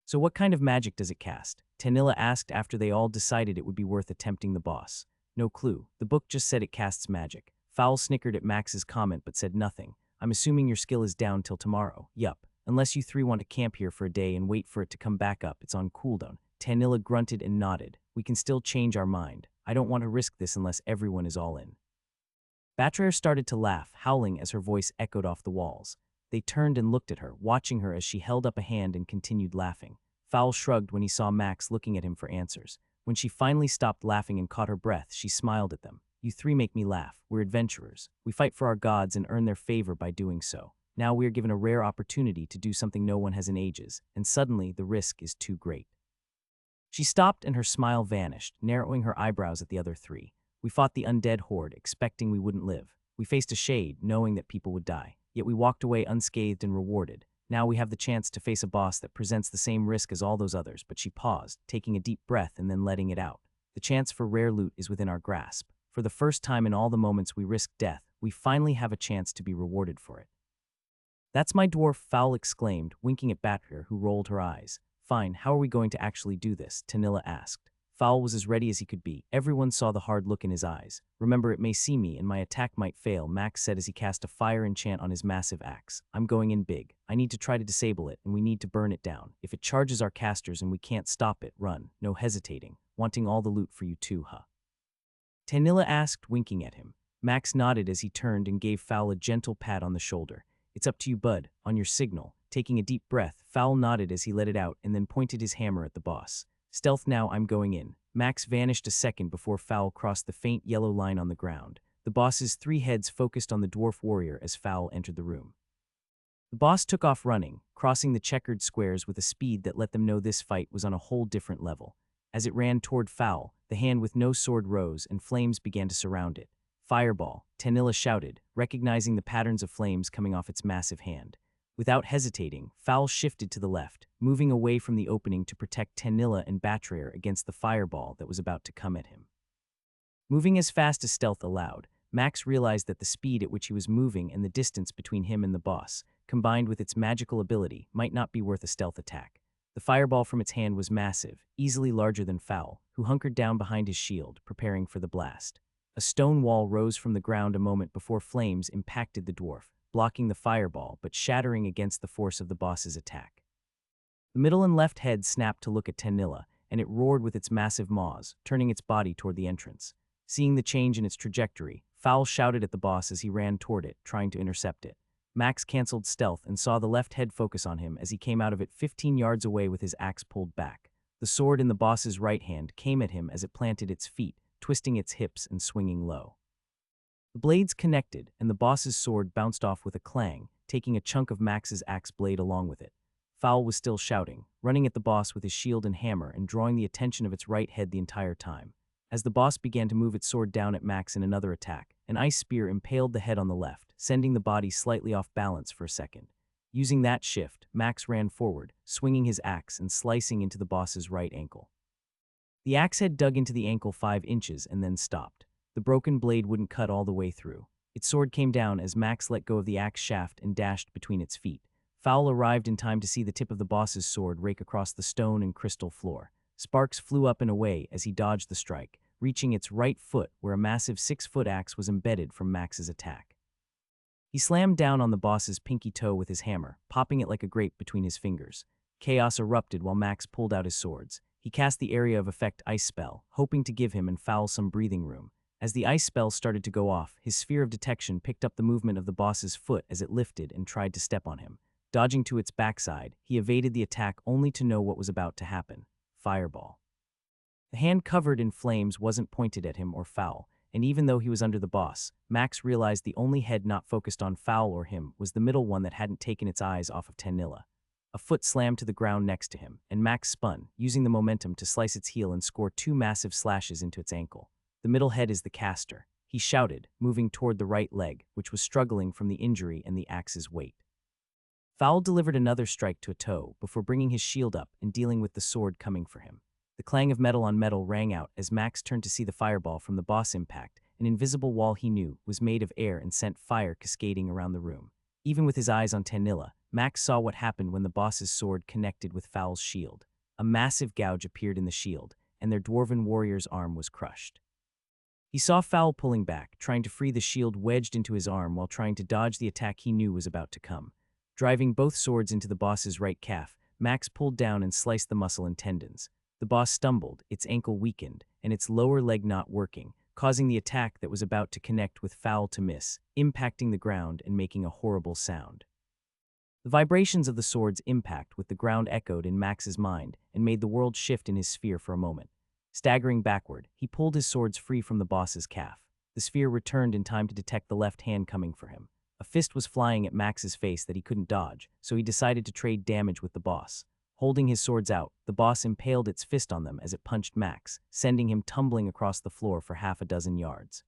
So what kind of magic does it cast? Tanilla asked after they all decided it would be worth attempting the boss. No clue. The book just said it casts magic. Fowl snickered at Max's comment but said nothing. I'm assuming your skill is down till tomorrow. Yup. Unless you three want to camp here for a day and wait for it to come back up, it's on cooldown. Tanilla grunted and nodded. We can still change our mind. I don't want to risk this unless everyone is all in. Betrayal started to laugh, howling as her voice echoed off the walls. They turned and looked at her, watching her as she held up a hand and continued laughing. Fowl shrugged when he saw Max looking at him for answers. When she finally stopped laughing and caught her breath, she smiled at them. You three make me laugh. We're adventurers. We fight for our gods and earn their favor by doing so. Now we are given a rare opportunity to do something no one has in ages, and suddenly the risk is too great. She stopped and her smile vanished, narrowing her eyebrows at the other three. We fought the undead horde, expecting we wouldn't live. We faced a shade, knowing that people would die. Yet we walked away unscathed and rewarded. Now we have the chance to face a boss that presents the same risk as all those others, but she paused, taking a deep breath and then letting it out. The chance for rare loot is within our grasp. For the first time in all the moments we risked death, we finally have a chance to be rewarded for it. That's my dwarf, Fowl exclaimed, winking at Betrayal, who rolled her eyes. Fine, how are we going to actually do this? Tanilla asked. Fowl was as ready as he could be. Everyone saw the hard look in his eyes. Remember, it may see me and my attack might fail, Max said as he cast a fire enchant on his massive axe. I'm going in big. I need to try to disable it and we need to burn it down. If it charges our casters and we can't stop it, run. No hesitating. Wanting all the loot for you too, huh? Tanilla asked, winking at him. Max nodded as he turned and gave Fowl a gentle pat on the shoulder. It's up to you, bud. On your signal. Taking a deep breath, Fowl nodded as he let it out and then pointed his hammer at the boss. Stealth now, I'm going in. Max vanished a second before Fowl crossed the faint yellow line on the ground. The boss's three heads focused on the dwarf warrior as Fowl entered the room. The boss took off running, crossing the checkered squares with a speed that let them know this fight was on a whole different level. As it ran toward Fowl, the hand with no sword rose and flames began to surround it. Fireball, Tanilla shouted, recognizing the patterns of flames coming off its massive hand. Without hesitating, Fowl shifted to the left, moving away from the opening to protect Tanilla and Betrayal against the fireball that was about to come at him. Moving as fast as stealth allowed, Max realized that the speed at which he was moving and the distance between him and the boss, combined with its magical ability, might not be worth a stealth attack. The fireball from its hand was massive, easily larger than Fowl, who hunkered down behind his shield, preparing for the blast. A stone wall rose from the ground a moment before flames impacted the dwarf, blocking the fireball but shattering against the force of the boss's attack. The middle and left head snapped to look at Tanilla, and it roared with its massive maws, turning its body toward the entrance. Seeing the change in its trajectory, Fowl shouted at the boss as he ran toward it, trying to intercept it. Max canceled stealth and saw the left head focus on him as he came out of it 15 yards away with his axe pulled back. The sword in the boss's right hand came at him as it planted its feet, twisting its hips and swinging low. The blades connected, and the boss's sword bounced off with a clang, taking a chunk of Max's axe blade along with it. Fowl was still shouting, running at the boss with his shield and hammer and drawing the attention of its right head the entire time. As the boss began to move its sword down at Max in another attack, an ice spear impaled the head on the left, sending the body slightly off balance for a second. Using that shift, Max ran forward, swinging his axe and slicing into the boss's right ankle. The axe head dug into the ankle 5 inches and then stopped. The broken blade wouldn't cut all the way through. Its sword came down as Max let go of the axe shaft and dashed between its feet. Fowl arrived in time to see the tip of the boss's sword rake across the stone and crystal floor. Sparks flew up and away as he dodged the strike, reaching its right foot where a massive 6-foot axe was embedded from Max's attack. He slammed down on the boss's pinky toe with his hammer, popping it like a grape between his fingers. Chaos erupted while Max pulled out his swords. He cast the area of effect ice spell, hoping to give him and Fowl some breathing room. As the ice spell started to go off, his sphere of detection picked up the movement of the boss's foot as it lifted and tried to step on him. Dodging to its backside, he evaded the attack only to know what was about to happen. Fireball. The hand covered in flames wasn't pointed at him or Fowl, and even though he was under the boss, Max realized the only head not focused on Fowl or him was the middle one that hadn't taken its eyes off of Tanilla. A foot slammed to the ground next to him, and Max spun, using the momentum to slice its heel and score 2 massive slashes into its ankle. The middle head is the caster, he shouted, moving toward the right leg, which was struggling from the injury and the axe's weight. Fowl delivered another strike to a toe before bringing his shield up and dealing with the sword coming for him. The clang of metal on metal rang out as Max turned to see the fireball from the boss impact. An invisible wall he knew was made of air and sent fire cascading around the room. Even with his eyes on Tanilla, Max saw what happened when the boss's sword connected with Foul's shield. A massive gouge appeared in the shield, and their dwarven warrior's arm was crushed. He saw Foul pulling back, trying to free the shield wedged into his arm while trying to dodge the attack he knew was about to come. Driving both swords into the boss's right calf, Max pulled down and sliced the muscle and tendons. The boss stumbled, its ankle weakened, and its lower leg not working, causing the attack that was about to connect with Foul to miss, impacting the ground and making a horrible sound. The vibrations of the sword's impact with the ground echoed in Max's mind and made the world shift in his sphere for a moment. Staggering backward, he pulled his swords free from the boss's calf. The sphere returned in time to detect the left hand coming for him. A fist was flying at Max's face that he couldn't dodge, so he decided to trade damage with the boss. Holding his swords out, the boss impaled its fist on them as it punched Max, sending him tumbling across the floor for half a dozen yards.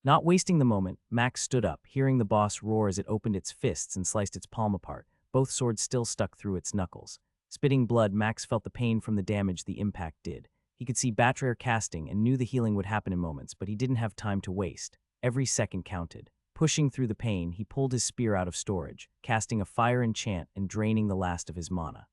Not wasting the moment, Max stood up, hearing the boss roar as it opened its fists and sliced its palm apart, both swords still stuck through its knuckles. Spitting blood, Max felt the pain from the damage the impact did. He could see betrayal casting and knew the healing would happen in moments, but he didn't have time to waste. Every second counted. Pushing through the pain, he pulled his spear out of storage, casting a fire enchant and draining the last of his mana.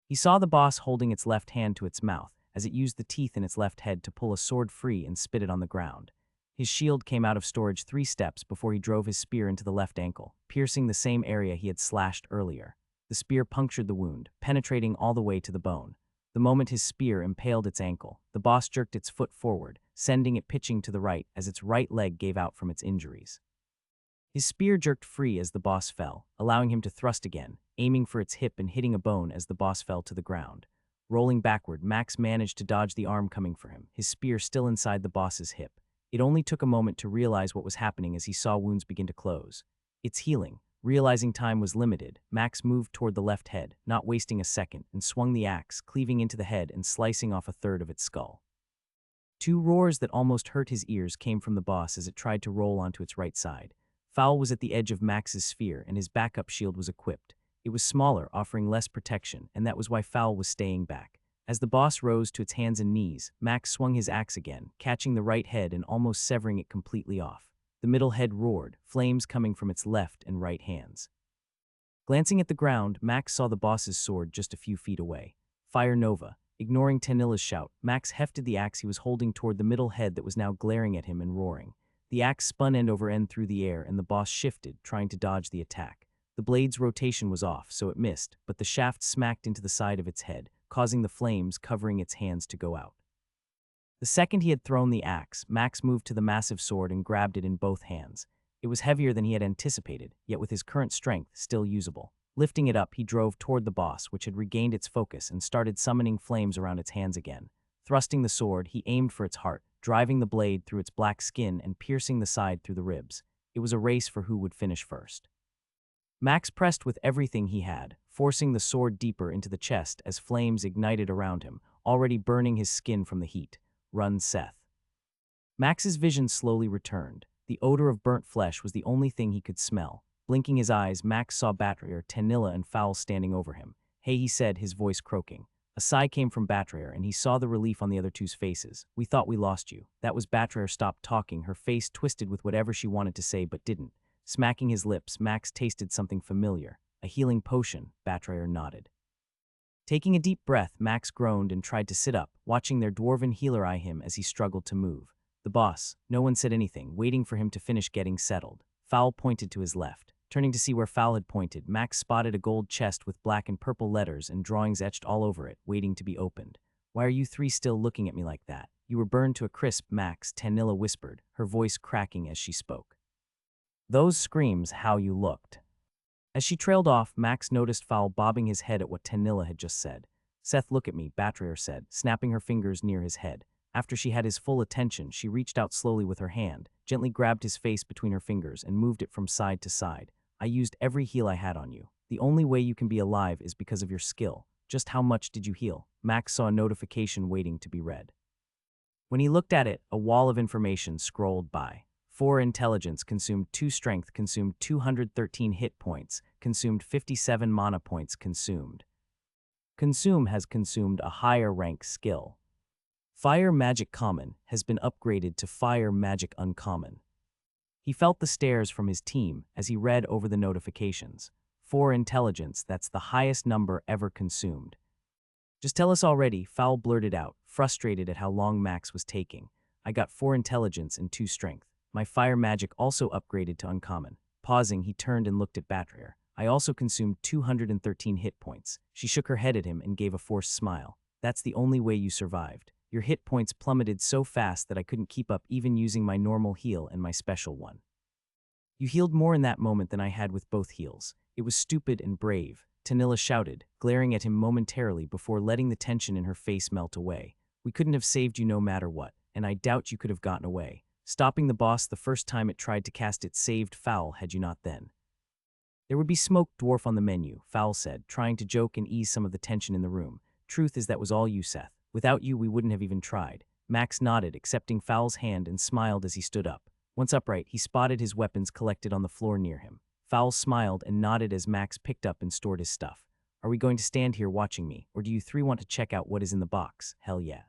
He saw the boss holding its left hand to its mouth as it used the teeth in its left head to pull a sword free and spit it on the ground. His shield came out of storage 3 steps before he drove his spear into the left ankle, piercing the same area he had slashed earlier. The spear punctured the wound, penetrating all the way to the bone. The moment his spear impaled its ankle, the boss jerked its foot forward, sending it pitching to the right as its right leg gave out from its injuries. His spear jerked free as the boss fell, allowing him to thrust again, aiming for its hip and hitting a bone as the boss fell to the ground. Rolling backward, Max managed to dodge the arm coming for him, his spear still inside the boss's hip. It only took a moment to realize what was happening as he saw wounds begin to close. It's healing. Realizing time was limited, Max moved toward the left head, not wasting a second, and swung the axe, cleaving into the head and slicing off a third of its skull. 2 roars that almost hurt his ears came from the boss as it tried to roll onto its right side. Foul was at the edge of Max's sphere, and his backup shield was equipped. It was smaller, offering less protection, and that was why Foul was staying back. As the boss rose to its hands and knees, Max swung his axe again, catching the right head and almost severing it completely off. The middle head roared, flames coming from its left and right hands. Glancing at the ground, Max saw the boss's sword just a few feet away. Fire Nova. Ignoring Tanilla's shout, Max hefted the axe he was holding toward the middle head that was now glaring at him and roaring. The axe spun end over end through the air and the boss shifted, trying to dodge the attack. The blade's rotation was off, so it missed, but the shaft smacked into the side of its head, causing the flames covering its hands to go out. The second he had thrown the axe, Max moved to the massive sword and grabbed it in both hands. It was heavier than he had anticipated, yet with his current strength, still usable. Lifting it up, he drove toward the boss, which had regained its focus and started summoning flames around its hands again. Thrusting the sword, he aimed for its heart, driving the blade through its black skin and piercing the side through the ribs. It was a race for who would finish first. Max pressed with everything he had, forcing the sword deeper into the chest as flames ignited around him, already burning his skin from the heat. Run, Seth. Max's vision slowly returned. The odor of burnt flesh was the only thing he could smell. Blinking his eyes, Max saw Batrayer, Tanilla, and Foul standing over him. Hey, he said, his voice croaking. A sigh came from Batrayer, and he saw the relief on the other 2's faces. We thought we lost you. That was Batrayer stopped talking, her face twisted with whatever she wanted to say but didn't. Smacking his lips, Max tasted something familiar. A healing potion, Batrayer nodded. Taking a deep breath, Max groaned and tried to sit up, watching their dwarven healer eye him as he struggled to move. The boss. No one said anything, waiting for him to finish getting settled. Foul pointed to his left. Turning to see where Foul had pointed, Max spotted a gold chest with black and purple letters and drawings etched all over it, waiting to be opened. Why are you 3 still looking at me like that? You were burned to a crisp, Max, Tanilla whispered, her voice cracking as she spoke. Those screams how you looked. As she trailed off, Max noticed Foul bobbing his head at what Tanilla had just said. Seth, look at me, Batrayer said, snapping her fingers near his head. After she had his full attention, she reached out slowly with her hand, gently grabbed his face between her fingers and moved it from side to side. I used every heal I had on you. The only way you can be alive is because of your skill. Just how much did you heal? Max saw a notification waiting to be read. When he looked at it, a wall of information scrolled by. 4 intelligence, consumed 2 strength, consumed 213 hit points, consumed 57 mana points, consumed. Consume has consumed a higher rank skill. Fire Magic Common has been upgraded to Fire Magic Uncommon. He felt the stares from his team as he read over the notifications. 4 intelligence, that's the highest number ever consumed. Just tell us already, Fowl blurted out, frustrated at how long Max was taking. I got 4 intelligence and 2 strength. My fire magic also upgraded to uncommon. Pausing, he turned and looked at Batrayer. I also consumed 213 hit points. She shook her head at him and gave a forced smile. That's the only way you survived. Your hit points plummeted so fast that I couldn't keep up even using my normal heal and my special one. You healed more in that moment than I had with both heals. It was stupid and brave, Tanilla shouted, glaring at him momentarily before letting the tension in her face melt away. We couldn't have saved you no matter what, and I doubt you could have gotten away. Stopping the boss the first time it tried to cast its saved Fowl had you not then. There would be smoked dwarf on the menu, Fowl said, trying to joke and ease some of the tension in the room. Truth is that was all you, Seth. Without you, we wouldn't have even tried. Max nodded, accepting Fowl's hand, and smiled as he stood up. Once upright, he spotted his weapons collected on the floor near him. Fowl smiled and nodded as Max picked up and stored his stuff. Are we going to stand here watching me, or do you 3 want to check out what is in the box? Hell yeah.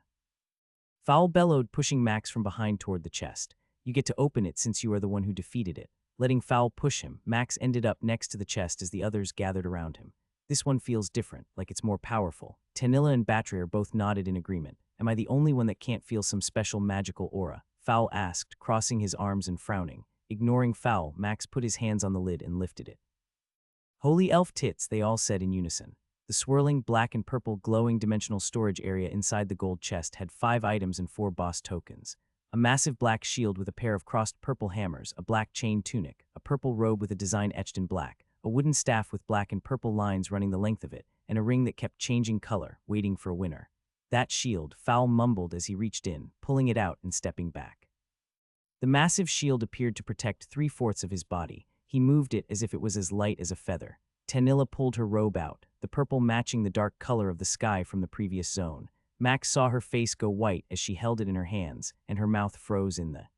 Fowl bellowed, pushing Max from behind toward the chest. You get to open it since you are the one who defeated it. Letting Fowl push him, Max ended up next to the chest as the others gathered around him. This one feels different, like it's more powerful. Tanilla and Batrayer both nodded in agreement. Am I the only one that can't feel some special magical aura? Fowl asked, crossing his arms and frowning. Ignoring Fowl, Max put his hands on the lid and lifted it. Holy elf tits, they all said in unison. The swirling black and purple glowing dimensional storage area inside the gold chest had 5 items and 4 boss tokens. A massive black shield with a pair of crossed purple hammers, a black chain tunic, a purple robe with a design etched in black, a wooden staff with black and purple lines running the length of it, and a ring that kept changing color, waiting for a winner. That shield, Fowl mumbled as he reached in, pulling it out and stepping back. The massive shield appeared to protect 3/4 of his body. He moved it as if it was as light as a feather. Tanilla pulled her robe out, the purple matching the dark color of the sky from the previous zone. Max saw her face go white as she held it in her hands, and her mouth froze in the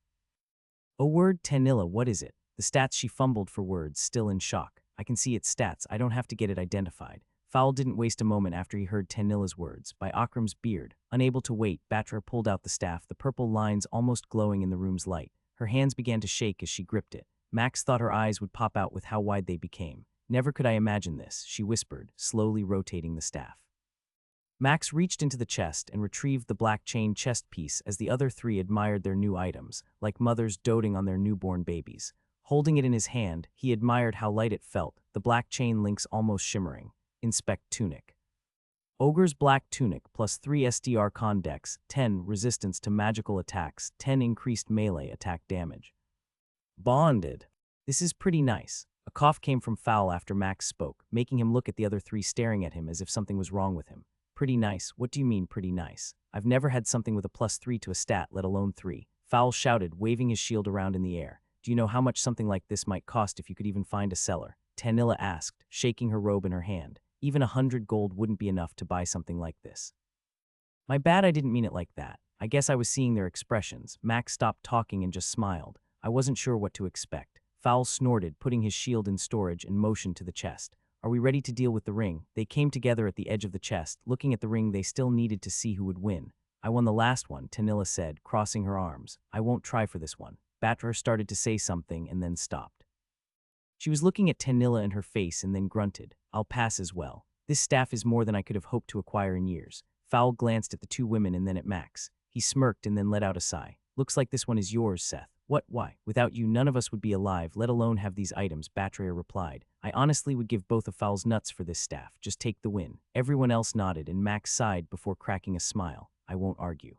"Oh word, Tanilla, what is it?" The stats she fumbled for words, still in shock. I can see its stats, I don't have to get it identified. Fowl didn't waste a moment after he heard Tanilla's words. By Akram's beard, unable to wait, Batra pulled out the staff, the purple lines almost glowing in the room's light. Her hands began to shake as she gripped it. Max thought her eyes would pop out with how wide they became. Never could I imagine this, she whispered, slowly rotating the staff. Max reached into the chest and retrieved the black chain chest piece as the other 3 admired their new items, like mothers doting on their newborn babies. Holding it in his hand, he admired how light it felt, the black chain links almost shimmering. Inspect tunic. Ogre's black tunic plus 3 SDR con dex, 10 resistance to magical attacks, 10 increased melee attack damage. Bonded. This is pretty nice. A cough came from Fowl after Max spoke, making him look at the other 3 staring at him as if something was wrong with him. Pretty nice? What do you mean pretty nice? I've never had something with a +3 to a stat, let alone 3. Fowl shouted, waving his shield around in the air. Do you know how much something like this might cost if you could even find a seller? Tanilla asked, shaking her robe in her hand. Even 100 gold wouldn't be enough to buy something like this. My bad, I didn't mean it like that. I guess I was seeing their expressions. Max stopped talking and just smiled. I wasn't sure what to expect. Fowl snorted, putting his shield in storage and motioned to the chest. Are we ready to deal with the ring? They came together at the edge of the chest. Looking at the ring, they still needed to see who would win. I won the last one, Tanilla said, crossing her arms. I won't try for this one. Batra started to say something and then stopped. She was looking at Tanilla in her face and then grunted. I'll pass as well. This staff is more than I could have hoped to acquire in years. Fowl glanced at the 2 women and then at Max. He smirked and then let out a sigh. Looks like this one is yours, Seth. What? Why? Without you, none of us would be alive, let alone have these items, Batrayer replied. I honestly would give both of Fowl's nuts for this staff. Just take the win. Everyone else nodded and Max sighed before cracking a smile. I won't argue.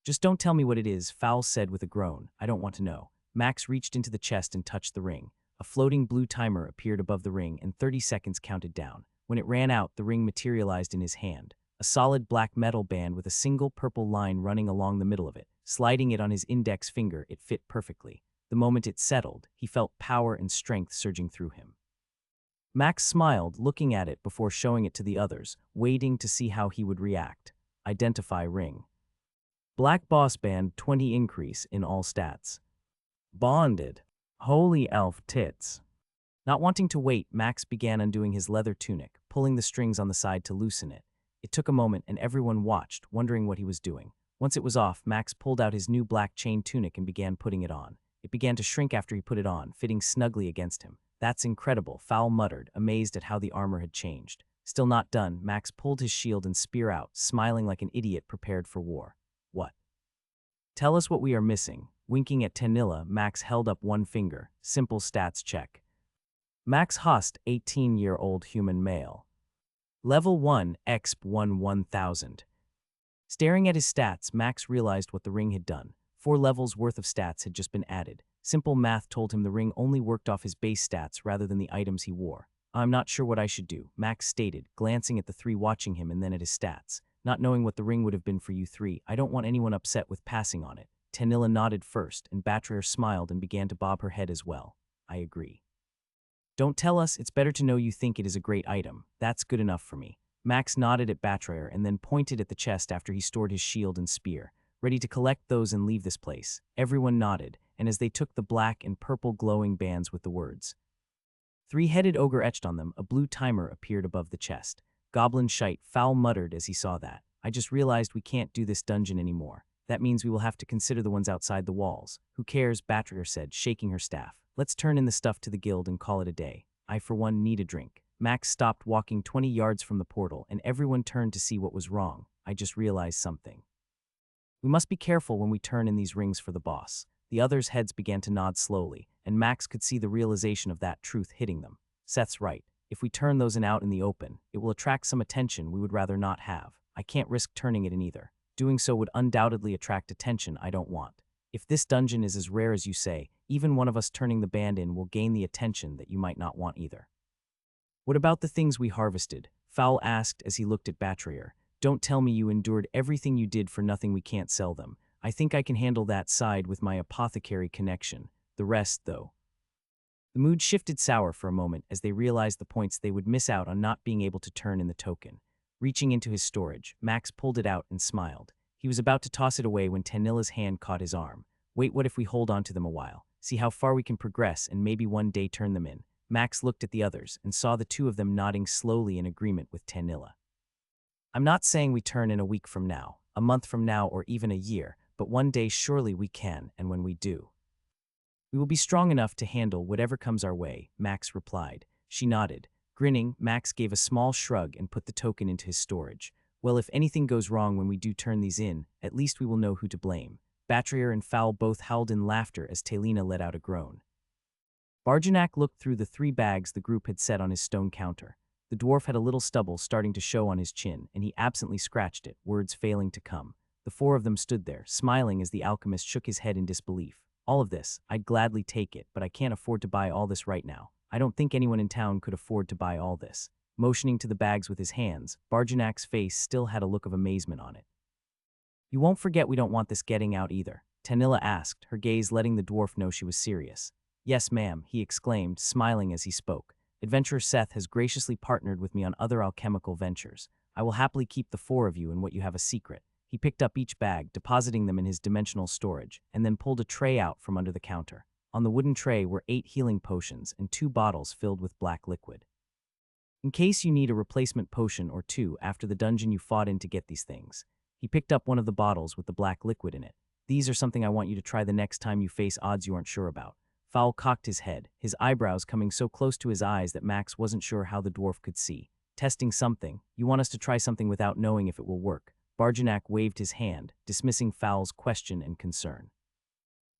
Just don't tell me what it is, Fowl said with a groan. I don't want to know. Max reached into the chest and touched the ring. A floating blue timer appeared above the ring and 30 seconds counted down. When it ran out, the ring materialized in his hand. A solid black metal band with a single purple line running along the middle of it. Sliding it on his index finger, it fit perfectly. The moment it settled, he felt power and strength surging through him. Max smiled, looking at it before showing it to the others, waiting to see how he would react. Identify ring. Black boss band, 20 increase in all stats. Bonded. Holy elf tits. Not wanting to wait, Max began undoing his leather tunic, pulling the strings on the side to loosen it. It took a moment and everyone watched, wondering what he was doing. Once it was off, Max pulled out his new black chain tunic and began putting it on. It began to shrink after he put it on, fitting snugly against him. That's incredible, Fowl muttered, amazed at how the armor had changed. Still not done, Max pulled his shield and spear out, smiling like an idiot prepared for war. What? Tell us what we are missing. Winking at Tanilla, Max held up one finger. Simple stats check. Max Hust, 18-year-old human male. Level 1, exp 1 1000. Staring at his stats, Max realized what the ring had done. 4 levels worth of stats had just been added. Simple math told him the ring only worked off his base stats rather than the items he wore. I'm not sure what I should do, Max stated, glancing at the 3 watching him and then at his stats. Not knowing what the ring would have been for you 3, I don't want anyone upset with passing on it. Tanilla nodded first, and Batrayer smiled and began to bob her head as well. I agree. Don't tell us, it's better to know you think it is a great item. That's good enough for me. Max nodded at Batrayer and then pointed at the chest after he stored his shield and spear, ready to collect those and leave this place. Everyone nodded, and as they took the black and purple glowing bands with the words 3-headed ogre etched on them, a blue timer appeared above the chest. Goblin Shite Fowl muttered as he saw that. I just realized we can't do this dungeon anymore. That means we will have to consider the ones outside the walls. Who cares, Batrayer said, shaking her staff. Let's turn in the stuff to the guild and call it a day. I, for one, need a drink. Max stopped walking 20 yards from the portal, and everyone turned to see what was wrong. I just realized something. We must be careful when we turn in these rings for the boss. The others' heads began to nod slowly, and Max could see the realization of that truth hitting them. Seth's right. If we turn those in out in the open, it will attract some attention we would rather not have. I can't risk turning it in either. Doing so would undoubtedly attract attention I don't want. If this dungeon is as rare as you say, even one of us turning the band in will gain the attention that you might not want either. What about the things we harvested? Fowl asked as he looked at Batrayer. Don't tell me you endured everything you did for nothing. We can't sell them. I think I can handle that side with my apothecary connection. The rest, though. The mood shifted sour for a moment as they realized the points they would miss out on not being able to turn in the token. Reaching into his storage, Max pulled it out and smiled. He was about to toss it away when Tanilla's hand caught his arm. Wait, what if we hold on to them a while? See how far we can progress and maybe one day turn them in. Max looked at the others and saw the 2 of them nodding slowly in agreement with Tanilla. I'm not saying we turn in a week from now, a month from now, or even a year, but one day surely we can, and when we do, we will be strong enough to handle whatever comes our way, Max replied. She nodded. Grinning, Max gave a small shrug and put the token into his storage. Well, if anything goes wrong when we do turn these in, at least we will know who to blame. Batrayer and Fowl both howled in laughter as Talina let out a groan. Barjanak looked through the 3 bags the group had set on his stone counter. The dwarf had a little stubble starting to show on his chin, and he absently scratched it, words failing to come. The 4 of them stood there, smiling as the alchemist shook his head in disbelief. All of this, I'd gladly take it, but I can't afford to buy all this right now. I don't think anyone in town could afford to buy all this. Motioning to the bags with his hands, Barjanak's face still had a look of amazement on it. You won't forget we don't want this getting out either, Tanilla asked, her gaze letting the dwarf know she was serious. Yes, ma'am, he exclaimed, smiling as he spoke. Adventurer Seth has graciously partnered with me on other alchemical ventures. I will happily keep the 4 of you in what you have a secret. He picked up each bag, depositing them in his dimensional storage, and then pulled a tray out from under the counter. On the wooden tray were 8 healing potions and 2 bottles filled with black liquid. In case you need a replacement potion or 2 after the dungeon you fought in to get these things. He picked up one of the bottles with the black liquid in it. These are something I want you to try the next time you face odds you aren't sure about. Fowl cocked his head, his eyebrows coming so close to his eyes that Max wasn't sure how the dwarf could see. Testing something. You want us to try something without knowing if it will work. Barjanak waved his hand, dismissing Fowl's question and concern.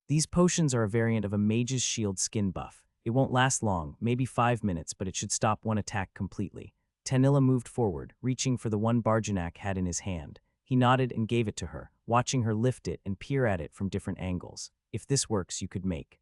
These potions are a variant of a mage's shield skin buff. It won't last long, maybe 5 minutes, but it should stop one attack completely. Tanilla moved forward, reaching for the one Barjanak had in his hand. He nodded and gave it to her, watching her lift it and peer at it from different angles. If this works, you could make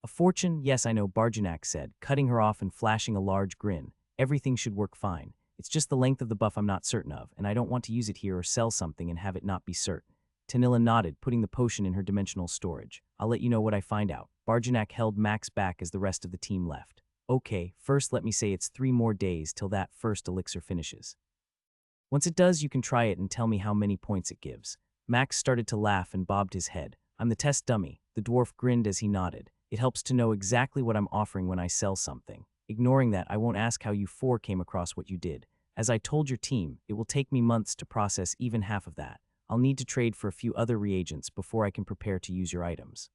a fortune. Yes, I know, Barjanak said, cutting her off and flashing a large grin. Everything should work fine. It's just the length of the buff I'm not certain of, and I don't want to use it here or sell something and have it not be certain. Tanilla nodded, putting the potion in her dimensional storage. I'll let you know what I find out. Barjanak held Max back as the rest of the team left. Okay, first let me say it's 3 more days till that first elixir finishes. Once it does, you can try it and tell me how many points it gives. Max started to laugh and bobbed his head. I'm the test dummy. The dwarf grinned as he nodded. It helps to know exactly what I'm offering when I sell something. Ignoring that, I won't ask how you 4 came across what you did. As I told your team, it will take me months to process even half of that. I'll need to trade for a few other reagents before I can prepare to use your items.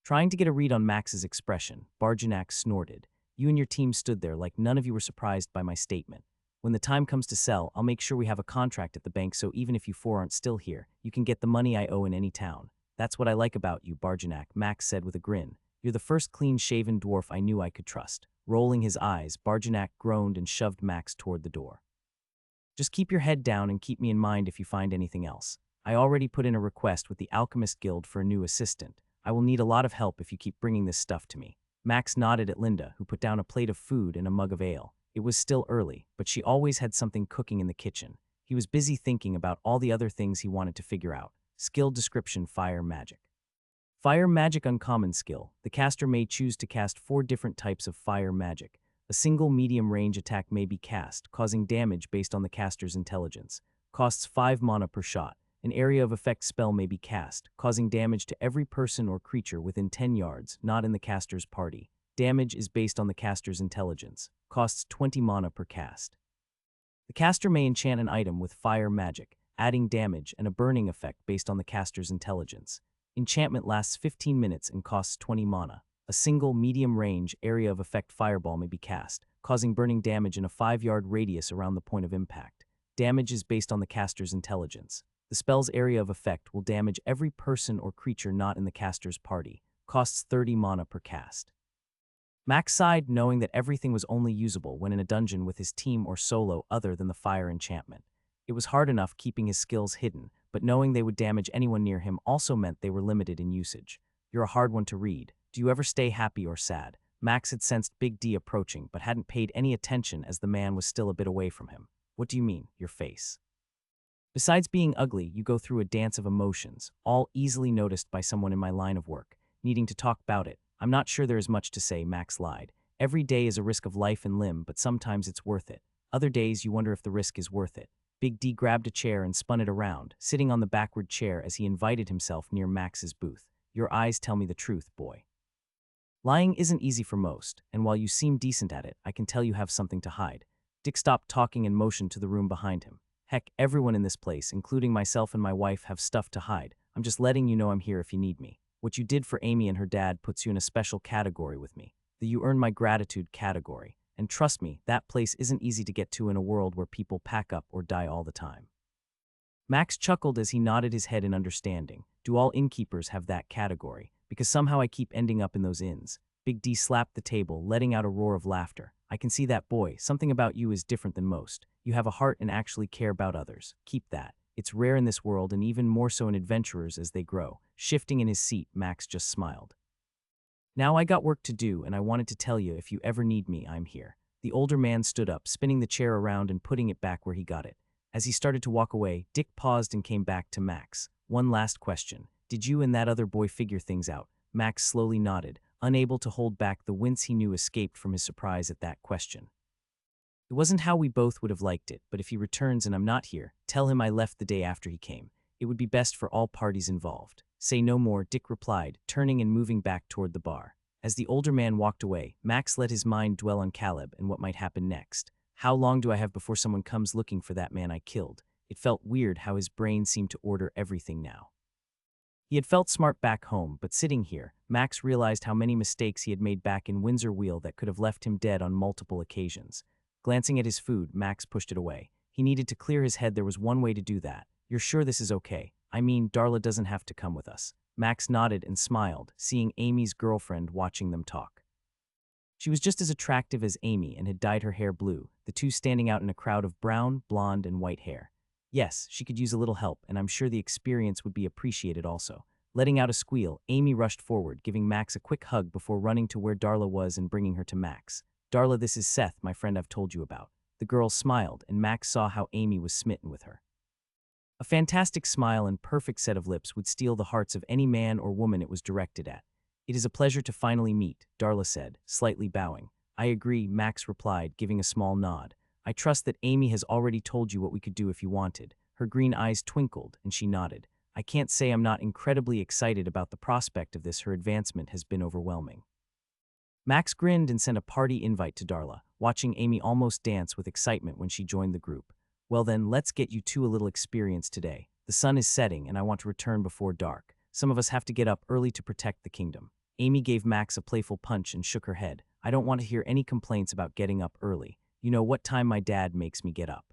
Trying to get a read on Max's expression, Barjanak snorted. You and your team stood there like none of you were surprised by my statement. When the time comes to sell, I'll make sure we have a contract at the bank so even if you four aren't still here, you can get the money I owe in any town. That's what I like about you, Barjanak, Max said with a grin. You're the first clean-shaven dwarf I knew I could trust. Rolling his eyes, Barjanak groaned and shoved Max toward the door. Just keep your head down and keep me in mind if you find anything else. I already put in a request with the Alchemist Guild for a new assistant. I will need a lot of help if you keep bringing this stuff to me. Max nodded at Linda, who put down a plate of food and a mug of ale. It was still early, but she always had something cooking in the kitchen. He was busy thinking about all the other things he wanted to figure out. Skill description: Fire Magic. Fire Magic uncommon skill. The caster may choose to cast 4 different types of fire magic. A single medium-range attack may be cast, causing damage based on the caster's intelligence. Costs 5 mana per shot. An area of effect spell may be cast, causing damage to every person or creature within 10 yards, not in the caster's party. Damage is based on the caster's intelligence. Costs 20 mana per cast. The caster may enchant an item with fire magic, adding damage and a burning effect based on the caster's intelligence. Enchantment lasts 15 minutes and costs 20 mana. A single medium-range area of effect fireball may be cast, causing burning damage in a 5-yard radius around the point of impact. Damage is based on the caster's intelligence. The spell's area of effect will damage every person or creature not in the caster's party. Costs 30 mana per cast. Max sighed, knowing that everything was only usable when in a dungeon with his team or solo other than the fire enchantment. It was hard enough keeping his skills hidden, but knowing they would damage anyone near him also meant they were limited in usage. You're a hard one to read. Do you ever stay happy or sad? Max had sensed Big D approaching, but hadn't paid any attention as the man was still a bit away from him. What do you mean, your face? Besides being ugly, you go through a dance of emotions, all easily noticed by someone in my line of work. Needing to talk about it, I'm not sure there is much to say, Max lied. Every day is a risk of life and limb, but sometimes it's worth it. Other days you wonder if the risk is worth it. Big D grabbed a chair and spun it around, sitting on the backward chair as he invited himself near Max's booth. Your eyes tell me the truth, boy. Lying isn't easy for most, and while you seem decent at it, I can tell you have something to hide. Dick stopped talking and motioned to the room behind him. Heck, everyone in this place, including myself and my wife, have stuff to hide. I'm just letting you know I'm here if you need me. What you did for Amy and her dad puts you in a special category with me. The You Earn My Gratitude category. And trust me, that place isn't easy to get to in a world where people pack up or die all the time. Max chuckled as he nodded his head in understanding. Do all innkeepers have that category? Because somehow I keep ending up in those inns. Big D slapped the table, letting out a roar of laughter. I can see that, boy. Something about you is different than most. You have a heart and actually care about others. Keep that. It's rare in this world and even more so in adventurers as they grow. Shifting in his seat, Max just smiled. Now I got work to do, and I wanted to tell you if you ever need me, I'm here. The older man stood up, spinning the chair around and putting it back where he got it. As he started to walk away, Dick paused and came back to Max. One last question. Did you and that other boy figure things out? Max slowly nodded, unable to hold back the wince he knew escaped from his surprise at that question. It wasn't how we both would have liked it, but if he returns and I'm not here, tell him I left the day after he came. It would be best for all parties involved. Say no more, Dick replied, turning and moving back toward the bar. As the older man walked away, Max let his mind dwell on Caleb and what might happen next. How long do I have before someone comes looking for that man I killed? It felt weird how his brain seemed to order everything now. He had felt smart back home, but sitting here, Max realized how many mistakes he had made back in Windsor Wheel that could have left him dead on multiple occasions. Glancing at his food, Max pushed it away. He needed to clear his head. There was one way to do that. You're sure this is okay? I mean, Darla doesn't have to come with us. Max nodded and smiled, seeing Amy's girlfriend watching them talk. She was just as attractive as Amy and had dyed her hair blue, the two standing out in a crowd of brown, blonde, and white hair. Yes, she could use a little help, and I'm sure the experience would be appreciated also. Letting out a squeal, Amy rushed forward, giving Max a quick hug before running to where Darla was and bringing her to Max. Darla, this is Seth, my friend I've told you about. The girl smiled, and Max saw how Amy was smitten with her. A fantastic smile and perfect set of lips would steal the hearts of any man or woman it was directed at. It is a pleasure to finally meet, Darla said, slightly bowing. I agree, Max replied, giving a small nod. I trust that Amy has already told you what we could do if you wanted. Her green eyes twinkled, and she nodded. I can't say I'm not incredibly excited about the prospect of this. Her advancement has been overwhelming. Max grinned and sent a party invite to Darla, watching Amy almost dance with excitement when she joined the group. Well then, let's get you two a little experience today. The sun is setting and I want to return before dark. Some of us have to get up early to protect the kingdom. Amy gave Max a playful punch and shook her head. I don't want to hear any complaints about getting up early. You know what time my dad makes me get up.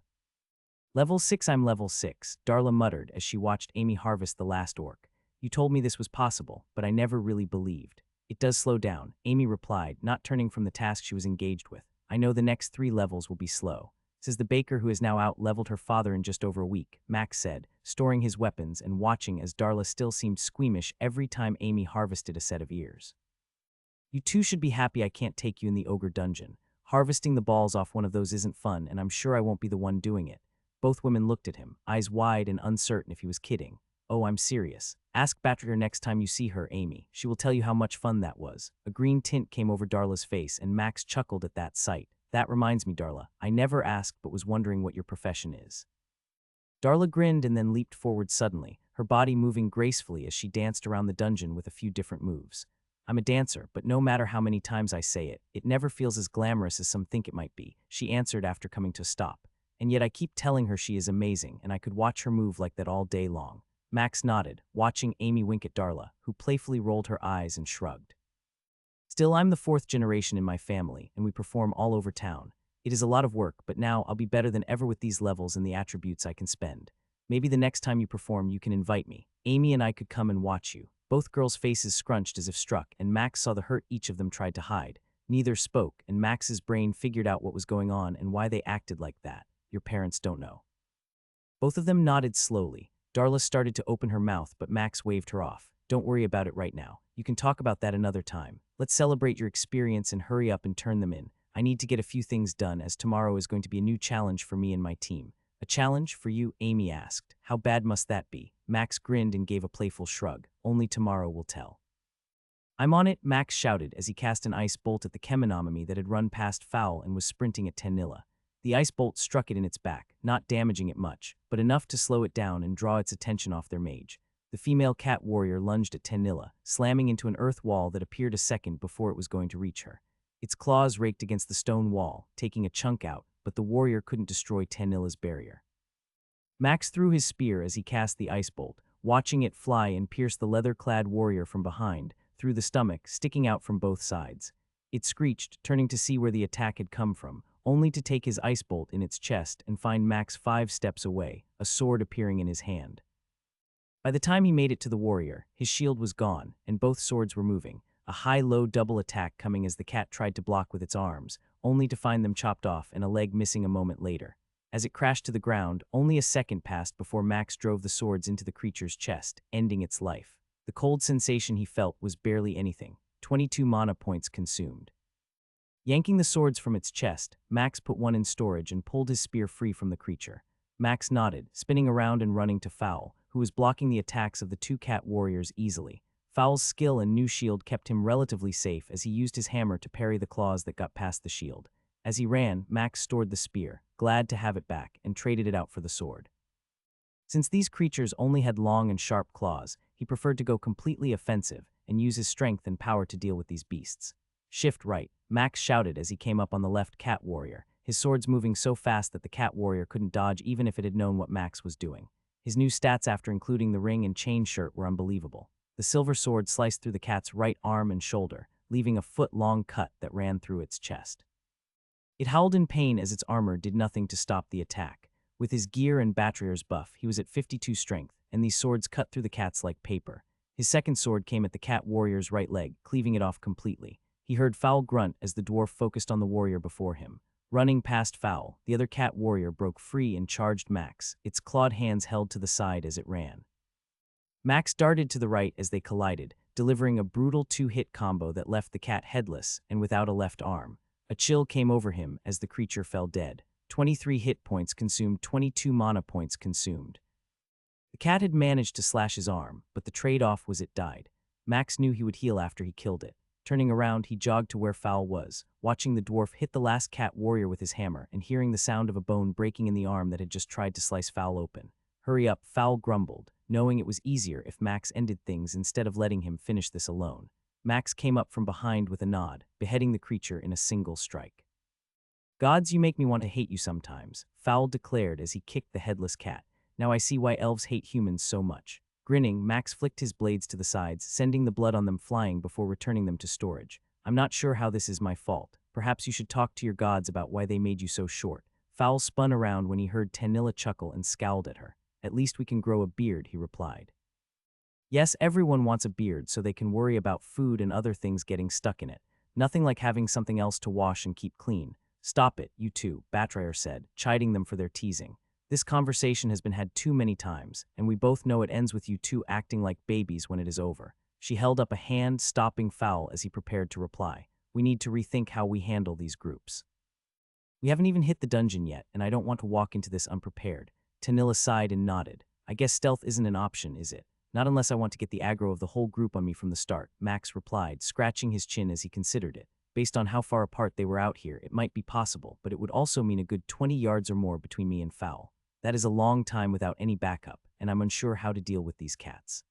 Level 6. I'm level 6, Darla muttered as she watched Amy harvest the last orc. You told me this was possible, but I never really believed. It does slow down, Amy replied, not turning from the task she was engaged with. I know the next 3 levels will be slow. Says the baker who has now out-leveled her father in just over a week, Max said, storing his weapons and watching as Darla still seemed squeamish every time Amy harvested a set of ears. You two should be happy I can't take you in the ogre dungeon. Harvesting the balls off one of those isn't fun, and I'm sure I won't be the one doing it. Both women looked at him, eyes wide and uncertain if he was kidding. Oh, I'm serious. Ask Batrier next time you see her, Amy. She will tell you how much fun that was. A green tint came over Darla's face, and Max chuckled at that sight. That reminds me, Darla. I never asked but was wondering what your profession is. Darla grinned and then leaped forward suddenly, her body moving gracefully as she danced around the dungeon with a few different moves. I'm a dancer, but no matter how many times I say it, it never feels as glamorous as some think it might be, she answered after coming to a stop. And yet I keep telling her she is amazing, and I could watch her move like that all day long. Max nodded, watching Amy wink at Darla, who playfully rolled her eyes and shrugged. Still, I'm the 4th generation in my family, and we perform all over town. It is a lot of work, but now I'll be better than ever with these levels and the attributes I can spend. Maybe the next time you perform, you can invite me. Amy and I could come and watch you. Both girls' faces scrunched as if struck, and Max saw the hurt each of them tried to hide. Neither spoke, and Max's brain figured out what was going on and why they acted like that. Your parents don't know. Both of them nodded slowly. Darla started to open her mouth, but Max waved her off. Don't worry about it right now. You can talk about that another time. Let's celebrate your experience and hurry up and turn them in. I need to get a few things done, as tomorrow is going to be a new challenge for me and my team. A challenge for you? Amy asked. How bad must that be? Max grinned and gave a playful shrug. Only tomorrow will tell. I'm on it, Max shouted as he cast an ice bolt at the Chemonomy that had run past Fowl and was sprinting at Tenilla. The ice bolt struck it in its back, not damaging it much, but enough to slow it down and draw its attention off their mage. The female cat warrior lunged at Tenilla, slamming into an earth wall that appeared a second before it was going to reach her. Its claws raked against the stone wall, taking a chunk out, but the warrior couldn't destroy Tenilla's barrier. Max threw his spear as he cast the ice bolt, watching it fly and pierce the leather-clad warrior from behind, through the stomach, sticking out from both sides. It screeched, turning to see where the attack had come from, only to take his ice bolt in its chest and find Max 5 steps away, a sword appearing in his hand. By the time he made it to the warrior, his shield was gone, and both swords were moving, a high-low double attack coming as the cat tried to block with its arms, only to find them chopped off and a leg missing a moment later. As it crashed to the ground, only a second passed before Max drove the swords into the creature's chest, ending its life. The cold sensation he felt was barely anything. 22 mana points consumed. Yanking the swords from its chest, Max put one in storage and pulled his spear free from the creature. Max nodded, spinning around and running to Fowl, who was blocking the attacks of the 2 cat warriors easily. Fowl's skill and new shield kept him relatively safe as he used his hammer to parry the claws that got past the shield. As he ran, Max stored the spear, glad to have it back, and traded it out for the sword. Since these creatures only had long and sharp claws, he preferred to go completely offensive and use his strength and power to deal with these beasts. Shift right, Max shouted as he came up on the left cat warrior, his swords moving so fast that the cat warrior couldn't dodge even if it had known what Max was doing. His new stats after including the ring and chain shirt were unbelievable. The silver sword sliced through the cat's right arm and shoulder, leaving a foot-long cut that ran through its chest. It howled in pain as its armor did nothing to stop the attack. With his gear and Batrier's buff, he was at 52 strength, and these swords cut through the cats like paper. His second sword came at the cat warrior's right leg, cleaving it off completely. He heard Fowl grunt as the dwarf focused on the warrior before him. Running past Fowl, the other cat warrior broke free and charged Max, its clawed hands held to the side as it ran. Max darted to the right as they collided, delivering a brutal 2-hit combo that left the cat headless and without a left arm. A chill came over him as the creature fell dead. 23 hit points consumed, 22 mana points consumed. The cat had managed to slash his arm, but the trade-off was it died. Max knew he would heal after he killed it. Turning around, he jogged to where Fowl was, watching the dwarf hit the last cat warrior with his hammer and hearing the sound of a bone breaking in the arm that had just tried to slice Fowl open. Hurry up, Fowl grumbled, knowing it was easier if Max ended things instead of letting him finish this alone. Max came up from behind with a nod, beheading the creature in a single strike. Gods, you make me want to hate you sometimes, Fowl declared as he kicked the headless cat. Now I see why elves hate humans so much. Grinning, Max flicked his blades to the sides, sending the blood on them flying before returning them to storage. I'm not sure how this is my fault. Perhaps you should talk to your gods about why they made you so short. Fowl spun around when he heard Tanilla chuckle and scowled at her. At least we can grow a beard, he replied. Yes, everyone wants a beard so they can worry about food and other things getting stuck in it. Nothing like having something else to wash and keep clean. Stop it, you two, Batrayer said, chiding them for their teasing. This conversation has been had too many times, and we both know it ends with you two acting like babies when it is over. She held up a hand, stopping Fowl as he prepared to reply. We need to rethink how we handle these groups. We haven't even hit the dungeon yet, and I don't want to walk into this unprepared. Tanilla sighed and nodded. I guess stealth isn't an option, is it? Not unless I want to get the aggro of the whole group on me from the start, Max replied, scratching his chin as he considered it. Based on how far apart they were out here, it might be possible, but it would also mean a good 20 yards or more between me and Fowl. That is a long time without any backup, and I'm unsure how to deal with these cats.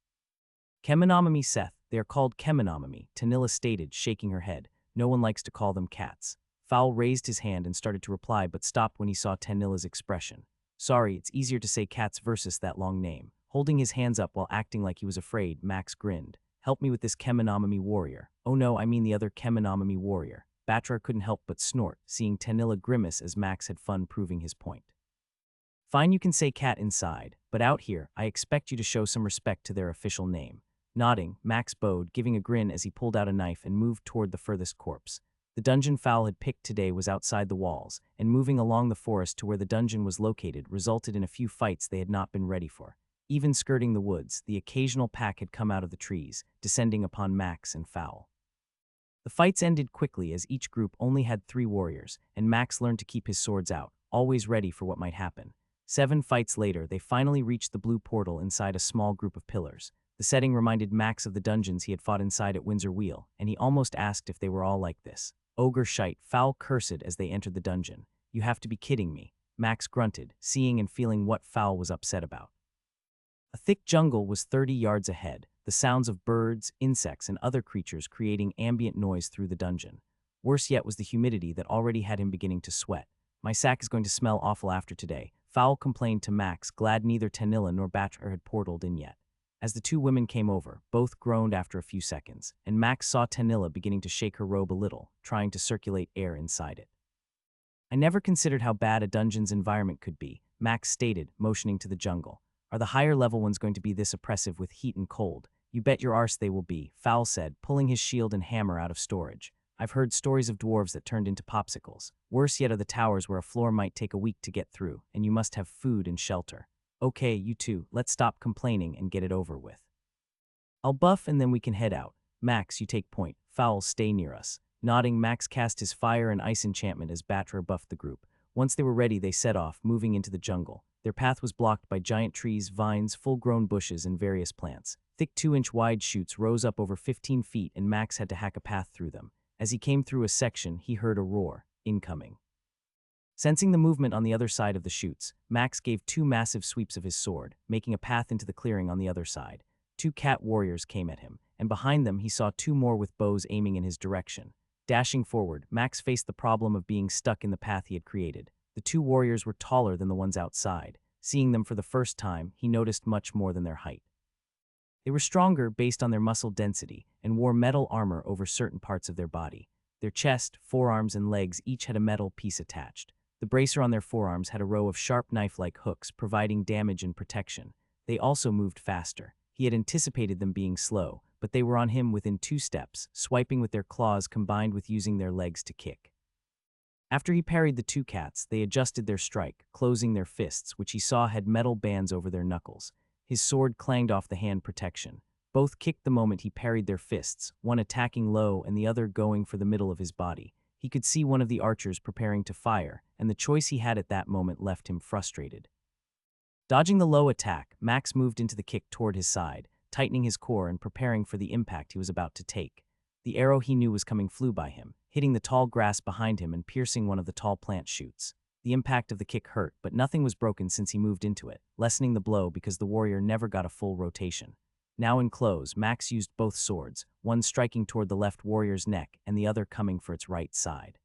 Chemonomamy, Seth. They are called chemonomamy, Tanilla stated, shaking her head. No one likes to call them cats. Fowl raised his hand and started to reply, but stopped when he saw Tanilla's expression. Sorry, it's easier to say cats versus that long name. Holding his hands up while acting like he was afraid, Max grinned. Help me with this chemonomamy warrior. Oh no, I mean the other chemonomamy warrior. Batra couldn't help but snort, seeing Tanilla grimace as Max had fun proving his point. Fine, you can say cat inside, but out here, I expect you to show some respect to their official name. Nodding, Max bowed, giving a grin as he pulled out a knife and moved toward the furthest corpse. The dungeon Fowl had picked today was outside the walls, and moving along the forest to where the dungeon was located resulted in a few fights they had not been ready for. Even skirting the woods, the occasional pack had come out of the trees, descending upon Max and Fowl. The fights ended quickly as each group only had 3 warriors, and Max learned to keep his swords out, always ready for what might happen. 7 fights later, they finally reached the blue portal inside a small group of pillars. The setting reminded Max of the dungeons he had fought inside at Windsor Wheel, and he almost asked if they were all like this. Ogre shite, Fowl cursed as they entered the dungeon. You have to be kidding me, Max grunted, seeing and feeling what Fowl was upset about. A thick jungle was 30 yards ahead, the sounds of birds, insects, and other creatures creating ambient noise through the dungeon. Worse yet was the humidity that already had him beginning to sweat. My sack is going to smell awful after today, Fowl complained to Max, glad neither Tanilla nor Batra had portaled in yet. As the 2 women came over, both groaned after a few seconds, and Max saw Tanilla beginning to shake her robe a little, trying to circulate air inside it. I never considered how bad a dungeon's environment could be, Max stated, motioning to the jungle. Are the higher level ones going to be this oppressive with heat and cold? You bet your arse they will be, Fowl said, pulling his shield and hammer out of storage. I've heard stories of dwarves that turned into popsicles. Worse yet are the towers where a floor might take a week to get through, and you must have food and shelter. Okay, you two, let's stop complaining and get it over with. I'll buff and then we can head out. Max, you take point. Fowl, stay near us. Nodding, Max cast his fire and ice enchantment as Batra buffed the group. Once they were ready, they set off, moving into the jungle. Their path was blocked by giant trees, vines, full-grown bushes, and various plants. Thick 2-inch wide shoots rose up over 15 feet, and Max had to hack a path through them. As he came through a section, he heard a roar. Incoming. Sensing the movement on the other side of the chutes, Max gave 2 massive sweeps of his sword, making a path into the clearing on the other side. 2 cat warriors came at him, and behind them he saw 2 more with bows aiming in his direction. Dashing forward, Max faced the problem of being stuck in the path he had created. The 2 warriors were taller than the ones outside. Seeing them for the first time, he noticed much more than their height. They were stronger based on their muscle density and wore metal armor over certain parts of their body. Their chest, forearms, and legs each had a metal piece attached. The bracer on their forearms had a row of sharp knife-like hooks, providing damage and protection. They also moved faster. He had anticipated them being slow, but they were on him within 2 steps, swiping with their claws combined with using their legs to kick. After he parried the 2 cats, they adjusted their strike, closing their fists, which he saw had metal bands over their knuckles. His sword clanged off the hand protection. Both kicked the moment he parried their fists, one attacking low and the other going for the middle of his body. He could see one of the archers preparing to fire, and the choice he had at that moment left him frustrated. Dodging the low attack, Max moved into the kick toward his side, tightening his core and preparing for the impact he was about to take. The arrow he knew was coming flew by him, hitting the tall grass behind him and piercing one of the tall plant shoots. The impact of the kick hurt, but nothing was broken since he moved into it, lessening the blow because the warrior never got a full rotation. Now in close, Max used both swords, one striking toward the left warrior's neck and the other coming for its right side.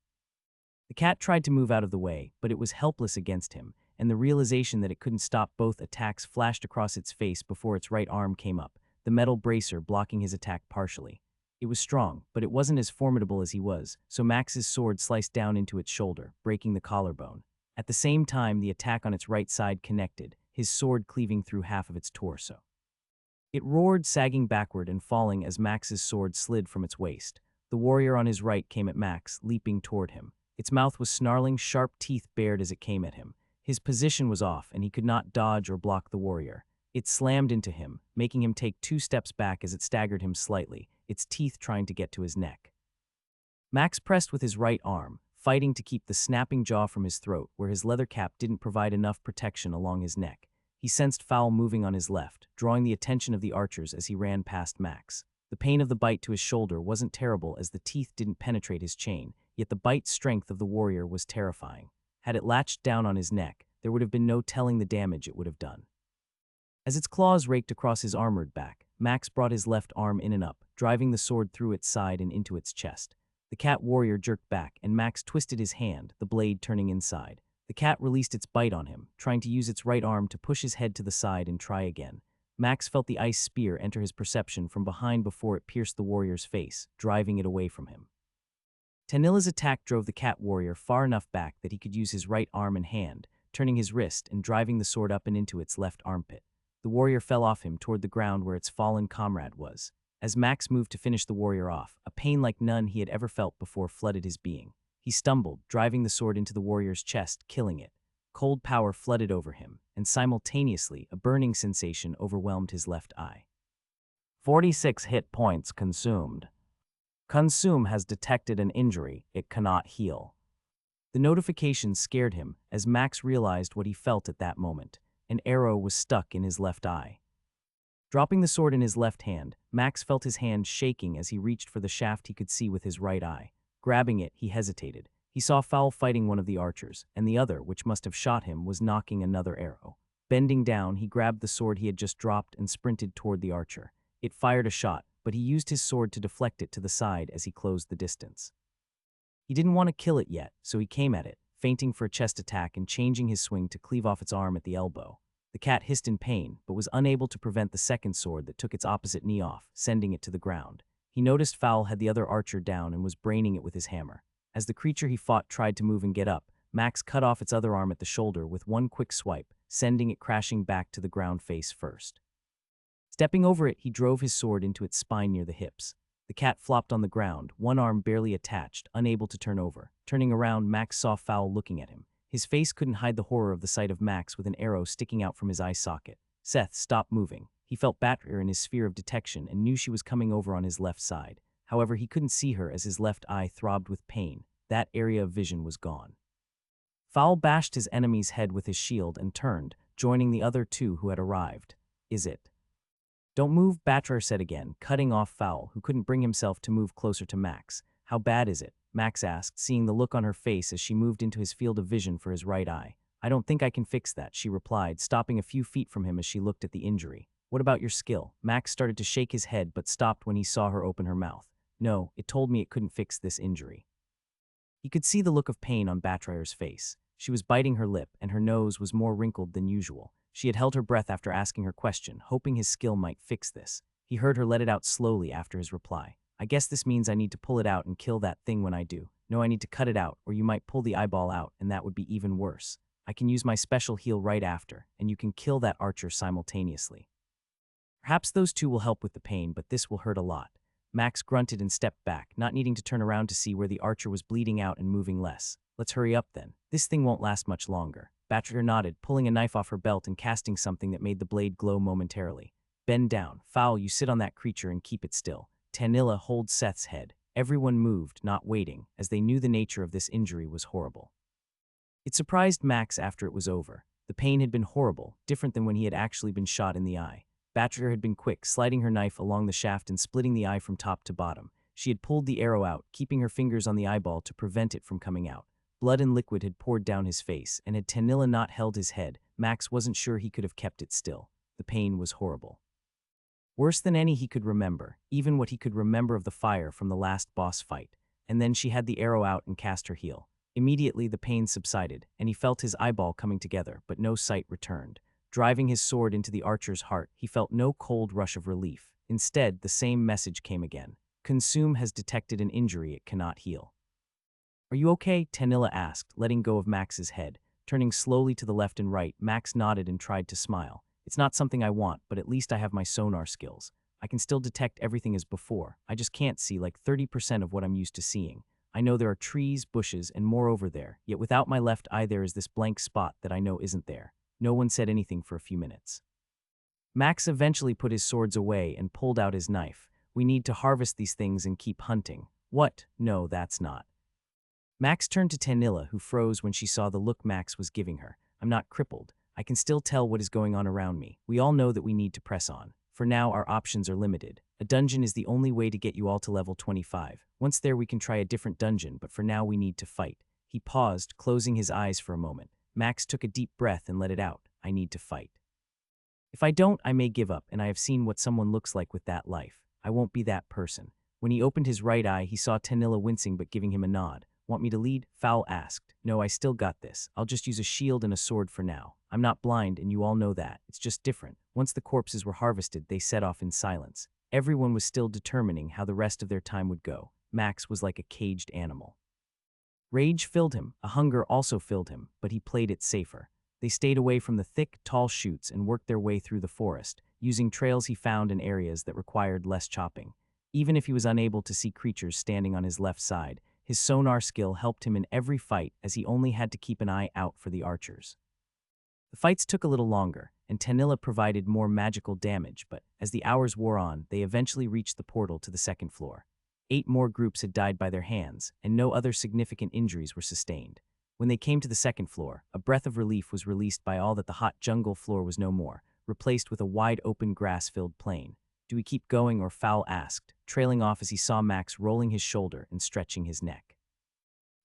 The cat tried to move out of the way, but it was helpless against him, and the realization that it couldn't stop both attacks flashed across its face before its right arm came up, the metal bracer blocking his attack partially. It was strong, but it wasn't as formidable as he was, so Max's sword sliced down into its shoulder, breaking the collarbone. At the same time, the attack on its right side connected, his sword cleaving through half of its torso. It roared, sagging backward and falling as Max's sword slid from its waist. The warrior on his right came at Max, leaping toward him. Its mouth was snarling, sharp teeth bared as it came at him. His position was off, and he could not dodge or block the warrior. It slammed into him, making him take 2 steps back as it staggered him slightly, its teeth trying to get to his neck. Max pressed with his right arm, fighting to keep the snapping jaw from his throat, where his leather cap didn't provide enough protection along his neck. He sensed Fowl moving on his left, drawing the attention of the archers as he ran past Max. The pain of the bite to his shoulder wasn't terrible as the teeth didn't penetrate his chain, yet the bite strength of the warrior was terrifying. Had it latched down on his neck, there would have been no telling the damage it would have done. As its claws raked across his armored back, Max brought his left arm in and up, driving the sword through its side and into its chest. The cat warrior jerked back, and Max twisted his hand, the blade turning inside. The cat released its bite on him, trying to use its right arm to push his head to the side and try again. Max felt the ice spear enter his perception from behind before it pierced the warrior's face, driving it away from him. Tanilla's attack drove the cat warrior far enough back that he could use his right arm and hand, turning his wrist and driving the sword up and into its left armpit. The warrior fell off him toward the ground where its fallen comrade was. As Max moved to finish the warrior off, a pain like none he had ever felt before flooded his being. He stumbled, driving the sword into the warrior's chest, killing it. Cold power flooded over him, and simultaneously a burning sensation overwhelmed his left eye. 46 hit points consumed. Consume has detected an injury it cannot heal. The notification scared him as Max realized what he felt at that moment. An arrow was stuck in his left eye. Dropping the sword in his left hand, Max felt his hand shaking as he reached for the shaft he could see with his right eye. Grabbing it, he hesitated. He saw Fowl fighting one of the archers, and the other, which must have shot him, was knocking another arrow. Bending down, he grabbed the sword he had just dropped and sprinted toward the archer. It fired a shot, but he used his sword to deflect it to the side as he closed the distance. He didn't want to kill it yet, so he came at it, feinting for a chest attack and changing his swing to cleave off its arm at the elbow. The cat hissed in pain, but was unable to prevent the second sword that took its opposite knee off, sending it to the ground. He noticed Fowl had the other archer down and was braining it with his hammer. As the creature he fought tried to move and get up, Max cut off its other arm at the shoulder with one quick swipe, sending it crashing back to the ground face first. Stepping over it, he drove his sword into its spine near the hips. The cat flopped on the ground, one arm barely attached, unable to turn over. Turning around, Max saw Fowl looking at him. His face couldn't hide the horror of the sight of Max with an arrow sticking out from his eye socket. Seth stopped moving. He felt Batterer in his sphere of detection and knew she was coming over on his left side. However, he couldn't see her as his left eye throbbed with pain. That area of vision was gone. Fowl bashed his enemy's head with his shield and turned, joining the other two who had arrived. Is it? Don't move, Batterer said again, cutting off Fowl, who couldn't bring himself to move closer to Max. How bad is it? Max asked, seeing the look on her face as she moved into his field of vision for his right eye. I don't think I can fix that, she replied, stopping a few feet from him as she looked at the injury. What about your skill? Max started to shake his head but stopped when he saw her open her mouth. No, it told me it couldn't fix this injury. He could see the look of pain on Batrayer's face. She was biting her lip, and her nose was more wrinkled than usual. She had held her breath after asking her question, hoping his skill might fix this. He heard her let it out slowly after his reply. I guess this means I need to pull it out and kill that thing when I do. No, I need to cut it out, or you might pull the eyeball out, and that would be even worse. I can use my special heal right after, and you can kill that archer simultaneously. Perhaps those two will help with the pain, but this will hurt a lot. Max grunted and stepped back, not needing to turn around to see where the archer was bleeding out and moving less. Let's hurry up then. This thing won't last much longer. Batrayer nodded, pulling a knife off her belt and casting something that made the blade glow momentarily. Bend down. Fowl, you sit on that creature and keep it still. Tanilla holds Seth's head. Everyone moved, not waiting, as they knew the nature of this injury was horrible. It surprised Max after it was over. The pain had been horrible, different than when he had actually been shot in the eye. Batrayer had been quick, sliding her knife along the shaft and splitting the eye from top to bottom. She had pulled the arrow out, keeping her fingers on the eyeball to prevent it from coming out. Blood and liquid had poured down his face, and had Tanilla not held his head, Max wasn't sure he could have kept it still. The pain was horrible. Worse than any he could remember, even what he could remember of the fire from the last boss fight. And then she had the arrow out and cast her heal. Immediately, the pain subsided, and he felt his eyeball coming together, but no sight returned. Driving his sword into the archer's heart, he felt no cold rush of relief. Instead, the same message came again. Consume has detected an injury it cannot heal. Are you okay? Tanilla asked, letting go of Max's head. Turning slowly to the left and right, Max nodded and tried to smile. It's not something I want, but at least I have my sonar skills. I can still detect everything as before. I just can't see like 30% of what I'm used to seeing. I know there are trees, bushes, and more over there, yet without my left eye there is this blank spot that I know isn't there. No one said anything for a few minutes. Max eventually put his swords away and pulled out his knife. We need to harvest these things and keep hunting. What? No, that's not. Max turned to Tanilla, who froze when she saw the look Max was giving her. I'm not crippled. I can still tell what is going on around me. We all know that we need to press on. For now, our options are limited. A dungeon is the only way to get you all to level 25. Once there, we can try a different dungeon, but for now we need to fight. He paused, closing his eyes for a moment. Max took a deep breath and let it out. I need to fight. If I don't, I may give up, and I have seen what someone looks like with that life. I won't be that person. When he opened his right eye, he saw Tanilla wincing but giving him a nod. Want me to lead? Fowl asked. No, I still got this. I'll just use a shield and a sword for now. I'm not blind, and you all know that. It's just different. Once the corpses were harvested, they set off in silence. Everyone was still determining how the rest of their time would go. Max was like a caged animal. Rage filled him, a hunger also filled him, but he played it safer. They stayed away from the thick, tall shoots and worked their way through the forest, using trails he found in areas that required less chopping. Even if he was unable to see creatures standing on his left side, his sonar skill helped him in every fight as he only had to keep an eye out for the archers. The fights took a little longer, and Tanilla provided more magical damage, but as the hours wore on, they eventually reached the portal to the second floor. 8 more groups had died by their hands, and no other significant injuries were sustained. When they came to the second floor, a breath of relief was released by all that the hot jungle floor was no more, replaced with a wide-open grass-filled plain. Do we keep going, or Fowl asked, trailing off as he saw Max rolling his shoulder and stretching his neck.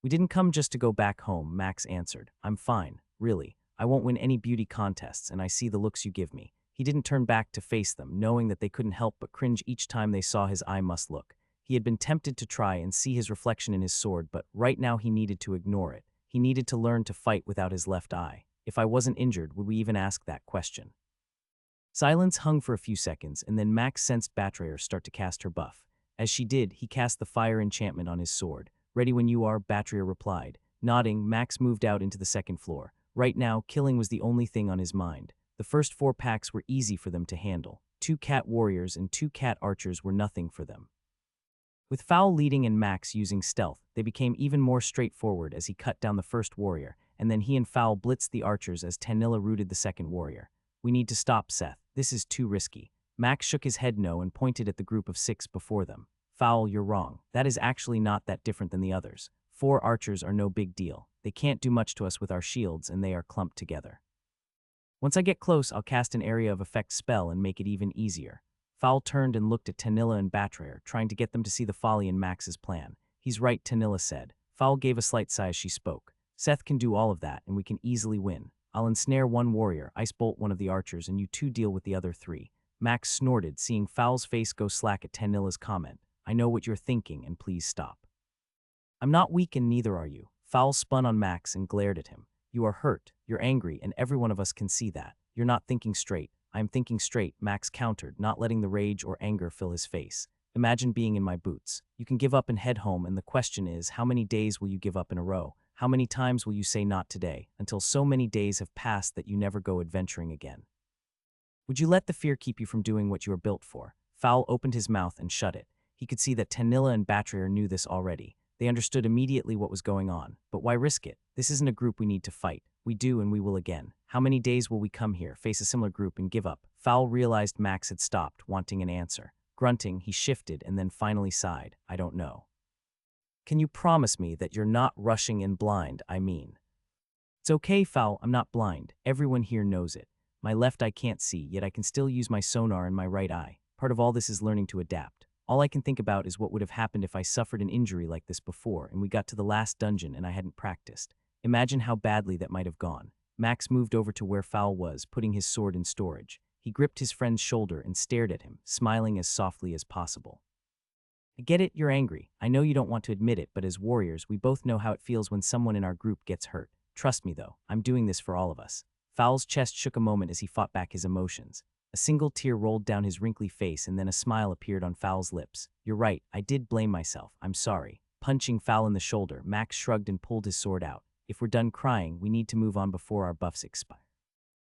We didn't come just to go back home, Max answered. I'm fine, really. I won't win any beauty contests, and I see the looks you give me. He didn't turn back to face them, knowing that they couldn't help but cringe each time they saw his eye must look. He had been tempted to try and see his reflection in his sword, but right now he needed to ignore it. He needed to learn to fight without his left eye. If I wasn't injured, would we even ask that question? Silence hung for a few seconds, and then Max sensed Betrayer start to cast her buff. As she did, he cast the fire enchantment on his sword. Ready when you are, Betrayer replied. Nodding, Max moved out into the second floor. Right now, killing was the only thing on his mind. The first 4 packs were easy for them to handle. 2 cat warriors and 2 cat archers were nothing for them. With Fowl leading and Max using stealth, they became even more straightforward as he cut down the first warrior, and then he and Fowl blitzed the archers as Tanilla rooted the second warrior. We need to stop, Seth. This is too risky. Max shook his head no and pointed at the group of 6 before them. Fowl, you're wrong. That is actually not that different than the others. 4 archers are no big deal. They can't do much to us with our shields, and they are clumped together. Once I get close, I'll cast an area of effect spell and make it even easier. Fowl turned and looked at Tanilla and Betrayer, trying to get them to see the folly in Max's plan. He's right, Tanilla said. Fowl gave a slight sigh as she spoke. Seth can do all of that, and we can easily win. I'll ensnare 1 warrior, ice bolt one of the archers, and you 2 deal with the other 3. Max snorted, seeing Fowl's face go slack at Tanilla's comment. I know what you're thinking, and please stop. I'm not weak, and neither are you. Fowl spun on Max and glared at him. You are hurt, you're angry, and every one of us can see that. You're not thinking straight. I am thinking straight, Max countered, not letting the rage or anger fill his face. Imagine being in my boots. You can give up and head home, and the question is, how many days will you give up in a row? How many times will you say not today, until so many days have passed that you never go adventuring again? Would you let the fear keep you from doing what you are built for? Fowl opened his mouth and shut it. He could see that Tanilla and Betrayer knew this already. They understood immediately what was going on. But why risk it? This isn't a group we need to fight. We do, and we will again. How many days will we come here, face a similar group, and give up? Fowl realized Max had stopped, wanting an answer. Grunting, he shifted and then finally sighed. I don't know. Can you promise me that you're not rushing in blind, I mean? It's okay, Fowl, I'm not blind. Everyone here knows it. My left eye can't see, yet I can still use my sonar in my right eye. Part of all this is learning to adapt. All I can think about is what would have happened if I suffered an injury like this before and we got to the last dungeon and I hadn't practiced. Imagine how badly that might have gone. Max moved over to where Fowl was, putting his sword in storage. He gripped his friend's shoulder and stared at him, smiling as softly as possible. I get it, you're angry. I know you don't want to admit it, but as warriors, we both know how it feels when someone in our group gets hurt. Trust me, though, I'm doing this for all of us. Fowl's chest shook a moment as he fought back his emotions. A single tear rolled down his wrinkly face and then a smile appeared on Fowl's lips. You're right, I did blame myself. I'm sorry. Punching Fowl in the shoulder, Max shrugged and pulled his sword out. If we're done crying, we need to move on before our buffs expire.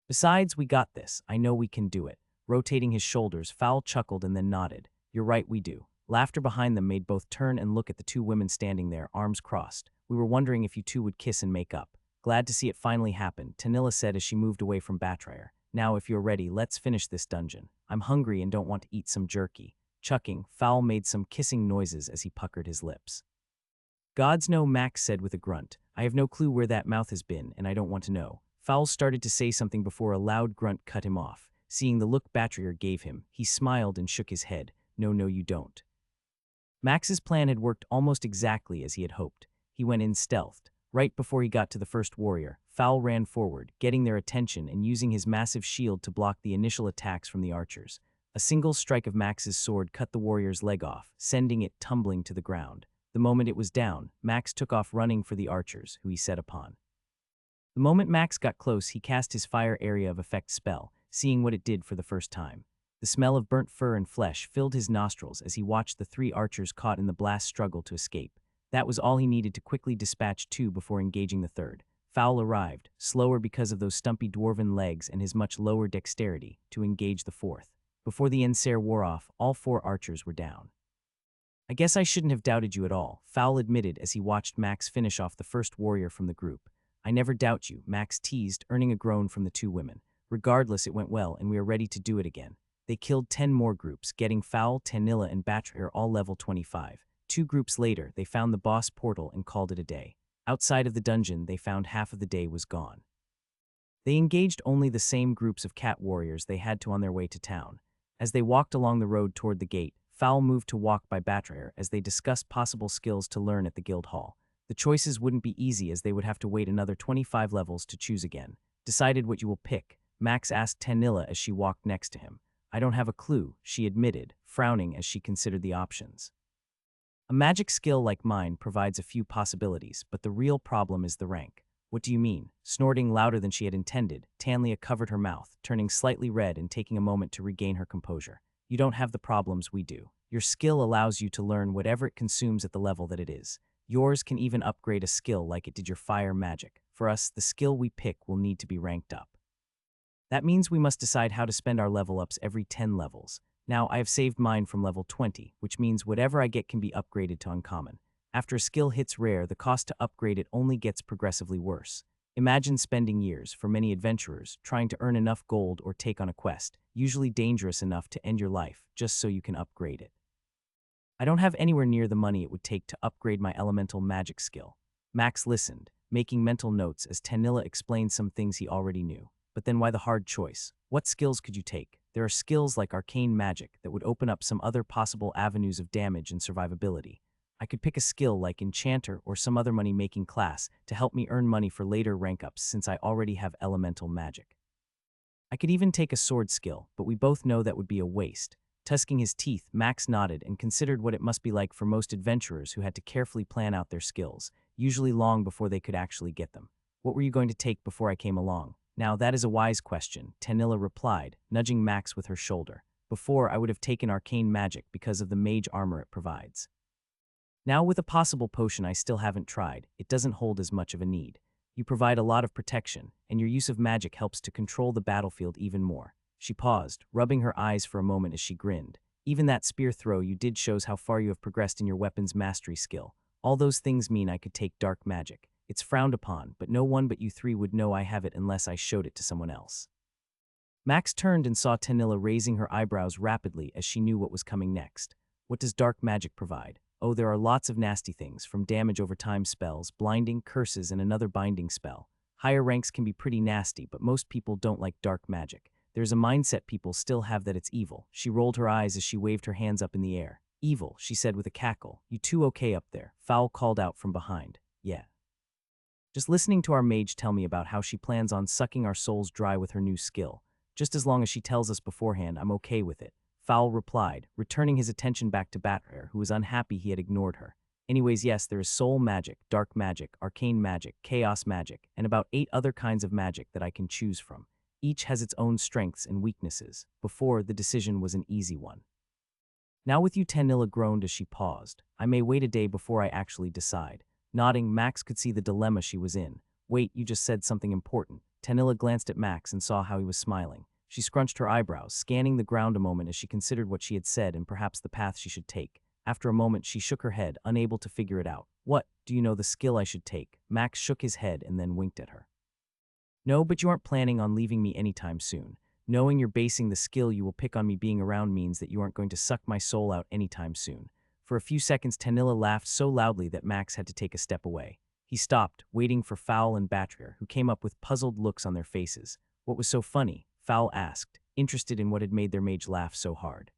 Besides, we got this. I know we can do it. Rotating his shoulders, Fowl chuckled and then nodded. You're right, we do. Laughter behind them made both turn and look at the two women standing there, arms crossed. We were wondering if you two would kiss and make up. Glad to see it finally happen, Tanilla said as she moved away from Betrayal. Now, if you're ready, let's finish this dungeon. I'm hungry and don't want to eat some jerky. Chucking, Fowl made some kissing noises as he puckered his lips. Gods know, Max said with a grunt. I have no clue where that mouth has been, and I don't want to know. Fowl started to say something before a loud grunt cut him off. Seeing the look Betrayal gave him, he smiled and shook his head. No, you don't. Max's plan had worked almost exactly as he had hoped. He went in stealthed. Right before he got to the first warrior, Fowl ran forward, getting their attention and using his massive shield to block the initial attacks from the archers. A single strike of Max's sword cut the warrior's leg off, sending it tumbling to the ground. The moment it was down, Max took off running for the archers, who he set upon. The moment Max got close, he cast his fire area of effect spell, seeing what it did for the first time. The smell of burnt fur and flesh filled his nostrils as he watched the three archers caught in the blast struggle to escape. That was all he needed to quickly dispatch two before engaging the third. Fowl arrived, slower because of those stumpy dwarven legs and his much lower dexterity, to engage the fourth. Before the Ensair wore off, all four archers were down. I guess I shouldn't have doubted you at all, Fowl admitted as he watched Max finish off the first warrior from the group. I never doubt you, Max teased, earning a groan from the two women. Regardless, it went well, and we are ready to do it again. They killed 10 more groups, getting Fowl, Tanilla, and Betrayal all level 25. 2 groups later, they found the boss portal and called it a day. Outside of the dungeon, they found half of the day was gone. They engaged only the same groups of cat warriors they had to on their way to town. As they walked along the road toward the gate, Fowl moved to walk by Betrayal as they discussed possible skills to learn at the guild hall. The choices wouldn't be easy as they would have to wait another 25 levels to choose again. Decided what you will pick? Max asked Tanilla as she walked next to him. I don't have a clue, she admitted, frowning as she considered the options. A magic skill like mine provides a few possibilities, but the real problem is the rank. What do you mean? Snorting louder than she had intended, Tanlia covered her mouth, turning slightly red and taking a moment to regain her composure. You don't have the problems we do. Your skill allows you to learn whatever it consumes at the level that it is. Yours can even upgrade a skill like it did your fire magic. For us, the skill we pick will need to be ranked up. That means we must decide how to spend our level ups every 10 levels. Now, I have saved mine from level 20, which means whatever I get can be upgraded to uncommon. After a skill hits rare, the cost to upgrade it only gets progressively worse. Imagine spending years, for many adventurers, trying to earn enough gold or take on a quest, usually dangerous enough to end your life, just so you can upgrade it. I don't have anywhere near the money it would take to upgrade my elemental magic skill. Max listened, making mental notes as Tanilla explained some things he already knew. But then why the hard choice? What skills could you take? There are skills like arcane magic that would open up some other possible avenues of damage and survivability. I could pick a skill like enchanter or some other money-making class to help me earn money for later rank-ups since I already have elemental magic. I could even take a sword skill, but we both know that would be a waste. Tusking his teeth, Max nodded and considered what it must be like for most adventurers who had to carefully plan out their skills, usually long before they could actually get them. What were you going to take before I came along? Now, that is a wise question, Tanilla replied, nudging Max with her shoulder. Before, I would have taken arcane magic because of the mage armor it provides. Now, with a possible potion I still haven't tried, it doesn't hold as much of a need. You provide a lot of protection, and your use of magic helps to control the battlefield even more. She paused, rubbing her eyes for a moment as she grinned. Even that spear throw you did shows how far you have progressed in your weapons mastery skill. All those things mean I could take dark magic. It's frowned upon, but no one but you three would know I have it unless I showed it to someone else. Max turned and saw Tanilla raising her eyebrows rapidly as she knew what was coming next. What does dark magic provide? Oh, there are lots of nasty things, from damage over time spells, blinding, curses, and another binding spell. Higher ranks can be pretty nasty, but most people don't like dark magic. There's a mindset people still have that it's evil. She rolled her eyes as she waved her hands up in the air. Evil, she said with a cackle. You two okay up there? Fowl called out from behind. Yeah. Just listening to our mage tell me about how she plans on sucking our souls dry with her new skill. Just as long as she tells us beforehand, I'm okay with it. Fowl replied, returning his attention back to Batware, who was unhappy he had ignored her. Anyways, yes, there is soul magic, dark magic, arcane magic, chaos magic, and about 8 other kinds of magic that I can choose from. Each has its own strengths and weaknesses. Before, the decision was an easy one. Now with you, Tanilla groaned as she paused. I may wait a day before I actually decide. Nodding, Max could see the dilemma she was in. Wait, you just said something important. Tanilla glanced at Max and saw how he was smiling. She scrunched her eyebrows, scanning the ground a moment as she considered what she had said and perhaps the path she should take. After a moment, she shook her head, unable to figure it out. What, do you know the skill I should take? Max shook his head and then winked at her. No, but you aren't planning on leaving me anytime soon. Knowing you're basing the skill you will pick on me being around means that you aren't going to suck my soul out anytime soon. For a few seconds, Tanilla laughed so loudly that Max had to take a step away. He stopped, waiting for Fowl and Batware, who came up with puzzled looks on their faces. What was so funny? Fowl asked, interested in what had made their mage laugh so hard.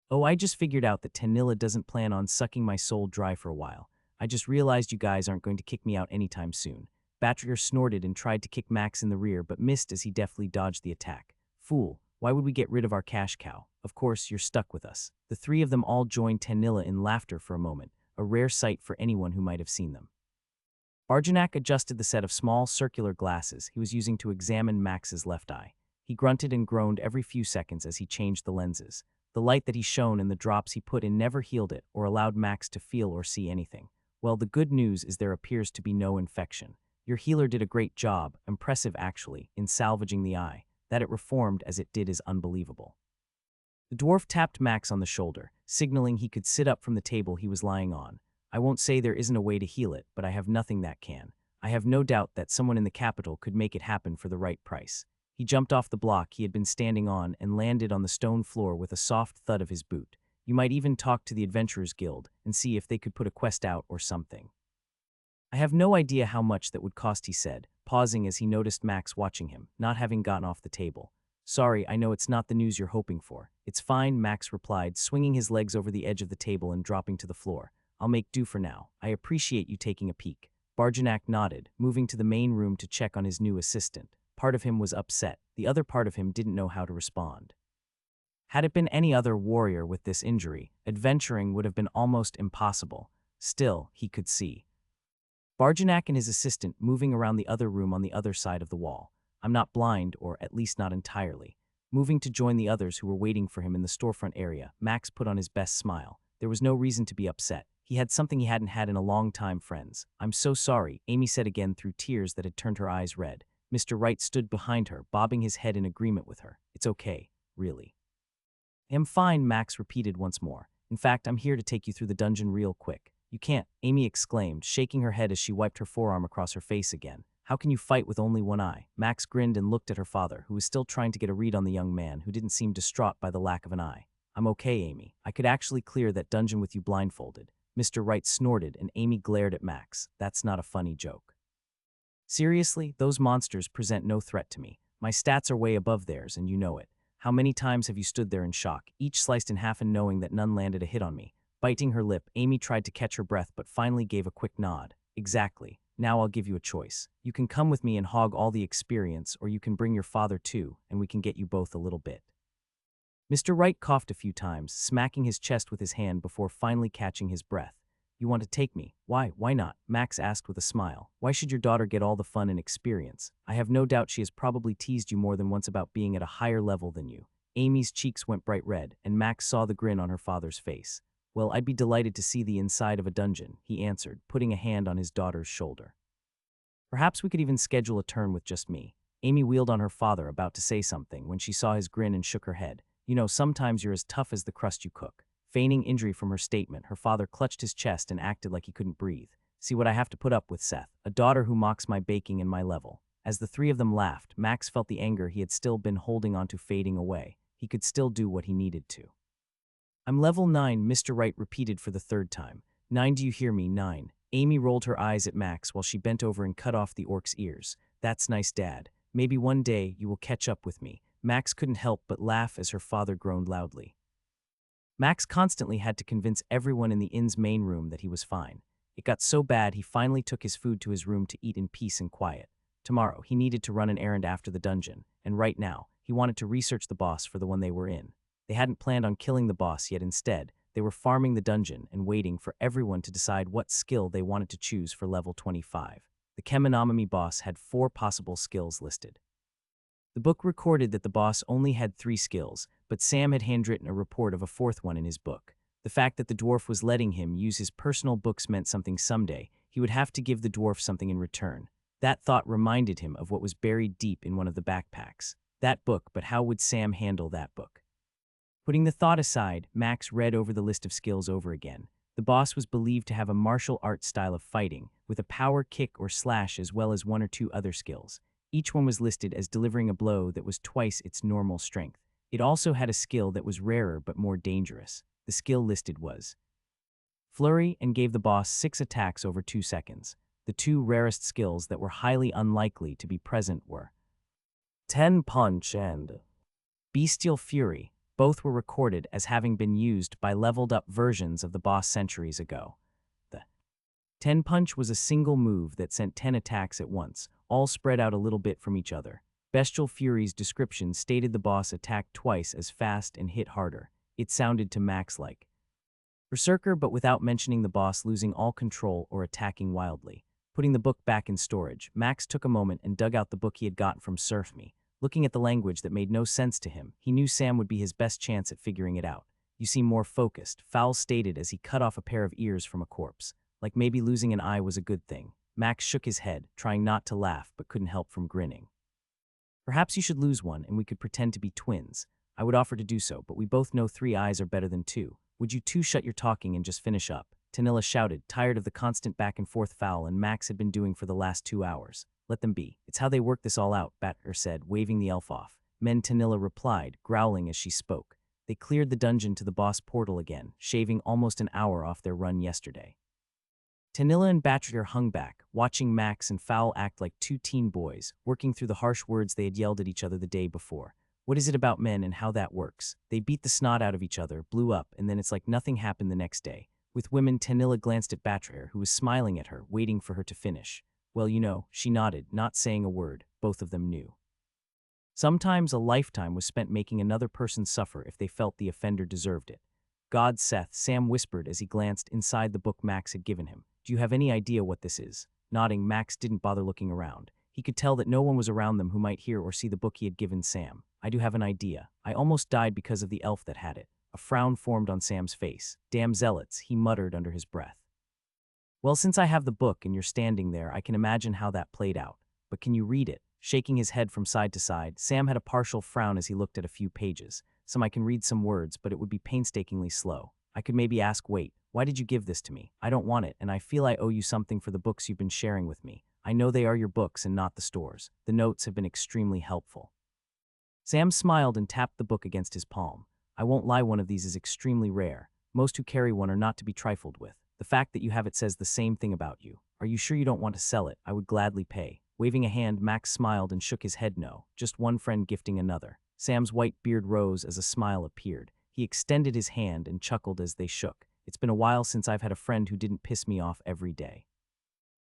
Oh, I just figured out that Tanilla doesn't plan on sucking my soul dry for a while. I just realized you guys aren't going to kick me out anytime soon. Batware snorted and tried to kick Max in the rear but missed as he deftly dodged the attack. Fool, why would we get rid of our cash cow? Of course, you're stuck with us. The 3 of them all joined Tanilla in laughter for a moment, a rare sight for anyone who might have seen them. Barjanak adjusted the set of small circular glasses he was using to examine Max's left eye. He grunted and groaned every few seconds as he changed the lenses. The light that he shone and the drops he put in never healed it or allowed Max to feel or see anything. Well, the good news is there appears to be no infection. Your healer did a great job, impressive actually, in salvaging the eye. That it reformed as it did is unbelievable. The dwarf tapped Max on the shoulder, signaling he could sit up from the table he was lying on. I won't say there isn't a way to heal it, but I have nothing that can. I have no doubt that someone in the capital could make it happen for the right price. He jumped off the block he had been standing on and landed on the stone floor with a soft thud of his boot. You might even talk to the Adventurers Guild and see if they could put a quest out or something. I have no idea how much that would cost, he said, pausing as he noticed Max watching him, not having gotten off the table. Sorry, I know it's not the news you're hoping for. It's fine, Max replied, swinging his legs over the edge of the table and dropping to the floor. I'll make do for now. I appreciate you taking a peek. Barjanak nodded, moving to the main room to check on his new assistant. Part of him was upset. The other part of him didn't know how to respond. Had it been any other warrior with this injury, adventuring would have been almost impossible. Still, he could see Barjanak and his assistant moving around the other room on the other side of the wall. I'm not blind, or at least not entirely. Moving to join the others who were waiting for him in the storefront area, Max put on his best smile. There was no reason to be upset. He had something he hadn't had in a long time, friends. I'm so sorry, Amy said again through tears that had turned her eyes red. Mr. Wright stood behind her, bobbing his head in agreement with her. It's okay, really. I'm fine, Max repeated once more. In fact, I'm here to take you through the dungeon real quick. You can't, Amy exclaimed, shaking her head as she wiped her forearm across her face again. How can you fight with only one eye? Max grinned and looked at her father, who was still trying to get a read on the young man, who didn't seem distraught by the lack of an eye. I'm okay, Amy. I could actually clear that dungeon with you blindfolded. Mr. Wright snorted, and Amy glared at Max. That's not a funny joke. Seriously, those monsters present no threat to me. My stats are way above theirs, and you know it. How many times have you stood there in shock, each sliced in half and knowing that none landed a hit on me? Biting her lip, Amy tried to catch her breath but finally gave a quick nod. Exactly. Now I'll give you a choice. You can come with me and hog all the experience, or you can bring your father too, and we can get you both a little bit. Mr. Wright coughed a few times, smacking his chest with his hand before finally catching his breath. You want to take me? Why not? Max asked with a smile. Why should your daughter get all the fun and experience? I have no doubt she has probably teased you more than once about being at a higher level than you. Amy's cheeks went bright red, and Max saw the grin on her father's face. Well, I'd be delighted to see the inside of a dungeon, he answered, putting a hand on his daughter's shoulder. Perhaps we could even schedule a turn with just me. Amy wheeled on her father, about to say something, when she saw his grin and shook her head. You know, sometimes you're as tough as the crust you cook. Feigning injury from her statement, her father clutched his chest and acted like he couldn't breathe. See what I have to put up with, Seth. A daughter who mocks my baking and my level. As the 3 of them laughed, Max felt the anger he had still been holding onto fading away. He could still do what he needed to. I'm level 9, Mr. Wright repeated for the 3rd time. 9, do you hear me? 9. Amy rolled her eyes at Max while she bent over and cut off the orc's ears. That's nice, Dad. Maybe one day you will catch up with me. Max couldn't help but laugh as her father groaned loudly. Max constantly had to convince everyone in the inn's main room that he was fine. It got so bad he finally took his food to his room to eat in peace and quiet. Tomorrow, he needed to run an errand after the dungeon, and right now, he wanted to research the boss for the one they were in. They hadn't planned on killing the boss yet. Instead, they were farming the dungeon and waiting for everyone to decide what skill they wanted to choose for level 25. The Kemonomy boss had 4 possible skills listed. The book recorded that the boss only had 3 skills, but Sam had handwritten a report of a 4th one in his book. The fact that the dwarf was letting him use his personal books meant something. Someday. He would have to give the dwarf something in return. That thought reminded him of what was buried deep in one of the backpacks. That book, but how would Sam handle that book? Putting the thought aside, Max read over the list of skills over again. The boss was believed to have a martial arts style of fighting, with a power kick or slash as well as 1 or 2 other skills. Each one was listed as delivering a blow that was twice its normal strength. It also had a skill that was rarer but more dangerous. The skill listed was Flurry and gave the boss 6 attacks over 2 seconds. The 2 rarest skills that were highly unlikely to be present were 10 Punch and Bestial Fury. Both were recorded as having been used by leveled-up versions of the boss centuries ago. The 10 Punch was a single move that sent 10 attacks at once, all spread out a little bit from each other. Bestial Fury's description stated the boss attacked twice as fast and hit harder. It sounded to Max like Berserker, but without mentioning the boss losing all control or attacking wildly. Putting the book back in storage, Max took a moment and dug out the book he had gotten from Surf Me. Looking at the language that made no sense to him, he knew Sam would be his best chance at figuring it out. You seem more focused, Fowl stated as he cut off a pair of ears from a corpse. Like maybe losing an eye was a good thing. Max shook his head, trying not to laugh but couldn't help from grinning. Perhaps you should lose one and we could pretend to be twins. I would offer to do so, but we both know 3 eyes are better than 2. Would you 2 shut your talking and just finish up? Tanilla shouted, tired of the constant back and forth Fowl and Max had been doing for the last 2 hours. Let them be. It's how they work this all out, Batter said, waving the elf off. Men, Tanilla replied, growling as she spoke. They cleared the dungeon to the boss portal again, shaving almost an hour off their run yesterday. Tanilla and Batter hung back, watching Max and Fowl act like 2 teen boys, working through the harsh words they had yelled at each other the day before. What is it about men and how that works? They beat the snot out of each other, blew up, and then it's like nothing happened the next day. With women, Tanilla glanced at Batter, who was smiling at her, waiting for her to finish. Well, you know, she nodded, not saying a word. Both of them knew. Sometimes a lifetime was spent making another person suffer if they felt the offender deserved it. God, Seth, Sam whispered as he glanced inside the book Max had given him. Do you have any idea what this is? Nodding, Max didn't bother looking around. He could tell that no one was around them who might hear or see the book he had given Sam. I do have an idea. I almost died because of the elf that had it. A frown formed on Sam's face. Damn zealots, he muttered under his breath. Well, since I have the book and you're standing there, I can imagine how that played out. But can you read it? Shaking his head from side to side, Sam had a partial frown as he looked at a few pages. I can read some words, but it would be painstakingly slow. I could maybe ask, wait, why did you give this to me? I don't want it, and I feel I owe you something for the books you've been sharing with me. I know they are your books and not the store's. The notes have been extremely helpful. Sam smiled and tapped the book against his palm. I won't lie, one of these is extremely rare. Most who carry one are not to be trifled with. The fact that you have it says the same thing about you. Are you sure you don't want to sell it? I would gladly pay. Waving a hand, Max smiled and shook his head no, just one friend gifting another. Sam's white beard rose as a smile appeared. He extended his hand and chuckled as they shook. It's been a while since I've had a friend who didn't piss me off every day.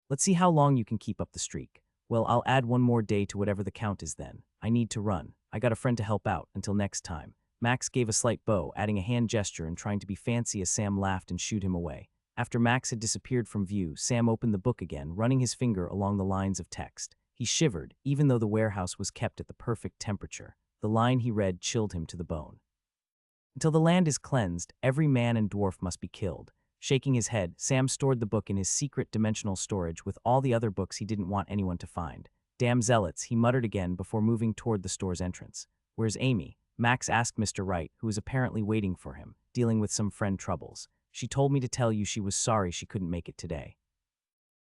Let's see how long you can keep up the streak. Well, I'll add one more day to whatever the count is then. I need to run. I got a friend to help out. Until next time. Max gave a slight bow, adding a hand gesture and trying to be fancy as Sam laughed and shooed him away. After Max had disappeared from view, Sam opened the book again, running his finger along the lines of text. He shivered, even though the warehouse was kept at the perfect temperature. The line he read chilled him to the bone. Until the land is cleansed, every man and dwarf must be killed. Shaking his head, Sam stored the book in his secret dimensional storage with all the other books he didn't want anyone to find. Damn zealots, he muttered again before moving toward the store's entrance. Where's Amy? Max asked Mr. Wright, who was apparently waiting for him, dealing with some friend troubles. She told me to tell you she was sorry she couldn't make it today.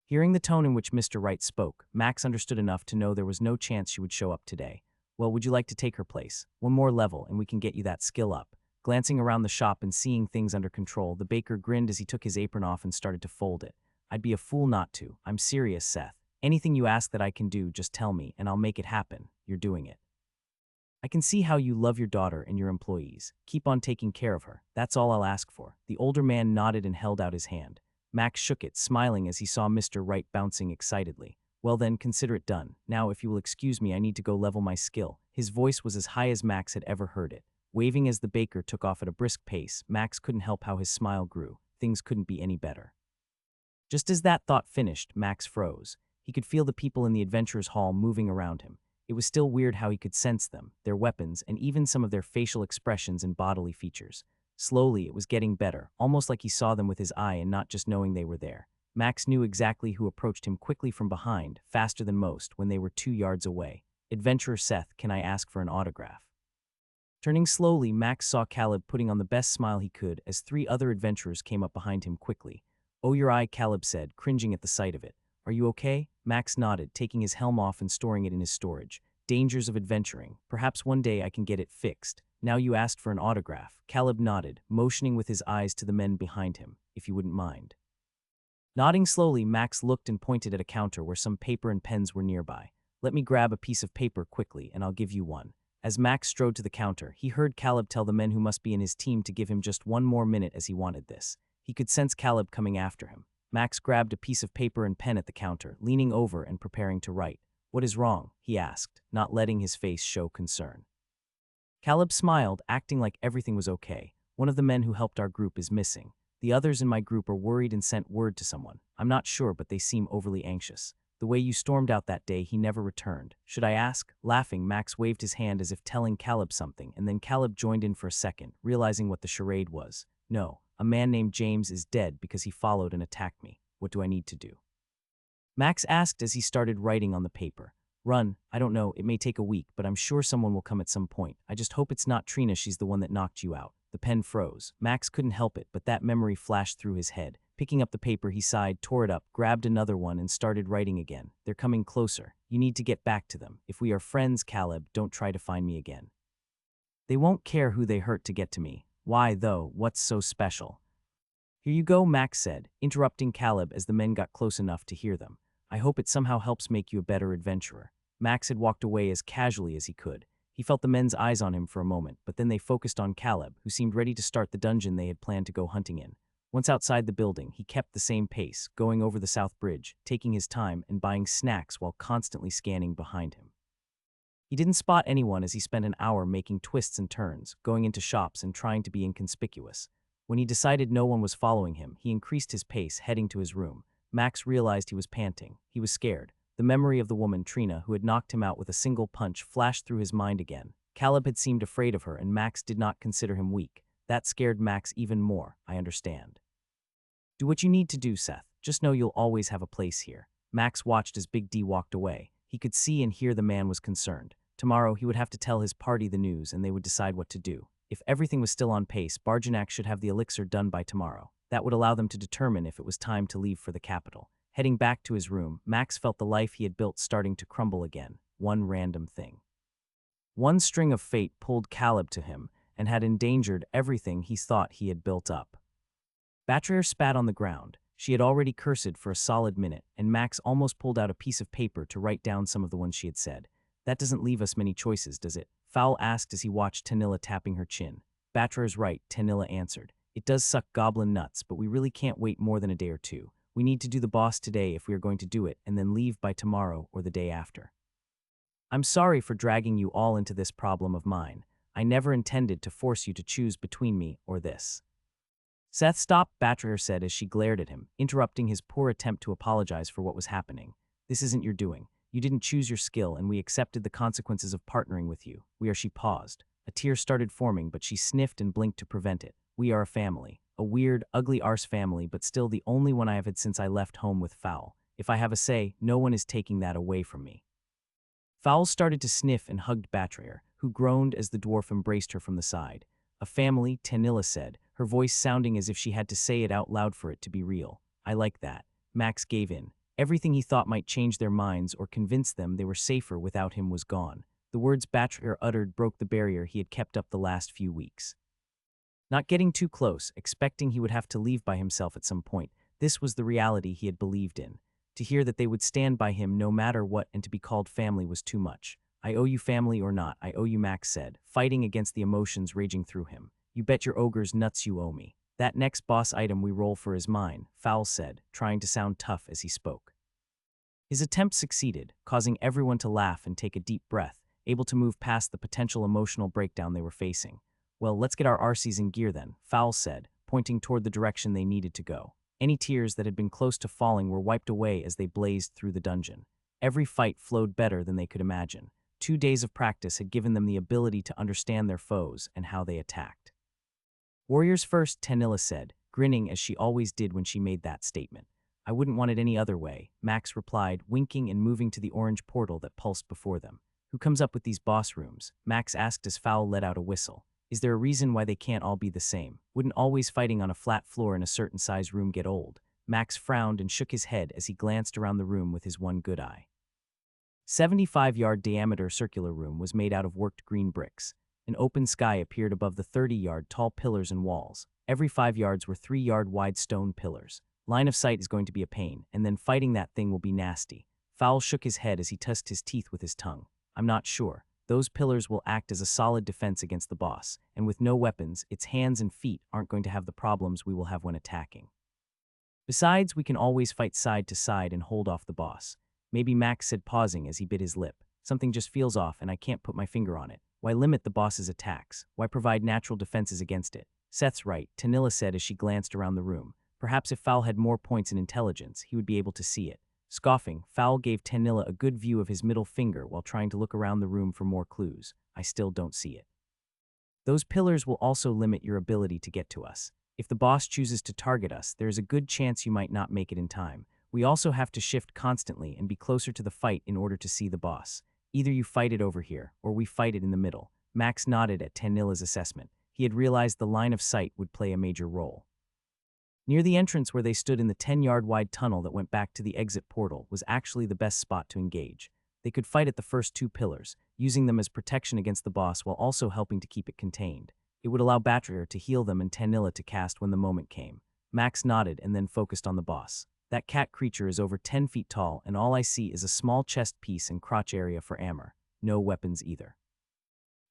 Hearing the tone in which Mr. Wright spoke, Max understood enough to know there was no chance she would show up today. Well, would you like to take her place? One more level and we can get you that skill up. Glancing around the shop and seeing things under control, the baker grinned as he took his apron off and started to fold it. I'd be a fool not to. I'm serious, Seth. Anything you ask that I can do, just tell me, and I'll make it happen. You're doing it. I can see how you love your daughter and your employees. Keep on taking care of her. That's all I'll ask for. The older man nodded and held out his hand. Max shook it, smiling as he saw Mr. Wright bouncing excitedly. Well then, consider it done. Now, if you will excuse me, I need to go level my skill. His voice was as high as Max had ever heard it. Waving as the baker took off at a brisk pace, Max couldn't help how his smile grew. Things couldn't be any better. Just as that thought finished, Max froze. He could feel the people in the adventurers' hall moving around him. It was still weird how he could sense them, their weapons, and even some of their facial expressions and bodily features. Slowly, it was getting better, almost like he saw them with his eye and not just knowing they were there. Max knew exactly who approached him quickly from behind, faster than most, when they were 2 yards away. "Adventurer Seth, can I ask for an autograph?" Turning slowly, Max saw Caleb putting on the best smile he could as 3 other adventurers came up behind him quickly. "Oh, your eye," Caleb said, cringing at the sight of it. "Are you okay?" Max nodded, taking his helm off and storing it in his storage. "Dangers of adventuring. Perhaps one day I can get it fixed. Now you asked for an autograph." Caleb nodded, motioning with his eyes to the men behind him, "If you wouldn't mind." Nodding slowly, Max looked and pointed at a counter where some paper and pens were nearby. "Let me grab a piece of paper quickly, and I'll give you one." As Max strode to the counter, he heard Caleb tell the men who must be in his team to give him just one more minute as he wanted this. He could sense Caleb coming after him. Max grabbed a piece of paper and pen at the counter, leaning over and preparing to write. "What is wrong?" he asked, not letting his face show concern. Caleb smiled, acting like everything was okay. "One of the men who helped our group is missing. The others in my group are worried and sent word to someone. I'm not sure, but they seem overly anxious. The way you stormed out that day, he never returned. Should I ask?" Laughing, Max waved his hand as if telling Caleb something, and then Caleb joined in for a second, realizing what the charade was. "No, a man named James is dead because he followed and attacked me. What do I need to do?" Max asked as he started writing on the paper. "Run. I don't know, it may take a week, but I'm sure someone will come at some point. I just hope it's not Trina, she's the one that knocked you out." The pen froze. Max couldn't help it, but that memory flashed through his head. Picking up the paper, he sighed, tore it up, grabbed another one, and started writing again. "They're coming closer. You need to get back to them. If we are friends, Caleb, don't try to find me again. They won't care who they hurt to get to me. Why, though? What's so special?" "Here you go," Max said, interrupting Caleb as the men got close enough to hear them. "I hope it somehow helps make you a better adventurer." Max had walked away as casually as he could. He felt the men's eyes on him for a moment, but then they focused on Caleb, who seemed ready to start the dungeon they had planned to go hunting in. Once outside the building, he kept the same pace, going over the South Bridge, taking his time and buying snacks while constantly scanning behind him. He didn't spot anyone as he spent an hour making twists and turns, going into shops and trying to be inconspicuous. When he decided no one was following him, he increased his pace, heading to his room. Max realized he was panting. He was scared. The memory of the woman, Trina, who had knocked him out with a single punch, flashed through his mind again. Caleb had seemed afraid of her, and Max did not consider him weak. That scared Max even more. "I understand. Do what you need to do, Seth. Just know you'll always have a place here." Max watched as Big D walked away. He could see and hear the man was concerned. Tomorrow, he would have to tell his party the news, and they would decide what to do. If everything was still on pace, Barjanak should have the elixir done by tomorrow. That would allow them to determine if it was time to leave for the capital. Heading back to his room, Max felt the life he had built starting to crumble again. One random thing. One string of fate pulled Caleb to him and had endangered everything he thought he had built up. Batrayer spat on the ground. She had already cursed for a solid minute, and Max almost pulled out a piece of paper to write down some of the ones she had said. "That doesn't leave us many choices, does it?" Fowl asked as he watched Tanilla tapping her chin. "Batrayer's right," Tanilla answered. "It does suck goblin nuts, but we really can't wait more than a day or two. We need to do the boss today if we are going to do it, and then leave by tomorrow or the day after. I'm sorry for dragging you all into this problem of mine. I never intended to force you to choose between me or this." "Seth, stop," Batrayer said as she glared at him, interrupting his poor attempt to apologize for what was happening. "This isn't your doing. You didn't choose your skill, and we accepted the consequences of partnering with you. She paused. A tear started forming, but she sniffed and blinked to prevent it. "We are a family. A weird, ugly arse family, but still the only one I have had since I left home with Fowl. If I have a say, no one is taking that away from me." Fowl started to sniff and hugged Batrayer, who groaned as the dwarf embraced her from the side. "A family," Tanilla said, her voice sounding as if she had to say it out loud for it to be real. "I like that." Max gave in. Everything he thought might change their minds or convince them they were safer without him was gone. The words Batrayer uttered broke the barrier he had kept up the last few weeks. Not getting too close, expecting he would have to leave by himself at some point, this was the reality he had believed in. To hear that they would stand by him no matter what and to be called family was too much. "I owe you family or not, I owe you," Max said, fighting against the emotions raging through him. "You bet your ogre's nuts you owe me. That next boss item we roll for is mine," Fowl said, trying to sound tough as he spoke. His attempt succeeded, causing everyone to laugh and take a deep breath, able to move past the potential emotional breakdown they were facing. Well, let's get our Arcees in gear then, Fowl said, pointing toward the direction they needed to go. Any tears that had been close to falling were wiped away as they blazed through the dungeon. Every fight flowed better than they could imagine. 2 days of practice had given them the ability to understand their foes and how they attacked. Warriors first, Tanilla said, grinning as she always did when she made that statement. I wouldn't want it any other way, Max replied, winking and moving to the orange portal that pulsed before them. Who comes up with these boss rooms? Max asked as Fowl let out a whistle. Is there a reason why they can't all be the same? Wouldn't always fighting on a flat floor in a certain size room get old? Max frowned and shook his head as he glanced around the room with his one good eye. 75-yard diameter circular room was made out of worked green bricks. An open sky appeared above the 30-yard tall pillars and walls. Every 5 yards were 3-yard wide stone pillars. Line of sight is going to be a pain, and then fighting that thing will be nasty. Fowl shook his head as he tusked his teeth with his tongue. I'm not sure. Those pillars will act as a solid defense against the boss, and with no weapons, its hands and feet aren't going to have the problems we will have when attacking. Besides, we can always fight side to side and hold off the boss. Maybe Max said, pausing as he bit his lip. Something just feels off and I can't put my finger on it. Why limit the boss's attacks? Why provide natural defenses against it? Seth's right, Tanilla said as she glanced around the room. Perhaps if Fowl had more points in intelligence, he would be able to see it. Scoffing, Fowl gave Tanilla a good view of his middle finger while trying to look around the room for more clues. I still don't see it. Those pillars will also limit your ability to get to us. If the boss chooses to target us, there is a good chance you might not make it in time. We also have to shift constantly and be closer to the fight in order to see the boss. Either you fight it over here, or we fight it in the middle. Max nodded at Tanilla's assessment. He had realized the line of sight would play a major role. Near the entrance where they stood in the 10-yard wide tunnel that went back to the exit portal was actually the best spot to engage. They could fight at the first 2 pillars, using them as protection against the boss while also helping to keep it contained. It would allow Batrier to heal them and Tanilla to cast when the moment came. Max nodded and then focused on the boss. That cat creature is over 10 feet tall, and all I see is a small chest piece and crotch area for armor. No weapons either.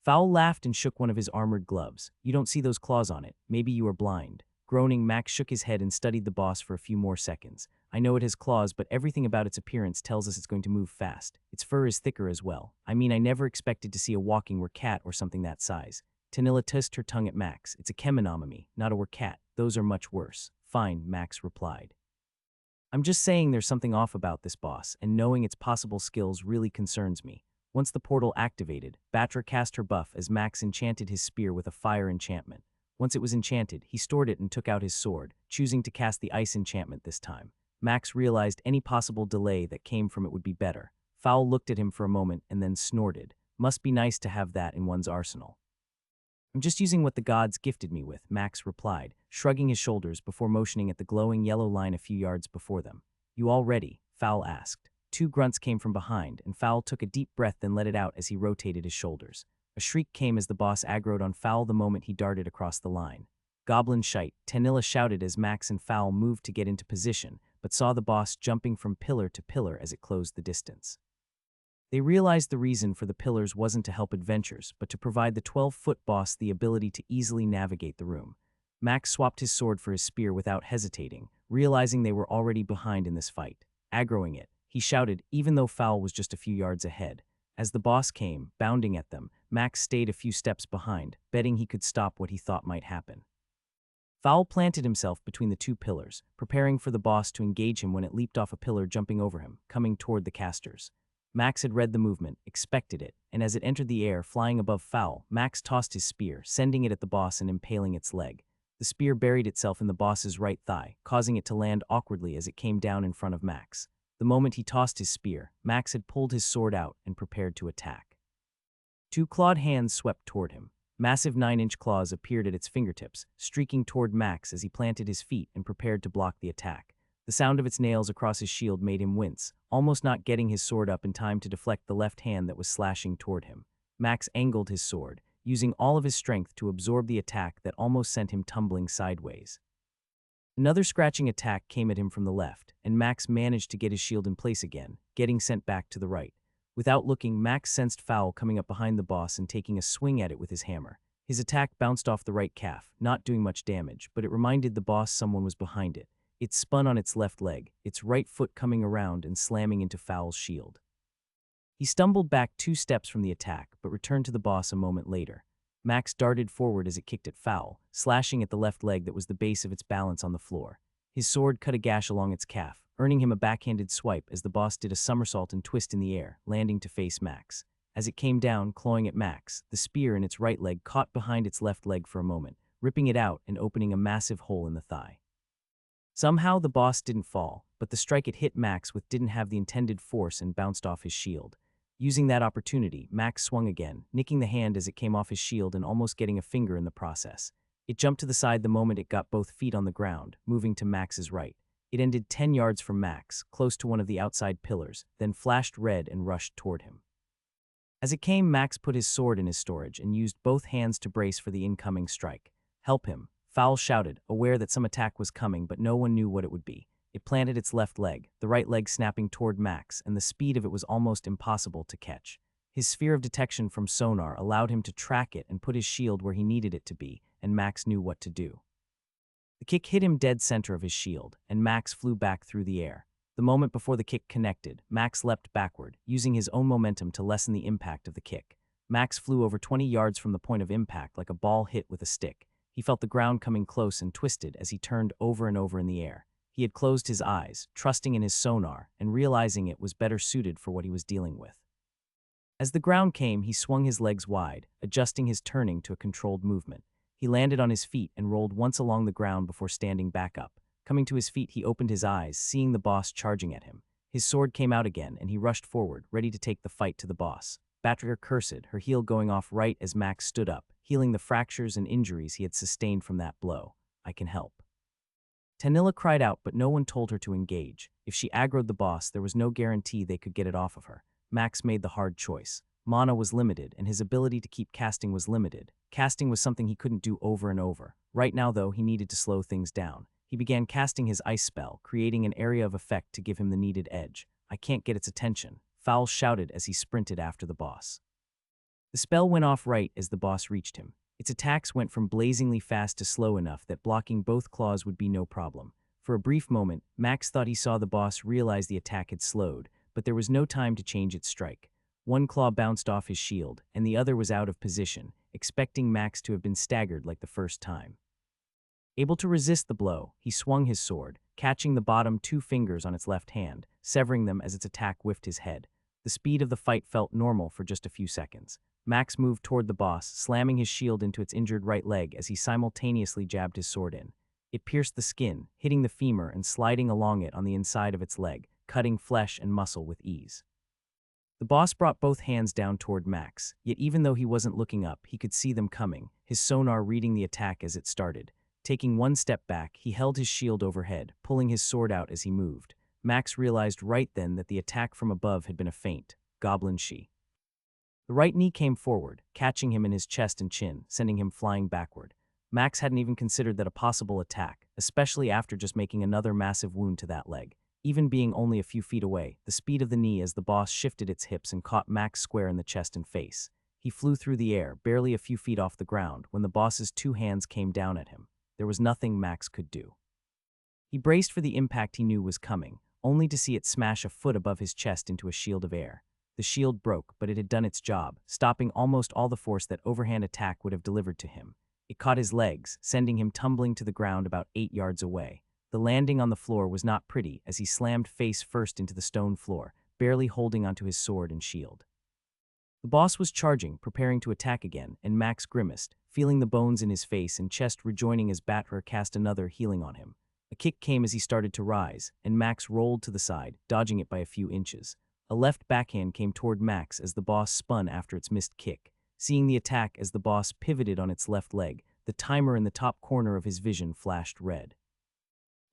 Fowl laughed and shook one of his armored gloves. You don't see those claws on it. Maybe you are blind. Groaning, Max shook his head and studied the boss for a few more seconds. I know it has claws, but everything about its appearance tells us it's going to move fast. Its fur is thicker as well. I mean, I never expected to see a walking cat or something that size. Tanilla tusked her tongue at Max. It's a cheminonomy, not a cat. Those are much worse. Fine, Max replied. I'm just saying there's something off about this boss, and knowing its possible skills really concerns me. Once the portal activated, Batra cast her buff as Max enchanted his spear with a fire enchantment. Once it was enchanted, he stored it and took out his sword, choosing to cast the ice enchantment this time. Max realized any possible delay that came from it would be better. Fowl looked at him for a moment and then snorted. Must be nice to have that in one's arsenal. I'm just using what the gods gifted me with, Max replied, shrugging his shoulders before motioning at the glowing yellow line a few yards before them. You all ready? Fowl asked. 2 grunts came from behind, and Fowl took a deep breath then let it out as he rotated his shoulders. A shriek came as the boss aggroed on Fowl the moment he darted across the line. Goblin shite, Tanilla shouted as Max and Fowl moved to get into position, but saw the boss jumping from pillar to pillar as it closed the distance. They realized the reason for the pillars wasn't to help adventurers, but to provide the 12-foot boss the ability to easily navigate the room. Max swapped his sword for his spear without hesitating, realizing they were already behind in this fight. Aggroing it, he shouted, even though Fowl was just a few yards ahead. As the boss came, bounding at them, Max stayed a few steps behind, betting he could stop what he thought might happen. Fowl planted himself between the 2 pillars, preparing for the boss to engage him when it leaped off a pillar jumping over him, coming toward the casters. Max had read the movement, expected it, and as it entered the air, flying above Fowl, Max tossed his spear, sending it at the boss and impaling its leg. The spear buried itself in the boss's right thigh, causing it to land awkwardly as it came down in front of Max. The moment he tossed his spear, Max had pulled his sword out and prepared to attack. 2 clawed hands swept toward him. Massive 9-inch claws appeared at its fingertips, streaking toward Max as he planted his feet and prepared to block the attack. The sound of its nails across his shield made him wince, almost not getting his sword up in time to deflect the left hand that was slashing toward him. Max angled his sword, using all of his strength to absorb the attack that almost sent him tumbling sideways. Another scratching attack came at him from the left, and Max managed to get his shield in place again, getting sent back to the right. Without looking, Max sensed Fowl coming up behind the boss and taking a swing at it with his hammer. His attack bounced off the right calf, not doing much damage, but it reminded the boss someone was behind it. It spun on its left leg, its right foot coming around and slamming into Fowl's shield. He stumbled back 2 steps from the attack, but returned to the boss a moment later. Max darted forward as it kicked at Fowl, slashing at the left leg that was the base of its balance on the floor. His sword cut a gash along its calf, earning him a backhanded swipe as the boss did a somersault and twist in the air, landing to face Max. As it came down, clawing at Max, the spear in its right leg caught behind its left leg for a moment, ripping it out and opening a massive hole in the thigh. Somehow the boss didn't fall, but the strike it hit Max with didn't have the intended force and bounced off his shield. Using that opportunity, Max swung again, nicking the hand as it came off his shield and almost getting a finger in the process. It jumped to the side the moment it got both feet on the ground, moving to Max's right. It ended 10 yards from Max, close to one of the outside pillars, then flashed red and rushed toward him. As it came, Max put his sword in his storage and used both hands to brace for the incoming strike. "Help him," Fowl shouted, aware that some attack was coming but no one knew what it would be. It planted its left leg, the right leg snapping toward Max, and the speed of it was almost impossible to catch. His sphere of detection from sonar allowed him to track it and put his shield where he needed it to be, and Max knew what to do. The kick hit him dead center of his shield, and Max flew back through the air. The moment before the kick connected, Max leapt backward, using his own momentum to lessen the impact of the kick. Max flew over 20 yards from the point of impact like a ball hit with a stick. He felt the ground coming close and twisted as he turned over and over in the air. He had closed his eyes, trusting in his sonar, and realizing it was better suited for what he was dealing with. As the ground came, he swung his legs wide, adjusting his turning to a controlled movement. He landed on his feet and rolled once along the ground before standing back up. Coming to his feet, he opened his eyes, seeing the boss charging at him. His sword came out again, and he rushed forward, ready to take the fight to the boss. Batrier cursed, her heel going off right as Max stood up, healing the fractures and injuries he had sustained from that blow. "I can help." Tanilla cried out, but no one told her to engage. If she aggroed the boss, there was no guarantee they could get it off of her. Max made the hard choice. Mana was limited, and his ability to keep casting was limited. Casting was something he couldn't do over and over. Right now, though, he needed to slow things down. He began casting his ice spell, creating an area of effect to give him the needed edge. "I can't get its attention," Fowl shouted as he sprinted after the boss. The spell went off right as the boss reached him. Its attacks went from blazingly fast to slow enough that blocking both claws would be no problem. For a brief moment, Max thought he saw the boss realize the attack had slowed, but there was no time to change its strike. One claw bounced off his shield, and the other was out of position, expecting Max to have been staggered like the first time. Able to resist the blow, he swung his sword, catching the bottom two fingers on its left hand, severing them as its attack whiffed his head. The speed of the fight felt normal for just a few seconds. Max moved toward the boss, slamming his shield into its injured right leg as he simultaneously jabbed his sword in. It pierced the skin, hitting the femur and sliding along it on the inside of its leg, cutting flesh and muscle with ease. The boss brought both hands down toward Max, yet even though he wasn't looking up, he could see them coming, his sonar reading the attack as it started. Taking one step back, he held his shield overhead, pulling his sword out as he moved. Max realized right then that the attack from above had been a feint. Goblin Shi. The right knee came forward, catching him in his chest and chin, sending him flying backward. Max hadn't even considered that a possible attack, especially after just making another massive wound to that leg. Even being only a few feet away, the speed of the knee as the boss shifted its hips and caught Max square in the chest and face. He flew through the air, barely a few feet off the ground, when the boss's two hands came down at him. There was nothing Max could do. He braced for the impact he knew was coming, only to see it smash a foot above his chest into a shield of air. The shield broke, but it had done its job, stopping almost all the force that overhand attack would have delivered to him. It caught his legs, sending him tumbling to the ground about 8 yards away. The landing on the floor was not pretty as he slammed face first into the stone floor, barely holding onto his sword and shield. The boss was charging, preparing to attack again, and Max grimaced, feeling the bones in his face and chest rejoining as Batrer cast another healing on him. A kick came as he started to rise, and Max rolled to the side, dodging it by a few inches. A left backhand came toward Max as the boss spun after its missed kick. Seeing the attack as the boss pivoted on its left leg, the timer in the top corner of his vision flashed red.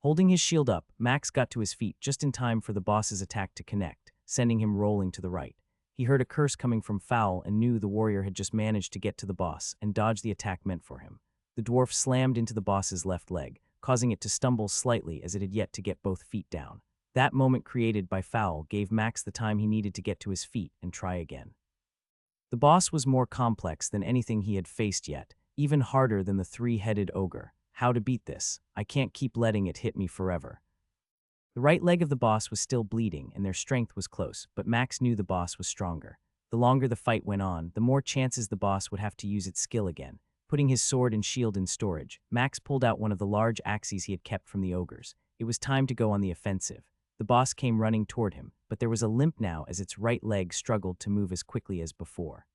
Holding his shield up, Max got to his feet just in time for the boss's attack to connect, sending him rolling to the right. He heard a curse coming from Fowl and knew the warrior had just managed to get to the boss and dodge the attack meant for him. The dwarf slammed into the boss's left leg, causing it to stumble slightly as it had yet to get both feet down. That moment created by Fowl gave Max the time he needed to get to his feet and try again. The boss was more complex than anything he had faced yet, even harder than the three-headed ogre. How to beat this? I can't keep letting it hit me forever. The right leg of the boss was still bleeding and their strength was close, but Max knew the boss was stronger. The longer the fight went on, the more chances the boss would have to use its skill again. Putting his sword and shield in storage, Max pulled out one of the large axes he had kept from the ogres. It was time to go on the offensive. The boss came running toward him, but there was a limp now as its right leg struggled to move as quickly as before.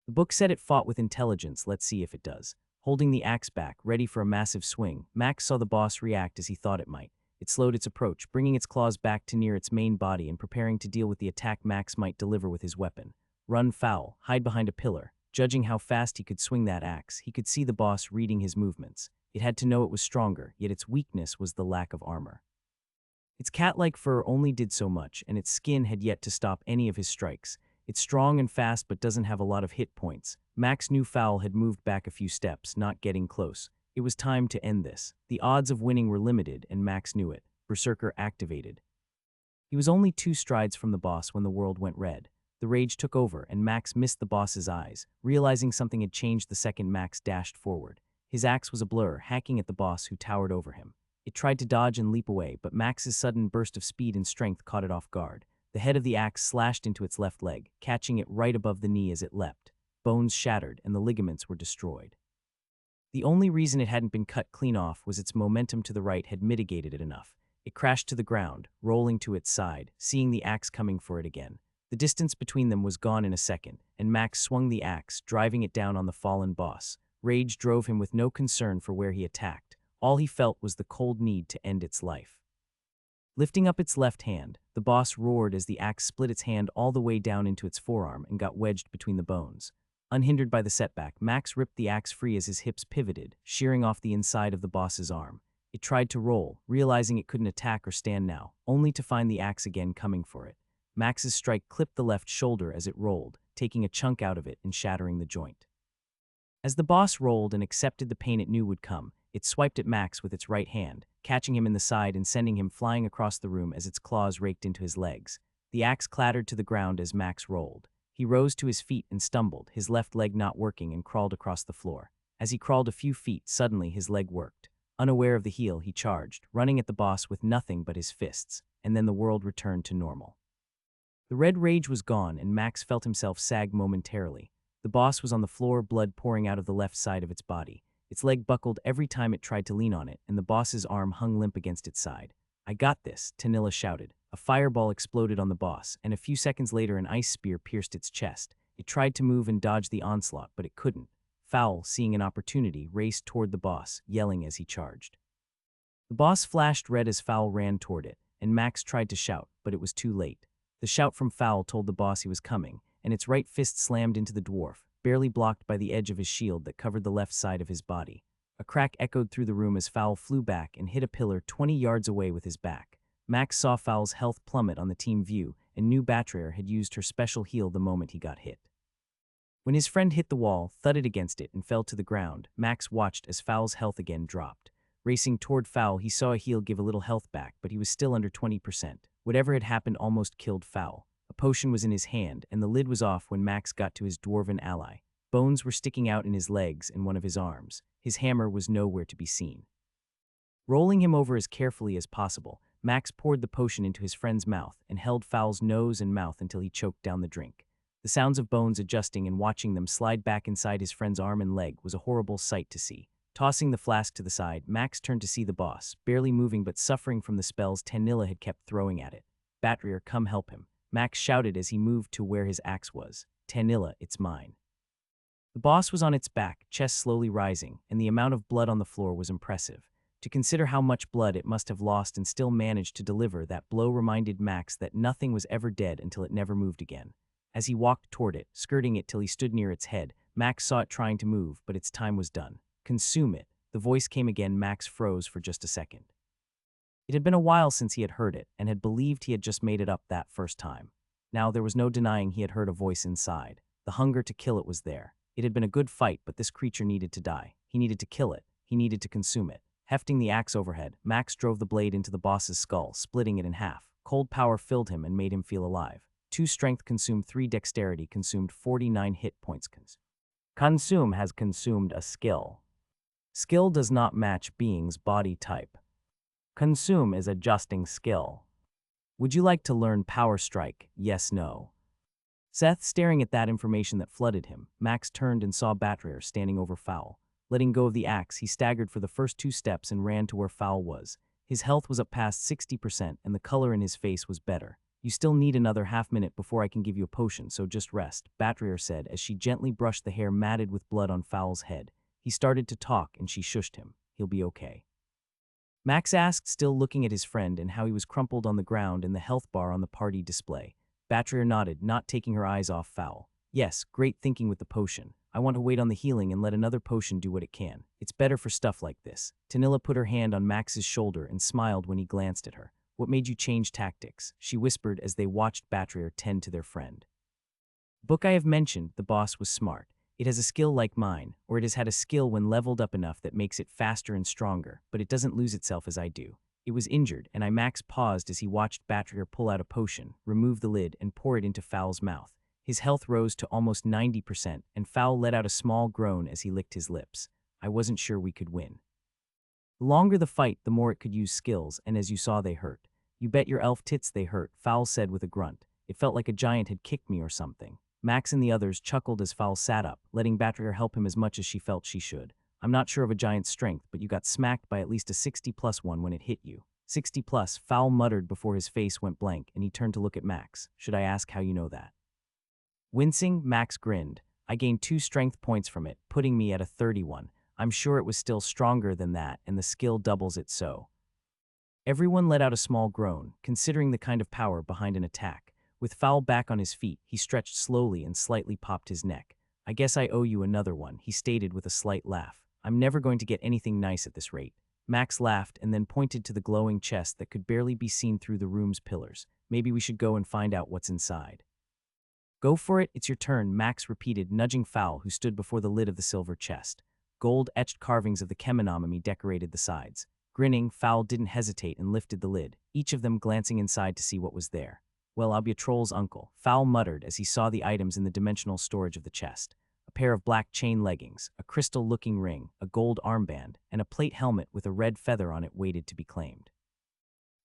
The book said it fought with intelligence. Let's see if it does. Holding the axe back, ready for a massive swing, Max saw the boss react as he thought it might. It slowed its approach, bringing its claws back to near its main body and preparing to deal with the attack Max might deliver with his weapon. Run foul, hide behind a pillar. Judging how fast he could swing that axe, he could see the boss reading his movements. It had to know it was stronger, yet its weakness was the lack of armor. Its cat-like fur only did so much, and its skin had yet to stop any of his strikes. It's strong and fast but doesn't have a lot of hit points. Max knew Fowl had moved back a few steps, not getting close. It was time to end this. The odds of winning were limited, and Max knew it. Berserker activated. He was only 2 strides from the boss when the world went red. The rage took over, and Max missed the boss's eyes. Realizing something had changed the second Max dashed forward. His axe was a blur, hacking at the boss who towered over him. It tried to dodge and leap away, but Max's sudden burst of speed and strength caught it off guard. The head of the axe slashed into its left leg, catching it right above the knee as it leapt. Bones shattered, and the ligaments were destroyed. The only reason it hadn't been cut clean off was its momentum to the right had mitigated it enough. It crashed to the ground, rolling to its side, seeing the axe coming for it again. The distance between them was gone in a second, and Max swung the axe, driving it down on the fallen boss. Rage drove him with no concern for where he attacked. All he felt was the cold need to end its life. Lifting up its left hand, the boss roared as the axe split its hand all the way down into its forearm and got wedged between the bones. Unhindered by the setback, Max ripped the axe free as his hips pivoted, shearing off the inside of the boss's arm. It tried to roll, realizing it couldn't attack or stand now, only to find the axe again coming for it. Max's strike clipped the left shoulder as it rolled, taking a chunk out of it and shattering the joint. As the boss rolled and accepted the pain it knew would come, it swiped at Max with its right hand, catching him in the side and sending him flying across the room as its claws raked into his legs. The axe clattered to the ground as Max rolled. He rose to his feet and stumbled, his left leg not working, and crawled across the floor. As he crawled a few feet, suddenly his leg worked. Unaware of the heel, he charged, running at the boss with nothing but his fists, and then the world returned to normal. The red rage was gone, and Max felt himself sag momentarily. The boss was on the floor, blood pouring out of the left side of its body. Its leg buckled every time it tried to lean on it, and the boss's arm hung limp against its side. "I got this," Tanilla shouted. A fireball exploded on the boss, and a few seconds later an ice spear pierced its chest. It tried to move and dodge the onslaught, but it couldn't. Fowl, seeing an opportunity, raced toward the boss, yelling as he charged. The boss flashed red as Fowl ran toward it, and Max tried to shout, but it was too late. The shout from Fowl told the boss he was coming, and its right fist slammed into the dwarf, barely blocked by the edge of his shield that covered the left side of his body. A crack echoed through the room as Fowl flew back and hit a pillar 20 yards away with his back. Max saw Fowl's health plummet on the team view, and knew Betrayer had used her special heal the moment he got hit. When his friend hit the wall, thudded against it, and fell to the ground, Max watched as Fowl's health again dropped. Racing toward Fowl, he saw a heal give a little health back, but he was still under 20%. Whatever had happened almost killed Fowl. A potion was in his hand, and the lid was off when Max got to his dwarven ally. Bones were sticking out in his legs and one of his arms. His hammer was nowhere to be seen. Rolling him over as carefully as possible, Max poured the potion into his friend's mouth and held Fowl's nose and mouth until he choked down the drink. The sounds of Bones adjusting and watching them slide back inside his friend's arm and leg was a horrible sight to see. Tossing the flask to the side, Max turned to see the boss, barely moving but suffering from the spells Tanilla had kept throwing at it. "Betrayer, come help him," Max shouted as he moved to where his axe was. "Tanilla, it's mine." The boss was on its back, chest slowly rising, and the amount of blood on the floor was impressive. To consider how much blood it must have lost and still managed to deliver that blow reminded Max that nothing was ever dead until it never moved again. As he walked toward it, skirting it till he stood near its head, Max saw it trying to move, but its time was done. "Consume it." The voice came again. Max froze for just a second. It had been a while since he had heard it, and had believed he had just made it up that first time. Now there was no denying he had heard a voice inside. The hunger to kill it was there. It had been a good fight, but this creature needed to die. He needed to kill it. He needed to consume it. Hefting the axe overhead, Max drove the blade into the boss's skull, splitting it in half. Cold power filled him and made him feel alive. 2 strength consumed 3 dexterity consumed 49 hit points. Consume has consumed a skill. Skill does not match being's body type. Consume is adjusting skill. Would you like to learn Power Strike? Yes, no. Seth, staring at that information that flooded him, Max turned and saw Batrayer standing over Fowl. Letting go of the axe, he staggered for the first 2 steps and ran to where Fowl was. His health was up past 60% and the color in his face was better. You still need another half-minute before I can give you a potion, so just rest, Batrayer said as she gently brushed the hair matted with blood on Fowl's head. He started to talk and she shushed him. He'll be okay. Max asked, still looking at his friend and how he was crumpled on the ground in the health bar on the party display. Batrayer nodded, not taking her eyes off Fowl. Yes, great thinking with the potion. I want to wait on the healing and let another potion do what it can. It's better for stuff like this. Tanilla put her hand on Max's shoulder and smiled when he glanced at her. What made you change tactics? She whispered as they watched Batrayer tend to their friend. Book I have mentioned, the boss was smart. It has a skill like mine, or it has had a skill when leveled up enough that makes it faster and stronger, but it doesn't lose itself as I do. It was injured, and Max paused as he watched Batrayer pull out a potion, remove the lid, and pour it into Fowl's mouth. His health rose to almost 90%, and Fowl let out a small groan as he licked his lips. I wasn't sure we could win. The longer the fight, the more it could use skills, and as you saw, they hurt. You bet your elf tits they hurt, Fowl said with a grunt. It felt like a giant had kicked me or something. Max and the others chuckled as Fowl sat up, letting Batrayer help him as much as she felt she should. I'm not sure of a giant's strength, but you got smacked by at least a 60+ one when it hit you. 60+, Fowl muttered before his face went blank, and he turned to look at Max. Should I ask how you know that? Wincing, Max grinned. I gained 2 strength points from it, putting me at a 31. I'm sure it was still stronger than that, and the skill doubles it so. Everyone let out a small groan, considering the kind of power behind an attack. With Fowl back on his feet, he stretched slowly and slightly popped his neck. I guess I owe you another one, he stated with a slight laugh. I'm never going to get anything nice at this rate. Max laughed and then pointed to the glowing chest that could barely be seen through the room's pillars. Maybe we should go and find out what's inside. Go for it, it's your turn, Max repeated, nudging Fowl, who stood before the lid of the silver chest. Gold-etched carvings of the chemonomy decorated the sides. Grinning, Fowl didn't hesitate and lifted the lid, each of them glancing inside to see what was there. Well, I'll be a troll's uncle, Fowl muttered as he saw the items in the dimensional storage of the chest. A pair of black chain leggings, a crystal-looking ring, a gold armband, and a plate helmet with a red feather on it waited to be claimed.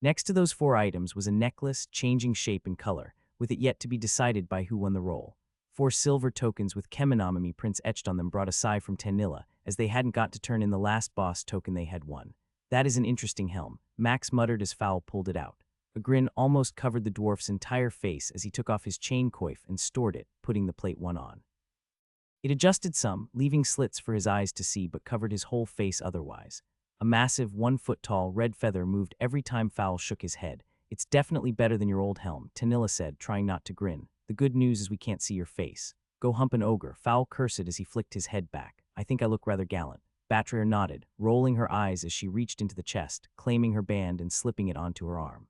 Next to those 4 items was a necklace, changing shape and color, with it yet to be decided by who won the role. 4 silver tokens with chemonomy prints etched on them brought a sigh from Tanilla, as they hadn't got to turn in the last boss token they had won. That is an interesting helm, Max muttered as Fowl pulled it out. A grin almost covered the dwarf's entire face as he took off his chain coif and stored it, putting the plate one on. It adjusted some, leaving slits for his eyes to see but covered his whole face otherwise. A massive, 1-foot-tall red feather moved every time Fowl shook his head. It's definitely better than your old helm, Tanilla said, trying not to grin. The good news is we can't see your face. Go hump an ogre, Fowl cursed as he flicked his head back. I think I look rather gallant. Batrayer nodded, rolling her eyes as she reached into the chest, claiming her band and slipping it onto her arm.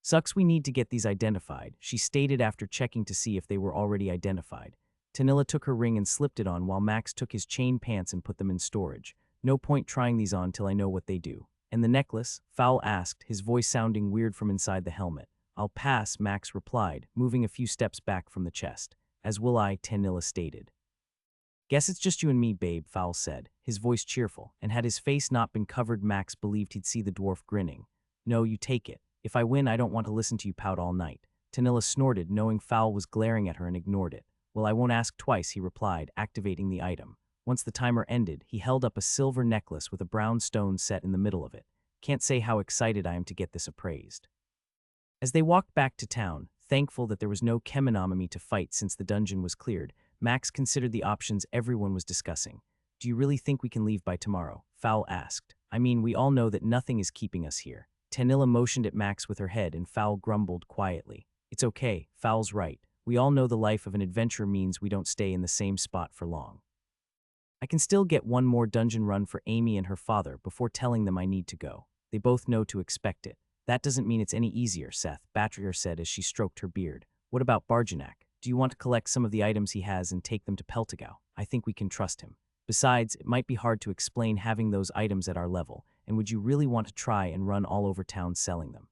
Sucks we need to get these identified, she stated after checking to see if they were already identified. Tanilla took her ring and slipped it on while Max took his chain pants and put them in storage. No point trying these on till I know what they do. And the necklace? Fowl asked, his voice sounding weird from inside the helmet. I'll pass, Max replied, moving a few steps back from the chest. As will I, Tanilla stated. Guess it's just you and me, babe, Fowl said, his voice cheerful, and had his face not been covered, Max believed he'd see the dwarf grinning. No, you take it. If I win, I don't want to listen to you pout all night. Tanilla snorted, knowing Fowl was glaring at her, and ignored it. Well, I won't ask twice, he replied, activating the item. Once the timer ended, he held up a silver necklace with a brown stone set in the middle of it. Can't say how excited I am to get this appraised. As they walked back to town, thankful that there was no chemonomy to fight since the dungeon was cleared, Max considered the options everyone was discussing. Do you really think we can leave by tomorrow? Fowl asked. I mean, we all know that nothing is keeping us here. Tanilla motioned at Max with her head and Fowl grumbled quietly. It's okay, Fowl's right. We all know the life of an adventurer means we don't stay in the same spot for long. I can still get one more dungeon run for Amy and her father before telling them I need to go. They both know to expect it. That doesn't mean it's any easier, Seth, Batrayer said as she stroked her beard. What about Barjanak? Do you want to collect some of the items he has and take them to Peltigo? I think we can trust him. Besides, it might be hard to explain having those items at our level, and would you really want to try and run all over town selling them?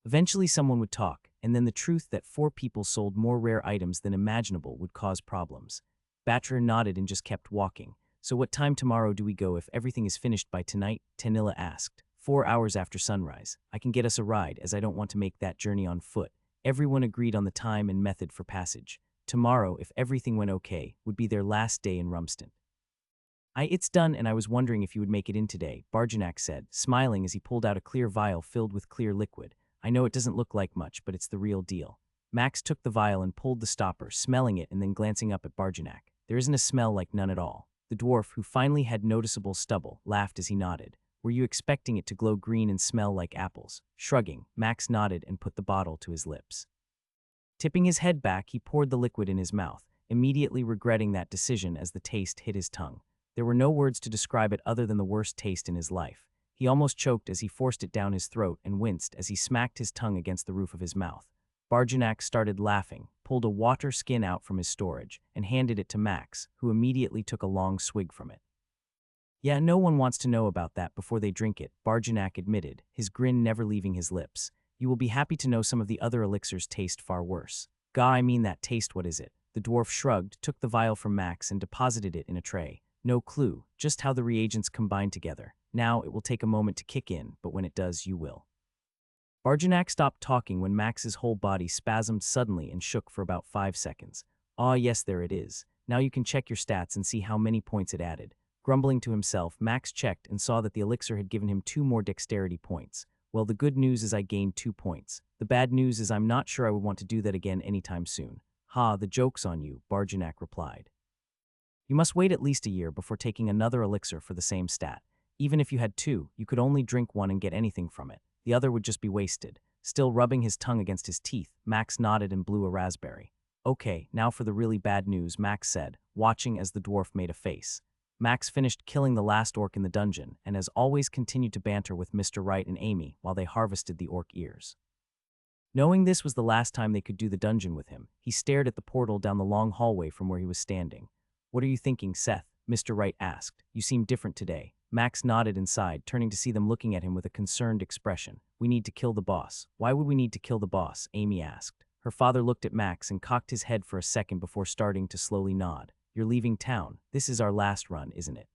Eventually someone would talk, and then the truth that 4 people sold more rare items than imaginable would cause problems. Batrayer nodded and just kept walking. So what time tomorrow do we go if everything is finished by tonight? Tanilla asked. 4 hours after sunrise. I can get us a ride as I don't want to make that journey on foot. Everyone agreed on the time and method for passage. Tomorrow, if everything went okay, would be their last day in Rumston. It's done, and I was wondering if you would make it in today, Barjanak said, smiling as he pulled out a clear vial filled with clear liquid. I know it doesn't look like much, but it's the real deal. Max took the vial and pulled the stopper, smelling it and then glancing up at Barjanak. There isn't a smell like none at all. The dwarf, who finally had noticeable stubble, laughed as he nodded. Were you expecting it to glow green and smell like apples? Shrugging, Max nodded and put the bottle to his lips. Tipping his head back, he poured the liquid in his mouth, immediately regretting that decision as the taste hit his tongue. There were no words to describe it other than the worst taste in his life. He almost choked as he forced it down his throat and winced as he smacked his tongue against the roof of his mouth. Barjanak started laughing, pulled a water skin out from his storage, and handed it to Max, who immediately took a long swig from it. Yeah, no one wants to know about that before they drink it, Barjanak admitted, his grin never leaving his lips. You will be happy to know some of the other elixirs taste far worse. Gah, I mean that taste, what is it? The dwarf shrugged, took the vial from Max and deposited it in a tray. No clue, just how the reagents combine together. Now it will take a moment to kick in, but when it does, you will. Barjanak stopped talking when Max's whole body spasmed suddenly and shook for about 5 seconds. Ah, yes, there it is. Now you can check your stats and see how many points it added. Grumbling to himself, Max checked and saw that the elixir had given him 2 more dexterity points. Well, the good news is I gained 2 points. The bad news is I'm not sure I would want to do that again anytime soon. Ha, the joke's on you, Barjanak replied. You must wait at least a year before taking another elixir for the same stat. Even if you had 2, you could only drink one and get anything from it. The other would just be wasted. Still rubbing his tongue against his teeth, Max nodded and blew a raspberry. Okay, now for the really bad news, Max said, watching as the dwarf made a face. Max finished killing the last orc in the dungeon, and as always continued to banter with Mr. Wright and Amy while they harvested the orc ears. Knowing this was the last time they could do the dungeon with him, he stared at the portal down the long hallway from where he was standing. What are you thinking, Seth? Mr. Wright asked. You seem different today. Max nodded and sighed, turning to see them looking at him with a concerned expression. We need to kill the boss. Why would we need to kill the boss? Amy asked. Her father looked at Max and cocked his head for a second before starting to slowly nod. You're leaving town. This is our last run, isn't it?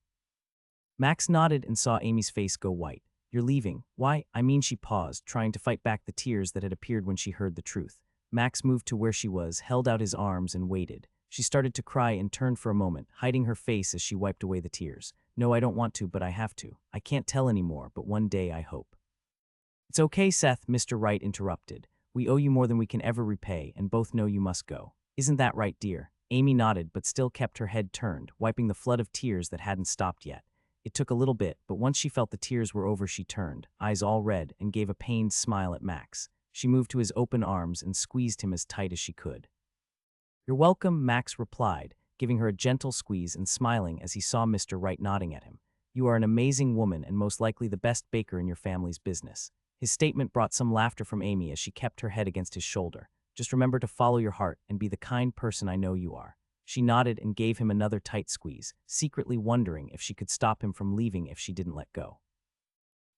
Max nodded and saw Amy's face go white. You're leaving. Why? I mean, she paused, trying to fight back the tears that had appeared when she heard the truth. Max moved to where she was, held out his arms, and waited. She started to cry and turned for a moment, hiding her face as she wiped away the tears. No, I don't want to, but I have to. I can't tell anymore, but one day I hope. It's okay, Seth, Mr. Wright interrupted. We owe you more than we can ever repay, and both know you must go. Isn't that right, dear? Amy nodded, but still kept her head turned, wiping the flood of tears that hadn't stopped yet. It took a little bit, but once she felt the tears were over, she turned, eyes all red, and gave a pained smile at Max. She moved to his open arms and squeezed him as tight as she could. You're welcome, Max replied, giving her a gentle squeeze and smiling as he saw Mr. Wright nodding at him. You are an amazing woman and most likely the best baker in your family's business. His statement brought some laughter from Amy as she kept her head against his shoulder. Just remember to follow your heart and be the kind person I know you are. She nodded and gave him another tight squeeze, secretly wondering if she could stop him from leaving if she didn't let go.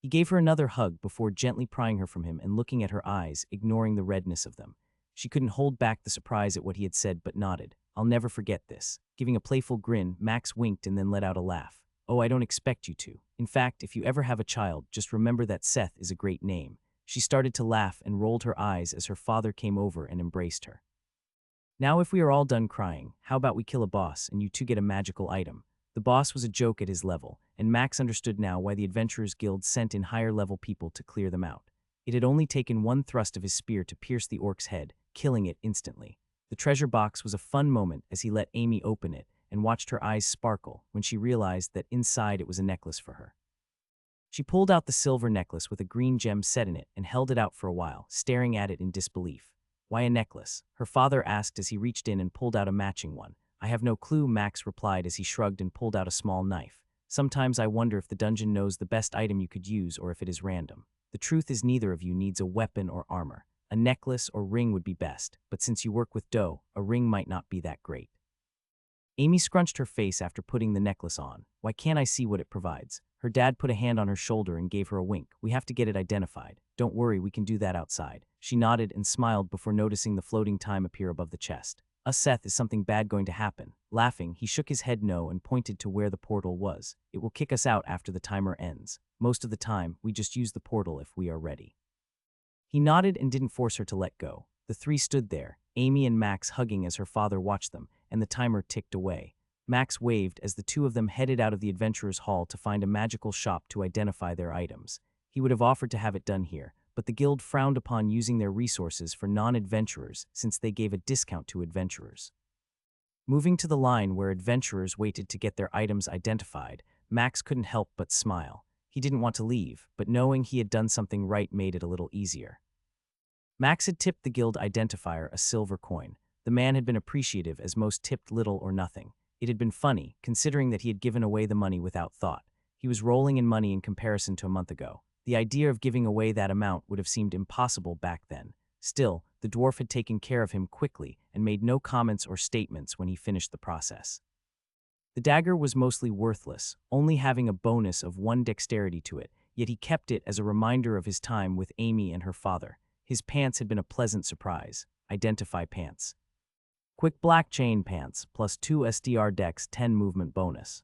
He gave her another hug before gently prying her from him and looking at her eyes, ignoring the redness of them. She couldn't hold back the surprise at what he had said but nodded. I'll never forget this. Giving a playful grin, Max winked and then let out a laugh. Oh, I don't expect you to. In fact, if you ever have a child, just remember that Seth is a great name. She started to laugh and rolled her eyes as her father came over and embraced her. Now if we are all done crying, how about we kill a boss and you two get a magical item? The boss was a joke at his level, and Max understood now why the Adventurers Guild sent in higher-level people to clear them out. It had only taken one thrust of his spear to pierce the orc's head, killing it instantly. The treasure box was a fun moment as he let Amy open it and watched her eyes sparkle when she realized that inside it was a necklace for her. She pulled out the silver necklace with a green gem set in it and held it out for a while, staring at it in disbelief. Why a necklace? Her father asked as he reached in and pulled out a matching one. I have no clue, Max replied as he shrugged and pulled out a small knife. Sometimes I wonder if the dungeon knows the best item you could use or if it is random. The truth is neither of you needs a weapon or armor. A necklace or ring would be best, but since you work with dough, a ring might not be that great. Amy scrunched her face after putting the necklace on. Why can't I see what it provides? Her dad put a hand on her shoulder and gave her a wink. We have to get it identified. Don't worry, we can do that outside. She nodded and smiled before noticing the floating time appear above the chest. Seth, is something bad going to happen? Laughing, he shook his head no and pointed to where the portal was. It will kick us out after the timer ends. Most of the time, we just use the portal if we are ready. He nodded and didn't force her to let go. The three stood there, Amy and Max hugging as her father watched them, and the timer ticked away. Max waved as the two of them headed out of the adventurer's hall to find a magical shop to identify their items. He would have offered to have it done here, but the guild frowned upon using their resources for non-adventurers since they gave a discount to adventurers. Moving to the line where adventurers waited to get their items identified, Max couldn't help but smile. He didn't want to leave, but knowing he had done something right made it a little easier. Max had tipped the guild identifier a silver coin. The man had been appreciative as most tipped little or nothing. It had been funny, considering that he had given away the money without thought. He was rolling in money in comparison to a month ago. The idea of giving away that amount would have seemed impossible back then. Still, the dwarf had taken care of him quickly and made no comments or statements when he finished the process. The dagger was mostly worthless, only having a bonus of 1 dexterity to it, yet he kept it as a reminder of his time with Amy and her father. His pants had been a pleasant surprise. Identify pants. Quick black chain pants, plus 2 SDR dex 10 movement bonus.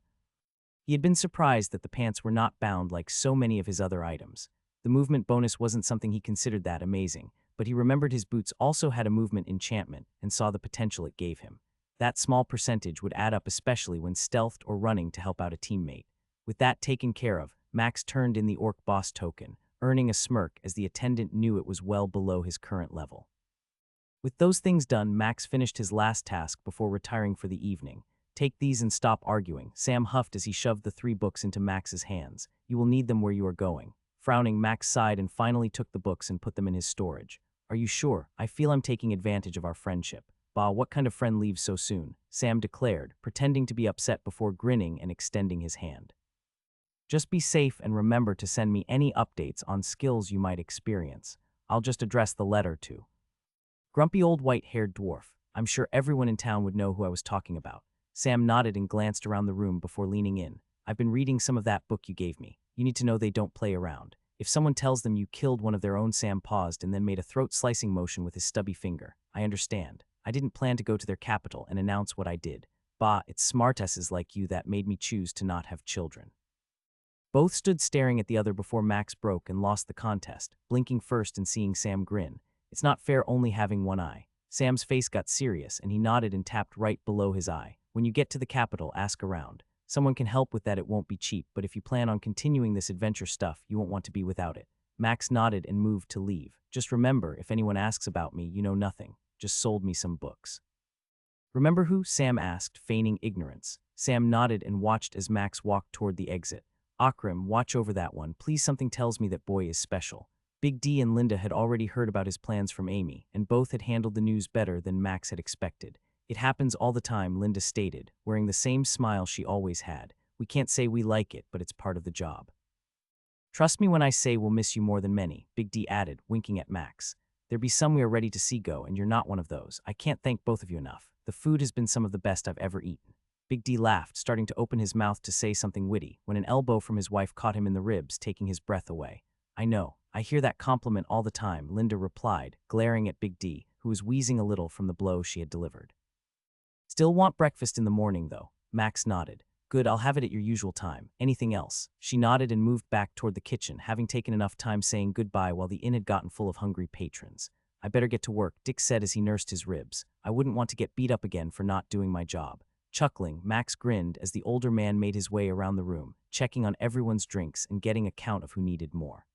He had been surprised that the pants were not bound like so many of his other items. The movement bonus wasn't something he considered that amazing, but he remembered his boots also had a movement enchantment and saw the potential it gave him. That small percentage would add up especially when stealthed or running to help out a teammate. With that taken care of, Max turned in the orc boss token, earning a smirk as the attendant knew it was well below his current level. With those things done, Max finished his last task before retiring for the evening. Take these and stop arguing, Sam huffed as he shoved the 3 books into Max's hands. You will need them where you are going. Frowning, Max sighed and finally took the books and put them in his storage. Are you sure? I feel I'm taking advantage of our friendship. Bah, what kind of friend leaves so soon? Sam declared, pretending to be upset before grinning and extending his hand. Just be safe and remember to send me any updates on skills you might experience. I'll just address the letter to. Grumpy old white-haired dwarf. I'm sure everyone in town would know who I was talking about. Sam nodded and glanced around the room before leaning in. I've been reading some of that book you gave me. You need to know they don't play around. If someone tells them you killed one of their own, Sam paused and then made a throat-slicing motion with his stubby finger. I understand. I didn't plan to go to their capital and announce what I did. Bah, it's smartasses like you that made me choose to not have children. Both stood staring at the other before Max broke and lost the contest, blinking first and seeing Sam grin. It's not fair only having one eye. Sam's face got serious and he nodded and tapped right below his eye. When you get to the capital, ask around. Someone can help with that. It won't be cheap, but if you plan on continuing this adventure stuff, you won't want to be without it. Max nodded and moved to leave. Just remember, if anyone asks about me, you know nothing. Just sold me some books. Remember who? Sam asked, feigning ignorance. Sam nodded and watched as Max walked toward the exit. Akram, watch over that one. Please, something tells me that boy is special. Big D and Linda had already heard about his plans from Amy, and both had handled the news better than Max had expected. It happens all the time, Linda stated, wearing the same smile she always had. We can't say we like it, but it's part of the job. Trust me when I say we'll miss you more than many, Big D added, winking at Max. There be some we are ready to see go, and you're not one of those. I can't thank both of you enough. The food has been some of the best I've ever eaten. Big D laughed, starting to open his mouth to say something witty, when an elbow from his wife caught him in the ribs, taking his breath away. I know. I hear that compliment all the time, Linda replied, glaring at Big D, who was wheezing a little from the blow she had delivered. Still want breakfast in the morning, though. Max nodded. Good, I'll have it at your usual time. Anything else? She nodded and moved back toward the kitchen, having taken enough time saying goodbye while the inn had gotten full of hungry patrons. I better get to work, Dick said as he nursed his ribs. I wouldn't want to get beat up again for not doing my job. Chuckling, Max grinned as the older man made his way around the room, checking on everyone's drinks and getting a count of who needed more.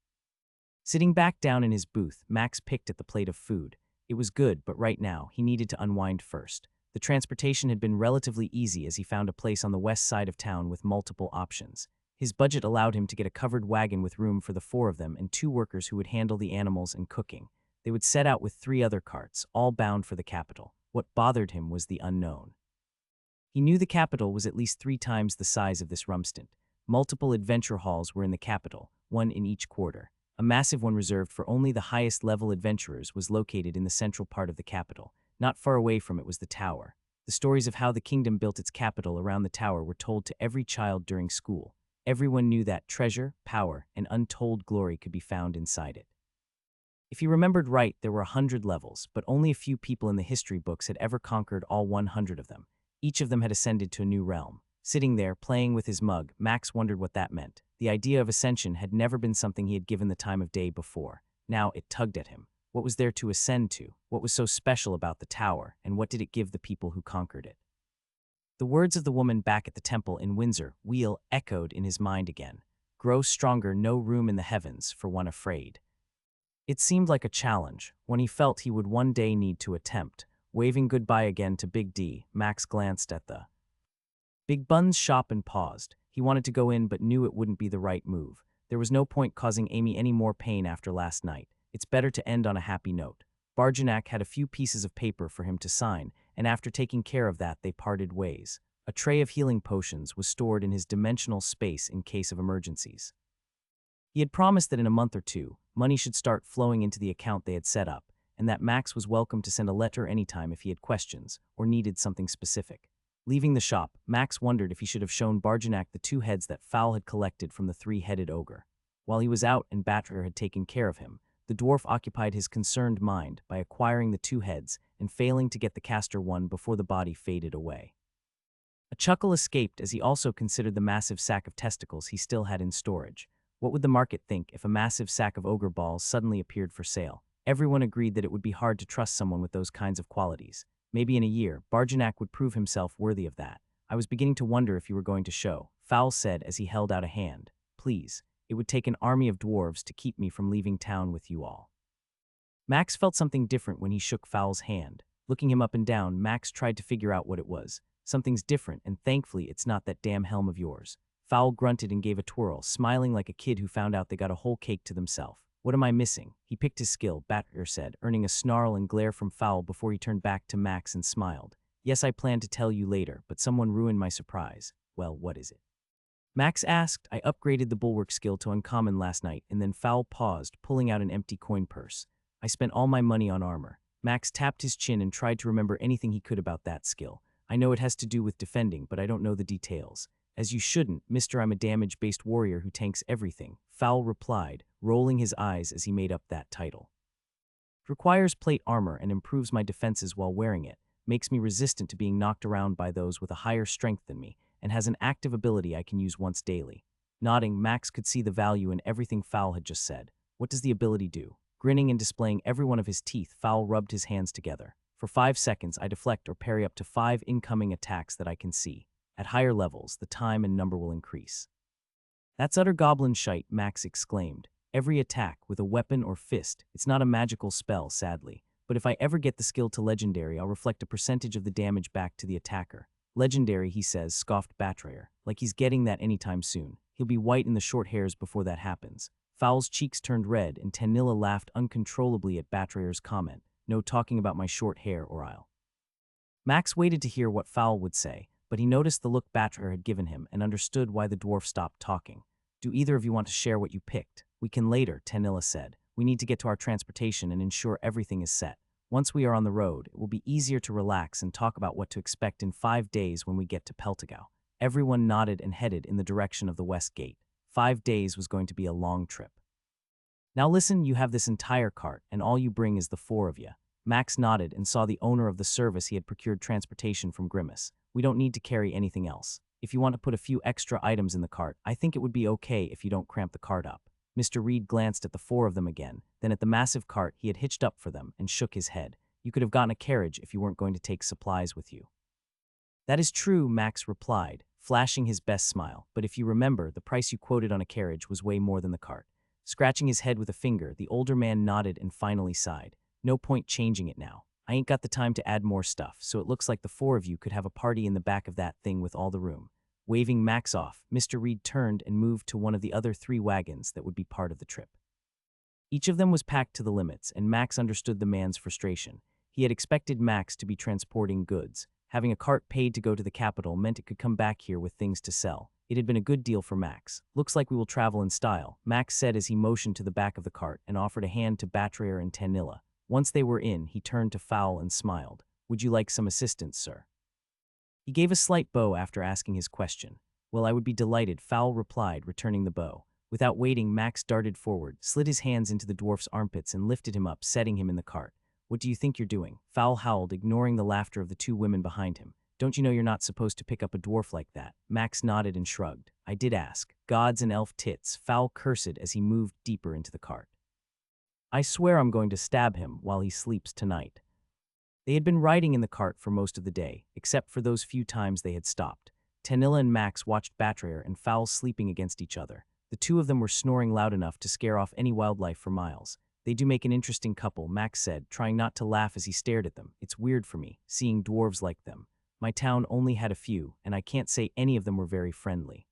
Sitting back down in his booth, Max picked at the plate of food. It was good, but right now, he needed to unwind first. The transportation had been relatively easy as he found a place on the west side of town with multiple options. His budget allowed him to get a covered wagon with room for the 4 of them and 2 workers who would handle the animals and cooking. They would set out with 3 other carts, all bound for the capital. What bothered him was the unknown. He knew the capital was at least 3 times the size of this rumstint. Multiple adventure halls were in the capital, 1 in each quarter. A massive one reserved for only the highest-level adventurers was located in the central part of the capital. Not far away from it was the tower. The stories of how the kingdom built its capital around the tower were told to every child during school. Everyone knew that treasure, power, and untold glory could be found inside it. If he remembered right, there were 100 levels, but only a few people in the history books had ever conquered all 100 of them. Each of them had ascended to a new realm. Sitting there, playing with his mug, Max wondered what that meant. The idea of ascension had never been something he had given the time of day before. Now it tugged at him. What was there to ascend to? What was so special about the tower, and what did it give the people who conquered it? The words of the woman back at the temple in Windsor Wheel echoed in his mind again. Grow stronger, no room in the heavens for one afraid. It seemed like a challenge, one he felt he would one day need to attempt. Waving goodbye again to Big D, Max glanced at the Big Bun's shop and paused. He wanted to go in but knew it wouldn't be the right move. There was no point causing Amy any more pain after last night. It's better to end on a happy note. Barjanak had a few pieces of paper for him to sign, and after taking care of that, they parted ways. A tray of healing potions was stored in his dimensional space in case of emergencies. He had promised that in a month or two, money should start flowing into the account they had set up, and that Max was welcome to send a letter anytime if he had questions or needed something specific. Leaving the shop, Max wondered if he should have shown Barjanak the 2 heads that Fowl had collected from the 3-headed ogre. While he was out and Batrayer had taken care of him, the dwarf occupied his concerned mind by acquiring the 2 heads and failing to get the caster one before the body faded away. A chuckle escaped as he also considered the massive sack of testicles he still had in storage. What would the market think if a massive sack of ogre balls suddenly appeared for sale? Everyone agreed that it would be hard to trust someone with those kinds of qualities. Maybe in a year, Barjanak would prove himself worthy of that. I was beginning to wonder if you were going to show, Fowl said as he held out a hand. Please, it would take an army of dwarves to keep me from leaving town with you all. Max felt something different when he shook Fowl's hand. Looking him up and down, Max tried to figure out what it was. Something's different, and thankfully it's not that damn helm of yours. Fowl grunted and gave a twirl, smiling like a kid who found out they got a whole cake to themselves. What am I missing? He picked his skill, Batrayer said, earning a snarl and glare from Fowl before he turned back to Max and smiled. Yes, I plan to tell you later, but someone ruined my surprise. Well, what is it? Max asked. I upgraded the bulwark skill to uncommon last night, and then Fowl paused, pulling out an empty coin purse. I spent all my money on armor. Max tapped his chin and tried to remember anything he could about that skill. I know it has to do with defending, but I don't know the details. As you shouldn't, mister, I'm a damage-based warrior who tanks everything, Fowl replied, rolling his eyes as he made up that title. It requires plate armor and improves my defenses while wearing it, makes me resistant to being knocked around by those with a higher strength than me, and has an active ability I can use once daily. Nodding, Max could see the value in everything Fowl had just said. What does the ability do? Grinning and displaying every one of his teeth, Fowl rubbed his hands together. For 5 seconds, I deflect or parry up to 5 incoming attacks that I can see. At higher levels, the time and number will increase. That's utter goblin shite, Max exclaimed. Every attack, with a weapon or fist, it's not a magical spell, sadly. But if I ever get the skill to legendary, I'll reflect a percentage of the damage back to the attacker. Legendary, he says, scoffed Batrayer. Like he's getting that anytime soon. He'll be white in the short hairs before that happens. Fowl's cheeks turned red, and Tanilla laughed uncontrollably at Batrayer's comment. No talking about my short hair, or I'll. Max waited to hear what Fowl would say, but he noticed the look Batrayer had given him and understood why the dwarf stopped talking. Do either of you want to share what you picked? We can later, Tanilla said. We need to get to our transportation and ensure everything is set. Once we are on the road, it will be easier to relax and talk about what to expect in 5 days when we get to Peltigo. Everyone nodded and headed in the direction of the west gate. 5 days was going to be a long trip. Now listen, you have this entire cart, and all you bring is the 4 of you. Max nodded and saw the owner of the service he had procured transportation from Grimace. We don't need to carry anything else. If you want to put a few extra items in the cart, I think it would be okay if you don't cramp the cart up. Mr. Reed glanced at the 4 of them again, then at the massive cart he had hitched up for them and shook his head. You could have gotten a carriage if you weren't going to take supplies with you. That is true, Max replied, flashing his best smile, but if you remember, the price you quoted on a carriage was way more than the cart. Scratching his head with a finger, the older man nodded and finally sighed. No point changing it now. I ain't got the time to add more stuff, so it looks like the 4 of you could have a party in the back of that thing with all the room. Waving Max off, Mr. Reed turned and moved to one of the other 3 wagons that would be part of the trip. Each of them was packed to the limits, and Max understood the man's frustration. He had expected Max to be transporting goods. Having a cart paid to go to the capital meant it could come back here with things to sell. It had been a good deal for Max. Looks like we will travel in style, Max said as he motioned to the back of the cart and offered a hand to Batrayer and Tanilla. Once they were in, he turned to Fowl and smiled. Would you like some assistance, sir? He gave a slight bow after asking his question. Well, I would be delighted, Fowl replied, returning the bow. Without waiting, Max darted forward, slid his hands into the dwarf's armpits and lifted him up, setting him in the cart. What do you think you're doing? Fowl howled, ignoring the laughter of the 2 women behind him. Don't you know you're not supposed to pick up a dwarf like that? Max nodded and shrugged. I did ask. Gods and elf tits, Fowl cursed as he moved deeper into the cart. I swear I'm going to stab him while he sleeps tonight." They had been riding in the cart for most of the day, except for those few times they had stopped. Tanilla and Max watched Betrayer and Fowl sleeping against each other. The two of them were snoring loud enough to scare off any wildlife for miles. "They do make an interesting couple," Max said, trying not to laugh as he stared at them. "It's weird for me, seeing dwarves like them. My town only had a few, and I can't say any of them were very friendly."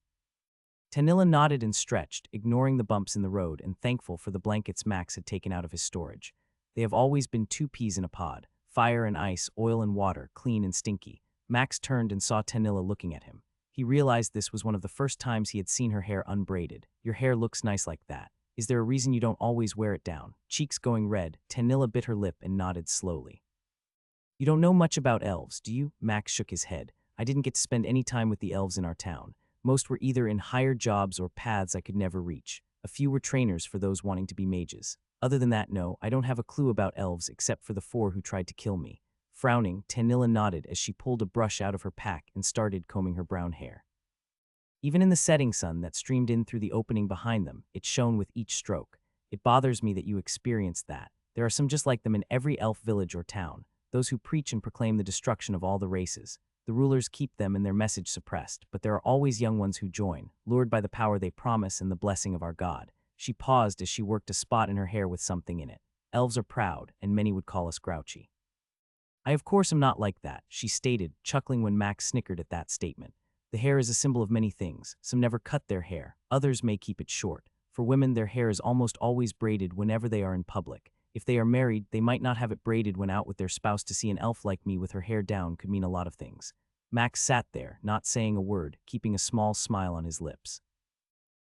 Tanilla nodded and stretched, ignoring the bumps in the road and thankful for the blankets Max had taken out of his storage. They have always been two peas in a pod: fire and ice, oil and water, clean and stinky. Max turned and saw Tanilla looking at him. He realized this was one of the first times he had seen her hair unbraided. "Your hair looks nice like that. Is there a reason you don't always wear it down?" Cheeks going red, Tanilla bit her lip and nodded slowly. "You don't know much about elves, do you?" Max shook his head. "I didn't get to spend any time with the elves in our town. Most were either in hired jobs or paths I could never reach. A few were trainers for those wanting to be mages. Other than that, no, I don't have a clue about elves except for the 4 who tried to kill me." Frowning, Tanilla nodded as she pulled a brush out of her pack and started combing her brown hair. Even in the setting sun that streamed in through the opening behind them, it shone with each stroke. "It bothers me that you experienced that. There are some just like them in every elf village or town, those who preach and proclaim the destruction of all the races. The rulers keep them and their message suppressed, but there are always young ones who join, lured by the power they promise and the blessing of our God." She paused as she worked a spot in her hair with something in it. "Elves are proud, and many would call us grouchy." "I of course am not like that," she stated, chuckling when Max snickered at that statement. "The hair is a symbol of many things. Some never cut their hair. Others may keep it short. For women, their hair is almost always braided whenever they are in public. If they are married, they might not have it braided when out with their spouse. To see an elf like me with her hair down could mean a lot of things." Max sat there, not saying a word, keeping a small smile on his lips.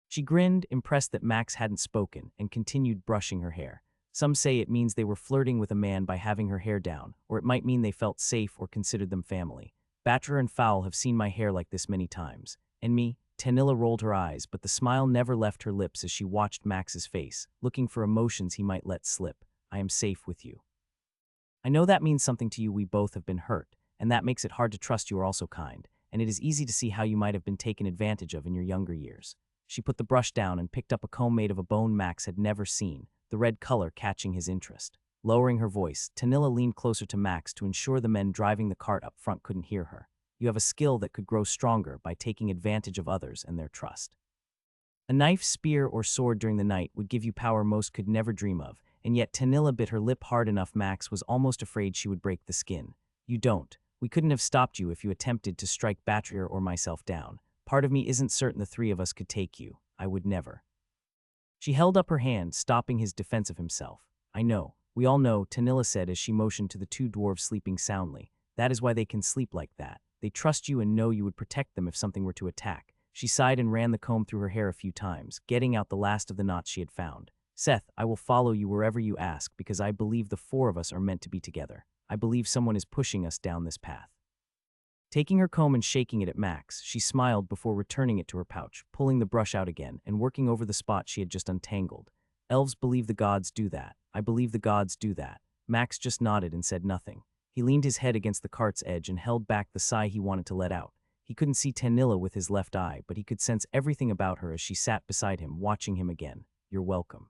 She grinned, impressed that Max hadn't spoken, and continued brushing her hair. "Some say it means they were flirting with a man by having her hair down, or it might mean they felt safe or considered them family. Batcher and Fowl have seen my hair like this many times. And me?" Tanilla rolled her eyes, but the smile never left her lips as she watched Max's face, looking for emotions he might let slip. "I am safe with you. I know that means something to you. We both have been hurt, and that makes it hard to trust you are also kind, and it is easy to see how you might have been taken advantage of in your younger years." She put the brush down and picked up a comb made of a bone Max had never seen, the red color catching his interest. Lowering her voice, Tanilla leaned closer to Max to ensure the men driving the cart up front couldn't hear her. "You have a skill that could grow stronger by taking advantage of others and their trust. A knife, spear, or sword during the night would give you power most could never dream of," and yet Tanilla bit her lip hard enough Max was almost afraid she would break the skin. "You don't. We couldn't have stopped you if you attempted to strike Betrayer or myself down. Part of me isn't certain the 3 of us could take you. I would never." She held up her hand, stopping his defense of himself. "I know. We all know," Tanilla said as she motioned to the 2 dwarves sleeping soundly. "That is why they can sleep like that. They trust you and know you would protect them if something were to attack." She sighed and ran the comb through her hair a few times, getting out the last of the knots she had found. "Seth, I will follow you wherever you ask because I believe the 4 of us are meant to be together. I believe someone is pushing us down this path." Taking her comb and shaking it at Max, she smiled before returning it to her pouch, pulling the brush out again and working over the spot she had just untangled. "Elves believe the gods do that. I believe the gods do that." Max just nodded and said nothing. He leaned his head against the cart's edge and held back the sigh he wanted to let out. He couldn't see Tanilla with his left eye, but he could sense everything about her as she sat beside him, watching him again. "You're welcome.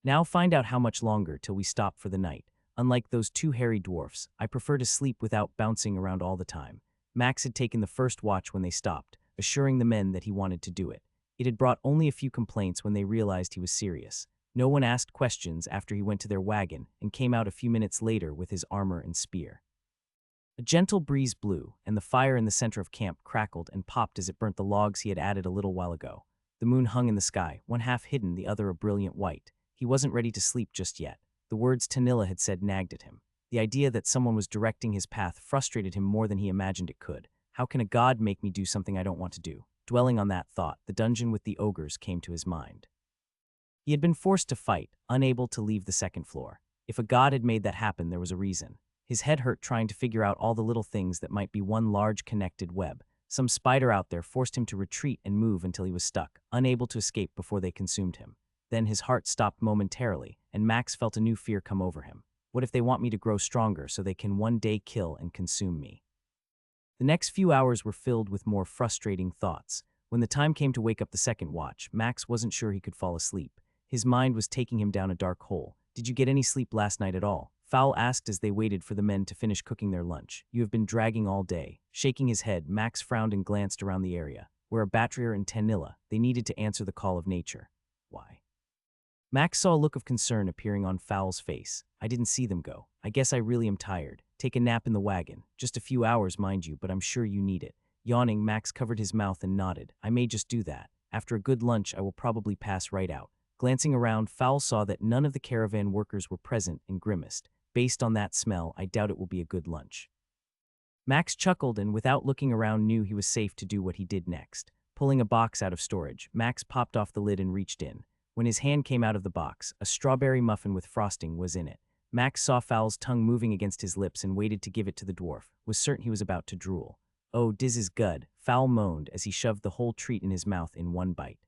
Now find out how much longer till we stop for the night. Unlike those 2 hairy dwarfs, I prefer to sleep without bouncing around all the time." Max had taken the first watch when they stopped, assuring the men that he wanted to do it. It had brought only a few complaints when they realized he was serious. No one asked questions after he went to their wagon and came out a few minutes later with his armor and spear. A gentle breeze blew, and the fire in the center of camp crackled and popped as it burnt the logs he had added a little while ago. The moon hung in the sky, one half hidden, the other a brilliant white. He wasn't ready to sleep just yet. The words Tanilla had said nagged at him. The idea that someone was directing his path frustrated him more than he imagined it could. How can a god make me do something I don't want to do? Dwelling on that thought, the dungeon with the ogres came to his mind. He had been forced to fight, unable to leave the 2nd floor. If a god had made that happen, there was a reason. His head hurt trying to figure out all the little things that might be one large connected web. Some spider out there forced him to retreat and move until he was stuck, unable to escape before they consumed him. Then his heart stopped momentarily, and Max felt a new fear come over him. What if they want me to grow stronger so they can one day kill and consume me? The next few hours were filled with more frustrating thoughts. When the time came to wake up the 2nd watch, Max wasn't sure he could fall asleep. His mind was taking him down a dark hole. Did you get any sleep last night at all? Fowl asked as they waited for the men to finish cooking their lunch. You have been dragging all day. Shaking his head, Max frowned and glanced around the area. Where a Batrier and Tanilla, they needed to answer the call of nature. Why? Max saw a look of concern appearing on Fowl's face. I didn't see them go. I guess I really am tired. Take a nap in the wagon. Just a few hours, mind you, but I'm sure you need it. Yawning, Max covered his mouth and nodded. I may just do that. After a good lunch, I will probably pass right out. Glancing around, Fowl saw that none of the caravan workers were present and grimaced. Based on that smell, I doubt it will be a good lunch. Max chuckled and without looking around knew he was safe to do what he did next. Pulling a box out of storage, Max popped off the lid and reached in. When his hand came out of the box, a strawberry muffin with frosting was in it. Max saw Fowl's tongue moving against his lips and waited to give it to the dwarf, was certain he was about to drool. Oh, dis is good, Fowl moaned as he shoved the whole treat in his mouth in one bite.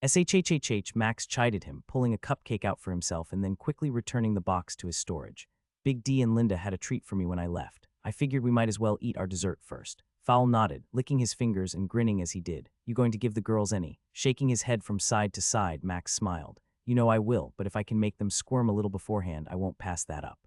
SHHHH, Max chided him, pulling a cupcake out for himself and then quickly returning the box to his storage. Big D and Linda had a treat for me when I left. I figured we might as well eat our dessert first. Fowl nodded, licking his fingers and grinning as he did. You going to give the girls any? Shaking his head from side to side, Max smiled. You know I will, but if I can make them squirm a little beforehand, I won't pass that up.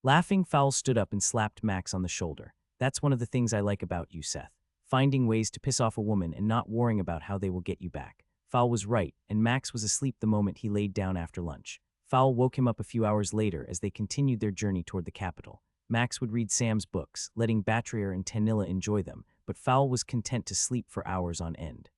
Laughing, Fowl stood up and slapped Max on the shoulder. That's one of the things I like about you, Seth. Finding ways to piss off a woman and not worrying about how they will get you back. Fowl was right, and Max was asleep the moment he laid down after lunch. Fowl woke him up a few hours later as they continued their journey toward the capital. Max would read Sam's books, letting Batrier and Tanilla enjoy them, but Fowl was content to sleep for hours on end.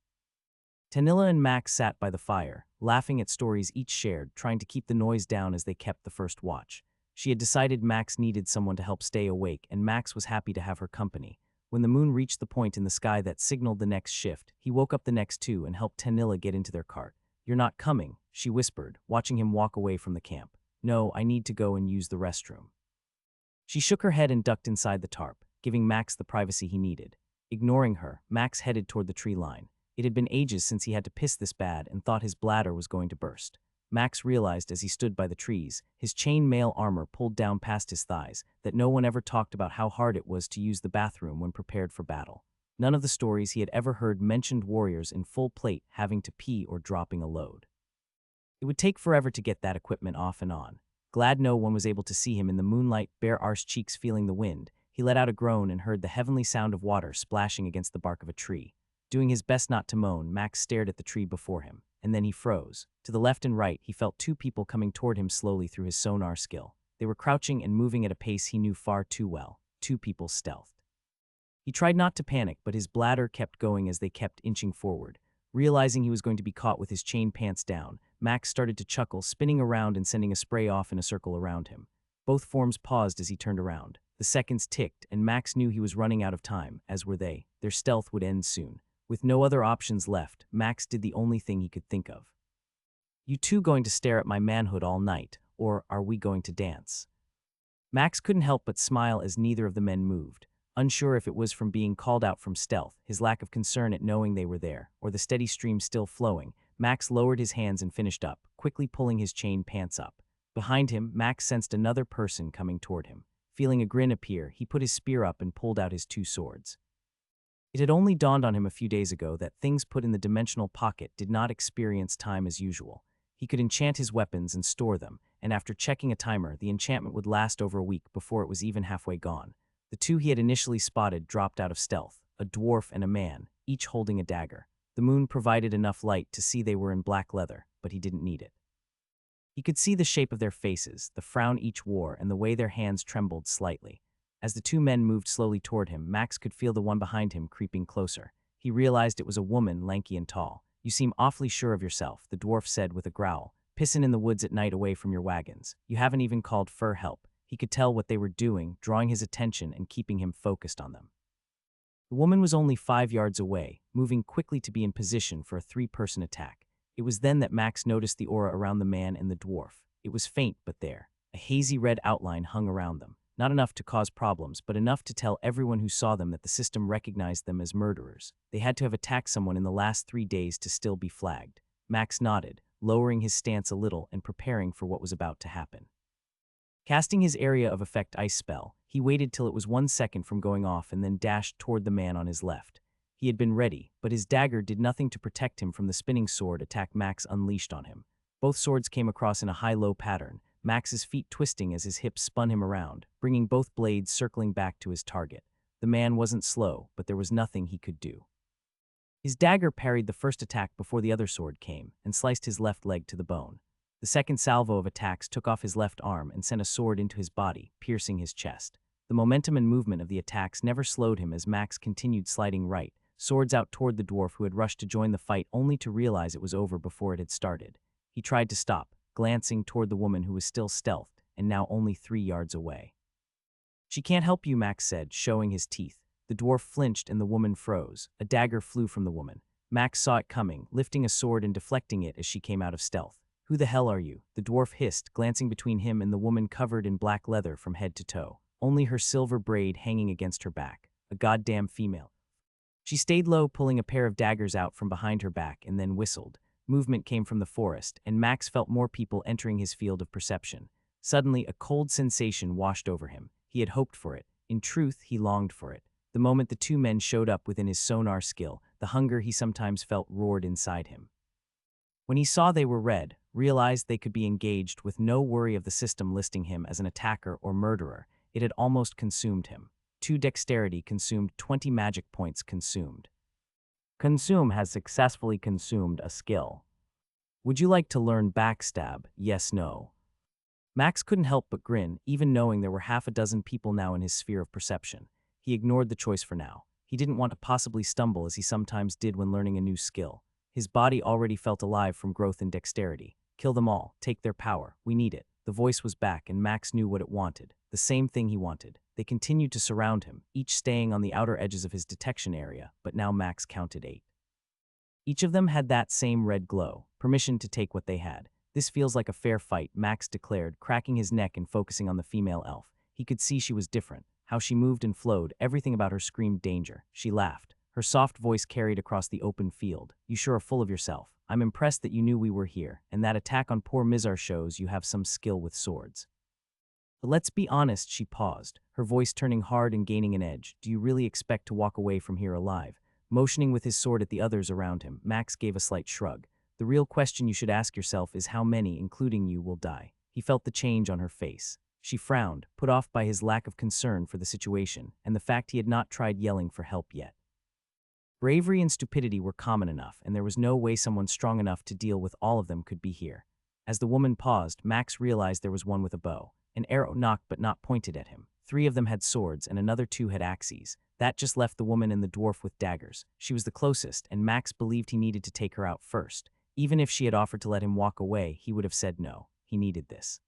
Tanilla and Max sat by the fire, laughing at stories each shared, trying to keep the noise down as they kept the first watch. She had decided Max needed someone to help stay awake, and Max was happy to have her company. When the moon reached the point in the sky that signaled the next shift, he woke up the next two and helped Tanilla get into their cart. You're not coming, she whispered, watching him walk away from the camp. No, I need to go and use the restroom. She shook her head and ducked inside the tarp, giving Max the privacy he needed. Ignoring her, Max headed toward the tree line. It had been ages since he had to piss this bad and thought his bladder was going to burst. Max realized as he stood by the trees, his chain mail armor pulled down past his thighs, that no one ever talked about how hard it was to use the bathroom when prepared for battle. None of the stories he had ever heard mentioned warriors in full plate having to pee or dropping a load. It would take forever to get that equipment off and on. Glad no one was able to see him in the moonlight, bare-arsed cheeks feeling the wind, he let out a groan and heard the heavenly sound of water splashing against the bark of a tree. Doing his best not to moan, Max stared at the tree before him, and then he froze. To the left and right, he felt two people coming toward him slowly through his sonar skill. They were crouching and moving at a pace he knew far too well. Two people stealthed. He tried not to panic, but his bladder kept going as they kept inching forward. Realizing he was going to be caught with his chain pants down, Max started to chuckle, spinning around and sending a spray off in a circle around him. Both forms paused as he turned around. The seconds ticked, and Max knew he was running out of time, as were they. Their stealth would end soon. With no other options left, Max did the only thing he could think of. You two going to stare at my manhood all night, or are we going to dance? Max couldn't help but smile as neither of the men moved. Unsure if it was from being called out from stealth, his lack of concern at knowing they were there, or the steady stream still flowing, Max lowered his hands and finished up, quickly pulling his chain pants up. Behind him, Max sensed another person coming toward him. Feeling a grin appear, he put his spear up and pulled out his two swords. It had only dawned on him a few days ago that things put in the dimensional pocket did not experience time as usual. He could enchant his weapons and store them, and after checking a timer, the enchantment would last over a week before it was even halfway gone. The two he had initially spotted dropped out of stealth, a dwarf and a man, each holding a dagger. The moon provided enough light to see they were in black leather, but he didn't need it. He could see the shape of their faces, the frown each wore, and the way their hands trembled slightly. As the two men moved slowly toward him, Max could feel the one behind him creeping closer. He realized it was a woman, lanky and tall. You seem awfully sure of yourself, the dwarf said with a growl. Pissin' in the woods at night away from your wagons. You haven't even called fur help. He could tell what they were doing, drawing his attention and keeping him focused on them. The woman was only 5 yards away, moving quickly to be in position for a three-person attack. It was then that Max noticed the aura around the man and the dwarf. It was faint, but there. A hazy red outline hung around them. Not enough to cause problems, but enough to tell everyone who saw them that the system recognized them as murderers. They had to have attacked someone in the last 3 days to still be flagged. Max nodded, lowering his stance a little and preparing for what was about to happen. Casting his area of effect ice spell, he waited till it was 1 second from going off and then dashed toward the man on his left. He had been ready, but his dagger did nothing to protect him from the spinning sword attack Max unleashed on him. Both swords came across in a high-low pattern, Max's feet twisting as his hips spun him around, bringing both blades circling back to his target. The man wasn't slow, but there was nothing he could do. His dagger parried the first attack before the other sword came, and sliced his left leg to the bone. The second salvo of attacks took off his left arm and sent a sword into his body, piercing his chest. The momentum and movement of the attacks never slowed him as Max continued sliding right, swords out toward the dwarf who had rushed to join the fight only to realize it was over before it had started. He tried to stop, glancing toward the woman who was still stealthed and now only 3 yards away. "She can't help you," Max said, showing his teeth. The dwarf flinched and the woman froze. A dagger flew from the woman. Max saw it coming, lifting a sword and deflecting it as she came out of stealth. "Who the hell are you?" the dwarf hissed, glancing between him and the woman covered in black leather from head to toe, only her silver braid hanging against her back. A goddamn female. She stayed low, pulling a pair of daggers out from behind her back, and then whistled. Movement came from the forest, and Max felt more people entering his field of perception. Suddenly, a cold sensation washed over him. He had hoped for it. In truth, he longed for it. The moment the two men showed up within his sonar skill, the hunger he sometimes felt roared inside him. When he saw they were red, realized they could be engaged with no worry of the system listing him as an attacker or murderer, it had almost consumed him. 2 dexterity consumed, 20 magic points consumed. Consume has successfully consumed a skill. Would you like to learn backstab? Yes, no. Max couldn't help but grin, even knowing there were half a dozen people now in his sphere of perception. He ignored the choice for now. He didn't want to possibly stumble as he sometimes did when learning a new skill. His body already felt alive from growth in dexterity. "Kill them all. Take their power. We need it." The voice was back, and Max knew what it wanted. The same thing he wanted. They continued to surround him, each staying on the outer edges of his detection area, but now Max counted 8. Each of them had that same red glow, permission to take what they had. "This feels like a fair fight," Max declared, cracking his neck and focusing on the female elf. He could see she was different. How she moved and flowed, everything about her screamed danger. She laughed. Her soft voice carried across the open field. "You sure are full of yourself. I'm impressed that you knew we were here, and that attack on poor Mizar shows you have some skill with swords." "But let's be honest," she paused, her voice turning hard and gaining an edge. "Do you really expect to walk away from here alive?" Motioning with his sword at the others around him, Max gave a slight shrug. "The real question you should ask yourself is how many, including you, will die." He felt the change on her face. She frowned, put off by his lack of concern for the situation and the fact he had not tried yelling for help yet. Bravery and stupidity were common enough, and there was no way someone strong enough to deal with all of them could be here. As the woman paused, Max realized there was one with a bow. An arrow knocked but not pointed at him. 3 of them had swords, and another 2 had axes. That just left the woman and the dwarf with daggers. She was the closest, and Max believed he needed to take her out first. Even if she had offered to let him walk away, he would have said no. He needed this.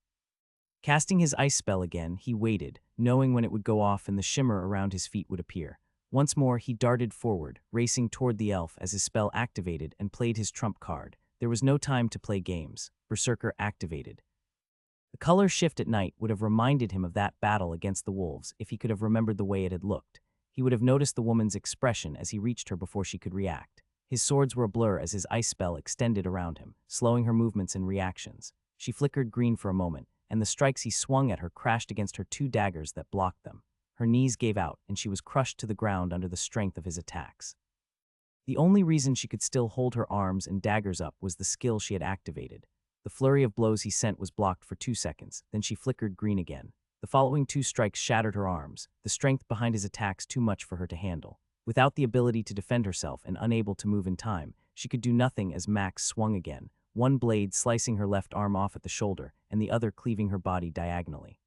Casting his ice spell again, he waited, knowing when it would go off and the shimmer around his feet would appear. Once more, he darted forward, racing toward the elf as his spell activated and played his trump card. There was no time to play games. Berserker activated. The color shift at night would have reminded him of that battle against the wolves if he could have remembered the way it had looked. He would have noticed the woman's expression as he reached her before she could react. His swords were a blur as his ice spell extended around him, slowing her movements and reactions. She flickered green for a moment, and the strikes he swung at her crashed against her 2 daggers that blocked them. Her knees gave out, and she was crushed to the ground under the strength of his attacks. The only reason she could still hold her arms and daggers up was the skill she had activated. The flurry of blows he sent was blocked for 2 seconds, then she flickered green again. The following 2 strikes shattered her arms, the strength behind his attacks too much for her to handle. Without the ability to defend herself and unable to move in time, she could do nothing as Max swung again, one blade slicing her left arm off at the shoulder and the other cleaving her body diagonally.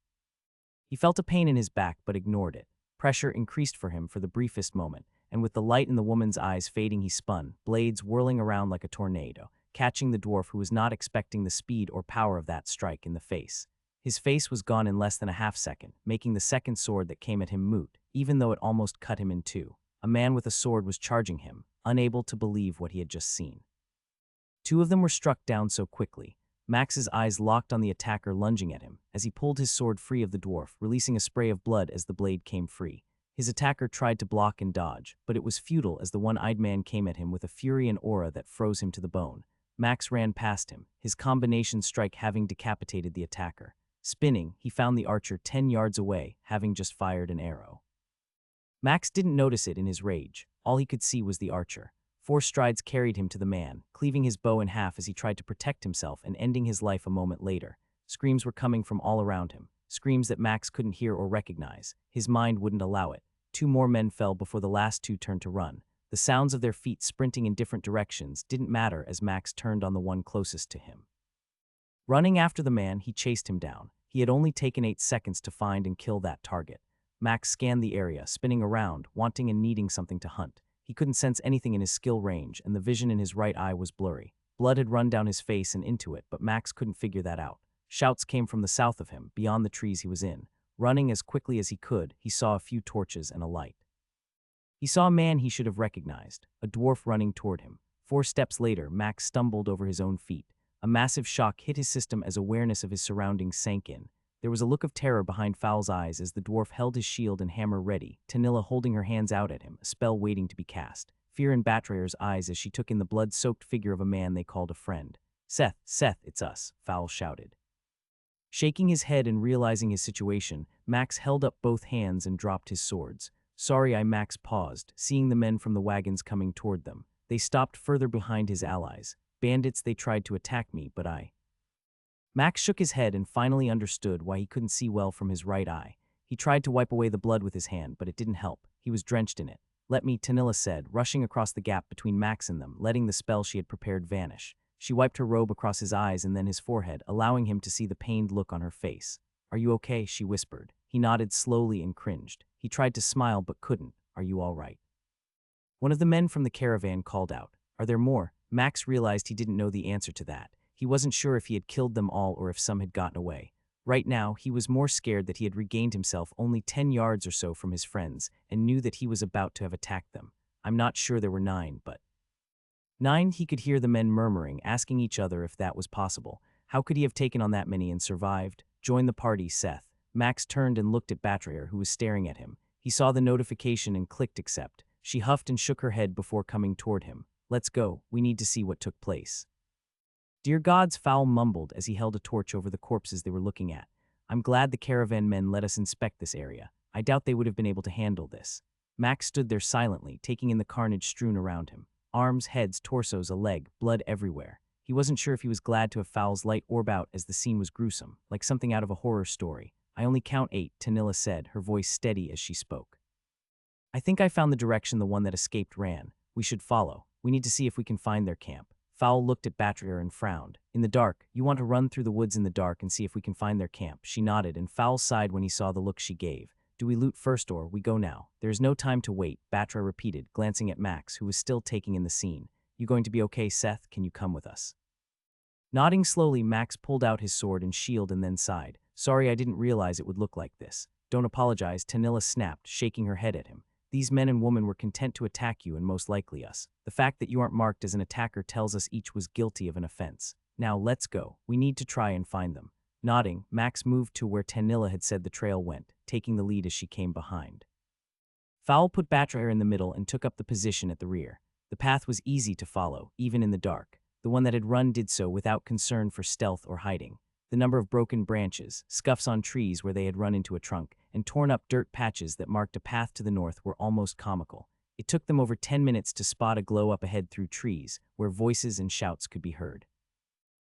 He felt a pain in his back but ignored it. Pressure increased for him for the briefest moment, and with the light in the woman's eyes fading he spun, blades whirling around like a tornado, catching the dwarf who was not expecting the speed or power of that strike in the face. His face was gone in less than a half-second, making the second sword that came at him moot, even though it almost cut him in 2. A man with a sword was charging him, unable to believe what he had just seen. 2 of them were struck down so quickly. Max's eyes locked on the attacker lunging at him, as he pulled his sword free of the dwarf, releasing a spray of blood as the blade came free. His attacker tried to block and dodge, but it was futile as the one-eyed man came at him with a fury and aura that froze him to the bone. Max ran past him, his combination strike having decapitated the attacker. Spinning, he found the archer 10 yards away, having just fired an arrow. Max didn't notice it in his rage. All he could see was the archer. 4 strides carried him to the man, cleaving his bow in half as he tried to protect himself and ending his life a moment later. Screams were coming from all around him, screams that Max couldn't hear or recognize. His mind wouldn't allow it. 2 more men fell before the last 2 turned to run. The sounds of their feet sprinting in different directions didn't matter as Max turned on the one closest to him. Running after the man, he chased him down. He had only taken 8 seconds to find and kill that target. Max scanned the area, spinning around, wanting and needing something to hunt. He couldn't sense anything in his skill range, and the vision in his right eye was blurry. Blood had run down his face and into it, but Max couldn't figure that out. Shouts came from the south of him, beyond the trees he was in. Running as quickly as he could, he saw a few torches and a light. He saw a man he should have recognized, a dwarf running toward him. 4 steps later, Max stumbled over his own feet. A massive shock hit his system as awareness of his surroundings sank in. There was a look of terror behind Foul's eyes as the dwarf held his shield and hammer ready, Tanilla holding her hands out at him, a spell waiting to be cast. Fear in Batrayer's eyes as she took in the blood-soaked figure of a man they called a friend. Seth, it's us," Foul shouted. Shaking his head and realizing his situation, Max held up both hands and dropped his swords. "Sorry," Max paused, seeing the men from the wagons coming toward them. They stopped further behind his allies. "Bandits, they tried to attack me, but I..." Max shook his head and finally understood why he couldn't see well from his right eye. He tried to wipe away the blood with his hand, but it didn't help. He was drenched in it. "Let me," Tanilla said, rushing across the gap between Max and them, letting the spell she had prepared vanish. She wiped her robe across his eyes and then his forehead, allowing him to see the pained look on her face. "Are you okay?" she whispered. He nodded slowly and cringed. He tried to smile but couldn't. "Are you all right?" One of the men from the caravan called out. "Are there more?" Max realized he didn't know the answer to that. He wasn't sure if he had killed them all or if some had gotten away. Right now, he was more scared that he had regained himself only 10 yards or so from his friends and knew that he was about to have attacked them. "I'm not sure there were 9, but..." 9, he could hear the men murmuring, asking each other if that was possible. How could he have taken on that many and survived? "Join the party, Seth." Max turned and looked at Batrayer, who was staring at him. He saw the notification and clicked accept. She huffed and shook her head before coming toward him. "Let's go. We need to see what took place." "Dear gods," Foul mumbled as he held a torch over the corpses they were looking at. "I'm glad the caravan men let us inspect this area. I doubt they would have been able to handle this." Max stood there silently, taking in the carnage strewn around him. Arms, heads, torsos, a leg, blood everywhere. He wasn't sure if he was glad to have Foul's light orb out as the scene was gruesome, like something out of a horror story. "I only count 8, Tanilla said, her voice steady as she spoke. "I think I found the direction the one that escaped ran. We should follow. We need to see if we can find their camp." Foul looked at Batrayer and frowned. "In the dark, you want to run through the woods in the dark and see if we can find their camp." She nodded, and Foul sighed when he saw the look she gave. "Do we loot first or we go now?" "There is no time to wait," Batrayer repeated, glancing at Max, who was still taking in the scene. "You going to be okay, Seth? Can you come with us?" Nodding slowly, Max pulled out his sword and shield and then sighed. "Sorry, I didn't realize it would look like this." "Don't apologize," Tanilla snapped, shaking her head at him. "These men and women were content to attack you and most likely us. The fact that you aren't marked as an attacker tells us each was guilty of an offense. Now let's go. We need to try and find them." Nodding, Max moved to where Tanilla had said the trail went, taking the lead as she came behind. Foul put Batrayer in the middle and took up the position at the rear. The path was easy to follow, even in the dark. The one that had run did so without concern for stealth or hiding. The number of broken branches, scuffs on trees where they had run into a trunk, and torn up dirt patches that marked a path to the north were almost comical. It took them over 10 minutes to spot a glow up ahead through trees, where voices and shouts could be heard.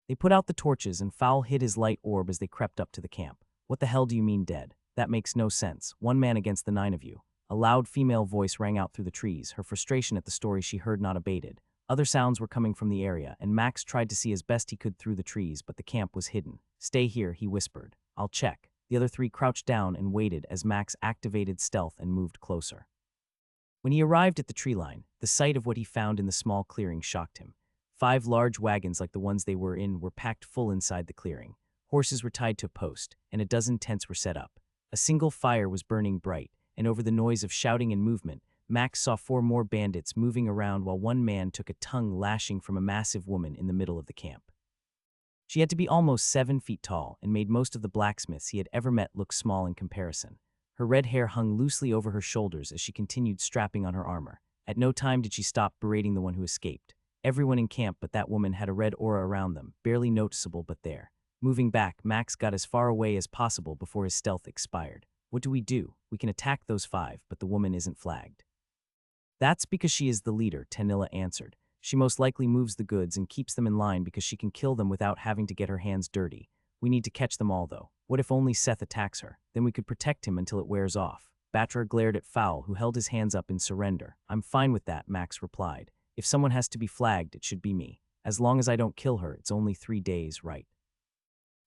They put out the torches and Foul hid his light orb as they crept up to the camp. "What the hell do you mean dead? That makes no sense. 1 man against the 9 of you." A loud female voice rang out through the trees, her frustration at the story she heard not abated. Other sounds were coming from the area, and Max tried to see as best he could through the trees, but the camp was hidden. "Stay here," he whispered. "I'll check." The other 3 crouched down and waited as Max activated stealth and moved closer. When he arrived at the tree line, the sight of what he found in the small clearing shocked him. 5 large wagons like the ones they were in were packed full inside the clearing. Horses were tied to a post, and a dozen tents were set up. A single fire was burning bright, and over the noise of shouting and movement, Max saw 4 more bandits moving around while 1 man took a tongue lashing from a massive woman in the middle of the camp. She had to be almost 7 feet tall and made most of the blacksmiths he had ever met look small in comparison. Her red hair hung loosely over her shoulders as she continued strapping on her armor. At no time did she stop berating the one who escaped. Everyone in camp but that woman had a red aura around them, barely noticeable but there. Moving back, Max got as far away as possible before his stealth expired. "What do? We can attack those 5, but the woman isn't flagged." That's because she is the leader, Tanilla answered. She most likely moves the goods and keeps them in line because she can kill them without having to get her hands dirty. We need to catch them all, though. What if only Seth attacks her? Then we could protect him until it wears off. Batra glared at Fowl, who held his hands up in surrender. I'm fine with that, Max replied. If someone has to be flagged, it should be me. As long as I don't kill her, it's only 3 days, right?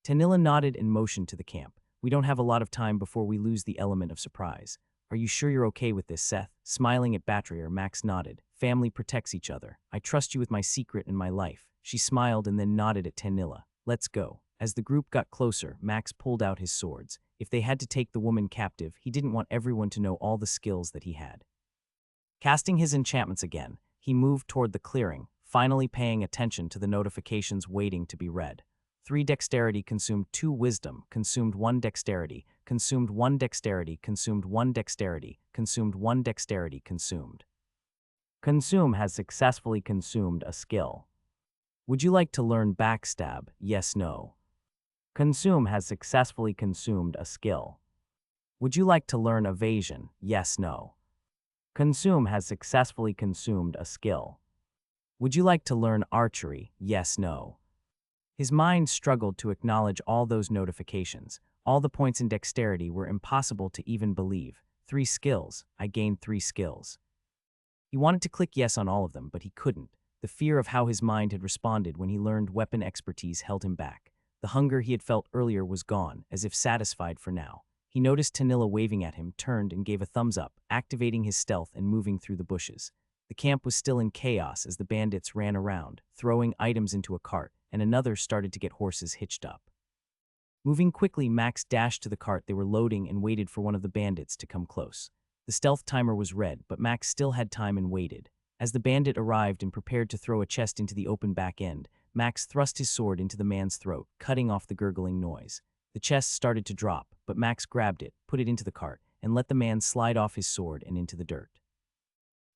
Tanilla nodded and motioned to the camp. We don't have a lot of time before we lose the element of surprise. Are you sure you're okay with this, Seth? Smiling at Batrier, Max nodded. Family protects each other. I trust you with my secret and my life. She smiled and then nodded at Tanilla. Let's go. As the group got closer, Max pulled out his swords. If they had to take the woman captive, he didn't want everyone to know all the skills that he had. Casting his enchantments again, he moved toward the clearing, finally paying attention to the notifications waiting to be read. 3 dexterity consumed 2 wisdom, consumed 1 dexterity, consumed 1 dexterity, consumed 1 dexterity, consumed 1 dexterity, consumed. Consume has successfully consumed a skill. Would you like to learn backstab? Yes, no. Consume has successfully consumed a skill. Would you like to learn evasion? Yes, no. Consume has successfully consumed a skill. Would you like to learn archery? Yes, no. His mind struggled to acknowledge all those notifications. All the points in dexterity were impossible to even believe. 3 skills. I gained 3 skills. He wanted to click yes on all of them, but he couldn't. The fear of how his mind had responded when he learned weapon expertise held him back. The hunger he had felt earlier was gone, as if satisfied for now. He noticed Tanilla waving at him, turned and gave a thumbs up, activating his stealth and moving through the bushes. The camp was still in chaos as the bandits ran around, throwing items into a cart, and another started to get horses hitched up. Moving quickly, Max dashed to the cart they were loading and waited for one of the bandits to come close. The stealth timer was red, but Max still had time and waited. As the bandit arrived and prepared to throw a chest into the open back end, Max thrust his sword into the man's throat, cutting off the gurgling noise. The chest started to drop, but Max grabbed it, put it into the cart, and let the man slide off his sword and into the dirt.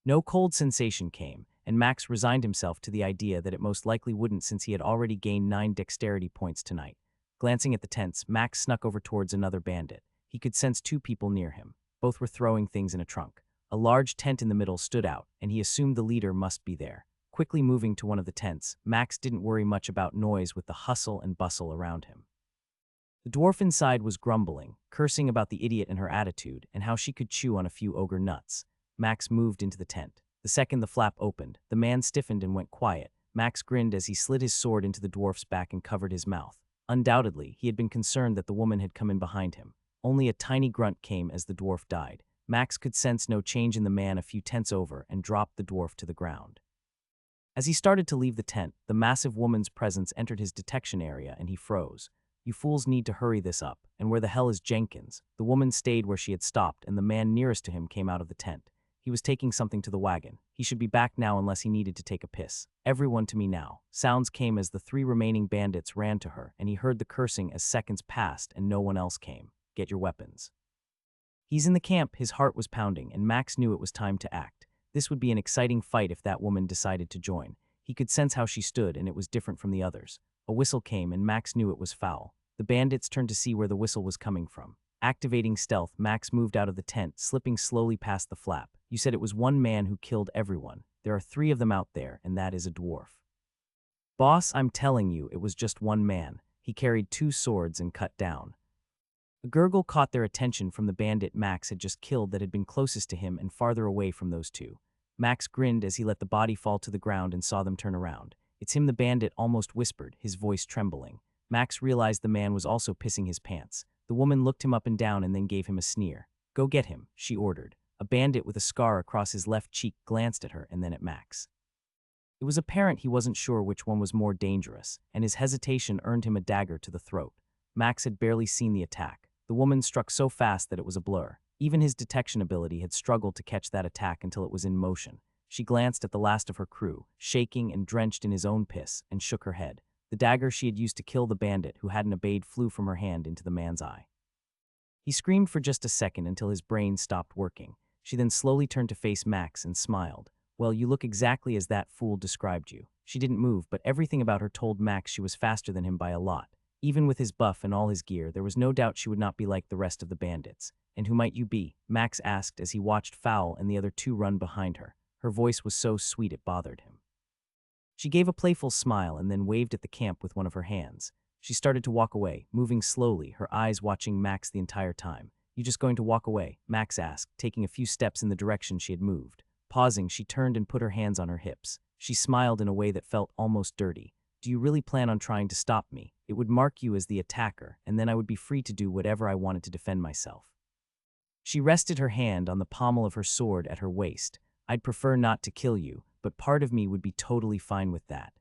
No cold sensation came, and Max resigned himself to the idea that it most likely wouldn't since he had already gained 9 dexterity points tonight. Glancing at the tents, Max snuck over towards another bandit. He could sense 2 people near him. Both were throwing things in a trunk. A large tent in the middle stood out, and he assumed the leader must be there. Quickly moving to one of the tents, Max didn't worry much about noise with the hustle and bustle around him. The dwarf inside was grumbling, cursing about the idiot and her attitude, and how she could chew on a few ogre nuts. Max moved into the tent. The second the flap opened, the man stiffened and went quiet. Max grinned as he slid his sword into the dwarf's back and covered his mouth. Undoubtedly, he had been concerned that the woman had come in behind him. Only a tiny grunt came as the dwarf died. Max could sense no change in the man a few tents over and dropped the dwarf to the ground. As he started to leave the tent, the massive woman's presence entered his detection area and he froze. You fools need to hurry this up. And where the hell is Jenkins? The woman stayed where she had stopped and the man nearest to him came out of the tent. He was taking something to the wagon. He should be back now unless he needed to take a piss. Everyone to me now. Sounds came as the 3 remaining bandits ran to her, and he heard the cursing as seconds passed and no one else came. Get your weapons. He's in the camp, his heart was pounding, and Max knew it was time to act. This would be an exciting fight if that woman decided to join. He could sense how she stood, and it was different from the others. A whistle came, and Max knew it was foul. The bandits turned to see where the whistle was coming from. Activating stealth, Max moved out of the tent, slipping slowly past the flap. You said it was one man who killed everyone. There are 3 of them out there, and that is a dwarf. Boss, I'm telling you, it was just one man. He carried 2 swords and cut down. A gurgle caught their attention from the bandit Max had just killed that had been closest to him and farther away from those 2. Max grinned as he let the body fall to the ground and saw them turn around. It's him, the bandit almost whispered, his voice trembling. Max realized the man was also pissing his pants. The woman looked him up and down and then gave him a sneer. Go get him, she ordered. A bandit with a scar across his left cheek glanced at her and then at Max. It was apparent he wasn't sure which one was more dangerous, and his hesitation earned him a dagger to the throat. Max had barely seen the attack. The woman struck so fast that it was a blur. Even his detection ability had struggled to catch that attack until it was in motion. She glanced at the last of her crew, shaking and drenched in his own piss, and shook her head. The dagger she had used to kill the bandit who hadn't obeyed flew from her hand into the man's eye. He screamed for just a second until his brain stopped working. She then slowly turned to face Max and smiled. Well, you look exactly as that fool described you. She didn't move, but everything about her told Max she was faster than him by a lot. Even with his buff and all his gear, there was no doubt she would not be like the rest of the bandits. And who might you be? Max asked as he watched Fowl and the other 2 run behind her. Her voice was so sweet it bothered him. She gave a playful smile and then waved at the camp with one of her hands. She started to walk away, moving slowly, her eyes watching Max the entire time. "You just going to walk away?" Max asked, taking a few steps in the direction she had moved. Pausing, she turned and put her hands on her hips. She smiled in a way that felt almost dirty. "Do you really plan on trying to stop me? It would mark you as the attacker, and then I would be free to do whatever I wanted to defend myself." She rested her hand on the pommel of her sword at her waist. "I'd prefer not to kill you, but part of me would be totally fine with that."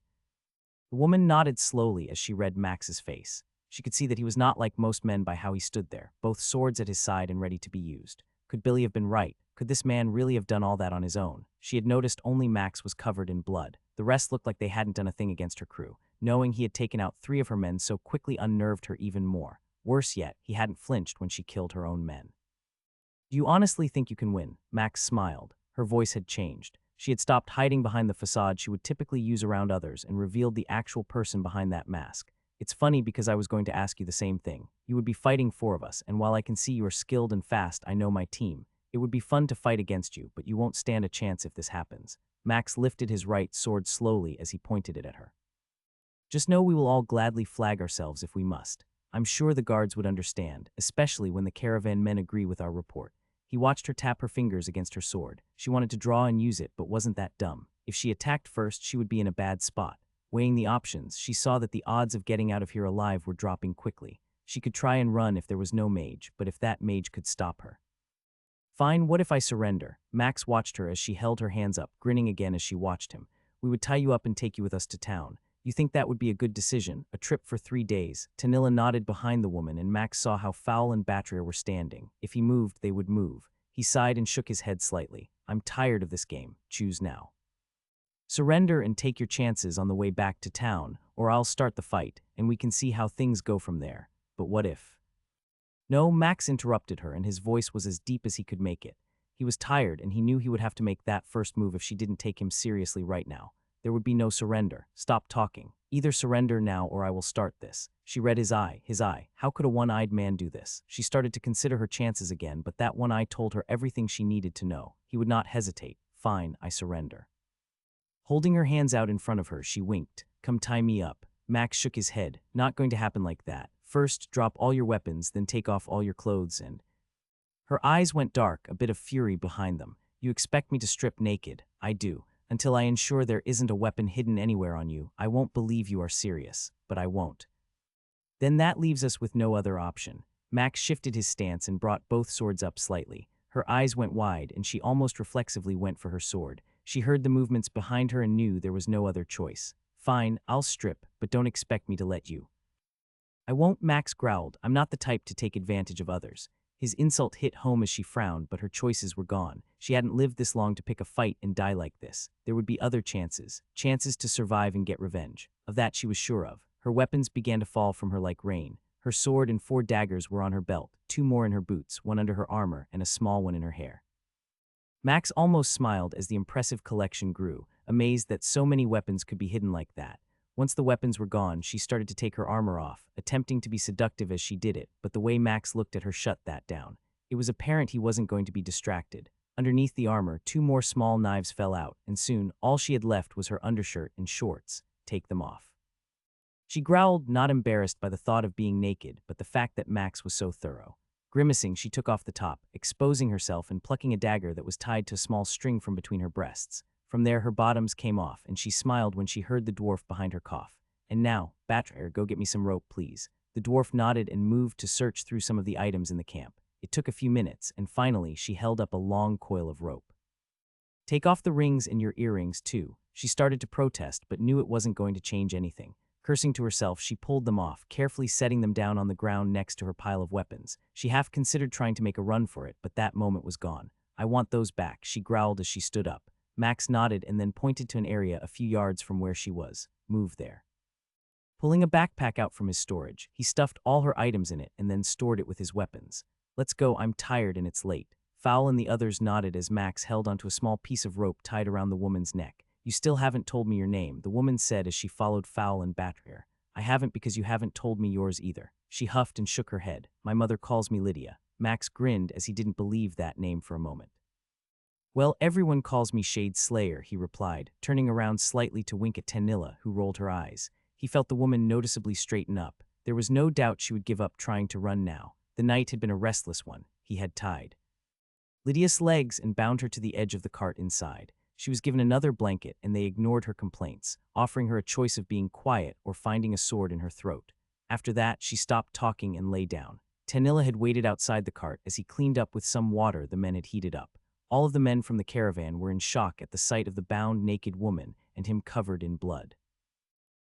The woman nodded slowly as she read Max's face. She could see that he was not like most men by how he stood there, both swords at his side and ready to be used. Could Billy have been right? Could this man really have done all that on his own? She had noticed only Max was covered in blood. The rest looked like they hadn't done a thing against her crew. Knowing he had taken out 3 of her men so quickly unnerved her even more. Worse yet, he hadn't flinched when she killed her own men. "Do you honestly think you can win?" Max smiled. Her voice had changed. She had stopped hiding behind the facade she would typically use around others and revealed the actual person behind that mask. "It's funny because I was going to ask you the same thing. You would be fighting 4 of us, and while I can see you are skilled and fast, I know my team. It would be fun to fight against you, but you won't stand a chance if this happens." Max lifted his right sword slowly as he pointed it at her. "Just know we will all gladly flag ourselves if we must. I'm sure the guards would understand, especially when the caravan men agree with our report." He watched her tap her fingers against her sword. She wanted to draw and use it, but wasn't that dumb. If she attacked first, she would be in a bad spot. Weighing the options, she saw that the odds of getting out of here alive were dropping quickly. She could try and run if there was no mage, but if that mage could stop her. "Fine, what if I surrender?" Max watched her as she held her hands up, grinning again as she watched him. "We would tie you up and take you with us to town. You think that would be a good decision? A trip for 3 days. Tanilla nodded behind the woman, and Max saw how Fowl and Battery were standing. If he moved, they would move. He sighed and shook his head slightly. "I'm tired of this game. Choose now. Surrender and take your chances on the way back to town, or I'll start the fight, and we can see how things go from there. But what if?" "No," Max interrupted her, and his voice was as deep as he could make it. He was tired, and he knew he would have to make that first move if she didn't take him seriously right now. There would be no surrender. "Stop talking. Either surrender now or I will start this." She read his eye. How could a one-eyed man do this? She started to consider her chances again, but that one eye told her everything she needed to know. He would not hesitate. "Fine, I surrender." Holding her hands out in front of her, she winked. "Come tie me up." Max shook his head. "Not going to happen like that. First, drop all your weapons, then take off all your clothes and—" Her eyes went dark, a bit of fury behind them. "You expect me to strip naked?" "I do. Until I ensure there isn't a weapon hidden anywhere on you. I won't believe you are serious, but I won't." "Then that leaves us with no other option." Max shifted his stance and brought both swords up slightly. Her eyes went wide, and she almost reflexively went for her sword. She heard the movements behind her and knew there was no other choice. "Fine, I'll strip, but don't expect me to let you." "I won't," Max growled. "I'm not the type to take advantage of others." His insult hit home as she frowned, but her choices were gone. She hadn't lived this long to pick a fight and die like this. There would be other chances to survive and get revenge. Of that she was sure of. Her weapons began to fall from her like rain. Her sword and 4 daggers were on her belt, 2 more in her boots, 1 under her armor, and a small one in her hair. Max almost smiled as the impressive collection grew, amazed that so many weapons could be hidden like that. Once the weapons were gone, she started to take her armor off, attempting to be seductive as she did it, but the way Max looked at her shut that down. It was apparent he wasn't going to be distracted. Underneath the armor, 2 more small knives fell out, and soon, all she had left was her undershirt and shorts. "Take them off." She growled, not embarrassed by the thought of being naked, but the fact that Max was so thorough. Grimacing, she took off the top, exposing herself and plucking a dagger that was tied to a small string from between her breasts. From there, her bottoms came off, and she smiled when she heard the dwarf behind her cough. "And now, Battery, go get me some rope, please." The dwarf nodded and moved to search through some of the items in the camp. It took a few minutes, and finally, she held up a long coil of rope. "Take off the rings and your earrings, too." She started to protest, but knew it wasn't going to change anything. Cursing to herself, she pulled them off, carefully setting them down on the ground next to her pile of weapons. She half considered trying to make a run for it, but that moment was gone. "I want those back," she growled as she stood up. Max nodded and then pointed to an area a few yards from where she was. "Move there." Pulling a backpack out from his storage, he stuffed all her items in it and then stored it with his weapons. "Let's go, I'm tired and it's late." Fowl and the others nodded as Max held onto a small piece of rope tied around the woman's neck. "You still haven't told me your name," the woman said as she followed Fowl and Battery. "I haven't because you haven't told me yours either." She huffed and shook her head. "My mother calls me Lydia." Max grinned as he didn't believe that name for a moment. Well, everyone calls me Shade Slayer, he replied, turning around slightly to wink at Tanilla, who rolled her eyes. He felt the woman noticeably straighten up. There was no doubt she would give up trying to run now. The night had been a restless one. He had tied Lydia's legs and bound her to the edge of the cart inside. She was given another blanket, and they ignored her complaints, offering her a choice of being quiet or finding a sword in her throat. After that, she stopped talking and lay down. Tanilla had waited outside the cart as he cleaned up with some water the men had heated up. All of the men from the caravan were in shock at the sight of the bound, naked woman and him covered in blood.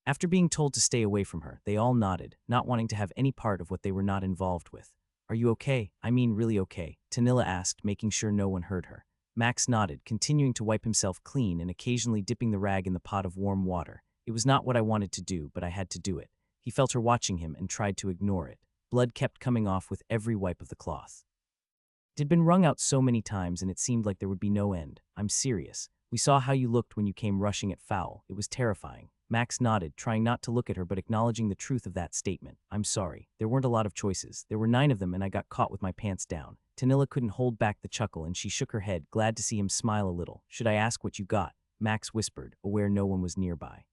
After being told to stay away from her, they all nodded, not wanting to have any part of what they were not involved with. "Are you okay? I mean really okay?" Tanilla asked, making sure no one heard her. Max nodded, continuing to wipe himself clean and occasionally dipping the rag in the pot of warm water. "It was not what I wanted to do, but I had to do it." He felt her watching him and tried to ignore it. Blood kept coming off with every wipe of the cloth. It had been wrung out so many times and it seemed like there would be no end. "I'm serious. We saw how you looked when you came rushing at Fowl. It was terrifying." Max nodded, trying not to look at her but acknowledging the truth of that statement. "I'm sorry. There weren't a lot of choices. There were 9 of them and I got caught with my pants down." Tanilla couldn't hold back the chuckle and she shook her head, glad to see him smile a little. "Should I ask what you got?" Max whispered, aware no one was nearby.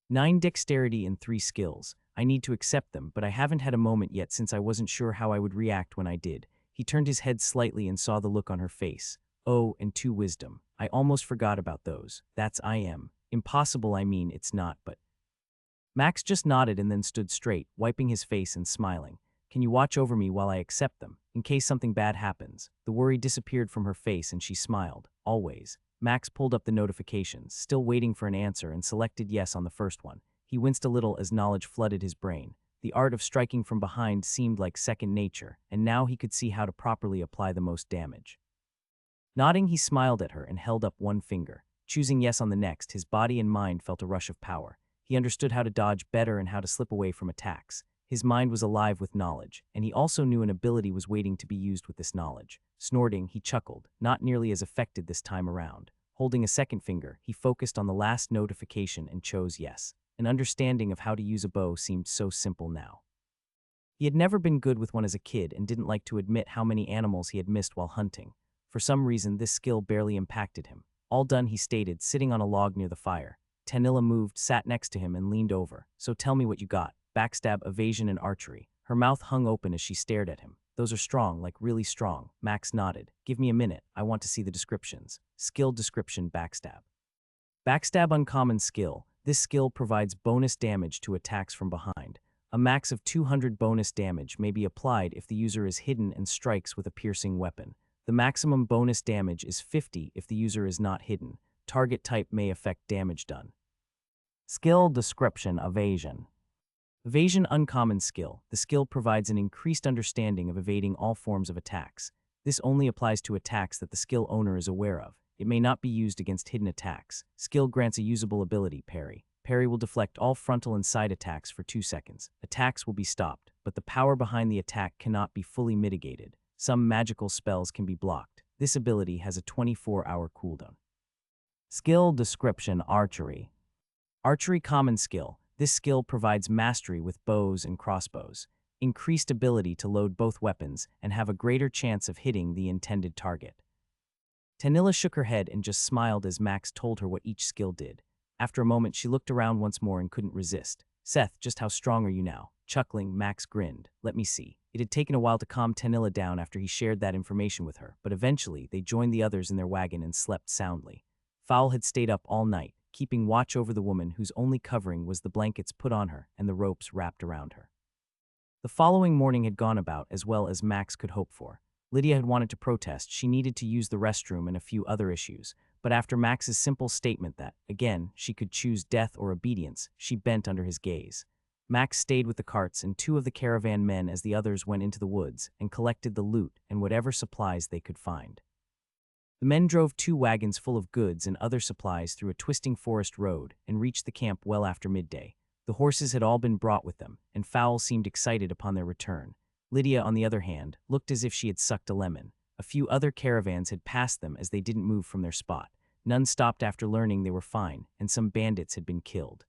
9 dexterity and 3 skills. I need to accept them, but I haven't had a moment yet since I wasn't sure how I would react when I did. He turned his head slightly and saw the look on her face. "Oh, and 2 wisdom. I almost forgot about those. That's I am. Impossible, I mean, it's not, but..." Max just nodded and then stood straight, wiping his face and smiling. "Can you watch over me while I accept them, in case something bad happens?" The worry disappeared from her face and she smiled. "Always." Max pulled up the notifications, still waiting for an answer, and selected yes on the first one. He winced a little as knowledge flooded his brain. The art of striking from behind seemed like second nature, and now he could see how to properly apply the most damage. Nodding, he smiled at her and held up one finger. Choosing yes on the next, his body and mind felt a rush of power. He understood how to dodge better and how to slip away from attacks. His mind was alive with knowledge, and he also knew an ability was waiting to be used with this knowledge. Snorting, he chuckled, not nearly as affected this time around. Holding a second finger, he focused on the last notification and chose yes. An understanding of how to use a bow seemed so simple now. He had never been good with one as a kid and didn't like to admit how many animals he had missed while hunting. For some reason, this skill barely impacted him. All done, he stated, sitting on a log near the fire. Tanilla moved, sat next to him, and leaned over. "So tell me what you got." "Backstab, evasion, and archery." Her mouth hung open as she stared at him. "Those are strong, like really strong." Max nodded. "Give me a minute. I want to see the descriptions." Skill description: backstab. Backstab, uncommon skill. This skill provides bonus damage to attacks from behind. A max of 200 bonus damage may be applied if the user is hidden and strikes with a piercing weapon. The maximum bonus damage is 50 if the user is not hidden. Target type may affect damage done. Skill description: evasion. Evasion, uncommon skill. The skill provides an increased understanding of evading all forms of attacks. This only applies to attacks that the skill owner is aware of. It may not be used against hidden attacks. Skill grants a usable ability: parry. Parry will deflect all frontal and side attacks for 2 seconds. Attacks will be stopped, but the power behind the attack cannot be fully mitigated. Some magical spells can be blocked. This ability has a 24-hour cooldown. Skill description: archery. Archery, common skill. This skill provides mastery with bows and crossbows, increased ability to load both weapons, and have a greater chance of hitting the intended target. Tanilla shook her head and just smiled as Max told her what each skill did. After a moment, she looked around once more and couldn't resist. "Seth, just how strong are you now?" Chuckling, Max grinned. "Let me see." It had taken a while to calm Tanilla down after he shared that information with her, but eventually they joined the others in their wagon and slept soundly. Fowl had stayed up all night, keeping watch over the woman whose only covering was the blankets put on her and the ropes wrapped around her. The following morning had gone about as well as Max could hope for. Lydia had wanted to protest. She needed to use the restroom and a few other issues, but after Max's simple statement that, again, she could choose death or obedience, she bent under his gaze. Max stayed with the carts and 2 of the caravan men as the others went into the woods and collected the loot and whatever supplies they could find. The men drove 2 wagons full of goods and other supplies through a twisting forest road and reached the camp well after midday. The horses had all been brought with them, and Fowl seemed excited upon their return. Lydia, on the other hand, looked as if she had sucked a lemon. A few other caravans had passed them as they didn't move from their spot. None stopped after learning they were fine, and some bandits had been killed.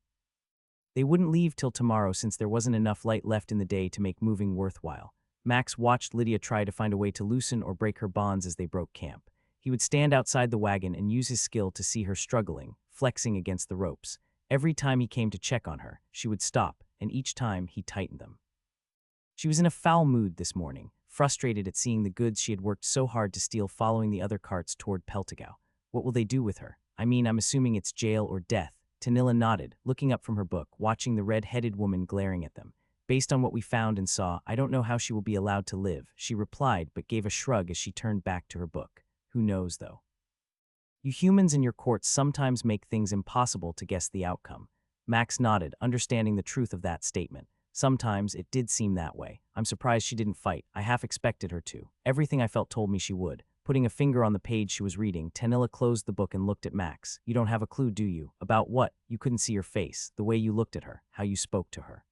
They wouldn't leave till tomorrow since there wasn't enough light left in the day to make moving worthwhile. Max watched Lydia try to find a way to loosen or break her bonds as they broke camp. He would stand outside the wagon and use his skill to see her struggling, flexing against the ropes. Every time he came to check on her, she would stop, and each time he tightened them. She was in a foul mood this morning, frustrated at seeing the goods she had worked so hard to steal following the other carts toward Peltigo. What will they do with her? I'm assuming it's jail or death. Tanilla nodded, looking up from her book, watching the red-headed woman glaring at them. Based on what we found and saw, I don't know how she will be allowed to live, she replied, but gave a shrug as she turned back to her book. Who knows, though? You humans in your courts sometimes make things impossible to guess the outcome. Max nodded, understanding the truth of that statement. Sometimes it did seem that way. I'm surprised she didn't fight. I half expected her to. Everything I felt told me she would. Putting a finger on the page she was reading, Tanilla closed the book and looked at Max. You don't have a clue, do you? About what? You couldn't see her face, the way you looked at her, how you spoke to her.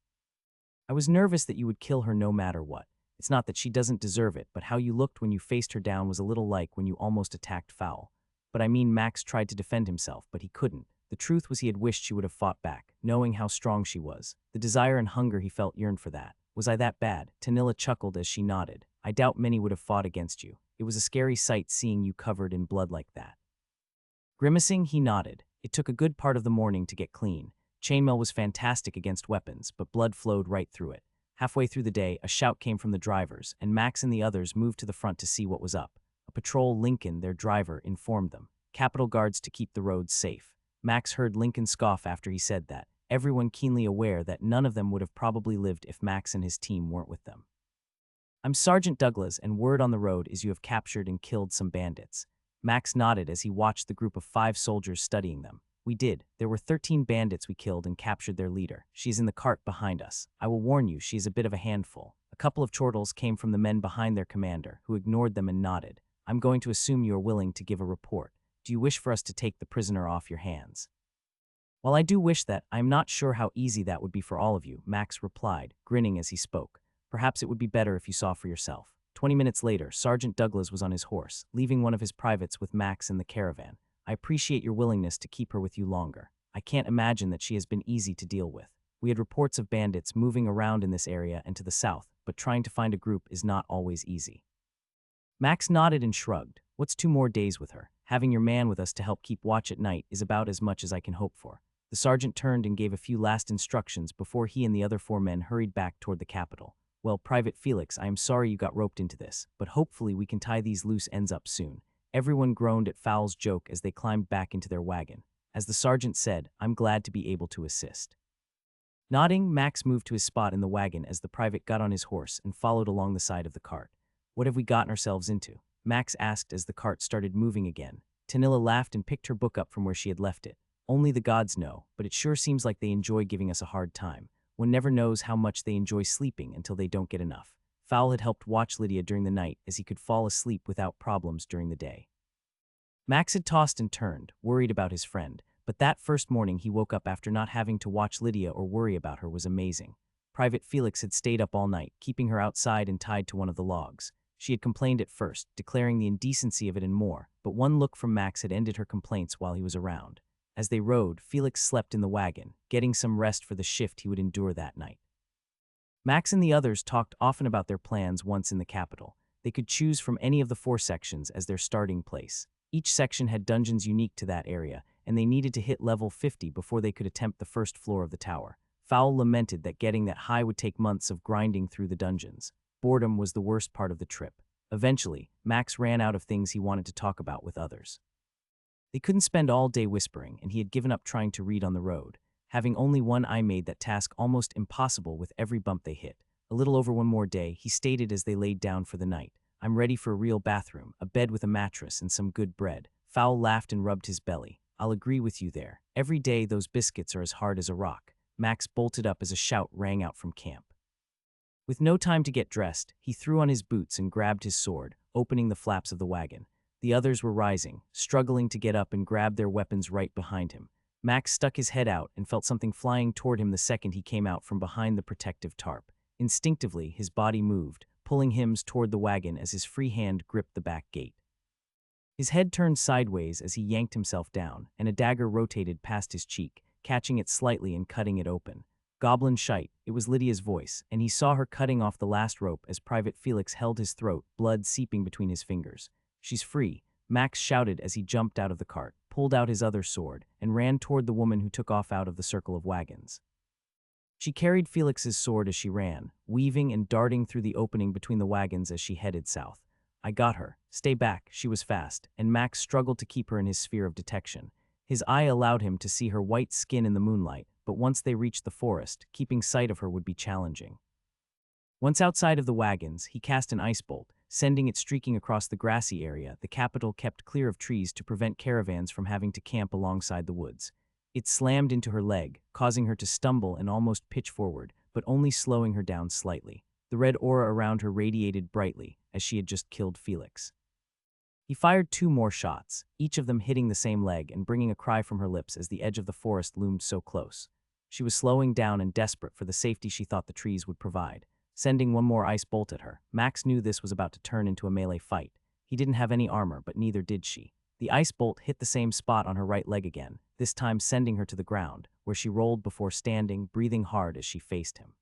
I was nervous that you would kill her no matter what. It's not that she doesn't deserve it, but how you looked when you faced her down was a little like when you almost attacked Fowl. But Max tried to defend himself, but he couldn't. The truth was he had wished she would have fought back, knowing how strong she was. The desire and hunger he felt yearned for that. Was I that bad? Tanilla chuckled as she nodded. I doubt many would have fought against you. It was a scary sight seeing you covered in blood like that. Grimacing, he nodded. It took a good part of the morning to get clean. Chainmail was fantastic against weapons, but blood flowed right through it. Halfway through the day, a shout came from the drivers, and Max and the others moved to the front to see what was up. A patrol Lincoln, their driver, informed them. Capitol Guards to keep the roads safe. Max heard Lincoln scoff after he said that, everyone keenly aware that none of them would have probably lived if Max and his team weren't with them. I'm Sergeant Douglas, and word on the road is you have captured and killed some bandits. Max nodded as he watched the group of 5 soldiers studying them. We did. There were 13 bandits we killed and captured their leader. She is in the cart behind us. I will warn you, she is a bit of a handful. A couple of chortles came from the men behind their commander, who ignored them and nodded. I'm going to assume you are willing to give a report. Do you wish for us to take the prisoner off your hands? While I do wish that, I am not sure how easy that would be for all of you, Max replied, grinning as he spoke. Perhaps it would be better if you saw for yourself. 20 minutes later, Sergeant Douglas was on his horse, leaving one of his privates with Max in the caravan. I appreciate your willingness to keep her with you longer. I can't imagine that she has been easy to deal with. We had reports of bandits moving around in this area and to the south, but trying to find a group is not always easy. Max nodded and shrugged. What's 2 more days with her? Having your man with us to help keep watch at night is about as much as I can hope for. The sergeant turned and gave a few last instructions before he and the other 4 men hurried back toward the capital. Well, Private Felix, I am sorry you got roped into this, but hopefully we can tie these loose ends up soon. Everyone groaned at Fowl's joke as they climbed back into their wagon. As the sergeant said, I'm glad to be able to assist. Nodding, Max moved to his spot in the wagon as the private got on his horse and followed along the side of the cart. What have we gotten ourselves into? Max asked as the cart started moving again. Tanilla laughed and picked her book up from where she had left it. Only the gods know, but it sure seems like they enjoy giving us a hard time. One never knows how much they enjoy sleeping until they don't get enough. Fowl had helped watch Lydia during the night as he could fall asleep without problems during the day. Max had tossed and turned, worried about his friend, but that first morning he woke up after not having to watch Lydia or worry about her was amazing. Private Felix had stayed up all night, keeping her outside and tied to one of the logs. She had complained at first, declaring the indecency of it and more, but one look from Max had ended her complaints while he was around. As they rode, Felix slept in the wagon, getting some rest for the shift he would endure that night. Max and the others talked often about their plans once in the capital. They could choose from any of the 4 sections as their starting place. Each section had dungeons unique to that area, and they needed to hit level 50 before they could attempt the first floor of the tower. Fowl lamented that getting that high would take months of grinding through the dungeons. Boredom was the worst part of the trip. Eventually, Max ran out of things he wanted to talk about with others. They couldn't spend all day whispering, and he had given up trying to read on the road. Having only one eye made that task almost impossible with every bump they hit. A little over 1 more day, he stated as they laid down for the night. I'm ready for a real bathroom, a bed with a mattress, and some good bread. Fowl laughed and rubbed his belly. I'll agree with you there. Every day those biscuits are as hard as a rock. Max bolted up as a shout rang out from camp. With no time to get dressed, he threw on his boots and grabbed his sword, opening the flaps of the wagon. The others were rising, struggling to get up and grab their weapons right behind him. Max stuck his head out and felt something flying toward him the second he came out from behind the protective tarp. Instinctively, his body moved, pulling him toward the wagon as his free hand gripped the back gate. His head turned sideways as he yanked himself down, and a dagger rotated past his cheek, catching it slightly and cutting it open. Goblin shite, it was Lydia's voice, and he saw her cutting off the last rope as Private Felix held his throat, blood seeping between his fingers. She's free. Max shouted as he jumped out of the cart, pulled out his other sword, and ran toward the woman who took off out of the circle of wagons. She carried Felix's sword as she ran, weaving and darting through the opening between the wagons as she headed south. I got her. Stay back, she was fast, and Max struggled to keep her in his sphere of detection. His eye allowed him to see her white skin in the moonlight, but once they reached the forest, keeping sight of her would be challenging. Once outside of the wagons, he cast an ice bolt, sending it streaking across the grassy area the capital kept clear of trees to prevent caravans from having to camp alongside the woods. It slammed into her leg, causing her to stumble and almost pitch forward, but only slowing her down slightly. The red aura around her radiated brightly, as she had just killed Felix. He fired 2 more shots, each of them hitting the same leg and bringing a cry from her lips as the edge of the forest loomed so close. She was slowing down and desperate for the safety she thought the trees would provide. Sending one more ice bolt at her, Max knew this was about to turn into a melee fight. He didn't have any armor, but neither did she. The ice bolt hit the same spot on her right leg again, this time sending her to the ground, where she rolled before standing, breathing hard as she faced him.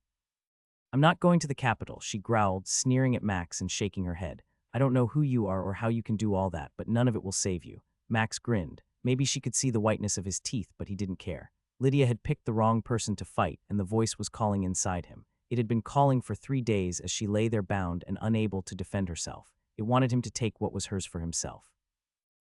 "I'm not going to the capital," she growled, sneering at Max and shaking her head. "I don't know who you are or how you can do all that, but none of it will save you." Max grinned. Maybe she could see the whiteness of his teeth, but he didn't care. Lydia had picked the wrong person to fight, and the voice was calling inside him. It had been calling for 3 days as she lay there bound and unable to defend herself. It wanted him to take what was hers for himself.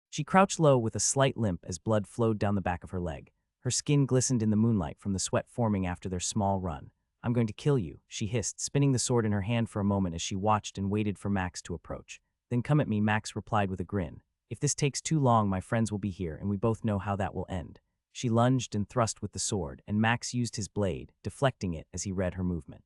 She crouched low with a slight limp as blood flowed down the back of her leg. Her skin glistened in the moonlight from the sweat forming after their small run. "I'm going to kill you," she hissed, spinning the sword in her hand for a moment as she watched and waited for Max to approach. "Then come at me," Max replied with a grin. "If this takes too long, my friends will be here, and we both know how that will end." She lunged and thrust with the sword, and Max used his blade, deflecting it as he read her movement.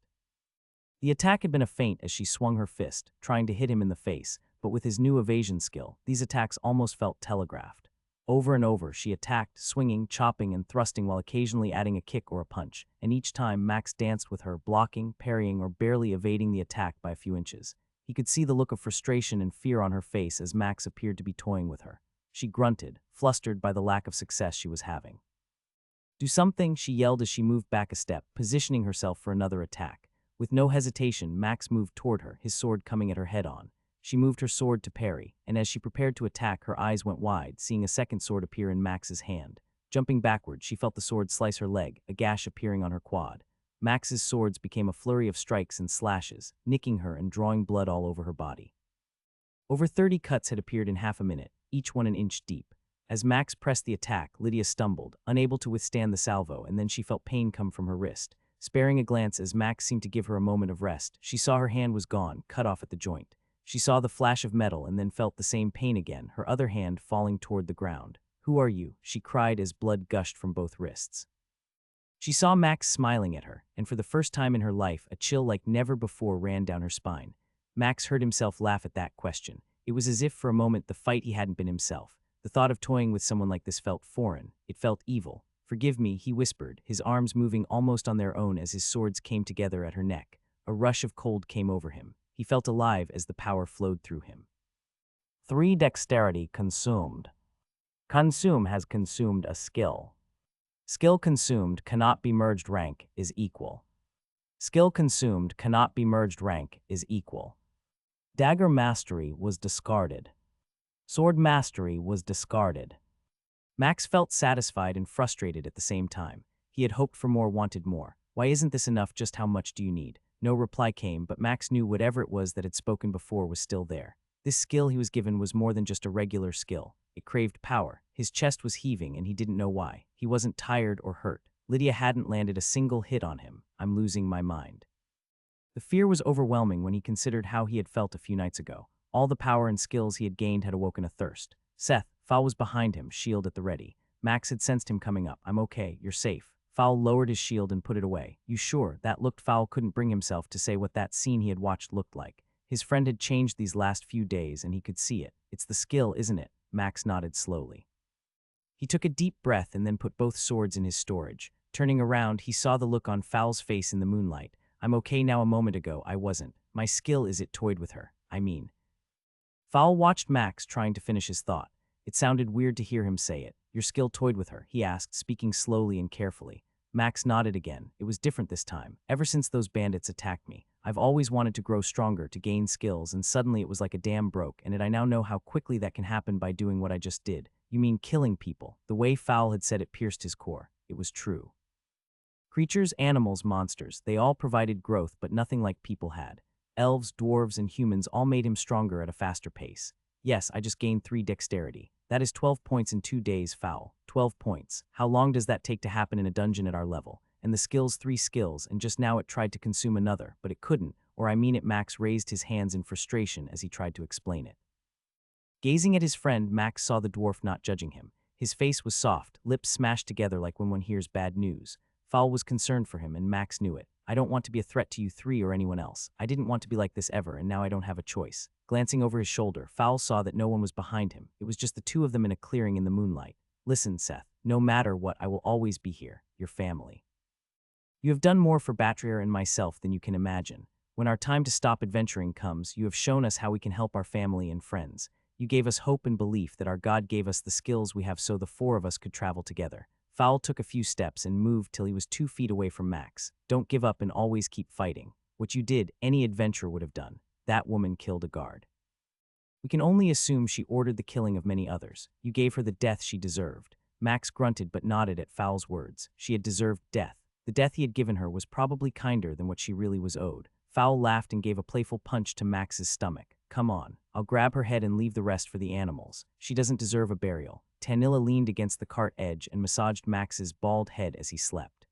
The attack had been a feint as she swung her fist, trying to hit him in the face, but with his new evasion skill, these attacks almost felt telegraphed. Over and over, she attacked, swinging, chopping, and thrusting while occasionally adding a kick or a punch, and each time Max danced with her, blocking, parrying, or barely evading the attack by a few inches. He could see the look of frustration and fear on her face as Max appeared to be toying with her. She grunted, flustered by the lack of success she was having. "Do something," she yelled as she moved back a step, positioning herself for another attack. With no hesitation, Max moved toward her, his sword coming at her head-on. She moved her sword to parry, and as she prepared to attack, her eyes went wide, seeing a second sword appear in Max's hand. Jumping backward, she felt the sword slice her leg, a gash appearing on her quad. Max's swords became a flurry of strikes and slashes, nicking her and drawing blood all over her body. Over 30 cuts had appeared in half a minute, each 1 inch deep. As Max pressed the attack, Lydia stumbled, unable to withstand the salvo, and then she felt pain come from her wrist. Sparing a glance as Max seemed to give her a moment of rest, she saw her hand was gone, cut off at the joint. She saw the flash of metal and then felt the same pain again, her other hand falling toward the ground. "Who are you?" she cried as blood gushed from both wrists. She saw Max smiling at her, and for the first time in her life, a chill like never before ran down her spine. Max heard himself laugh at that question. It was as if for a moment the fight he hadn't been himself. The thought of toying with someone like this felt foreign. It felt evil. "Forgive me," he whispered, his arms moving almost on their own as his swords came together at her neck. A rush of cold came over him. He felt alive as the power flowed through him. 3 dexterity consumed. Consume has consumed a skill. Skill consumed cannot be merged rank is equal. Skill consumed cannot be merged rank is equal. Dagger mastery was discarded. Sword mastery was discarded. Max felt satisfied and frustrated at the same time. He had hoped for more, wanted more. "Why isn't this enough? Just how much do you need?" No reply came, but Max knew whatever it was that had spoken before was still there. This skill he was given was more than just a regular skill. It craved power. His chest was heaving and he didn't know why. He wasn't tired or hurt. Lydia hadn't landed a single hit on him. "I'm losing my mind." The fear was overwhelming when he considered how he had felt a few nights ago. All the power and skills he had gained had awoken a thirst. Seth, Fowl was behind him, shield at the ready. Max had sensed him coming up. "I'm okay, you're safe." Fowl lowered his shield and put it away. "You sure?" That looked Fowl couldn't bring himself to say what that scene he had watched looked like. His friend had changed these last few days and he could see it. "It's the skill, isn't it?" Max nodded slowly. He took a deep breath and then put both swords in his storage. Turning around, he saw the look on Fowl's face in the moonlight. "I'm okay now, a moment ago I wasn't. My skill is it toyed with her. I mean." Fowl watched Max trying to finish his thought. It sounded weird to hear him say it. "Your skill toyed with her?" he asked, speaking slowly and carefully. Max nodded again. It was different this time. Ever since those bandits attacked me, I've always wanted to grow stronger, to gain skills, and suddenly it was like a dam broke, and I now know how quickly that can happen by doing what I just did. You mean killing people? The way Fowl had said it pierced his core. It was true. Creatures, animals, monsters, they all provided growth, but nothing like people had. Elves, dwarves, and humans all made him stronger at a faster pace. Yes, I just gained 3 dexterity. That is 12 points in 2 days, Fowl. 12 points. How long does that take to happen in a dungeon at our level? And the skills, 3 skills, and just now it tried to consume another, but it couldn't, or I mean it. Max raised his hands in frustration as he tried to explain it. Gazing at his friend, Max saw the dwarf not judging him. His face was soft, lips smashed together like when one hears bad news. Fowl was concerned for him, and Max knew it. I don't want to be a threat to you 3 or anyone else. I didn't want to be like this ever, and now I don't have a choice. Glancing over his shoulder, Fowl saw that no one was behind him. It was just the 2 of them in a clearing in the moonlight. Listen, Seth, no matter what, I will always be here, your family. You have done more for Batrier and myself than you can imagine. When our time to stop adventuring comes, you have shown us how we can help our family and friends. You gave us hope and belief that our God gave us the skills we have so the 4 of us could travel together. Fowl took a few steps and moved till he was 2 feet away from Max. Don't give up and always keep fighting. What you did, any adventurer would have done. That woman killed a guard. We can only assume she ordered the killing of many others. You gave her the death she deserved. Max grunted but nodded at Fowl's words. She had deserved death. The death he had given her was probably kinder than what she really was owed. Fowl laughed and gave a playful punch to Max's stomach. Come on, I'll grab her head and leave the rest for the animals. She doesn't deserve a burial. Tanilla leaned against the cart edge and massaged Max's bald head as he slept.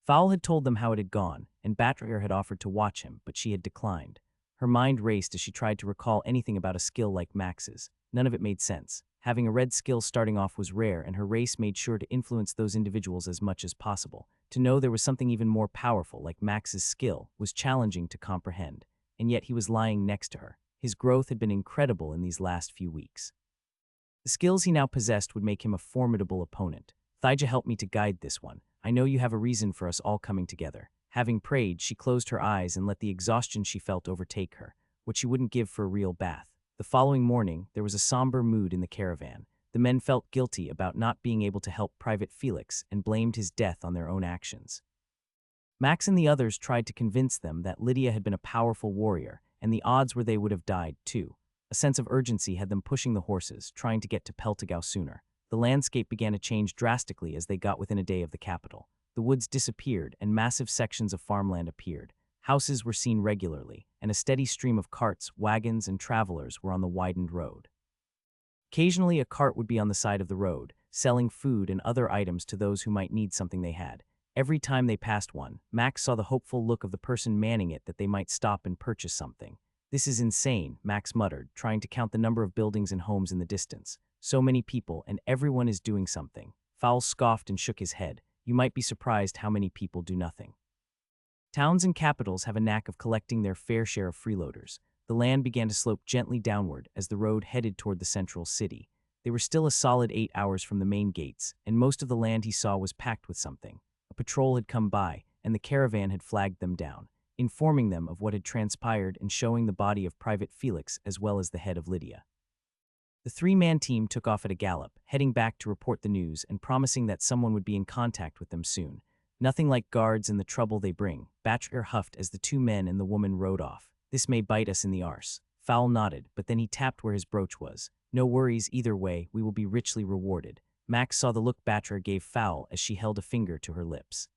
Fowl had told them how it had gone, and Batrier had offered to watch him, but she had declined. Her mind raced as she tried to recall anything about a skill like Max's. None of it made sense. Having a red skill starting off was rare, and her race made sure to influence those individuals as much as possible. To know there was something even more powerful like Max's skill was challenging to comprehend, and yet he was lying next to her. His growth had been incredible in these last few weeks. The skills he now possessed would make him a formidable opponent. Thija helped me to guide this one. I know you have a reason for us all coming together. Having prayed, she closed her eyes and let the exhaustion she felt overtake her, what she wouldn't give for a real bath. The following morning, there was a somber mood in the caravan. The men felt guilty about not being able to help Private Felix and blamed his death on their own actions. Max and the others tried to convince them that Lydia had been a powerful warrior, and the odds were they would have died, too. A sense of urgency had them pushing the horses, trying to get to Peltigo sooner. The landscape began to change drastically as they got within a day of the capital. The woods disappeared, and massive sections of farmland appeared. Houses were seen regularly, and a steady stream of carts, wagons, and travelers were on the widened road. Occasionally, a cart would be on the side of the road, selling food and other items to those who might need something they had. Every time they passed one, Max saw the hopeful look of the person manning it that they might stop and purchase something. This is insane, Max muttered, trying to count the number of buildings and homes in the distance. So many people, and everyone is doing something. Fowl scoffed and shook his head. You might be surprised how many people do nothing. Towns and capitals have a knack of collecting their fair share of freeloaders. The land began to slope gently downward as the road headed toward the central city. They were still a solid 8 hours from the main gates, and most of the land he saw was packed with something. A patrol had come by, and the caravan had flagged them down, informing them of what had transpired and showing the body of Private Felix as well as the head of Lydia. The 3-man team took off at a gallop, heading back to report the news and promising that someone would be in contact with them soon. Nothing like guards and the trouble they bring, Batrier huffed as the 2 men and the woman rode off. This may bite us in the arse. Fowl nodded, but then he tapped where his brooch was. No worries either way, we will be richly rewarded. Max saw the look Batrier gave Fowl as she held a finger to her lips.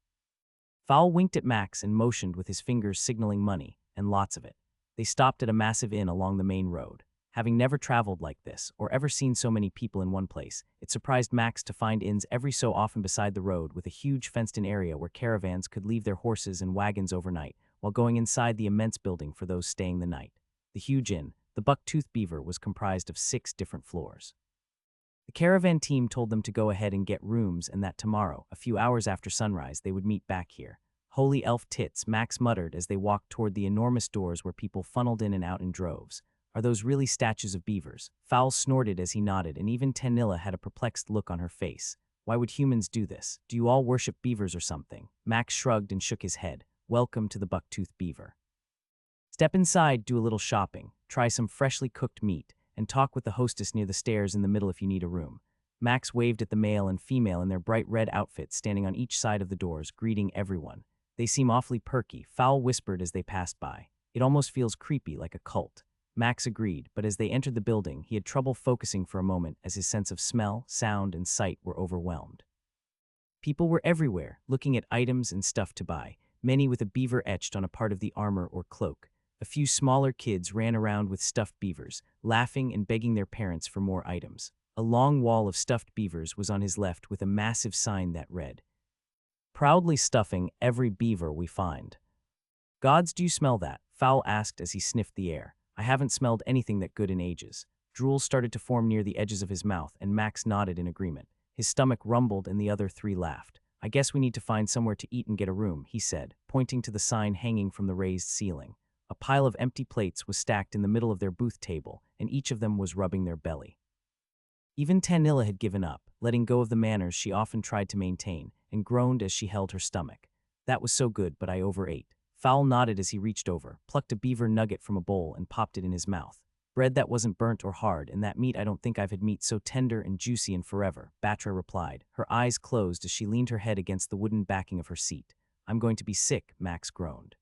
Fowl winked at Max and motioned with his fingers signaling money, and lots of it. They stopped at a massive inn along the main road. Having never traveled like this, or ever seen so many people in one place, it surprised Max to find inns every so often beside the road with a huge fenced-in area where caravans could leave their horses and wagons overnight, while going inside the immense building for those staying the night. The huge inn, the Buck-Toothed Beaver, was comprised of 6 different floors. The caravan team told them to go ahead and get rooms and that tomorrow, a few hours after sunrise, they would meet back here. Holy elf tits, Max muttered as they walked toward the enormous doors where people funneled in and out in droves. Are those really statues of beavers? Fowl snorted as he nodded, and even Tanilla had a perplexed look on her face. Why would humans do this? Do you all worship beavers or something? Max shrugged and shook his head. Welcome to the Buck-Toothed Beaver. Step inside, do a little shopping, try some freshly cooked meat, and talk with the hostess near the stairs in the middle if you need a room. Max waved at the male and female in their bright red outfits standing on each side of the doors, greeting everyone. They seem awfully perky, Fowl whispered as they passed by. It almost feels creepy, like a cult. Max agreed, but as they entered the building, he had trouble focusing for a moment as his sense of smell, sound, and sight were overwhelmed. People were everywhere, looking at items and stuff to buy, many with a beaver etched on a part of the armor or cloak. A few smaller kids ran around with stuffed beavers, laughing and begging their parents for more items. A long wall of stuffed beavers was on his left with a massive sign that read, "Proudly stuffing every beaver we find." "Gods, do you smell that?" Fowl asked as he sniffed the air. "I haven't smelled anything that good in ages." Drool started to form near the edges of his mouth, and Max nodded in agreement. His stomach rumbled and the other three laughed. "I guess we need to find somewhere to eat and get a room," he said, pointing to the sign hanging from the raised ceiling. A pile of empty plates was stacked in the middle of their booth table, and each of them was rubbing their belly. Even Tanilla had given up, letting go of the manners she often tried to maintain, and groaned as she held her stomach. "That was so good, but I overate." Fowl nodded as he reached over, plucked a beaver nugget from a bowl, and popped it in his mouth. "Bread that wasn't burnt or hard, and that meat, I don't think I've had meat so tender and juicy in forever," Batra replied, her eyes closed as she leaned her head against the wooden backing of her seat. "I'm going to be sick," Max groaned.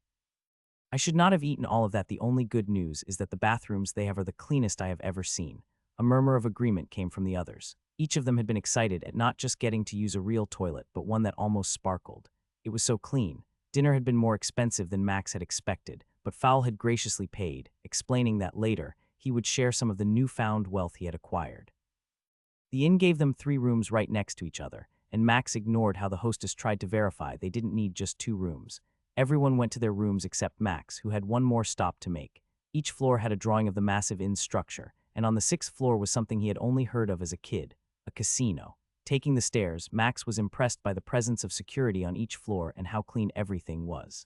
"I should not have eaten all of that. The only good news is that the bathrooms they have are the cleanest I have ever seen." A murmur of agreement came from the others. Each of them had been excited at not just getting to use a real toilet, but one that almost sparkled. It was so clean. Dinner had been more expensive than Max had expected, but Fowl had graciously paid, explaining that later, he would share some of the newfound wealth he had acquired. The inn gave them 3 rooms right next to each other, and Max ignored how the hostess tried to verify they didn't need just 2 rooms. Everyone went to their rooms except Max, who had one more stop to make. Each floor had a drawing of the massive inn's structure, and on the 6th floor was something he had only heard of as a kid, a casino. Taking the stairs, Max was impressed by the presence of security on each floor and how clean everything was.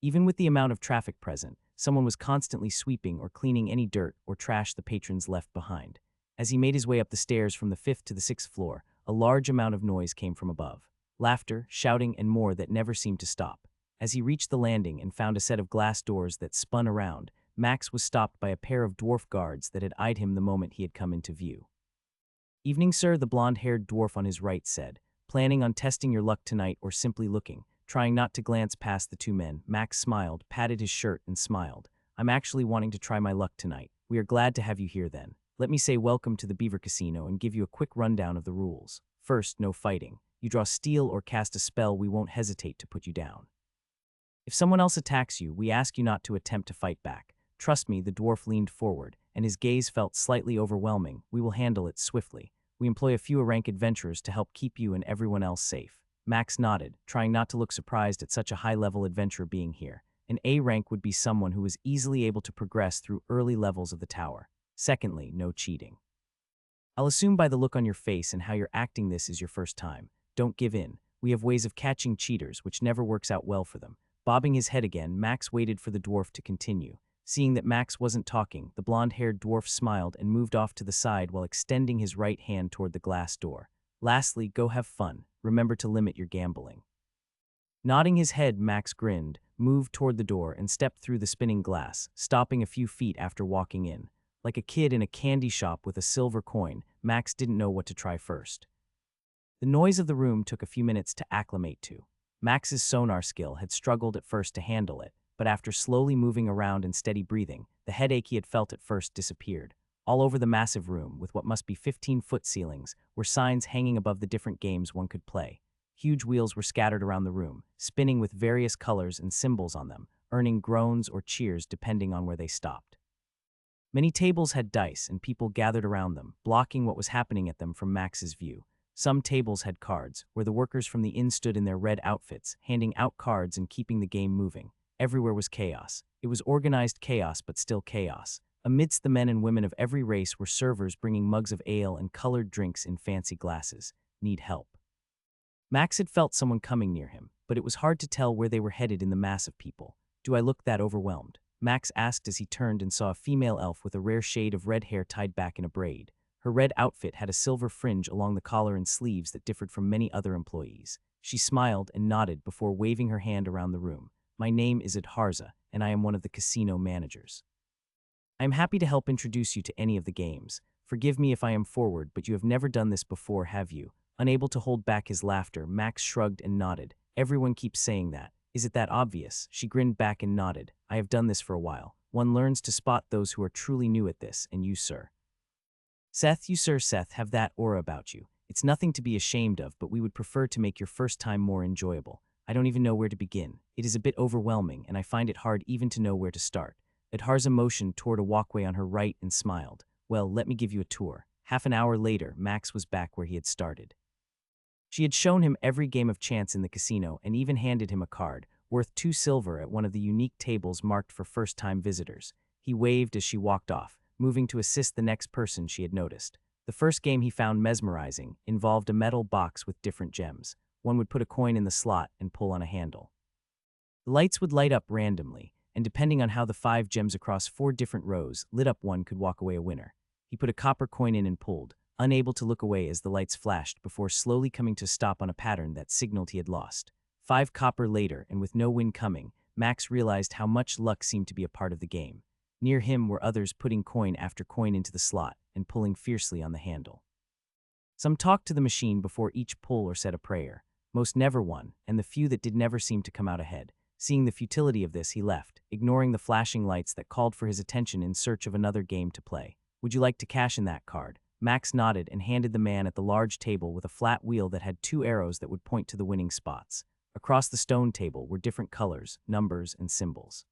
Even with the amount of traffic present, someone was constantly sweeping or cleaning any dirt or trash the patrons left behind. As he made his way up the stairs from the 5th to the 6th floor, a large amount of noise came from above. Laughter, shouting, and more that never seemed to stop. As he reached the landing and found a set of glass doors that spun around, Max was stopped by a pair of dwarf guards that had eyed him the moment he had come into view. "Evening, sir," the blonde-haired dwarf on his right said. "Planning on testing your luck tonight or simply looking?" Trying not to glance past the 2 men, Max smiled, patted his shirt, and smiled. "I'm actually wanting to try my luck tonight. We are glad to have you here then. Let me say welcome to the Beaver Casino and give you a quick rundown of the rules. First, no fighting. You draw steel or cast a spell, we won't hesitate to put you down. If someone else attacks you, we ask you not to attempt to fight back. Trust me," the dwarf leaned forward, and his gaze felt slightly overwhelming. "We will handle it swiftly. We employ a few rank adventurers to help keep you and everyone else safe." Max nodded, trying not to look surprised at such a high-level adventurer being here. An A rank would be someone who was easily able to progress through early levels of the tower. Secondly, no cheating. "I'll assume by the look on your face and how you're acting this is your first time. Don't give in. We have ways of catching cheaters, which never works out well for them." Bobbing his head again, Max waited for the dwarf to continue. Seeing that Max wasn't talking, the blonde-haired dwarf smiled and moved off to the side while extending his right hand toward the glass door. "Lastly, go have fun. Remember to limit your gambling." Nodding his head, Max grinned, moved toward the door, and stepped through the spinning glass, stopping a few feet after walking in. Like a kid in a candy shop with a silver coin, Max didn't know what to try first. The noise of the room took a few minutes to acclimate to. Max's sonar skill had struggled at first to handle it, but after slowly moving around and steady breathing, the headache he had felt at first disappeared. All over the massive room, with what must be 15-foot ceilings, were signs hanging above the different games one could play. Huge wheels were scattered around the room, spinning with various colors and symbols on them, earning groans or cheers depending on where they stopped. Many tables had dice, and people gathered around them, blocking what was happening at them from Max's view. Some tables had cards, where the workers from the inn stood in their red outfits, handing out cards and keeping the game moving. Everywhere was chaos. It was organized chaos, but still chaos. Amidst the men and women of every race were servers bringing mugs of ale and colored drinks in fancy glasses. "Need help?" Max had felt someone coming near him, but it was hard to tell where they were headed in the mass of people. "Do I look that overwhelmed?" Max asked as he turned and saw a female elf with a rare shade of red hair tied back in a braid. Her red outfit had a silver fringe along the collar and sleeves that differed from many other employees. She smiled and nodded before waving her hand around the room. "My name is Adharza, and I am one of the casino managers. I am happy to help introduce you to any of the games. Forgive me if I am forward, but you have never done this before, have you? Unable to hold back his laughter, Max shrugged and nodded. Everyone keeps saying that. Is it that obvious? She grinned back and nodded. I have done this for a while. One learns to spot those who are truly new at this, and you, sir. You, Seth, have that aura about you. It's nothing to be ashamed of, but we would prefer to make your first time more enjoyable. I don't even know where to begin. It is a bit overwhelming, and I find it hard even to know where to start. Adharza motioned toward a walkway on her right and smiled. Well, let me give you a tour. Half an hour later, Max was back where he had started. She had shown him every game of chance in the casino and even handed him a card, worth 2 silver, at one of the unique tables marked for first-time visitors. He waved as she walked off, moving to assist the next person she had noticed. The first game he found mesmerizing involved a metal box with different gems. One would put a coin in the slot and pull on a handle. The lights would light up randomly, and depending on how the 5 gems across 4 different rows lit up, one could walk away a winner. He put a copper coin in and pulled, unable to look away as the lights flashed before slowly coming to a stop on a pattern that signaled he had lost. 5 copper later, and with no win coming, Max realized how much luck seemed to be a part of the game. Near him were others putting coin after coin into the slot and pulling fiercely on the handle. Some talked to the machine before each pull or said a prayer. Most never won, and the few that did never seemed to come out ahead. Seeing the futility of this, he left, ignoring the flashing lights that called for his attention in search of another game to play. Would you like to cash in that card? Max nodded and handed the man at the large table with a flat wheel that had 2 arrows that would point to the winning spots. Across the stone table were different colors, numbers, and symbols.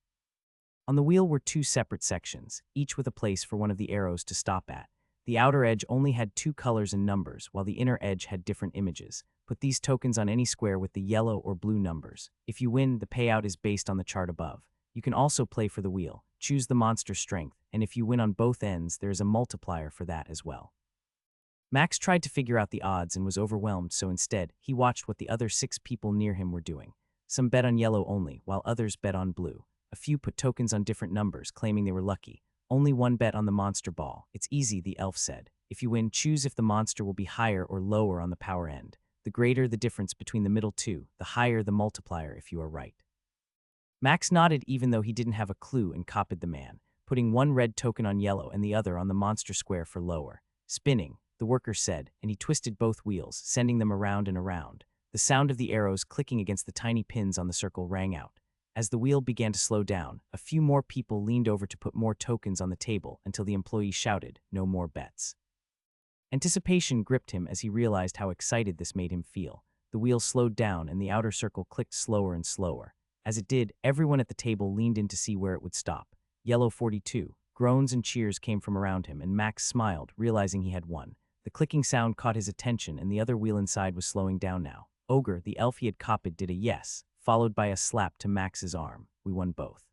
On the wheel were 2 separate sections, each with a place for one of the arrows to stop at. The outer edge only had 2 colors and numbers, while the inner edge had different images. Put these tokens on any square with the yellow or blue numbers. If you win, the payout is based on the chart above. You can also play for the wheel, choose the monster strength, and if you win on both ends, there is a multiplier for that as well. Max tried to figure out the odds and was overwhelmed, so instead, he watched what the other 6 people near him were doing. Some bet on yellow only, while others bet on blue. A few put tokens on different numbers, claiming they were lucky. Only one bet on the monster ball. It's easy, the elf said. If you win, choose if the monster will be higher or lower on the power end. The greater the difference between the middle 2, the higher the multiplier if you are right. Max nodded even though he didn't have a clue and copied the man, putting one red token on yellow and the other on the monster square for lower. Spinning, the worker said, and he twisted both wheels, sending them around and around. The sound of the arrows clicking against the tiny pins on the circle rang out. As the wheel began to slow down, a few more people leaned over to put more tokens on the table until the employee shouted, "No more bets." Anticipation gripped him as he realized how excited this made him feel. The wheel slowed down and the outer circle clicked slower and slower. As it did, everyone at the table leaned in to see where it would stop. Yellow 42. Groans and cheers came from around him, and Max smiled, realizing he had won. The clicking sound caught his attention, and the other wheel inside was slowing down now. Ogre, the elf he had copied, did a yes, followed by a slap to Max's arm. We won both.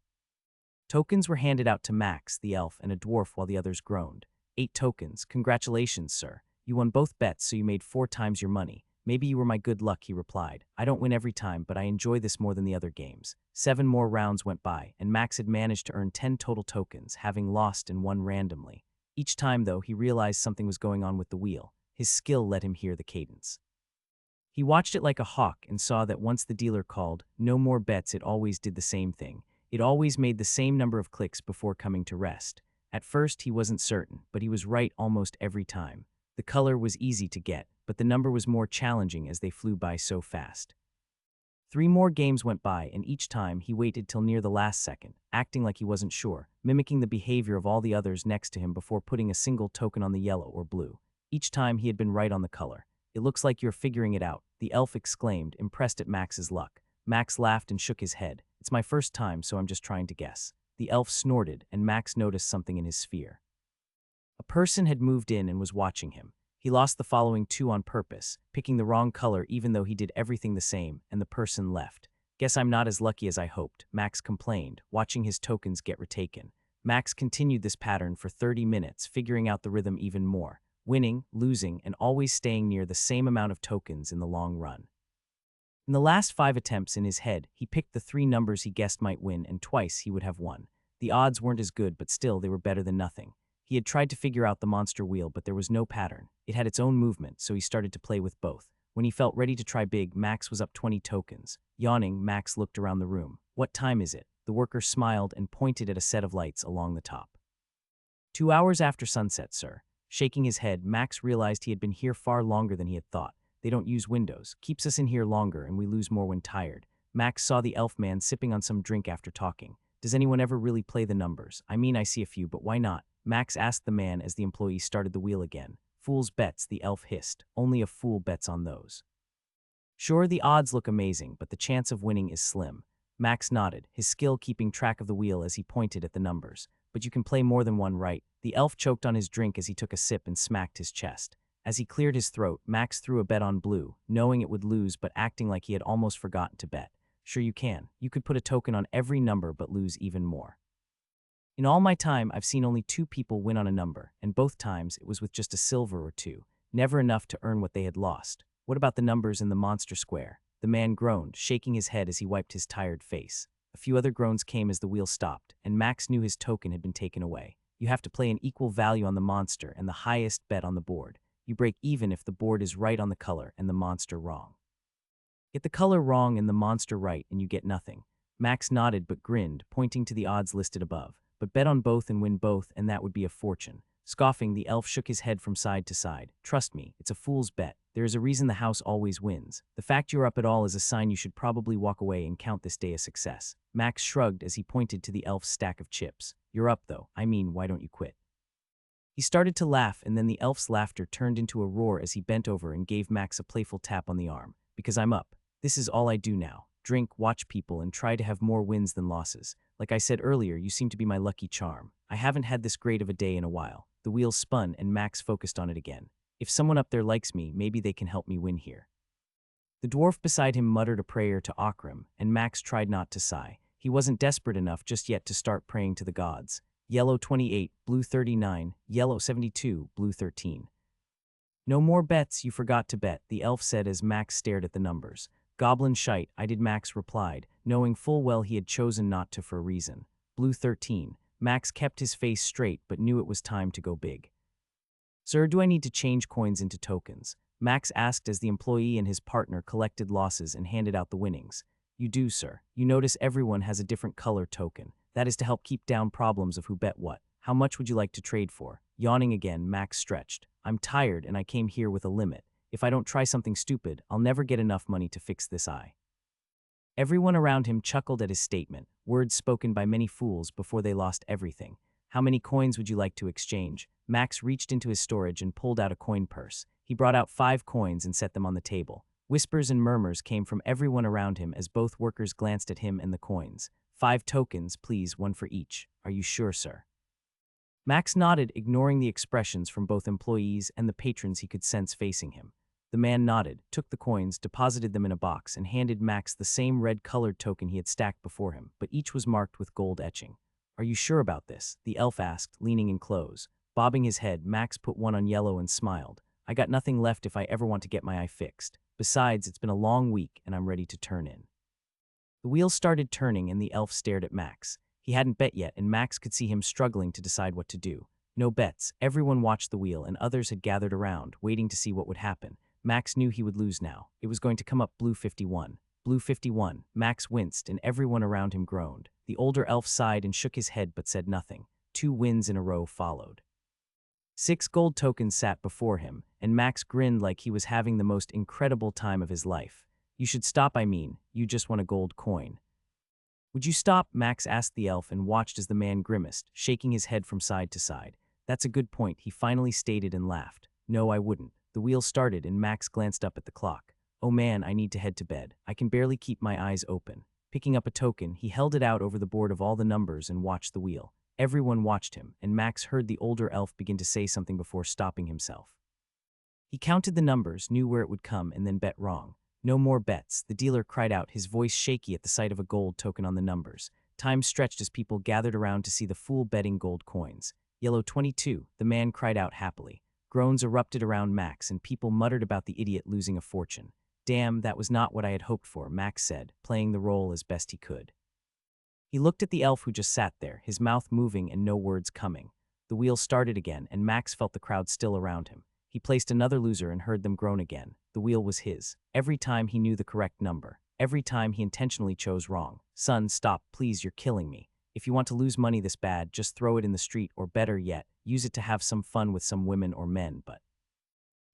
Tokens were handed out to Max, the elf, and a dwarf while the others groaned. 8 tokens. Congratulations, sir. You won both bets, so you made 4 times your money. Maybe you were my good luck, he replied. I don't win every time, but I enjoy this more than the other games. 7 more rounds went by, and Max had managed to earn 10 total tokens, having lost and won randomly. Each time, though, he realized something was going on with the wheel. His skill let him hear the cadence. He watched it like a hawk and saw that once the dealer called, "No more bets," it always did the same thing. It always made the same number of clicks before coming to rest. At first, he wasn't certain, but he was right almost every time. The color was easy to get, but the number was more challenging as they flew by so fast. 3 more games went by, and each time he waited till near the last second, acting like he wasn't sure, mimicking the behavior of all the others next to him before putting a single token on the yellow or blue. Each time he had been right on the color. It looks like you're figuring it out, the elf exclaimed, impressed at Max's luck. Max laughed and shook his head. It's my first time, so I'm just trying to guess. The elf snorted, and Max noticed something in his sphere. A person had moved in and was watching him. He lost the following 2 on purpose, picking the wrong color even though he did everything the same, and the person left. Guess I'm not as lucky as I hoped, Max complained, watching his tokens get retaken. Max continued this pattern for 30 minutes, figuring out the rhythm even more, winning, losing, and always staying near the same amount of tokens in the long run. In the last 5 attempts in his head, he picked the 3 numbers he guessed might win, and twice he would have won. The odds weren't as good, but still they were better than nothing. He had tried to figure out the monster wheel, but there was no pattern. It had its own movement, so he started to play with both. When he felt ready to try big, Max was up 20 tokens. Yawning, Max looked around the room. What time is it? The worker smiled and pointed at a set of lights along the top. 2 hours after sunset, sir. Shaking his head, Max realized he had been here far longer than he had thought. They don't use windows. Keeps us in here longer and we lose more when tired. Max saw the elf man sipping on some drink after talking. Does anyone ever really play the numbers? I mean, I see a few, but why not? Max asked the man as the employee started the wheel again. Fool's bets, the elf hissed. Only a fool bets on those. Sure, the odds look amazing, but the chance of winning is slim. Max nodded, his skill keeping track of the wheel as he pointed at the numbers. But you can play more than one right. The elf choked on his drink as he took a sip and smacked his chest. As he cleared his throat, Max threw a bet on blue, knowing it would lose but acting like he had almost forgotten to bet. Sure you can. You could put a token on every number but lose even more. In all my time, I've seen only 2 people win on a number, and both times it was with just a silver or 2, never enough to earn what they had lost. What about the numbers in the monster square? The man groaned, shaking his head as he wiped his tired face. A few other groans came as the wheel stopped, and Max knew his token had been taken away. You have to play an equal value on the monster and the highest bet on the board. You break even if the board is right on the color and the monster wrong. Get the color wrong and the monster right and you get nothing. Max nodded but grinned, pointing to the odds listed above. But bet on both and win both and that would be a fortune. Scoffing, the elf shook his head from side to side. Trust me, it's a fool's bet. There is a reason the house always wins. The fact you're up at all is a sign you should probably walk away and count this day a success. Max shrugged as he pointed to the elf's stack of chips. You're up though. I mean, why don't you quit? He started to laugh and then the elf's laughter turned into a roar as he bent over and gave Max a playful tap on the arm. Because I'm up. This is all I do now. Drink, watch people, and try to have more wins than losses. Like I said earlier, you seem to be my lucky charm. I haven't had this great of a day in a while. The wheel spun and Max focused on it again. If someone up there likes me, maybe they can help me win here. The dwarf beside him muttered a prayer to Akram, and Max tried not to sigh. He wasn't desperate enough just yet to start praying to the gods. Yellow 28, blue 39, yellow 72, blue 13. No more bets, you forgot to bet, the elf said as Max stared at the numbers. Goblin shite, I did, Max replied, knowing full well he had chosen not to for a reason. Blue 13. Max kept his face straight but knew it was time to go big. Sir, do I need to change coins into tokens? Max asked as the employee and his partner collected losses and handed out the winnings. You do, sir. You notice everyone has a different color token. That is to help keep down problems of who bet what. How much would you like to trade for? Yawning again, Max stretched. I'm tired and I came here with a limit. If I don't try something stupid, I'll never get enough money to fix this eye. Everyone around him chuckled at his statement, words spoken by many fools before they lost everything. How many coins would you like to exchange? Max reached into his storage and pulled out a coin purse. He brought out 5 coins and set them on the table. Whispers and murmurs came from everyone around him as both workers glanced at him and the coins. 5 tokens, please, 1 for each. Are you sure, sir? Max nodded, ignoring the expressions from both employees and the patrons he could sense facing him. The man nodded, took the coins, deposited them in a box, and handed Max the same red-colored token he had stacked before him, but each was marked with gold etching. Are you sure about this? The elf asked, leaning in close. Bobbing his head, Max put one on yellow and smiled. I got nothing left if I ever want to get my eye fixed. Besides, it's been a long week and I'm ready to turn in. The wheel started turning and the elf stared at Max. He hadn't bet yet and Max could see him struggling to decide what to do. No bets. Everyone watched the wheel and others had gathered around, waiting to see what would happen. Max knew he would lose now. It was going to come up blue 51. Blue 51. Max winced and everyone around him groaned. The older elf sighed and shook his head but said nothing. 2 wins in a row followed. 6 gold tokens sat before him, and Max grinned like he was having the most incredible time of his life. You should stop, I mean. You just won a gold coin. Would you stop? Max asked the elf and watched as the man grimaced, shaking his head from side to side. That's a good point, he finally stated and laughed. No, I wouldn't. The wheel started and Max glanced up at the clock. Oh man, I need to head to bed. I can barely keep my eyes open. Picking up a token, he held it out over the board of all the numbers and watched the wheel. Everyone watched him, and Max heard the older elf begin to say something before stopping himself. He counted the numbers, knew where it would come, and then bet wrong. No more bets, the dealer cried out, his voice shaky at the sight of a gold token on the numbers. Time stretched as people gathered around to see the fool betting gold coins. Yellow 22, the man cried out happily. Groans erupted around Max, and people muttered about the idiot losing a fortune. Damn, that was not what I had hoped for, Max said, playing the role as best he could. He looked at the elf who just sat there, his mouth moving and no words coming. The wheel started again, and Max felt the crowd still around him. He placed another loser and heard them groan again. The wheel was his. Every time he knew the correct number. Every time he intentionally chose wrong. Son, stop, please, you're killing me. If you want to lose money this bad, just throw it in the street, or better yet, use it to have some fun with some women or men, but...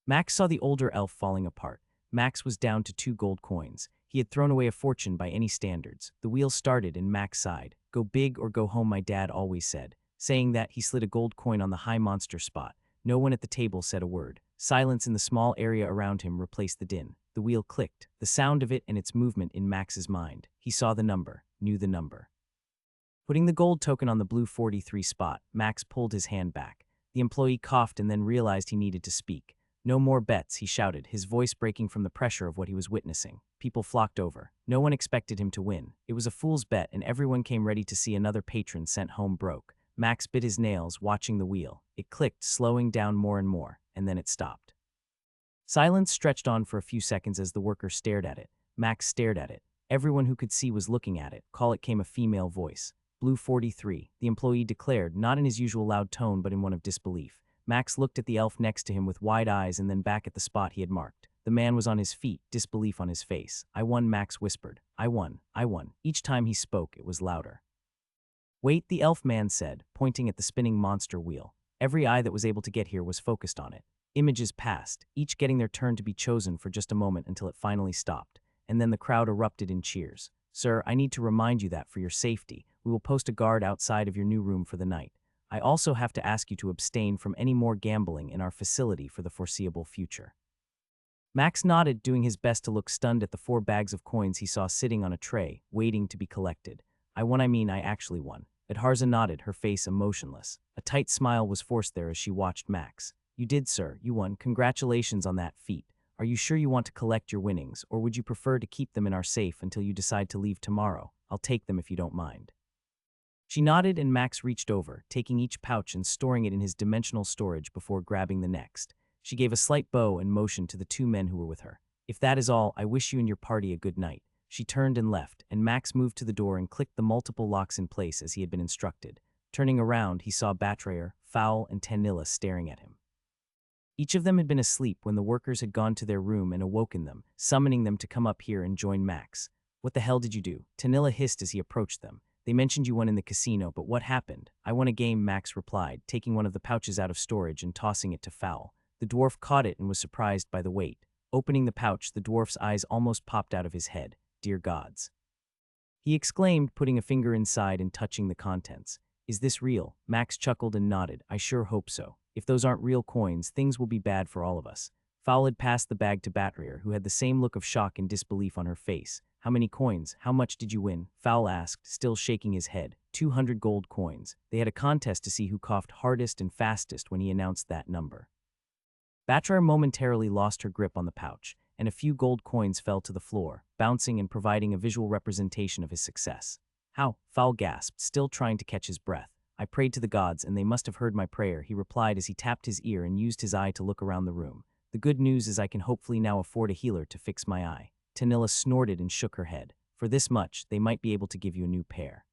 Max saw the older elf falling apart. Max was down to 2 gold coins. He had thrown away a fortune by any standards. The wheel started and Max sighed. Go big or go home, my dad always said. Saying that, he slid a gold coin on the high monster spot. No one at the table said a word. Silence in the small area around him replaced the din. The wheel clicked, the sound of it and its movement in Max's mind. He saw the number, knew the number. Putting the gold token on the blue 43 spot, Max pulled his hand back. The employee coughed and then realized he needed to speak. No more bets, he shouted, his voice breaking from the pressure of what he was witnessing. People flocked over. No one expected him to win. It was a fool's bet and everyone came ready to see another patron sent home broke. Max bit his nails, watching the wheel. It clicked, slowing down more and more, and then it stopped. Silence stretched on for a few seconds as the worker stared at it. Max stared at it. Everyone who could see was looking at it. Call it came a female voice. Blue 43, the employee declared, not in his usual loud tone but in one of disbelief. Max looked at the elf next to him with wide eyes and then back at the spot he had marked. The man was on his feet, disbelief on his face. I won, Max whispered. I won, I won. Each time he spoke, it was louder. Wait, the elf man said, pointing at the spinning monster wheel. Every eye that was able to get here was focused on it. Images passed, each getting their turn to be chosen for just a moment until it finally stopped. And then the crowd erupted in cheers. Sir, I need to remind you that for your safety, we will post a guard outside of your new room for the night. I also have to ask you to abstain from any more gambling in our facility for the foreseeable future. Max nodded, doing his best to look stunned at the 4 bags of coins he saw sitting on a tray, waiting to be collected. I actually won. Adharza nodded, her face emotionless. A tight smile was forced there as she watched Max. You did, sir. You won. Congratulations on that feat. Are you sure you want to collect your winnings, or would you prefer to keep them in our safe until you decide to leave tomorrow? I'll take them if you don't mind. She nodded and Max reached over, taking each pouch and storing it in his dimensional storage before grabbing the next. She gave a slight bow and motioned to the 2 men who were with her. If that is all, I wish you and your party a good night. She turned and left, and Max moved to the door and clicked the multiple locks in place as he had been instructed. Turning around, he saw Betrayer, Fowl, and Tanilla staring at him. Each of them had been asleep when the workers had gone to their room and awoken them, summoning them to come up here and join Max. What the hell did you do? Tanilla hissed as he approached them. They mentioned you won in the casino, but what happened? I won a game, Max replied, taking one of the pouches out of storage and tossing it to Fowl. The dwarf caught it and was surprised by the weight. Opening the pouch, the dwarf's eyes almost popped out of his head. Dear gods, he exclaimed, putting a finger inside and touching the contents. Is this real? Max chuckled and nodded. I sure hope so. If those aren't real coins, things will be bad for all of us. Fowl had passed the bag to Betrayer, who had the same look of shock and disbelief on her face. How many coins? How much did you win? Fowl asked, still shaking his head. 200 gold coins. They had a contest to see who coughed hardest and fastest when he announced that number. Betrayer momentarily lost her grip on the pouch, and a few gold coins fell to the floor, bouncing and providing a visual representation of his success. How? Fowl gasped, still trying to catch his breath. I prayed to the gods, and they must have heard my prayer, he replied as he tapped his ear and used his eye to look around the room. The good news is I can hopefully now afford a healer to fix my eye. Tanilla snorted and shook her head. For this much, they might be able to give you a new pair.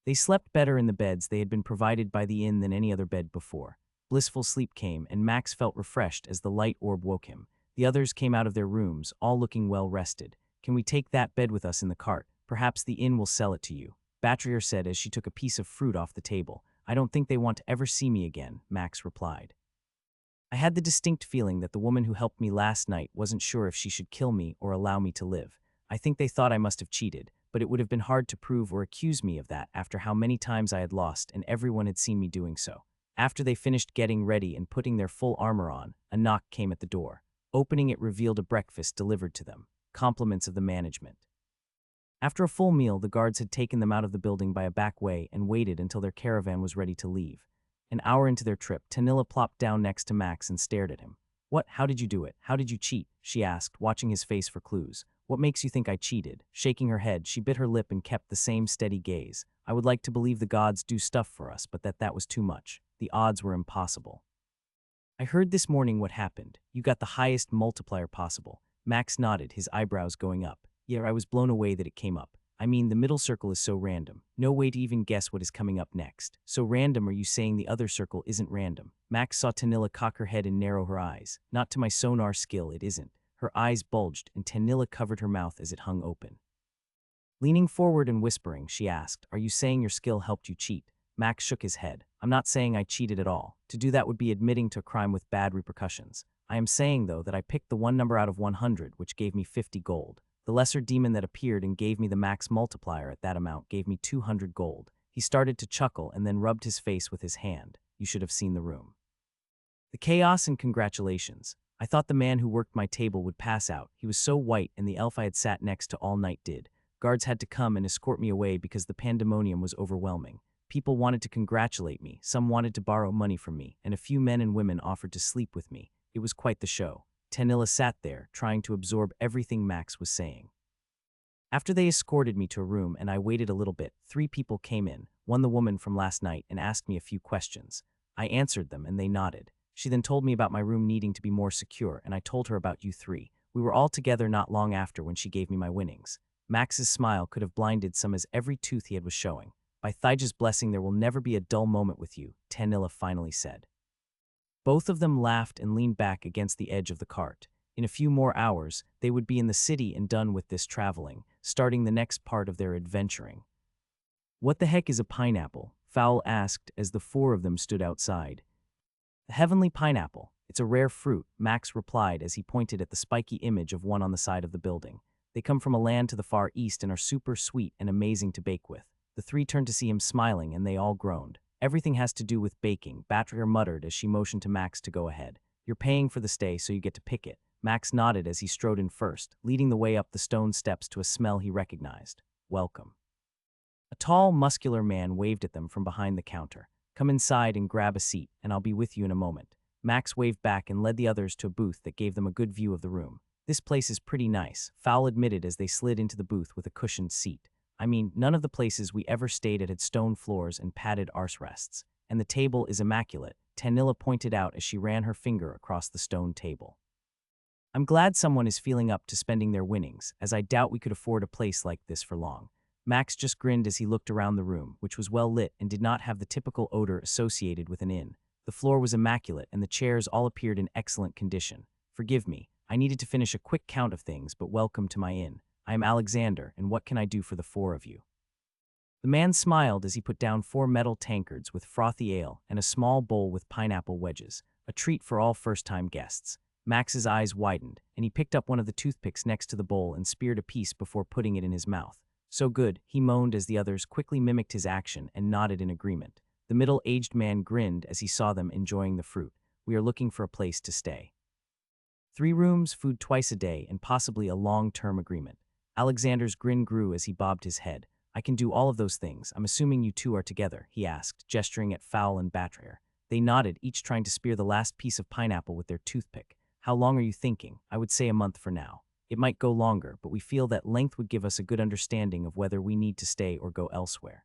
They slept better in the beds they had been provided by the inn than any other bed before. Blissful sleep came, and Max felt refreshed as the light orb woke him. The others came out of their rooms, all looking well rested. Can we take that bed with us in the cart? Perhaps the inn will sell it to you, Betrayer said as she took a piece of fruit off the table. I don't think they want to ever see me again, Max replied. I had the distinct feeling that the woman who helped me last night wasn't sure if she should kill me or allow me to live. I think they thought I must have cheated, but it would have been hard to prove or accuse me of that after how many times I had lost and everyone had seen me doing so. After they finished getting ready and putting their full armor on, a knock came at the door. Opening it revealed a breakfast delivered to them. Compliments of the management. After a full meal, the guards had taken them out of the building by a back way and waited until their caravan was ready to leave. An hour into their trip, Tanilla plopped down next to Max and stared at him. What? How did you do it? How did you cheat? She asked, watching his face for clues. What makes you think I cheated? Shaking her head, she bit her lip and kept the same steady gaze. I would like to believe the gods do stuff for us, but that was too much. The odds were impossible. I heard this morning what happened. You got the highest multiplier possible. Max nodded, his eyebrows going up. Yeah, I was blown away that it came up. I mean, the middle circle is so random. No way to even guess what is coming up next. So random, are you saying the other circle isn't random? Max saw Tanilla cock her head and narrow her eyes. Not to my sonar skill, it isn't. Her eyes bulged, and Tanilla covered her mouth as it hung open. Leaning forward and whispering, she asked, Are you saying your skill helped you cheat? Max shook his head. I'm not saying I cheated at all. To do that would be admitting to a crime with bad repercussions. I am saying, though, that I picked the one number out of 100, which gave me 50 gold. The lesser demon that appeared and gave me the max multiplier at that amount gave me 200 gold. He started to chuckle and then rubbed his face with his hand. You should have seen the room. The chaos and congratulations. I thought the man who worked my table would pass out. He was so white, and the elf I had sat next to all night did. Guards had to come and escort me away because the pandemonium was overwhelming. People wanted to congratulate me, some wanted to borrow money from me, and a few men and women offered to sleep with me. It was quite the show. Tanilla sat there, trying to absorb everything Max was saying. After they escorted me to a room and I waited a little bit, 3 people came in, one the woman from last night, and asked me a few questions. I answered them and they nodded. She then told me about my room needing to be more secure, and I told her about you 3. We were all together not long after when she gave me my winnings. Max's smile could have blinded some, as every tooth he had was showing. By Thyja's blessing, there will never be a dull moment with you, Tanilla finally said. Both of them laughed and leaned back against the edge of the cart. In a few more hours, they would be in the city and done with this traveling, starting the next part of their adventuring. What the heck is a pineapple? Fowl asked as the 4 of them stood outside. The heavenly pineapple. It's a rare fruit, Max replied as he pointed at the spiky image of one on the side of the building. They come from a land to the far east and are super sweet and amazing to bake with. The 3 turned to see him smiling and they all groaned. Everything has to do with baking, Batrier muttered as she motioned to Max to go ahead. You're paying for the stay, so you get to pick it. Max nodded as he strode in first, leading the way up the stone steps to a smell he recognized. Welcome. A tall, muscular man waved at them from behind the counter. Come inside and grab a seat, and I'll be with you in a moment. Max waved back and led the others to a booth that gave them a good view of the room. This place is pretty nice, Fowl admitted as they slid into the booth with a cushioned seat. I mean, none of the places we ever stayed at had stone floors and padded arse rests. And the table is immaculate, Tanilla pointed out as she ran her finger across the stone table. I'm glad someone is feeling up to spending their winnings, as I doubt we could afford a place like this for long. Max just grinned as he looked around the room, which was well lit and did not have the typical odor associated with an inn. The floor was immaculate and the chairs all appeared in excellent condition. Forgive me, I needed to finish a quick count of things, but welcome to my inn. I am Alexander, and what can I do for the 4 of you? The man smiled as he put down 4 metal tankards with frothy ale and a small bowl with pineapple wedges, a treat for all first-time guests. Max's eyes widened, and he picked up one of the toothpicks next to the bowl and speared a piece before putting it in his mouth. So good, he moaned as the others quickly mimicked his action and nodded in agreement. The middle-aged man grinned as he saw them enjoying the fruit. We are looking for a place to stay. 3 rooms, food twice a day, and possibly a long-term agreement. Alexander's grin grew as he bobbed his head. I can do all of those things. I'm assuming you 2 are together, he asked, gesturing at Fowl and Batrier. They nodded, each trying to spear the last piece of pineapple with their toothpick. How long are you thinking? I would say a month for now. It might go longer, but we feel that length would give us a good understanding of whether we need to stay or go elsewhere.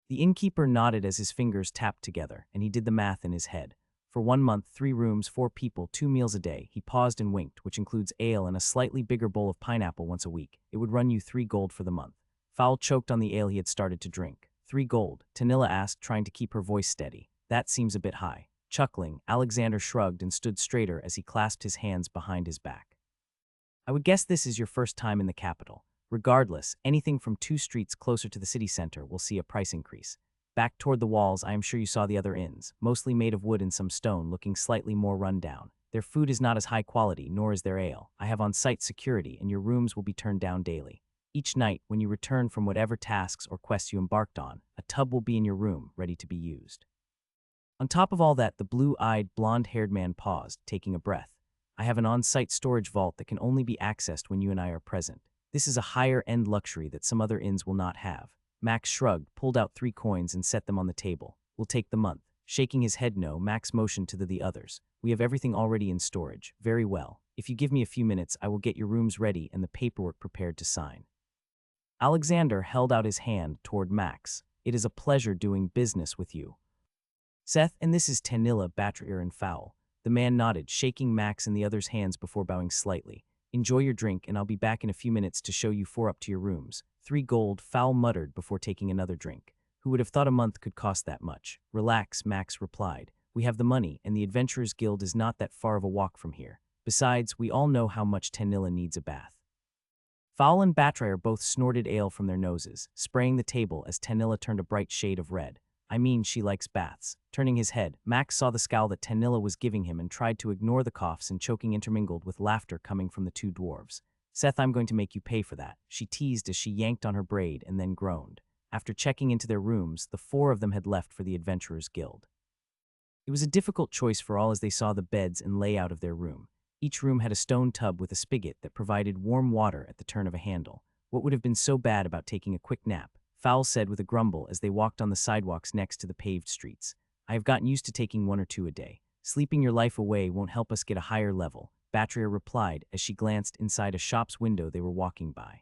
The innkeeper nodded as his fingers tapped together, and he did the math in his head. For 1 month, 3 rooms, 4 people, 2 meals a day. He paused and winked, which includes ale and a slightly bigger bowl of pineapple once a week. It would run you 3 gold for the month. Fowl choked on the ale he had started to drink. 3 gold, Tanilla asked, trying to keep her voice steady. That seems a bit high. Chuckling, Alexander shrugged and stood straighter as he clasped his hands behind his back. I would guess this is your first time in the capital. Regardless, anything from 2 streets closer to the city center will see a price increase. Back toward the walls, I am sure you saw the other inns, mostly made of wood and some stone, looking slightly more run down. Their food is not as high quality, nor is their ale. I have on-site security, and your rooms will be turned down daily. Each night, when you return from whatever tasks or quests you embarked on, a tub will be in your room, ready to be used. On top of all that, the blue-eyed, blonde-haired man paused, taking a breath. I have an on-site storage vault that can only be accessed when you and I are present. This is a higher-end luxury that some other inns will not have. Max shrugged, pulled out 3 coins and set them on the table. We'll take the month. Shaking his head no, Max motioned to the others. We have everything already in storage. Very well. If you give me a few minutes, I will get your rooms ready and the paperwork prepared to sign. Alexander held out his hand toward Max. It is a pleasure doing business with you. Seth, and this is Tanilla, Batrier, and Fowl. The man nodded, shaking Max and the others' hands before bowing slightly. Enjoy your drink, and I'll be back in a few minutes to show you 4 up to your rooms. 3 gold, Fowl muttered before taking another drink. Who would have thought a month could cost that much? Relax, Max replied. We have the money, and the Adventurers Guild is not that far of a walk from here. Besides, we all know how much Tanilla needs a bath. Fowl and Batrier both snorted ale from their noses, spraying the table as Tanilla turned a bright shade of red. I mean, she likes baths. Turning his head, Max saw the scowl that Tanilla was giving him and tried to ignore the coughs and choking intermingled with laughter coming from the two dwarves. Seth, I'm going to make you pay for that, she teased as she yanked on her braid and then groaned. After checking into their rooms, the four of them had left for the Adventurers Guild. It was a difficult choice for all as they saw the beds and layout of their room. Each room had a stone tub with a spigot that provided warm water at the turn of a handle. What would have been so bad about taking a quick nap? Fowl said with a grumble as they walked on the sidewalks next to the paved streets. I have gotten used to taking 1 or 2 a day. Sleeping your life away won't help us get a higher level, Batria replied as she glanced inside a shop's window they were walking by.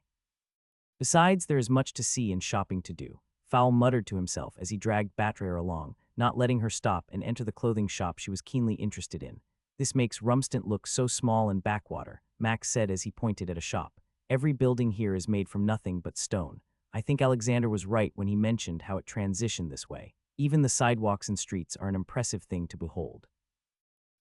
Besides, there is much to see and shopping to do, Fowl muttered to himself as he dragged Batria along, not letting her stop and enter the clothing shop she was keenly interested in. This makes Rumstant look so small and backwater, Max said as he pointed at a shop. Every building here is made from nothing but stone. I think Alexander was right when he mentioned how it transitioned this way. Even the sidewalks and streets are an impressive thing to behold.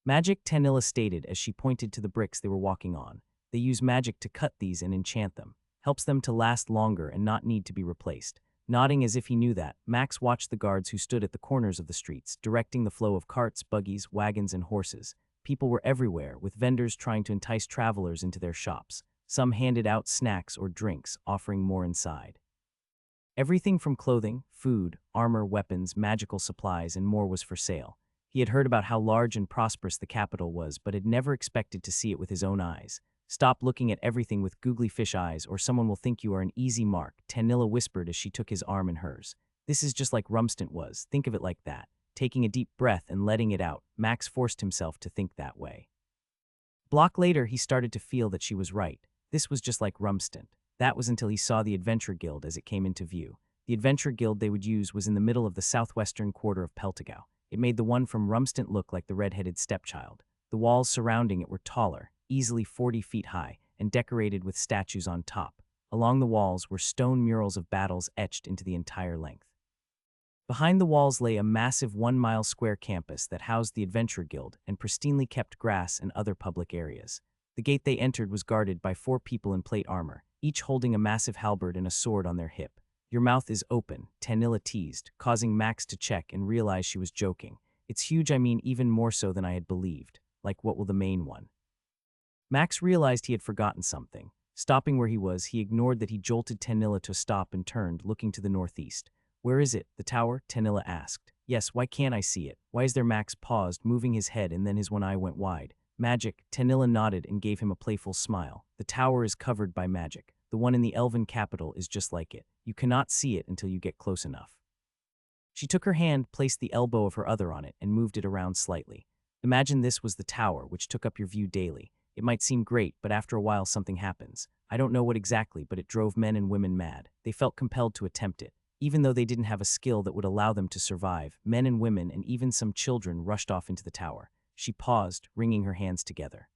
Magic, Tanilla stated as she pointed to the bricks they were walking on. They use magic to cut these and enchant them. Helps them to last longer and not need to be replaced. Nodding as if he knew that, Max watched the guards who stood at the corners of the streets, directing the flow of carts, buggies, wagons, and horses. People were everywhere, with vendors trying to entice travelers into their shops. Some handed out snacks or drinks, offering more inside. Everything from clothing, food, armor, weapons, magical supplies, and more was for sale. He had heard about how large and prosperous the capital was, but had never expected to see it with his own eyes. Stop looking at everything with googly fish eyes or someone will think you are an easy mark, Tanilla whispered as she took his arm in hers. This is just like Rumstant was, think of it like that. Taking a deep breath and letting it out, Max forced himself to think that way. Block later, he started to feel that she was right. This was just like Rumstant. That was until he saw the Adventure Guild as it came into view. The Adventure Guild they would use was in the middle of the southwestern quarter of Peltigo. It made the one from Rumstant look like the red-headed stepchild. The walls surrounding it were taller, easily 40 feet high, and decorated with statues on top. Along the walls were stone murals of battles etched into the entire length. Behind the walls lay a massive 1-mile square campus that housed the Adventure Guild and pristinely kept grass and other public areas. The gate they entered was guarded by 4 people in plate armor, each holding a massive halberd and a sword on their hip. Your mouth is open, Tanilla teased, causing Max to check and realize she was joking. It's huge, I mean even more so than I had believed. Like what will the main one? Max realized he had forgotten something. Stopping where he was, he ignored that he jolted Tanilla to a stop and turned, looking to the northeast. Where is it? The tower? Tanilla asked. Yes, why can't I see it? Why is there? Max paused, moving his head, and then his one eye went wide. Magic, Tanilla nodded and gave him a playful smile. The tower is covered by magic. The one in the elven capital is just like it. You cannot see it until you get close enough. She took her hand, placed the elbow of her other on it, and moved it around slightly. Imagine this was the tower, which took up your view daily. It might seem great, but after a while something happens. I don't know what exactly, but it drove men and women mad. They felt compelled to attempt it. Even though they didn't have a skill that would allow them to survive, men and women and even some children rushed off into the tower. She paused, wringing her hands together.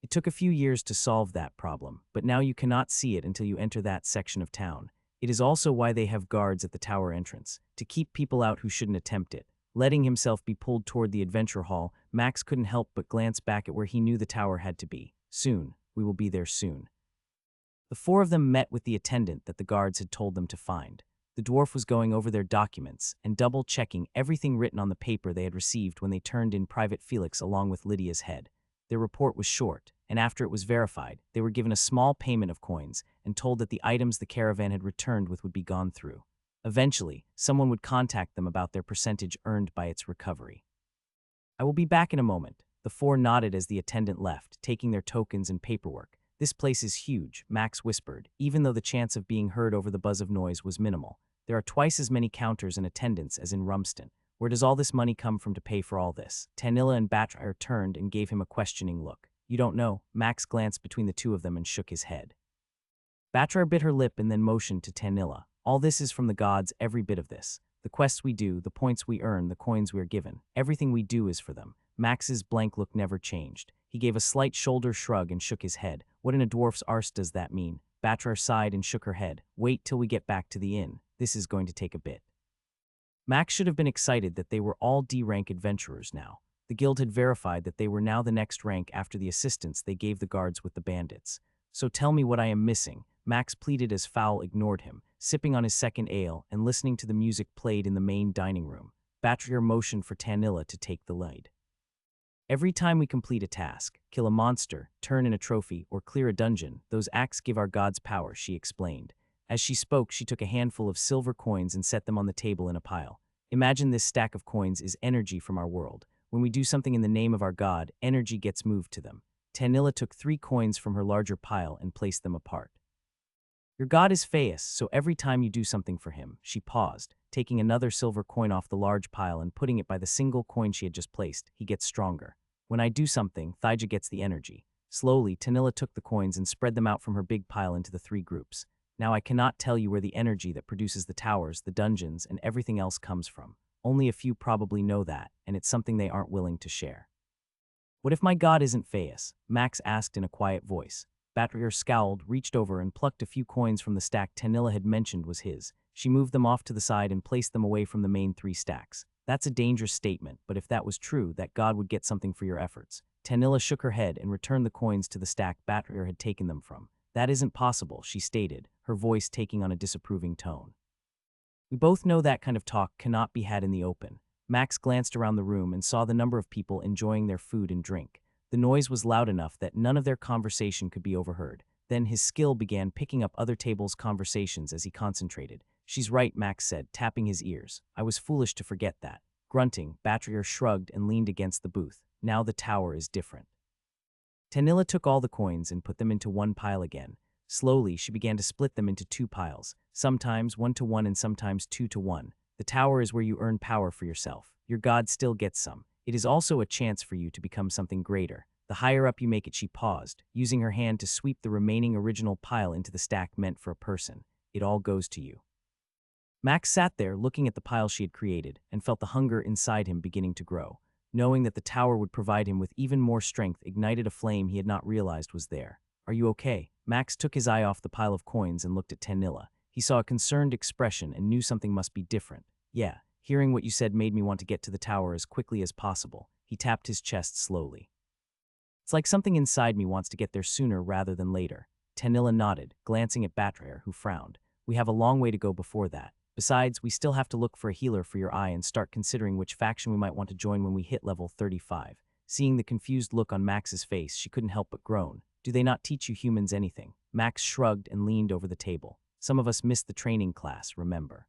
It took a few years to solve that problem, but now you cannot see it until you enter that section of town. It is also why they have guards at the tower entrance, to keep people out who shouldn't attempt it. Letting himself be pulled toward the adventure hall, Max couldn't help but glance back at where he knew the tower had to be. Soon, we will be there soon. The 4 of them met with the attendant that the guards had told them to find. The dwarf was going over their documents and double-checking everything written on the paper they had received when they turned in Private Felix along with Lydia's head. Their report was short, and after it was verified, they were given a small payment of coins and told that the items the caravan had returned with would be gone through. Eventually, someone would contact them about their percentage earned by its recovery. I will be back in a moment. The 4 nodded as the attendant left, taking their tokens and paperwork. This place is huge, Max whispered, even though the chance of being heard over the buzz of noise was minimal. There are twice as many counters and attendants as in Rumstant. Where does all this money come from to pay for all this? Tanilla and Batria turned and gave him a questioning look. You don't know. Max glanced between the 2 of them and shook his head. Batria bit her lip and then motioned to Tanilla. All this is from the gods, every bit of this. The quests we do, the points we earn, the coins we are given. Everything we do is for them. Max's blank look never changed. He gave a slight shoulder shrug and shook his head. What in a dwarf's arse does that mean? Batria sighed and shook her head. Wait till we get back to the inn. This is going to take a bit. Max should have been excited that they were all D-rank adventurers now. The guild had verified that they were now the next rank after the assistance they gave the guards with the bandits. So tell me what I am missing, Max pleaded as Fowl ignored him, sipping on his second ale and listening to the music played in the main dining room. Batrier motioned for Tanilla to take the lead. Every time we complete a task, kill a monster, turn in a trophy, or clear a dungeon, those acts give our gods power, she explained. As she spoke, she took a handful of silver coins and set them on the table in a pile. Imagine this stack of coins is energy from our world. When we do something in the name of our god, energy gets moved to them. Tanilla took 3 coins from her larger pile and placed them apart. Your god is Phaeus, so every time you do something for him, she paused, taking another silver coin off the large pile and putting it by the single coin she had just placed, he gets stronger. When I do something, Thaija gets the energy. Slowly, Tanilla took the coins and spread them out from her big pile into the 3 groups. Now I cannot tell you where the energy that produces the towers, the dungeons, and everything else comes from. Only a few probably know that, and it's something they aren't willing to share. What if my god isn't Phaeus? Max asked in a quiet voice. Batrier scowled, reached over, and plucked a few coins from the stack Tanilla had mentioned was his. She moved them off to the side and placed them away from the main 3 stacks. That's a dangerous statement, but if that was true, that god would get something for your efforts. Tanilla shook her head and returned the coins to the stack Batrier had taken them from. That isn't possible, she stated, her voice taking on a disapproving tone. We both know that kind of talk cannot be had in the open. Max glanced around the room and saw the number of people enjoying their food and drink. The noise was loud enough that none of their conversation could be overheard. Then his skill began picking up other tables' conversations as he concentrated. She's right, Max said, tapping his ears. I was foolish to forget that. Grunting, Batrier shrugged and leaned against the booth. Now the tower is different. Tanilla took all the coins and put them into one pile again. Slowly, she began to split them into 2 piles, sometimes 1 to 1 and sometimes 2 to 1. The tower is where you earn power for yourself. Your god still gets some. It is also a chance for you to become something greater. The higher up you make it, she paused, using her hand to sweep the remaining original pile into the stack meant for a person. It all goes to you. Max sat there looking at the pile she had created and felt the hunger inside him beginning to grow. Knowing that the tower would provide him with even more strength ignited a flame he had not realized was there. Are you okay? Max took his eye off the pile of coins and looked at Tanilla. He saw a concerned expression and knew something must be different. Yeah, hearing what you said made me want to get to the tower as quickly as possible. He tapped his chest slowly. It's like something inside me wants to get there sooner rather than later. Tanilla nodded, glancing at Batrier, who frowned. We have a long way to go before that. Besides, we still have to look for a healer for your eye and start considering which faction we might want to join when we hit level 35. Seeing the confused look on Max's face, she couldn't help but groan. Do they not teach you humans anything? Max shrugged and leaned over the table. Some of us missed the training class, remember.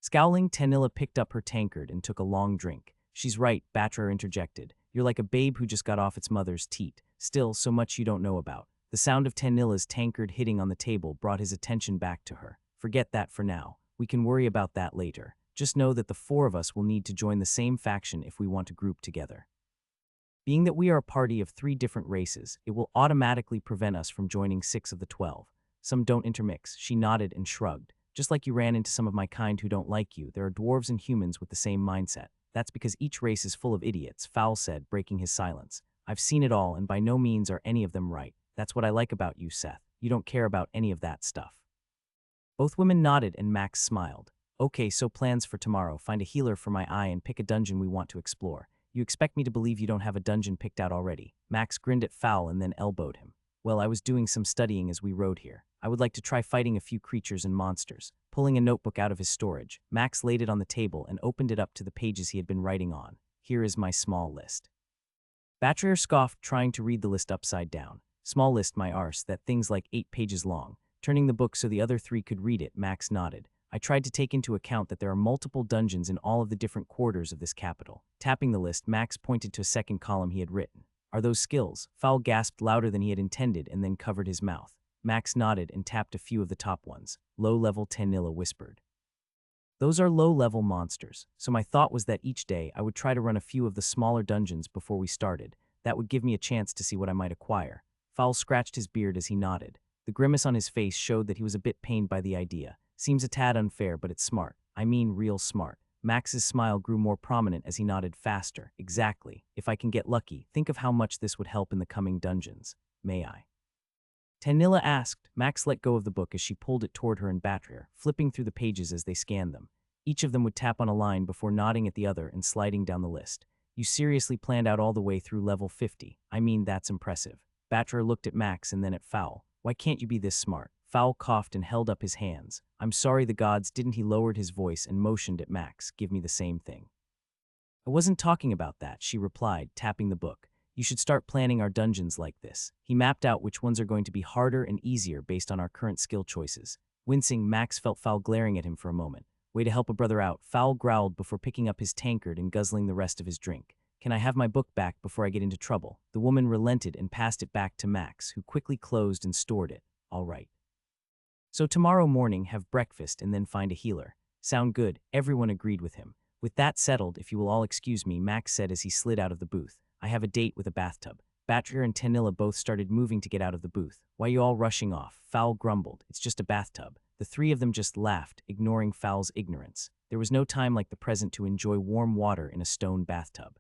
Scowling, Tanilla picked up her tankard and took a long drink. She's right, Batrier interjected. You're like a babe who just got off its mother's teat. Still, so much you don't know about. The sound of Tanilla's tankard hitting on the table brought his attention back to her. Forget that for now. We can worry about that later. Just know that the 4 of us will need to join the same faction if we want to group together. Being that we are a party of 3 different races, it will automatically prevent us from joining 6 of the 12. Some don't intermix, she nodded and shrugged. Just like you ran into some of my kind who don't like you, there are dwarves and humans with the same mindset. That's because each race is full of idiots, Fowl said, breaking his silence. I've seen it all, and by no means are any of them right. That's what I like about you, Seth. You don't care about any of that stuff. Both women nodded and Max smiled. Okay, so plans for tomorrow. Find a healer for my eye and pick a dungeon we want to explore. You expect me to believe you don't have a dungeon picked out already? Max grinned at Fowl and then elbowed him. Well, I was doing some studying as we rode here. I would like to try fighting a few creatures and monsters. Pulling a notebook out of his storage, Max laid it on the table and opened it up to the pages he had been writing on. Here is my small list. Batrier scoffed, trying to read the list upside down. Small list, my arse, that thing's like 8 pages long. Turning the book so the other 3 could read it, Max nodded. I tried to take into account that there are multiple dungeons in all of the different quarters of this capital. Tapping the list, Max pointed to a second column he had written. Are those skills? Fowl gasped louder than he had intended and then covered his mouth. Max nodded and tapped a few of the top ones. Low-level, Tanilla whispered. Those are low-level monsters, so my thought was that each day I would try to run a few of the smaller dungeons before we started. That would give me a chance to see what I might acquire. Fowl scratched his beard as he nodded. The grimace on his face showed that he was a bit pained by the idea. Seems a tad unfair, but it's smart. I mean real smart. Max's smile grew more prominent as he nodded faster. Exactly. If I can get lucky, think of how much this would help in the coming dungeons. May I? Tanilla asked. Max let go of the book as she pulled it toward her and Batrier, flipping through the pages as they scanned them. Each of them would tap on a line before nodding at the other and sliding down the list. You seriously planned out all the way through level 50. I mean, that's impressive. Batrier looked at Max and then at Fowl. Why can't you be this smart? Fowl coughed and held up his hands. I'm sorry the gods didn't. He lowered his voice and motioned at Max. Give me the same thing. I wasn't talking about that, she replied, tapping the book. You should start planning our dungeons like this. He mapped out which ones are going to be harder and easier based on our current skill choices. Wincing, Max felt Fowl glaring at him for a moment. Way to help a brother out, Fowl growled before picking up his tankard and guzzling the rest of his drink. Can I have my book back before I get into trouble? The woman relented and passed it back to Max, who quickly closed and stored it. All right. So tomorrow morning, have breakfast and then find a healer. Sound good? Everyone agreed with him. With that settled, if you will all excuse me, Max said as he slid out of the booth. I have a date with a bathtub. Batcher and Tanilla both started moving to get out of the booth. Why you all rushing off? Fowl grumbled. It's just a bathtub. The three of them just laughed, ignoring Fowl's ignorance. There was no time like the present to enjoy warm water in a stone bathtub.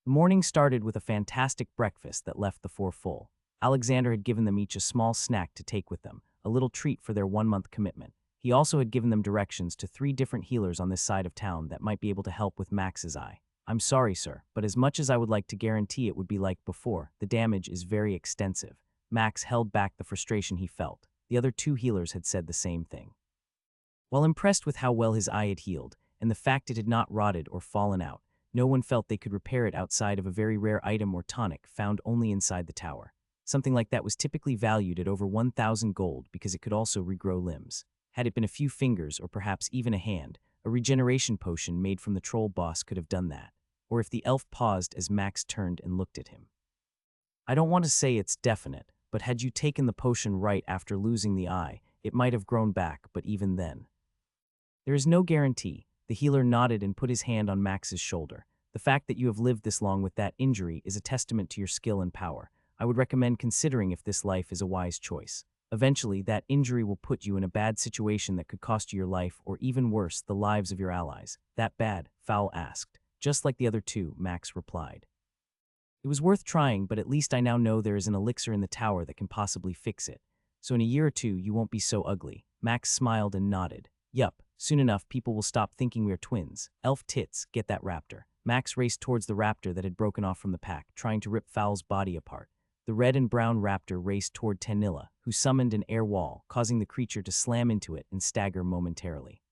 The morning started with a fantastic breakfast that left the four full. Alexander had given them each a small snack to take with them, a little treat for their 1-month commitment. He also had given them directions to 3 different healers on this side of town that might be able to help with Max's eye. I'm sorry, sir, but as much as I would like to guarantee it would be like before, the damage is very extensive. Max held back the frustration he felt. The other 2 healers had said the same thing. While impressed with how well his eye had healed, and the fact it had not rotted or fallen out, no one felt they could repair it outside of a very rare item or tonic found only inside the tower. Something like that was typically valued at over 1,000 gold because it could also regrow limbs. Had it been a few fingers or perhaps even a hand, a regeneration potion made from the troll boss could have done that. Or if the elf paused as Max turned and looked at him. I don't want to say it's definite, but had you taken the potion right after losing the eye, it might have grown back, but even then. There is no guarantee. The healer nodded and put his hand on Max's shoulder. The fact that you have lived this long with that injury is a testament to your skill and power. I would recommend considering if this life is a wise choice. Eventually, that injury will put you in a bad situation that could cost you your life or even worse, the lives of your allies. That bad? Fowl asked. Just like the other 2, Max replied. It was worth trying, but at least I now know there is an elixir in the tower that can possibly fix it. So in a year or 2, you won't be so ugly. Max smiled and nodded. Yup, soon enough people will stop thinking we're twins. Elf tits, get that raptor. Max raced towards the raptor that had broken off from the pack, trying to rip Fowl's body apart. The red and brown raptor raced toward Tanilla, who summoned an air wall, causing the creature to slam into it and stagger momentarily.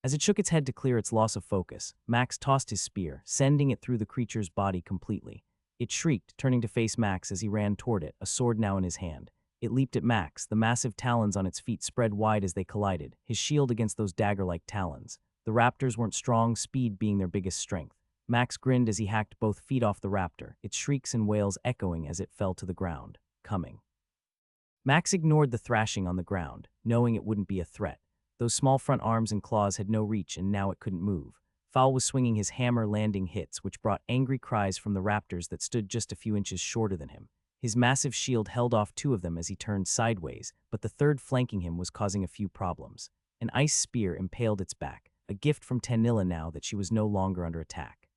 As it shook its head to clear its loss of focus, Max tossed his spear, sending it through the creature's body completely. It shrieked, turning to face Max as he ran toward it, a sword now in his hand. It leaped at Max, the massive talons on its feet spread wide as they collided, his shield against those dagger-like talons. The raptors weren't strong, speed being their biggest strength. Max grinned as he hacked both feet off the raptor, its shrieks and wails echoing as it fell to the ground. Coming. Max ignored the thrashing on the ground, knowing it wouldn't be a threat. Those small front arms and claws had no reach and now it couldn't move. Fowl was swinging his hammer, landing hits, which brought angry cries from the raptors that stood just a few inches shorter than him. His massive shield held off 2 of them as he turned sideways, but the third flanking him was causing a few problems. An ice spear impaled its back, a gift from Tanilla now that she was no longer under attack.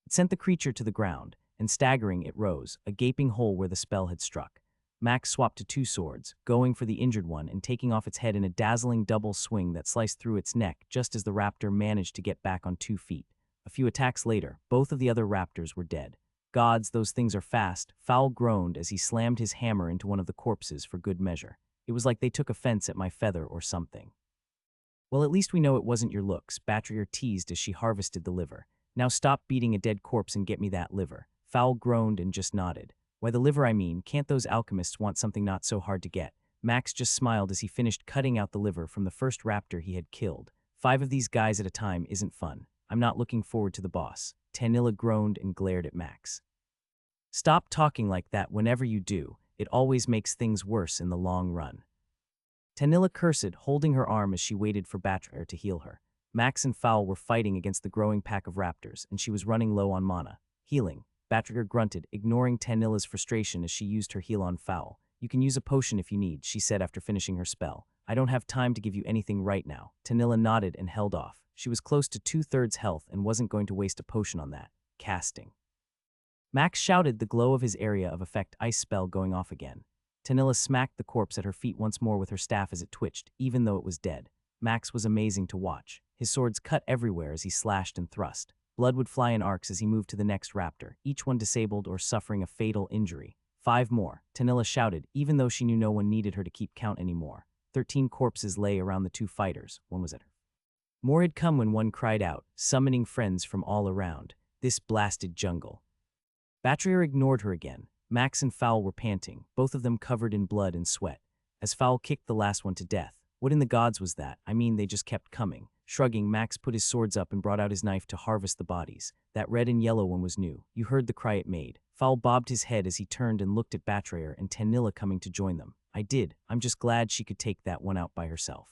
It sent the creature to the ground, and staggering it rose, a gaping hole where the spell had struck. Max swapped to 2 swords, going for the injured one and taking off its head in a dazzling double swing that sliced through its neck just as the raptor managed to get back on 2 feet. A few attacks later, both of the other raptors were dead. Gods, those things are fast, Fowl groaned as he slammed his hammer into one of the corpses for good measure. It was like they took offense at my feather or something. Well, at least we know it wasn't your looks, Batrier teased as she harvested the liver. Now stop beating a dead corpse and get me that liver. Fowl groaned and just nodded. Why, the liver I mean, can't those alchemists want something not so hard to get? Max just smiled as he finished cutting out the liver from the first raptor he had killed. 5 of these guys at a time isn't fun. I'm not looking forward to the boss. Tanilla groaned and glared at Max. Stop talking like that. Whenever you do, it always makes things worse in the long run. Tanilla cursed, holding her arm as she waited for Batrier to heal her. Max and Fowl were fighting against the growing pack of raptors, and she was running low on mana. Healing. Batrier grunted, ignoring Tanilla's frustration as she used her heal on Fowl. You can use a potion if you need, she said after finishing her spell. I don't have time to give you anything right now. Tanilla nodded and held off. She was close to 2/3 health and wasn't going to waste a potion on that. Casting. Max shouted, the glow of his area of effect ice spell going off again. Tanilla smacked the corpse at her feet once more with her staff as it twitched, even though it was dead. Max was amazing to watch. His swords cut everywhere as he slashed and thrust. Blood would fly in arcs as he moved to the next raptor, each one disabled or suffering a fatal injury. 5 more, Tanilla shouted, even though she knew no one needed her to keep count anymore. 13 corpses lay around the two fighters. One was at her. More had come when one cried out, summoning friends from all around. This blasted jungle. Betrayal ignored her again. Max and Fowl were panting, both of them covered in blood and sweat, as Fowl kicked the last one to death. What in the gods was that? I mean, they just kept coming. Shrugging, Max put his swords up and brought out his knife to harvest the bodies. That red and yellow one was new. You heard the cry it made. Fowl bobbed his head as he turned and looked at Betrayer and Tanilla coming to join them. I did. I'm just glad she could take that one out by herself.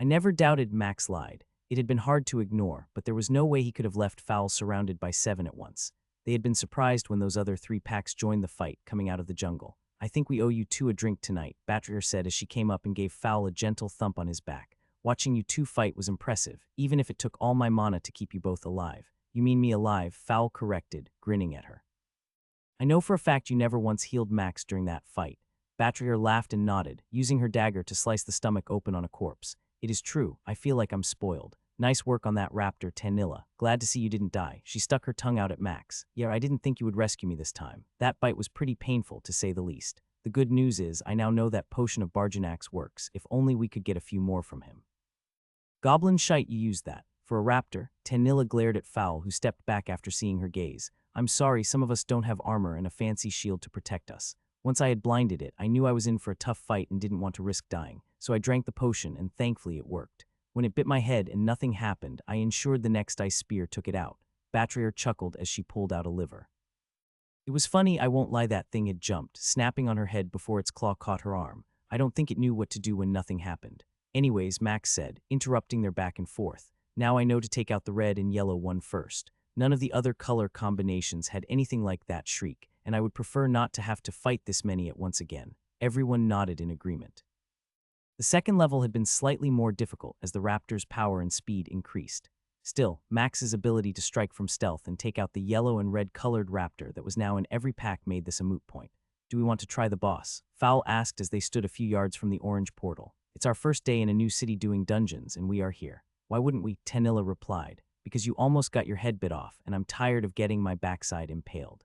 I never doubted, Max lied. It had been hard to ignore, but there was no way he could have left Fowl surrounded by 7 at once. They had been surprised when those other 3 packs joined the fight, coming out of the jungle. I think we owe you 2 a drink tonight, Betrayer said as she came up and gave Fowl a gentle thump on his back. Watching you 2 fight was impressive, even if it took all my mana to keep you both alive. You mean me alive, Fowl corrected, grinning at her. I know for a fact you never once healed Max during that fight. Betrayer laughed and nodded, using her dagger to slice the stomach open on a corpse. It is true, I feel like I'm spoiled. Nice work on that raptor, Tanilla. Glad to see you didn't die. She stuck her tongue out at Max. Yeah, I didn't think you would rescue me this time. That bite was pretty painful, to say the least. The good news is, I now know that potion of Barganax works, if only we could get a few more from him. Goblin shite, you used that. For a raptor, Tanilla glared at Fowl, who stepped back after seeing her gaze. I'm sorry, some of us don't have armor and a fancy shield to protect us. Once I had blinded it, I knew I was in for a tough fight and didn't want to risk dying, so I drank the potion and thankfully it worked. When it bit my head and nothing happened, I ensured the next ice spear took it out. Betrayer chuckled as she pulled out a liver. It was funny, I won't lie, that thing had jumped, snapping on her head before its claw caught her arm. I don't think it knew what to do when nothing happened. Anyways, Max said, interrupting their back and forth. Now I know to take out the red and yellow one first. None of the other color combinations had anything like that shriek, and I would prefer not to have to fight this many at once again. Everyone nodded in agreement. The second level had been slightly more difficult as the raptor's power and speed increased. Still, Max's ability to strike from stealth and take out the yellow and red-colored raptor that was now in every pack made this a moot point. Do we want to try the boss? Fowl asked as they stood a few yards from the orange portal. It's our first day in a new city doing dungeons, and we are here. Why wouldn't we? Tanilla replied. Because you almost got your head bit off, and I'm tired of getting my backside impaled.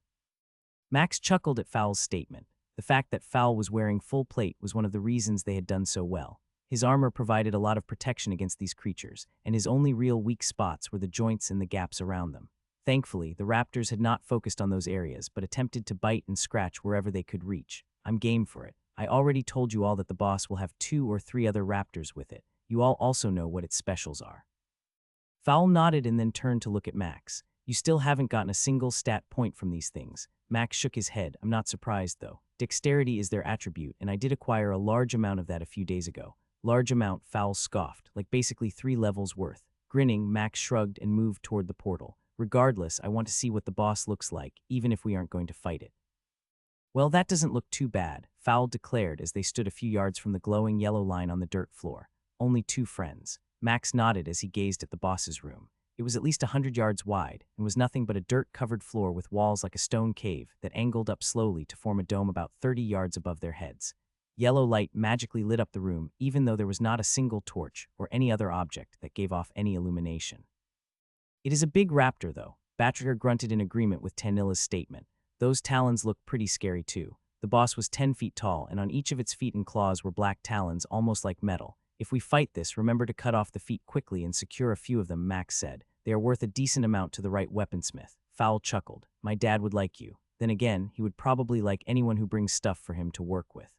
Max chuckled at Fowl's statement. The fact that Fowl was wearing full plate was one of the reasons they had done so well. His armor provided a lot of protection against these creatures, and his only real weak spots were the joints and the gaps around them. Thankfully, the raptors had not focused on those areas, but attempted to bite and scratch wherever they could reach. I'm game for it. I already told you all that the boss will have 2 or 3 other raptors with it. You all also know what its specials are. Fowl nodded and then turned to look at Max. You still haven't gotten a single stat point from these things. Max shook his head. I'm not surprised, though. Dexterity is their attribute, and I did acquire a large amount of that a few days ago. Large amount, Fowl scoffed, like basically 3 levels worth. Grinning, Max shrugged and moved toward the portal. Regardless, I want to see what the boss looks like, even if we aren't going to fight it. Well, that doesn't look too bad, Fowl declared as they stood a few yards from the glowing yellow line on the dirt floor. Only 2 friends. Max nodded as he gazed at the boss's room. It was at least 100 yards wide, and was nothing but a dirt-covered floor with walls like a stone cave that angled up slowly to form a dome about 30 yards above their heads. Yellow light magically lit up the room, even though there was not a single torch or any other object that gave off any illumination. It is a big raptor, though. Betrayer grunted in agreement with Tanilla's statement. Those talons looked pretty scary, too. The boss was 10 feet tall, and on each of its feet and claws were black talons almost like metal. If we fight this, remember to cut off the feet quickly and secure a few of them, Max said. They are worth a decent amount to the right weaponsmith. Fowl chuckled. My dad would like you. Then again, he would probably like anyone who brings stuff for him to work with.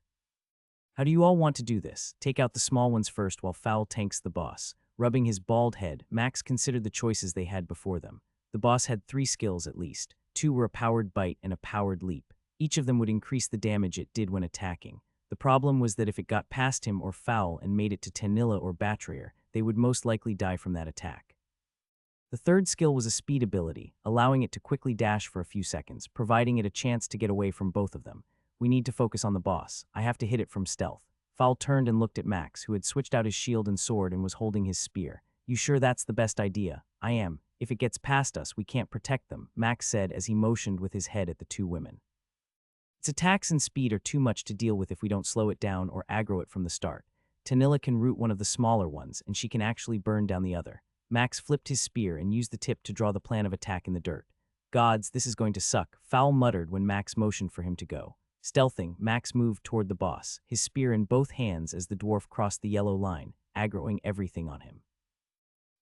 How do you all want to do this? Take out the small ones first while Fowl tanks the boss. Rubbing his bald head, Max considered the choices they had before them. The boss had 3 skills at least. 2 were a powered bite and a powered leap. Each of them would increase the damage it did when attacking. The problem was that if it got past him or Fowl and made it to Tanilla or Betrayer, they would most likely die from that attack. The third skill was a speed ability, allowing it to quickly dash for a few seconds, providing it a chance to get away from both of them. We need to focus on the boss. I have to hit it from stealth. Fowl turned and looked at Max, who had switched out his shield and sword and was holding his spear. You sure that's the best idea? I am. If it gets past us, we can't protect them, Max said as he motioned with his head at the 2 women. Its attacks and speed are too much to deal with if we don't slow it down or aggro it from the start. Tanilla can root one of the smaller ones, and she can actually burn down the other. Max flipped his spear and used the tip to draw the plan of attack in the dirt. Gods, this is going to suck, Fowl muttered when Max motioned for him to go. Stealthing, Max moved toward the boss, his spear in both hands as the dwarf crossed the yellow line, aggroing everything on him.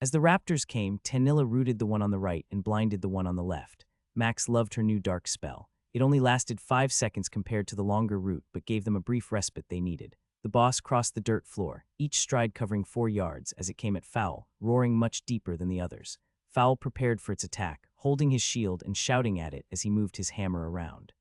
As the raptors came, Tanilla rooted the one on the right and blinded the one on the left. Max loved her new dark spell. It only lasted 5 seconds compared to the longer route, but gave them a brief respite they needed. The boss crossed the dirt floor, each stride covering 4 yards as it came at Fowl, roaring much deeper than the others. Fowl prepared for its attack, holding his shield and shouting at it as he moved his hammer around.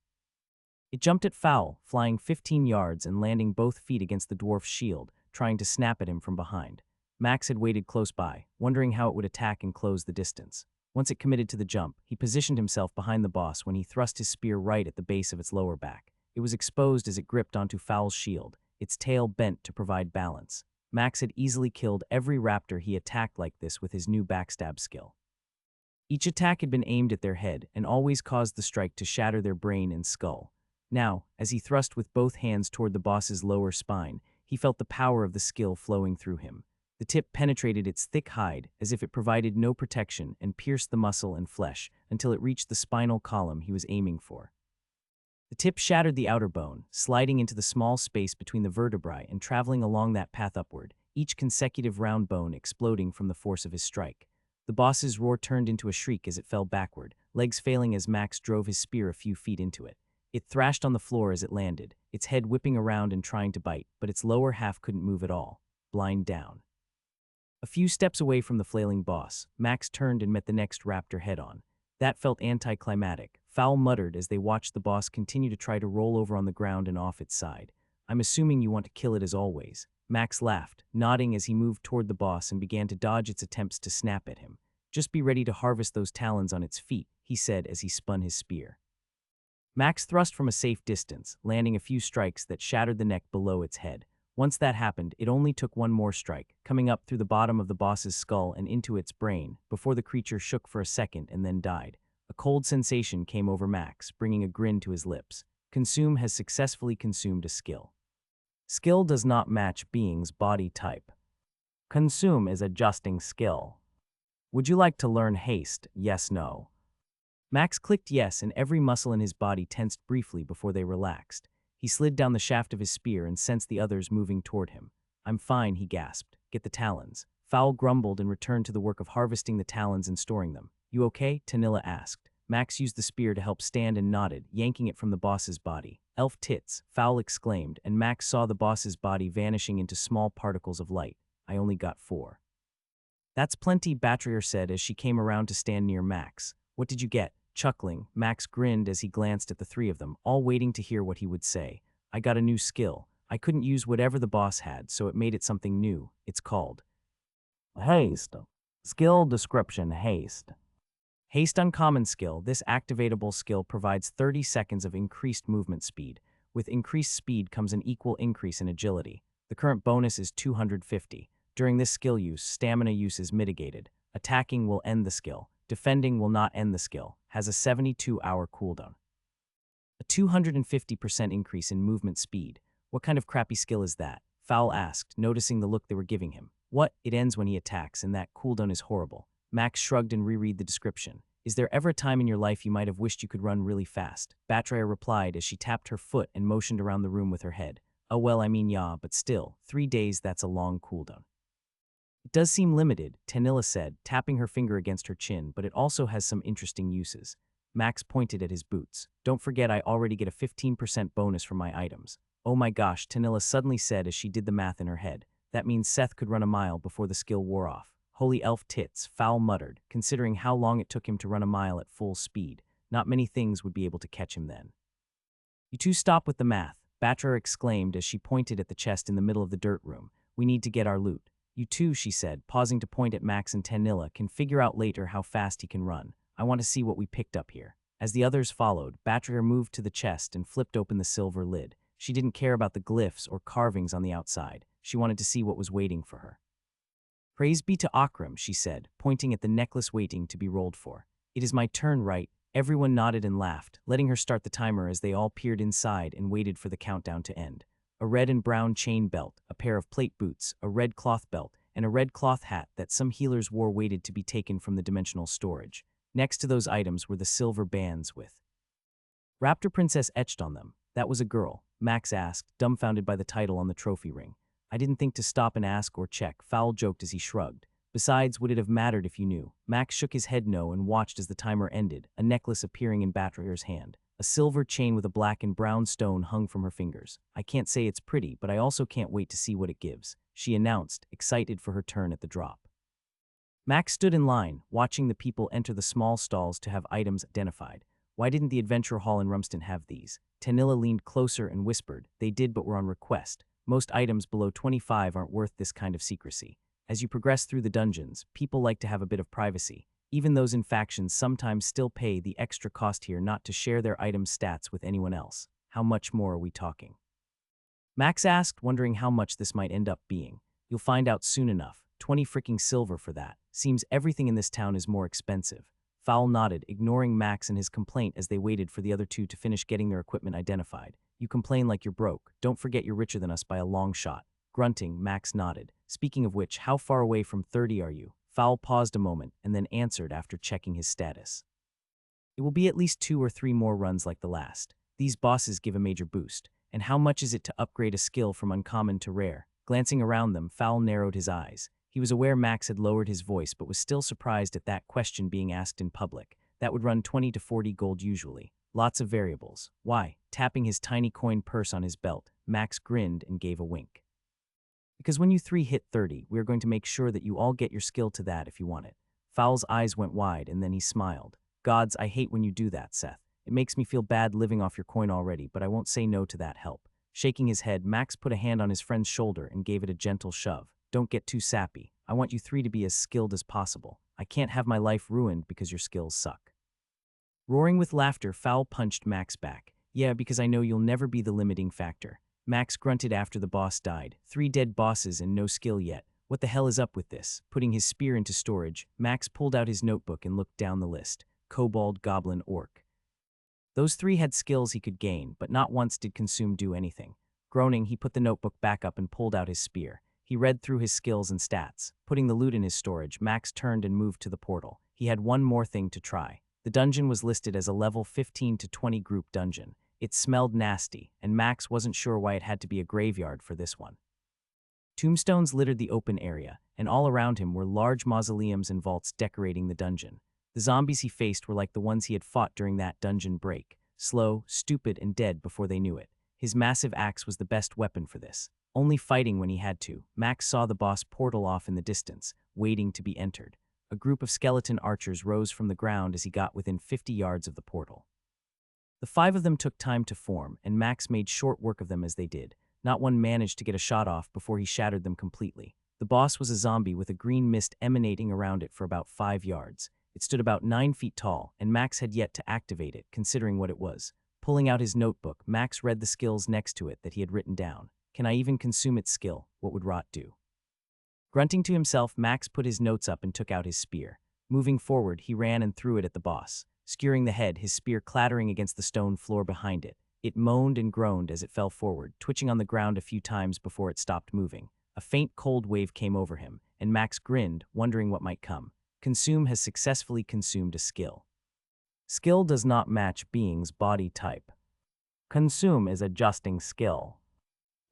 It jumped at Fowl, flying 15 yards and landing both feet against the dwarf's shield, trying to snap at him from behind. Max had waited close by, wondering how it would attack and close the distance. Once it committed to the jump, he positioned himself behind the boss when he thrust his spear right at the base of its lower back. It was exposed as it gripped onto Fowl's shield, its tail bent to provide balance. Max had easily killed every raptor he attacked like this with his new backstab skill. Each attack had been aimed at their head and always caused the strike to shatter their brain and skull. Now, as he thrust with both hands toward the boss's lower spine, he felt the power of the skill flowing through him. The tip penetrated its thick hide as if it provided no protection and pierced the muscle and flesh until it reached the spinal column he was aiming for. The tip shattered the outer bone, sliding into the small space between the vertebrae and traveling along that path upward, each consecutive round bone exploding from the force of his strike. The boss's roar turned into a shriek as it fell backward, legs failing as Max drove his spear a few feet into it. It thrashed on the floor as it landed, its head whipping around and trying to bite, but its lower half couldn't move at all, blind down. A few steps away from the flailing boss, Max turned and met the next raptor head-on. That felt anticlimactic. Fowl muttered as they watched the boss continue to try to roll over on the ground and off its side. I'm assuming you want to kill it as always. Max laughed, nodding as he moved toward the boss and began to dodge its attempts to snap at him. Just be ready to harvest those talons on its feet, he said as he spun his spear. Max thrust from a safe distance, landing a few strikes that shattered the neck below its head. Once that happened, it only took one more strike, coming up through the bottom of the boss's skull and into its brain, before the creature shook for a second and then died. A cold sensation came over Max, bringing a grin to his lips. Consume has successfully consumed a skill. Skill does not match being's body type. Consume is adjusting skill. Would you like to learn haste? Yes, no. Max clicked yes, and every muscle in his body tensed briefly before they relaxed. He slid down the shaft of his spear and sensed the others moving toward him. I'm fine, he gasped. Get the talons. Fowl grumbled and returned to the work of harvesting the talons and storing them. You okay? Tanilla asked. Max used the spear to help stand and nodded, yanking it from the boss's body. Elf tits, Fowl exclaimed, and Max saw the boss's body vanishing into small particles of light. I only got 4. That's plenty, Batrier said as she came around to stand near Max. What did you get? Chuckling, Max grinned as he glanced at the 3 of them, all waiting to hear what he would say. I got a new skill. I couldn't use whatever the boss had, so it made it something new. It's called Haste. Skill description: Haste. Haste uncommon skill. This activatable skill provides 30 seconds of increased movement speed. With increased speed comes an equal increase in agility. The current bonus is 250. During this skill use, stamina use is mitigated. Attacking will end the skill. Defending will not end the skill. Has a 72-hour cooldown. A 250% increase in movement speed. What kind of crappy skill is that? Fowl asked, noticing the look they were giving him. What? It ends when he attacks, and that cooldown is horrible. Max shrugged and reread the description. Is there ever a time in your life you might have wished you could run really fast? Batrier replied as she tapped her foot and motioned around the room with her head. Oh well, I mean yeah, but still, 3 days, that's a long cooldown. It does seem limited, Tanilla said, tapping her finger against her chin, but it also has some interesting uses. Max pointed at his boots. Don't forget I already get a 15% bonus from my items. Oh my gosh, Tanilla suddenly said as she did the math in her head. That means Seth could run a mile before the skill wore off. Holy elf tits, Fowl muttered, considering how long it took him to run a mile at full speed. Not many things would be able to catch him then. You two stop with the math, Batrier exclaimed as she pointed at the chest in the middle of the dirt room. We need to get our loot. You two, she said, pausing to point at Max and Tanilla, can figure out later how fast he can run. I want to see what we picked up here. As the others followed, Batrier moved to the chest and flipped open the silver lid. She didn't care about the glyphs or carvings on the outside. She wanted to see what was waiting for her. Praise be to Akram, she said, pointing at the necklace waiting to be rolled for. It is my turn, right? Everyone nodded and laughed, letting her start the timer as they all peered inside and waited for the countdown to end. A red and brown chain belt, a pair of plate boots, a red cloth belt, and a red cloth hat that some healers wore waited to be taken from the dimensional storage. Next to those items were the silver bands with Raptor Princess etched on them. That was a girl, Max asked, dumbfounded by the title on the trophy ring. I didn't think to stop and ask or check, Fowl joked as he shrugged. Besides, would it have mattered if you knew? Max shook his head no and watched as the timer ended, a necklace appearing in Batrayer's hand. A silver chain with a black and brown stone hung from her fingers. I can't say it's pretty, but I also can't wait to see what it gives, she announced, excited for her turn at the drop. Max stood in line, watching the people enter the small stalls to have items identified. Why didn't the Adventure Hall in Rumston have these? Tanilla leaned closer and whispered, they did but were on request. Most items below 25 aren't worth this kind of secrecy. As you progress through the dungeons, people like to have a bit of privacy. Even those in factions sometimes still pay the extra cost here not to share their item stats with anyone else. How much more are we talking? Max asked, wondering how much this might end up being. You'll find out soon enough. 20 freaking silver for that. Seems everything in this town is more expensive. Fowl nodded, ignoring Max and his complaint as they waited for the other two to finish getting their equipment identified. You complain like you're broke. Don't forget you're richer than us by a long shot. Grunting, Max nodded. Speaking of which, how far away from 30 are you? Fowl paused a moment and then answered after checking his status. It will be at least 2 or 3 more runs like the last. These bosses give a major boost. And how much is it to upgrade a skill from uncommon to rare? Glancing around them, Fowl narrowed his eyes. He was aware Max had lowered his voice but was still surprised at that question being asked in public. That would run 20 to 40 gold usually. Lots of variables. Why? Tapping his tiny coin purse on his belt, Max grinned and gave a wink. Because when you 3 hit 30, we are going to make sure that you all get your skill to that if you want it. Fowl's eyes went wide and then he smiled. Gods, I hate when you do that, Seth. It makes me feel bad living off your coin already, but I won't say no to that help. Shaking his head, Max put a hand on his friend's shoulder and gave it a gentle shove. Don't get too sappy. I want you 3 to be as skilled as possible. I can't have my life ruined because your skills suck. Roaring with laughter, Fowl punched Max back. Yeah, because I know you'll never be the limiting factor. Max grunted after the boss died. 3 dead bosses and no skill yet. What the hell is up with this? Putting his spear into storage, Max pulled out his notebook and looked down the list. Kobold, Goblin, Orc. Those 3 had skills he could gain, but not once did Consume do anything. Groaning, he put the notebook back up and pulled out his spear. He read through his skills and stats. Putting the loot in his storage, Max turned and moved to the portal. He had one more thing to try. The dungeon was listed as a level 15 to 20 group dungeon. It smelled nasty, and Max wasn't sure why it had to be a graveyard for this one. Tombstones littered the open area, and all around him were large mausoleums and vaults decorating the dungeon. The zombies he faced were like the ones he had fought during that dungeon break. Slow, stupid, and dead before they knew it. His massive axe was the best weapon for this. Only fighting when he had to, Max saw the boss portal off in the distance, waiting to be entered. A group of skeleton archers rose from the ground as he got within 50 yards of the portal. The 5 of them took time to form, and Max made short work of them as they did. Not one managed to get a shot off before he shattered them completely. The boss was a zombie with a green mist emanating around it for about 5 yards. It stood about 9 feet tall, and Max had yet to activate it, considering what it was. Pulling out his notebook, Max read the skills next to it that he had written down. Can I even consume its skill? What would rot do? Grunting to himself, Max put his notes up and took out his spear. Moving forward, he ran and threw it at the boss. Skewering the head, his spear clattering against the stone floor behind it. It moaned and groaned as it fell forward, twitching on the ground a few times before it stopped moving. A faint cold wave came over him, and Max grinned, wondering what might come. Consume has successfully consumed a skill. Skill does not match being's body type. Consume is adjusting skill.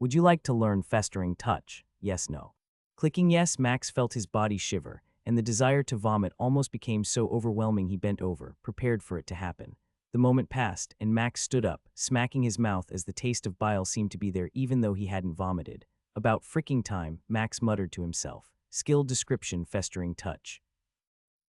Would you like to learn Festering Touch? Yes, no. Clicking yes, Max felt his body shiver, and the desire to vomit almost became so overwhelming he bent over, prepared for it to happen. The moment passed, and Max stood up, smacking his mouth as the taste of bile seemed to be there even though he hadn't vomited. About fricking time, Max muttered to himself. Skill description: Festering Touch.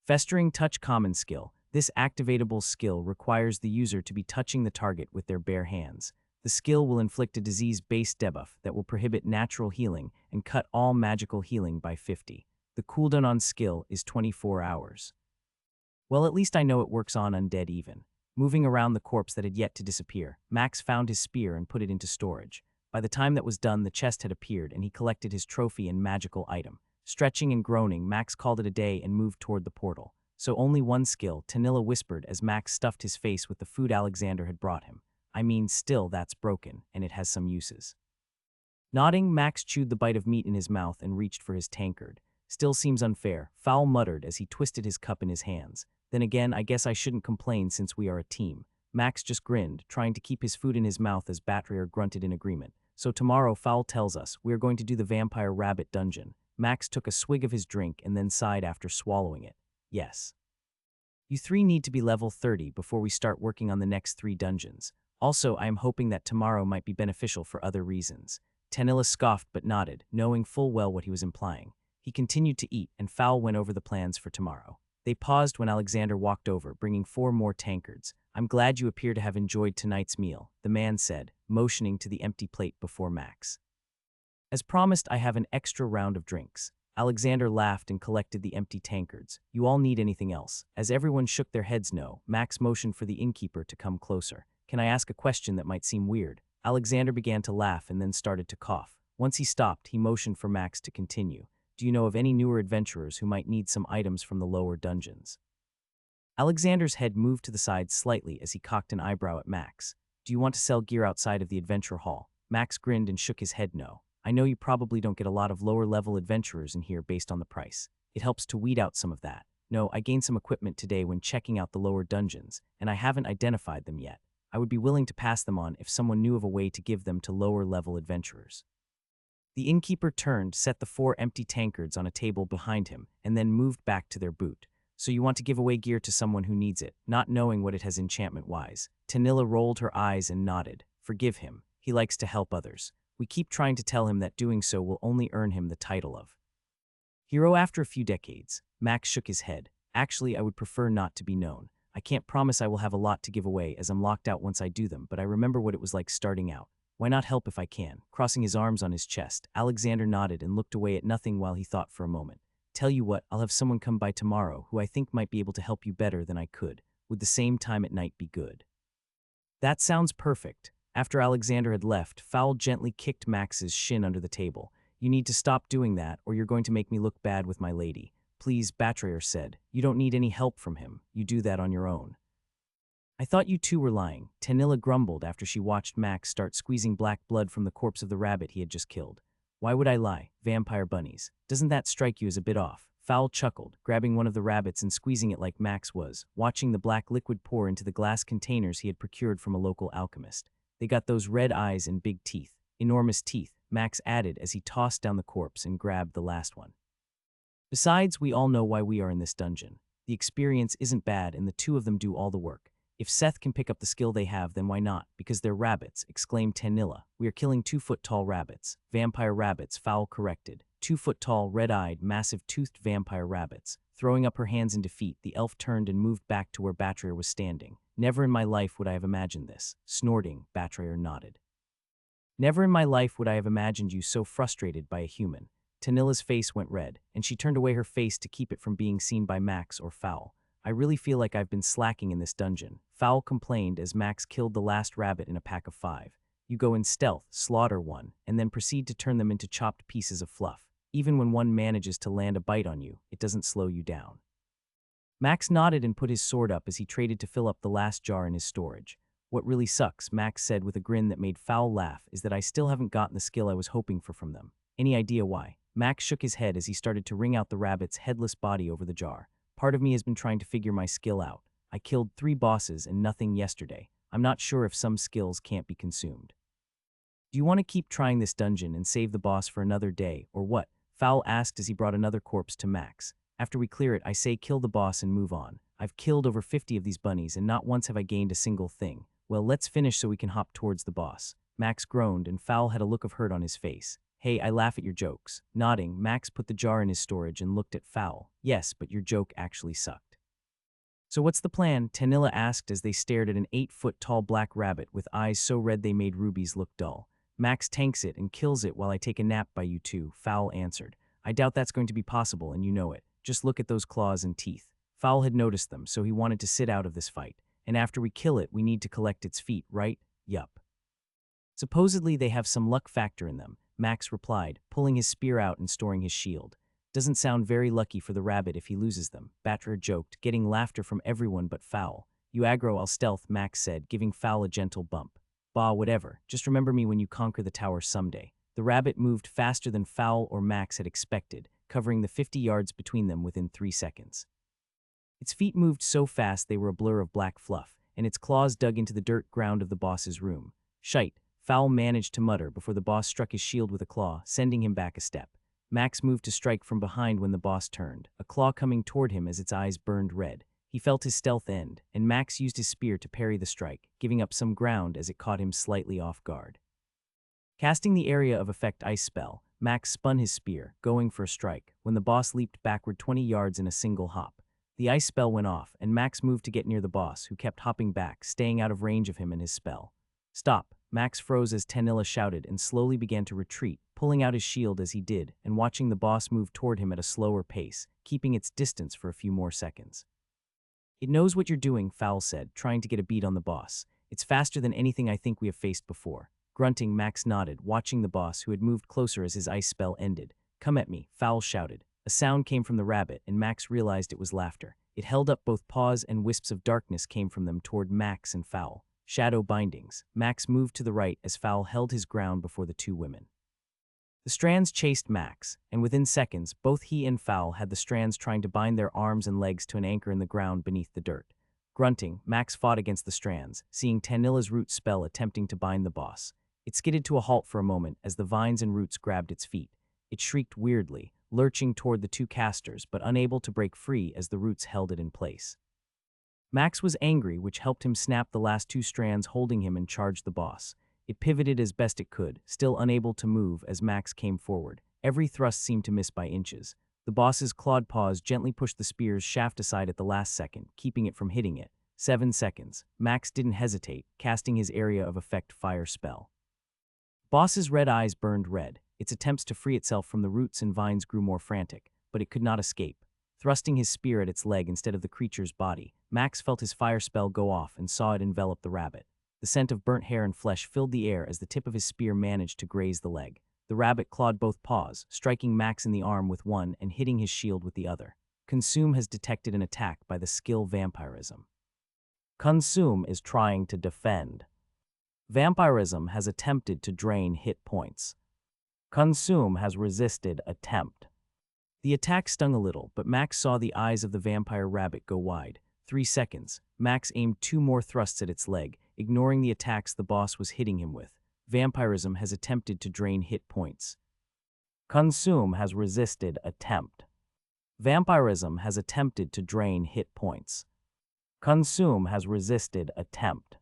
Festering Touch common skill. This activatable skill requires the user to be touching the target with their bare hands. The skill will inflict a disease-based debuff that will prohibit natural healing and cut all magical healing by 50. The cooldown on skill is 24 hours. Well, at least I know it works on undead even. Moving around the corpse that had yet to disappear, Max found his spear and put it into storage. By the time that was done, the chest had appeared and he collected his trophy and magical item. Stretching and groaning, Max called it a day and moved toward the portal. So only one skill, Tanilla whispered as Max stuffed his face with the food Alexander had brought him. I mean, still, that's broken, and it has some uses. Nodding, Max chewed the bite of meat in his mouth and reached for his tankard. Still seems unfair, Fowl muttered as he twisted his cup in his hands. Then again, I guess I shouldn't complain since we are a team. Max just grinned, trying to keep his food in his mouth as Batrayer grunted in agreement. So tomorrow, Fowl tells us, we are going to do the vampire rabbit dungeon. Max took a swig of his drink and then sighed after swallowing it. Yes. You three need to be level 30 before we start working on the next 3 dungeons. Also, I am hoping that tomorrow might be beneficial for other reasons. Tanilla scoffed but nodded, knowing full well what he was implying. He continued to eat, and Fowl went over the plans for tomorrow. They paused when Alexander walked over, bringing 4 more tankards. I'm glad you appear to have enjoyed tonight's meal, the man said, motioning to the empty plate before Max. As promised, I have an extra round of drinks. Alexander laughed and collected the empty tankards. You all need anything else? As everyone shook their heads no, Max motioned for the innkeeper to come closer. Can I ask a question that might seem weird? Alexander began to laugh and then started to cough. Once he stopped, he motioned for Max to continue. Do you know of any newer adventurers who might need some items from the lower dungeons? Alexander's head moved to the side slightly as he cocked an eyebrow at Max. Do you want to sell gear outside of the adventure hall? Max grinned and shook his head no. I know you probably don't get a lot of lower-level adventurers in here based on the price. It helps to weed out some of that. No, I gained some equipment today when checking out the lower dungeons, and I haven't identified them yet. I would be willing to pass them on if someone knew of a way to give them to lower-level adventurers. The innkeeper turned, set the 4 empty tankards on a table behind him, and then moved back to their booth. So you want to give away gear to someone who needs it, not knowing what it has enchantment-wise. Tanilla rolled her eyes and nodded. Forgive him. He likes to help others. We keep trying to tell him that doing so will only earn him the title of hero after a few decades. Max shook his head. Actually, I would prefer not to be known. I can't promise I will have a lot to give away as I'm locked out once I do them, but I remember what it was like starting out. Why not help if I can? Crossing his arms on his chest, Alexander nodded and looked away at nothing while he thought for a moment. Tell you what, I'll have someone come by tomorrow who I think might be able to help you better than I could. Would the same time at night be good? That sounds perfect. After Alexander had left, Fowl gently kicked Max's shin under the table. You need to stop doing that, or you're going to make me look bad with my lady. Please, Batrayer said. You don't need any help from him. You do that on your own. I thought you two were lying, Tanilla grumbled after she watched Max start squeezing black blood from the corpse of the rabbit he had just killed. Why would I lie? Vampire bunnies. Doesn't that strike you as a bit off? Fowl chuckled, grabbing one of the rabbits and squeezing it like Max was, watching the black liquid pour into the glass containers he had procured from a local alchemist. They got those red eyes and big teeth. Enormous teeth, Max added as he tossed down the corpse and grabbed the last one. Besides, we all know why we are in this dungeon. The experience isn't bad and the 2 of them do all the work. If Seth can pick up the skill they have, then why not? Because they're rabbits, exclaimed Tanilla. We are killing 2-foot-tall rabbits. Vampire rabbits, Fowl corrected. 2-foot-tall, red-eyed, massive-toothed vampire rabbits. Throwing up her hands in defeat, the elf turned and moved back to where Batrayer was standing. Never in my life would I have imagined this. Snorting, Batrayer nodded. Never in my life would I have imagined you so frustrated by a human. Tanilla's face went red, and she turned away her face to keep it from being seen by Max or Fowl. I really feel like I've been slacking in this dungeon, Fowl complained as Max killed the last rabbit in a pack of 5. You go in stealth, slaughter one, and then proceed to turn them into chopped pieces of fluff. Even when one manages to land a bite on you, it doesn't slow you down. Max nodded and put his sword up as he traded to fill up the last jar in his storage. What really sucks, Max said with a grin that made Fowl laugh, is that I still haven't gotten the skill I was hoping for from them. Any idea why? Max shook his head as he started to wring out the rabbit's headless body over the jar. Part of me has been trying to figure my skill out. I killed 3 bosses and nothing yesterday. I'm not sure if some skills can't be consumed. Do you want to keep trying this dungeon and save the boss for another day, or what? Fowl asked as he brought another corpse to Max. After we clear it, I say kill the boss and move on. I've killed over 50 of these bunnies and not once have I gained a single thing. Well, let's finish so we can hop towards the boss. Max groaned and Fowl had a look of hurt on his face. Hey, I laugh at your jokes. Nodding, Max put the jar in his storage and looked at Fowl. Yes, but your joke actually sucked. So what's the plan? Tanilla asked as they stared at an 8-foot-tall black rabbit with eyes so red they made rubies look dull. Max tanks it and kills it while I take a nap by you two, Fowl answered. I doubt that's going to be possible and you know it. Just look at those claws and teeth. Fowl had noticed them, so he wanted to sit out of this fight. And after we kill it, we need to collect its feet, right? Yup. Supposedly they have some luck factor in them, Max replied, pulling his spear out and storing his shield. Doesn't sound very lucky for the rabbit if he loses them, Batrayer joked, getting laughter from everyone but Fowl. You aggro, I'll stealth, Max said, giving Fowl a gentle bump. Bah, whatever. Just remember me when you conquer the tower someday. The rabbit moved faster than Fowl or Max had expected, covering the 50 yards between them within 3 seconds. Its feet moved so fast they were a blur of black fluff, and its claws dug into the dirt ground of the boss's room. "Shite," Fowl managed to mutter before the boss struck his shield with a claw, sending him back a step. Max moved to strike from behind when the boss turned, a claw coming toward him as its eyes burned red. He felt his stealth end, and Max used his spear to parry the strike, giving up some ground as it caught him slightly off guard. Casting the area of effect ice spell, Max spun his spear, going for a strike, when the boss leaped backward 20 yards in a single hop. The ice spell went off, and Max moved to get near the boss, who kept hopping back, staying out of range of him and his spell. "Stop!" Max froze as Tanilla shouted and slowly began to retreat, pulling out his shield as he did and watching the boss move toward him at a slower pace, keeping its distance for a few more seconds. "It knows what you're doing," Fowl said, trying to get a beat on the boss. "It's faster than anything I think we have faced before." Grunting, Max nodded, watching the boss, who had moved closer as his ice spell ended. "Come at me," Fowl shouted. A sound came from the rabbit, and Max realized it was laughter. It held up both paws, and wisps of darkness came from them toward Max and Fowl. Shadow bindings. Max moved to the right as Fowl held his ground before the two women. The strands chased Max, and within seconds, both he and Fowl had the strands trying to bind their arms and legs to an anchor in the ground beneath the dirt. Grunting, Max fought against the strands, seeing Tanilla's root spell attempting to bind the boss. It skidded to a halt for a moment as the vines and roots grabbed its feet. It shrieked weirdly, lurching toward the two casters, but unable to break free as the roots held it in place. Max was angry, which helped him snap the last two strands holding him and charge the boss. It pivoted as best it could, still unable to move as Max came forward. Every thrust seemed to miss by inches. The boss's clawed paws gently pushed the spear's shaft aside at the last second, keeping it from hitting it. 7 seconds. Max didn't hesitate, casting his area of effect fire spell. Boss's red eyes burned red. Its attempts to free itself from the roots and vines grew more frantic, but it could not escape. Thrusting his spear at its leg instead of the creature's body, Max felt his fire spell go off and saw it envelop the rabbit. The scent of burnt hair and flesh filled the air as the tip of his spear managed to graze the leg. The rabbit clawed both paws, striking Max in the arm with one and hitting his shield with the other. Consume has detected an attack by the skill Vampirism. Consume is trying to defend. Vampirism has attempted to drain hit points. Consume has resisted attempt. The attack stung a little, but Max saw the eyes of the vampire rabbit go wide. 3 seconds. Max aimed 2 more thrusts at its leg, ignoring the attacks the boss was hitting him with. Vampirism has attempted to drain hit points. Consume has resisted attempt. Vampirism has attempted to drain hit points. Consume has resisted attempt.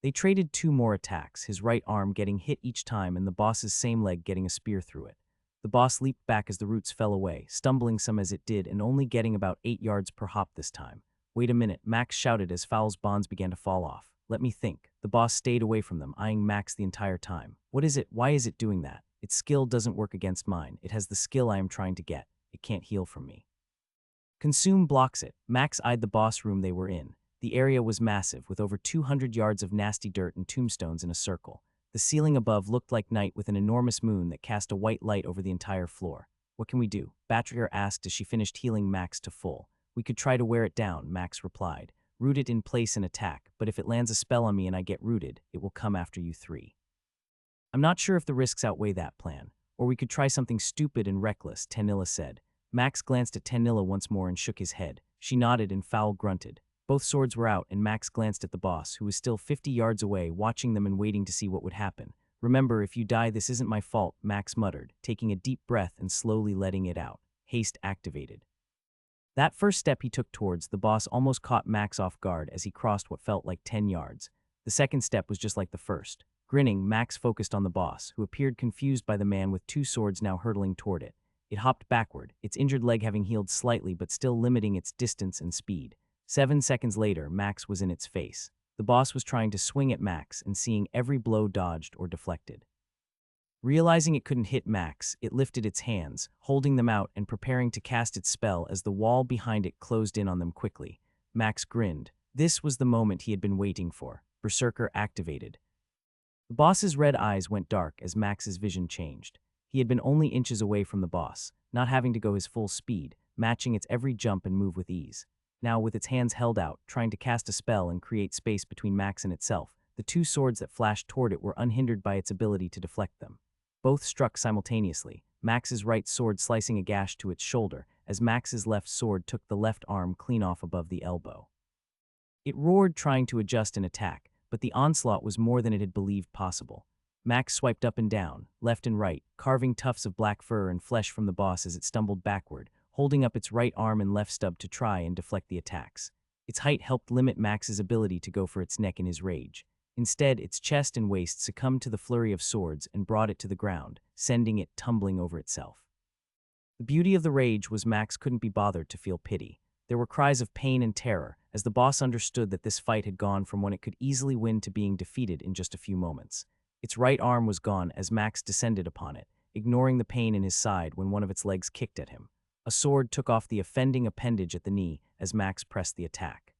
They traded 2 more attacks, his right arm getting hit each time and the boss's same leg getting a spear through it. The boss leaped back as the roots fell away, stumbling some as it did and only getting about 8 yards per hop this time. "Wait a minute," Max shouted as Fowl's bonds began to fall off. "Let me think." The boss stayed away from them, eyeing Max the entire time. "What is it? Why is it doing that? Its skill doesn't work against mine. It has the skill I am trying to get. It can't heal from me." Consume blocks it. Max eyed the boss room they were in. The area was massive, with over 200 yards of nasty dirt and tombstones in a circle. The ceiling above looked like night with an enormous moon that cast a white light over the entire floor. "What can we do?" Batrier asked as she finished healing Max to full. "We could try to wear it down," Max replied. "Root it in place and attack, but if it lands a spell on me and I get rooted, it will come after you 3. "I'm not sure if the risks outweigh that plan. Or we could try something stupid and reckless," Tanilla said. Max glanced at Tanilla once more and shook his head. She nodded and Fowl grunted. Both swords were out, and Max glanced at the boss, who was still 50 yards away, watching them and waiting to see what would happen. "Remember, if you die, this isn't my fault," Max muttered, taking a deep breath and slowly letting it out. Haste activated. That first step he took towards the boss almost caught Max off guard as he crossed what felt like 10 yards. The second step was just like the first. Grinning, Max focused on the boss, who appeared confused by the man with 2 swords now hurtling toward it. It hopped backward, its injured leg having healed slightly but still limiting its distance and speed. 7 seconds later, Max was in its face. The boss was trying to swing at Max and seeing every blow dodged or deflected. Realizing it couldn't hit Max, it lifted its hands, holding them out and preparing to cast its spell as the wall behind it closed in on them quickly. Max grinned. This was the moment he had been waiting for. Berserker activated. The boss's red eyes went dark as Max's vision changed. He had been only inches away from the boss, not having to go his full speed, matching its every jump and move with ease. Now, with its hands held out, trying to cast a spell and create space between Max and itself, the 2 swords that flashed toward it were unhindered by its ability to deflect them. Both struck simultaneously, Max's right sword slicing a gash to its shoulder as Max's left sword took the left arm clean off above the elbow. It roared, trying to adjust and attack, but the onslaught was more than it had believed possible. Max swiped up and down, left and right, carving tufts of black fur and flesh from the boss as it stumbled backward, holding up its right arm and left stub to try and deflect the attacks. Its height helped limit Max's ability to go for its neck in his rage. Instead, its chest and waist succumbed to the flurry of swords and brought it to the ground, sending it tumbling over itself. The beauty of the rage was Max couldn't be bothered to feel pity. There were cries of pain and terror, as the boss understood that this fight had gone from one it could easily win to being defeated in just a few moments. Its right arm was gone as Max descended upon it, ignoring the pain in his side when one of its legs kicked at him. A sword took off the offending appendage at the knee as Max pressed the attack.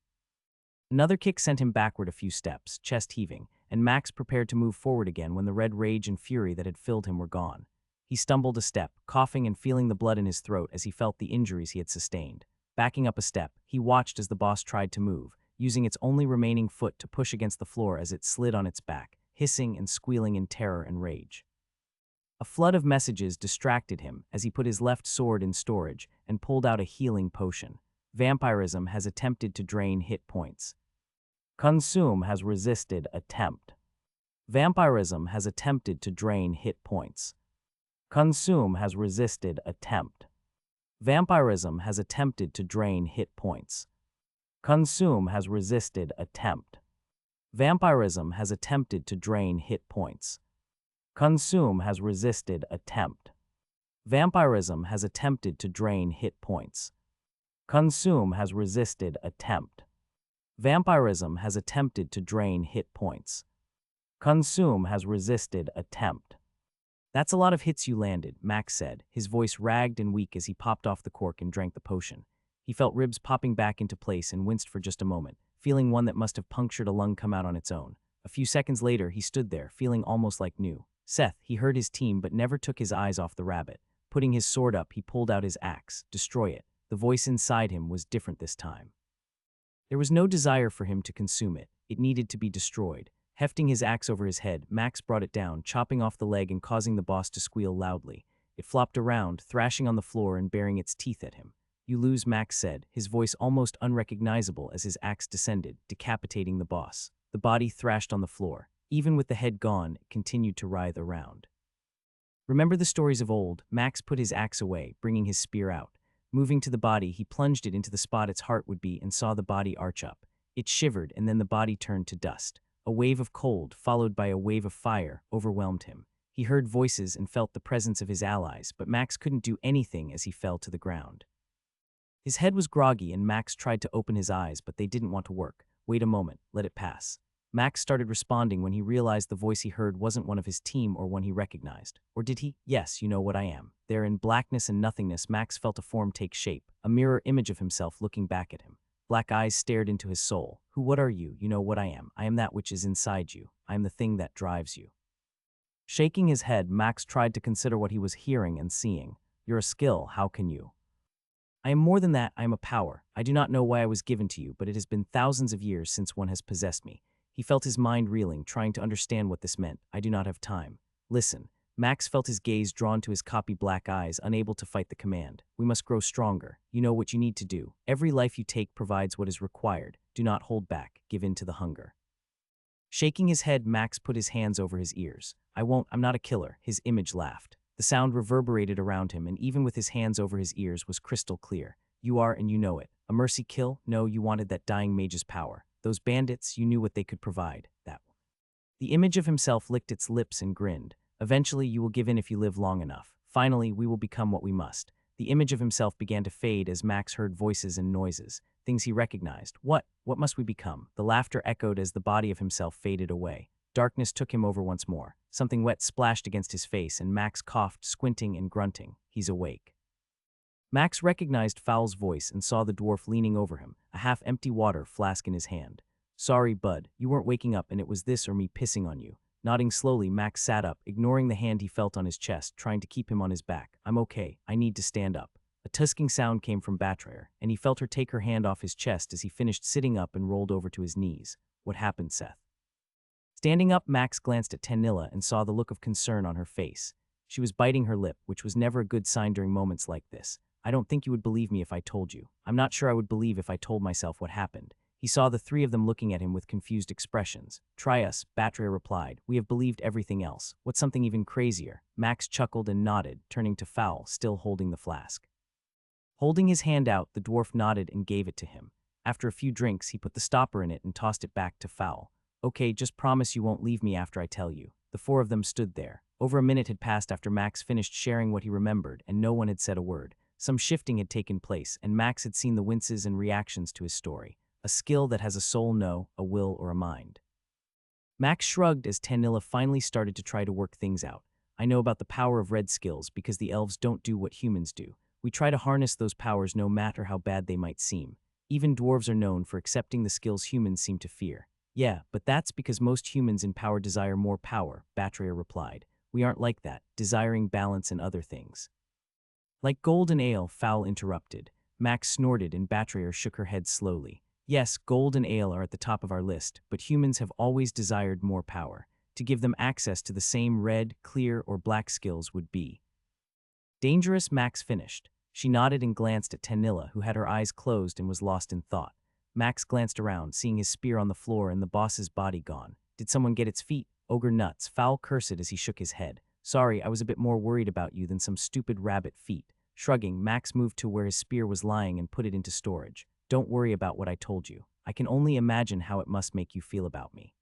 Another kick sent him backward a few steps, chest heaving, and Max prepared to move forward again when the red rage and fury that had filled him were gone. He stumbled a step, coughing and feeling the blood in his throat as he felt the injuries he had sustained. Backing up a step, he watched as the boss tried to move, using its only remaining foot to push against the floor as it slid on its back, hissing and squealing in terror and rage. A flood of messages distracted him as he put his left sword in storage and pulled out a healing potion. Vampirism has attempted to drain hit points. Consume has resisted attempt. Vampirism has attempted to drain hit points. Consume has resisted attempt. Vampirism has attempted to drain hit points. Consume has resisted attempt. Vampirism has attempted to drain hit points. Consume has resisted attempt. Vampirism has attempted to drain hit points. Consume has resisted attempt. Vampirism has attempted to drain hit points. Consume has resisted attempt. That's a lot of hits you landed, Max said, his voice ragged and weak as he popped off the cork and drank the potion. He felt ribs popping back into place and winced for just a moment, feeling one that must have punctured a lung come out on its own. A few seconds later, he stood there, feeling almost like new. Seth, he heard his team but never took his eyes off the rabbit. Putting his sword up, he pulled out his axe. Destroy it. The voice inside him was different this time. There was no desire for him to consume it. It needed to be destroyed. Hefting his axe over his head, Max brought it down, chopping off the leg and causing the boss to squeal loudly. It flopped around, thrashing on the floor and baring its teeth at him. You lose, Max said, his voice almost unrecognizable as his axe descended, decapitating the boss. The body thrashed on the floor. Even with the head gone, it continued to writhe around. Remember the stories of old, Max put his axe away, bringing his spear out. Moving to the body, he plunged it into the spot its heart would be and saw the body arch up. It shivered, and then the body turned to dust. A wave of cold, followed by a wave of fire, overwhelmed him. He heard voices and felt the presence of his allies, but Max couldn't do anything as he fell to the ground. His head was groggy and Max tried to open his eyes, but they didn't want to work. Wait a moment, let it pass. Max started responding when he realized the voice he heard wasn't one of his team or one he recognized. Or did he? Yes, you know what I am. There in blackness and nothingness, Max felt a form take shape, a mirror image of himself looking back at him. Black eyes stared into his soul. What are you? You know what I am. I am that which is inside you. I am the thing that drives you. Shaking his head, Max tried to consider what he was hearing and seeing. You're a skill, how can you? I am more than that, I am a power. I do not know why I was given to you, but it has been thousands of years since one has possessed me. He felt his mind reeling, trying to understand what this meant. I do not have time. Listen. Max felt his gaze drawn to his copy black eyes, unable to fight the command. We must grow stronger. You know what you need to do. Every life you take provides what is required. Do not hold back. Give in to the hunger. Shaking his head, Max put his hands over his ears. I'm not a killer. His image laughed. The sound reverberated around him, and even with his hands over his ears was crystal clear. You are, and you know it. A mercy kill? No, you wanted that dying mage's power. Those bandits, you knew what they could provide. That. The image of himself licked its lips and grinned. Eventually, you will give in if you live long enough. Finally, we will become what we must. The image of himself began to fade as Max heard voices and noises, things he recognized. What must we become? The laughter echoed as the body of himself faded away. Darkness took him over once more. Something wet splashed against his face, and Max coughed, squinting and grunting. He's awake. Max recognized Fowl's voice and saw the dwarf leaning over him, a half-empty water flask in his hand. Sorry, bud, you weren't waking up and it was this or me pissing on you. Nodding slowly, Max sat up, ignoring the hand he felt on his chest, trying to keep him on his back. I'm okay. I need to stand up. A tusking sound came from Betrayer, and he felt her take her hand off his chest as he finished sitting up and rolled over to his knees. What happened, Seth? Standing up, Max glanced at Tenilla and saw the look of concern on her face. She was biting her lip, which was never a good sign during moments like this. I don't think you would believe me if I told you. I'm not sure I would believe if I told myself what happened. He saw the three of them looking at him with confused expressions. Try us, Betrayer replied. We have believed everything else. What's something even crazier? Max chuckled and nodded, turning to Fowl, still holding the flask. Holding his hand out, the dwarf nodded and gave it to him. After a few drinks, he put the stopper in it and tossed it back to Fowl. Okay, just promise you won't leave me after I tell you. The four of them stood there. Over a minute had passed after Max finished sharing what he remembered, and no one had said a word. Some shifting had taken place, and Max had seen the winces and reactions to his story. A skill that has a soul, no, a will, or a mind. Max shrugged as Tanilla finally started to try to work things out. I know about the power of red skills because the elves don't do what humans do. We try to harness those powers no matter how bad they might seem. Even dwarves are known for accepting the skills humans seem to fear. Yeah, but that's because most humans in power desire more power, Betrayer replied. We aren't like that, desiring balance and other things. Like gold and ale, Fowl interrupted. Max snorted and Betrayer shook her head slowly. Yes, gold and ale are at the top of our list, but humans have always desired more power. To give them access to the same red, clear, or black skills would be dangerous, Max finished. She nodded and glanced at Tanilla, who had her eyes closed and was lost in thought. Max glanced around, seeing his spear on the floor and the boss's body gone. Did someone get its feet? Ogre nuts, Fowl cursed as he shook his head. Sorry, I was a bit more worried about you than some stupid rabbit feet. Shrugging, Max moved to where his spear was lying and put it into storage. Don't worry about what I told you. I can only imagine how it must make you feel about me.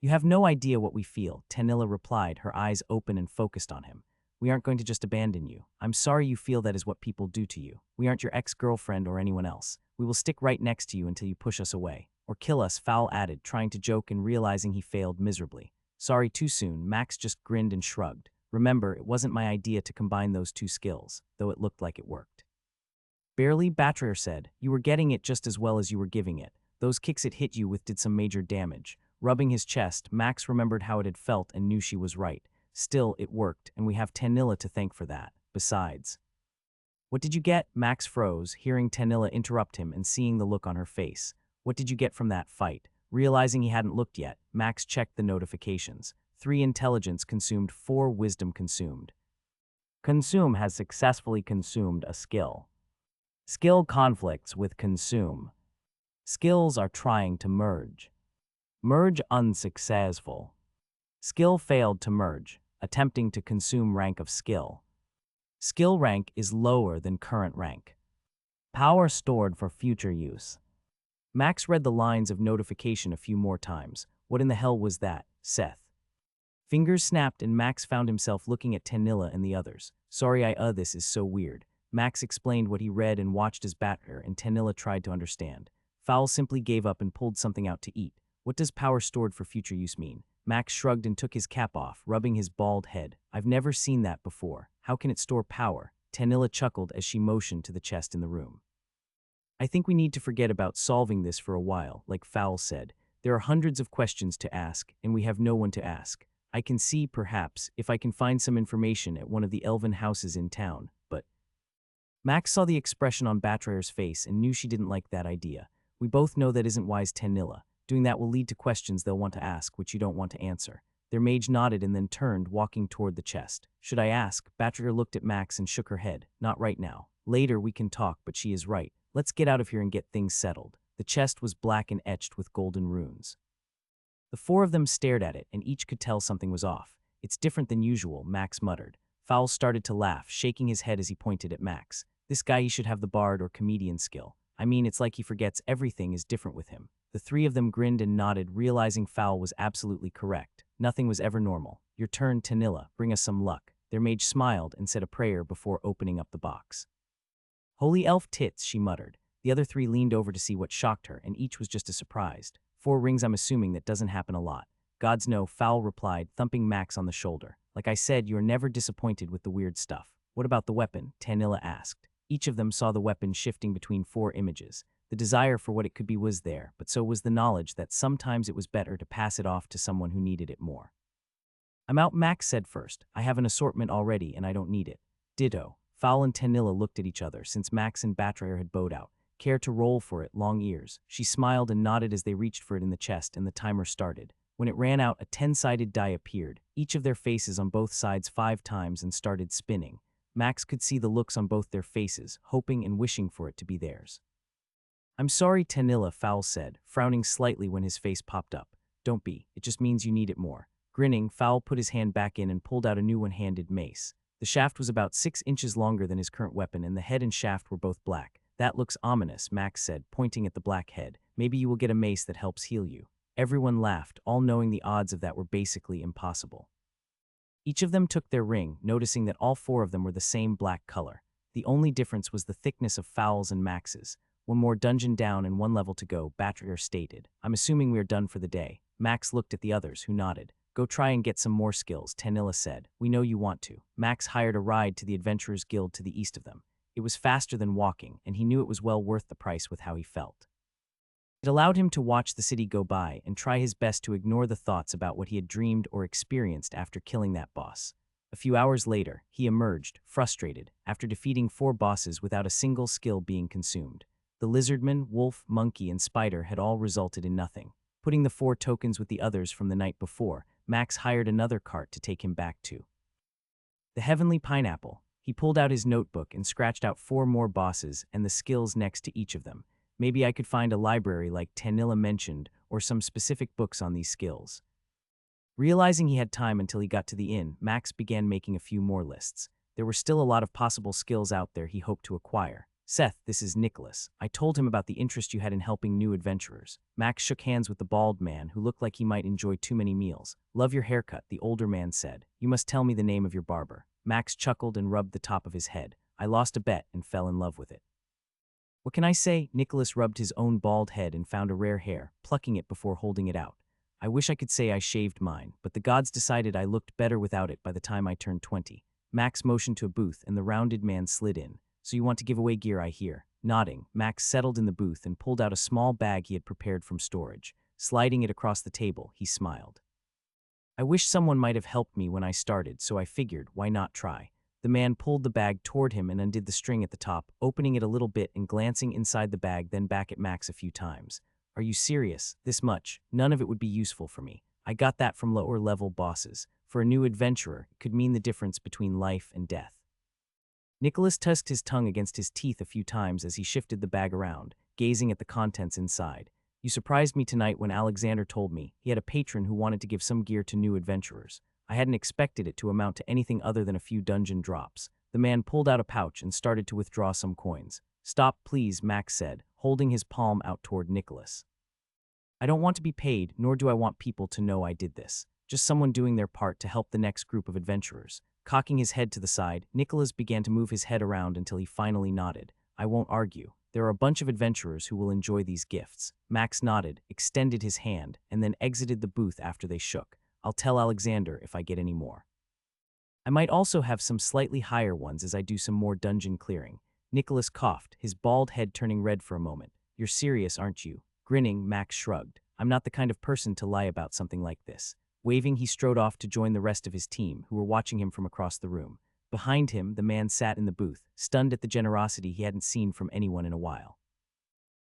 You have no idea what we feel, Tanilla replied, her eyes open and focused on him. We aren't going to just abandon you. I'm sorry you feel that is what people do to you. We aren't your ex-girlfriend or anyone else. We will stick right next to you until you push us away. Or kill us, Fowl added, trying to joke and realizing he failed miserably. Sorry too soon, Max just grinned and shrugged. Remember, it wasn't my idea to combine those two skills, though it looked like it worked. Barely, Betrayer said. You were getting it just as well as you were giving it. Those kicks it hit you with did some major damage. Rubbing his chest, Max remembered how it had felt and knew she was right. Still, it worked, and we have Tanilla to thank for that. Besides. What did you get? Max froze, hearing Tanilla interrupt him and seeing the look on her face. What did you get from that fight? Realizing he hadn't looked yet, Max checked the notifications. 3 intelligence consumed, 4 wisdom consumed. Consume has successfully consumed a skill. Skill conflicts with consume. Skills are trying to merge. Merge unsuccessful. Skill failed to merge, attempting to consume rank of skill. Skill rank is lower than current rank. Power stored for future use. Max read the lines of notification a few more times. What in the hell was that, Seth? Fingers snapped and Max found himself looking at Tanilla and the others. Sorry, this is so weird. Max explained what he read and watched as Betrayer and Tanilla tried to understand. Fowl simply gave up and pulled something out to eat. What does power stored for future use mean? Max shrugged and took his cap off, rubbing his bald head. I've never seen that before. How can it store power? Tanilla chuckled as she motioned to the chest in the room. I think we need to forget about solving this for a while, like Fowl said. There are hundreds of questions to ask, and we have no one to ask. I can see, perhaps, if I can find some information at one of the elven houses in town, but… Max saw the expression on Betrayer's face and knew she didn't like that idea. We both know that isn't wise, Tanilla. Doing that will lead to questions they'll want to ask, which you don't want to answer. Their mage nodded and then turned, walking toward the chest. Should I ask? Betrayer looked at Max and shook her head. Not right now. Later we can talk, but she is right. Let's get out of here and get things settled. The chest was black and etched with golden runes. The 4 of them stared at it, and each could tell something was off. It's different than usual, Max muttered. Fowl started to laugh, shaking his head as he pointed at Max. This guy, he should have the bard or comedian skill. I mean, it's like he forgets everything is different with him. The 3 of them grinned and nodded, realizing Fowl was absolutely correct. Nothing was ever normal. Your turn, Tanilla. Bring us some luck. Their mage smiled and said a prayer before opening up the box. Holy elf tits, she muttered. The other 3 leaned over to see what shocked her, and each was just as surprised. 4 rings, I'm assuming that doesn't happen a lot. Gods no, Fowl replied, thumping Max on the shoulder. Like I said, you are never disappointed with the weird stuff. What about the weapon? Tanilla asked. Each of them saw the weapon shifting between 4 images. The desire for what it could be was there, but so was the knowledge that sometimes it was better to pass it off to someone who needed it more. I'm out, Max said first. I have an assortment already and I don't need it. Ditto. Fowl and Tanilla looked at each other since Max and Betrayer had bowed out. Care to roll for it, long ears? She smiled and nodded as they reached for it in the chest and the timer started. When it ran out, a 10-sided die appeared, each of their faces on both sides 5 times, and started spinning. Max could see the looks on both their faces, hoping and wishing for it to be theirs. "I'm sorry, Tanilla," Fowl said, frowning slightly when his face popped up. "Don't be, it just means you need it more." Grinning, Fowl put his hand back in and pulled out a new one-handed mace. The shaft was about 6 inches longer than his current weapon, and the head and shaft were both black. "That looks ominous," Max said, pointing at the black head. "Maybe you will get a mace that helps heal you." Everyone laughed, all knowing the odds of that were basically impossible. Each of them took their ring, noticing that all 4 of them were the same black color. The only difference was the thickness of Fowl's and Max's. "One more dungeon down and 1 level to go," Batrier stated. "I'm assuming we are done for the day." Max looked at the others, who nodded. "Go try and get some more skills," Tanilla said. "We know you want to." Max hired a ride to the Adventurers Guild to the east of them. It was faster than walking, and he knew it was well worth the price with how he felt. It allowed him to watch the city go by and try his best to ignore the thoughts about what he had dreamed or experienced after killing that boss. A few hours later, he emerged, frustrated, after defeating 4 bosses without a single skill being consumed. The lizardman, wolf, monkey, and spider had all resulted in nothing. Putting the 4 tokens with the others from the night before, Max hired another cart to take him back to the Heavenly Pineapple. He pulled out his notebook and scratched out 4 more bosses and the skills next to each of them. Maybe I could find a library like Tanilla mentioned, or some specific books on these skills. Realizing he had time until he got to the inn, Max began making a few more lists. There were still a lot of possible skills out there he hoped to acquire. "Seth, this is Nicholas. I told him about the interest you had in helping new adventurers." Max shook hands with the bald man, who looked like he might enjoy too many meals. "Love your haircut," the older man said. "You must tell me the name of your barber." Max chuckled and rubbed the top of his head. "I lost a bet and fell in love with it." "What can I say?" Nicholas rubbed his own bald head and found a rare hair, plucking it before holding it out. "I wish I could say I shaved mine, but the gods decided I looked better without it by the time I turned 20. Max motioned to a booth, and the rounded man slid in. "So you want to give away gear, I hear." Nodding, Max settled in the booth and pulled out a small bag he had prepared from storage. Sliding it across the table, he smiled. "I wish someone might have helped me when I started, so I figured, why not try?" The man pulled the bag toward him and undid the string at the top, opening it a little bit and glancing inside the bag, then back at Max a few times. "Are you serious? This much? None of it would be useful for me. I got that from lower-level bosses. For a new adventurer, it could mean the difference between life and death." Nicholas tusked his tongue against his teeth a few times as he shifted the bag around, gazing at the contents inside. "You surprised me tonight when Alexander told me he had a patron who wanted to give some gear to new adventurers. I hadn't expected it to amount to anything other than a few dungeon drops." The man pulled out a pouch and started to withdraw some coins. "Stop, please," Max said, holding his palm out toward Nicholas. "I don't want to be paid, nor do I want people to know I did this. Just someone doing their part to help the next group of adventurers." Cocking his head to the side, Nicholas began to move his head around until he finally nodded. "I won't argue. There are a bunch of adventurers who will enjoy these gifts." Max nodded, extended his hand, and then exited the booth after they shook. "I'll tell Alexander if I get any more. I might also have some slightly higher ones as I do some more dungeon clearing." Nicholas coughed, his bald head turning red for a moment. "You're serious, aren't you?" Grinning, Max shrugged. "I'm not the kind of person to lie about something like this." Waving, he strode off to join the rest of his team, who were watching him from across the room. Behind him, the man sat in the booth, stunned at the generosity he hadn't seen from anyone in a while.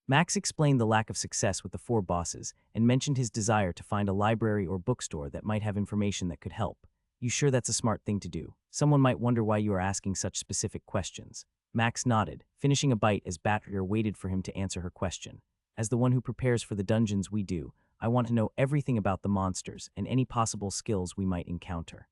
Max explained the lack of success with the 4 bosses and mentioned his desire to find a library or bookstore that might have information that could help. "You sure that's a smart thing to do? Someone might wonder why you are asking such specific questions." Max nodded, finishing a bite as Batrier waited for him to answer her question. "As the one who prepares for the dungeons we do, I want to know everything about the monsters and any possible skills we might encounter."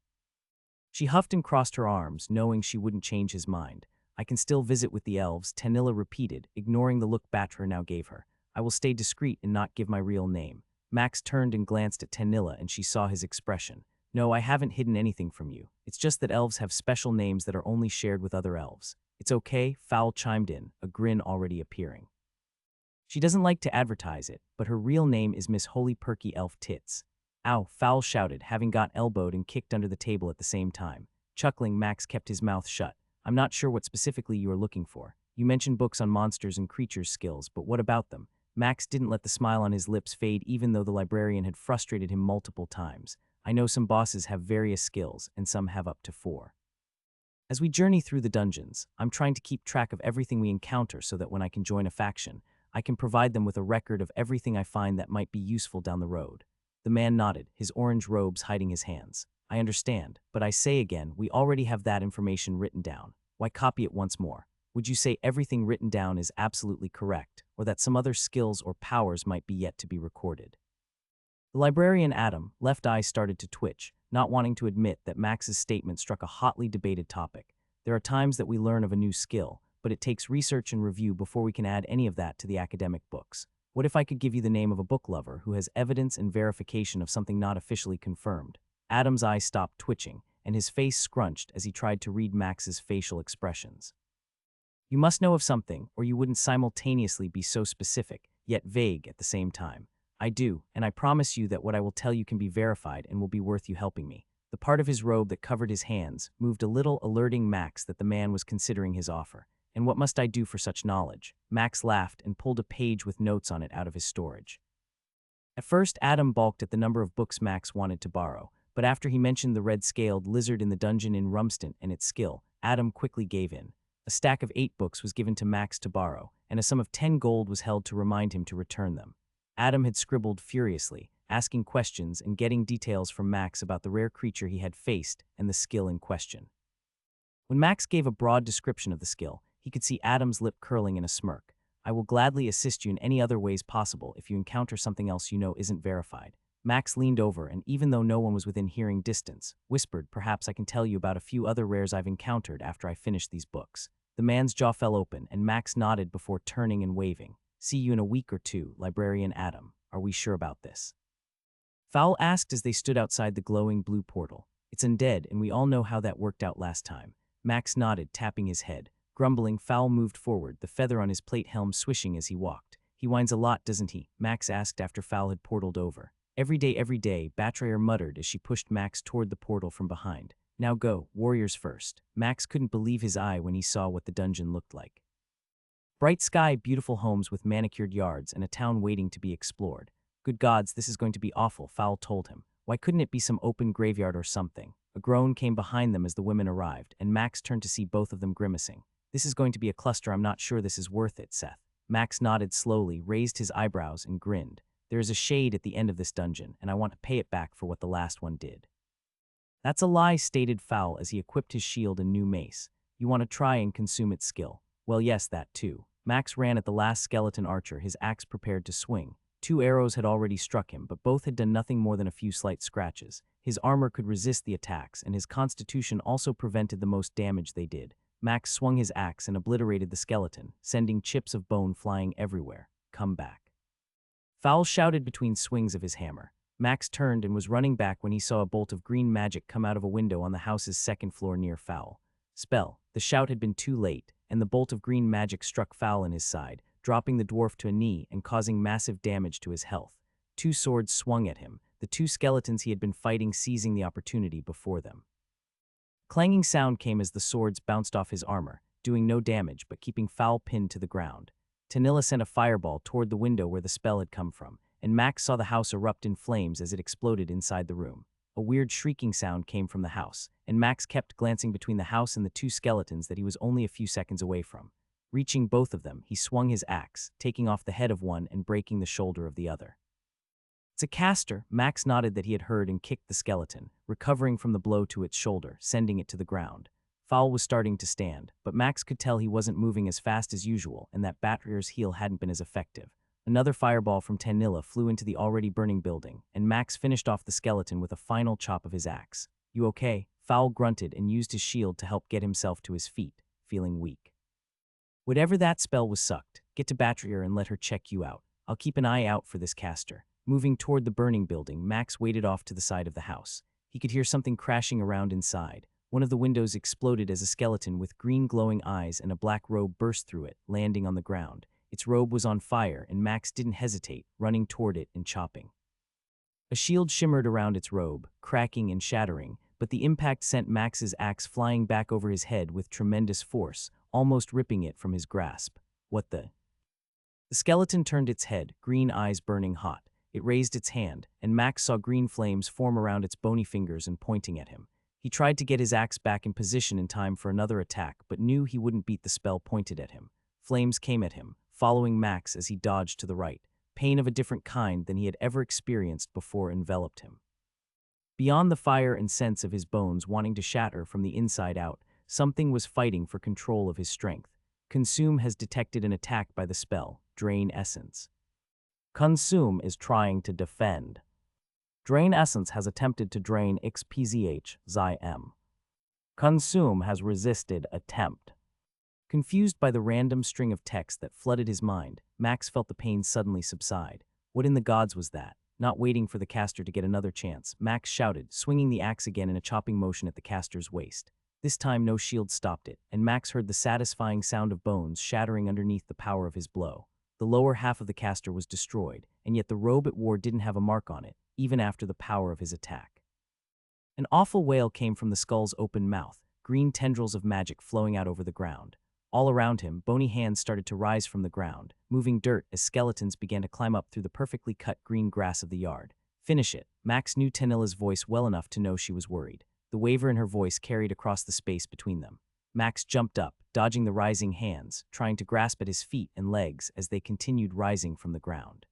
She huffed and crossed her arms, knowing she wouldn't change his mind. "I can still visit with the elves," Tanilla repeated, ignoring the look Batrier now gave her. "I will stay discreet and not give my real name." Max turned and glanced at Tanilla, and she saw his expression. "No, I haven't hidden anything from you. It's just that elves have special names that are only shared with other elves." "It's okay," Fowl chimed in, a grin already appearing. "She doesn't like to advertise it, but her real name is Miss Holy Perky Elf Tits." "Ow," Fowl shouted, having got elbowed and kicked under the table at the same time. Chuckling, Max kept his mouth shut. "I'm not sure what specifically you are looking for. You mentioned books on monsters and creatures skills, but what about them?" Max didn't let the smile on his lips fade even though the librarian had frustrated him multiple times. "I know some bosses have various skills, and some have up to 4. As we journey through the dungeons, I'm trying to keep track of everything we encounter so that when I can join a faction, I can provide them with a record of everything I find that might be useful down the road." The man nodded, his orange robes hiding his hands. I understand, but I say again, we already have that information written down. Why copy it once more? Would you say everything written down is absolutely correct, or that some other skills or powers might be yet to be recorded? The librarian Adam, left eye started to twitch, not wanting to admit that Max's statement struck a hotly debated topic. There are times that we learn of a new skill, but it takes research and review before we can add any of that to the academic books. What if I could give you the name of a book lover who has evidence and verification of something not officially confirmed? Adam's eyes stopped twitching, and his face scrunched as he tried to read Max's facial expressions. You must know of something, or you wouldn't simultaneously be so specific, yet vague at the same time. I do, and I promise you that what I will tell you can be verified and will be worth you helping me. The part of his robe that covered his hands moved a little, alerting Max that the man was considering his offer. And what must I do for such knowledge? Max laughed and pulled a page with notes on it out of his storage. At first, Adam balked at the number of books Max wanted to borrow, but after he mentioned the red-scaled lizard in the dungeon in Rumstant and its skill, Adam quickly gave in. A stack of 8 books was given to Max to borrow, and a sum of 10 gold was held to remind him to return them. Adam had scribbled furiously, asking questions and getting details from Max about the rare creature he had faced and the skill in question. When Max gave a broad description of the skill, he could see Adam's lip curling in a smirk. I will gladly assist you in any other ways possible if you encounter something else you know isn't verified. Max leaned over and, even though no one was within hearing distance, whispered, perhaps I can tell you about a few other rares I've encountered after I finish these books. The man's jaw fell open and Max nodded before turning and waving. See you in a week or two, Librarian Adam. Are we sure about this? Fowl asked as they stood outside the glowing blue portal. It's undead, and we all know how that worked out last time. Max nodded, tapping his head. Grumbling, Fowl moved forward, the feather on his plate helm swishing as he walked. He whines a lot, doesn't he? Max asked after Fowl had portaled over. Every day, Betrayer muttered as she pushed Max toward the portal from behind. Now go, warriors first. Max couldn't believe his eye when he saw what the dungeon looked like. Bright sky, beautiful homes with manicured yards, and a town waiting to be explored. Good gods, this is going to be awful, Fowl told him. Why couldn't it be some open graveyard or something? A groan came behind them as the women arrived, and Max turned to see both of them grimacing. This is going to be a cluster, I'm not sure this is worth it, Seth. Max nodded slowly, raised his eyebrows, and grinned. There is a shade at the end of this dungeon, and I want to pay it back for what the last one did. That's a lie, stated Fowl as he equipped his shield and new mace. You want to try and consume its skill. Well, yes, that too. Max ran at the last skeleton archer, his axe prepared to swing. 2 arrows had already struck him, but both had done nothing more than a few slight scratches. His armor could resist the attacks, and his constitution also prevented the most damage they did. Max swung his axe and obliterated the skeleton, sending chips of bone flying everywhere. Come back. Fowl shouted between swings of his hammer. Max turned and was running back when he saw a bolt of green magic come out of a window on the house's second floor near Fowl. Spell. The shout had been too late, and the bolt of green magic struck Fowl in his side, dropping the dwarf to a knee and causing massive damage to his health. 2 swords swung at him, the 2 skeletons he had been fighting seizing the opportunity before them. Clanging sound came as the swords bounced off his armor, doing no damage but keeping Fowl pinned to the ground. Tanilla sent a fireball toward the window where the spell had come from, and Max saw the house erupt in flames as it exploded inside the room. A weird shrieking sound came from the house, and Max kept glancing between the house and the 2 skeletons that he was only a few seconds away from. Reaching both of them, he swung his axe, taking off the head of one and breaking the shoulder of the other. It's a caster, Max nodded that he had heard and kicked the skeleton, recovering from the blow to its shoulder, sending it to the ground. Fowl was starting to stand, but Max could tell he wasn't moving as fast as usual and that Betrayer's heal hadn't been as effective. Another fireball from Tanilla flew into the already burning building, and Max finished off the skeleton with a final chop of his axe. You okay? Fowl grunted and used his shield to help get himself to his feet, feeling weak. Whatever that spell was sucked, get to Betrayer and let her check you out. I'll keep an eye out for this caster. Moving toward the burning building, Max waded off to the side of the house. He could hear something crashing around inside. One of the windows exploded as a skeleton with green glowing eyes and a black robe burst through it, landing on the ground. Its robe was on fire, and Max didn't hesitate, running toward it and chopping. A shield shimmered around its robe, cracking and shattering, but the impact sent Max's axe flying back over his head with tremendous force, almost ripping it from his grasp. What the? The skeleton turned its head, green eyes burning hot. It raised its hand, and Max saw green flames form around its bony fingers and pointing at him. He tried to get his axe back in position in time for another attack, but knew he wouldn't beat the spell pointed at him. Flames came at him, following Max as he dodged to the right. pain of a different kind than he had ever experienced before enveloped him. Beyond the fire and sense of his bones wanting to shatter from the inside out, something was fighting for control of his strength. Consume has detected an attack by the spell, Drain Essence. Consume is trying to defend. Drain Essence has attempted to drain XPZH Xi-M. Consume has resisted attempt. Confused by the random string of text that flooded his mind, Max felt the pain suddenly subside. What in the gods was that? Not waiting for the caster to get another chance, Max shouted, swinging the axe again in a chopping motion at the caster's waist. This time no shield stopped it, and Max heard the satisfying sound of bones shattering underneath the power of his blow. The lower half of the caster was destroyed, and yet the robe it wore didn't have a mark on it, even after the power of his attack. An awful wail came from the skull's open mouth, green tendrils of magic flowing out over the ground. All around him, bony hands started to rise from the ground, moving dirt as skeletons began to climb up through the perfectly cut green grass of the yard. Finish it. Max knew Tanilla's voice well enough to know she was worried. The waver in her voice carried across the space between them. Max jumped up, dodging the rising hands, trying to grasp at his feet and legs as they continued rising from the ground.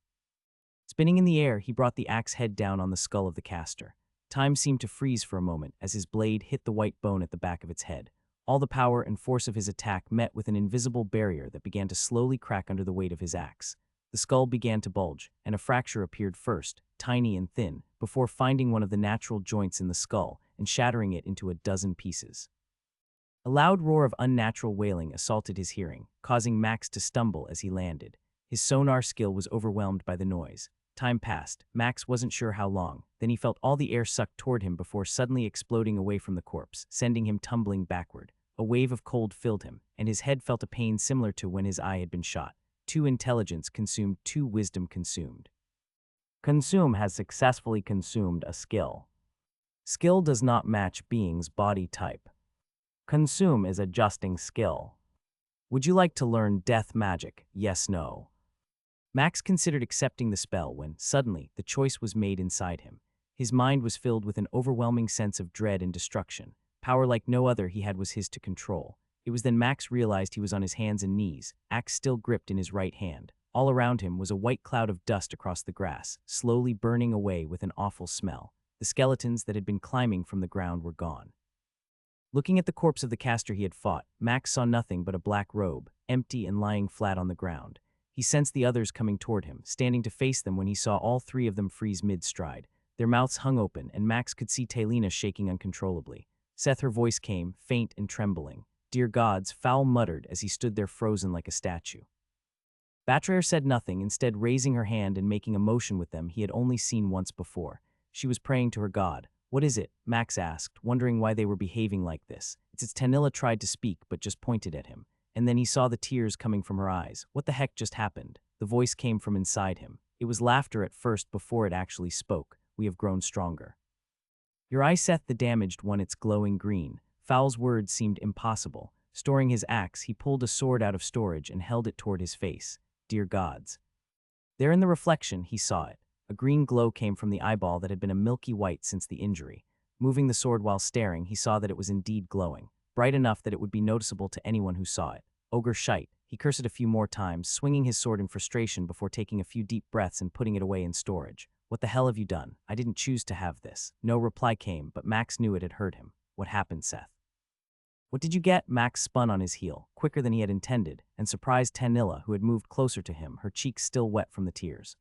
Spinning in the air, he brought the axe head down on the skull of the caster. Time seemed to freeze for a moment as his blade hit the white bone at the back of its head. All the power and force of his attack met with an invisible barrier that began to slowly crack under the weight of his axe. The skull began to bulge, and a fracture appeared first, tiny and thin, before finding one of the natural joints in the skull and shattering it into a dozen pieces. A loud roar of unnatural wailing assaulted his hearing, causing Max to stumble as he landed. His sonar skill was overwhelmed by the noise. Time passed. Max wasn't sure how long. Then he felt all the air sucked toward him before suddenly exploding away from the corpse, sending him tumbling backward. A wave of cold filled him, and his head felt a pain similar to when his eye had been shot. 2 intelligence consumed, 2 wisdom consumed. Consume has successfully consumed a skill. Skill does not match being's body type. Consume is adjusting skill. Would you like to learn death magic? Yes, no. Max considered accepting the spell when, suddenly, the choice was made inside him. His mind was filled with an overwhelming sense of dread and destruction. Power like no other he had was his to control. It was then Max realized he was on his hands and knees, axe still gripped in his right hand. All around him was a white cloud of dust across the grass, slowly burning away with an awful smell. The skeletons that had been climbing from the ground were gone. Looking at the corpse of the caster he had fought, Max saw nothing but a black robe, empty and lying flat on the ground. He sensed the others coming toward him, standing to face them when he saw all 3 of them freeze mid-stride. Their mouths hung open, and Max could see Talina shaking uncontrollably. Seth, her voice came, faint and trembling. Dear gods, Fowl muttered as he stood there frozen like a statue. Betrayer said nothing, instead raising her hand and making a motion with them he had only seen once before. She was praying to her god. What is it? Max asked, wondering why they were behaving like this. It's Tanilla tried to speak, but just pointed at him. And then he saw the tears coming from her eyes. What the heck just happened? The voice came from inside him. It was laughter at first before it actually spoke. We have grown stronger. Your eye, Seth, the damaged one, it's glowing green. Fowl's words seemed impossible. Storing his axe, he pulled a sword out of storage and held it toward his face. Dear gods. There in the reflection, he saw it. A green glow came from the eyeball that had been a milky white since the injury. Moving the sword while staring, he saw that it was indeed glowing, bright enough that it would be noticeable to anyone who saw it. Ogre shite. He cursed it a few more times, swinging his sword in frustration before taking a few deep breaths and putting it away in storage. What the hell have you done? I didn't choose to have this. No reply came, but Max knew it had hurt him. What happened, Seth? What did you get? Max spun on his heel, quicker than he had intended, and surprised Tanilla, who had moved closer to him, her cheeks still wet from the tears.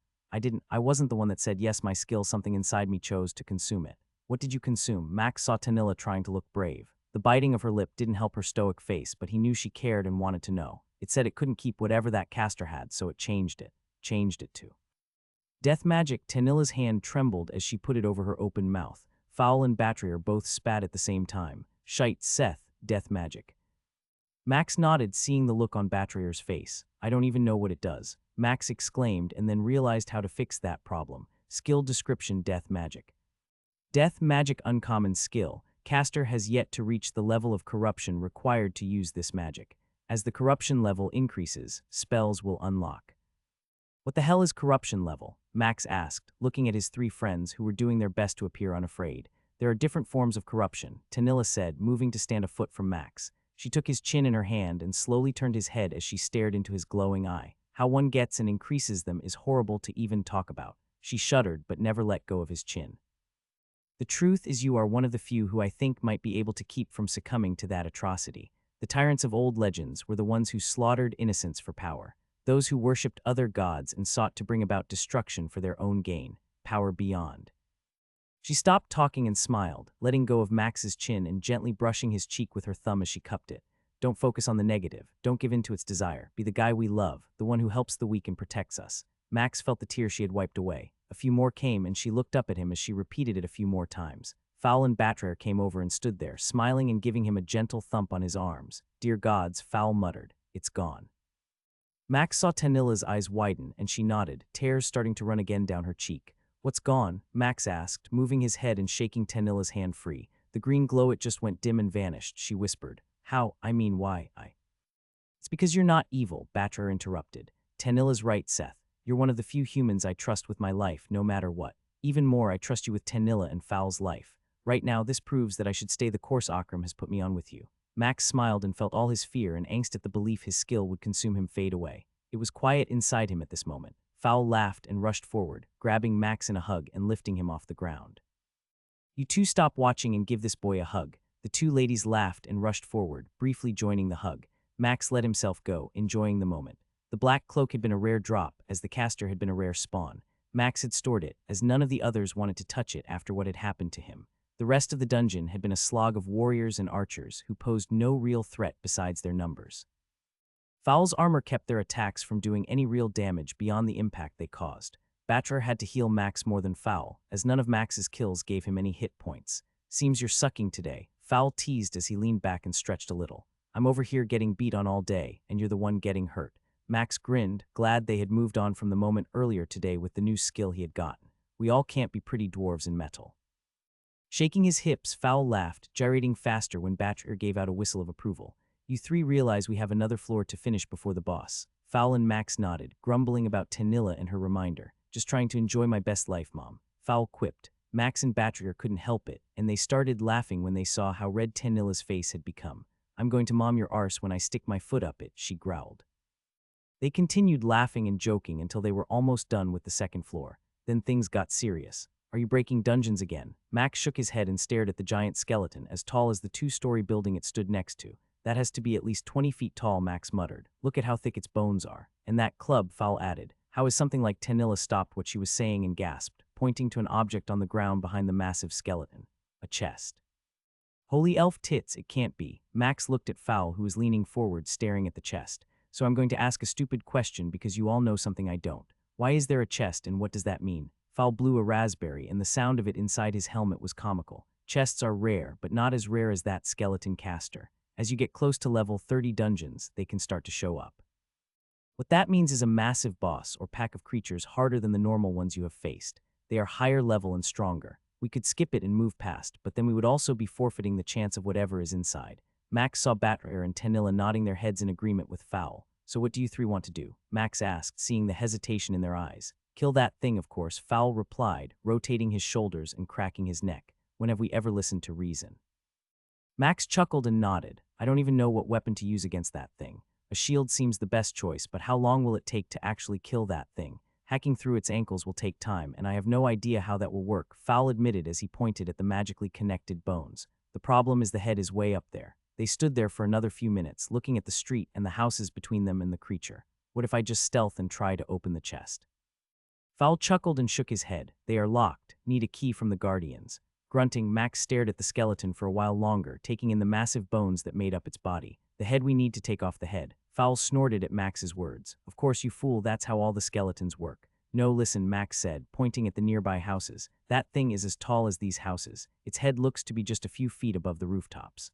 I wasn't the one that said yes, my skill, something inside me chose to consume it. What did you consume? Max saw Tanilla trying to look brave. The biting of her lip didn't help her stoic face, but he knew she cared and wanted to know. It said it couldn't keep whatever that caster had, so it changed it to death magic. Tanilla's hand trembled as she put it over her open mouth. Fowl and Betrayer both spat at the same time. Shite, Seth, death magic. Max nodded, seeing the look on Betrayer's face. I don't even know what it does, Max exclaimed, and then realized how to fix that problem. Skill description: death magic. Death magic uncommon skill. Caster has yet to reach the level of corruption required to use this magic. As the corruption level increases, spells will unlock. What the hell is corruption level? Max asked, looking at his 3 friends who were doing their best to appear unafraid. There are different forms of corruption, Tanilla said, moving to stand a foot from Max. She took his chin in her hand and slowly turned his head as she stared into his glowing eye. How one gets and increases them is horrible to even talk about. She shuddered but never let go of his chin. The truth is you are one of the few who I think might be able to keep from succumbing to that atrocity. The tyrants of old legends were the ones who slaughtered innocents for power, those who worshipped other gods and sought to bring about destruction for their own gain, power beyond. She stopped talking and smiled, letting go of Max's chin and gently brushing his cheek with her thumb as she cupped it. Don't focus on the negative. Don't give in to its desire. Be the guy we love, the one who helps the weak and protects us. Max felt the tears she had wiped away. A few more came, and she looked up at him as she repeated it a few more times. Fowl and Batrayer came over and stood there, smiling and giving him a gentle thump on his arms. Dear gods, Fowl muttered, it's gone. Max saw Tanilla's eyes widen, and she nodded, tears starting to run again down her cheek. What's gone? Max asked, moving his head and shaking Tanilla's hand free. The green glow, it just went dim and vanished, she whispered. How? I mean, why? It's because you're not evil, Batrayer interrupted. Tanilla's right, Seth. You're one of the few humans I trust with my life, no matter what. Even more, I trust you with Tanilla and Fowl's life. Right now, this proves that I should stay the course Akram has put me on with you. Max smiled and felt all his fear and angst at the belief his skill would consume him fade away. It was quiet inside him at this moment. Fowl laughed and rushed forward, grabbing Max in a hug and lifting him off the ground. You two stop watching and give this boy a hug. The two ladies laughed and rushed forward, briefly joining the hug. Max let himself go, enjoying the moment. The black cloak had been a rare drop, as the caster had been a rare spawn. Max had stored it, as none of the others wanted to touch it after what had happened to him. The rest of the dungeon had been a slog of warriors and archers who posed no real threat besides their numbers. Fowl's armor kept their attacks from doing any real damage beyond the impact they caused. Batrayer had to heal Max more than Fowl, as none of Max's kills gave him any hit points. Seems you're sucking today, Fowl teased as he leaned back and stretched a little. I'm over here getting beat on all day, and you're the one getting hurt. Max grinned, glad they had moved on from the moment earlier today with the new skill he had gotten. We all can't be pretty dwarves in metal. Shaking his hips, Fowl laughed, gyrating faster when Batrayer gave out a whistle of approval. You three realize we have another floor to finish before the boss. Fowl and Max nodded, grumbling about Tanilla and her reminder. Just trying to enjoy my best life, Mom. Fowl quipped. Max and Batrayer couldn't help it, and they started laughing when they saw how red Tanilla's face had become. I'm going to mom your arse when I stick my foot up it, she growled. They continued laughing and joking until they were almost done with the second floor. Then things got serious. Are you breaking dungeons again? Max shook his head and stared at the giant skeleton, as tall as the two-story building it stood next to. That has to be at least 20 feet tall, Max muttered. Look at how thick its bones are. And that club, Fowl added. How is something like Tanilla stopped what she was saying and gasped, pointing to an object on the ground behind the massive skeleton. A chest. Holy elf tits, it can't be. Max looked at Fowl, who was leaning forward, staring at the chest. So I'm going to ask a stupid question because you all know something I don't. Why is there a chest and what does that mean? Fowl blew a raspberry and the sound of it inside his helmet was comical. Chests are rare, but not as rare as that skeleton caster. As you get close to level 30 dungeons, they can start to show up. What that means is a massive boss or pack of creatures harder than the normal ones you have faced. They are higher level and stronger. We could skip it and move past, but then we would also be forfeiting the chance of whatever is inside. Max saw Batrayer and Tanilla nodding their heads in agreement with Fowl. So what do you three want to do? Max asked, seeing the hesitation in their eyes. Kill that thing, of course, Fowl replied, rotating his shoulders and cracking his neck. When have we ever listened to reason? Max chuckled and nodded. I don't even know what weapon to use against that thing. A shield seems the best choice, but how long will it take to actually kill that thing? Hacking through its ankles will take time, and I have no idea how that will work, Fowl admitted as he pointed at the magically connected bones. The problem is the head is way up there. They stood there for another few minutes, looking at the street and the houses between them and the creature. What if I just stealth and try to open the chest? Fowl chuckled and shook his head. They are locked. Need a key from the Guardians. Grunting, Max stared at the skeleton for a while longer, taking in the massive bones that made up its body. The head we need to take off the head. Fowl snorted at Max's words. Of course, you fool, that's how all the skeletons work. No, listen, Max said, pointing at the nearby houses. That thing is as tall as these houses. Its head looks to be just a few feet above the rooftops.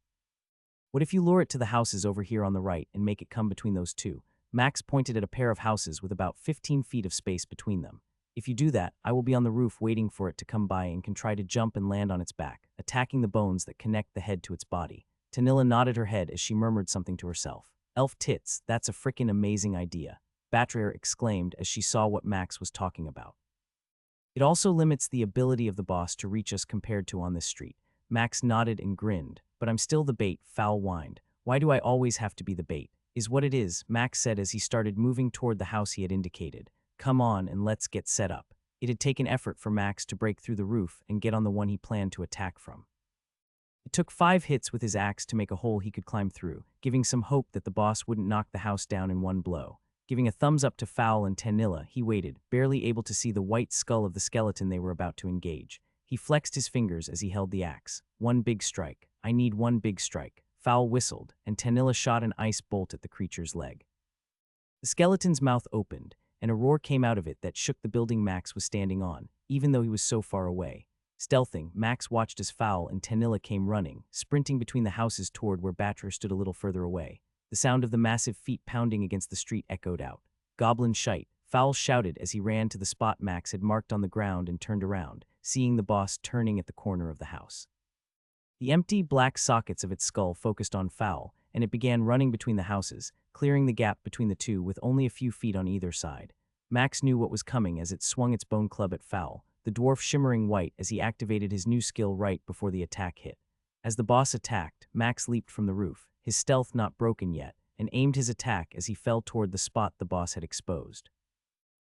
What if you lure it to the houses over here on the right and make it come between those two? Max pointed at a pair of houses with about 15 feet of space between them. If you do that, I will be on the roof waiting for it to come by and can try to jump and land on its back, attacking the bones that connect the head to its body. Tanilla nodded her head as she murmured something to herself. Elf tits, that's a frickin' amazing idea, Batrayer exclaimed as she saw what Max was talking about. It also limits the ability of the boss to reach us compared to on this street. Max nodded and grinned. But I'm still the bait, Fowl whined. Why do I always have to be the bait? Is what it is, Max said as he started moving toward the house he had indicated. Come on and let's get set up. It had taken effort for Max to break through the roof and get on the one he planned to attack from. It took 5 hits with his axe to make a hole he could climb through, giving some hope that the boss wouldn't knock the house down in one blow. Giving a thumbs up to Fowl and Tanilla, he waited, barely able to see the white skull of the skeleton they were about to engage. He flexed his fingers as he held the axe. One big strike. I need one big strike. Fowl whistled, and Tanilla shot an ice bolt at the creature's leg. The skeleton's mouth opened, and a roar came out of it that shook the building Max was standing on, even though he was so far away. Stealthing, Max watched as Fowl and Tanilla came running, sprinting between the houses toward where Batra stood a little further away. The sound of the massive feet pounding against the street echoed out. Goblin shite, Fowl shouted as he ran to the spot Max had marked on the ground and turned around, seeing the boss turning at the corner of the house. The empty, black sockets of its skull focused on Fowl, and it began running between the houses, clearing the gap between the two with only a few feet on either side. Max knew what was coming as it swung its bone club at Fowl, the dwarf shimmering white as he activated his new skill right before the attack hit. As the boss attacked, Max leaped from the roof, his stealth not broken yet, and aimed his attack as he fell toward the spot the boss had exposed.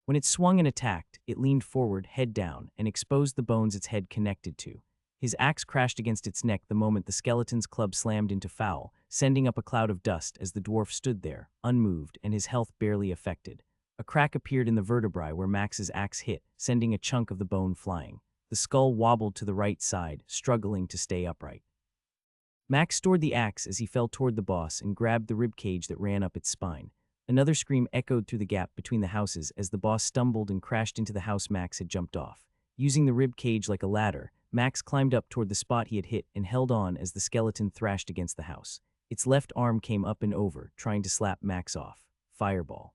When it swung and attacked, it leaned forward, head down, and exposed the bones its head connected to. His axe crashed against its neck the moment the skeleton's club slammed into Fowl, sending up a cloud of dust as the dwarf stood there, unmoved and his health barely affected. A crack appeared in the vertebrae where Max's axe hit, sending a chunk of the bone flying. The skull wobbled to the right side, struggling to stay upright. Max stored the axe as he fell toward the boss and grabbed the rib cage that ran up its spine. Another scream echoed through the gap between the houses as the boss stumbled and crashed into the house Max had jumped off. Using the rib cage like a ladder, Max climbed up toward the spot he had hit and held on as the skeleton thrashed against the house. Its left arm came up and over, trying to slap Max off. Fireball.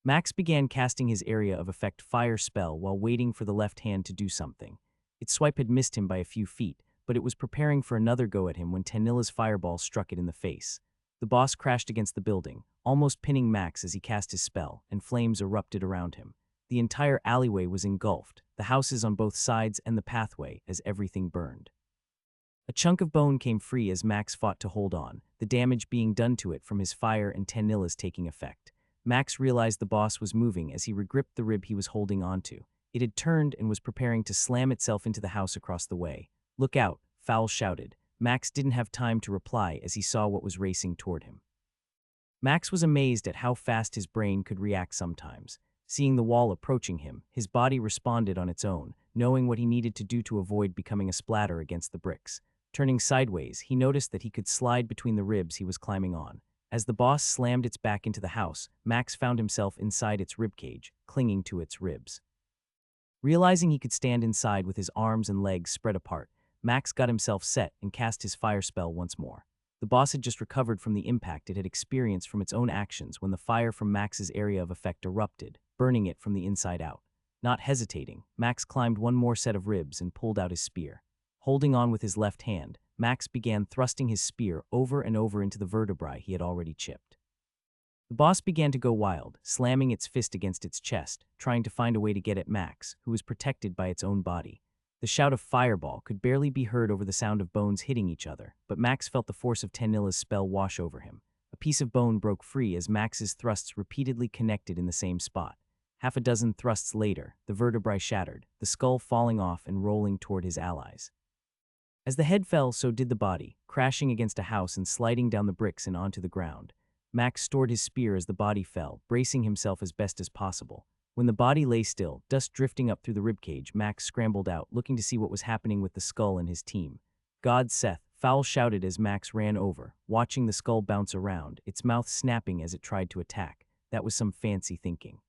Max began casting his area of effect fire spell while waiting for the left hand to do something. Its swipe had missed him by a few feet, but it was preparing for another go at him when Tanilla's fireball struck it in the face. The boss crashed against the building, almost pinning Max as he cast his spell, and flames erupted around him. The entire alleyway was engulfed, the houses on both sides and the pathway, as everything burned. A chunk of bone came free as Max fought to hold on, the damage being done to it from his fire and Tanilla's taking effect. Max realized the boss was moving as he regripped the rib he was holding onto. It had turned and was preparing to slam itself into the house across the way. "Look out," Fowl shouted. Max didn't have time to reply as he saw what was racing toward him. Max was amazed at how fast his brain could react sometimes. Seeing the wall approaching him, his body responded on its own, knowing what he needed to do to avoid becoming a splatter against the bricks. Turning sideways, he noticed that he could slide between the ribs he was climbing on. As the boss slammed its back into the house, Max found himself inside its ribcage, clinging to its ribs. Realizing he could stand inside with his arms and legs spread apart, Max got himself set and cast his fire spell once more. The boss had just recovered from the impact it had experienced from its own actions when the fire from Max's area of effect erupted, burning it from the inside out. Not hesitating, Max climbed one more set of ribs and pulled out his spear. Holding on with his left hand, Max began thrusting his spear over and over into the vertebrae he had already chipped. The boss began to go wild, slamming its fist against its chest, trying to find a way to get at Max, who was protected by its own body. The shout of fireball could barely be heard over the sound of bones hitting each other, but Max felt the force of Tanilla's spell wash over him. A piece of bone broke free as Max's thrusts repeatedly connected in the same spot. Half a dozen thrusts later, the vertebrae shattered, the skull falling off and rolling toward his allies. As the head fell, so did the body, crashing against a house and sliding down the bricks and onto the ground. Max stored his spear as the body fell, bracing himself as best as possible. When the body lay still, dust drifting up through the ribcage, Max scrambled out, looking to see what was happening with the skull and his team. "God, Seth," Fowl shouted as Max ran over, watching the skull bounce around, its mouth snapping as it tried to attack. That was some fancy thinking.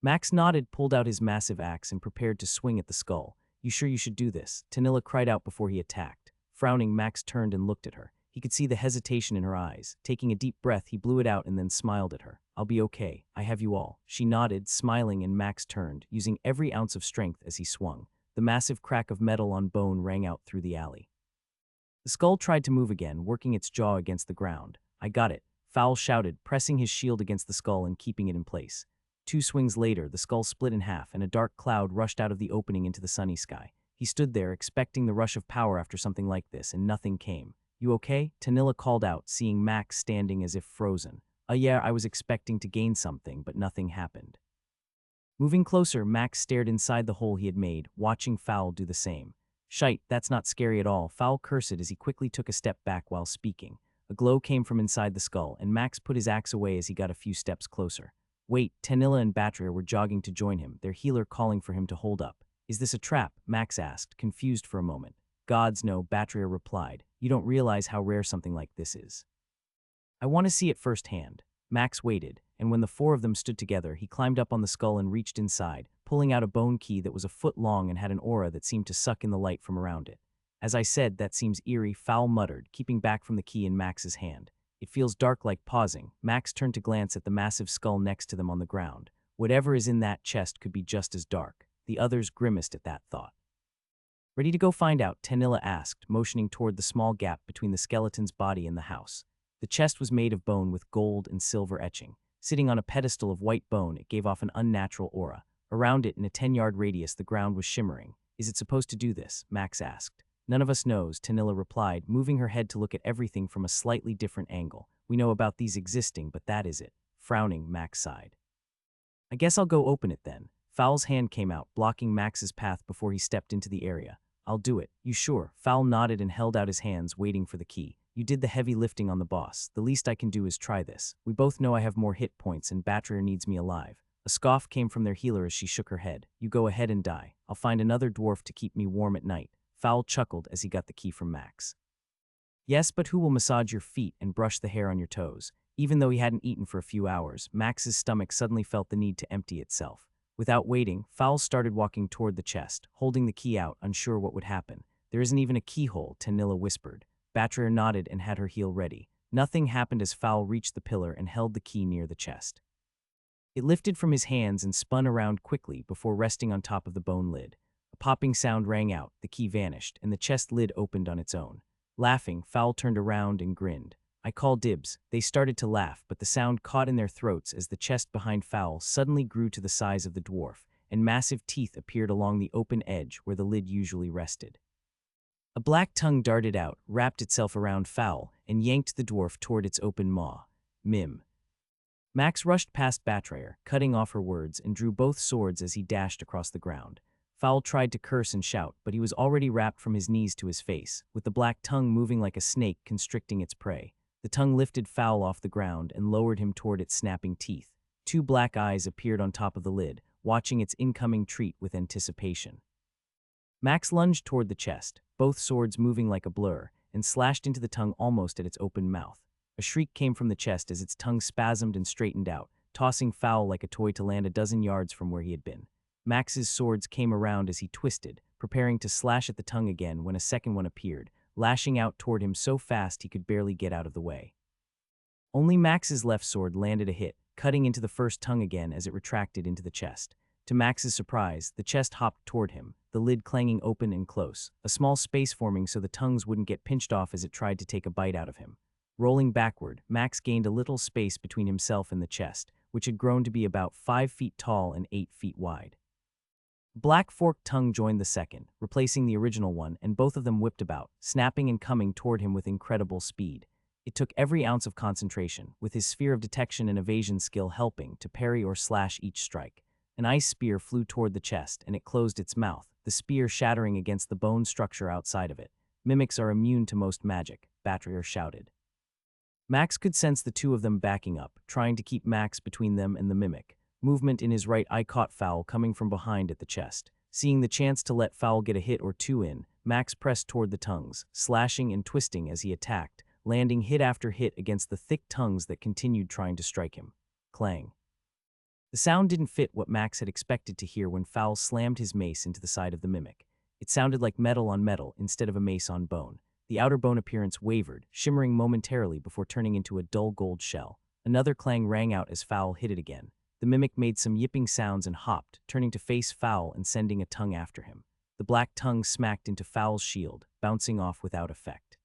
Max nodded, pulled out his massive axe, and prepared to swing at the skull. "You sure you should do this?" Tanilla cried out before he attacked. Frowning, Max turned and looked at her. He could see the hesitation in her eyes. Taking a deep breath, he blew it out and then smiled at her. "I'll be okay. I have you all." She nodded, smiling, and Max turned, using every ounce of strength as he swung. The massive crack of metal on bone rang out through the alley. The skull tried to move again, working its jaw against the ground. "I got it," Fowl shouted, pressing his shield against the skull and keeping it in place. 2 swings later, the skull split in half and a dark cloud rushed out of the opening into the sunny sky. He stood there, expecting the rush of power after something like this, and nothing came. You okay? Tanilla called out, seeing Max standing as if frozen. Yeah, I was expecting to gain something, but nothing happened. Moving closer, Max stared inside the hole he had made, watching Fowl do the same. Shite, that's not scary at all, Fowl cursed as he quickly took a step back while speaking. A glow came from inside the skull, and Max put his axe away as he got a few steps closer. Wait, Tanilla and Batria were jogging to join him, their healer calling for him to hold up. Is this a trap? Max asked, confused for a moment. Gods no, Batria replied. You don't realize how rare something like this is. I want to see it firsthand. Max waited, and when the four of them stood together, he climbed up on the skull and reached inside, pulling out a bone key that was a foot long and had an aura that seemed to suck in the light from around it. As I said, that seems eerie, Fowl muttered, keeping back from the key in Max's hand. It feels dark, like pausing. Max turned to glance at the massive skull next to them on the ground. Whatever is in that chest could be just as dark. The others grimaced at that thought. Ready to go find out? Tanilla asked, motioning toward the small gap between the skeleton's body and the house. The chest was made of bone with gold and silver etching. Sitting on a pedestal of white bone, it gave off an unnatural aura. Around it, in a 10-yard radius, the ground was shimmering. Is it supposed to do this? Max asked. None of us knows, Tanilla replied, moving her head to look at everything from a slightly different angle. We know about these existing, but that is it. Frowning, Max sighed. I guess I'll go open it then. Fowl's hand came out, blocking Max's path before he stepped into the area. I'll do it. You sure? Fowl nodded and held out his hands, waiting for the key. You did the heavy lifting on the boss. The least I can do is try this. We both know I have more hit points and Batria needs me alive. A scoff came from their healer as she shook her head. You go ahead and die. I'll find another dwarf to keep me warm at night. Fowl chuckled as he got the key from Max. Yes, but who will massage your feet and brush the hair on your toes? Even though he hadn't eaten for a few hours, Max's stomach suddenly felt the need to empty itself. Without waiting, Fowl started walking toward the chest, holding the key out, unsure what would happen. There isn't even a keyhole, Tanilla whispered. Batria nodded and had her heel ready. Nothing happened as Fowl reached the pillar and held the key near the chest. It lifted from his hands and spun around quickly before resting on top of the bone lid. A popping sound rang out, the key vanished, and the chest lid opened on its own. Laughing, Fowl turned around and grinned. I call dibs. They started to laugh, but the sound caught in their throats as the chest behind Fowl suddenly grew to the size of the dwarf, and massive teeth appeared along the open edge where the lid usually rested. A black tongue darted out, wrapped itself around Fowl, and yanked the dwarf toward its open maw. Mim. Max rushed past Batria, cutting off her words, and drew both swords as he dashed across the ground. Fowl tried to curse and shout, but he was already wrapped from his knees to his face, with the black tongue moving like a snake constricting its prey. The tongue lifted Fowl off the ground and lowered him toward its snapping teeth. Two black eyes appeared on top of the lid, watching its incoming treat with anticipation. Max lunged toward the chest, both swords moving like a blur, and slashed into the tongue almost at its open mouth. A shriek came from the chest as its tongue spasmed and straightened out, tossing Fowl like a toy to land a dozen yards from where he had been. Max's swords came around as he twisted, preparing to slash at the tongue again when a second one appeared, lashing out toward him so fast he could barely get out of the way. Only Max's left sword landed a hit, cutting into the first tongue again as it retracted into the chest. To Max's surprise, the chest hopped toward him, the lid clanging open and close, a small space forming so the tongues wouldn't get pinched off as it tried to take a bite out of him. Rolling backward, Max gained a little space between himself and the chest, which had grown to be about 5 feet tall and 8 feet wide. A black forked tongue joined the second, replacing the original one, and both of them whipped about, snapping and coming toward him with incredible speed. It took every ounce of concentration, with his sphere of detection and evasion skill helping to parry or slash each strike. An ice spear flew toward the chest, and it closed its mouth, the spear shattering against the bone structure outside of it. Mimics are immune to most magic, Batria shouted. Max could sense the two of them backing up, trying to keep Max between them and the mimic. Movement in his right eye caught Fowl coming from behind at the chest. Seeing the chance to let Fowl get a hit or two in, Max pressed toward the tongues, slashing and twisting as he attacked, landing hit after hit against the thick tongues that continued trying to strike him. Clang. The sound didn't fit what Max had expected to hear when Fowl slammed his mace into the side of the mimic. It sounded like metal on metal instead of a mace on bone. The outer bone appearance wavered, shimmering momentarily before turning into a dull gold shell. Another clang rang out as Fowl hit it again. The mimic made some yipping sounds and hopped, turning to face Fowl and sending a tongue after him. The black tongue smacked into Fowl's shield, bouncing off without effect.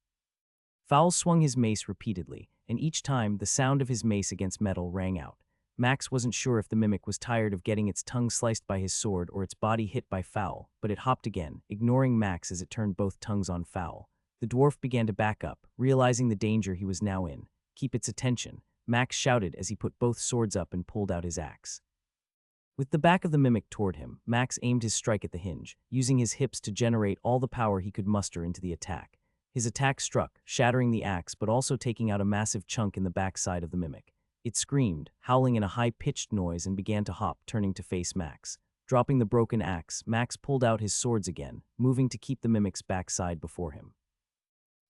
Fowl swung his mace repeatedly, and each time the sound of his mace against metal rang out. Max wasn't sure if the mimic was tired of getting its tongue sliced by his sword or its body hit by Fowl, but it hopped again, ignoring Max as it turned both tongues on Fowl. The dwarf began to back up, realizing the danger he was now in. "Keep its attention," Max shouted as he put both swords up and pulled out his axe. With the back of the mimic toward him, Max aimed his strike at the hinge, using his hips to generate all the power he could muster into the attack. His attack struck, shattering the axe but also taking out a massive chunk in the backside of the mimic. It screamed, howling in a high-pitched noise, and began to hop, turning to face Max. Dropping the broken axe, Max pulled out his swords again, moving to keep the mimic's backside before him.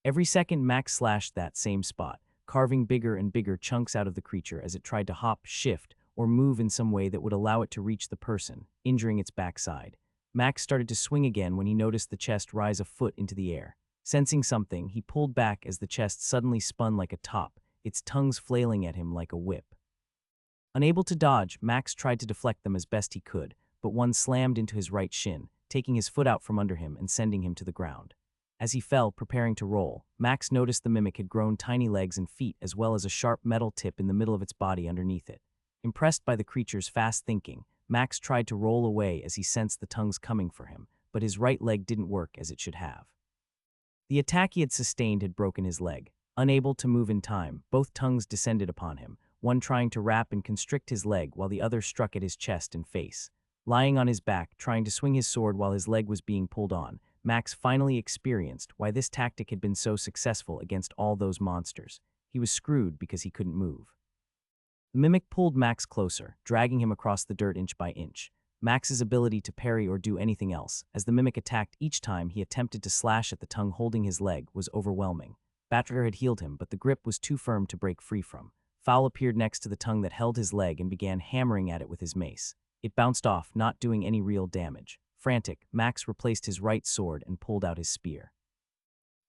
Every second, Max slashed that same spot, carving bigger and bigger chunks out of the creature as it tried to hop, shift, or move in some way that would allow it to reach the person, injuring its backside. Max started to swing again when he noticed the chest rise a foot into the air. Sensing something, he pulled back as the chest suddenly spun like a top, its tongues flailing at him like a whip. Unable to dodge, Max tried to deflect them as best he could, but one slammed into his right shin, taking his foot out from under him and sending him to the ground. As he fell, preparing to roll, Max noticed the mimic had grown tiny legs and feet as well as a sharp metal tip in the middle of its body underneath it. Impressed by the creature's fast thinking, Max tried to roll away as he sensed the tongues coming for him, but his right leg didn't work as it should have. The attack he had sustained had broken his leg. Unable to move in time, both tongues descended upon him, one trying to wrap and constrict his leg while the other struck at his chest and face. Lying on his back, trying to swing his sword while his leg was being pulled on, Max finally experienced why this tactic had been so successful against all those monsters. He was screwed because he couldn't move. The mimic pulled Max closer, dragging him across the dirt inch by inch. Max's ability to parry or do anything else, as the mimic attacked each time he attempted to slash at the tongue holding his leg, was overwhelming. Batraker had healed him, but the grip was too firm to break free from. Fowl appeared next to the tongue that held his leg and began hammering at it with his mace. It bounced off, not doing any real damage. Frantic, Max replaced his right sword and pulled out his spear.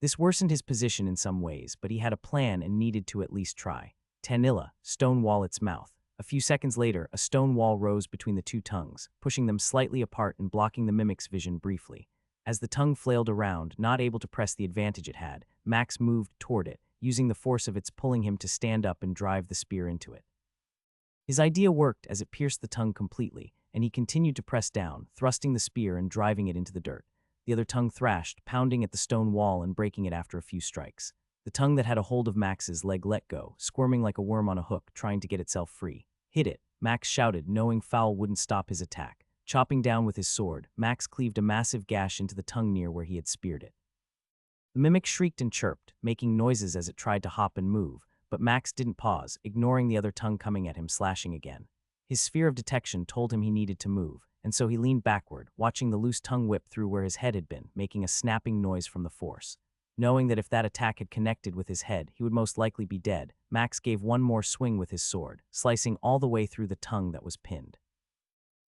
This worsened his position in some ways, but he had a plan and needed to at least try. Tanilla, stone wall its mouth. A few seconds later, a stone wall rose between the two tongues, pushing them slightly apart and blocking the mimic's vision briefly. As the tongue flailed around, not able to press the advantage it had, Max moved toward it, using the force of its pulling him to stand up and drive the spear into it. His idea worked as it pierced the tongue completely, and he continued to press down, thrusting the spear and driving it into the dirt. The other tongue thrashed, pounding at the stone wall and breaking it after a few strikes. The tongue that had a hold of Max's leg let go, squirming like a worm on a hook, trying to get itself free. "Hit it," Max shouted, knowing Fowl wouldn't stop his attack. Chopping down with his sword, Max cleaved a massive gash into the tongue near where he had speared it. The mimic shrieked and chirped, making noises as it tried to hop and move, but Max didn't pause, ignoring the other tongue coming at him, slashing again. His sphere of detection told him he needed to move, and so he leaned backward, watching the loose tongue whip through where his head had been, making a snapping noise from the force. Knowing that if that attack had connected with his head, he would most likely be dead, Max gave one more swing with his sword, slicing all the way through the tongue that was pinned.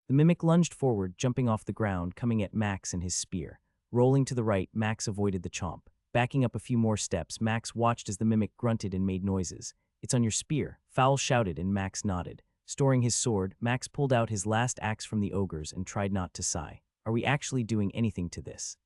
The mimic lunged forward, jumping off the ground, coming at Max and his spear. Rolling to the right, Max avoided the chomp. Backing up a few more steps, Max watched as the mimic grunted and made noises. "It's on your spear," Fowl shouted, and Max nodded. Storing his sword, Max pulled out his last axe from the ogres and tried not to sigh. "Are we actually doing anything to this?"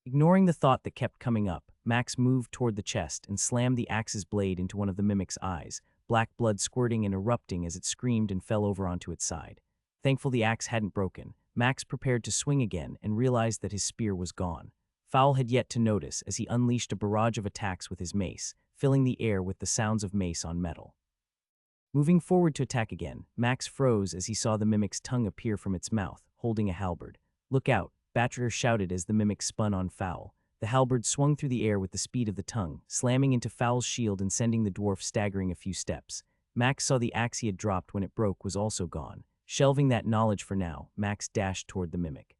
Ignoring the thought that kept coming up, Max moved toward the chest and slammed the axe's blade into one of the mimic's eyes, black blood squirting and erupting as it screamed and fell over onto its side. Thankful the axe hadn't broken, Max prepared to swing again and realized that his spear was gone. Fowl had yet to notice as he unleashed a barrage of attacks with his mace, filling the air with the sounds of mace on metal. Moving forward to attack again, Max froze as he saw the mimic's tongue appear from its mouth, holding a halberd. "Look out," Batcher shouted as the mimic spun on Fowl. The halberd swung through the air with the speed of the tongue, slamming into Fowl's shield and sending the dwarf staggering a few steps. Max saw the axe he had dropped when it broke was also gone. Shelving that knowledge for now, Max dashed toward the mimic.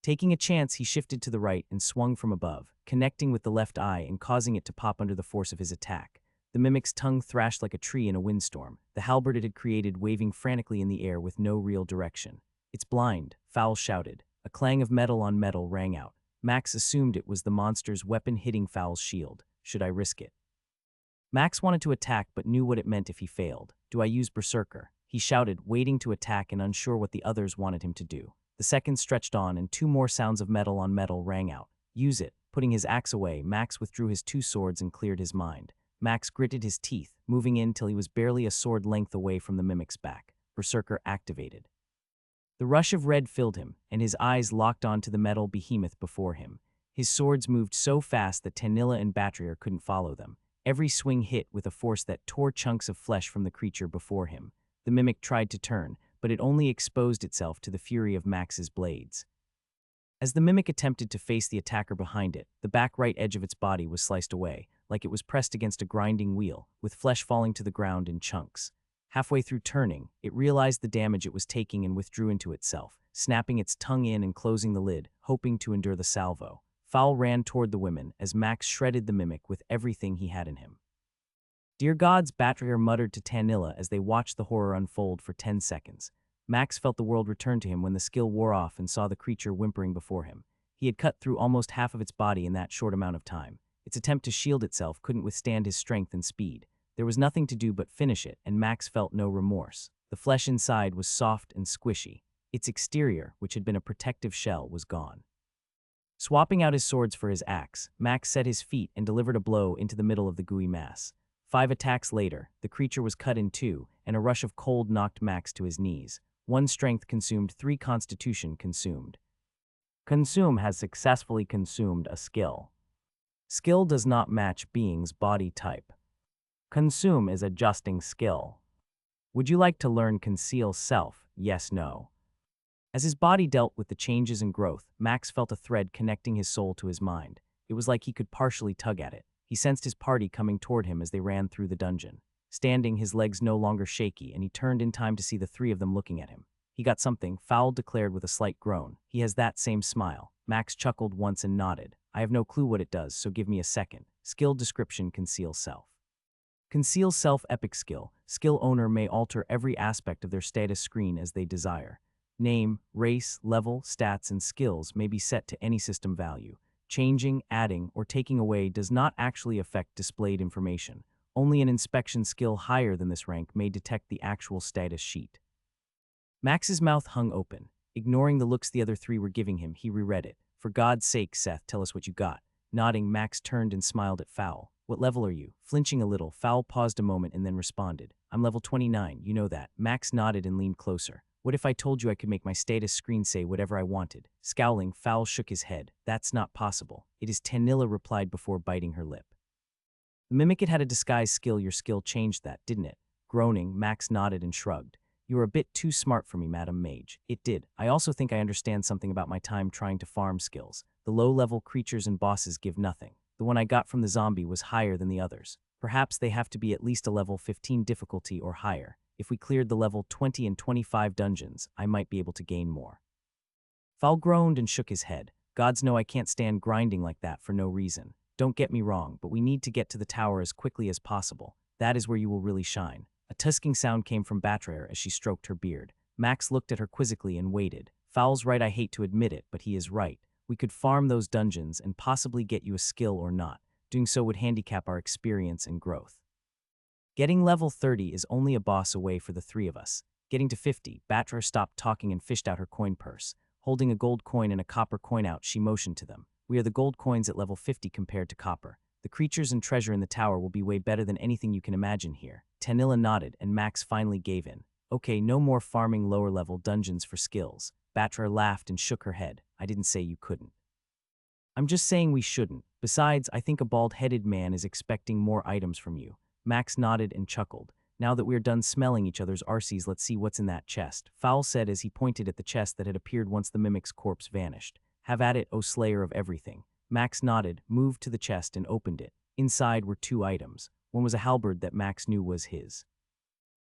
Taking a chance, he shifted to the right and swung from above, connecting with the left eye and causing it to pop under the force of his attack. The mimic's tongue thrashed like a tree in a windstorm, the halberd it had created waving frantically in the air with no real direction. "It's blind," Fowl shouted. A clang of metal on metal rang out. Max assumed it was the monster's weapon hitting Fowl's shield. Should I risk it? Max wanted to attack but knew what it meant if he failed. "Do I use Berserker?" he shouted, waiting to attack and unsure what the others wanted him to do. The seconds stretched on and two more sounds of metal on metal rang out. "Use it." Putting his axe away, Max withdrew his two swords and cleared his mind. Max gritted his teeth, moving in till he was barely a sword length away from the mimic's back. Berserker activated. The rush of red filled him, and his eyes locked onto the metal behemoth before him. His swords moved so fast that Tanilla and Batrier couldn't follow them. Every swing hit with a force that tore chunks of flesh from the creature before him. The mimic tried to turn, but it only exposed itself to the fury of Max's blades. As the mimic attempted to face the attacker behind it, the back right edge of its body was sliced away, like it was pressed against a grinding wheel, with flesh falling to the ground in chunks. Halfway through turning, it realized the damage it was taking and withdrew into itself, snapping its tongue in and closing the lid, hoping to endure the salvo. Fowl ran toward the women as Max shredded the mimic with everything he had in him. "Dear gods," Batrier muttered to Tanilla as they watched the horror unfold for 10 seconds. Max felt the world return to him when the skill wore off and saw the creature whimpering before him. He had cut through almost half of its body in that short amount of time. Its attempt to shield itself couldn't withstand his strength and speed. There was nothing to do but finish it, and Max felt no remorse. The flesh inside was soft and squishy. Its exterior, which had been a protective shell, was gone. Swapping out his swords for his axe, Max set his feet and delivered a blow into the middle of the gooey mass. 5 attacks later, the creature was cut in two, and a rush of cold knocked Max to his knees. 1 strength consumed, 3 constitution consumed. Consume has successfully consumed a skill. Skill does not match being's body type. Consume is adjusting skill. Would you like to learn Conceal Self? Yes, no. As his body dealt with the changes and growth, Max felt a thread connecting his soul to his mind. It was like he could partially tug at it. He sensed his party coming toward him as they ran through the dungeon. Standing, his legs no longer shaky, and he turned in time to see the 3 of them looking at him. "He got something," Fowl declared with a slight groan. "He has that same smile." Max chuckled once and nodded. "I have no clue what it does, so give me a second." Skill description: Conceal Self. Conceal Self epic skill. Skill owner may alter every aspect of their status screen as they desire. Name, race, level, stats, and skills may be set to any system value. Changing, adding, or taking away does not actually affect displayed information. Only an inspection skill higher than this rank may detect the actual status sheet. Max's mouth hung open. Ignoring the looks the other 3 were giving him, he reread it. "For God's sake, Seth, tell us what you got." Nodding, Max turned and smiled at Fowl. "What level are you?" Flinching a little, Fowl paused a moment and then responded. "I'm level 29, you know that." Max nodded and leaned closer. "What if I told you I could make my status screen say whatever I wanted?" Scowling, Fowl shook his head. "That's not possible." "It is," Tanilla replied before biting her lip. "The mimic, it had a disguise skill. Your skill changed that, didn't it?" Groaning, Max nodded and shrugged. "You are a bit too smart for me, Madam Mage." "It did. I also think I understand something about my time trying to farm skills. The low-level creatures and bosses give nothing. The one I got from the zombie was higher than the others. Perhaps they have to be at least a level 15 difficulty or higher. If we cleared the level 20 and 25 dungeons, I might be able to gain more." Fowl groaned and shook his head. "Gods know I can't stand grinding like that for no reason. Don't get me wrong, but we need to get to the tower as quickly as possible. That is where you will really shine." A tusking sound came from Batrier as she stroked her beard. Max looked at her quizzically and waited. "Fowl's right, I hate to admit it, but he is right. We could farm those dungeons and possibly get you a skill or not. Doing so would handicap our experience and growth. Getting level 30 is only a boss away for the 3 of us. Getting to 50, Batrier stopped talking and fished out her coin purse. Holding a gold coin and a copper coin out, she motioned to them. "We are the gold coins at level 50 compared to copper. The creatures and treasure in the tower will be way better than anything you can imagine here." Tanilla nodded, and Max finally gave in. "Okay, no more farming lower-level dungeons for skills." Batrier laughed and shook her head. "I didn't say you couldn't. I'm just saying we shouldn't. Besides, I think a bald-headed man is expecting more items from you." Max nodded and chuckled. "Now that we're done smelling each other's arses, let's see what's in that chest," Fowl said as he pointed at the chest that had appeared once the mimic's corpse vanished. "Have at it, O slayer of everything." Max nodded, moved to the chest, and opened it. Inside were 2 items. One was a halberd that Max knew was his.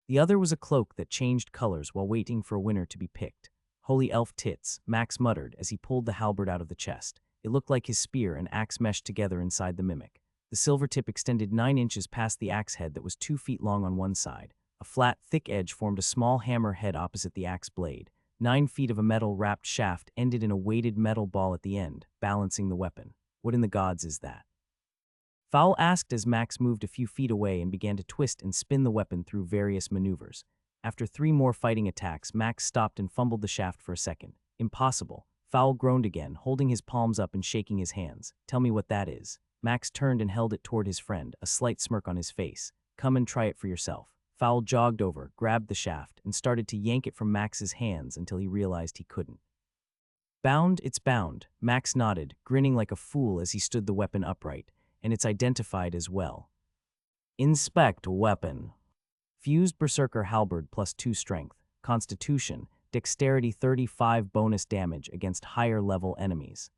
The other was a cloak that changed colors while waiting for a winner to be picked. "Holy elf tits," Max muttered as he pulled the halberd out of the chest. It looked like his spear and axe meshed together inside the mimic. The silver tip extended 9 inches past the axe head that was 2 feet long on one side. A flat, thick edge formed a small hammer head opposite the axe blade. 9 feet of a metal-wrapped shaft ended in a weighted metal ball at the end, balancing the weapon. "What in the gods is that?" Fowl asked as Max moved a few feet away and began to twist and spin the weapon through various maneuvers. After 3 more fighting attacks, Max stopped and fumbled the shaft for a second. "Impossible." Fowl groaned again, holding his palms up and shaking his hands. "Tell me what that is." Max turned and held it toward his friend, a slight smirk on his face. "Come and try it for yourself." Fowl jogged over, grabbed the shaft, and started to yank it from Max's hands until he realized he couldn't. Bound, it's bound, Max nodded, grinning like a fool as he stood the weapon upright, and it's identified as well. Inspect weapon. Fused Berserker Halberd +2 strength, Constitution, Dexterity 35 bonus damage against higher level enemies.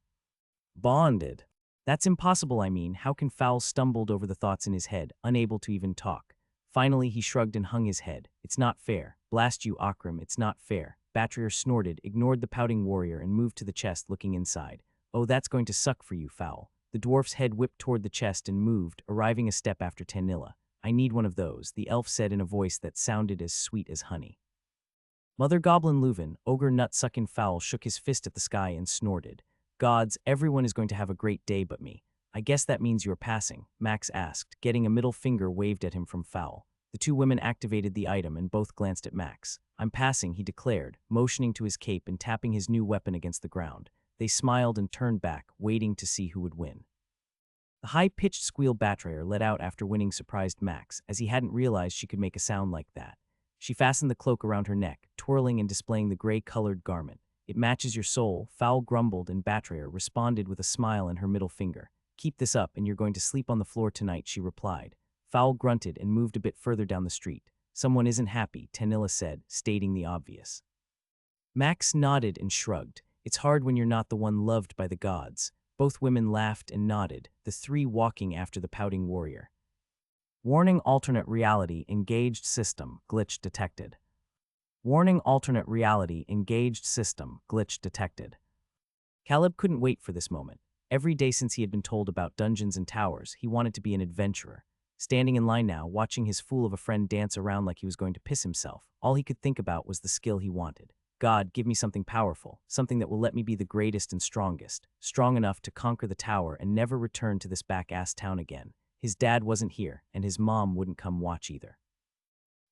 Bonded. That's impossible, I mean, how can Fowl stumbled over the thoughts in his head, unable to even talk. Finally, he shrugged and hung his head. It's not fair. Blast you, Akram, it's not fair. Batrayer snorted, ignored the pouting warrior, and moved to the chest, looking inside. Oh, that's going to suck for you, Fowl. The dwarf's head whipped toward the chest and moved, arriving a step after Tanilla. I need one of those, the elf said in a voice that sounded as sweet as honey. Mother Goblin Leuven, ogre nut-sucking Fowl, shook his fist at the sky and snorted. Gods, everyone is going to have a great day but me. I guess that means you're passing, Max asked, getting a middle finger waved at him from Fowl. The two women activated the item and both glanced at Max. I'm passing, he declared, motioning to his cape and tapping his new weapon against the ground. They smiled and turned back, waiting to see who would win. The high-pitched squeal Batrayer let out after winning surprised Max, as he hadn't realized she could make a sound like that. She fastened the cloak around her neck, twirling and displaying the gray-colored garment. It matches your soul, Fowl grumbled, and Batrayer responded with a smile and her middle finger. Keep this up and you're going to sleep on the floor tonight, she replied. Fowl grunted and moved a bit further down the street. Someone isn't happy, Tanilla said, stating the obvious. Max nodded and shrugged. It's hard when you're not the one loved by the gods. Both women laughed and nodded, the three walking after the pouting warrior. Warning: alternate reality engaged system glitch detected. Warning: alternate reality engaged system glitch detected. Caleb couldn't wait for this moment. Every day since he had been told about dungeons and towers, he wanted to be an adventurer. Standing in line now, watching his fool of a friend dance around like he was going to piss himself, all he could think about was the skill he wanted. God, give me something powerful, something that will let me be the greatest and strongest, strong enough to conquer the tower and never return to this back-ass town again. His dad wasn't here, and his mom wouldn't come watch either.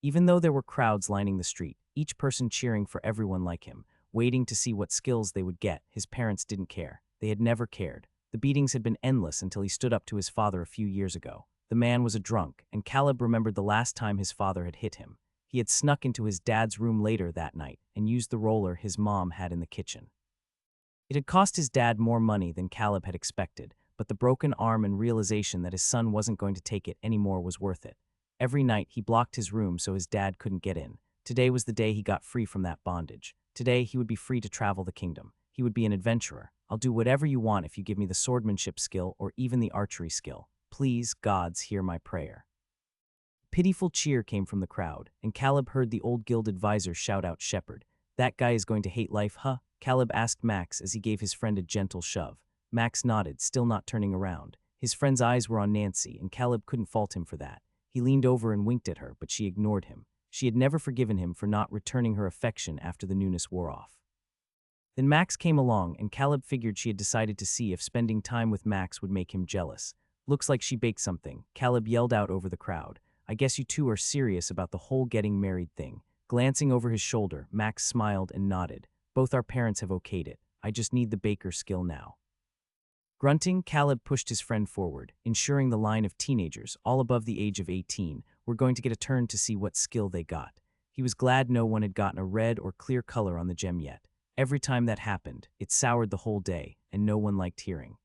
Even though there were crowds lining the street, each person cheering for everyone like him, waiting to see what skills they would get, his parents didn't care. They had never cared. The beatings had been endless until he stood up to his father a few years ago. The man was a drunk, and Caleb remembered the last time his father had hit him. He had snuck into his dad's room later that night and used the roller his mom had in the kitchen. It had cost his dad more money than Caleb had expected, but the broken arm and realization that his son wasn't going to take it anymore was worth it. Every night he blocked his room so his dad couldn't get in. Today was the day he got free from that bondage. Today he would be free to travel the kingdom. He would be an adventurer. I'll do whatever you want if you give me the swordsmanship skill or even the archery skill. Please, gods, hear my prayer. Pitiful cheer came from the crowd, and Caleb heard the old guild advisor shout out, Shepherd. That guy is going to hate life, huh? Caleb asked Max as he gave his friend a gentle shove. Max nodded, still not turning around. His friend's eyes were on Nancy, and Caleb couldn't fault him for that. He leaned over and winked at her, but she ignored him. She had never forgiven him for not returning her affection after the newness wore off. Then Max came along, and Caleb figured she had decided to see if spending time with Max would make him jealous. Looks like she baked something, Caleb yelled out over the crowd. I guess you two are serious about the whole getting married thing. Glancing over his shoulder, Max smiled and nodded. Both our parents have okayed it. I just need the baker skill now. Grunting, Caleb pushed his friend forward, ensuring the line of teenagers, all above the age of 18, were going to get a turn to see what skill they got. He was glad no one had gotten a red or clear color on the gem yet. Every time that happened, it soured the whole day, and no one liked hearing.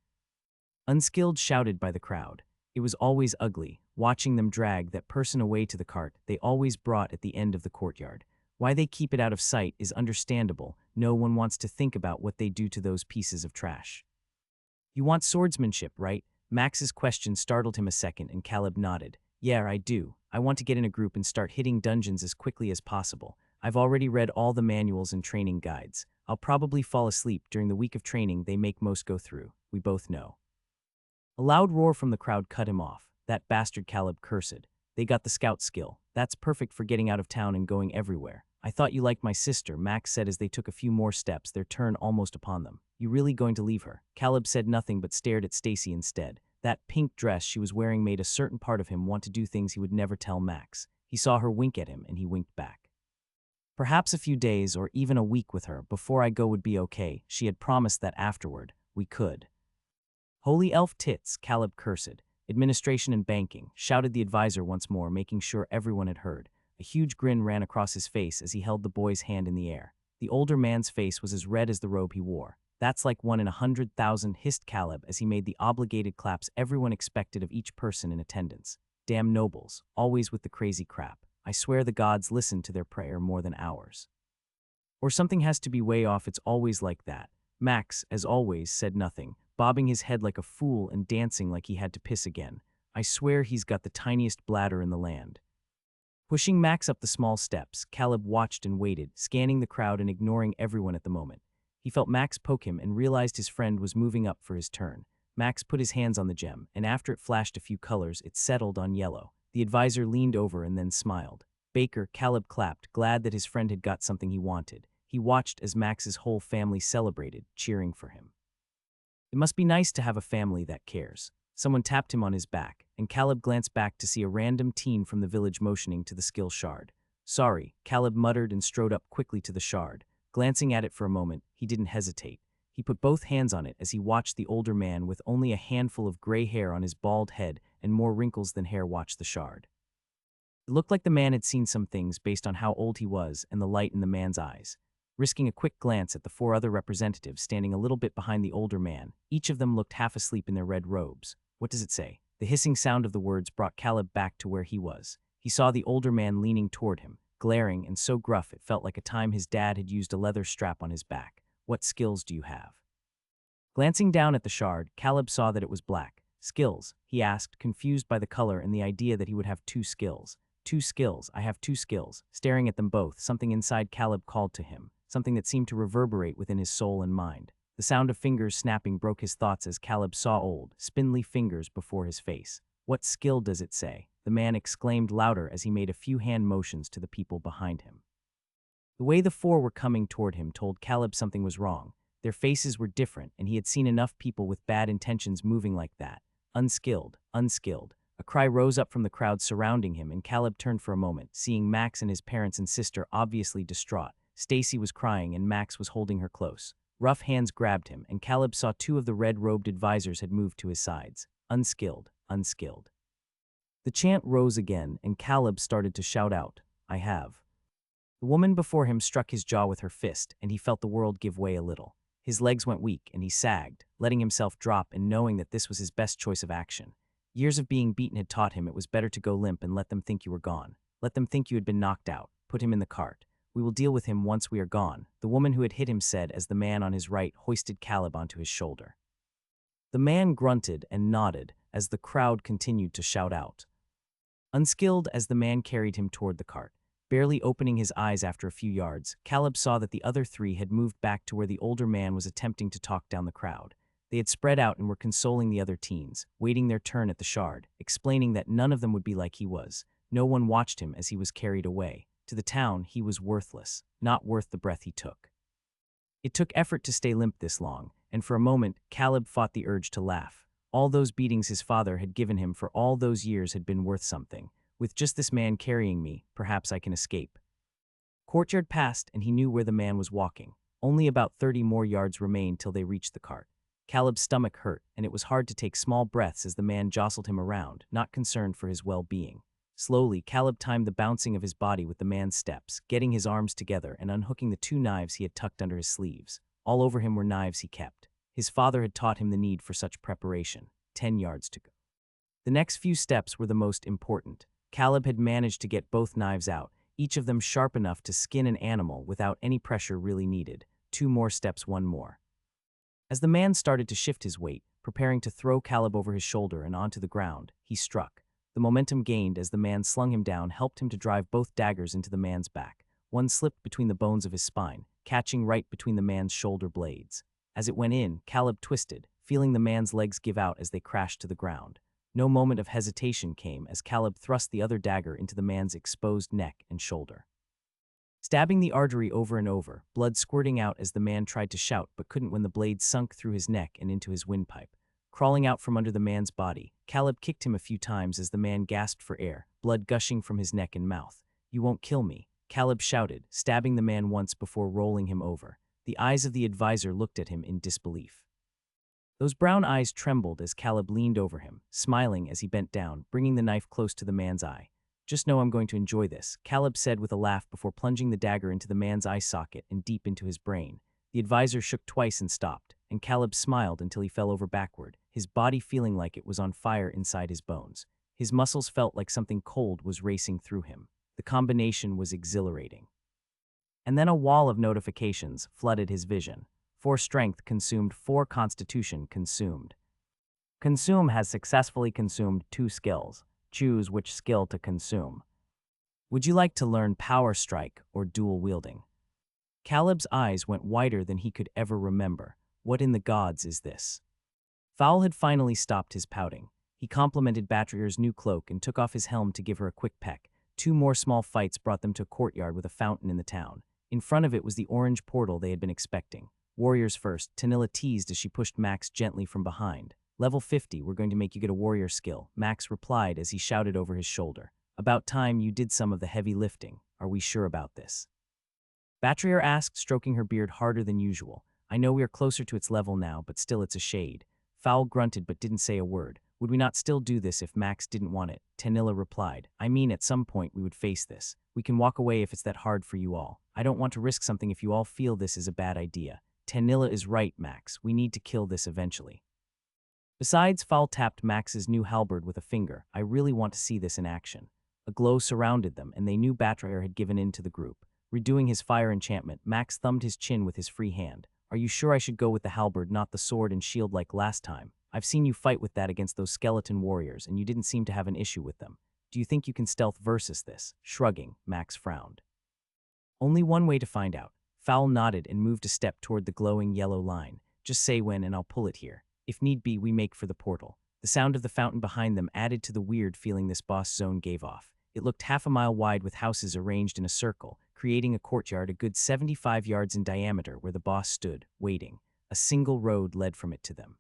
Unskilled shouted by the crowd. It was always ugly, watching them drag that person away to the cart they always brought at the end of the courtyard. Why they keep it out of sight is understandable. No one wants to think about what they do to those pieces of trash. You want swordsmanship, right? Max's question startled him a second, and Caleb nodded. Yeah, I do. I want to get in a group and start hitting dungeons as quickly as possible. I've already read all the manuals and training guides. I'll probably fall asleep during the week of training they make most go through. We both know. A loud roar from the crowd cut him off. That bastard, Caleb cursed. They got the scout skill. That's perfect for getting out of town and going everywhere. I thought you liked my sister, Max said as they took a few more steps, their turn almost upon them. You really going to leave her? Caleb said nothing but stared at Stacy instead. That pink dress she was wearing made a certain part of him want to do things he would never tell Max. He saw her wink at him and he winked back. Perhaps a few days or even a week with her before I go would be okay. She had promised that afterward, we could. Holy elf tits, Caleb cursed. Administration and banking, shouted the advisor once more, making sure everyone had heard. A huge grin ran across his face as he held the boy's hand in the air. The older man's face was as red as the robe he wore. That's like 1 in 100,000, hissed Caleb as he made the obligated claps everyone expected of each person in attendance. Damn nobles, always with the crazy crap. I swear the gods listen to their prayer more than ours. Or something has to be way off, it's always like that. Max, as always, said nothing, bobbing his head like a fool and dancing like he had to piss again. I swear he's got the tiniest bladder in the land. Pushing Max up the small steps, Caleb watched and waited, scanning the crowd and ignoring everyone at the moment. He felt Max poke him and realized his friend was moving up for his turn. Max put his hands on the gem, and after it flashed a few colors, it settled on yellow. The advisor leaned over and then smiled. Baker, Caleb clapped, glad that his friend had got something he wanted. He watched as Max's whole family celebrated, cheering for him. It must be nice to have a family that cares. Someone tapped him on his back, and Caleb glanced back to see a random teen from the village motioning to the skill shard. Sorry, Caleb muttered and strode up quickly to the shard. Glancing at it for a moment, he didn't hesitate. He put both hands on it as he watched the older man with only a handful of gray hair on his bald head and more wrinkles than hair watch the shard. It looked like the man had seen some things based on how old he was and the light in the man's eyes. Risking a quick glance at the 4 other representatives standing a little bit behind the older man, each of them looked half asleep in their red robes. What does it say? The hissing sound of the words brought Caleb back to where he was. He saw the older man leaning toward him, glaring and so gruff it felt like a time his dad had used a leather strap on his back. What skills do you have? Glancing down at the shard, Caleb saw that it was black. Skills, he asked, confused by the color and the idea that he would have 2 skills. 2 skills, I have 2 skills. Staring at them both, something inside Caleb called to him, something that seemed to reverberate within his soul and mind. The sound of fingers snapping broke his thoughts as Caleb saw old, spindly fingers before his face. What skill does it say? The man exclaimed louder as he made a few hand motions to the people behind him. The way the 4 were coming toward him told Caleb something was wrong. Their faces were different, and he had seen enough people with bad intentions moving like that. Unskilled, unskilled. A cry rose up from the crowd surrounding him, and Caleb turned for a moment, seeing Max and his parents and sister obviously distraught. Stacy was crying, and Max was holding her close. Rough hands grabbed him, and Caleb saw 2 of the red-robed advisors had moved to his sides. Unskilled, unskilled. The chant rose again, and Caleb started to shout out, I have. The woman before him struck his jaw with her fist, and he felt the world give way a little. His legs went weak, and he sagged, letting himself drop and knowing that this was his best choice of action. Years of being beaten had taught him it was better to go limp and let them think you were gone. Let them think you had been knocked out. Put him in the cart. We will deal with him once we are gone, the woman who had hit him said as the man on his right hoisted Caleb onto his shoulder. The man grunted and nodded as the crowd continued to shout out. Unskilled as the man carried him toward the cart. Barely opening his eyes after a few yards, Caleb saw that the other 3 had moved back to where the older man was attempting to talk down the crowd. They had spread out and were consoling the other teens, waiting their turn at the shard, explaining that none of them would be like he was. No one watched him as he was carried away. To the town, he was worthless, not worth the breath he took. It took effort to stay limp this long, and for a moment, Caleb fought the urge to laugh. All those beatings his father had given him for all those years had been worth something. With just this man carrying me, perhaps I can escape. Courtyard passed, and he knew where the man was walking. Only about 30 more yards remained till they reached the cart. Caleb's stomach hurt, and it was hard to take small breaths as the man jostled him around, not concerned for his well-being. Slowly, Caleb timed the bouncing of his body with the man's steps, getting his arms together and unhooking the 2 knives he had tucked under his sleeves. All over him were knives he kept. His father had taught him the need for such preparation. 10 yards to go. The next few steps were the most important. Caleb had managed to get both knives out, each of them sharp enough to skin an animal without any pressure really needed. 2 more steps, 1 more. As the man started to shift his weight, preparing to throw Caleb over his shoulder and onto the ground, he struck. The momentum gained as the man slung him down helped him to drive both daggers into the man's back. One slipped between the bones of his spine, catching right between the man's shoulder blades. As it went in, Caleb twisted, feeling the man's legs give out as they crashed to the ground. No moment of hesitation came as Caleb thrust the other dagger into the man's exposed neck and shoulder. Stabbing the artery over and over, blood squirting out as the man tried to shout but couldn't when the blade sunk through his neck and into his windpipe. Crawling out from under the man's body, Caleb kicked him a few times as the man gasped for air, blood gushing from his neck and mouth. You won't kill me, Caleb shouted, stabbing the man once before rolling him over. The eyes of the advisor looked at him in disbelief. Those brown eyes trembled as Caleb leaned over him, smiling as he bent down, bringing the knife close to the man's eye. Just know I'm going to enjoy this, Caleb said with a laugh before plunging the dagger into the man's eye socket and deep into his brain. The advisor shook twice and stopped, and Caleb smiled until he fell over backward, his body feeling like it was on fire inside his bones. His muscles felt like something cold was racing through him. The combination was exhilarating. And then a wall of notifications flooded his vision. 4 strength consumed, 4 constitution consumed. Consume has successfully consumed 2 skills. Choose which skill to consume. Would you like to learn power strike or dual wielding? Caleb's eyes went wider than he could ever remember. What in the gods is this? Fowl had finally stopped his pouting. He complimented Batrier's new cloak and took off his helm to give her a quick peck. 2 more small fights brought them to a courtyard with a fountain in the town. In front of it was the orange portal they had been expecting. Warriors first, Tanilla teased as she pushed Max gently from behind. Level 50, we're going to make you get a warrior skill, Max replied as he shouted over his shoulder. About time you did some of the heavy lifting. Are we sure about this? Batrier asked, stroking her beard harder than usual. I know we are closer to its level now, but still it's a shade. Fowl grunted but didn't say a word. Would we not still do this if Max didn't want it? Tanilla replied. I mean, at some point we would face this. We can walk away if it's that hard for you all. I don't want to risk something if you all feel this is a bad idea. Tanilla is right, Max. We need to kill this eventually. Besides, Fowl tapped Max's new halberd with a finger. I really want to see this in action. A glow surrounded them, and they knew Batrier had given in to the group. Redoing his fire enchantment, Max thumbed his chin with his free hand. Are you sure I should go with the halberd, not the sword and shield like last time? I've seen you fight with that against those skeleton warriors, and you didn't seem to have an issue with them. Do you think you can stealth versus this? Shrugging, Max frowned. Only one way to find out. Fowl nodded and moved a step toward the glowing yellow line. Just say when and I'll pull it here. If need be, we make for the portal. The sound of the fountain behind them added to the weird feeling this boss zone gave off. It looked half a mile wide with houses arranged in a circle, creating a courtyard a good 75 yards in diameter where the boss stood, waiting. A single road led from it to them.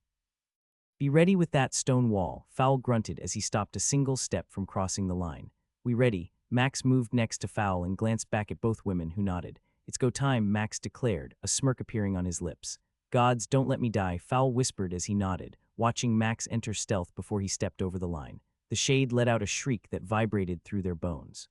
Be ready with that stone wall, Fowl grunted as he stopped a single step from crossing the line. We ready? Max moved next to Fowl and glanced back at both women, who nodded. It's go time, Max declared, a smirk appearing on his lips. Gods, don't let me die, Fowl whispered as he nodded, watching Max enter stealth before he stepped over the line. The shade let out a shriek that vibrated through their bones.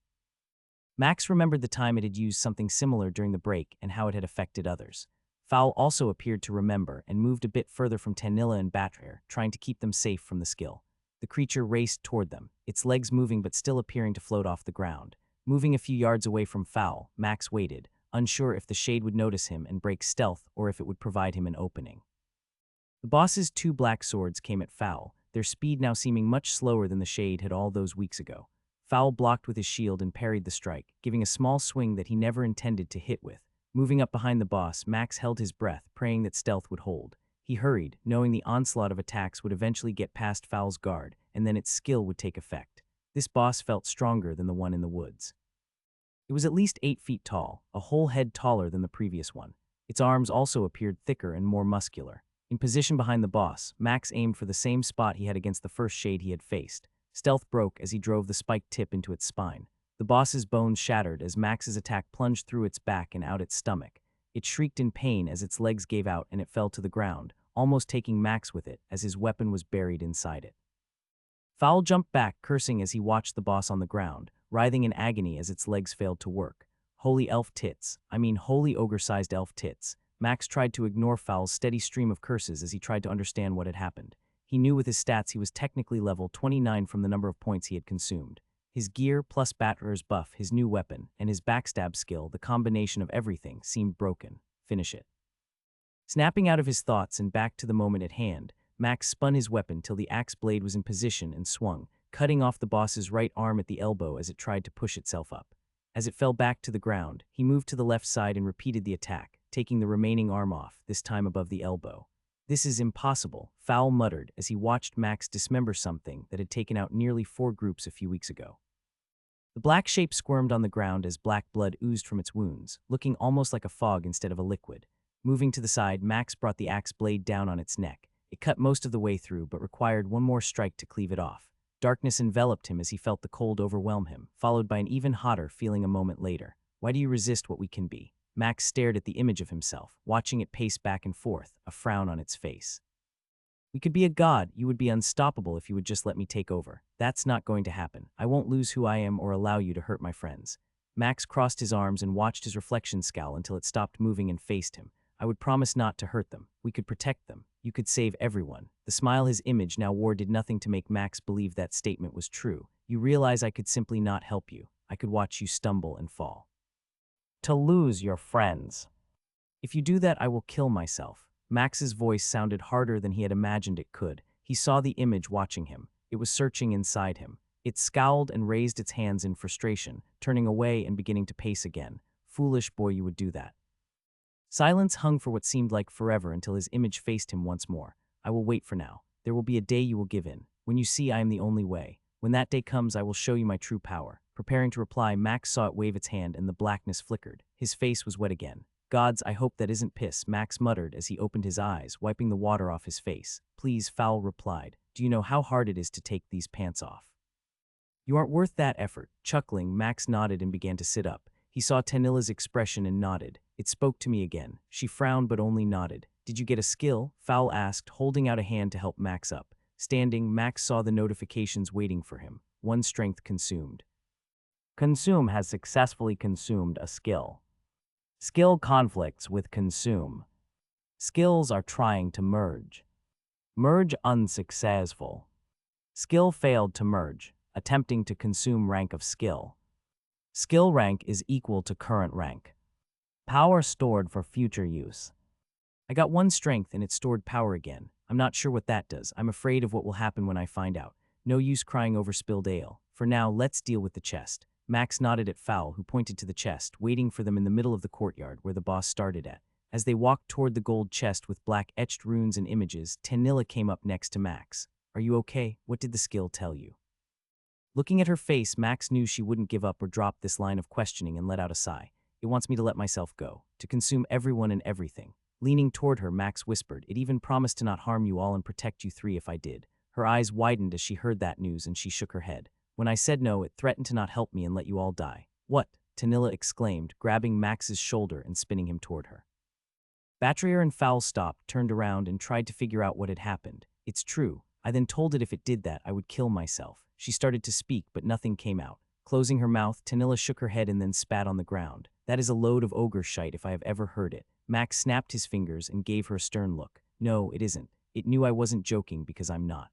Max remembered the time it had used something similar during the break and how it had affected others. Fowl also appeared to remember and moved a bit further from Tanilla and Batrier, trying to keep them safe from the skill. The creature raced toward them, its legs moving but still appearing to float off the ground. Moving a few yards away from Fowl, Max waited, unsure if the shade would notice him and break stealth or if it would provide him an opening. The boss's 2 black swords came at Fowl, their speed now seeming much slower than the shade had all those weeks ago. Fowl blocked with his shield and parried the strike, giving a small swing that he never intended to hit with. Moving up behind the boss, Max held his breath, praying that stealth would hold. He hurried, knowing the onslaught of attacks would eventually get past Fowl's guard, and then its skill would take effect. This boss felt stronger than the one in the woods. It was at least 8 feet tall, a whole head taller than the previous one. Its arms also appeared thicker and more muscular. In position behind the boss, Max aimed for the same spot he had against the first shade he had faced. Stealth broke as he drove the spiked tip into its spine. The boss's bones shattered as Max's attack plunged through its back and out its stomach. It shrieked in pain as its legs gave out and it fell to the ground, almost taking Max with it as his weapon was buried inside it. Fowl jumped back, cursing as he watched the boss on the ground, writhing in agony as its legs failed to work. Holy elf tits. Holy ogre-sized elf tits. Max tried to ignore Fowl's steady stream of curses as he tried to understand what had happened. He knew with his stats he was technically level 29 from the number of points he had consumed. His gear plus Batrier's buff, his new weapon, and his backstab skill, the combination of everything, seemed broken. Finish it. Snapping out of his thoughts and back to the moment at hand, Max spun his weapon till the axe blade was in position and swung, cutting off the boss's right arm at the elbow as it tried to push itself up. As it fell back to the ground, he moved to the left side and repeated the attack, taking the remaining arm off, this time above the elbow. This is impossible, Fowl muttered as he watched Max dismember something that had taken out nearly 4 groups a few weeks ago. The black shape squirmed on the ground as black blood oozed from its wounds, looking almost like a fog instead of a liquid. Moving to the side, Max brought the axe blade down on its neck. It cut most of the way through, but required one more strike to cleave it off. Darkness enveloped him as he felt the cold overwhelm him, followed by an even hotter feeling a moment later. Why do you resist what we can be? Max stared at the image of himself, watching it pace back and forth, a frown on its face. We could be a god. You would be unstoppable if you would just let me take over. That's not going to happen. I won't lose who I am or allow you to hurt my friends. Max crossed his arms and watched his reflection scowl until it stopped moving and faced him. I would promise not to hurt them. We could protect them. You could save everyone. The smile his image now wore did nothing to make Max believe that statement was true. You realize I could simply not help you. I could watch you stumble and fall. To lose your friends. If you do that, I will kill myself. Max's voice sounded harder than he had imagined it could. He saw the image watching him. It was searching inside him. It scowled and raised its hands in frustration, turning away and beginning to pace again. Foolish boy, you would do that. Silence hung for what seemed like forever until his image faced him once more. I will wait for now. There will be a day you will give in. When you see I am the only way. When that day comes, I will show you my true power. Preparing to reply, Max saw it wave its hand and the blackness flickered. His face was wet again. Gods, I hope that isn't piss, Max muttered as he opened his eyes, wiping the water off his face. Please, Fowl replied. Do you know how hard it is to take these pants off? You aren't worth that effort. Chuckling, Max nodded and began to sit up. He saw Tanilla's expression and nodded. It spoke to me again. She frowned but only nodded. Did you get a skill? Fowl asked, holding out a hand to help Max up. Standing, Max saw the notifications waiting for him. One strength consumed. Consume has successfully consumed a skill. Skill conflicts with consume. Skills are trying to merge. Merge unsuccessful. Skill failed to merge, attempting to consume rank of skill. Skill rank is equal to current rank. Power stored for future use. I got one strength and it stored power again. I'm not sure what that does. I'm afraid of what will happen when I find out. No use crying over spilled ale. For now, let's deal with the chest. Max nodded at Fowl, who pointed to the chest, waiting for them in the middle of the courtyard where the boss started at. As they walked toward the gold chest with black etched runes and images, Tanilla came up next to Max. Are you okay? What did the skill tell you? Looking at her face, Max knew she wouldn't give up or drop this line of questioning and let out a sigh. It wants me to let myself go, to consume everyone and everything. Leaning toward her, Max whispered, it even promised to not harm you all and protect you three if I did. Her eyes widened as she heard that news and she shook her head. When I said no, it threatened to not help me and let you all die. What? Tanilla exclaimed, grabbing Max's shoulder and spinning him toward her. Batrier and Fowl stopped, turned around, and tried to figure out what had happened. It's true. I then told it if it did that, I would kill myself. She started to speak, but nothing came out. Closing her mouth, Tanilla shook her head and then spat on the ground. That is a load of ogre shite if I have ever heard it. Max snapped his fingers and gave her a stern look. No, it isn't. It knew I wasn't joking because I'm not.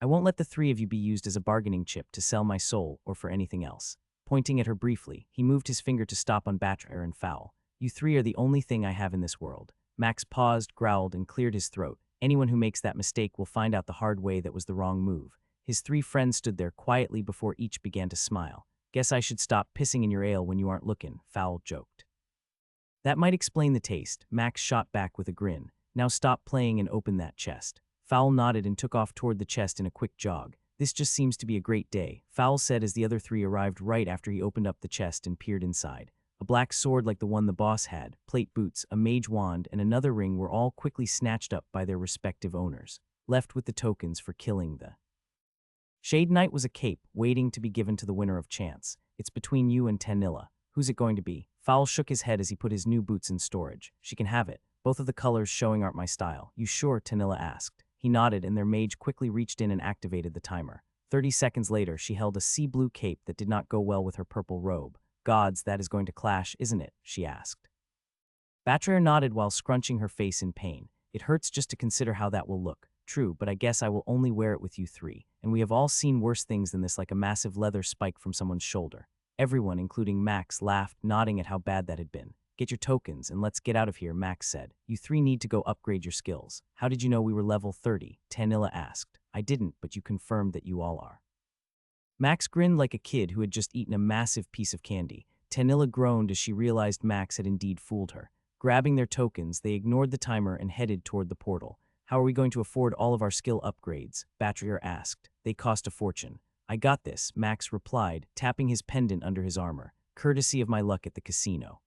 I won't let the three of you be used as a bargaining chip to sell my soul or for anything else. Pointing at her briefly, he moved his finger to stop on Batrier and Fowl. You three are the only thing I have in this world. Max paused, growled, and cleared his throat. Anyone who makes that mistake will find out the hard way that was the wrong move. His three friends stood there quietly before each began to smile. Guess I should stop pissing in your ale when you aren't looking, Fowl joked. That might explain the taste, Max shot back with a grin. Now stop playing and open that chest. Fowl nodded and took off toward the chest in a quick jog. This just seems to be a great day, Fowl said as the other three arrived right after he opened up the chest and peered inside. A black sword like the one the boss had, plate boots, a mage wand, and another ring were all quickly snatched up by their respective owners, left with the tokens for killing the Shade Knight was a cape, waiting to be given to the winner of chance. It's between you and Tanilla. Who's it going to be? Fowl shook his head as he put his new boots in storage. She can have it. Both of the colors showing aren't my style. You sure? Tanilla asked. He nodded and their mage quickly reached in and activated the timer. 30 seconds later, she held a sea blue cape that did not go well with her purple robe. Gods, that is going to clash, isn't it? She asked. Batrier nodded while scrunching her face in pain. It hurts just to consider how that will look. True, but I guess I will only wear it with you three. And we have all seen worse things than this, like a massive leather spike from someone's shoulder. Everyone, including Max, laughed, nodding at how bad that had been. Get your tokens and let's get out of here, Max said. You three need to go upgrade your skills. How did you know we were level 30? Tanilla asked. I didn't, but you confirmed that you all are. Max grinned like a kid who had just eaten a massive piece of candy. Tanilla groaned as she realized Max had indeed fooled her. Grabbing their tokens, they ignored the timer and headed toward the portal. How are we going to afford all of our skill upgrades? Batrier asked. They cost a fortune. I got this, Max replied, tapping his pendant under his armor, courtesy of my luck at the casino.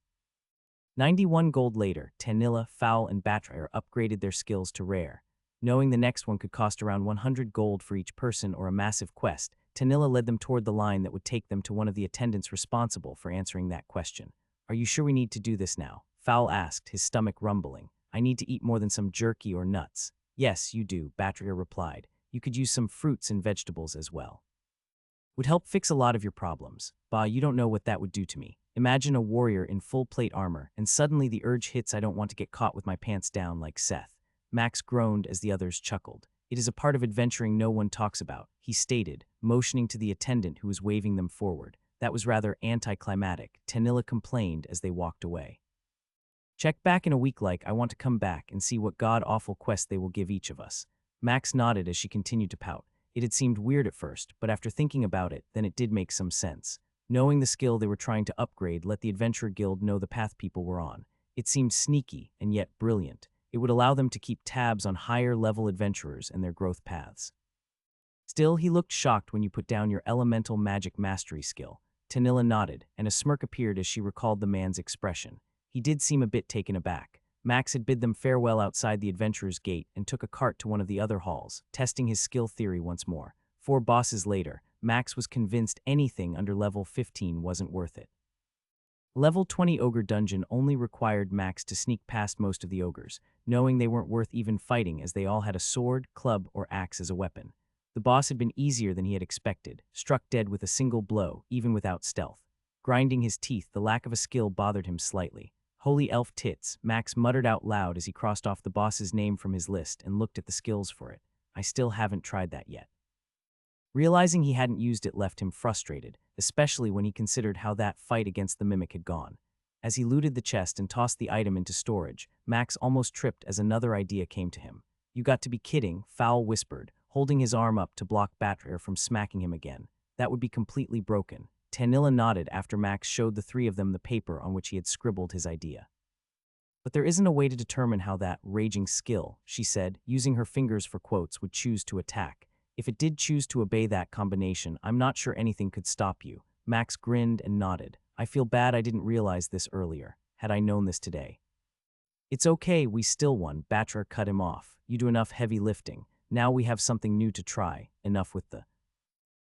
91 gold later, Tanilla, Fowl, and Batrier upgraded their skills to rare. Knowing the next one could cost around 100 gold for each person or a massive quest, Tanilla led them toward the line that would take them to one of the attendants responsible for answering that question. Are you sure we need to do this now? Fowl asked, his stomach rumbling. I need to eat more than some jerky or nuts. Yes, you do, Batrier replied. You could use some fruits and vegetables as well. Would help fix a lot of your problems. Bah, you don't know what that would do to me. Imagine a warrior in full plate armor, and suddenly the urge hits. I don't want to get caught with my pants down like Seth. Max groaned as the others chuckled. It is a part of adventuring no one talks about, he stated, motioning to the attendant who was waving them forward. That was rather anticlimactic, Tanilla complained as they walked away. Check back in a week. I want to come back and see what god-awful quest they will give each of us. Max nodded as she continued to pout. It had seemed weird at first, but after thinking about it, then it did make some sense. Knowing the skill they were trying to upgrade let the Adventurer Guild know the path people were on. It seemed sneaky and yet brilliant. It would allow them to keep tabs on higher-level adventurers and their growth paths. Still, he looked shocked when you put down your elemental magic mastery skill. Tanilla nodded, and a smirk appeared as she recalled the man's expression. He did seem a bit taken aback. Max had bid them farewell outside the adventurer's gate and took a cart to one of the other halls, testing his skill theory once more. 4 bosses later, Max was convinced anything under level 15 wasn't worth it. Level 20 Ogre Dungeon only required Max to sneak past most of the ogres, knowing they weren't worth even fighting as they all had a sword, club, or axe as a weapon. The boss had been easier than he had expected, struck dead with a single blow, even without stealth. Grinding his teeth, the lack of a skill bothered him slightly. Holy elf tits, Max muttered out loud as he crossed off the boss's name from his list and looked at the skills for it. I still haven't tried that yet. Realizing he hadn't used it left him frustrated, especially when he considered how that fight against the mimic had gone. As he looted the chest and tossed the item into storage, Max almost tripped as another idea came to him. You got to be kidding, Fowl whispered, holding his arm up to block Batrair from smacking him again. That would be completely broken. Tanilla nodded after Max showed the 3 of them the paper on which he had scribbled his idea. But there isn't a way to determine how that raging skill, she said, using her fingers for quotes, would choose to attack. If it did choose to obey that combination, I'm not sure anything could stop you. Max grinned and nodded. I feel bad I didn't realize this earlier. Had I known this today. It's okay, we still won, Batrair cut him off. You do enough heavy lifting. Now we have something new to try. Enough with the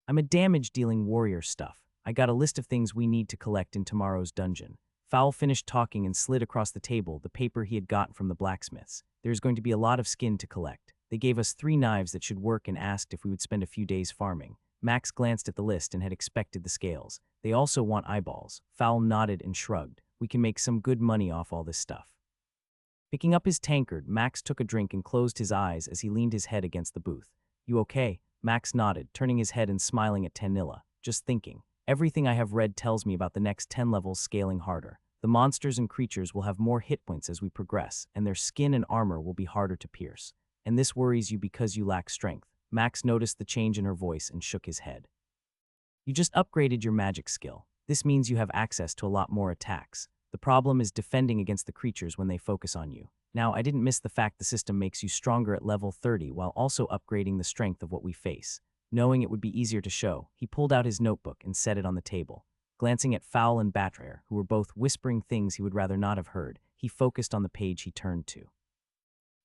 I'm a damage-dealing warrior stuff. I got a list of things we need to collect in tomorrow's dungeon. Fowl finished talking and slid across the table the paper he had gotten from the blacksmiths. There's going to be a lot of skin to collect. They gave us 3 knives that should work and asked if we would spend a few days farming. Max glanced at the list and had expected the scales. They also want eyeballs. Fowl nodded and shrugged. We can make some good money off all this stuff. Picking up his tankard, Max took a drink and closed his eyes as he leaned his head against the booth. You okay? Max nodded, turning his head and smiling at Tanilla. Just thinking. Everything I have read tells me about the next 10 levels scaling harder. The monsters and creatures will have more hit points as we progress, and their skin and armor will be harder to pierce. And this worries you because you lack strength. Max noticed the change in her voice and shook his head. You just upgraded your magic skill. This means you have access to a lot more attacks. The problem is defending against the creatures when they focus on you. Now, I didn't miss the fact the system makes you stronger at level 30 while also upgrading the strength of what we face. Knowing it would be easier to show, he pulled out his notebook and set it on the table. Glancing at Fowl and Batrair, who were both whispering things he would rather not have heard, he focused on the page he turned to.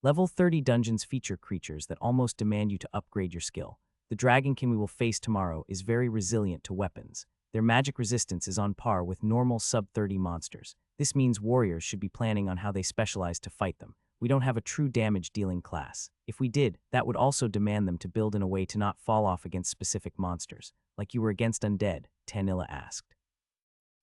Level 30 dungeons feature creatures that almost demand you to upgrade your skill. The dragonkin we will face tomorrow is very resilient to weapons. Their magic resistance is on par with normal sub-30 monsters. This means warriors should be planning on how they specialize to fight them. We don't have a true damage-dealing class. If we did, that would also demand them to build in a way to not fall off against specific monsters, like you were against undead, Tanilla asked.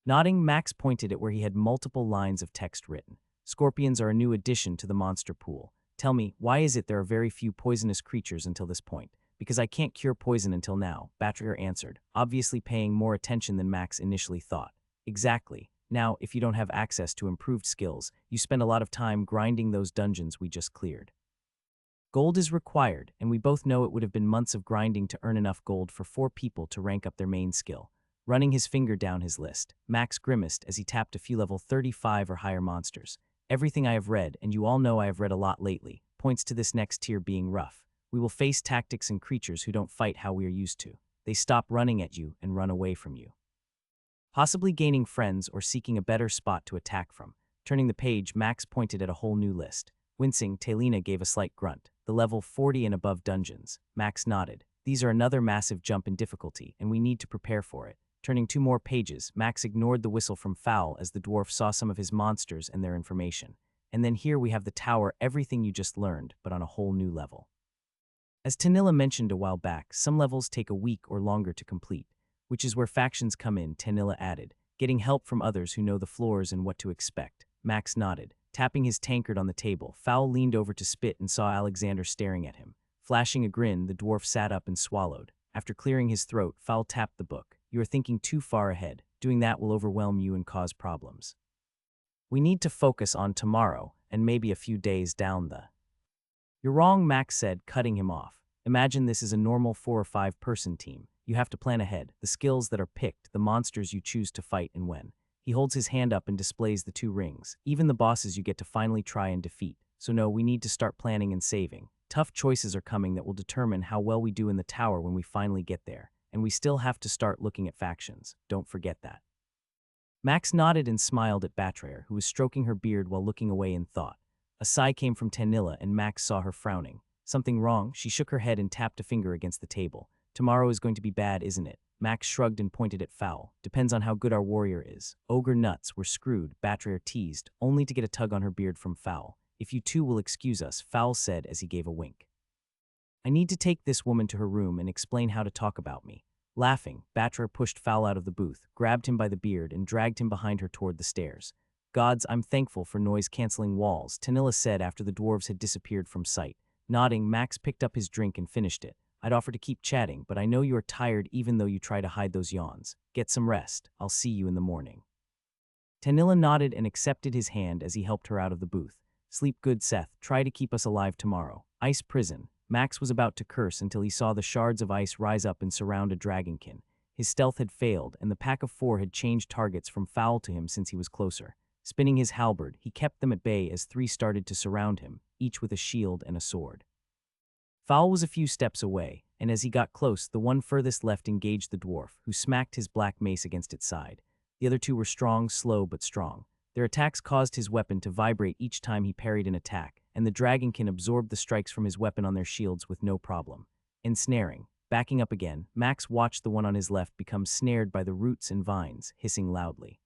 Nodding, Max pointed at where he had multiple lines of text written. Scorpions are a new addition to the monster pool. Tell me, why is it there are very few poisonous creatures until this point? Because I can't cure poison until now, Batrair answered, obviously paying more attention than Max initially thought. Exactly. Now, if you don't have access to improved skills, you spend a lot of time grinding those dungeons we just cleared. Gold is required, and we both know it would have been months of grinding to earn enough gold for 4 people to rank up their main skill. Running his finger down his list, Max grimaced as he tapped a few level 35 or higher monsters. Everything I have read, and you all know I have read a lot lately, points to this next tier being rough. We will face tactics and creatures who don't fight how we are used to. They stop running at you and run away from you. Possibly gaining friends or seeking a better spot to attack from. Turning the page, Max pointed at a whole new list. Wincing, Talina gave a slight grunt. The level 40 and above dungeons. Max nodded. These are another massive jump in difficulty, and we need to prepare for it. Turning 2 more pages, Max ignored the whistle from Fowl as the dwarf saw some of his monsters and their information. And then here we have the tower, everything you just learned, but on a whole new level. As Tanilla mentioned a while back, some levels take a week or longer to complete, which is where factions come in, Tanilla added. getting help from others who know the floors and what to expect. Max nodded. Tapping his tankard on the table, Fowl leaned over to spit and saw Alexander staring at him. Flashing a grin, the dwarf sat up and swallowed. After clearing his throat, Fowl tapped the book. You are thinking too far ahead. Doing that will overwhelm you and cause problems. We need to focus on tomorrow, and maybe a few days down the. You're wrong, Max said, cutting him off. Imagine this is a normal 4 or 5 person team. You have to plan ahead, the skills that are picked, the monsters you choose to fight and when. He holds his hand up and displays the 2 rings, even the bosses you get to finally try and defeat. So no, we need to start planning and saving. Tough choices are coming that will determine how well we do in the tower when we finally get there. And we still have to start looking at factions. Don't forget that. Max nodded and smiled at Betrayer, who was stroking her beard while looking away in thought. A sigh came from Tanilla and Max saw her frowning. Something wrong? She shook her head and tapped a finger against the table. Tomorrow is going to be bad, isn't it? Max shrugged and pointed at Fowl. Depends on how good our warrior is. Ogre nuts, we're screwed, Betrayer teased, only to get a tug on her beard from Fowl. If you two will excuse us, Fowl said as he gave a wink. I need to take this woman to her room and explain how to talk about me. Laughing, Betrayer pushed Fowl out of the booth, grabbed him by the beard, and dragged him behind her toward the stairs. Gods, I'm thankful for noise-canceling walls, Tanilla said after the dwarves had disappeared from sight. Nodding, Max picked up his drink and finished it. I'd offer to keep chatting, but I know you are tired even though you try to hide those yawns. Get some rest. I'll see you in the morning. Tanilla nodded and accepted his hand as he helped her out of the booth. Sleep good, Seth. Try to keep us alive tomorrow. Ice prison. Max was about to curse until he saw the shards of ice rise up and surround a dragonkin. His stealth had failed, and the pack of 4 had changed targets from Fowl to him since he was closer. Spinning his halberd, he kept them at bay as 3 started to surround him, each with a shield and a sword. Fowl was a few steps away, and as he got close, the one furthest left engaged the dwarf, who smacked his black mace against its side. The other 2 were strong, slow, but strong. Their attacks caused his weapon to vibrate each time he parried an attack, and the dragonkin absorbed the strikes from his weapon on their shields with no problem. Ensnaring. Backing up again, Max watched the one on his left become snared by the roots and vines, hissing loudly.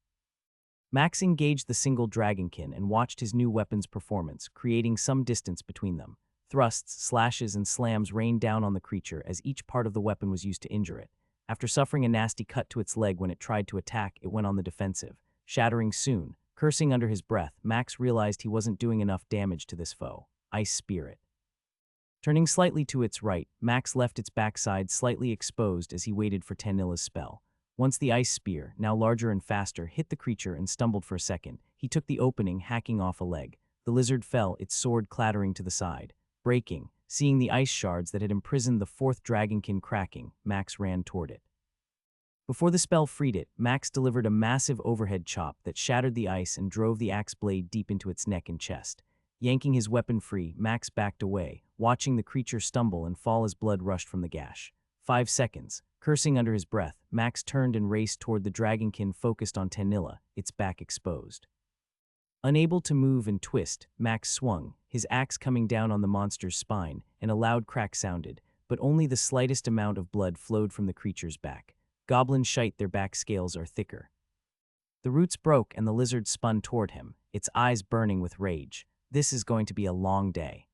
Max engaged the single dragonkin and watched his new weapon's performance, creating some distance between them. Thrusts, slashes, and slams rained down on the creature as each part of the weapon was used to injure it. After suffering a nasty cut to its leg when it tried to attack, it went on the defensive, shattering soon. Cursing under his breath, Max realized he wasn't doing enough damage to this foe. Ice Spirit. Turning slightly to its right, Max left its backside slightly exposed as he waited for Tanilla's spell. Once the ice spear, now larger and faster, hit the creature and stumbled for a second, he took the opening, hacking off a leg. The lizard fell, its sword clattering to the side. Breaking, seeing the ice shards that had imprisoned the 4th dragonkin cracking, Max ran toward it. Before the spell freed it, Max delivered a massive overhead chop that shattered the ice and drove the axe blade deep into its neck and chest. Yanking his weapon free, Max backed away, watching the creature stumble and fall as blood rushed from the gash. 5 seconds. Cursing under his breath, Max turned and raced toward the dragonkin focused on Tanilla, its back exposed. Unable to move and twist, Max swung, his axe coming down on the monster's spine, and a loud crack sounded, but only the slightest amount of blood flowed from the creature's back. Goblin shite, their back scales are thicker. The roots broke and the lizard spun toward him, its eyes burning with rage. This is going to be a long day.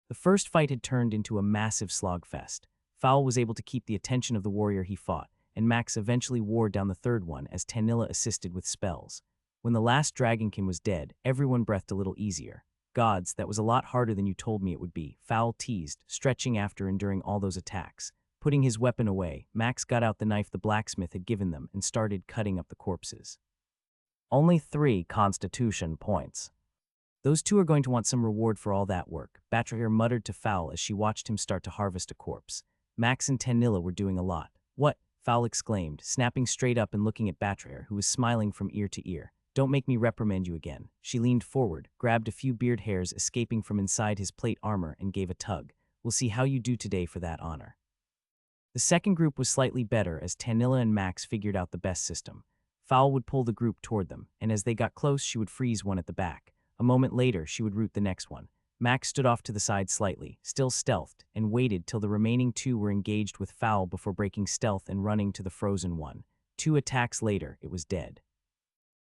The first fight had turned into a massive slogfest. Fowl was able to keep the attention of the warrior he fought, and Max eventually wore down the third one as Tanilla assisted with spells. When the last dragonkin was dead, everyone breathed a little easier. Gods, that was a lot harder than you told me it would be, Fowl teased, stretching after enduring all those attacks. Putting his weapon away, Max got out the knife the blacksmith had given them and started cutting up the corpses. Only 3 constitution points. Those 2 are going to want some reward for all that work, Betrayer muttered to Fowl as she watched him start to harvest a corpse. Max and Tanilla were doing a lot. What? Fowl exclaimed, snapping straight up and looking at Betrayer, who was smiling from ear to ear. Don't make me reprimand you again. She leaned forward, grabbed a few beard hairs escaping from inside his plate armor and gave a tug. We'll see how you do today for that honor. The second group was slightly better as Tanilla and Max figured out the best system. Fowl would pull the group toward them, and as they got close she would freeze one at the back. A moment later she would root the next one. Max stood off to the side slightly, still stealthed, and waited till the remaining 2 were engaged with Fowl before breaking stealth and running to the frozen one. 2 attacks later, it was dead.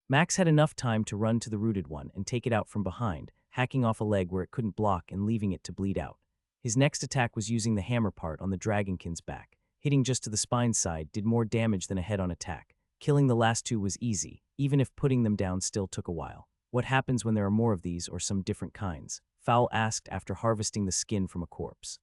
Max had enough time to run to the rooted one and take it out from behind, hacking off a leg where it couldn't block and leaving it to bleed out. His next attack was using the hammer part on the dragonkin's back. Hitting just to the spine side did more damage than a head-on attack. Killing the last two was easy, even if putting them down still took a while. What happens when there are more of these or some different kinds? Fowl asked after harvesting the skin from a corpse.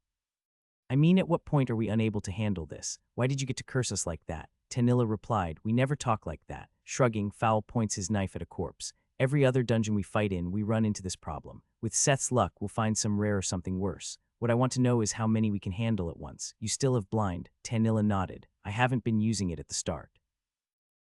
I mean, at what point are we unable to handle this? Why did you get to curse us like that? Tanilla replied, we never talk like that. Shrugging, Fowl points his knife at a corpse. Every other dungeon we fight in, we run into this problem. With Seth's luck, we'll find some rare or something worse. What I want to know is how many we can handle at once. You still have blind. Tanilla nodded. I haven't been using it at the start.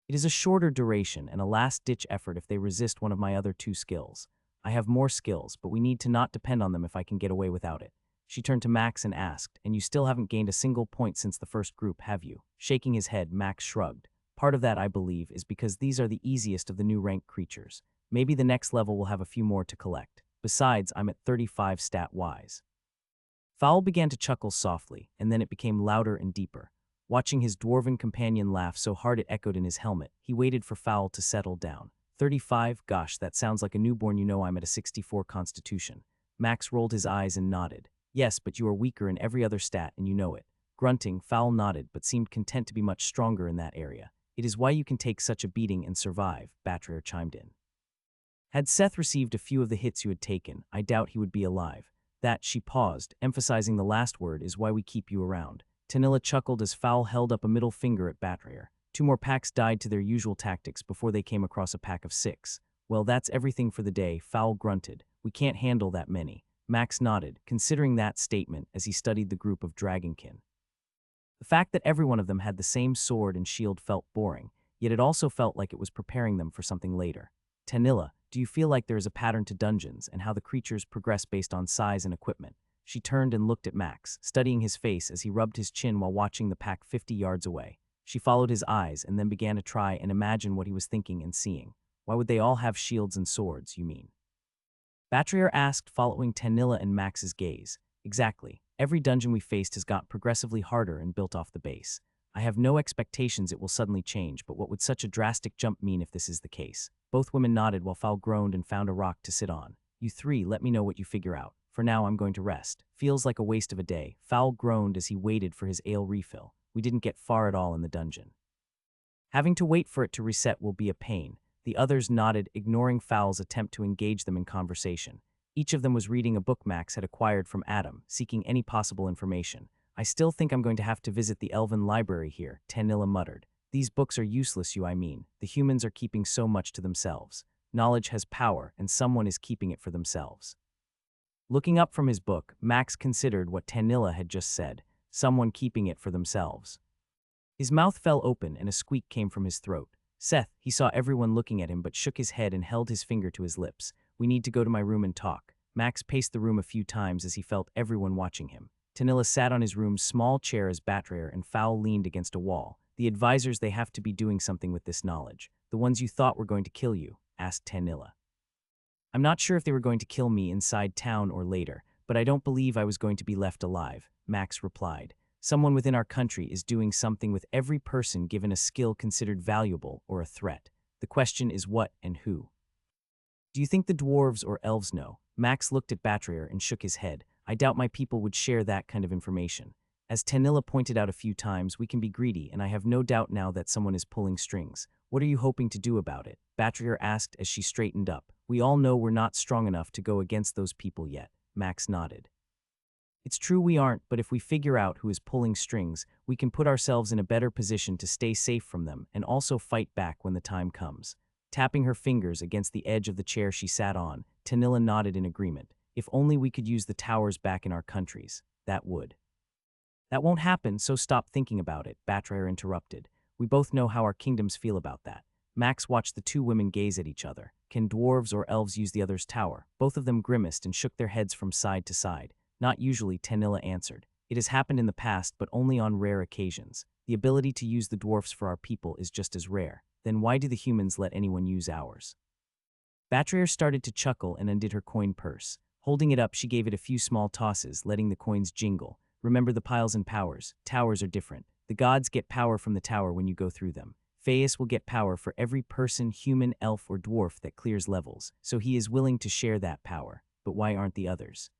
It is a shorter duration and a last-ditch effort if they resist one of my other two skills. I have more skills, but we need to not depend on them if I can get away without it. She turned to Max and asked, and you still haven't gained a single point since the first group, have you? Shaking his head, Max shrugged. Part of that, I believe, is because these are the easiest of the new rank creatures. Maybe the next level will have a few more to collect. Besides, I'm at 35 stat-wise. Fowl began to chuckle softly, and then it became louder and deeper. Watching his dwarven companion laugh so hard it echoed in his helmet, he waited for Fowl to settle down. 35? Gosh, that sounds like a newborn. You know I'm at a 64 constitution. Max rolled his eyes and nodded. Yes, but you are weaker in every other stat, and you know it. Grunting, Fowl nodded, but seemed content to be much stronger in that area. It is why you can take such a beating and survive, Betrayer chimed in. Had Seth received a few of the hits you had taken, I doubt he would be alive. That, she paused, emphasizing the last word, is why we keep you around. Tanilla chuckled as Fowl held up a middle finger at Betrayer. 2 more packs died to their usual tactics before they came across a pack of 6. Well, that's everything for the day, Fowl grunted. We can't handle that many. Max nodded, considering that statement as he studied the group of dragonkin. The fact that every one of them had the same sword and shield felt boring, yet it also felt like it was preparing them for something later. Tanilla, do you feel like there is a pattern to dungeons and how the creatures progress based on size and equipment? She turned and looked at Max, studying his face as he rubbed his chin while watching the pack 50 yards away. She followed his eyes and then began to try and imagine what he was thinking and seeing. Why would they all have shields and swords, you mean? Betrayer asked, following Tanilla and Max's gaze. Exactly. Every dungeon we faced has got progressively harder and built off the base. I have no expectations it will suddenly change, but what would such a drastic jump mean if this is the case? Both women nodded while Fowl groaned and found a rock to sit on. You 3, let me know what you figure out. For now, I'm going to rest. Feels like a waste of a day. Fowl groaned as he waited for his ale refill. We didn't get far at all in the dungeon. Having to wait for it to reset will be a pain. The others nodded, ignoring Fowl's attempt to engage them in conversation. Each of them was reading a book Max had acquired from Adam, seeking any possible information. I still think I'm going to have to visit the Elven library here, Tanilla muttered. These books are useless, I mean. The humans are keeping so much to themselves. Knowledge has power, and someone is keeping it for themselves. Looking up from his book, Max considered what Tanilla had just said. Someone keeping it for themselves. His mouth fell open and a squeak came from his throat. Seth, he saw everyone looking at him but shook his head and held his finger to his lips. We need to go to my room and talk. Max paced the room a few times as he felt everyone watching him. Tanilla sat on his room's small chair as Betrayer and Fowl leaned against a wall. The advisors, they have to be doing something with this knowledge. The ones you thought were going to kill you, asked Tanilla. I'm not sure if they were going to kill me inside town or later, but I don't believe I was going to be left alive, Max replied. Someone within our country is doing something with every person given a skill considered valuable or a threat. The question is what and who. Do you think the dwarves or elves know? Max looked at Betrayer and shook his head. I doubt my people would share that kind of information. As Tanilla pointed out a few times, we can be greedy, and I have no doubt now that someone is pulling strings. What are you hoping to do about it? Betrayer asked as she straightened up. We all know we're not strong enough to go against those people yet. Max nodded. It's true we aren't, but if we figure out who is pulling strings, we can put ourselves in a better position to stay safe from them and also fight back when the time comes. Tapping her fingers against the edge of the chair she sat on, Tanilla nodded in agreement. If only we could use the towers back in our countries, that would. That won't happen, so stop thinking about it, Betrayer interrupted. We both know how our kingdoms feel about that. Max watched the 2 women gaze at each other. Can dwarves or elves use the other's tower? Both of them grimaced and shook their heads from side to side. Not usually, Tanilla answered. It has happened in the past, but only on rare occasions. The ability to use the dwarfs for our people is just as rare. Then why do the humans let anyone use ours? Betrayer started to chuckle and undid her coin purse. Holding it up, she gave it a few small tosses, letting the coins jingle. Remember the piles and powers. Towers are different. The gods get power from the tower when you go through them. Phaeus will get power for every person, human, elf, or dwarf that clears levels, so he is willing to share that power. But why aren't the others?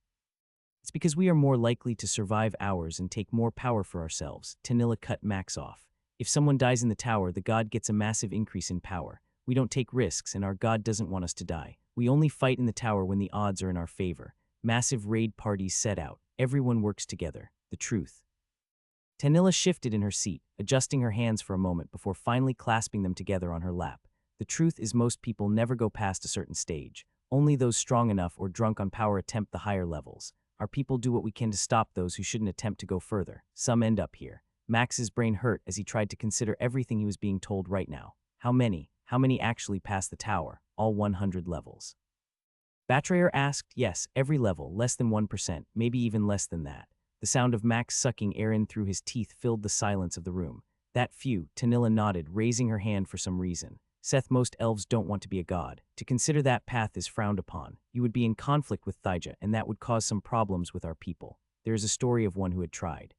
It's because we are more likely to survive ours and take more power for ourselves, Tanilla cut Max off. If someone dies in the tower, the god gets a massive increase in power. We don't take risks, and our god doesn't want us to die. We only fight in the tower when the odds are in our favor. Massive raid parties set out. Everyone works together. The truth. Tanilla shifted in her seat, adjusting her hands for a moment before finally clasping them together on her lap. The truth is most people never go past a certain stage. Only those strong enough or drunk on power attempt the higher levels. Our people do what we can to stop those who shouldn't attempt to go further. Some end up here. Max's brain hurt as he tried to consider everything he was being told right now. How many? How many actually pass the tower? All 100 levels. Batrayer asked. Yes, every level, less than 1%, maybe even less than that. The sound of Max sucking air in through his teeth filled the silence of the room. That few, Tanilla nodded, raising her hand for some reason. Seth, most elves don't want to be a god. To consider that path is frowned upon. You would be in conflict with Thaija, and that would cause some problems with our people. There is a story of one who had tried.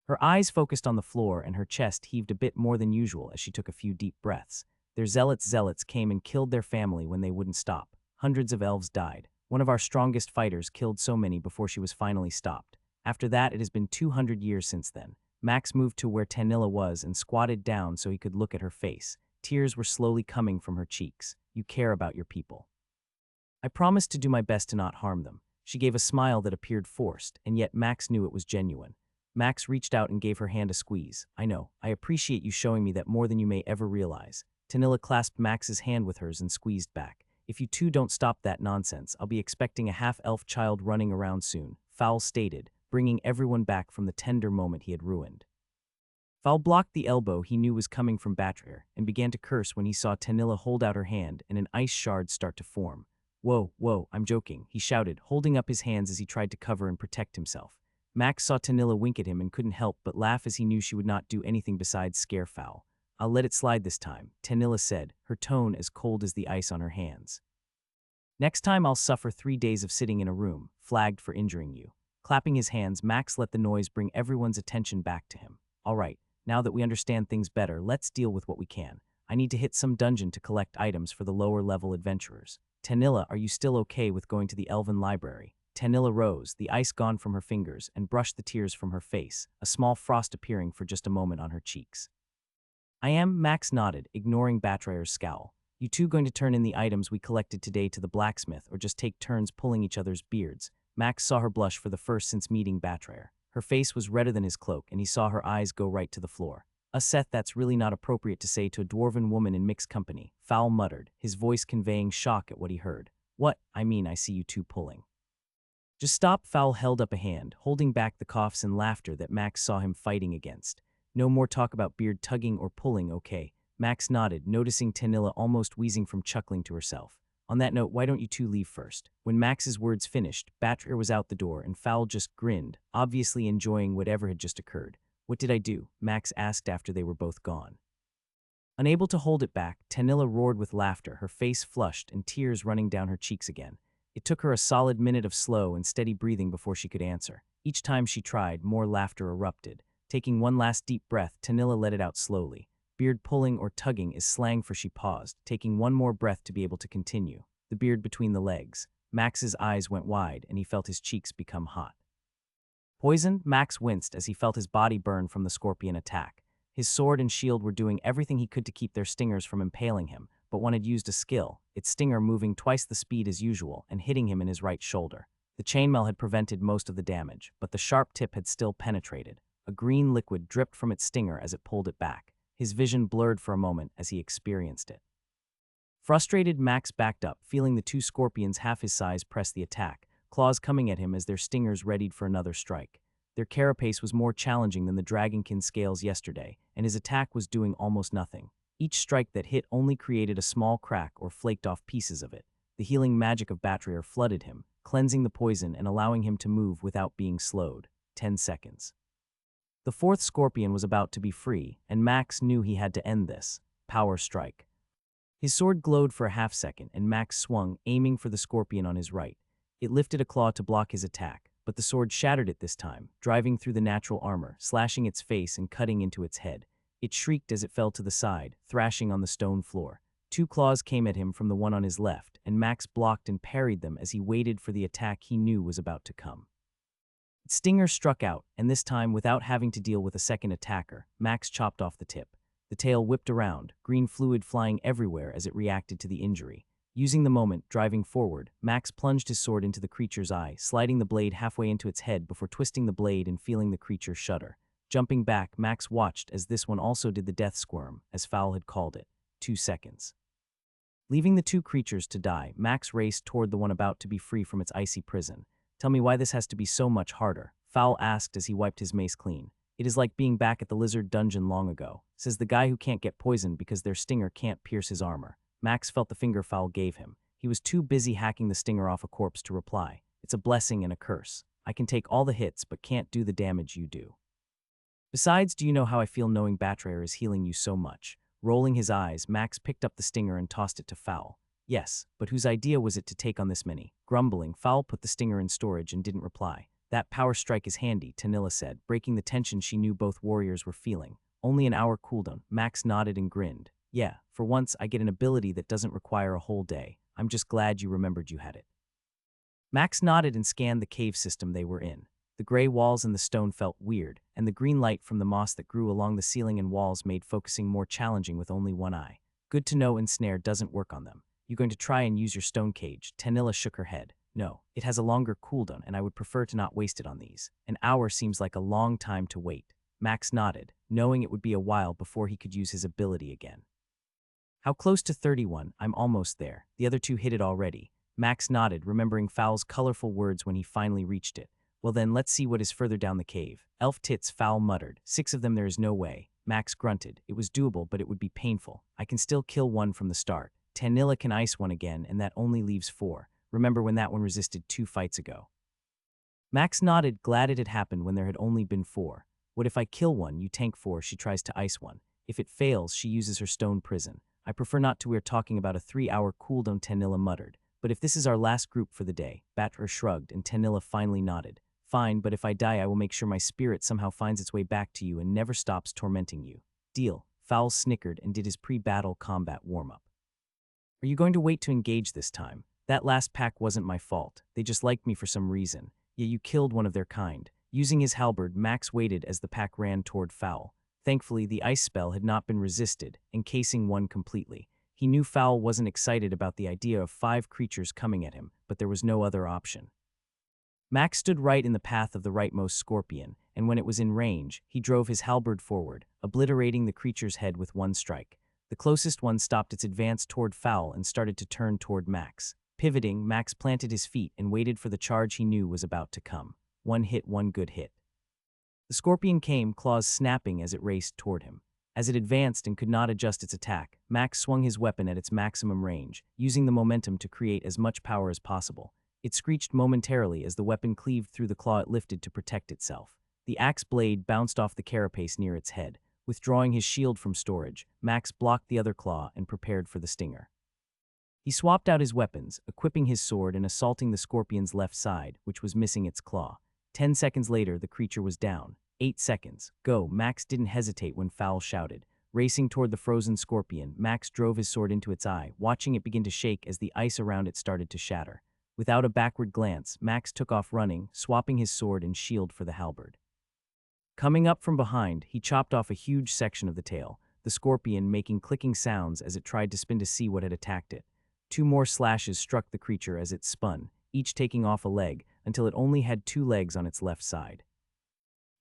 Her eyes focused on the floor, and her chest heaved a bit more than usual as she took a few deep breaths. Their zealots came and killed their family when they wouldn't stop. Hundreds of elves died. One of our strongest fighters killed so many before she was finally stopped. After that, it has been 200 years since then. Max moved to where Tanilla was and squatted down so he could look at her face. Tears were slowly coming from her cheeks. You care about your people. I promised to do my best to not harm them. She gave a smile that appeared forced, and yet Max knew it was genuine. Max reached out and gave her hand a squeeze. I know. I appreciate you showing me that more than you may ever realize. Tanilla clasped Max's hand with hers and squeezed back. If you two don't stop that nonsense, I'll be expecting a half-elf child running around soon, Fowl stated, bringing everyone back from the tender moment he had ruined. Fowl blocked the elbow he knew was coming from Batrayer and began to curse when he saw Tanilla hold out her hand and an ice shard start to form. Whoa, I'm joking, he shouted, holding up his hands as he tried to cover and protect himself. Max saw Tanilla wink at him and couldn't help but laugh as he knew she would not do anything besides scare Fowl. I'll let it slide this time, Tanilla said, her tone as cold as the ice on her hands. Next time I'll suffer 3 days of sitting in a room, flagged for injuring you. Clapping his hands, Max let the noise bring everyone's attention back to him. All right, now that we understand things better, let's deal with what we can. I need to hit some dungeon to collect items for the lower-level adventurers. Tanilla, are you still okay with going to the Elven Library? Tanilla rose, the ice gone from her fingers, and brushed the tears from her face, a small frost appearing for just a moment on her cheeks. I am, Max nodded, ignoring Batrayer's scowl. You two going to turn in the items we collected today to the blacksmith or just take turns pulling each other's beards? Max saw her blush for the first since meeting Batrayer. Her face was redder than his cloak, and he saw her eyes go right to the floor. Seth, that's really not appropriate to say to a dwarven woman in mixed company, Fowl muttered, his voice conveying shock at what he heard. What? I mean, I see you two pulling. Just stop, Fowl held up a hand, holding back the coughs and laughter that Max saw him fighting against. No more talk about beard tugging or pulling, okay? Max nodded, noticing Tanilla almost wheezing from chuckling to herself. On that note, why don't you two leave first? When Max's words finished, Batrayer was out the door and Fowl just grinned, obviously enjoying whatever had just occurred. What did I do? Max asked after they were both gone. Unable to hold it back, Tanilla roared with laughter, her face flushed and tears running down her cheeks again. It took her a solid minute of slow and steady breathing before she could answer. Each time she tried, more laughter erupted. Taking one last deep breath, Tanilla let it out slowly. Beard pulling or tugging is slang for she paused, taking one more breath to be able to continue. The beard between the legs. Max's eyes went wide and he felt his cheeks become hot. Poisoned, Max winced as he felt his body burn from the scorpion attack. His sword and shield were doing everything he could to keep their stingers from impaling him, but one had used a skill, its stinger moving twice the speed as usual and hitting him in his right shoulder. The chainmail had prevented most of the damage, but the sharp tip had still penetrated. A green liquid dripped from its stinger as it pulled it back. His vision blurred for a moment as he experienced it. Frustrated, Max backed up, feeling the two scorpions half his size press the attack, claws coming at him as their stingers readied for another strike. Their carapace was more challenging than the dragonkin scales yesterday, and his attack was doing almost nothing. Each strike that hit only created a small crack or flaked off pieces of it. The healing magic of Batrayer flooded him, cleansing the poison and allowing him to move without being slowed. 10 seconds. The fourth scorpion was about to be free, and Max knew he had to end this. Power strike. His sword glowed for a half second, and Max swung, aiming for the scorpion on his right. It lifted a claw to block his attack, but the sword shattered it this time, driving through the natural armor, slashing its face and cutting into its head. It shrieked as it fell to the side, thrashing on the stone floor. Two claws came at him from the one on his left, and Max blocked and parried them as he waited for the attack he knew was about to come. Its stinger struck out, and this time, without having to deal with a second attacker, Max chopped off the tip. The tail whipped around, green fluid flying everywhere as it reacted to the injury. Using the moment, driving forward, Max plunged his sword into the creature's eye, sliding the blade halfway into its head before twisting the blade and feeling the creature shudder. Jumping back, Max watched as this one also did the death squirm, as Fowl had called it. 2 seconds. Leaving the two creatures to die, Max raced toward the one about to be free from its icy prison. Tell me why this has to be so much harder, Fowl asked as he wiped his mace clean. It is like being back at the lizard dungeon long ago, says the guy who can't get poisoned because their stinger can't pierce his armor. Max felt the finger Fowl gave him. He was too busy hacking the stinger off a corpse to reply. It's a blessing and a curse. I can take all the hits but can't do the damage you do. Besides, do you know how I feel knowing Betrayer is healing you so much? Rolling his eyes, Max picked up the stinger and tossed it to Fowl. Yes, but whose idea was it to take on this many? Grumbling, Fowl put the stinger in storage and didn't reply. That power strike is handy, Tanilla said, breaking the tension she knew both warriors were feeling. Only an hour cooldown. Max nodded and grinned. Yeah, for once I get an ability that doesn't require a whole day. I'm just glad you remembered you had it. Max nodded and scanned the cave system they were in. The gray walls and the stone felt weird, and the green light from the moss that grew along the ceiling and walls made focusing more challenging with only one eye. Good to know Ensnare doesn't work on them. You going to try and use your stone cage? Tanilla shook her head. No, it has a longer cooldown and I would prefer to not waste it on these. An hour seems like a long time to wait. Max nodded, knowing it would be a while before he could use his ability again. How close to 31? I'm almost there. The other two hit it already. Max nodded, remembering Fowl's colorful words when he finally reached it. Well then, let's see what is further down the cave. Elf tits, Fowl muttered. 6 of them, there is no way. Max grunted. It was doable, but it would be painful. I can still kill one from the start. Tanilla can ice one again, and that only leaves 4. Remember when that one resisted 2 fights ago? Max nodded, glad it had happened when there had only been 4. What if I kill one, you tank 4, she tries to ice one. If it fails, she uses her stone prison. I prefer not to, we're talking about a 3-hour cooldown, Tanilla muttered. But if this is our last group for the day, Betrayer shrugged and Tanilla finally nodded. Fine, but if I die I will make sure my spirit somehow finds its way back to you and never stops tormenting you. Deal. Fowl snickered and did his pre-battle combat warm-up. Are you going to wait to engage this time? That last pack wasn't my fault. They just liked me for some reason. Yet you killed one of their kind. Using his halberd, Max waited as the pack ran toward Fowl. Thankfully, the ice spell had not been resisted, encasing one completely. He knew Fowl wasn't excited about the idea of 5 creatures coming at him, but there was no other option. Max stood right in the path of the rightmost scorpion, and when it was in range, he drove his halberd forward, obliterating the creature's head with one strike. The closest one stopped its advance toward Fowl and started to turn toward Max. Pivoting, Max planted his feet and waited for the charge he knew was about to come. One hit, one good hit. The scorpion came, claws snapping as it raced toward him. As it advanced and could not adjust its attack, Max swung his weapon at its maximum range, using the momentum to create as much power as possible. It screeched momentarily as the weapon cleaved through the claw it lifted to protect itself. The axe blade bounced off the carapace near its head. Withdrawing his shield from storage, Max blocked the other claw and prepared for the stinger. He swapped out his weapons, equipping his sword and assaulting the scorpion's left side, which was missing its claw. 10 seconds later, the creature was down. 8 seconds. Go. Max didn't hesitate when Fowl shouted. Racing toward the frozen scorpion, Max drove his sword into its eye, watching it begin to shake as the ice around it started to shatter. Without a backward glance, Max took off running, swapping his sword and shield for the halberd. Coming up from behind, he chopped off a huge section of the tail, the scorpion making clicking sounds as it tried to spin to see what had attacked it. 2 more slashes struck the creature as it spun, each taking off a leg, until it only had 2 legs on its left side.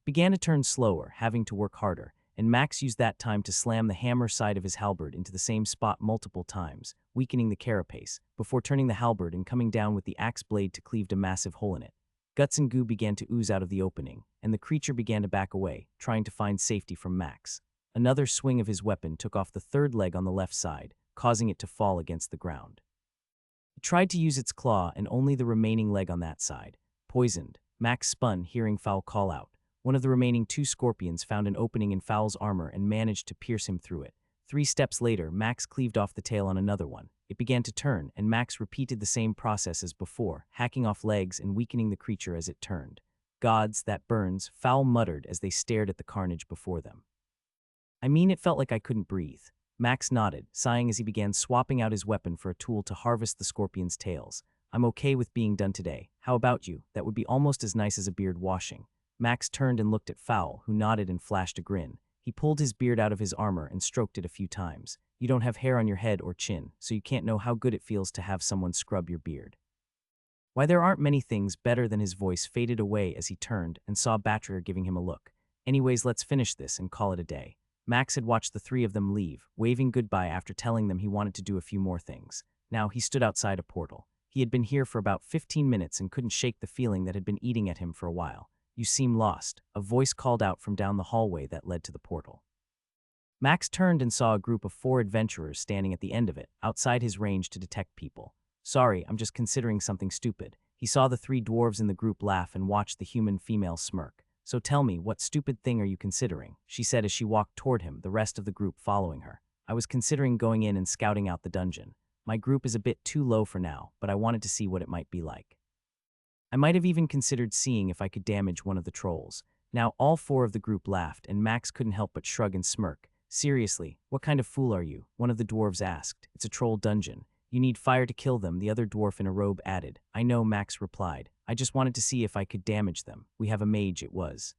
It began to turn slower, having to work harder, and Max used that time to slam the hammer side of his halberd into the same spot multiple times, weakening the carapace, before turning the halberd and coming down with the axe blade to cleave a massive hole in it. Guts and goo began to ooze out of the opening, and the creature began to back away, trying to find safety from Max. Another swing of his weapon took off the 3rd leg on the left side, causing it to fall against the ground. It tried to use its claw and only the remaining leg on that side. Poisoned, Max spun, hearing Fowl call out. One of the remaining 2 scorpions found an opening in Fowl's armor and managed to pierce him through it. 3 steps later, Max cleaved off the tail on another one. It began to turn, and Max repeated the same process as before, hacking off legs and weakening the creature as it turned. Gods, that burns, Fowl muttered as they stared at the carnage before them. I mean, it felt like I couldn't breathe. Max nodded, sighing as he began swapping out his weapon for a tool to harvest the scorpion's tails. I'm okay with being done today. How about you? That would be almost as nice as a beard washing. Max turned and looked at Fowl, who nodded and flashed a grin. He pulled his beard out of his armor and stroked it a few times. You don't have hair on your head or chin, so you can't know how good it feels to have someone scrub your beard. Why, there aren't many things better than his voice faded away as he turned and saw Batrier giving him a look. Anyways, let's finish this and call it a day. Max had watched the three of them leave, waving goodbye after telling them he wanted to do a few more things. Now he stood outside a portal. He had been here for about 15 minutes and couldn't shake the feeling that had been eating at him for a while. You seem lost, a voice called out from down the hallway that led to the portal. Max turned and saw a group of 4 adventurers standing at the end of it, outside his range to detect people. Sorry, I'm just considering something stupid. He saw the 3 dwarves in the group laugh and watched the human female smirk. So tell me, what stupid thing are you considering? She said as she walked toward him, the rest of the group following her. I was considering going in and scouting out the dungeon. My group is a bit too low for now, but I wanted to see what it might be like. I might have even considered seeing if I could damage one of the trolls. Now all 4 of the group laughed, and Max couldn't help but shrug and smirk. Seriously, what kind of fool are you? One of the dwarves asked. It's a troll dungeon. You need fire to kill them, the other dwarf in a robe added. I know, Max replied. I just wanted to see if I could damage them. We have a mage, it was.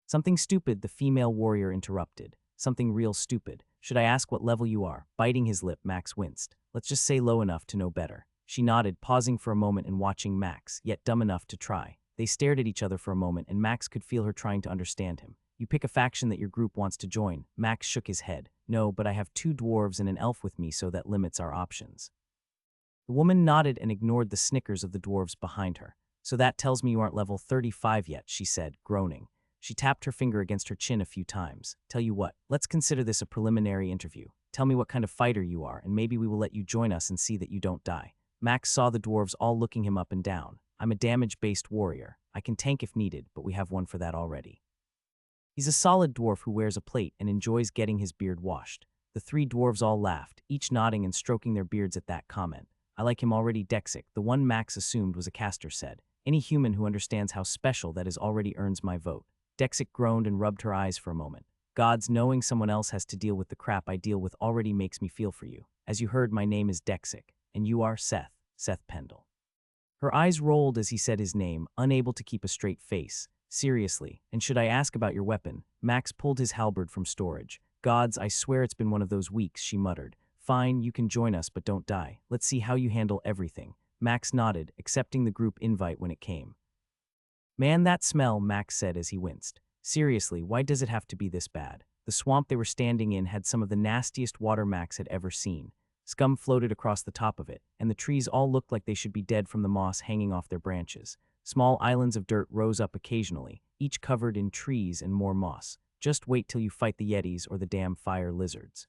Something stupid, the female warrior interrupted. Something real stupid. Should I ask what level you are? Biting his lip, Max winced. Let's just say low enough to know better. She nodded, pausing for a moment and watching Max, yet dumb enough to try. They stared at each other for a moment, and Max could feel her trying to understand him. You pick a faction that your group wants to join. Max shook his head. No, but I have 2 dwarves and an elf with me, so that limits our options. The woman nodded and ignored the snickers of the dwarves behind her. So that tells me you aren't level 35 yet, she said, groaning. She tapped her finger against her chin a few times. Tell you what, let's consider this a preliminary interview. Tell me what kind of fighter you are, and maybe we will let you join us and see that you don't die. Max saw the dwarves all looking him up and down. I'm a damage-based warrior. I can tank if needed, but we have one for that already. He's a solid dwarf who wears a plate and enjoys getting his beard washed. The 3 dwarves all laughed, each nodding and stroking their beards at that comment. I like him already, Dexic, the one Max assumed was a caster, said. Any human who understands how special that is already earns my vote. Dexic groaned and rubbed her eyes for a moment. Gods, knowing someone else has to deal with the crap I deal with already makes me feel for you. As you heard, my name is Dexic, and you are Seth Pendle. Her eyes rolled as he said his name, unable to keep a straight face. Seriously, and should I ask about your weapon? Max pulled his halberd from storage. Gods, I swear it's been one of those weeks, she muttered. Fine, you can join us, but don't die. Let's see how you handle everything. Max nodded, accepting the group invite when it came. Man, that smell, Max said as he winced. Seriously, why does it have to be this bad? The swamp they were standing in had some of the nastiest water Max had ever seen. Scum floated across the top of it, and the trees all looked like they should be dead from the moss hanging off their branches. Small islands of dirt rose up occasionally, each covered in trees and more moss. Just wait till you fight the yetis or the damn fire lizards.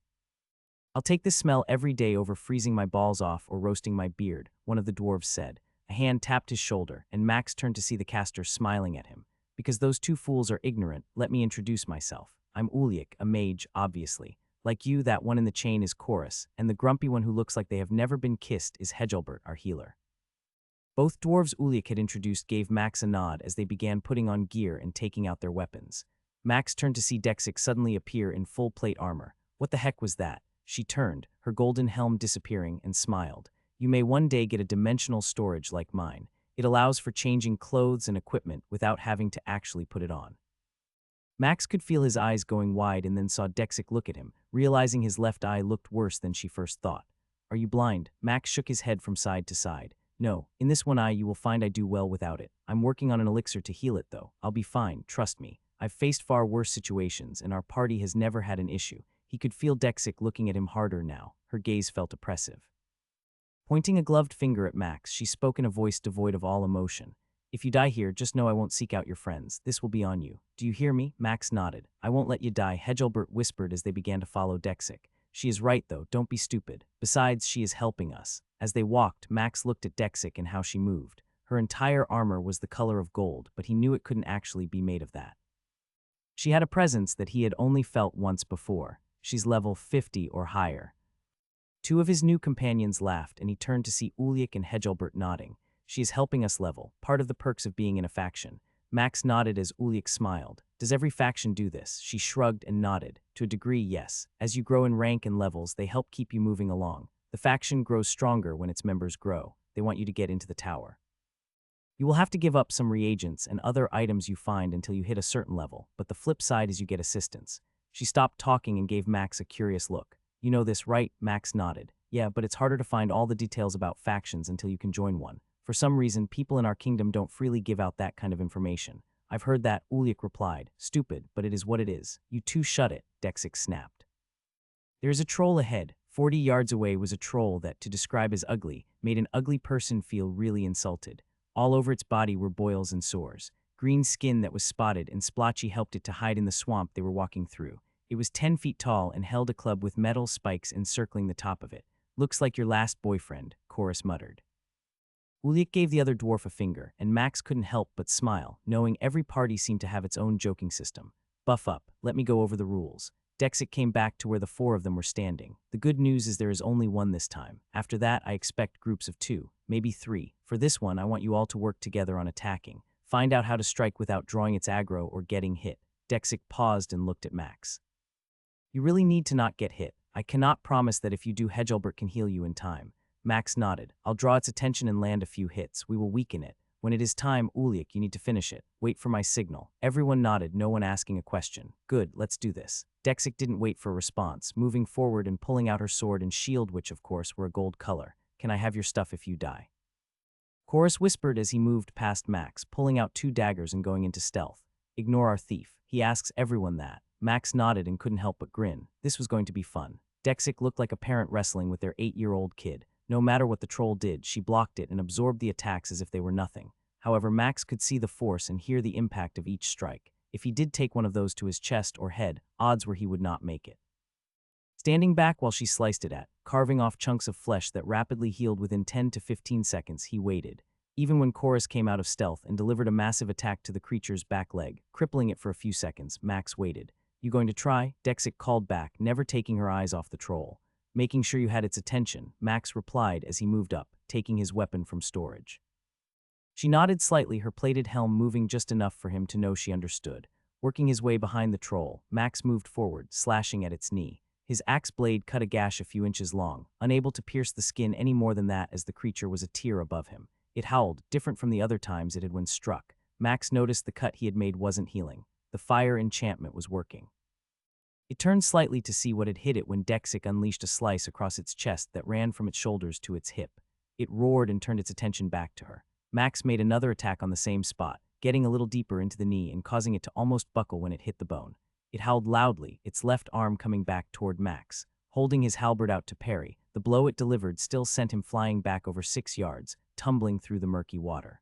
I'll take this smell every day over freezing my balls off or roasting my beard, one of the dwarves said. A hand tapped his shoulder, and Max turned to see the caster smiling at him. Because those 2 fools are ignorant, let me introduce myself. I'm Uliak, a mage, obviously. Like you, that one in the chain is Chorus, and the grumpy one who looks like they have never been kissed is Hedgelbert, our healer. Both dwarves Uliak had introduced gave Max a nod as they began putting on gear and taking out their weapons. Max turned to see Dexic suddenly appear in full plate armor. What the heck was that? She turned, her golden helm disappearing, and smiled. You may one day get a dimensional storage like mine. It allows for changing clothes and equipment without having to actually put it on. Max could feel his eyes going wide and then saw Dexic look at him, realizing his left eye looked worse than she first thought. Are you blind? Max shook his head from side to side. No, in this one eye you will find I do well without it. I'm working on an elixir to heal it though. I'll be fine, trust me. I've faced far worse situations and our party has never had an issue. He could feel Dexic looking at him harder now. Her gaze felt oppressive. Pointing a gloved finger at Max, she spoke in a voice devoid of all emotion. If you die here, just know I won't seek out your friends. This will be on you. Do you hear me? Max nodded. I won't let you die, Hedgelbert whispered as they began to follow Dexic. She is right though, don't be stupid. Besides, she is helping us. As they walked, Max looked at Dexic and how she moved. Her entire armor was the color of gold, but he knew it couldn't actually be made of that. She had a presence that he had only felt once before. She's level 50 or higher. 2 of his new companions laughed, and he turned to see Uliak and Hedgelbert nodding. She is helping us level, part of the perks of being in a faction. Max nodded as Uliak smiled. Does every faction do this? She shrugged and nodded. To a degree, yes. As you grow in rank and levels, they help keep you moving along. The faction grows stronger when its members grow. They want you to get into the tower. You will have to give up some reagents and other items you find until you hit a certain level, but the flip side is you get assistance. She stopped talking and gave Max a curious look. You know this, right? Max nodded. Yeah, but it's harder to find all the details about factions until you can join one. For some reason, people in our kingdom don't freely give out that kind of information. I've heard that, Uliak replied. Stupid, but it is what it is. You two shut it, Dexik snapped. There's a troll ahead. 40 yards away was a troll that, to describe as ugly, made an ugly person feel really insulted. All over its body were boils and sores. Green skin that was spotted, and splotchy helped it to hide in the swamp they were walking through. It was 10 feet tall and held a club with metal spikes encircling the top of it. Looks like your last boyfriend, Chorus muttered. Uliak gave the other dwarf a finger, and Max couldn't help but smile, knowing every party seemed to have its own joking system. Buff up, let me go over the rules. Dexik came back to where the four of them were standing. The good news is there is only one this time. After that, I expect groups of 2, maybe 3. For this one, I want you all to work together on attacking. Find out how to strike without drawing its aggro or getting hit. Dexik paused and looked at Max. You really need to not get hit. I cannot promise that if you do, Hedgelbert can heal you in time. Max nodded. I'll draw its attention and land a few hits. We will weaken it. When it is time, Uliak, you need to finish it. Wait for my signal. Everyone nodded, no one asking a question. Good, let's do this. Dexik didn't wait for a response, moving forward and pulling out her sword and shield, which, of course, were a gold color. Can I have your stuff if you die? Chorus whispered as he moved past Max, pulling out 2 daggers and going into stealth. Ignore our thief. He asks everyone that. Max nodded and couldn't help but grin. This was going to be fun. Dexik looked like a parent wrestling with their 8-year-old kid. No matter what the troll did, she blocked it and absorbed the attacks as if they were nothing. However, Max could see the force and hear the impact of each strike. If he did take one of those to his chest or head, odds were he would not make it. Standing back while she sliced it at, carving off chunks of flesh that rapidly healed within 10 to 15 seconds, he waited. Even when Chorus came out of stealth and delivered a massive attack to the creature's back leg, crippling it for a few seconds, Max waited. You going to try? Dexik called back, never taking her eyes off the troll. Making sure you had its attention, Max replied as he moved up, taking his weapon from storage. She nodded slightly, her plated helm moving just enough for him to know she understood. Working his way behind the troll, Max moved forward, slashing at its knee. His axe blade cut a gash a few inches long, unable to pierce the skin any more than that as the creature was a tier above him. It howled, different from the other times it had when struck. Max noticed the cut he had made wasn't healing. The fire enchantment was working. It turned slightly to see what had hit it when Dexik unleashed a slice across its chest that ran from its shoulders to its hip. It roared and turned its attention back to her. Max made another attack on the same spot, getting a little deeper into the knee and causing it to almost buckle when it hit the bone. It howled loudly, its left arm coming back toward Max. Holding his halberd out to parry, the blow it delivered still sent him flying back over 6 yards, tumbling through the murky water.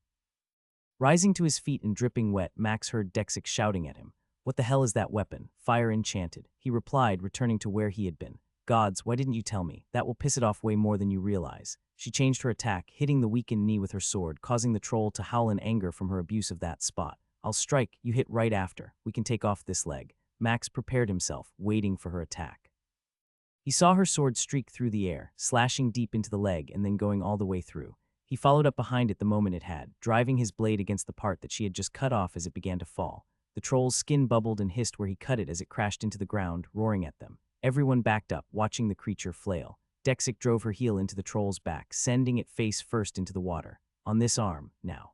Rising to his feet and dripping wet, Max heard Dexik shouting at him. What the hell is that weapon? Fire enchanted. He replied, returning to where he had been. Gods, why didn't you tell me? That will piss it off way more than you realize. She changed her attack, hitting the weakened knee with her sword, causing the troll to howl in anger from her abuse of that spot. I'll strike, you hit right after. We can take off this leg. Max prepared himself, waiting for her attack. He saw her sword streak through the air, slashing deep into the leg and then going all the way through. He followed up behind it the moment it had, driving his blade against the part that she had just cut off as it began to fall. The troll's skin bubbled and hissed where he cut it as it crashed into the ground, roaring at them. Everyone backed up, watching the creature flail. Dexik drove her heel into the troll's back, sending it face first into the water. On this arm, now.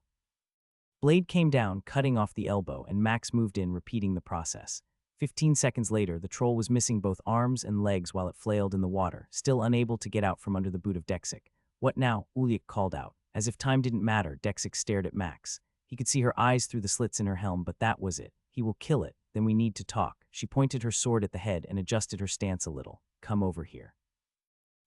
Blade came down, cutting off the elbow, and Max moved in, repeating the process. 15 seconds later, the troll was missing both arms and legs while it flailed in the water, still unable to get out from under the boot of Dexik. What now? Uliak called out. As if time didn't matter, Dexik stared at Max. He could see her eyes through the slits in her helm, but that was it. He will kill it, then we need to talk. She pointed her sword at the head and adjusted her stance a little. Come over here.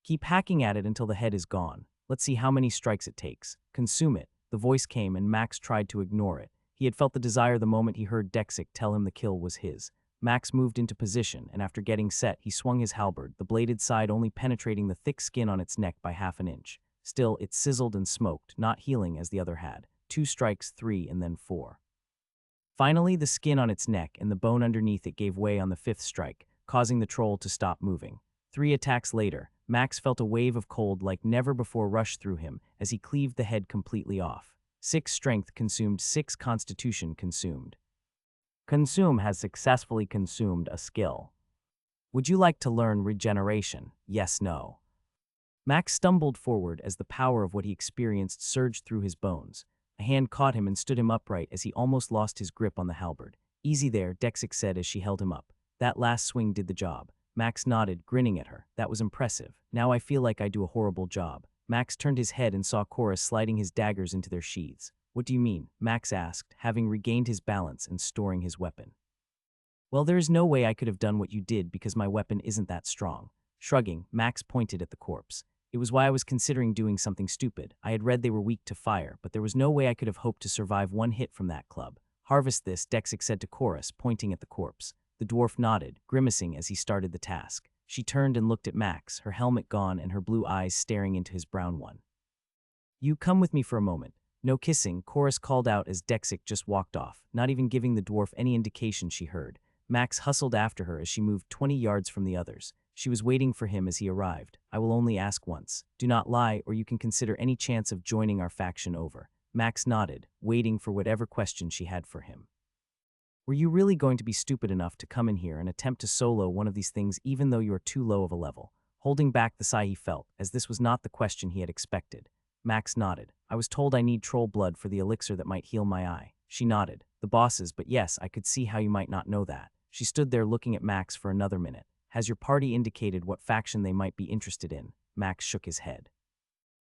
Keep hacking at it until the head is gone. Let's see how many strikes it takes. Consume it. The voice came and Max tried to ignore it. He had felt the desire the moment he heard Dexik tell him the kill was his. Max moved into position, and after getting set, he swung his halberd, the bladed side only penetrating the thick skin on its neck by half an inch. Still, it sizzled and smoked, not healing as the other had. 2 strikes, 3, and then 4. Finally, the skin on its neck and the bone underneath it gave way on the 5th strike, causing the troll to stop moving. 3 attacks later, Max felt a wave of cold like never before rush through him as he cleaved the head completely off. 6 strength consumed, 6 constitution consumed. Consume has successfully consumed a skill. Would you like to learn regeneration? Yes, no. Max stumbled forward as the power of what he experienced surged through his bones. A hand caught him and stood him upright as he almost lost his grip on the halberd. "Easy there," Dexic said as she held him up. "That last swing did the job." Max nodded, grinning at her. "That was impressive. Now I feel like I do a horrible job." Max turned his head and saw Chorus sliding his daggers into their sheaths. "What do you mean?" Max asked, having regained his balance and storing his weapon. "Well, there is no way I could have done what you did because my weapon isn't that strong." Shrugging, Max pointed at the corpse. "It was why I was considering doing something stupid. I had read they were weak to fire, but there was no way I could have hoped to survive one hit from that club." "Harvest this," Dexic said to Chorus, pointing at the corpse. The dwarf nodded, grimacing as he started the task. She turned and looked at Max, her helmet gone and her blue eyes staring into his brown one. "You come with me for a moment." "No kissing," Chorus called out as Dexic just walked off, not even giving the dwarf any indication she heard. Max hustled after her as she moved 20 yards from the others. She was waiting for him as he arrived. "I will only ask once. Do not lie, or you can consider any chance of joining our faction over." Max nodded, waiting for whatever question she had for him. "Were you really going to be stupid enough to come in here and attempt to solo one of these things even though you are too low of a level?" Holding back the sigh he felt, as this was not the question he had expected. Max nodded. "I was told I need troll blood for the elixir that might heal my eye." She nodded. "The bosses, but yes, I could see how you might not know that." She stood there looking at Max for another minute. "Has your party indicated what faction they might be interested in?" Max shook his head.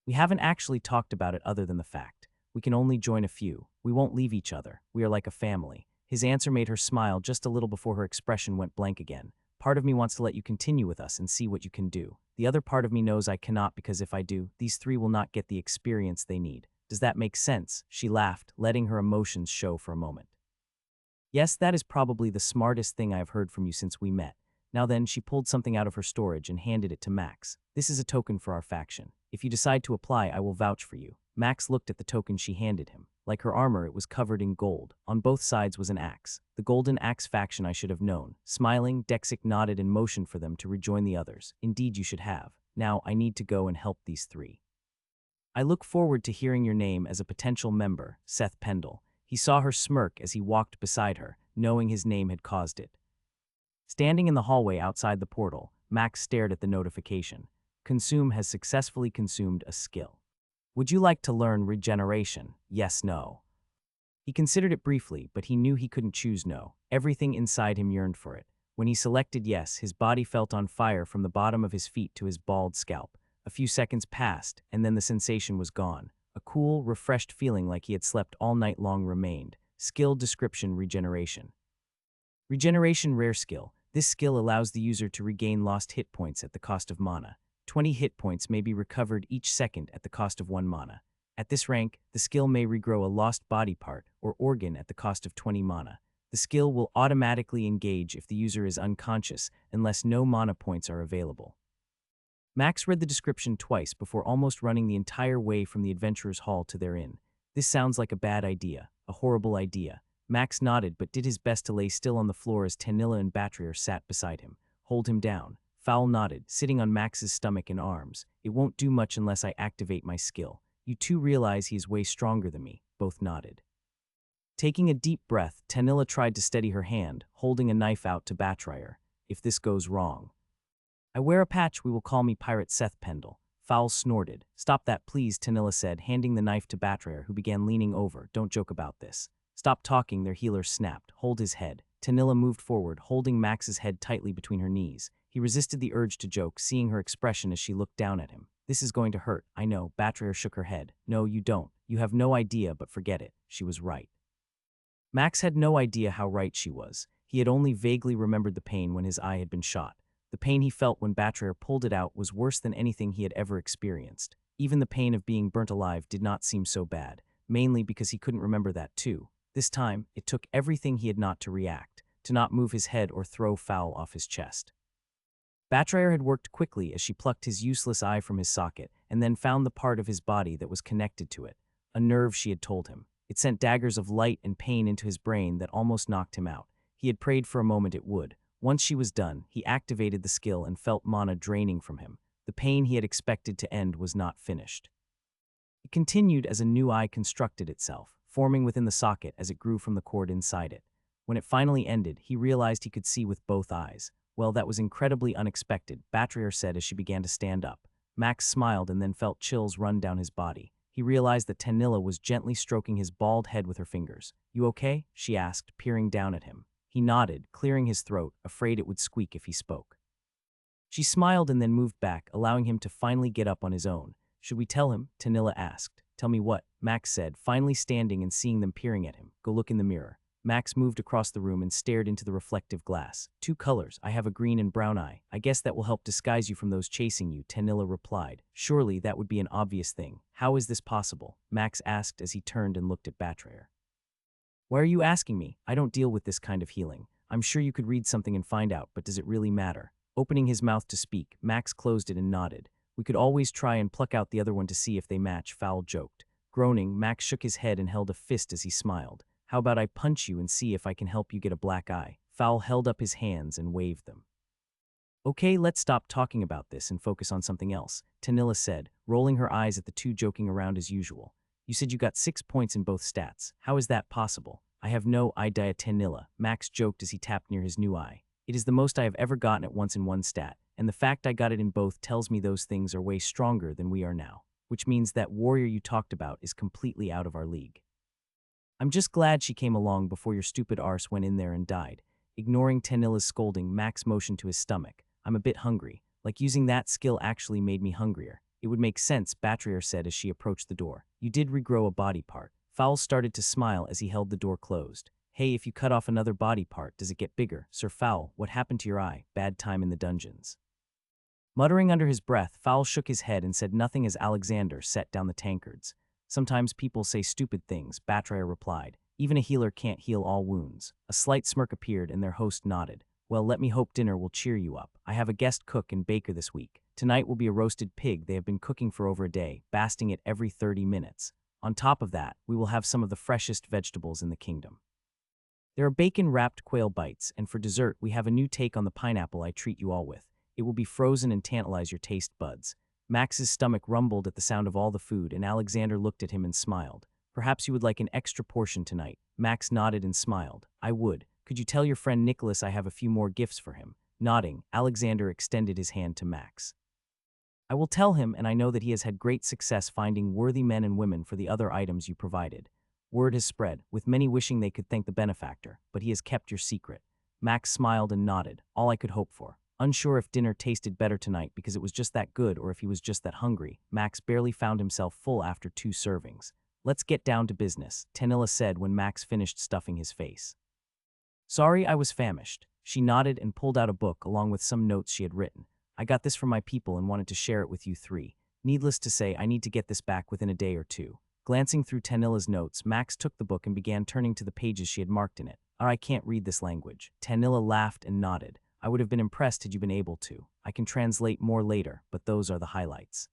"We haven't actually talked about it other than the fact. We can only join a few. We won't leave each other. We are like a family." His answer made her smile just a little before her expression went blank again. "Part of me wants to let you continue with us and see what you can do. The other part of me knows I cannot because if I do, these three will not get the experience they need. Does that make sense?" She laughed, letting her emotions show for a moment. "Yes, that is probably the smartest thing I have heard from you since we met. Now then," she pulled something out of her storage and handed it to Max. "This is a token for our faction. If you decide to apply, I will vouch for you." Max looked at the token she handed him. Like her armor, it was covered in gold. On both sides was an axe. "The Golden Axe faction I should have known." Smiling, Dexic nodded and motioned for them to rejoin the others. "Indeed you should have. Now, I need to go and help these three. I look forward to hearing your name as a potential member." Seth Pendle. He saw her smirk as he walked beside her, knowing his name had caused it. Standing in the hallway outside the portal, Max stared at the notification. "Consume has successfully consumed a skill. Would you like to learn regeneration? Yes, no." He considered it briefly, but he knew he couldn't choose no. Everything inside him yearned for it. When he selected yes, his body felt on fire from the bottom of his feet to his bald scalp. A few seconds passed, and then the sensation was gone. A cool, refreshed feeling like he had slept all night long remained. Skill description: regeneration. Regeneration rare skill. This skill allows the user to regain lost hit points at the cost of mana. 20 hit points may be recovered each second at the cost of 1 mana. At this rank, the skill may regrow a lost body part or organ at the cost of 20 mana. The skill will automatically engage if the user is unconscious unless no mana points are available. Max read the description twice before almost running the entire way from the adventurer's hall to their inn. This sounds like a bad idea, a horrible idea. Max nodded but did his best to lay still on the floor as Tanilla and Batrier sat beside him. "Hold him down." Fowl nodded, sitting on Max's stomach and arms. "It won't do much unless I activate my skill. You two realize he is way stronger than me." Both nodded. Taking a deep breath, Tanilla tried to steady her hand, holding a knife out to Batrier. "If this goes wrong." "I wear a patch, we will call me Pirate Seth Pendle." Fowl snorted. "Stop that please," Tanilla said, handing the knife to Batrier, who began leaning over. "Don't joke about this." "Stop talking," their healer snapped. "Hold his head." Tanilla moved forward, holding Max's head tightly between her knees. He resisted the urge to joke, seeing her expression as she looked down at him. "This is going to hurt, I know." Batrier shook her head. "No, you don't. You have no idea, but forget it." She was right. Max had no idea how right she was. He had only vaguely remembered the pain when his eye had been shot. The pain he felt when Batrier pulled it out was worse than anything he had ever experienced. Even the pain of being burnt alive did not seem so bad, mainly because he couldn't remember that too. This time, it took everything he had not to react, to not move his head or throw Fowl off his chest. Batrier had worked quickly as she plucked his useless eye from his socket and then found the part of his body that was connected to it. A nerve, she had told him. It sent daggers of light and pain into his brain that almost knocked him out. He had prayed for a moment it would. Once she was done, he activated the skill and felt mana draining from him. The pain he had expected to end was not finished. It continued as a new eye constructed itself, forming within the socket as it grew from the cord inside it. When it finally ended, he realized he could see with both eyes. "Well, that was incredibly unexpected," Batrier said as she began to stand up. Max smiled and then felt chills run down his body. He realized that Tanilla was gently stroking his bald head with her fingers. "You okay?" she asked, peering down at him. He nodded, clearing his throat, afraid it would squeak if he spoke. She smiled and then moved back, allowing him to finally get up on his own. "Should we tell him?" Tanilla asked. "Tell me what?" Max said, finally standing and seeing them peering at him. "Go look in the mirror." Max moved across the room and stared into the reflective glass. "Two colors. I have a green and brown eye. I guess that will help disguise you from those chasing you," Tanilla replied. "Surely that would be an obvious thing. How is this possible?" Max asked as he turned and looked at Betrayer. "Why are you asking me? I don't deal with this kind of healing. I'm sure you could read something and find out, but does it really matter?" Opening his mouth to speak, Max closed it and nodded. "We could always try and pluck out the other one to see if they match," Fowl joked. Groaning, Max shook his head and held a fist as he smiled. "How about I punch you and see if I can help you get a black eye?" Fowl held up his hands and waved them. "Okay, let's stop talking about this and focus on something else," Tanilla said, rolling her eyes at the two joking around as usual. "You said you got 6 points in both stats. How is that possible?" "I have no idea, Tanilla," Max joked as he tapped near his new eye. "It is the most I have ever gotten at once in one stat, and the fact I got it in both tells me those things are way stronger than we are now, which means that warrior you talked about is completely out of our league. I'm just glad she came along before your stupid arse went in there and died." Ignoring Tanilla's scolding, Max motioned to his stomach. "I'm a bit hungry. Like using that skill actually made me hungrier." "It would make sense," Betrayer said as she approached the door. "You did regrow a body part." Fowl started to smile as he held the door closed. "Hey, if you cut off another body part, does it get bigger?" "Sir Fowl, what happened to your eye? Bad time in the dungeons." Muttering under his breath, Fowl shook his head and said nothing as Alexander set down the tankards. "Sometimes people say stupid things," Betrayer replied. "Even a healer can't heal all wounds." A slight smirk appeared and their host nodded. "Well, let me hope dinner will cheer you up. I have a guest cook and baker this week. Tonight will be a roasted pig they have been cooking for over a day, basting it every 30 minutes. On top of that, we will have some of the freshest vegetables in the kingdom. There are bacon-wrapped quail bites, and for dessert, we have a new take on the pineapple I treat you all with. It will be frozen and tantalize your taste buds." Max's stomach rumbled at the sound of all the food, and Alexander looked at him and smiled. "Perhaps you would like an extra portion tonight." Max nodded and smiled. "I would. Could you tell your friend Nicholas I have a few more gifts for him?" Nodding, Alexander extended his hand to Max. "I will tell him, and I know that he has had great success finding worthy men and women for the other items you provided. Word has spread, with many wishing they could thank the benefactor, but he has kept your secret." Max smiled and nodded, all I could hope for. Unsure if dinner tasted better tonight because it was just that good or if he was just that hungry, Max barely found himself full after 2 servings. "Let's get down to business," Tanilla said when Max finished stuffing his face. "Sorry, I was famished." She nodded and pulled out a book along with some notes she had written. "I got this from my people and wanted to share it with you 3. Needless to say, I need to get this back within a day or 2. Glancing through Tanilla's notes, Max took the book and began turning to the pages she had marked in it. "I can't read this language." Tanilla laughed and nodded. "I would have been impressed had you been able to. I can translate more later, but those are the highlights."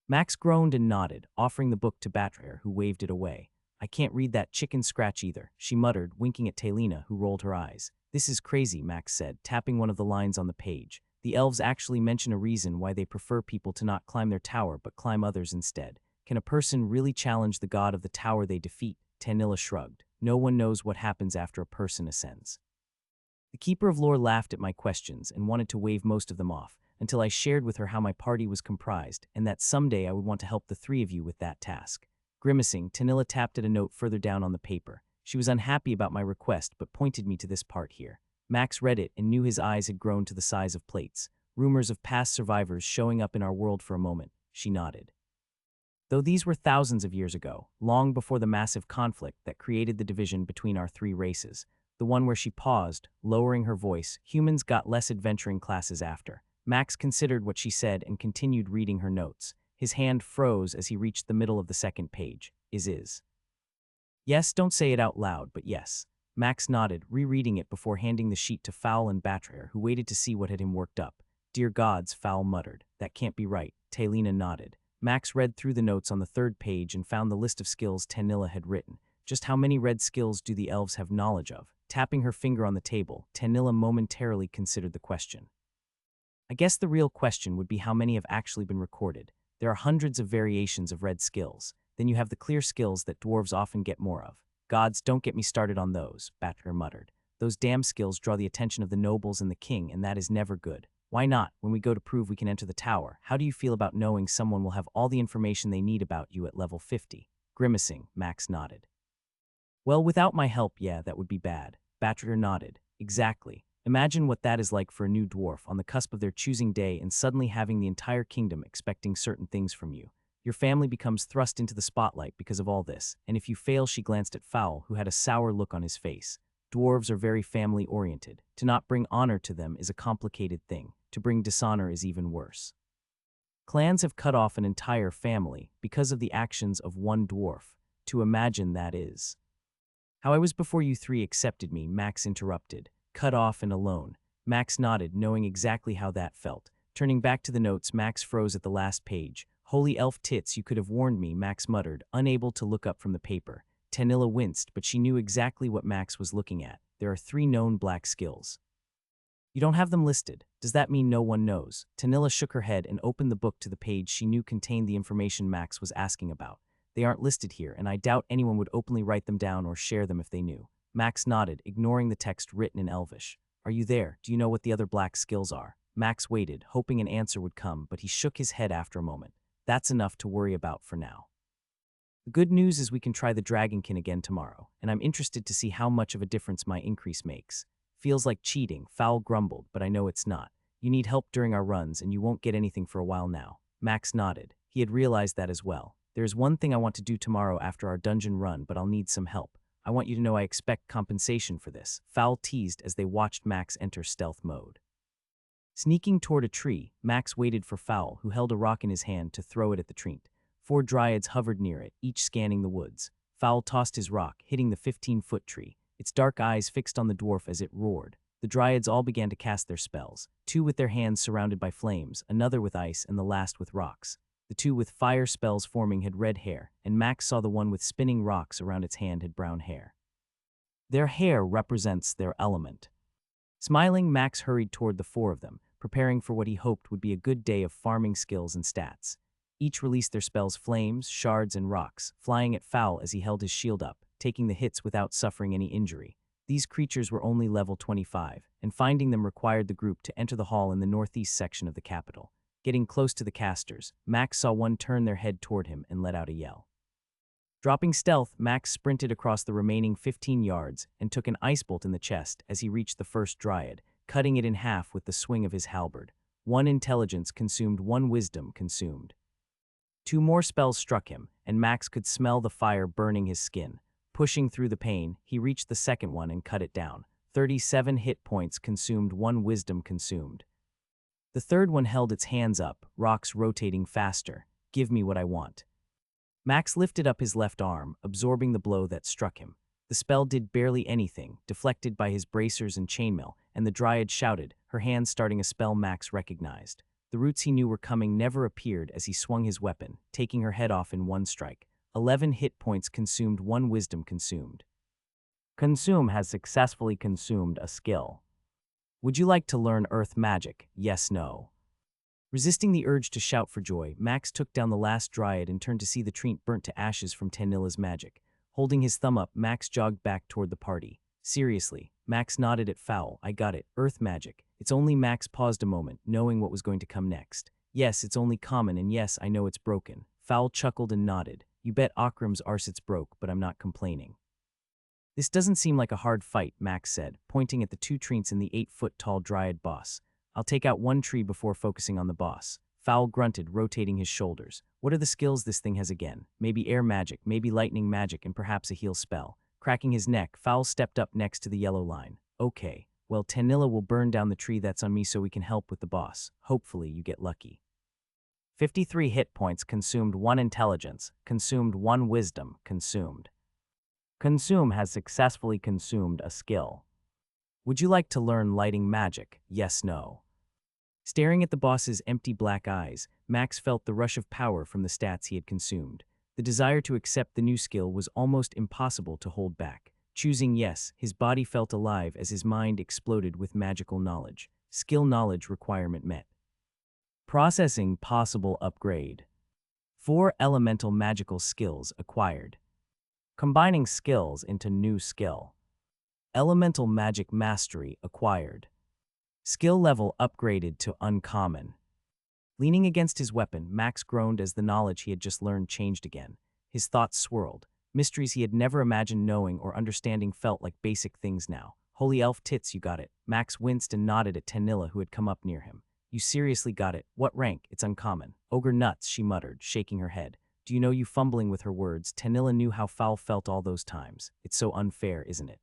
Max groaned and nodded, offering the book to Betrayer, who waved it away. "I can't read that chicken scratch either," she muttered, winking at Talina, who rolled her eyes. "This is crazy," Max said, tapping one of the lines on the page. "The elves actually mention a reason why they prefer people to not climb their tower but climb others instead. Can a person really challenge the god of the tower they defeat?" Tanilla shrugged. "No one knows what happens after a person ascends." The Keeper of Lore laughed at my questions and wanted to wave most of them off, until I shared with her how my party was comprised and that someday I would want to help the 3 of you with that task. Grimacing, Tanilla tapped at a note further down on the paper. She was unhappy about my request but pointed me to this part here. Max read it and knew his eyes had grown to the size of plates. "Rumors of past survivors showing up in our world for a moment." She nodded. "Though these were thousands of years ago, long before the massive conflict that created the division between our 3 races. The one where she paused, lowering her voice. Humans got less adventuring classes after." Max considered what she said and continued reading her notes. His hand froze as he reached the middle of the 2nd page. Is. "Yes, don't say it out loud, but yes." Max nodded, rereading it before handing the sheet to Fowl and Betrayer, who waited to see what had him worked up. "Dear gods," Fowl muttered. "That can't be right." Talina nodded. Max read through the notes on the 3rd page and found the list of skills Tanilla had written. Just how many red skills do the elves have knowledge of? Tapping her finger on the table, Tanilla momentarily considered the question. "I guess the real question would be how many have actually been recorded. There are hundreds of variations of red skills. Then you have the clear skills that dwarves often get more of." "Gods, don't get me started on those," Betrayer muttered. "Those damn skills draw the attention of the nobles and the king, and that is never good. Why not? When we go to prove we can enter the tower, how do you feel about knowing someone will have all the information they need about you at level 50? Grimacing, Max nodded. Well, without my help, yeah, that would be bad. Batterer nodded. Exactly. Imagine what that is like for a new dwarf on the cusp of their choosing day and suddenly having the entire kingdom expecting certain things from you. Your family becomes thrust into the spotlight because of all this, and if you fail, she glanced at Fowl, who had a sour look on his face. Dwarves are very family-oriented. To not bring honor to them is a complicated thing. To bring dishonor is even worse. Clans have cut off an entire family because of the actions of one dwarf. To imagine that is. How I was before you three accepted me, Max interrupted. Cut off and alone. Max nodded, knowing exactly how that felt. Turning back to the notes, Max froze at the last page. Holy elf tits, you could have warned me, Max muttered, unable to look up from the paper. Tanilla winced, but she knew exactly what Max was looking at. There are 3 known black skills. You don't have them listed. Does that mean no one knows? Tanilla shook her head and opened the book to the page she knew contained the information Max was asking about. They aren't listed here, and I doubt anyone would openly write them down or share them if they knew. Max nodded, ignoring the text written in Elvish. Are you there? Do you know what the other black skills are? Max waited, hoping an answer would come, but he shook his head after a moment. That's enough to worry about for now. The good news is we can try the Dragonkin again tomorrow, and I'm interested to see how much of a difference my increase makes. Feels like cheating, Fowl grumbled, but I know it's not. You need help during our runs, and you won't get anything for a while now. Max nodded. He had realized that as well. There's one thing I want to do tomorrow after our dungeon run, but I'll need some help. I want you to know I expect compensation for this, Fowl teased as they watched Max enter stealth mode. Sneaking toward a tree, Max waited for Fowl, who held a rock in his hand, to throw it at the tree. 4 dryads hovered near it, each scanning the woods. Fowl tossed his rock, hitting the 15-foot tree, its dark eyes fixed on the dwarf as it roared. The dryads all began to cast their spells, 2 with their hands surrounded by flames, another with ice, and the last with rocks. The 2 with fire spells forming had red hair, and Max saw the one with spinning rocks around its hand had brown hair. Their hair represents their element. Smiling, Max hurried toward the 4 of them, preparing for what he hoped would be a good day of farming skills and stats. Each released their spells flames, shards, and rocks, flying at Fowl as he held his shield up, taking the hits without suffering any injury. These creatures were only level 25, and finding them required the group to enter the hall in the northeast section of the capital. Getting close to the casters, Max saw one turn their head toward him and let out a yell. Dropping stealth, Max sprinted across the remaining 15 yards and took an ice bolt in the chest as he reached the first dryad, cutting it in half with the swing of his halberd. 1 intelligence consumed, 1 wisdom consumed. 2 more spells struck him, and Max could smell the fire burning his skin. Pushing through the pain, he reached the second one and cut it down. 37 hit points consumed, 1 wisdom consumed. The third one held its hands up, rocks rotating faster. Give me what I want. Max lifted up his left arm, absorbing the blow that struck him. The spell did barely anything, deflected by his bracers and chainmail, and the dryad shouted, her hand starting a spell Max recognized. The roots he knew were coming never appeared as he swung his weapon, taking her head off in 1 strike. 11 hit points consumed, 1 wisdom consumed. Consume has successfully consumed a skill. Would you like to learn earth magic? Yes, no. Resisting the urge to shout for joy, Max took down the last dryad and turned to see the tree burnt to ashes from Tanilla's magic. Holding his thumb up, Max jogged back toward the party. Seriously, Max nodded at Fowl. I got it, earth magic. It's only. Max paused a moment, knowing what was going to come next. Yes, it's only common, and yes, I know it's broken. Fowl chuckled and nodded. You bet Akram's arse it's broke, but I'm not complaining. This doesn't seem like a hard fight, Max said, pointing at the 2 treants and the 8-foot-tall dryad boss. I'll take out 1 tree before focusing on the boss. Fowl grunted, rotating his shoulders. What are the skills this thing has again? Maybe air magic, maybe lightning magic, and perhaps a heal spell. Cracking his neck, Fowl stepped up next to the yellow line. Okay, well, Tanilla will burn down the tree that's on me so we can help with the boss. Hopefully you get lucky. 53 hit points consumed, 1 intelligence, consumed 1 wisdom, consumed. Consume has successfully consumed a skill. Would you like to learn lighting magic? Yes, no. Staring at the boss's empty black eyes, Max felt the rush of power from the stats he had consumed. The desire to accept the new skill was almost impossible to hold back. Choosing yes, his body felt alive as his mind exploded with magical knowledge. Skill knowledge requirement met. Processing possible upgrade. 4 elemental magical skills acquired. Combining skills into new skill. Elemental magic mastery acquired. Skill level upgraded to uncommon. Leaning against his weapon, Max groaned as the knowledge he had just learned changed again. His thoughts swirled. Mysteries he had never imagined knowing or understanding felt like basic things now. Holy elf tits, you got it. Max winced and nodded at Tanilla, who had come up near him. You seriously got it. What rank? It's uncommon. Ogre nuts, she muttered, shaking her head. Do you know you fumbling with her words? Tanilla knew how Fowl felt all those times. It's so unfair, isn't it?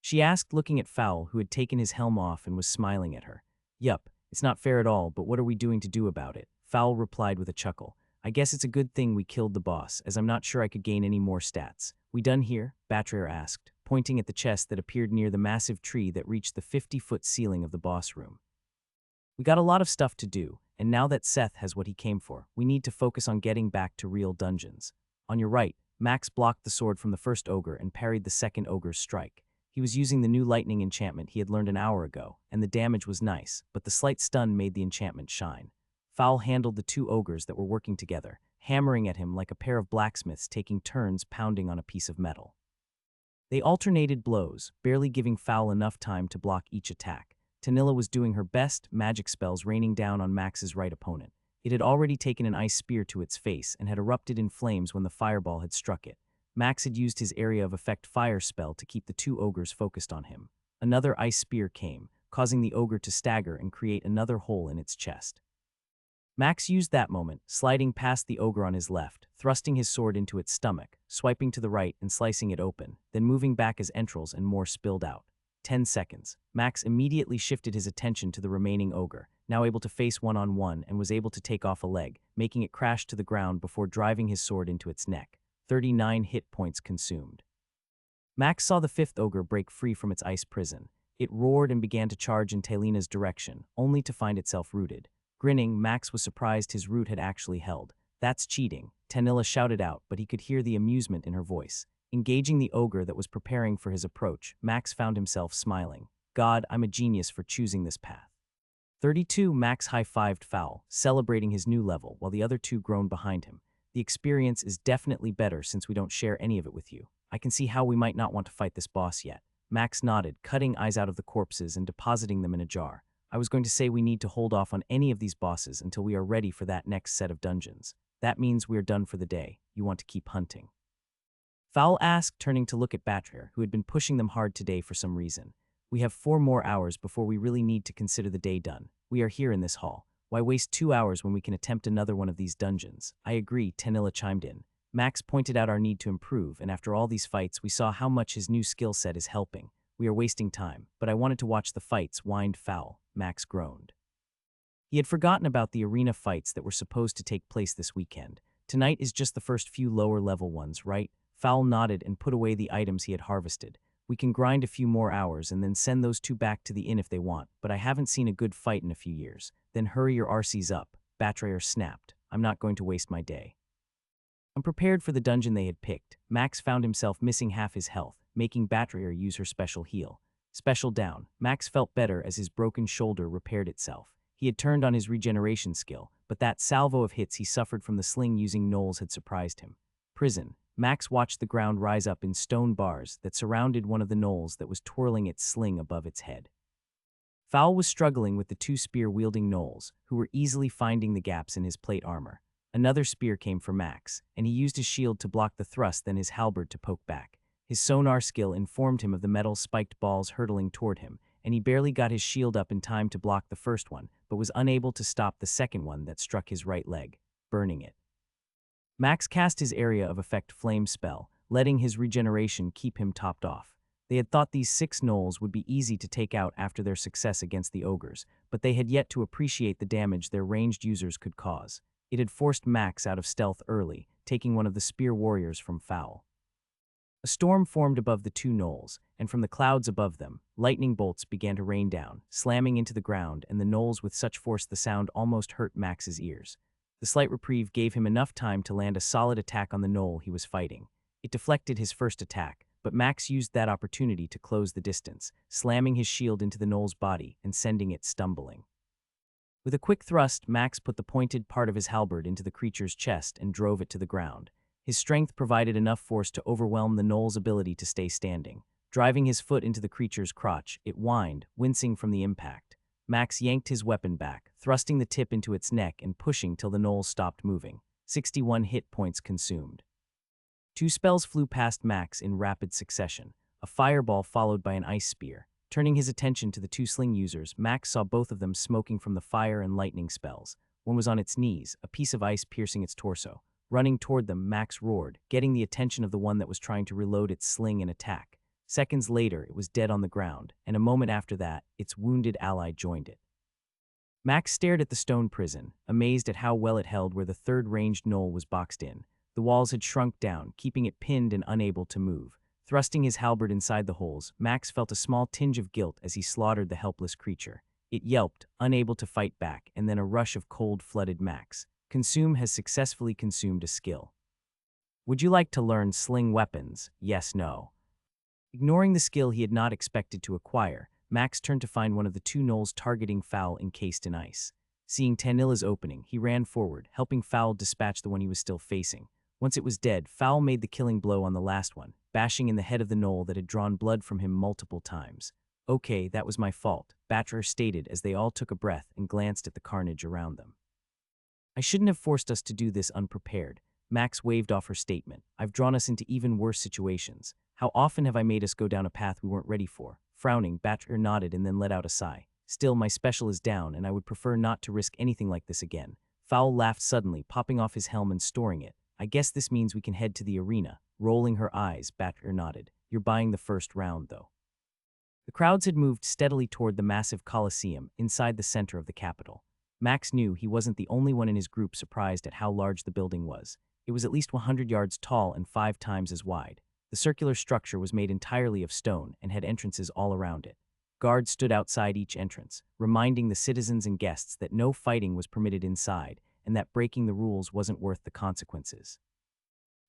She asked, looking at Fowl, who had taken his helm off and was smiling at her. Yup, it's not fair at all, but what are we doing to do about it? Fowl replied with a chuckle. I guess it's a good thing we killed the boss, as I'm not sure I could gain any more stats. We done here? Betrayer asked, pointing at the chest that appeared near the massive tree that reached the 50-foot ceiling of the boss room. We got a lot of stuff to do, and now that Seth has what he came for, we need to focus on getting back to real dungeons. On your right, Max blocked the sword from the first ogre and parried the second ogre's strike. He was using the new lightning enchantment he had learned an hour ago, and the damage was nice, but the slight stun made the enchantment shine. Fowl handled the two ogres that were working together, hammering at him like a pair of blacksmiths taking turns pounding on a piece of metal. They alternated blows, barely giving Fowl enough time to block each attack. Tanilla was doing her best, magic spells raining down on Max's right opponent. It had already taken an ice spear to its face and had erupted in flames when the fireball had struck it. Max had used his area of effect fire spell to keep the two ogres focused on him. Another ice spear came, causing the ogre to stagger and create another hole in its chest. Max used that moment, sliding past the ogre on his left, thrusting his sword into its stomach, swiping to the right and slicing it open, then moving back as entrails and more spilled out. 10 seconds. Max immediately shifted his attention to the remaining ogre, now able to face one-on-one, and was able to take off a leg, making it crash to the ground before driving his sword into its neck. 39 hit points consumed. Max saw the fifth ogre break free from its ice prison. It roared and began to charge in Talina's direction, only to find itself rooted. Grinning, Max was surprised his root had actually held. That's cheating, Tanilla shouted out, but he could hear the amusement in her voice. Engaging the ogre that was preparing for his approach, Max found himself smiling. God, I'm a genius for choosing this path. 32 Max high-fived Fowl, celebrating his new level, while the other two groaned behind him. The experience is definitely better since we don't share any of it with you. I can see how we might not want to fight this boss yet. Max nodded, cutting eyes out of the corpses and depositing them in a jar. I was going to say we need to hold off on any of these bosses until we are ready for that next set of dungeons. That means we are done for the day. You want to keep hunting? Fowl asked, turning to look at Betrayer, who had been pushing them hard today for some reason. We have 4 more hours before we really need to consider the day done. We are here in this hall. Why waste 2 hours when we can attempt another one of these dungeons? I agree, Tanilla chimed in. Max pointed out our need to improve, and after all these fights, we saw how much his new skill set is helping. We are wasting time, but I wanted to watch the fights, whined Fowl. Max groaned. He had forgotten about the arena fights that were supposed to take place this weekend. Tonight is just the first few lower-level ones, right? Fowl nodded and put away the items he had harvested. We can grind a few more hours and then send those two back to the inn if they want, but I haven't seen a good fight in a few years. Then hurry your RCs up, Betrayer snapped. I'm not going to waste my day. Unprepared for the dungeon they had picked, Max found himself missing half his health, making Betrayer use her special heal. Special down. Max felt better as his broken shoulder repaired itself. He had turned on his regeneration skill, but that salvo of hits he suffered from the sling using gnolls had surprised him. Prison. Max watched the ground rise up in stone bars that surrounded one of the gnolls that was twirling its sling above its head. Fowl was struggling with the 2 spear-wielding gnolls, who were easily finding the gaps in his plate armor. Another spear came for Max, and he used his shield to block the thrust, then his halberd to poke back. His sonar skill informed him of the metal-spiked balls hurtling toward him, and he barely got his shield up in time to block the first one, but was unable to stop the second one that struck his right leg, burning it. Max cast his area of effect flame spell, letting his regeneration keep him topped off. They had thought these 6 gnolls would be easy to take out after their success against the ogres, but they had yet to appreciate the damage their ranged users could cause. It had forced Max out of stealth early, taking one of the spear warriors from Fowl. A storm formed above the 2 gnolls, and from the clouds above them, lightning bolts began to rain down, slamming into the ground, and the gnolls with such force the sound almost hurt Max's ears. The slight reprieve gave him enough time to land a solid attack on the gnoll he was fighting. It deflected his first attack, but Max used that opportunity to close the distance, slamming his shield into the gnoll's body and sending it stumbling. With a quick thrust, Max put the pointed part of his halberd into the creature's chest and drove it to the ground. His strength provided enough force to overwhelm the gnoll's ability to stay standing. Driving his foot into the creature's crotch, it whined, wincing from the impact. Max yanked his weapon back, thrusting the tip into its neck and pushing till the knoll stopped moving. 61 hit points consumed. Two spells flew past Max in rapid succession, a fireball followed by an ice spear. Turning his attention to the two sling users, Max saw both of them smoking from the fire and lightning spells. One was on its knees, a piece of ice piercing its torso. Running toward them, Max roared, getting the attention of the one that was trying to reload its sling and attack. Seconds later, it was dead on the ground, and a moment after that, its wounded ally joined it. Max stared at the stone prison, amazed at how well it held where the third ranged knoll was boxed in. The walls had shrunk down, keeping it pinned and unable to move. Thrusting his halberd inside the holes, Max felt a small tinge of guilt as he slaughtered the helpless creature. It yelped, unable to fight back, and then a rush of cold flooded Max. Consume has successfully consumed a skill. Would you like to learn sling weapons? Yes, no. Ignoring the skill he had not expected to acquire, Max turned to find one of the two gnolls targeting Fowl encased in ice. Seeing Tanilla's opening, he ran forward, helping Fowl dispatch the one he was still facing. Once it was dead, Fowl made the killing blow on the last one, bashing in the head of the gnoll that had drawn blood from him multiple times. Okay, that was my fault, Batcher stated as they all took a breath and glanced at the carnage around them. I shouldn't have forced us to do this unprepared. Max waved off her statement. I've drawn us into even worse situations. How often have I made us go down a path we weren't ready for? Frowning, Batcher nodded and then let out a sigh. Still, my special is down, and I would prefer not to risk anything like this again. Fowl laughed suddenly, popping off his helm and storing it. I guess this means we can head to the arena. Rolling her eyes, Batcher nodded. You're buying the first round, though. The crowds had moved steadily toward the massive coliseum inside the center of the capital. Max knew he wasn't the only one in his group surprised at how large the building was. It was at least 100 yards tall and 5 times as wide. The circular structure was made entirely of stone and had entrances all around it. Guards stood outside each entrance, reminding the citizens and guests that no fighting was permitted inside and that breaking the rules wasn't worth the consequences.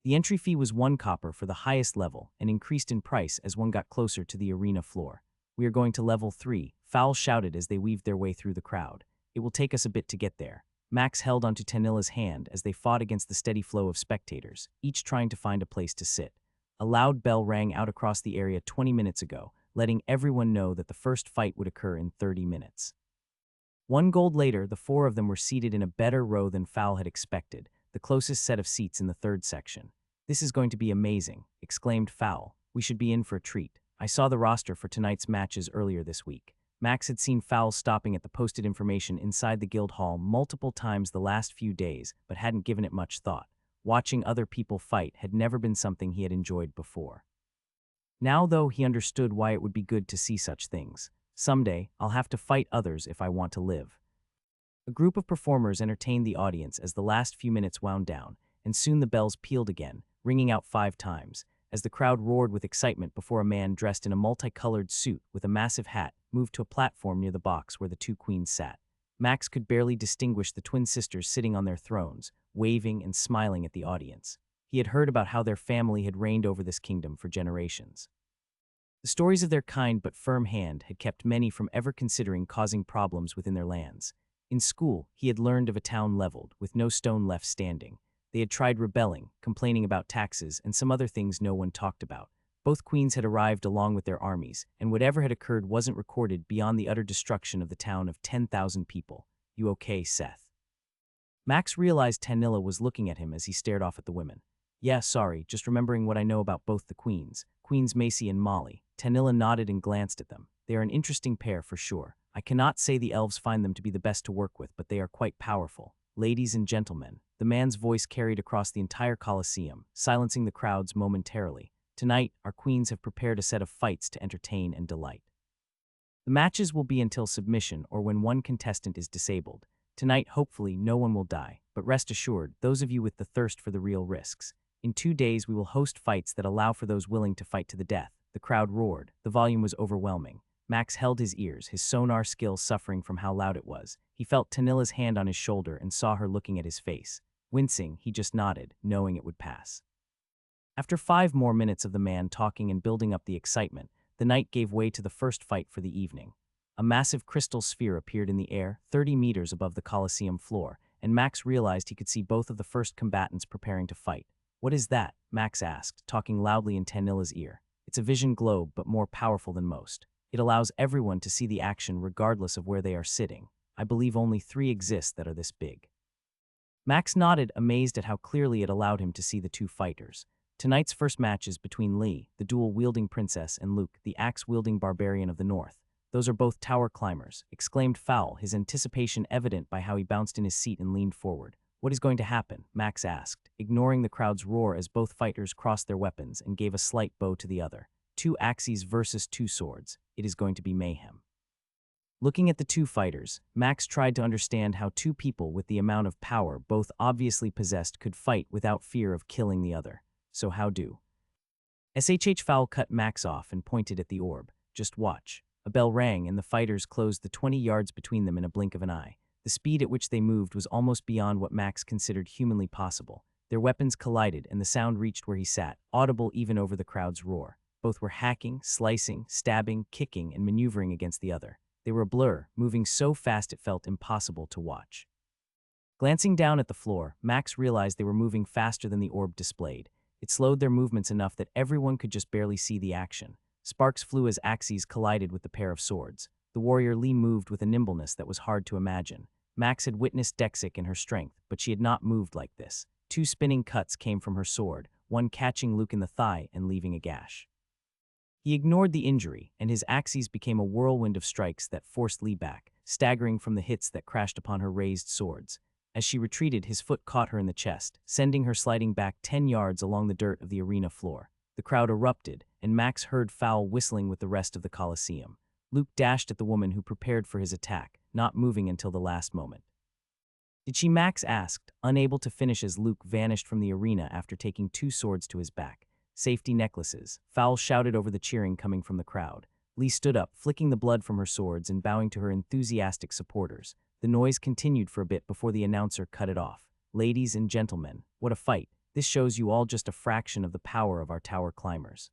The entry fee was 1 copper for the highest level and increased in price as one got closer to the arena floor. We are going to level 3, Fowl shouted as they weaved their way through the crowd. It will take us a bit to get there. Max held onto Tanilla's hand as they fought against the steady flow of spectators, each trying to find a place to sit. A loud bell rang out across the area 20 minutes ago, letting everyone know that the first fight would occur in 30 minutes. 1 gold later, the 4 of them were seated in a better row than Fowl had expected, the closest set of seats in the 3rd section. This is going to be amazing, exclaimed Fowl. We should be in for a treat. I saw the roster for tonight's matches earlier this week. Max had seen Fowl stopping at the posted information inside the guild hall multiple times the last few days, but hadn't given it much thought. Watching other people fight had never been something he had enjoyed before. Now, though, he understood why it would be good to see such things. Someday, I'll have to fight others if I want to live. A group of performers entertained the audience as the last few minutes wound down, and soon the bells pealed again, ringing out 5 times, as the crowd roared with excitement before a man dressed in a multicolored suit with a massive hat moved to a platform near the box where the 2 queens sat. Max could barely distinguish the twin sisters sitting on their thrones, waving and smiling at the audience. He had heard about how their family had reigned over this kingdom for generations. The stories of their kind but firm hand had kept many from ever considering causing problems within their lands. In school, he had learned of a town leveled, with no stone left standing. They had tried rebelling, complaining about taxes, and some other things no one talked about. Both queens had arrived along with their armies, and whatever had occurred wasn't recorded beyond the utter destruction of the town of 10,000 people. You okay, Seth? Max realized Tanilla was looking at him as he stared off at the women. Yeah, sorry, just remembering what I know about both the queens, Queens Macy and Molly. Tanilla nodded and glanced at them. They are an interesting pair for sure. I cannot say the elves find them to be the best to work with, but they are quite powerful. Ladies and gentlemen, the man's voice carried across the entire coliseum, silencing the crowds momentarily. Tonight, our queens have prepared a set of fights to entertain and delight. The matches will be until submission or when one contestant is disabled. Tonight, hopefully, no one will die, but rest assured, those of you with the thirst for the real risks. In 2 days, we will host fights that allow for those willing to fight to the death. The crowd roared. The volume was overwhelming. Max held his ears, his sonar skills suffering from how loud it was. He felt Tanilla's hand on his shoulder and saw her looking at his face. Wincing, he just nodded, knowing it would pass. After 5 more minutes of the man talking and building up the excitement, the night gave way to the first fight for the evening. A massive crystal sphere appeared in the air, 30 meters above the coliseum floor, and Max realized he could see both of the first combatants preparing to fight. What is that? Max asked, talking loudly in Tanilla's ear. It's a vision globe, but more powerful than most. It allows everyone to see the action regardless of where they are sitting. I believe only 3 exist that are this big. Max nodded, amazed at how clearly it allowed him to see the 2 fighters. Tonight's first match is between Lee, the dual-wielding princess, and Luke, the axe-wielding barbarian of the north. Those are both tower climbers, exclaimed Fowl, his anticipation evident by how he bounced in his seat and leaned forward. What is going to happen? Max asked, ignoring the crowd's roar as both fighters crossed their weapons and gave a slight bow to the other. 2 axes versus 2 swords. It is going to be mayhem. Looking at the 2 fighters, Max tried to understand how 2 people with the amount of power both obviously possessed could fight without fear of killing the other. So how do? SHH Fowl cut Max off and pointed at the orb. Just watch. A bell rang and the fighters closed the 20 yards between them in a blink of an eye. The speed at which they moved was almost beyond what Max considered humanly possible. Their weapons collided and the sound reached where he sat, audible even over the crowd's roar. Both were hacking, slicing, stabbing, kicking, and maneuvering against the other. They were a blur, moving so fast it felt impossible to watch. Glancing down at the floor, Max realized they were moving faster than the orb displayed. It slowed their movements enough that everyone could just barely see the action. Sparks flew as axes collided with the pair of swords. The warrior Lee moved with a nimbleness that was hard to imagine. Max had witnessed Dexic in her strength, but she had not moved like this. 2 spinning cuts came from her sword, one catching Luke in the thigh and leaving a gash. He ignored the injury, and his axes became a whirlwind of strikes that forced Lee back, staggering from the hits that crashed upon her raised swords. As she retreated, his foot caught her in the chest, sending her sliding back 10 yards along the dirt of the arena floor. The crowd erupted, and Max heard Fowl whistling with the rest of the coliseum. Luke dashed at the woman who prepared for his attack, not moving until the last moment. Did she? Max asked, unable to finish as Luke vanished from the arena after taking 2 swords to his back. Safety necklaces, Fowl shouted over the cheering coming from the crowd. Lee stood up, flicking the blood from her swords and bowing to her enthusiastic supporters. The noise continued for a bit before the announcer cut it off. Ladies and gentlemen, what a fight. This shows you all just a fraction of the power of our tower climbers.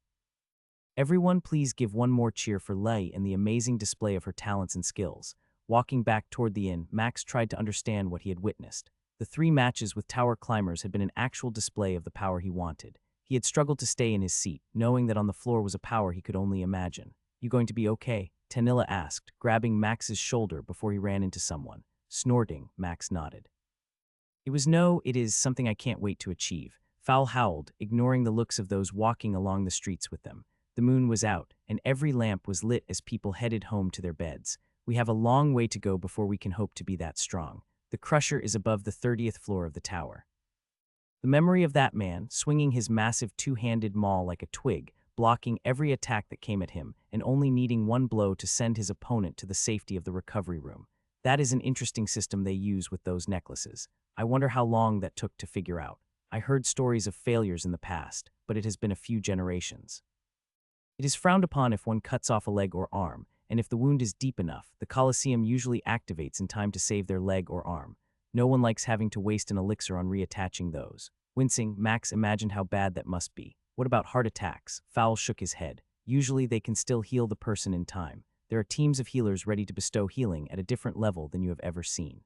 Everyone please give one more cheer for Lei and the amazing display of her talents and skills. Walking back toward the inn, Max tried to understand what he had witnessed. The 3 matches with tower climbers had been an actual display of the power he wanted. He had struggled to stay in his seat, knowing that on the floor was a power he could only imagine. You going to be okay? Tanilla asked, grabbing Max's shoulder before he ran into someone. Snorting, Max nodded. It is something I can't wait to achieve. Fowl howled, ignoring the looks of those walking along the streets with them. The moon was out, and every lamp was lit as people headed home to their beds. We have a long way to go before we can hope to be that strong. The crusher is above the 30th floor of the tower. The memory of that man, swinging his massive 2-handed maul like a twig, blocking every attack that came at him, and only needing one blow to send his opponent to the safety of the recovery room. That is an interesting system they use with those necklaces. I wonder how long that took to figure out. I heard stories of failures in the past, but it has been a few generations. It is frowned upon if one cuts off a leg or arm, and if the wound is deep enough, the coliseum usually activates in time to save their leg or arm. No one likes having to waste an elixir on reattaching those. Wincing, Max imagined how bad that must be. What about heart attacks? Fowl shook his head. Usually they can still heal the person in time. There are teams of healers ready to bestow healing at a different level than you have ever seen.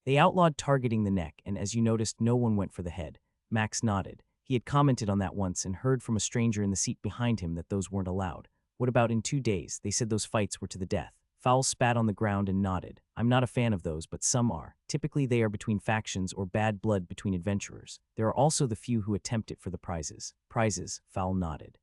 They outlawed targeting the neck, and as you noticed, no one went for the head. Max nodded. He had commented on that once and heard from a stranger in the seat behind him that those weren't allowed. What about in 2 days? They said those fights were to the death. Fowl spat on the ground and nodded. I'm not a fan of those, but some are. Typically they are between factions or bad blood between adventurers. There are also the few who attempt it for the prizes. Prizes, Fowl nodded.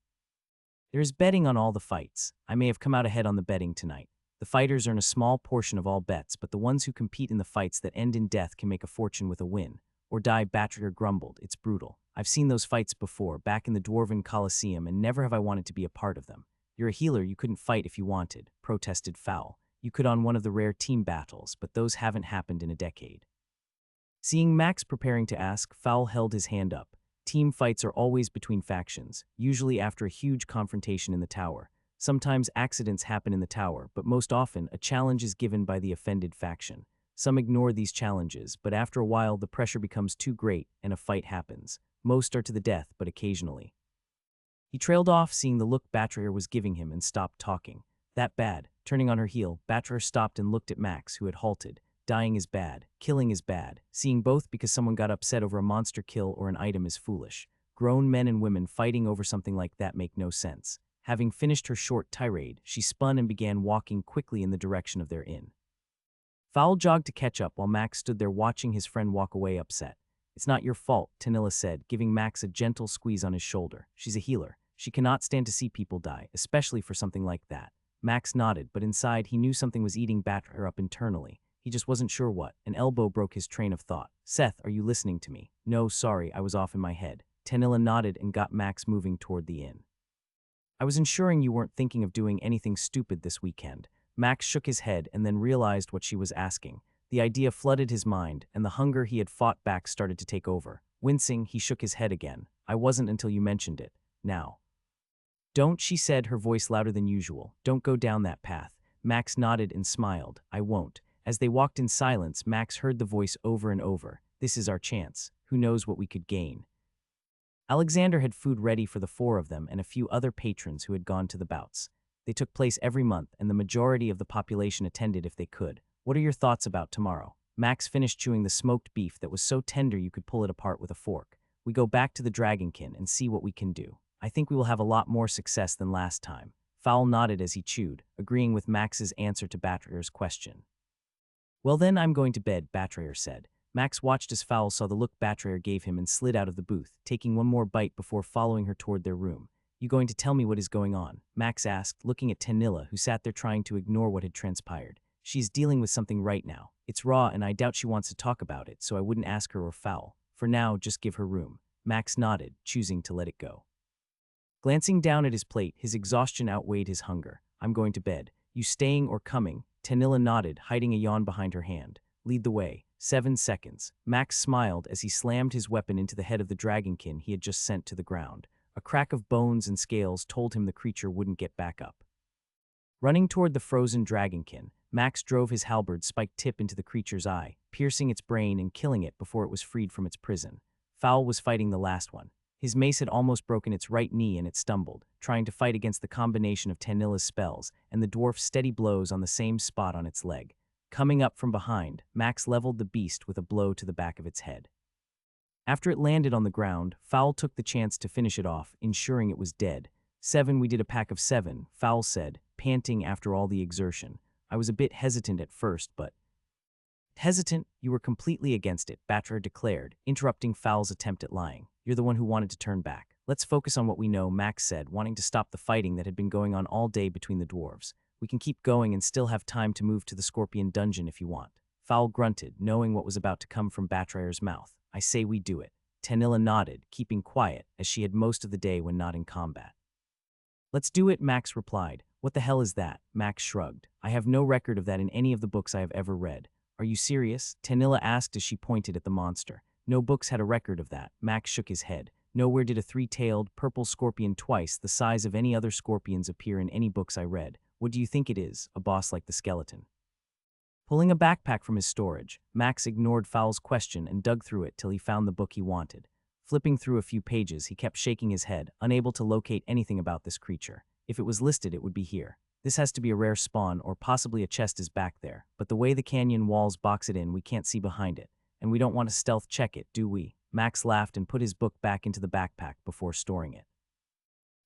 There is betting on all the fights. I may have come out ahead on the betting tonight. The fighters earn a small portion of all bets, but the ones who compete in the fights that end in death can make a fortune with a win. Or die, Batrier grumbled. It's brutal. I've seen those fights before, back in the Dwarven Coliseum, and never have I wanted to be a part of them. You're a healer, you couldn't fight if you wanted, protested Fowl. You could on one of the rare team battles, but those haven't happened in a decade. Seeing Max preparing to ask, Fowl held his hand up. Team fights are always between factions, usually after a huge confrontation in the tower. Sometimes accidents happen in the tower, but most often a challenge is given by the offended faction. Some ignore these challenges, but after a while the pressure becomes too great and a fight happens. Most are to the death, but occasionally. He trailed off, seeing the look Batrier was giving him, and stopped talking. That bad. Turning on her heel, Batrier stopped and looked at Max, who had halted. Dying is bad. Killing is bad. Seeing both because someone got upset over a monster kill or an item is foolish. Grown men and women fighting over something like that make no sense. Having finished her short tirade, she spun and began walking quickly in the direction of their inn. Fowl jogged to catch up while Max stood there watching his friend walk away upset. "It's not your fault," Tanilla said, giving Max a gentle squeeze on his shoulder. "She's a healer. She cannot stand to see people die, especially for something like that." Max nodded, but inside he knew something was eating Batrer up internally. He just wasn't sure what. An elbow broke his train of thought. "Seth, are you listening to me?" "No, sorry, I was off in my head." Tanilla nodded and got Max moving toward the inn. "I was ensuring you weren't thinking of doing anything stupid this weekend." Max shook his head and then realized what she was asking. The idea flooded his mind, and the hunger he had fought back started to take over. Wincing, he shook his head again. "I wasn't until you mentioned it. Now." "Don't," she said, her voice louder than usual. "Don't go down that path." Max nodded and smiled. "I won't." As they walked in silence, Max heard the voice over and over. "This is our chance. Who knows what we could gain?" Alexander had food ready for the four of them and a few other patrons who had gone to the bouts. They took place every month, and the majority of the population attended if they could. "What are your thoughts about tomorrow?" Max finished chewing the smoked beef that was so tender you could pull it apart with a fork. "We go back to the Dragonkin and see what we can do. I think we will have a lot more success than last time." Fowl nodded as he chewed, agreeing with Max's answer to Batrayer's question. "Well then, I'm going to bed," Batrayer said. Max watched as Fowl saw the look Batrayer gave him and slid out of the booth, taking one more bite before following her toward their room. "You going to tell me what is going on?" Max asked, looking at Tanilla, who sat there trying to ignore what had transpired. "She's dealing with something right now. It's raw and I doubt she wants to talk about it, so I wouldn't ask her or Fowl. For now, just give her room." Max nodded, choosing to let it go. Glancing down at his plate, his exhaustion outweighed his hunger. "I'm going to bed. You staying or coming?" Tanilla nodded, hiding a yawn behind her hand. "Lead the way." 7 seconds. Max smiled as he slammed his weapon into the head of the dragonkin he had just sent to the ground. A crack of bones and scales told him the creature wouldn't get back up. Running toward the frozen dragonkin, Max drove his halberd spiked tip into the creature's eye, piercing its brain and killing it before it was freed from its prison. Fowl was fighting the last one. His mace had almost broken its right knee and it stumbled, trying to fight against the combination of Tanilla's spells and the dwarf's steady blows on the same spot on its leg. Coming up from behind, Max leveled the beast with a blow to the back of its head. After it landed on the ground, Fowl took the chance to finish it off, ensuring it was dead. 7, we did a pack of 7, Fowl said, panting after all the exertion. "I was a bit hesitant at first, but..." "Hesitant? You were completely against it," Batrer declared, interrupting Fowl's attempt at lying. "You're the one who wanted to turn back." "Let's focus on what we know," Max said, wanting to stop the fighting that had been going on all day between the dwarves. "We can keep going and still have time to move to the Scorpion Dungeon if you want." Fowl grunted, knowing what was about to come from Batrayer's mouth. "I say we do it." Tanilla nodded, keeping quiet, as she had most of the day when not in combat. "Let's do it," Max replied. "What the hell is that?" Max shrugged. "I have no record of that in any of the books I have ever read." "Are you serious?" Tanilla asked as she pointed at the monster. "No books had a record of that." Max shook his head. "Nowhere did a 3-tailed, purple scorpion twice the size of any other scorpions appear in any books I read. What do you think it is, a boss like the skeleton?" Pulling a backpack from his storage, Max ignored Fowl's question and dug through it till he found the book he wanted. Flipping through a few pages, he kept shaking his head, unable to locate anything about this creature. If it was listed, it would be here. This has to be a rare spawn, or possibly a chest is back there, but the way the canyon walls box it in, we can't see behind it. And we don't want to stealth check it, do we? Max laughed and put his book back into the backpack before storing it.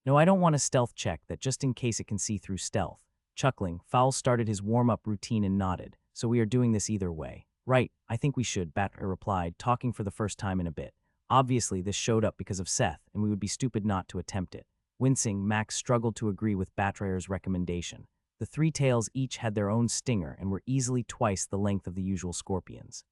"No, I don't want a stealth check that just in case it can see through stealth." Chuckling, Fowl started his warm-up routine and nodded. "So we are doing this either way." "Right, I think we should," Batter replied, talking for the first time in a bit. Obviously, this showed up because of Seth, and we would be stupid not to attempt it. Wincing, Max struggled to agree with Batrayer's recommendation. The 3 tails each had their own stinger and were easily twice the length of the usual scorpions.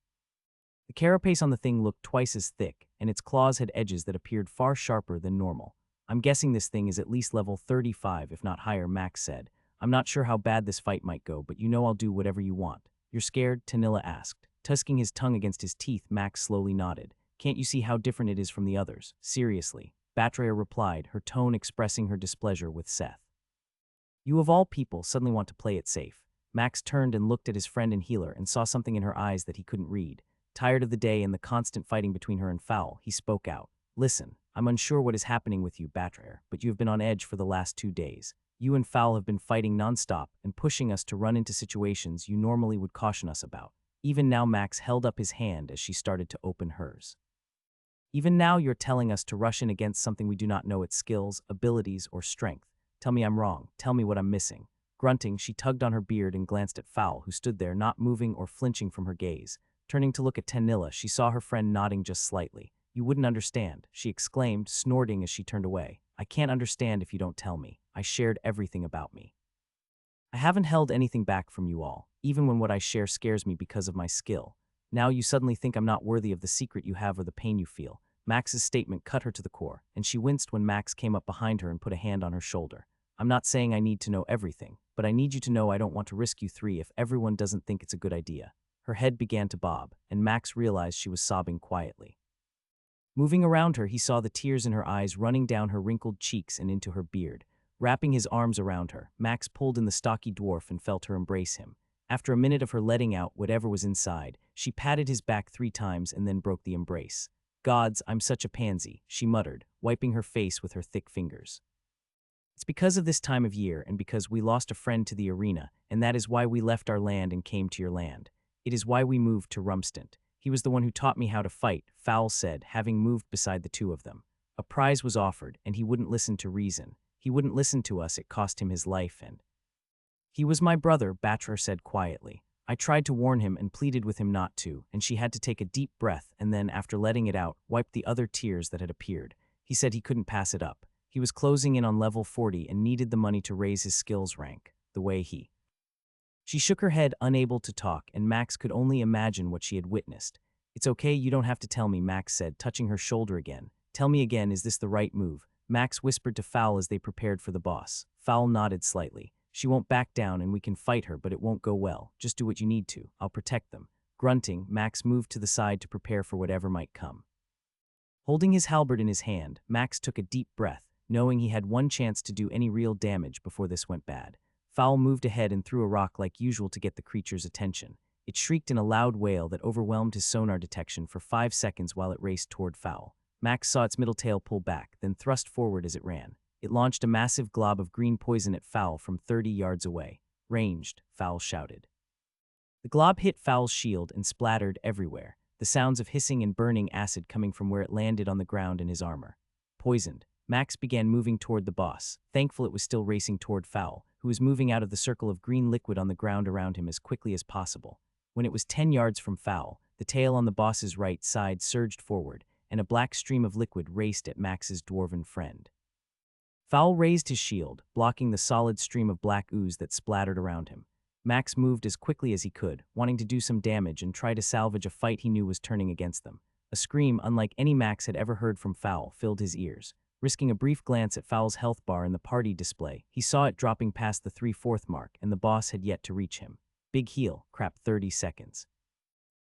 The carapace on the thing looked twice as thick, and its claws had edges that appeared far sharper than normal. "I'm guessing this thing is at least level 35, if not higher," Max said. "I'm not sure how bad this fight might go, but you know I'll do whatever you want." "You're scared?" Tanilla asked. Tusking his tongue against his teeth, Max slowly nodded. "Can't you see how different it is from the others?" "Seriously," Batrayer replied, her tone expressing her displeasure with Seth. "You of all people suddenly want to play it safe." Max turned and looked at his friend and healer and saw something in her eyes that he couldn't read. Tired of the day and the constant fighting between her and Fowl, he spoke out. "Listen, I'm unsure what is happening with you, Batrayer, but you have been on edge for the last 2 days. You and Fowl have been fighting nonstop and pushing us to run into situations you normally would caution us about." Even now, Max held up his hand as she started to open hers. "Even now you're telling us to rush in against something we do not know its skills, abilities, or strength." Tell me I'm wrong. Tell me what I'm missing. Grunting, she tugged on her beard and glanced at Fowl, who stood there, not moving or flinching from her gaze. Turning to look at Tenilla, she saw her friend nodding just slightly. You wouldn't understand, she exclaimed, snorting as she turned away. I can't understand if you don't tell me. I shared everything about me. I haven't held anything back from you all, even when what I share scares me because of my skill. Now you suddenly think I'm not worthy of the secret you have or the pain you feel. Max's statement cut her to the core, and she winced when Max came up behind her and put a hand on her shoulder. I'm not saying I need to know everything, but I need you to know I don't want to risk you three if everyone doesn't think it's a good idea. Her head began to bob, and Max realized she was sobbing quietly. Moving around her, he saw the tears in her eyes running down her wrinkled cheeks and into her beard. Wrapping his arms around her, Max pulled in the stocky dwarf and felt her embrace him. After a minute of her letting out whatever was inside, she patted his back 3 times and then broke the embrace. Gods, I'm such a pansy, she muttered, wiping her face with her thick fingers. It's because of this time of year and because we lost a friend to the arena, and that is why we left our land and came to your land. It is why we moved to Rumstant. He was the one who taught me how to fight, Fowl said, having moved beside the two of them. A prize was offered, and he wouldn't listen to reason. He wouldn't listen to us, it cost him his life and… He was my brother, Batra said quietly. I tried to warn him and pleaded with him not to, and she had to take a deep breath and then, after letting it out, wiped the other tears that had appeared. He said he couldn't pass it up. He was closing in on level 40 and needed the money to raise his skills rank, the way he… She shook her head, unable to talk, and Max could only imagine what she had witnessed. It's okay, you don't have to tell me, Max said, touching her shoulder again. Tell me again, is this the right move? Max whispered to Fowl as they prepared for the boss. Fowl nodded slightly. She won't back down and we can fight her, but it won't go well. Just do what you need to. I'll protect them. Grunting, Max moved to the side to prepare for whatever might come. Holding his halberd in his hand, Max took a deep breath, knowing he had one chance to do any real damage before this went bad. Fowl moved ahead and threw a rock like usual to get the creature's attention. It shrieked in a loud wail that overwhelmed his sonar detection for 5 seconds while it raced toward Fowl. Max saw its middle tail pull back, then thrust forward as it ran. It launched a massive glob of green poison at Fowl from 30 yards away. Ranged, Fowl shouted. The glob hit Fowl's shield and splattered everywhere, the sounds of hissing and burning acid coming from where it landed on the ground in his armor. Poisoned, Max began moving toward the boss, thankful it was still racing toward Fowl, who was moving out of the circle of green liquid on the ground around him as quickly as possible. When it was 10 yards from Fowl, the tail on the boss's right side surged forward, and a black stream of liquid raced at Max's dwarven friend. Fowl raised his shield, blocking the solid stream of black ooze that splattered around him. Max moved as quickly as he could, wanting to do some damage and try to salvage a fight he knew was turning against them. A scream unlike any Max had ever heard from Fowl filled his ears. Risking a brief glance at Fowl's health bar in the party display, he saw it dropping past the 3/4 mark, and the boss had yet to reach him. Big heal, crap 30 seconds.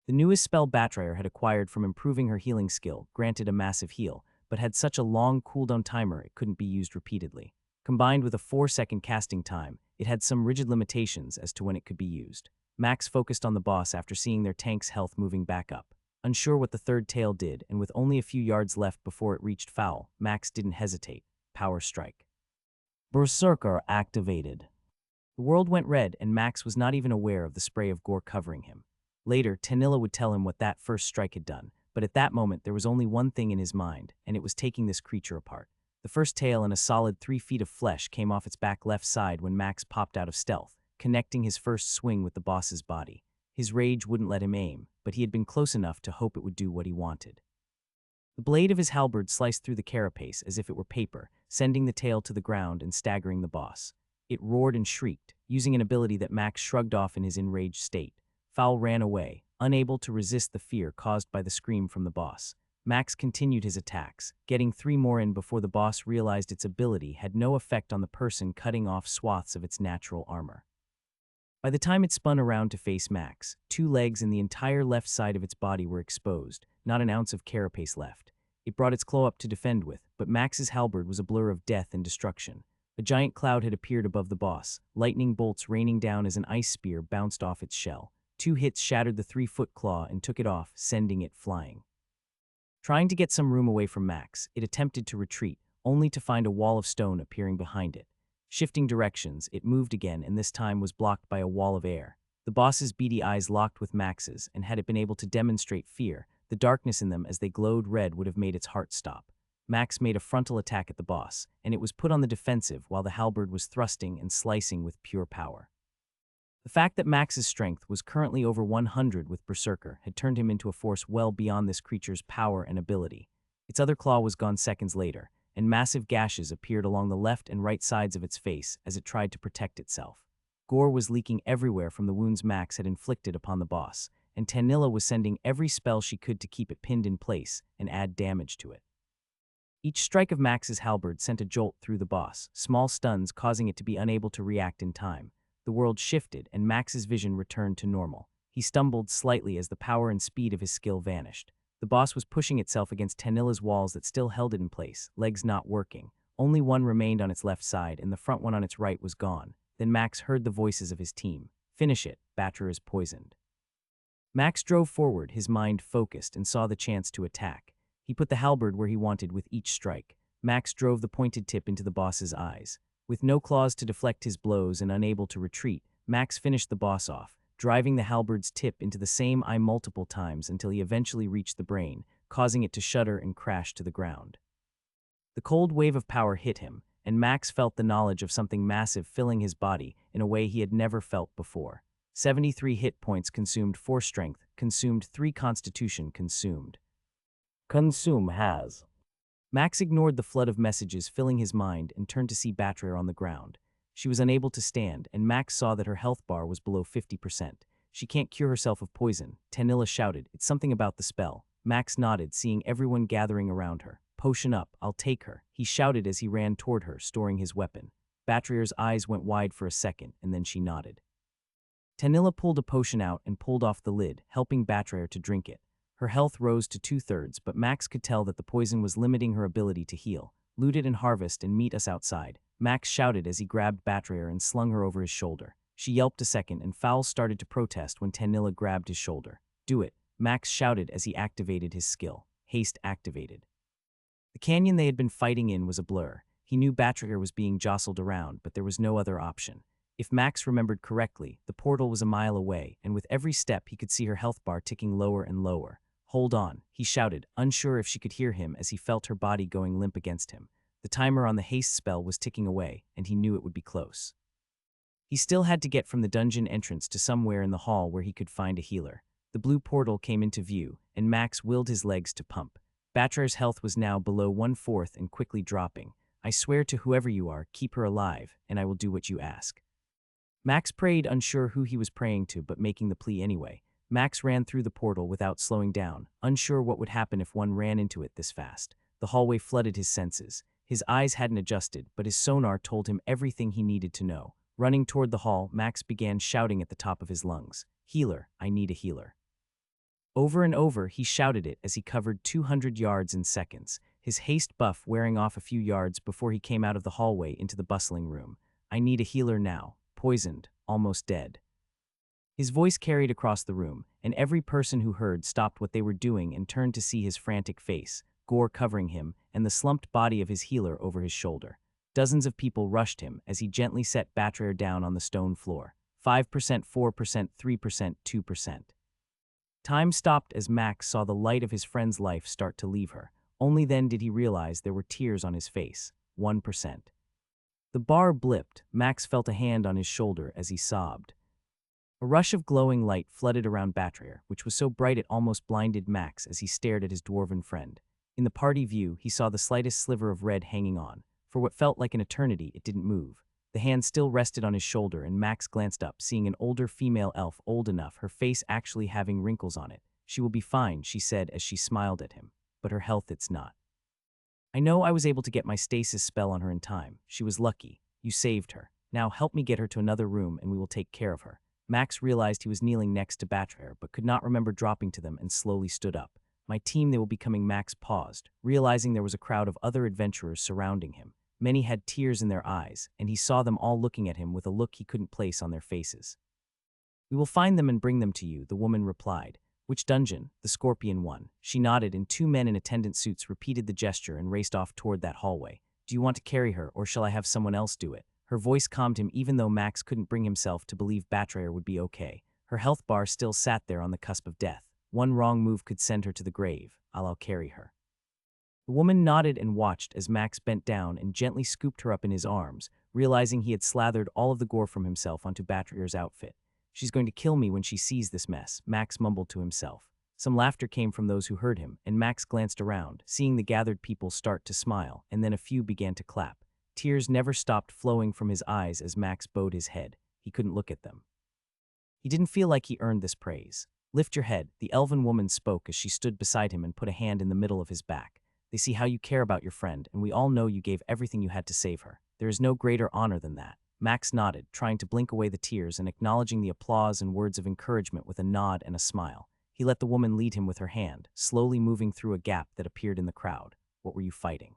The newest spell Batrier had acquired from improving her healing skill granted a massive heal, but had such a long cooldown timer it couldn't be used repeatedly. Combined with a 4-second casting time, it had some rigid limitations as to when it could be used. Max focused on the boss after seeing their tank's health moving back up. Unsure what the third tail did, and with only a few yards left before it reached Fowl, Max didn't hesitate. Power strike. Berserker activated. The world went red, and Max was not even aware of the spray of gore covering him. Later, Tenilla would tell him what that first strike had done, but at that moment there was only one thing in his mind, and it was taking this creature apart. The first tail and a solid 3 feet of flesh came off its back left side when Max popped out of stealth, connecting his first swing with the boss's body. His rage wouldn't let him aim, but he had been close enough to hope it would do what he wanted. The blade of his halberd sliced through the carapace as if it were paper, sending the tail to the ground and staggering the boss. It roared and shrieked, using an ability that Max shrugged off in his enraged state. Fowl ran away, unable to resist the fear caused by the scream from the boss. Max continued his attacks, getting 3 more in before the boss realized its ability had no effect on the person, cutting off swaths of its natural armor. By the time it spun around to face Max, 2 legs and the entire left side of its body were exposed, not an ounce of carapace left. It brought its claw up to defend with, but Max's halberd was a blur of death and destruction. A giant cloud had appeared above the boss, lightning bolts raining down as an ice spear bounced off its shell. 2 hits shattered the 3-foot claw and took it off, sending it flying. Trying to get some room away from Max, it attempted to retreat, only to find a wall of stone appearing behind it. Shifting directions, it moved again and this time was blocked by a wall of air. The boss's beady eyes locked with Max's, and had it been able to demonstrate fear, the darkness in them as they glowed red would have made its heart stop. Max made a frontal attack at the boss, and it was put on the defensive while the halberd was thrusting and slicing with pure power. The fact that Max's strength was currently over 100 with Berserker had turned him into a force well beyond this creature's power and ability. Its other claw was gone seconds later, and massive gashes appeared along the left and right sides of its face as it tried to protect itself. Gore was leaking everywhere from the wounds Max had inflicted upon the boss, and Tanilla was sending every spell she could to keep it pinned in place and add damage to it. Each strike of Max's halberd sent a jolt through the boss, small stuns causing it to be unable to react in time. The world shifted, and Max's vision returned to normal. He stumbled slightly as the power and speed of his skill vanished. The boss was pushing itself against Tanilla's walls that still held it in place, legs not working. Only one remained on its left side, and the front one on its right was gone. Then Max heard the voices of his team. "Finish it, Batterer is poisoned." Max drove forward, his mind focused, and saw the chance to attack. He put the halberd where he wanted with each strike. Max drove the pointed tip into the boss's eyes. With no claws to deflect his blows and unable to retreat, Max finished the boss off, driving the halberd's tip into the same eye multiple times until he eventually reached the brain, causing it to shudder and crash to the ground. The cold wave of power hit him, and Max felt the knowledge of something massive filling his body in a way he had never felt before. 73 hit points consumed, 4 strength, consumed 3 constitution, consumed. Consume has. Max ignored the flood of messages filling his mind and turned to see Batterer on the ground. She was unable to stand, and Max saw that her health bar was below 50%. "She can't cure herself of poison," Tanilla shouted. "It's something about the spell." Max nodded, seeing everyone gathering around her. "Potion up, I'll take her," he shouted as he ran toward her, storing his weapon. Batterer's eyes went wide for a second, and then she nodded. Tanilla pulled a potion out and pulled off the lid, helping Batterer to drink it. Her health rose to 2/3, but Max could tell that the poison was limiting her ability to heal. "Loot it and harvest and meet us outside," Max shouted as he grabbed Batterer and slung her over his shoulder. She yelped a second, and Fowl started to protest when Tanilla grabbed his shoulder. "Do it," Max shouted as he activated his skill. Haste activated. The canyon they had been fighting in was a blur. He knew Batterer was being jostled around, but there was no other option. If Max remembered correctly, the portal was a mile away, and with every step he could see her health bar ticking lower and lower. "Hold on," he shouted, unsure if she could hear him as he felt her body going limp against him. The timer on the haste spell was ticking away, and he knew it would be close. He still had to get from the dungeon entrance to somewhere in the hall where he could find a healer. The blue portal came into view, and Max willed his legs to pump. Batterer's health was now below 1/4 and quickly dropping. "I swear to whoever you are, keep her alive, and I will do what you ask." Max prayed, unsure who he was praying to, but making the plea anyway. Max ran through the portal without slowing down, unsure what would happen if one ran into it this fast. The hallway flooded his senses. His eyes hadn't adjusted, but his sonar told him everything he needed to know. Running toward the hall, Max began shouting at the top of his lungs, "Healer, I need a healer." Over and over, he shouted it as he covered 200 yards in seconds, his haste buff wearing off a few yards before he came out of the hallway into the bustling room. "I need a healer now. Poisoned, almost dead." His voice carried across the room, and every person who heard stopped what they were doing and turned to see his frantic face, gore covering him, and the slumped body of his healer over his shoulder. Dozens of people rushed him as he gently set Batterer down on the stone floor. 5%, 4%, 3%, 2%. Time stopped as Max saw the light of his friend's life start to leave her. Only then did he realize there were tears on his face. 1%. The bar blipped. Max felt a hand on his shoulder as he sobbed. A rush of glowing light flooded around Batterer, which was so bright it almost blinded Max as he stared at his dwarven friend. In the party view, he saw the slightest sliver of red hanging on. For what felt like an eternity, it didn't move. The hand still rested on his shoulder, and Max glanced up, seeing an older female elf, old enough, her face actually having wrinkles on it. "She will be fine," she said as she smiled at him. "But her health, it's not. I know I was able to get my stasis spell on her in time. She was lucky. You saved her. Now help me get her to another room and we will take care of her." Max realized he was kneeling next to Batterer, but could not remember dropping to them and slowly stood up. "My team, they will be coming." Max paused, realizing there was a crowd of other adventurers surrounding him. Many had tears in their eyes, and he saw them all looking at him with a look he couldn't place on their faces. "We will find them and bring them to you," the woman replied. "Which dungeon?" "The Scorpion one." She nodded, and 2 men in attendant suits repeated the gesture and raced off toward that hallway. "Do you want to carry her, or shall I have someone else do it?" Her voice calmed him even though Max couldn't bring himself to believe Batterer would be okay. Her health bar still sat there on the cusp of death. One wrong move could send her to the grave. I'll carry her." The woman nodded and watched as Max bent down and gently scooped her up in his arms, realizing he had slathered all of the gore from himself onto Batrayer's outfit. She's going to kill me when she sees this mess, Max mumbled to himself. Some laughter came from those who heard him, and Max glanced around, seeing the gathered people start to smile, and then a few began to clap. Tears never stopped flowing from his eyes as Max bowed his head. He couldn't look at them. He didn't feel like he earned this praise. Lift your head, the elven woman spoke as she stood beside him and put a hand in the middle of his back. They see how you care about your friend, and we all know you gave everything you had to save her. There is no greater honor than that. Max nodded, trying to blink away the tears and acknowledging the applause and words of encouragement with a nod and a smile. He let the woman lead him with her hand, slowly moving through a gap that appeared in the crowd. What were you fighting?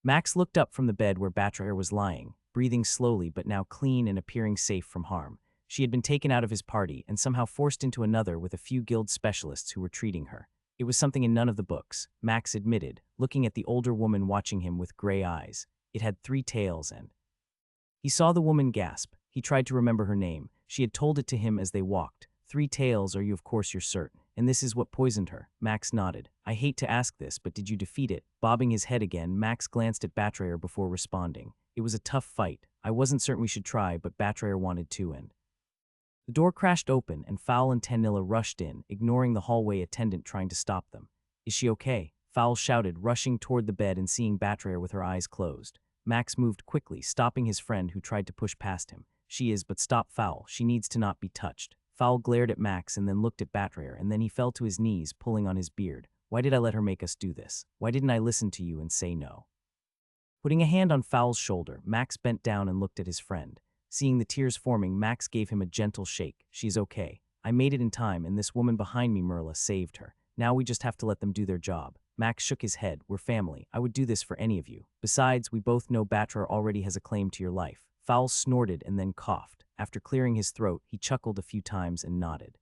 Max looked up from the bed where Batrayer was lying, breathing slowly but now clean and appearing safe from harm. She had been taken out of his party and somehow forced into another with a few guild specialists who were treating her. It was something in none of the books, Max admitted, looking at the older woman watching him with gray eyes. It had 3 tails and... He saw the woman gasp. He tried to remember her name. She had told it to him as they walked. 3 tails, are you of course you're certain? And this is what poisoned her. Max nodded. I hate to ask this, but did you defeat it? Bobbing his head again, Max glanced at Batrayer before responding. It was a tough fight. I wasn't certain we should try, but Batrayer wanted to and... The door crashed open and Fowl and Tanilla rushed in, ignoring the hallway attendant trying to stop them. Is she okay? Fowl shouted, rushing toward the bed and seeing Batrayer with her eyes closed. Max moved quickly, stopping his friend who tried to push past him. She is, but stop Fowl. She needs to not be touched. Fowl glared at Max and then looked at Batrayer, and then he fell to his knees, pulling on his beard. Why did I let her make us do this? Why didn't I listen to you and say no? Putting a hand on Fowl's shoulder, Max bent down and looked at his friend. Seeing the tears forming, Max gave him a gentle shake. She's okay. I made it in time, and this woman behind me, Merla, saved her. Now we just have to let them do their job. Max shook his head. We're family. I would do this for any of you. Besides, we both know Batrayer already has a claim to your life. Fowl snorted and then coughed. After clearing his throat, he chuckled a few times and nodded.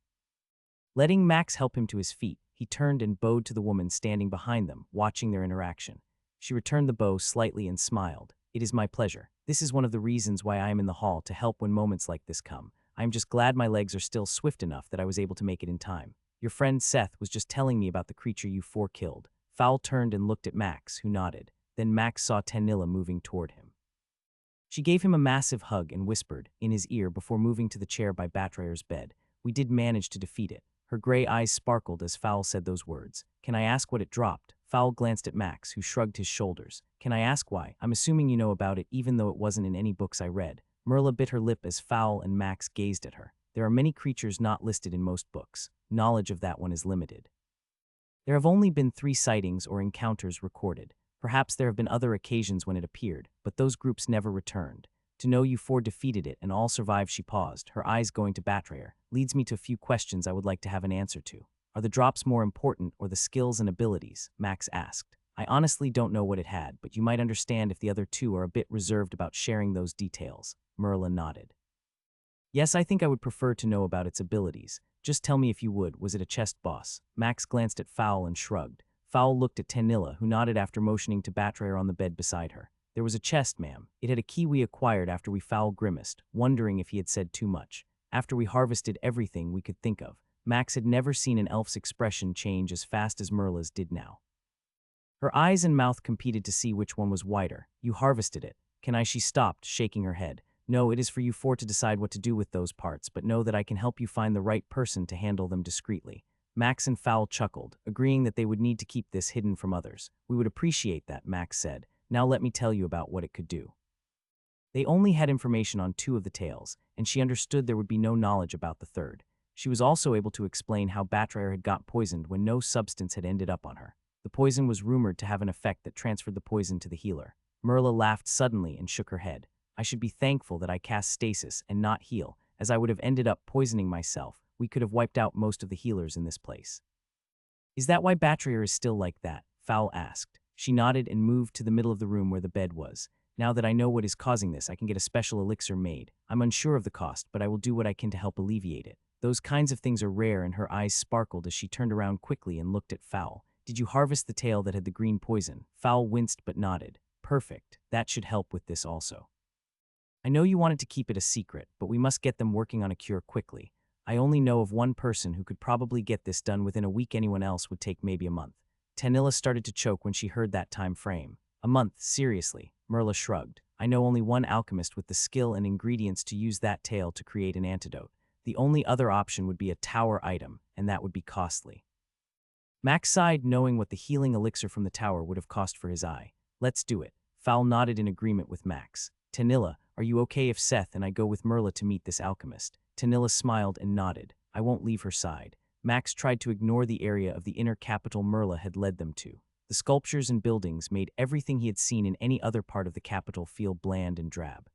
Letting Max help him to his feet, he turned and bowed to the woman standing behind them, watching their interaction. She returned the bow slightly and smiled. It is my pleasure. This is one of the reasons why I am in the hall, to help when moments like this come. I am just glad my legs are still swift enough that I was able to make it in time. Your friend Seth was just telling me about the creature you 4 killed. Fowl turned and looked at Max, who nodded. Then Max saw Tanilla moving toward him. She gave him a massive hug and whispered in his ear before moving to the chair by Batrayer's bed. We did manage to defeat it. Her gray eyes sparkled as Fowl said those words. Can I ask what it dropped? Fowl glanced at Max, who shrugged his shoulders. Can I ask why? I'm assuming you know about it, even though it wasn't in any books I read. Merla bit her lip as Fowl and Max gazed at her. There are many creatures not listed in most books. Knowledge of that one is limited. There have only been 3 sightings or encounters recorded. Perhaps there have been other occasions when it appeared, but those groups never returned. To know you 4 defeated it and all survived, she paused, her eyes going to Batrayer, leads me to a few questions I would like to have an answer to. Are the drops more important or the skills and abilities? Max asked. I honestly don't know what it had, but you might understand if the other 2 are a bit reserved about sharing those details. Merla nodded. Yes, I think I would prefer to know about its abilities. Just tell me if you would. Was it a chest boss? Max glanced at Fowl and shrugged. Fowl looked at Tanilla, who nodded after motioning to Batrayer on the bed beside her. There was a chest, ma'am. It had a key we acquired after we Fowl grimaced, wondering if he had said too much. After we harvested everything we could think of. Max had never seen an elf's expression change as fast as Merla's did now. Her eyes and mouth competed to see which one was wider. You harvested it. Can I? She stopped, shaking her head. No, it is for you 4 to decide what to do with those parts, but know that I can help you find the right person to handle them discreetly. Max and Fowl chuckled, agreeing that they would need to keep this hidden from others. We would appreciate that, Max said. Now let me tell you about what it could do. They only had information on 2 of the tales, and she understood there would be no knowledge about the 3rd. She was also able to explain how Batrayer had got poisoned when no substance had ended up on her. The poison was rumored to have an effect that transferred the poison to the healer. Merla laughed suddenly and shook her head. I should be thankful that I cast stasis and not heal, as I would have ended up poisoning myself. We could have wiped out most of the healers in this place. Is that why Batrayer is still like that? Fowl asked. She nodded and moved to the middle of the room where the bed was. Now that I know what is causing this, I can get a special elixir made. I'm unsure of the cost, but I will do what I can to help alleviate it. Those kinds of things are rare, and her eyes sparkled as she turned around quickly and looked at Fowl. Did you harvest the tail that had the green poison? Fowl winced but nodded. Perfect. That should help with this also. I know you wanted to keep it a secret, but we must get them working on a cure quickly. I only know of one person who could probably get this done within a week. Anyone else would take maybe a month. Tanilla started to choke when she heard that time frame. A month, seriously, Merla shrugged. I know only one alchemist with the skill and ingredients to use that tale to create an antidote. The only other option would be a tower item, and that would be costly. Max sighed, knowing what the healing elixir from the tower would have cost for his eye. Let's do it. Fowl nodded in agreement with Max. Tanilla, are you okay if Seth and I go with Merla to meet this alchemist? Tanilla smiled and nodded. I won't leave her side. Max tried to ignore the area of the inner capital Merla had led them to. The sculptures and buildings made everything he had seen in any other part of the capital feel bland and drab.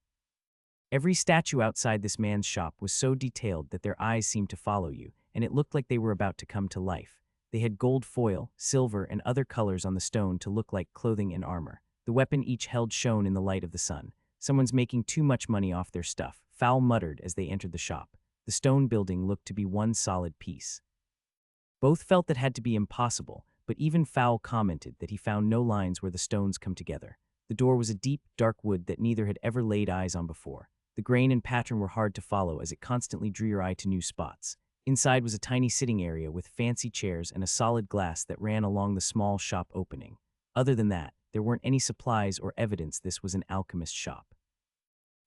Every statue outside this man's shop was so detailed that their eyes seemed to follow you, and it looked like they were about to come to life. They had gold foil, silver, and other colors on the stone to look like clothing and armor. The weapon each held shone in the light of the sun. Someone's making too much money off their stuff, Fowl muttered as they entered the shop. The stone building looked to be one solid piece. Both felt that had to be impossible, but even Fowl commented that he found no lines where the stones come together. The door was a deep, dark wood that neither had ever laid eyes on before. The grain and pattern were hard to follow as it constantly drew your eye to new spots. Inside was a tiny sitting area with fancy chairs and a solid glass that ran along the small shop opening. Other than that, there weren't any supplies or evidence this was an alchemist shop.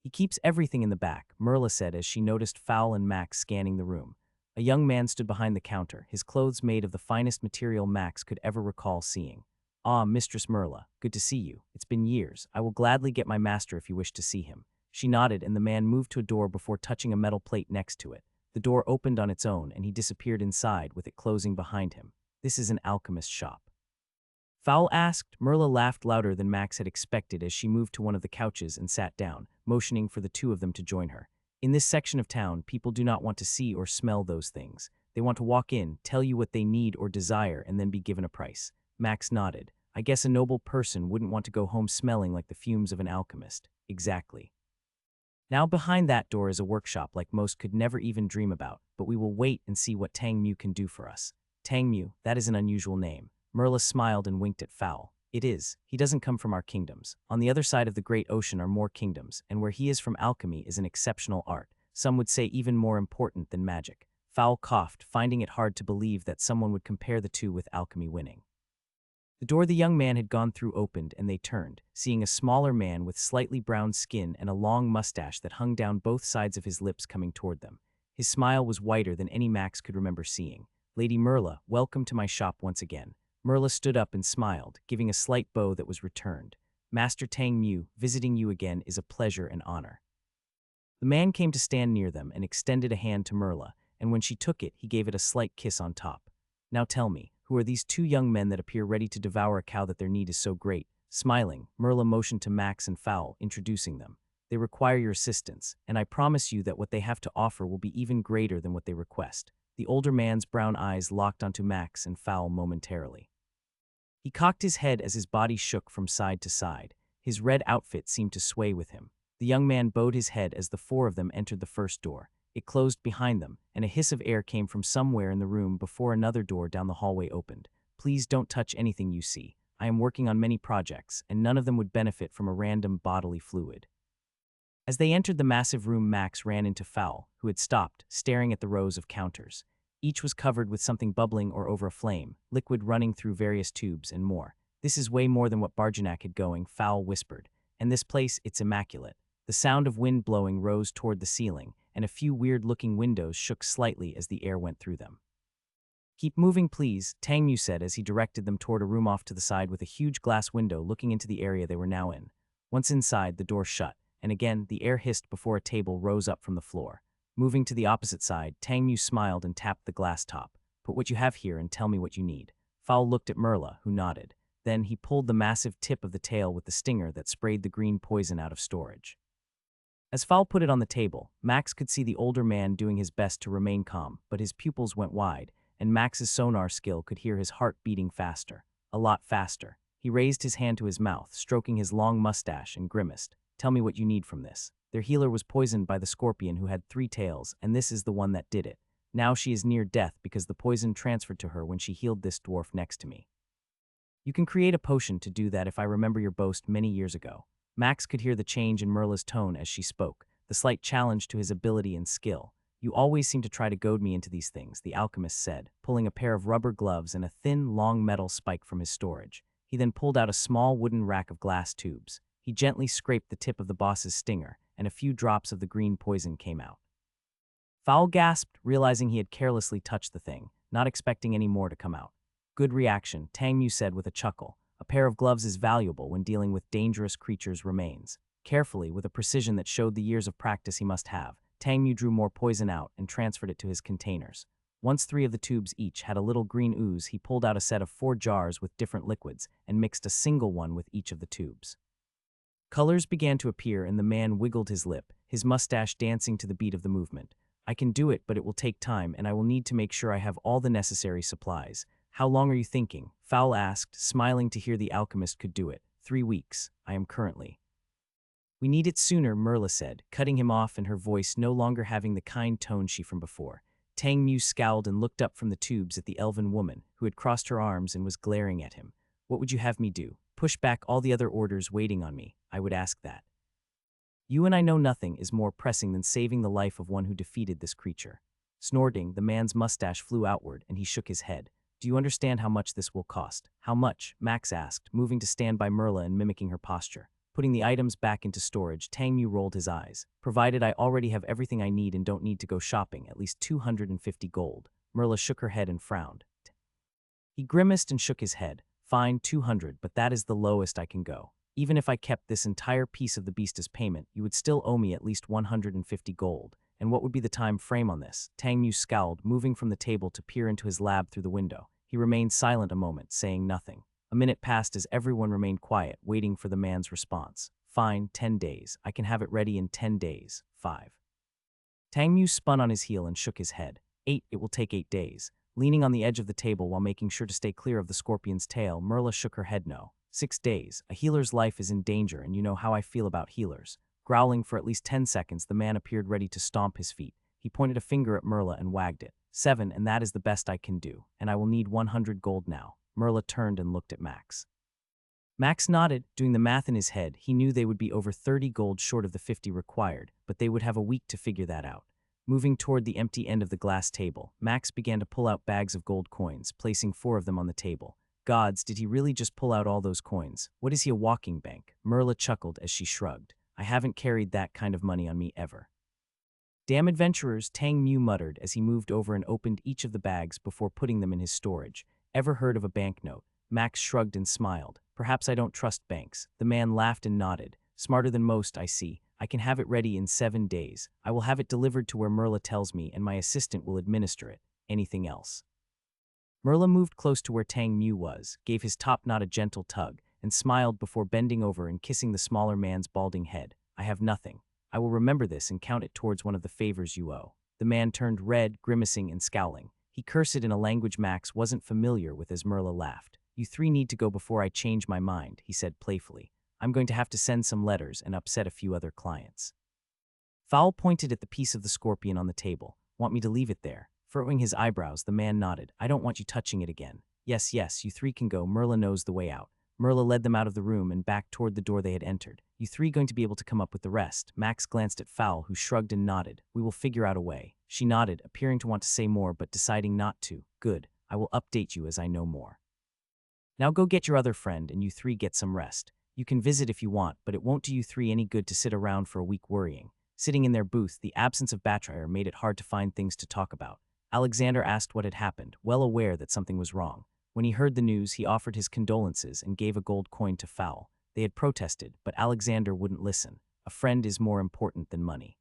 He keeps everything in the back, Merla said as she noticed Fowl and Max scanning the room. A young man stood behind the counter, his clothes made of the finest material Max could ever recall seeing. Ah, Mistress Merla, good to see you. It's been years. I will gladly get my master if you wish to see him. She nodded and the man moved to a door before touching a metal plate next to it. The door opened on its own and he disappeared inside with it closing behind him. This is an alchemist shop. Fowl asked. Merla laughed louder than Max had expected as she moved to one of the couches and sat down, motioning for the two of them to join her. In this section of town, people do not want to see or smell those things. They want to walk in, tell you what they need or desire, and then be given a price. Max nodded. I guess a noble person wouldn't want to go home smelling like the fumes of an alchemist. Exactly. Now behind that door is a workshop like most could never even dream about, but we will wait and see what Tang Mu can do for us. Tang Mu, that is an unusual name. Merla smiled and winked at Fowl. It is. He doesn't come from our kingdoms. On the other side of the great ocean are more kingdoms, and where he is from alchemy is an exceptional art. Some would say even more important than magic. Fowl coughed, finding it hard to believe that someone would compare the two with alchemy winning. The door the young man had gone through opened and they turned, seeing a smaller man with slightly brown skin and a long mustache that hung down both sides of his lips coming toward them. His smile was whiter than any Max could remember seeing. Lady Merla, welcome to my shop once again. Merla stood up and smiled, giving a slight bow that was returned. Master Tang Mu, visiting you again is a pleasure and honor. The man came to stand near them and extended a hand to Merla, and when she took it, he gave it a slight kiss on top. Now tell me, who are these two young men that appear ready to devour a cow that their need is so great? Smiling, Merla motioned to Max and Fowl, introducing them. They require your assistance, and I promise you that what they have to offer will be even greater than what they request. The older man's brown eyes locked onto Max and Fowl momentarily. He cocked his head as his body shook from side to side. His red outfit seemed to sway with him. The young man bowed his head as the four of them entered the first door. It closed behind them, and a hiss of air came from somewhere in the room before another door down the hallway opened. Please don't touch anything you see. I am working on many projects, and none of them would benefit from a random bodily fluid. As they entered the massive room, Max ran into Fowl, who had stopped, staring at the rows of counters. Each was covered with something bubbling or over a flame, liquid running through various tubes and more. This is way more than what Barjanak had going, Fowl whispered. And this place, it's immaculate. The sound of wind blowing rose toward the ceiling, and a few weird-looking windows shook slightly as the air went through them. Keep moving, please, Tang Mu said as he directed them toward a room off to the side with a huge glass window looking into the area they were now in. Once inside, the door shut, and again the air hissed before a table rose up from the floor. Moving to the opposite side, Tang Mu smiled and tapped the glass top. Put what you have here and tell me what you need. Fowl looked at Merla, who nodded. Then he pulled the massive tip of the tail with the stinger that sprayed the green poison out of storage. As Fowl put it on the table, Max could see the older man doing his best to remain calm, but his pupils went wide, and Max's sonar skill could hear his heart beating faster. A lot faster. He raised his hand to his mouth, stroking his long mustache, and grimaced. Tell me what you need from this. Their healer was poisoned by the scorpion who had 3 tails, and this is the one that did it. Now she is near death because the poison transferred to her when she healed this dwarf next to me. You can create a potion to do that if I remember your boast many years ago. Max could hear the change in Merla's tone as she spoke, the slight challenge to his ability and skill. You always seem to try to goad me into these things, the alchemist said, pulling a pair of rubber gloves and a thin, long metal spike from his storage. He then pulled out a small wooden rack of glass tubes. He gently scraped the tip of the boss's stinger, and a few drops of the green poison came out. Fowl gasped, realizing he had carelessly touched the thing, not expecting any more to come out. Good reaction, Tang Mu said with a chuckle. A pair of gloves is valuable when dealing with dangerous creatures' remains. Carefully, with a precision that showed the years of practice he must have, Tang Mu drew more poison out and transferred it to his containers. Once 3 of the tubes each had a little green ooze, he pulled out a set of 4 jars with different liquids and mixed a single one with each of the tubes. Colors began to appear and the man wiggled his lip, his mustache dancing to the beat of the movement. I can do it, but it will take time and I will need to make sure I have all the necessary supplies. How long are you thinking? Fowl asked, smiling to hear the alchemist could do it. 3 weeks. I am currently. We need it sooner, Merla said, cutting him off and her voice no longer having the kind tone she from before. Tang Mu scowled and looked up from the tubes at the elven woman, who had crossed her arms and was glaring at him. What would you have me do? Push back all the other orders waiting on me? I would ask that. You and I know nothing is more pressing than saving the life of one who defeated this creature. Snorting, the man's mustache flew outward and he shook his head. Do you understand how much this will cost? How much? Max asked, moving to stand by Merla and mimicking her posture. Putting the items back into storage, Tang Mu rolled his eyes. Provided I already have everything I need and don't need to go shopping, at least 250 gold. Merla shook her head and frowned. He grimaced and shook his head. Fine, 200, but that is the lowest I can go. Even if I kept this entire piece of the beast as payment, you would still owe me at least 150 gold. And what would be the time frame on this? Tang Mu scowled, moving from the table to peer into his lab through the window. He remained silent a moment, saying nothing. A minute passed as everyone remained quiet, waiting for the man's response. Fine, 10 days. I can have it ready in 10 days. 5. Tang Mu spun on his heel and shook his head. 8, it will take 8 days. Leaning on the edge of the table while making sure to stay clear of the scorpion's tail, Merla shook her head no. 6 days. A healer's life is in danger and you know how I feel about healers. Growling for at least 10 seconds, the man appeared ready to stomp his feet. He pointed a finger at Merla and wagged it. 7, and that is the best I can do, and I will need 100 gold now. Merla turned and looked at Max. Max nodded, doing the math in his head. He knew they would be over 30 gold short of the 50 required, but they would have a week to figure that out. Moving toward the empty end of the glass table, Max began to pull out bags of gold coins, placing 4 of them on the table. Gods, did he really just pull out all those coins? What is he, a walking bank? Merla chuckled as she shrugged. I haven't carried that kind of money on me ever. Damn adventurers, Tang Mu muttered as he moved over and opened each of the bags before putting them in his storage. Ever heard of a banknote? Max shrugged and smiled. Perhaps I don't trust banks. The man laughed and nodded. Smarter than most, I see. I can have it ready in 7 days. I will have it delivered to where Merla tells me and my assistant will administer it. Anything else? Merla moved close to where Tang Mu was, gave his top knot a gentle tug, and smiled before bending over and kissing the smaller man's balding head. I have nothing. I will remember this and count it towards one of the favors you owe. The man turned red, grimacing and scowling. He cursed in a language Max wasn't familiar with as Merla laughed. You 3 need to go before I change my mind, he said playfully. I'm going to have to send some letters and upset a few other clients. Fowl pointed at the piece of the scorpion on the table. Want me to leave it there? Furrowing his eyebrows, the man nodded. I don't want you touching it again. Yes, you 3 can go. Merla knows the way out. Merla led them out of the room and back toward the door they had entered. You 3 going to be able to come up with the rest? Max glanced at Fowl, who shrugged and nodded. We will figure out a way. She nodded, appearing to want to say more but deciding not to. Good. I will update you as I know more. Now go get your other friend and you 3 get some rest. You can visit if you want, but it won't do you 3 any good to sit around for a week worrying. Sitting in their booth, the absence of betrayal made it hard to find things to talk about. Alexander asked what had happened, well aware that something was wrong. When he heard the news, he offered his condolences and gave a gold coin to Fowl. They had protested, but Alexander wouldn't listen. A friend is more important than money.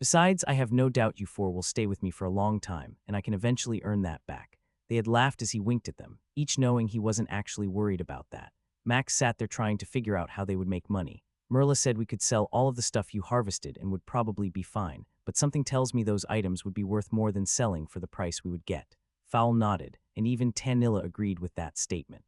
Besides, I have no doubt you 4 will stay with me for a long time, and I can eventually earn that back. They had laughed as he winked at them, each knowing he wasn't actually worried about that. Max sat there trying to figure out how they would make money. Merla said we could sell all of the stuff you harvested and would probably be fine, but something tells me those items would be worth more than selling for the price we would get. Fowl nodded, and even Tanilla agreed with that statement.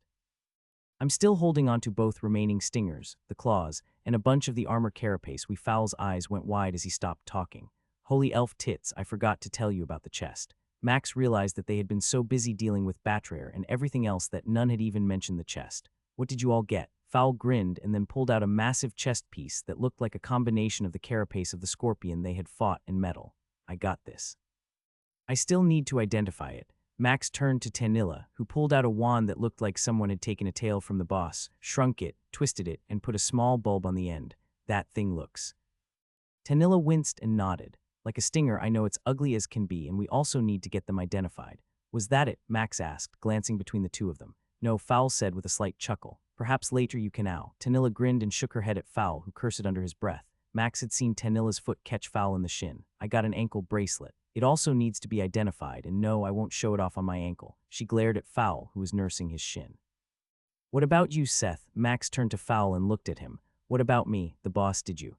I'm still holding on to both remaining stingers, the claws, and a bunch of the armor carapace. Fowl's eyes went wide as he stopped talking. Holy elf tits, I forgot to tell you about the chest. Max realized that they had been so busy dealing with Batrayer and everything else that none had even mentioned the chest. What did you all get? Fowl grinned and then pulled out a massive chest piece that looked like a combination of the carapace of the scorpion they had fought and metal. I got this. I still need to identify it. Max turned to Tanilla, who pulled out a wand that looked like someone had taken a tail from the boss, shrunk it, twisted it, and put a small bulb on the end. That thing looks. Tanilla winced and nodded. Like a stinger, I know it's ugly as can be, and we also need to get them identified. Was that it? Max asked, glancing between the two of them. No, Fowl said with a slight chuckle. Perhaps later you can now. Tanilla grinned and shook her head at Fowl, who cursed under his breath. Max had seen Tanilla's foot catch Fowl in the shin. I got an ankle bracelet. It also needs to be identified, and no, I won't show it off on my ankle. She glared at Fowl, who was nursing his shin. What about you, Seth? Max turned to Fowl and looked at him. What about me? The boss did you?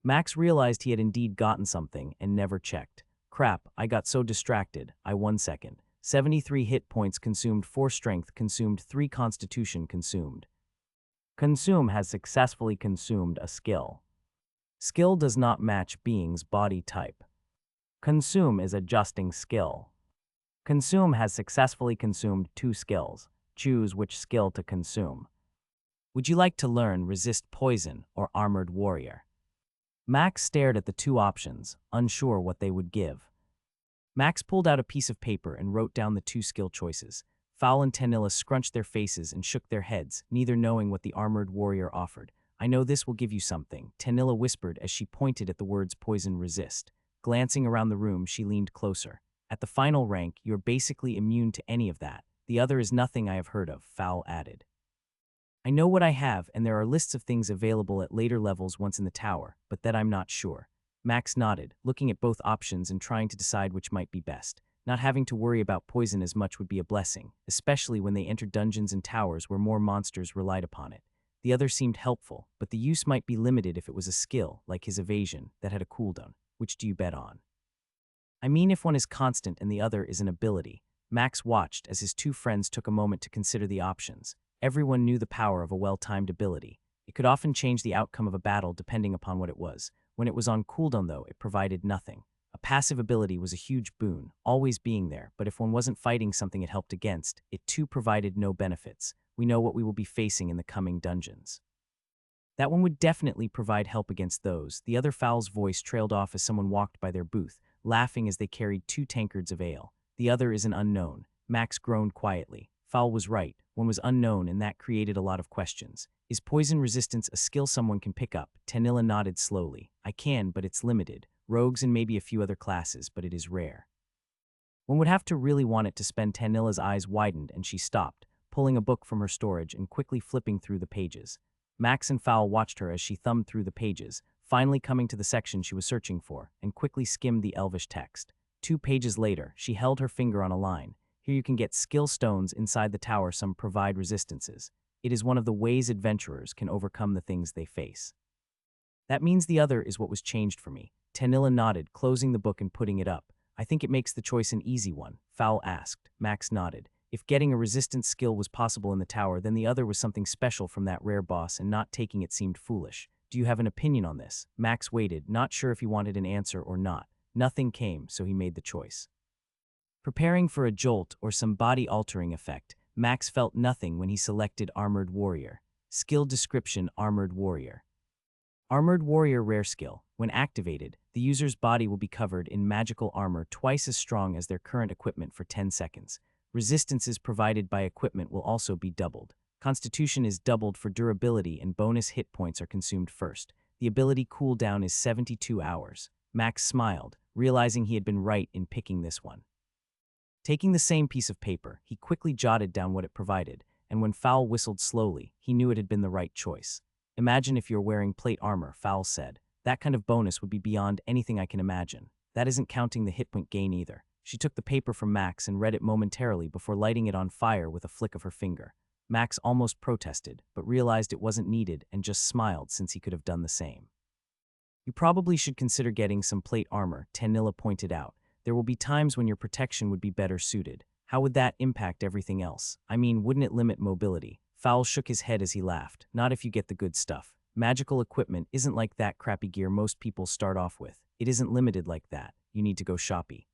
Max realized he had indeed gotten something and never checked. Crap, I got so distracted. 1 second. 73 hit points consumed, 4 strength consumed, 3 constitution consumed. Consume has successfully consumed a skill. Skill does not match being's body type. Consume is adjusting skill. Consume has successfully consumed 2 skills. Choose which skill to consume. Would you like to learn Resist Poison or Armored Warrior? Max stared at the 2 options, unsure what they would give. Max pulled out a piece of paper and wrote down the 2 skill choices. Fowl and Tanilla scrunched their faces and shook their heads, neither knowing what the Armored Warrior offered. I know this will give you something, Tanilla whispered as she pointed at the words Poison Resist. Glancing around the room, she leaned closer. At the final rank, you're basically immune to any of that. The other is nothing I have heard of, Fowl added. I know what I have, and there are lists of things available at later levels once in the tower, but that I'm not sure. Max nodded, looking at both options and trying to decide which might be best. Not having to worry about poison as much would be a blessing, especially when they entered dungeons and towers where more monsters relied upon it. The other seemed helpful, but the use might be limited if it was a skill, like his evasion, that had a cooldown. Which do you bet on? I mean if one is constant and the other is an ability. Max watched as his 2 friends took a moment to consider the options. Everyone knew the power of a well-timed ability. It could often change the outcome of a battle depending upon what it was. When it was on cooldown, though, it provided nothing. A passive ability was a huge boon, always being there, but if one wasn't fighting something it helped against, it too provided no benefits. We know what we will be facing in the coming dungeons. That one would definitely provide help against those. The other Fowl's voice trailed off as someone walked by their booth, laughing as they carried 2 tankards of ale. The other is an unknown. Max groaned quietly. Fowl was right. One was unknown, and that created a lot of questions. Is poison resistance a skill someone can pick up? Tanilla nodded slowly. I can, but it's limited. Rogues and maybe a few other classes, but it is rare. One would have to really want it to spend. Tanilla's eyes widened, and she stopped, pulling a book from her storage and quickly flipping through the pages. Max and Fowl watched her as she thumbed through the pages, finally coming to the section she was searching for, and quickly skimmed the elvish text. 2 pages later, she held her finger on a line. Here you can get skill stones inside the tower. Some provide resistances. It is one of the ways adventurers can overcome the things they face. That means the other is what was changed for me. Tanilla nodded, closing the book and putting it up. I think it makes the choice an easy one, Fowl asked. Max nodded. If getting a resistance skill was possible in the tower, then the other was something special from that rare boss, and not taking it seemed foolish. Do you have an opinion on this? Max waited, not sure if he wanted an answer or not. Nothing came, so he made the choice. Preparing for a jolt or some body-altering effect, Max felt nothing when he selected Armored Warrior. Skill description: Armored Warrior. Armored Warrior rare skill. When activated, the user's body will be covered in magical armor twice as strong as their current equipment for 10 seconds. Resistances provided by equipment will also be doubled. Constitution is doubled for durability, and bonus hit points are consumed first. The ability cooldown is 72 hours. Max smiled, realizing he had been right in picking this one. Taking the same piece of paper, he quickly jotted down what it provided, and when Fowl whistled slowly, he knew it had been the right choice. Imagine if you're wearing plate armor, Fowl said. That kind of bonus would be beyond anything I can imagine. That isn't counting the hit point gain either. She took the paper from Max and read it momentarily before lighting it on fire with a flick of her finger. Max almost protested, but realized it wasn't needed and just smiled since he could have done the same. You probably should consider getting some plate armor, Tanilla pointed out. There will be times when your protection would be better suited. How would that impact everything else? I mean, wouldn't it limit mobility? Fowl shook his head as he laughed. Not if you get the good stuff. Magical equipment isn't like that crappy gear most people start off with. It isn't limited like that. You need to go shoppy.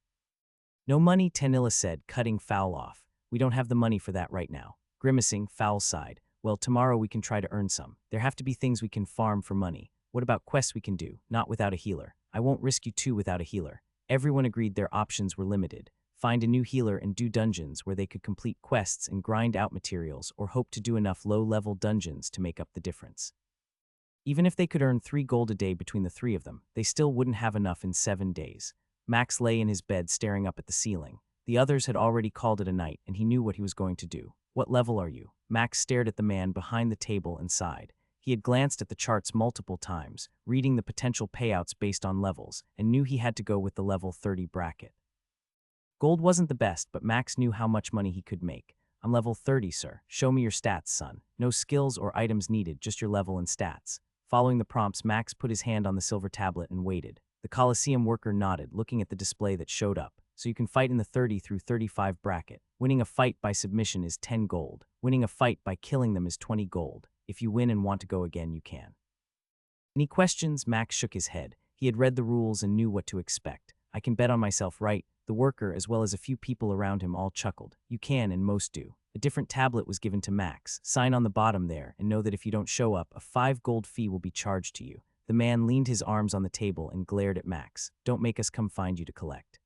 No money, Tanilla said, cutting Fowl off. We don't have the money for that right now. Grimacing, Fowl sighed. Well, tomorrow we can try to earn some. There have to be things we can farm for money. What about quests we can do? Not without a healer. I won't risk you 2 without a healer. Everyone agreed their options were limited. Find a new healer and do dungeons where they could complete quests and grind out materials or hope to do enough low-level dungeons to make up the difference. Even if they could earn 3 gold a day between the 3 of them, they still wouldn't have enough in 7 days. Max lay in his bed staring up at the ceiling. The others had already called it a night, and he knew what he was going to do. What level are you? Max stared at the man behind the table and sighed. He had glanced at the charts multiple times, reading the potential payouts based on levels, and knew he had to go with the level 30 bracket. Gold wasn't the best, but Max knew how much money he could make. I'm level 30, sir. Show me your stats, son. No skills or items needed, just your level and stats. Following the prompts, Max put his hand on the silver tablet and waited. The Coliseum worker nodded, looking at the display that showed up. So you can fight in the 30 through 35 bracket. Winning a fight by submission is 10 gold. Winning a fight by killing them is 20 gold. If you win and want to go again, you can. Any questions? Max shook his head. He had read the rules and knew what to expect. I can bet on myself, right? The worker, as well as a few people around him, all chuckled. You can, and most do. A different tablet was given to Max. Sign on the bottom there, and know that if you don't show up, a 5 gold fee will be charged to you. The man leaned his arms on the table and glared at Max. Don't make us come find you to collect.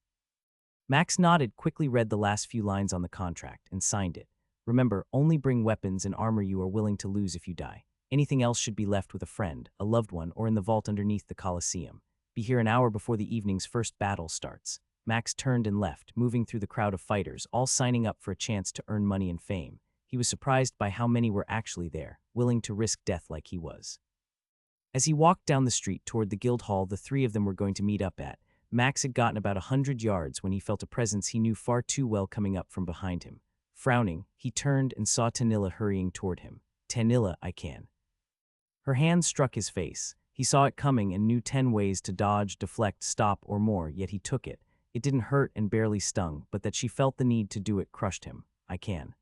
Max nodded, quickly read the last few lines on the contract, and signed it. Remember, only bring weapons and armor you are willing to lose if you die. Anything else should be left with a friend, a loved one, or in the vault underneath the Coliseum. Be here an hour before the evening's first battle starts. Max turned and left, moving through the crowd of fighters, all signing up for a chance to earn money and fame. He was surprised by how many were actually there, willing to risk death like he was. As he walked down the street toward the guild hall the 3 of them were going to meet up at, Max had gotten about 100 yards when he felt a presence he knew far too well coming up from behind him. Frowning, he turned and saw Tanilla hurrying toward him. Tanilla, I can. Her hand struck his face. He saw it coming and knew 10 ways to dodge, deflect, stop, or more, yet he took it. It didn't hurt and barely stung, but that she felt the need to do it crushed him. I can.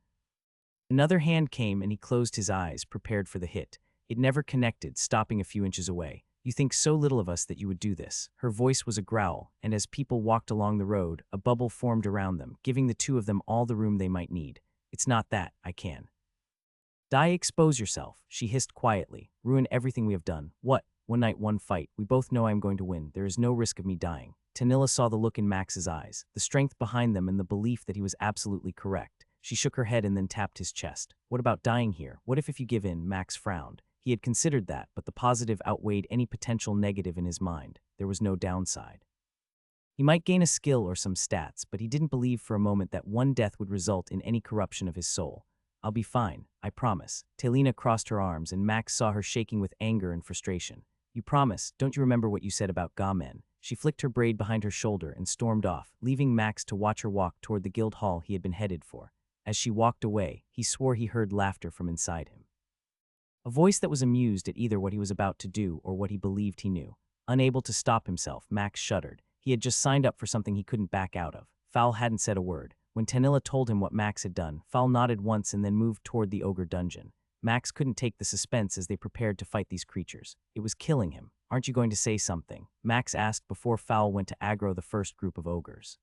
Another hand came and he closed his eyes, prepared for the hit. It never connected, stopping a few inches away. You think so little of us that you would do this. Her voice was a growl, and as people walked along the road, a bubble formed around them, giving the 2 of them all the room they might need. It's not that, I can. Die, expose yourself, she hissed quietly. Ruin everything we have done. What? One night, one fight. We both know I am going to win. There is no risk of me dying. Tanilla saw the look in Max's eyes, the strength behind them and the belief that he was absolutely correct. She shook her head and then tapped his chest. What about dying here? What if you give in? Max frowned. He had considered that, but the positive outweighed any potential negative in his mind. There was no downside. He might gain a skill or some stats, but he didn't believe for a moment that one death would result in any corruption of his soul. I'll be fine, I promise. Talina crossed her arms and Max saw her shaking with anger and frustration. You promise, don't you remember what you said about Gamen? She flicked her braid behind her shoulder and stormed off, leaving Max to watch her walk toward the guild hall he had been headed for. As she walked away, he swore he heard laughter from inside him. A voice that was amused at either what he was about to do or what he believed he knew. Unable to stop himself, Max shuddered. He had just signed up for something he couldn't back out of. Fowl hadn't said a word. When Tanilla told him what Max had done, Fowl nodded once and then moved toward the ogre dungeon. Max couldn't take the suspense as they prepared to fight these creatures. It was killing him. Aren't you going to say something? Max asked before Fowl went to aggro the first group of ogres.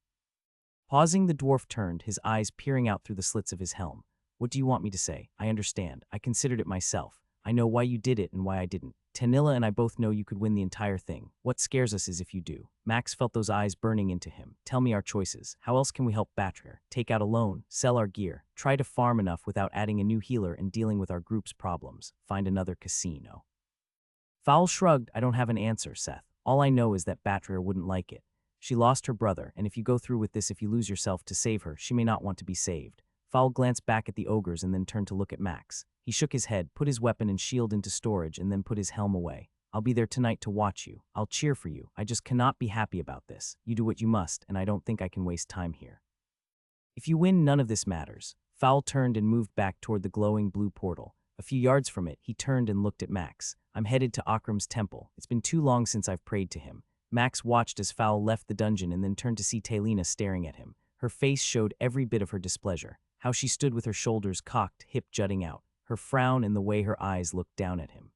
Pausing, the dwarf turned, his eyes peering out through the slits of his helm. What do you want me to say? I understand. I considered it myself. I know why you did it and why I didn't. Tanilla and I both know you could win the entire thing. What scares us is if you do. Max felt those eyes burning into him. Tell me our choices. How else can we help Batrer? Take out a loan, sell our gear, try to farm enough without adding a new healer and dealing with our group's problems. Find another casino. Fowl shrugged. I don't have an answer, Seth. All I know is that Batrer wouldn't like it. She lost her brother, and if you go through with this, if you lose yourself to save her, she may not want to be saved. Fowl glanced back at the ogres and then turned to look at Max. He shook his head, put his weapon and shield into storage, and then put his helm away. I'll be there tonight to watch you. I'll cheer for you. I just cannot be happy about this. You do what you must, and I don't think I can waste time here. If you win, none of this matters. Fowl turned and moved back toward the glowing blue portal. A few yards from it, he turned and looked at Max. I'm headed to Akram's temple. It's been too long since I've prayed to him. Max watched as Fowl left the dungeon and then turned to see Talina staring at him. Her face showed every bit of her displeasure. How she stood with her shoulders cocked, hip jutting out. Her frown and the way her eyes looked down at him.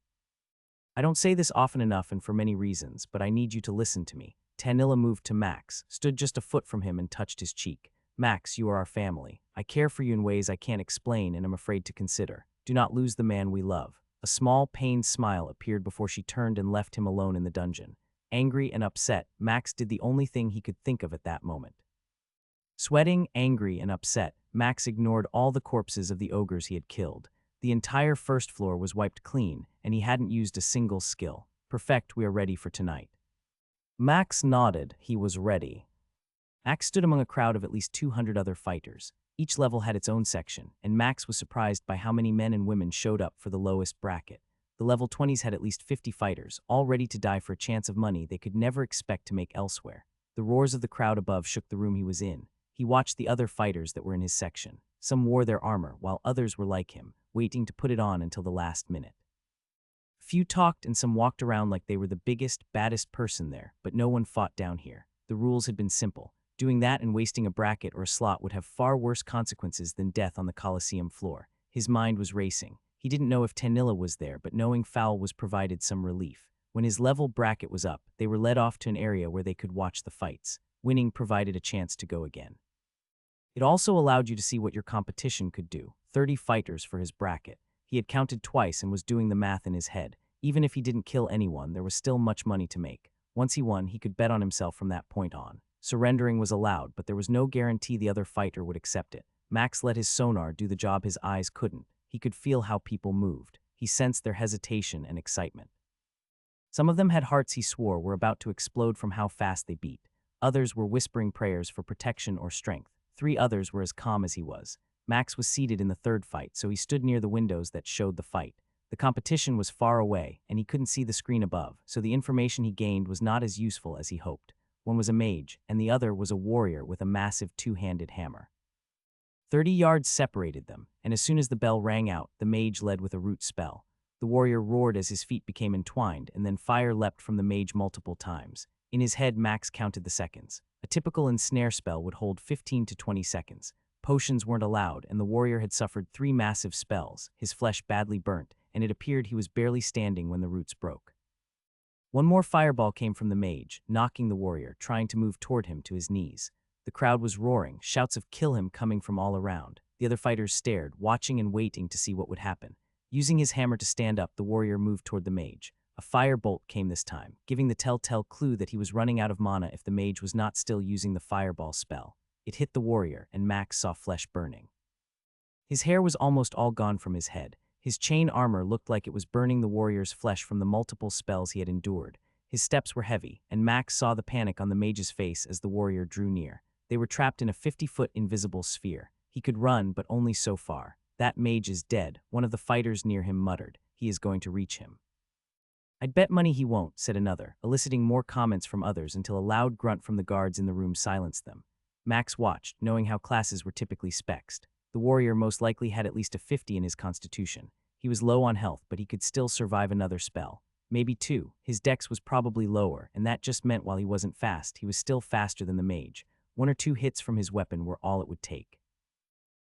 I don't say this often enough and for many reasons, but I need you to listen to me. Tanilla moved to Max, stood just a foot from him and touched his cheek. Max, you are our family. I care for you in ways I can't explain and am afraid to consider. Do not lose the man we love. A small, pained smile appeared before she turned and left him alone in the dungeon. Angry and upset, Max did the only thing he could think of at that moment. Sweating, angry, and upset, Max ignored all the corpses of the ogres he had killed. The entire first floor was wiped clean, and he hadn't used a single skill. Perfect, we are ready for tonight. Max nodded. He was ready. Max stood among a crowd of at least 200 other fighters. Each level had its own section, and Max was surprised by how many men and women showed up for the lowest bracket. The level 20s had at least 50 fighters, all ready to die for a chance of money they could never expect to make elsewhere. The roars of the crowd above shook the room he was in. He watched the other fighters that were in his section. Some wore their armor, while others were like him, waiting to put it on until the last minute. Few talked and some walked around like they were the biggest, baddest person there, but no one fought down here. The rules had been simple. Doing that and wasting a bracket or a slot would have far worse consequences than death on the coliseum floor. His mind was racing. He didn't know if Tanilla was there, but knowing Fowl was provided some relief. When his level bracket was up, they were led off to an area where they could watch the fights. Winning provided a chance to go again. It also allowed you to see what your competition could do. 30 fighters for his bracket. He had counted twice and was doing the math in his head. Even if he didn't kill anyone, there was still much money to make. Once he won, he could bet on himself from that point on. Surrendering was allowed, but there was no guarantee the other fighter would accept it. Max let his sonar do the job his eyes couldn't. He could feel how people moved. He sensed their hesitation and excitement. Some of them had hearts he swore were about to explode from how fast they beat. Others were whispering prayers for protection or strength. 3 others were as calm as he was. Max was seated in the third fight, so he stood near the windows that showed the fight. The competition was far away, and he couldn't see the screen above, so the information he gained was not as useful as he hoped. One was a mage, and the other was a warrior with a massive 2-handed hammer. 30 yards separated them, and as soon as the bell rang out, the mage led with a root spell. The warrior roared as his feet became entwined, and then fire leapt from the mage multiple times. In his head, Max counted the seconds. A typical ensnare spell would hold 15 to 20 seconds. Potions weren't allowed, and the warrior had suffered 3 massive spells, his flesh badly burnt, and it appeared he was barely standing when the roots broke. One more fireball came from the mage, knocking the warrior, trying to move toward him to his knees. The crowd was roaring, shouts of "kill him" coming from all around. The other fighters stared, watching and waiting to see what would happen. Using his hammer to stand up, the warrior moved toward the mage. A fire bolt came this time, giving the telltale clue that he was running out of mana if the mage was not still using the fireball spell. It hit the warrior, and Max saw flesh burning. His hair was almost all gone from his head. His chain armor looked like it was burning the warrior's flesh from the multiple spells he had endured. His steps were heavy, and Max saw the panic on the mage's face as the warrior drew near. They were trapped in a 50-foot invisible sphere. He could run, but only so far. "That mage is dead," one of the fighters near him muttered. "He is going to reach him." "I'd bet money he won't," said another, eliciting more comments from others until a loud grunt from the guards in the room silenced them. Max watched, knowing how classes were typically spexed. The warrior most likely had at least a 50 in his constitution. He was low on health, but he could still survive another spell. Maybe 2. His dex was probably lower, and that just meant while he wasn't fast, he was still faster than the mage. 1 or 2 hits from his weapon were all it would take.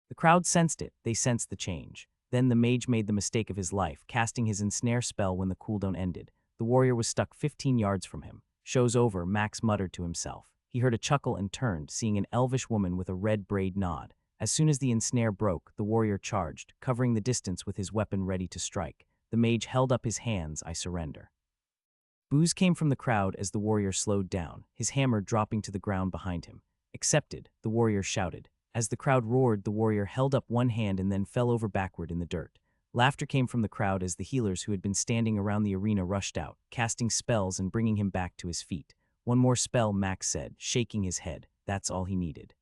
The crowd sensed it. They sensed the change. Then the mage made the mistake of his life, casting his ensnare spell when the cooldown ended. The warrior was stuck 15 yards from him. "Show's over," Max muttered to himself. He heard a chuckle and turned, seeing an elvish woman with a red braid nod. As soon as the ensnare broke, the warrior charged, covering the distance with his weapon ready to strike. The mage held up his hands. "I surrender." Boos came from the crowd as the warrior slowed down, his hammer dropping to the ground behind him. "Accepted," the warrior shouted. As the crowd roared, the warrior held up one hand and then fell over backward in the dirt. Laughter came from the crowd as the healers who had been standing around the arena rushed out, casting spells and bringing him back to his feet. "One more spell," Max said, shaking his head. That's all he needed.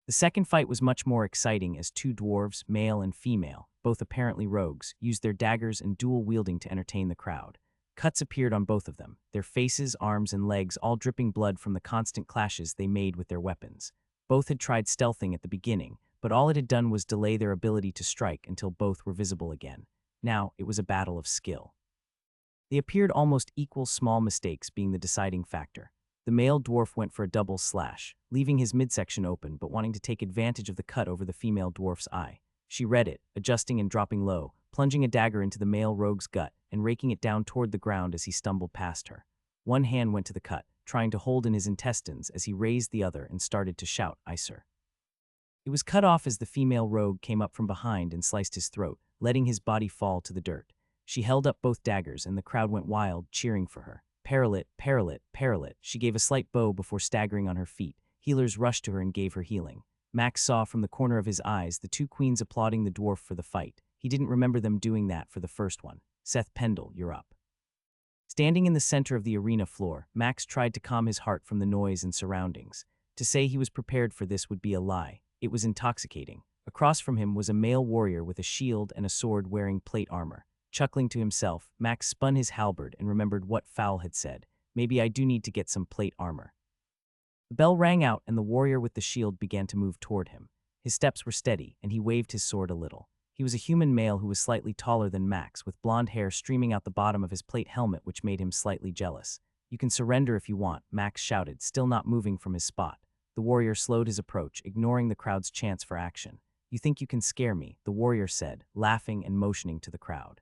The second fight was much more exciting as 2 dwarves, male and female, both apparently rogues, used their daggers and dual-wielding to entertain the crowd. Cuts appeared on both of them, their faces, arms, and legs all dripping blood from the constant clashes they made with their weapons. Both had tried stealthing at the beginning, but all it had done was delay their ability to strike until both were visible again. Now it was a battle of skill. They appeared almost equal, small mistakes being the deciding factor. The male dwarf went for a double slash, leaving his midsection open but wanting to take advantage of the cut over the female dwarf's eye. She read it, adjusting and dropping low, plunging a dagger into the male rogue's gut and raking it down toward the ground as he stumbled past her. One hand went to the cut, trying to hold in his intestines as he raised the other and started to shout, "I sir." It was cut off as the female rogue came up from behind and sliced his throat, letting his body fall to the dirt. She held up both daggers and the crowd went wild, cheering for her. Peril it, peril it, peril it. She gave a slight bow before staggering on her feet. Healers rushed to her and gave her healing. Max saw from the corner of his eyes the two queens applauding the dwarf for the fight. He didn't remember them doing that for the first one. Seth Pendle, you're up. Standing in the center of the arena floor, Max tried to calm his heart from the noise and surroundings. To say he was prepared for this would be a lie. It was intoxicating. Across from him was a male warrior with a shield and a sword wearing plate armor. Chuckling to himself, Max spun his halberd and remembered what Fowl had said. Maybe I do need to get some plate armor. The bell rang out and the warrior with the shield began to move toward him. His steps were steady and he waved his sword a little. He was a human male who was slightly taller than Max, with blonde hair streaming out the bottom of his plate helmet, which made him slightly jealous. You can surrender if you want, Max shouted, still not moving from his spot. The warrior slowed his approach, ignoring the crowd's chants for action. You think you can scare me, the warrior said, laughing and motioning to the crowd.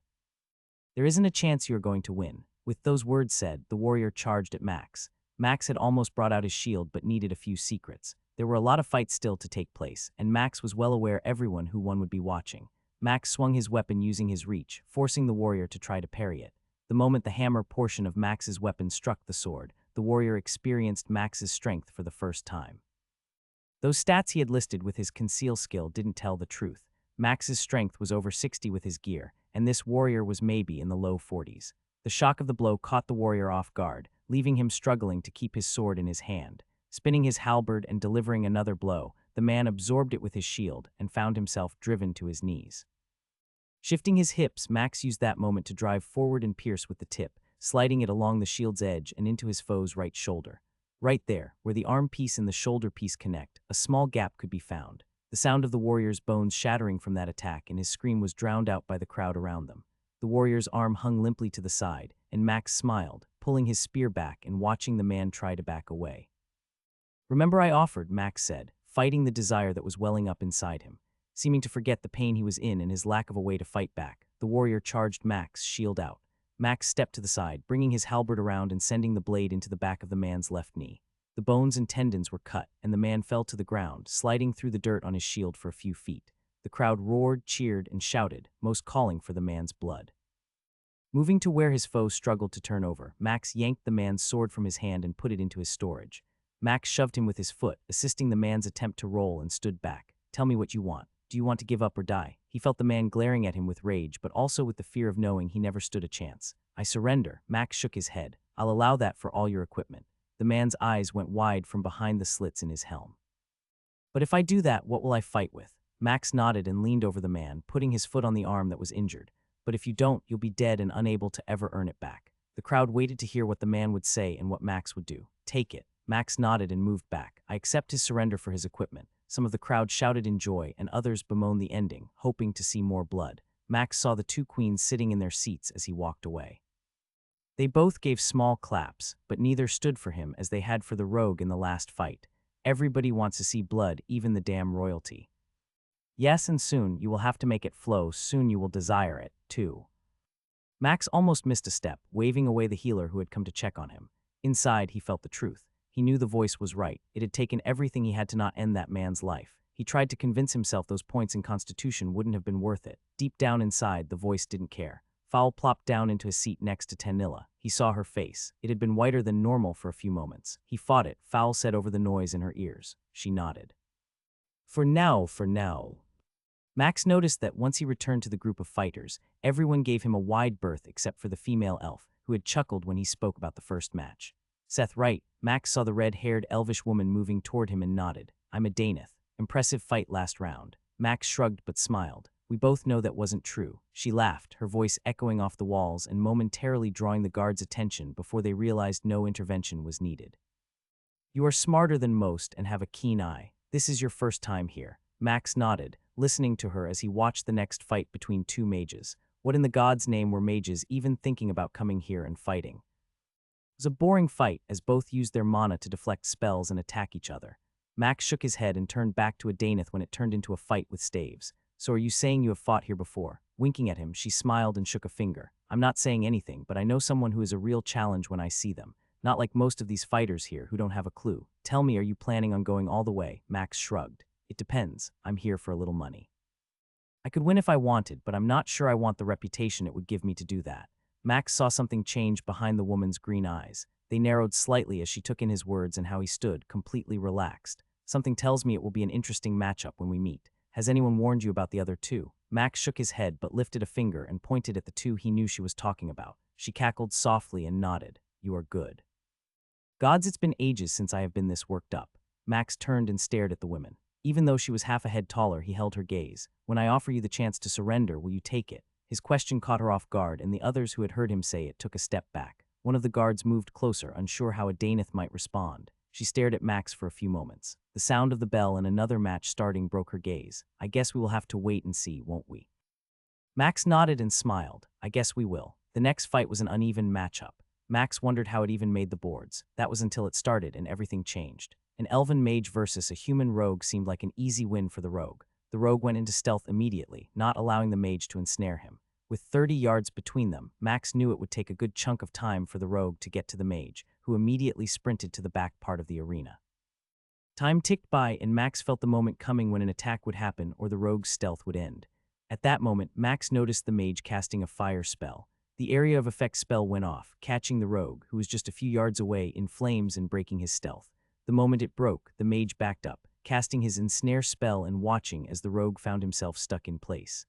There isn't a chance you are going to win. With those words said, the warrior charged at Max. Max had almost brought out his shield but needed a few secrets. There were a lot of fights still to take place, and Max was well aware everyone who won would be watching. Max swung his weapon using his reach, forcing the warrior to try to parry it. The moment the hammer portion of Max's weapon struck the sword, the warrior experienced Max's strength for the first time. Those stats he had listed with his conceal skill didn't tell the truth. Max's strength was over 60 with his gear, and this warrior was maybe in the low 40s. The shock of the blow caught the warrior off guard, leaving him struggling to keep his sword in his hand. Spinning his halberd and delivering another blow, the man absorbed it with his shield and found himself driven to his knees. Shifting his hips, Max used that moment to drive forward and pierce with the tip, sliding it along the shield's edge and into his foe's right shoulder. Right there, where the arm piece and the shoulder piece connect, a small gap could be found. The sound of the warrior's bones shattering from that attack and his scream was drowned out by the crowd around them. The warrior's arm hung limply to the side, and Max smiled, pulling his spear back and watching the man try to back away. Remember I offered, Max said, fighting the desire that was welling up inside him. Seeming to forget the pain he was in and his lack of a way to fight back, the warrior charged Max, shield out. Max stepped to the side, bringing his halberd around and sending the blade into the back of the man's left knee. The bones and tendons were cut, and the man fell to the ground, sliding through the dirt on his shield for a few feet. The crowd roared, cheered, and shouted, most calling for the man's blood. Moving to where his foe struggled to turn over, Max yanked the man's sword from his hand and put it into his storage. Max shoved him with his foot, assisting the man's attempt to roll, and stood back. Tell me what you want. Do you want to give up or die? He felt the man glaring at him with rage, but also with the fear of knowing he never stood a chance. I surrender. Max shook his head. I'll allow that for all your equipment. The man's eyes went wide from behind the slits in his helm. But if I do that, what will I fight with? Max nodded and leaned over the man, putting his foot on the arm that was injured. But if you don't, you'll be dead and unable to ever earn it back. The crowd waited to hear what the man would say and what Max would do. Take it. Max nodded and moved back. I accept his surrender for his equipment. Some of the crowd shouted in joy, and others bemoaned the ending, hoping to see more blood. Max saw the two queens sitting in their seats as he walked away. They both gave small claps, but neither stood for him as they had for the rogue in the last fight. Everybody wants to see blood, even the damn royalty. Yes, and soon you will have to make it flow, soon you will desire it, too. Max almost missed a step, waving away the healer who had come to check on him. Inside, he felt the truth. He knew the voice was right. It had taken everything he had to not end that man's life. He tried to convince himself those points in Constitution wouldn't have been worth it. Deep down inside, the voice didn't care. Fowl plopped down into a seat next to Tanilla. He saw her face. It had been whiter than normal for a few moments. He fought it, Fowl said over the noise in her ears. She nodded. For now. Max noticed that once he returned to the group of fighters, everyone gave him a wide berth except for the female elf, who had chuckled when he spoke about the first match. Seth Wright, Max saw the red-haired elvish woman moving toward him and nodded. I'm a Daneth. Impressive fight last round. Max shrugged but smiled. We both know that wasn't true. She laughed, her voice echoing off the walls and momentarily drawing the guards' attention before they realized no intervention was needed. You are smarter than most and have a keen eye. This is your first time here. Max nodded, listening to her as he watched the next fight between two mages. What in the gods' name were mages even thinking about coming here and fighting? It was a boring fight as both used their mana to deflect spells and attack each other. Max shook his head and turned back to a Daneth when it turned into a fight with staves. So are you saying you have fought here before? Winking at him, she smiled and shook a finger. I'm not saying anything, but I know someone who is a real challenge when I see them. Not like most of these fighters here who don't have a clue. Tell me, are you planning on going all the way? Max shrugged. It depends. I'm here for a little money. I could win if I wanted, but I'm not sure I want the reputation it would give me to do that. Max saw something change behind the woman's green eyes. They narrowed slightly as she took in his words and how he stood, completely relaxed. Something tells me it will be an interesting matchup when we meet. Has anyone warned you about the other two? Max shook his head but lifted a finger and pointed at the two he knew she was talking about. She cackled softly and nodded. You are good. Gods, it's been ages since I have been this worked up. Max turned and stared at the women. Even though she was half a head taller, he held her gaze. When I offer you the chance to surrender, will you take it? His question caught her off guard, and the others who had heard him say it took a step back. One of the guards moved closer, unsure how a Daneth might respond. She stared at Max for a few moments. The sound of the bell and another match starting broke her gaze. I guess we will have to wait and see, won't we? Max nodded and smiled. I guess we will. The next fight was an uneven matchup. Max wondered how it even made the boards. That was until it started and everything changed. An elven mage versus a human rogue seemed like an easy win for the rogue. The rogue went into stealth immediately, not allowing the mage to ensnare him. With 30 yards between them, Max knew it would take a good chunk of time for the rogue to get to the mage, who immediately sprinted to the back part of the arena. Time ticked by, and Max felt the moment coming when an attack would happen or the rogue's stealth would end. At that moment, Max noticed the mage casting a fire spell. The area of effect spell went off, catching the rogue, who was just a few yards away, in flames and breaking his stealth. The moment it broke, the mage backed up, casting his ensnare spell and watching as the rogue found himself stuck in place.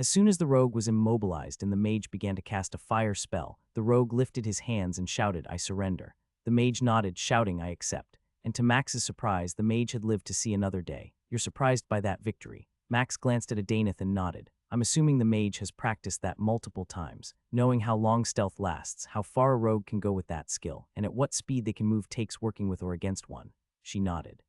As soon as the rogue was immobilized and the mage began to cast a fire spell, the rogue lifted his hands and shouted, I surrender. The mage nodded, shouting, I accept. And to Max's surprise, the mage had lived to see another day. You're surprised by that victory. Max glanced at a Daneth and nodded. I'm assuming the mage has practiced that multiple times, knowing how long stealth lasts, how far a rogue can go with that skill, and at what speed they can move takes working with or against one. She nodded.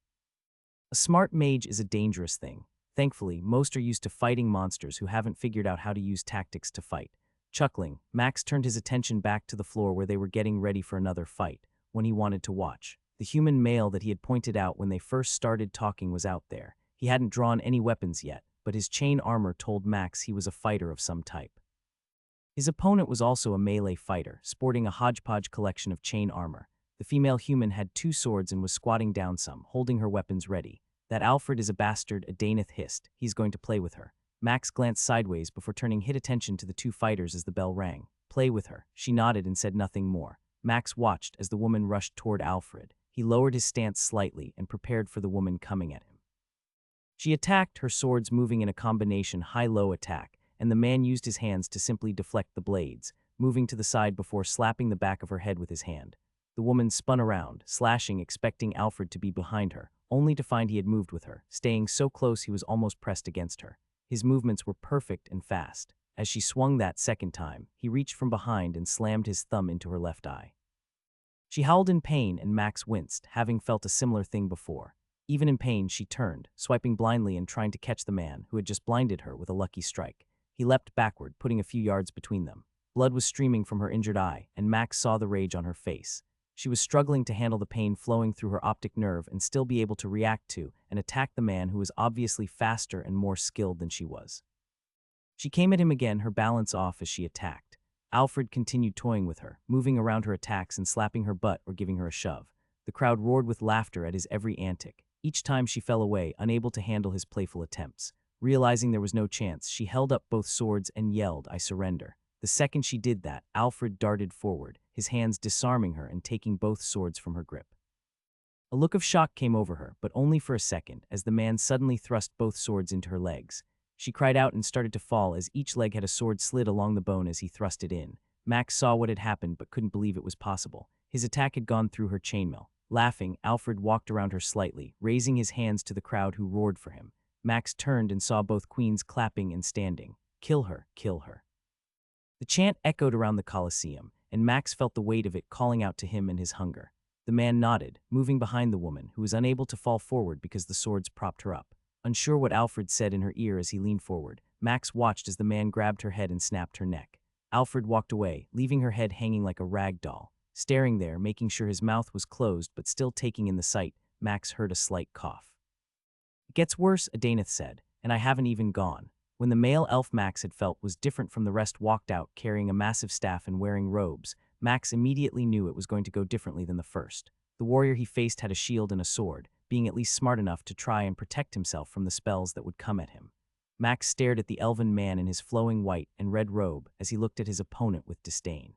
A smart mage is a dangerous thing. Thankfully, most are used to fighting monsters who haven't figured out how to use tactics to fight. Chuckling, Max turned his attention back to the floor where they were getting ready for another fight, one he wanted to watch. The human male that he had pointed out when they first started talking was out there. He hadn't drawn any weapons yet, but his chain armor told Max he was a fighter of some type. His opponent was also a melee fighter, sporting a hodgepodge collection of chain armor. The female human had 2 swords and was squatting down some, holding her weapons ready. That Alfred is a bastard, a Daneth hissed. He's going to play with her. Max glanced sideways before turning his attention to the 2 fighters as the bell rang. Play with her. She nodded and said nothing more. Max watched as the woman rushed toward Alfred. He lowered his stance slightly and prepared for the woman coming at him. She attacked, her swords moving in a combination high-low attack, and the man used his hands to simply deflect the blades, moving to the side before slapping the back of her head with his hand. The woman spun around, slashing, expecting Alfred to be behind her, only to find he had moved with her, staying so close he was almost pressed against her. His movements were perfect and fast. As she swung that second time, he reached from behind and slammed his thumb into her left eye. She howled in pain, and Max winced, having felt a similar thing before. Even in pain, she turned, swiping blindly and trying to catch the man who had just blinded her with a lucky strike. He leapt backward, putting a few yards between them. Blood was streaming from her injured eye, and Max saw the rage on her face. She was struggling to handle the pain flowing through her optic nerve and still be able to react to and attack the man who was obviously faster and more skilled than she was. She came at him again, her balance off as she attacked. Alfred continued toying with her, moving around her attacks and slapping her butt or giving her a shove. The crowd roared with laughter at his every antic. Each time she fell away, unable to handle his playful attempts. Realizing there was no chance, she held up both swords and yelled, I surrender. The second she did that, Alfred darted forward, his hands disarming her and taking both swords from her grip. A look of shock came over her, but only for a second, as the man suddenly thrust both swords into her legs. She cried out and started to fall as each leg had a sword slid along the bone as he thrust it in. Max saw what had happened but couldn't believe it was possible. His attack had gone through her chainmail. Laughing, Alfred walked around her slightly, raising his hands to the crowd who roared for him. Max turned and saw both queens clapping and standing. Kill her, kill her. The chant echoed around the coliseum, and Max felt the weight of it calling out to him and his hunger. The man nodded, moving behind the woman, who was unable to fall forward because the swords propped her up. Unsure what Alfred said in her ear as he leaned forward, Max watched as the man grabbed her head and snapped her neck. Alfred walked away, leaving her head hanging like a rag doll. Staring there, making sure his mouth was closed but still taking in the sight, Max heard a slight cough. It gets worse, Adaneth said, and I haven't even gone. When the male elf Max had felt was different from the rest walked out carrying a massive staff and wearing robes, Max immediately knew it was going to go differently than the first. The warrior he faced had a shield and a sword, being at least smart enough to try and protect himself from the spells that would come at him. Max stared at the elven man in his flowing white and red robe as he looked at his opponent with disdain.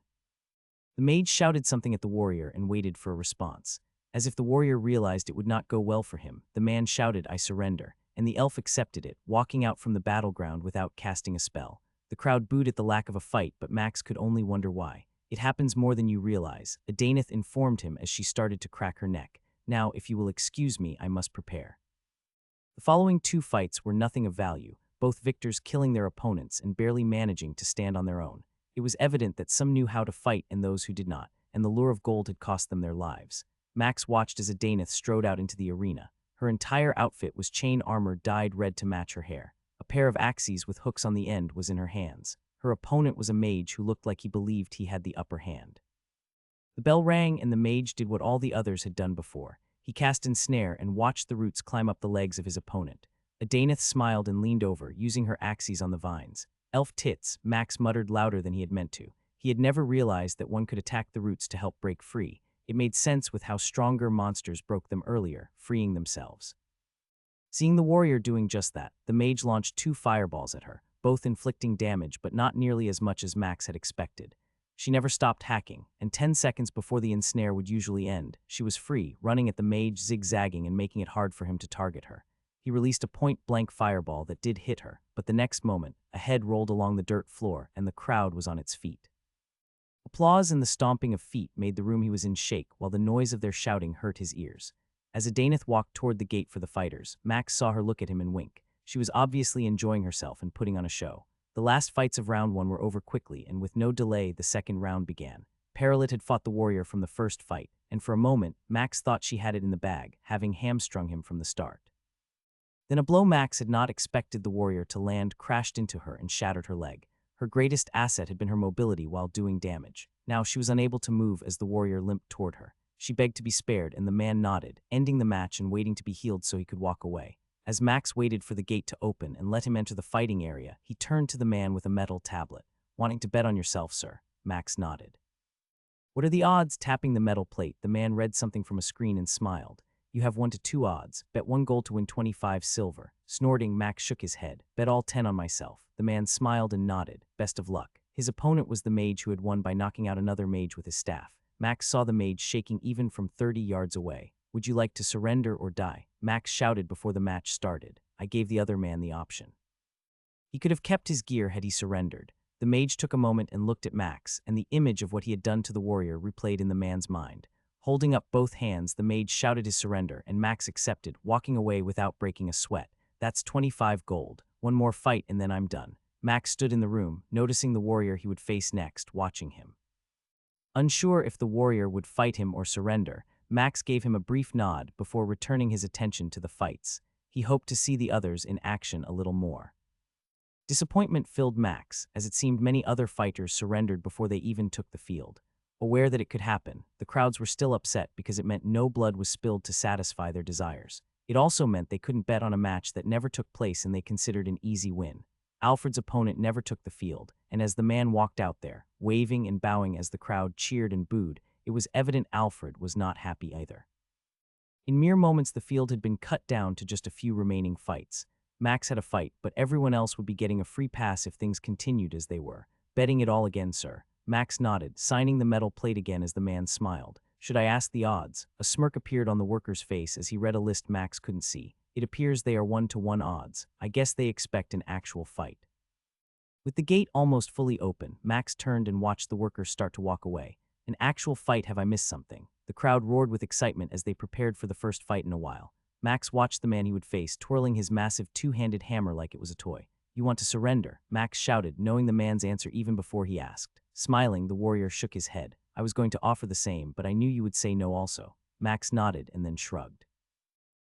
The mage shouted something at the warrior and waited for a response. As if the warrior realized it would not go well for him, the man shouted, "I surrender," and the elf accepted it, walking out from the battleground without casting a spell. The crowd booed at the lack of a fight, but Max could only wonder why. "It happens more than you realize," a Daneth informed him as she started to crack her neck. "Now, if you will excuse me, I must prepare." The following two fights were nothing of value, both victors killing their opponents and barely managing to stand on their own. It was evident that some knew how to fight and those who did not, and the lure of gold had cost them their lives. Max watched as a Daneth strode out into the arena. Her entire outfit was chain armor dyed red to match her hair. A pair of axes with hooks on the end was in her hands. Her opponent was a mage who looked like he believed he had the upper hand. The bell rang and the mage did what all the others had done before. He cast ensnare and watched the roots climb up the legs of his opponent. A Daneth smiled and leaned over, using her axes on the vines. "Elf tits," Max muttered louder than he had meant to. He had never realized that one could attack the roots to help break free. It made sense with how stronger monsters broke them earlier, freeing themselves. Seeing the warrior doing just that, the mage launched two fireballs at her, both inflicting damage but not nearly as much as Max had expected. She never stopped hacking, and 10 seconds before the ensnare would usually end, she was free, running at the mage, zigzagging and making it hard for him to target her. He released a point-blank fireball that did hit her, but the next moment, a head rolled along the dirt floor and the crowd was on its feet. Applause and the stomping of feet made the room he was in shake, while the noise of their shouting hurt his ears. As a Daneth walked toward the gate for the fighters, Max saw her look at him and wink. She was obviously enjoying herself and putting on a show. The last fights of round 1 were over quickly, and with no delay, the second round began. Paralit had fought the warrior from the first fight, and for a moment, Max thought she had it in the bag, having hamstrung him from the start. Then a blow Max had not expected the warrior to land crashed into her and shattered her leg. Her greatest asset had been her mobility while doing damage. Now she was unable to move as the warrior limped toward her. She begged to be spared, and the man nodded, ending the match and waiting to be healed so he could walk away. As Max waited for the gate to open and let him enter the fighting area, he turned to the man with a metal tablet. "Wanting to bet on yourself, sir?" Max nodded. "What are the odds?" Tapping the metal plate, the man read something from a screen and smiled. "You have 1 to 2 odds. Bet 1 gold to win 25 silver. Snorting, Max shook his head. "Bet all 10 on myself." The man smiled and nodded. "Best of luck." His opponent was the mage who had won by knocking out another mage with his staff. Max saw the mage shaking even from 30 yards away. "Would you like to surrender or die?" Max shouted before the match started. I gave the other man the option. He could have kept his gear had he surrendered. The mage took a moment and looked at Max, and the image of what he had done to the warrior replayed in the man's mind. Holding up both hands, the mage shouted his surrender, and Max accepted, walking away without breaking a sweat. "That's 25 gold. 1 more fight and then I'm done." Max stood in the room, noticing the warrior he would face next, watching him. Unsure if the warrior would fight him or surrender, Max gave him a brief nod before returning his attention to the fights. He hoped to see the others in action a little more. Disappointment filled Max, as it seemed many other fighters surrendered before they even took the field. Aware that it could happen, the crowds were still upset because it meant no blood was spilled to satisfy their desires. It also meant they couldn't bet on a match that never took place and they considered an easy win. Alfred's opponent never took the field, and as the man walked out there, waving and bowing as the crowd cheered and booed, it was evident Alfred was not happy either. In mere moments, the field had been cut down to just a few remaining fights. Max had a fight, but everyone else would be getting a free pass if things continued as they were. "Betting it all again, sir." Max nodded, signing the metal plate again as the man smiled. "Should I ask the odds?" A smirk appeared on the worker's face as he read a list Max couldn't see. "It appears they are 1 to 1 odds. I guess they expect an actual fight." With the gate almost fully open, Max turned and watched the workers start to walk away. "An actual fight? Have I missed something?" The crowd roared with excitement as they prepared for the first fight in a while. Max watched the man he would face, twirling his massive two-handed hammer like it was a toy. "You want to surrender?" Max shouted, knowing the man's answer even before he asked. Smiling, the warrior shook his head. "I was going to offer the same, but I knew you would say no also." Max nodded and then shrugged.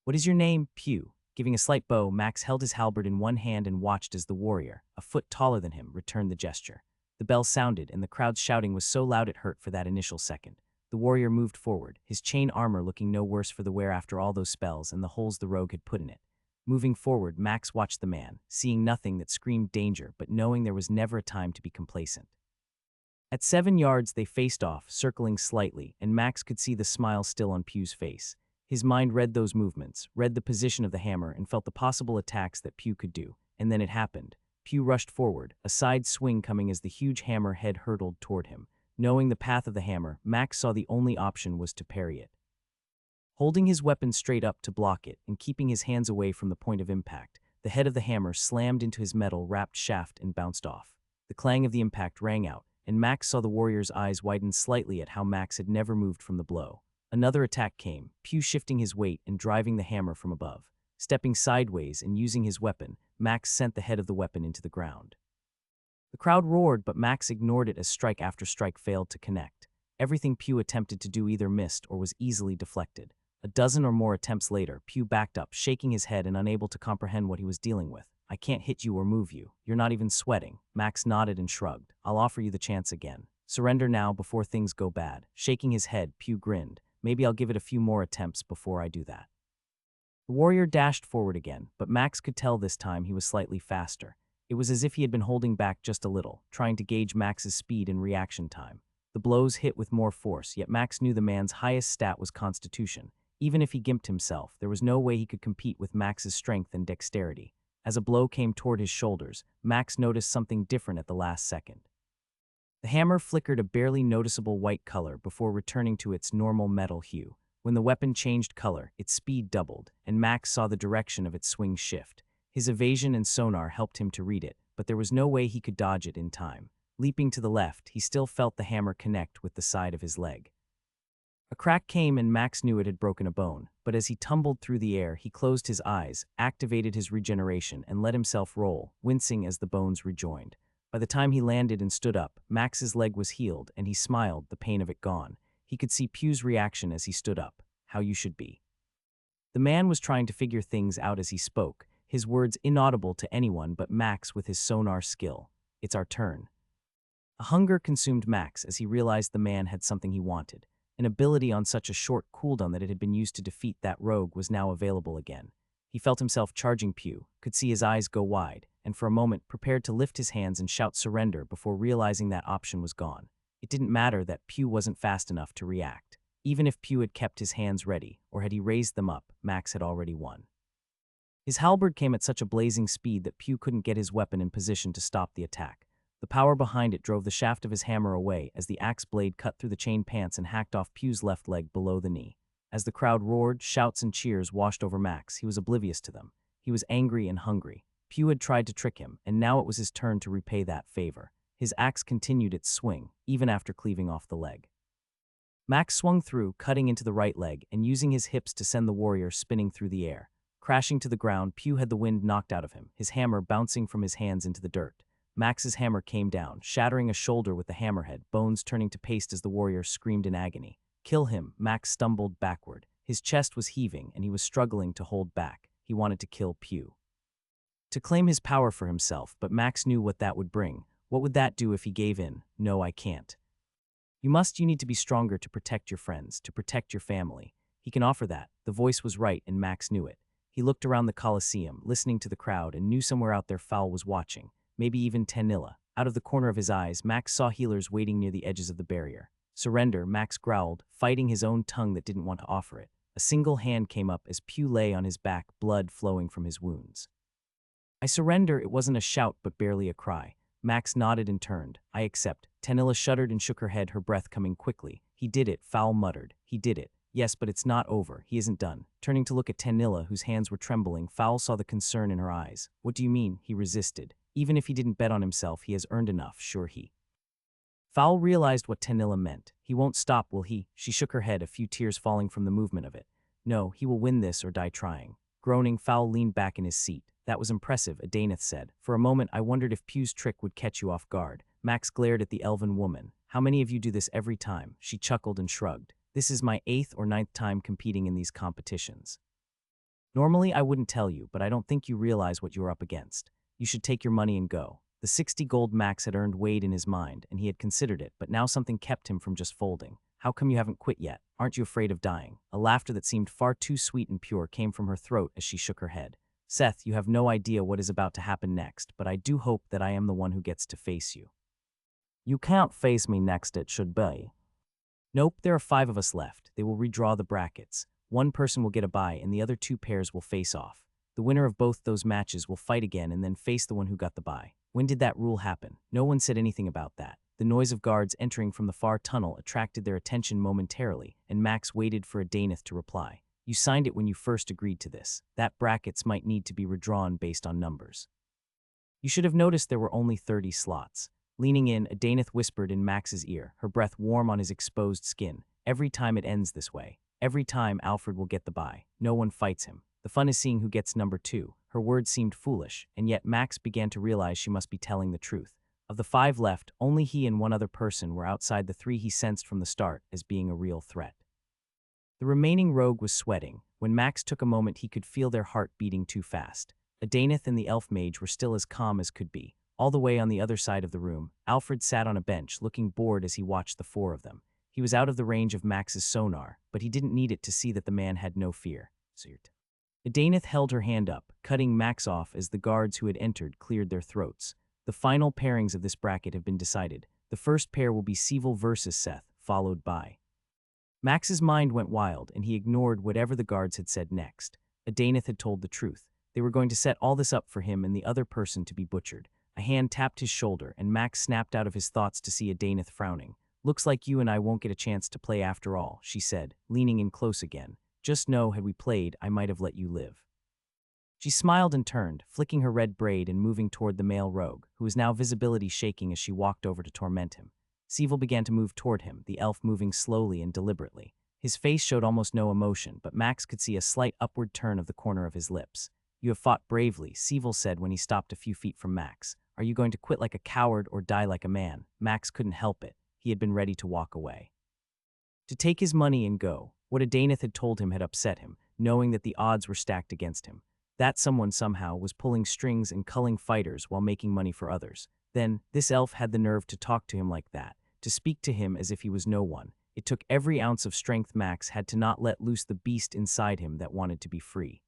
"What is your name?" "Pew." Giving a slight bow, Max held his halberd in one hand and watched as the warrior, a foot taller than him, returned the gesture. The bell sounded, and the crowd's shouting was so loud it hurt for that initial second. The warrior moved forward, his chain armor looking no worse for the wear after all those spells and the holes the rogue had put in it. Moving forward, Max watched the man, seeing nothing that screamed danger but knowing there was never a time to be complacent. At 7 yards, they faced off, circling slightly, and Max could see the smile still on Pew's face. His mind read those movements, read the position of the hammer, and felt the possible attacks that Pew could do. and then it happened. Pew rushed forward, a side swing coming as the huge hammer head hurtled toward him. Knowing the path of the hammer, Max saw the only option was to parry it. Holding his weapon straight up to block it and keeping his hands away from the point of impact, the head of the hammer slammed into his metal-wrapped shaft and bounced off. The clang of the impact rang out, and Max saw the warrior's eyes widen slightly at how Max had never moved from the blow. Another attack came, Pew shifting his weight and driving the hammer from above. Stepping sideways and using his weapon, Max sent the head of the weapon into the ground. The crowd roared, but Max ignored it as strike after strike failed to connect. Everything Pew attempted to do either missed or was easily deflected. A dozen or more attempts later, Pew backed up, shaking his head and unable to comprehend what he was dealing with. I can't hit you or move you. You're not even sweating. Max nodded and shrugged. I'll offer you the chance again. Surrender now before things go bad. Shaking his head, Pew grinned. Maybe I'll give it a few more attempts before I do that. The warrior dashed forward again, but Max could tell this time he was slightly faster. It was as if he had been holding back just a little, trying to gauge Max's speed and reaction time. The blows hit with more force, yet Max knew the man's highest stat was constitution. Even if he gimped himself, there was no way he could compete with Max's strength and dexterity. As a blow came toward his shoulders, Max noticed something different at the last second. The hammer flickered a barely noticeable white color before returning to its normal metal hue. When the weapon changed color, its speed doubled, and Max saw the direction of its swing shift. His evasion and sonar helped him to read it, but there was no way he could dodge it in time. Leaping to the left, he still felt the hammer connect with the side of his leg. A crack came and Max knew it had broken a bone, but as he tumbled through the air, he closed his eyes, activated his regeneration, and let himself roll, wincing as the bones rejoined. By the time he landed and stood up, Max's leg was healed, and he smiled, the pain of it gone. He could see Pew's reaction as he stood up. How you should be. The man was trying to figure things out as he spoke, his words inaudible to anyone but Max with his sonar skill. It's our turn. A hunger consumed Max as he realized the man had something he wanted. An ability on such a short cooldown that it had been used to defeat that rogue was now available again. He felt himself charging Pew, could see his eyes go wide, and for a moment prepared to lift his hands and shout surrender before realizing that option was gone. It didn't matter that Pew wasn't fast enough to react. Even if Pew had kept his hands ready, or had he raised them up, Max had already won. His halberd came at such a blazing speed that Pew couldn't get his weapon in position to stop the attack. The power behind it drove the shaft of his hammer away as the axe blade cut through the chain pants and hacked off Pew's left leg below the knee. As the crowd roared, shouts and cheers washed over Max. He was oblivious to them. He was angry and hungry. Pew had tried to trick him, and now it was his turn to repay that favor. His axe continued its swing, even after cleaving off the leg. Max swung through, cutting into the right leg, and using his hips to send the warrior spinning through the air. Crashing to the ground, Pew had the wind knocked out of him, his hammer bouncing from his hands into the dirt. Max's hammer came down, shattering a shoulder with the hammerhead, bones turning to paste as the warrior screamed in agony. Kill him, Max stumbled backward. His chest was heaving, and he was struggling to hold back. He wanted to kill Pew. To claim his power for himself, but Max knew what that would bring. What would that do if he gave in? No, I can't. You need to be stronger to protect your friends, to protect your family. He can offer that. The voice was right, and Max knew it. He looked around the coliseum, listening to the crowd, and knew somewhere out there Fowl was watching. Maybe even Tanilla. Out of the corner of his eyes, Max saw healers waiting near the edges of the barrier. Surrender, Max growled, fighting his own tongue that didn't want to offer it. A single hand came up as Pew lay on his back, blood flowing from his wounds. I surrender. It wasn't a shout, but barely a cry. Max nodded and turned. I accept. Tanilla shuddered and shook her head, her breath coming quickly. He did it, Fowl muttered. He did it. Yes, but it's not over. He isn't done. Turning to look at Tanilla, whose hands were trembling, Fowl saw the concern in her eyes. What do you mean? He resisted. Even if he didn't bet on himself, he has earned enough, sure he. Fowl realized what Tanilla meant. He won't stop, will he? She shook her head, a few tears falling from the movement of it. No, he will win this or die trying. Groaning, Fowl leaned back in his seat. That was impressive, Adaneth said. For a moment, I wondered if Pew's trick would catch you off guard. Max glared at the elven woman. How many of you do this every time? She chuckled and shrugged. This is my 8th or 9th time competing in these competitions. Normally, I wouldn't tell you, but I don't think you realize what you're up against. You should take your money and go. The 60 gold Max had earned weighed in his mind, and he had considered it, but now something kept him from just folding. How come you haven't quit yet? Aren't you afraid of dying? A laughter that seemed far too sweet and pure came from her throat as she shook her head. Seth, you have no idea what is about to happen next, but I do hope that I am the one who gets to face you. You can't face me next, it should be. Nope, there are 5 of us left. They will redraw the brackets. One person will get a bye, and the other 2 pairs will face off. The winner of both those matches will fight again and then face the one who got the bye. When did that rule happen? No one said anything about that. The noise of guards entering from the far tunnel attracted their attention momentarily, and Max waited for a Daneth to reply. You signed it when you first agreed to this. That brackets might need to be redrawn based on numbers. You should have noticed there were only 30 slots. Leaning in, a Daneth whispered in Max's ear, her breath warm on his exposed skin. Every time it ends this way. Every time Alfred will get the bye. No one fights him. The fun is seeing who gets number 2. Her words seemed foolish, and yet Max began to realize she must be telling the truth. Of the 5 left, only he and one other person were outside the 3 he sensed from the start as being a real threat. The remaining rogue was sweating. When Max took a moment, he could feel their heart beating too fast. A Daneth and the elf mage were still as calm as could be. All the way on the other side of the room, Alfred sat on a bench, looking bored as he watched the 4 of them. He was out of the range of Max's sonar, but he didn't need it to see that the man had no fear. A Daneth held her hand up, cutting Max off as the guards who had entered cleared their throats. The final pairings of this bracket have been decided. The first pair will be Sevil versus Seth, followed by... Max's mind went wild, and he ignored whatever the guards had said next. A Daneth had told the truth. They were going to set all this up for him and the other person to be butchered. A hand tapped his shoulder, and Max snapped out of his thoughts to see a Daneth frowning. Looks like you and I won't get a chance to play after all, she said, leaning in close again. Just know, had we played, I might have let you live. She smiled and turned, flicking her red braid and moving toward the male rogue, who was now visibility shaking as she walked over to torment him. Sevil began to move toward him, the elf moving slowly and deliberately. His face showed almost no emotion, but Max could see a slight upward turn of the corner of his lips. You have fought bravely, Sevil said when he stopped a few feet from Max. Are you going to quit like a coward or die like a man? Max couldn't help it. He had been ready to walk away. To take his money and go. What a Daneth had told him had upset him, knowing that the odds were stacked against him. That someone somehow was pulling strings and culling fighters while making money for others. Then, this elf had the nerve to talk to him like that, to speak to him as if he was no one. It took every ounce of strength Max had to not let loose the beast inside him that wanted to be free.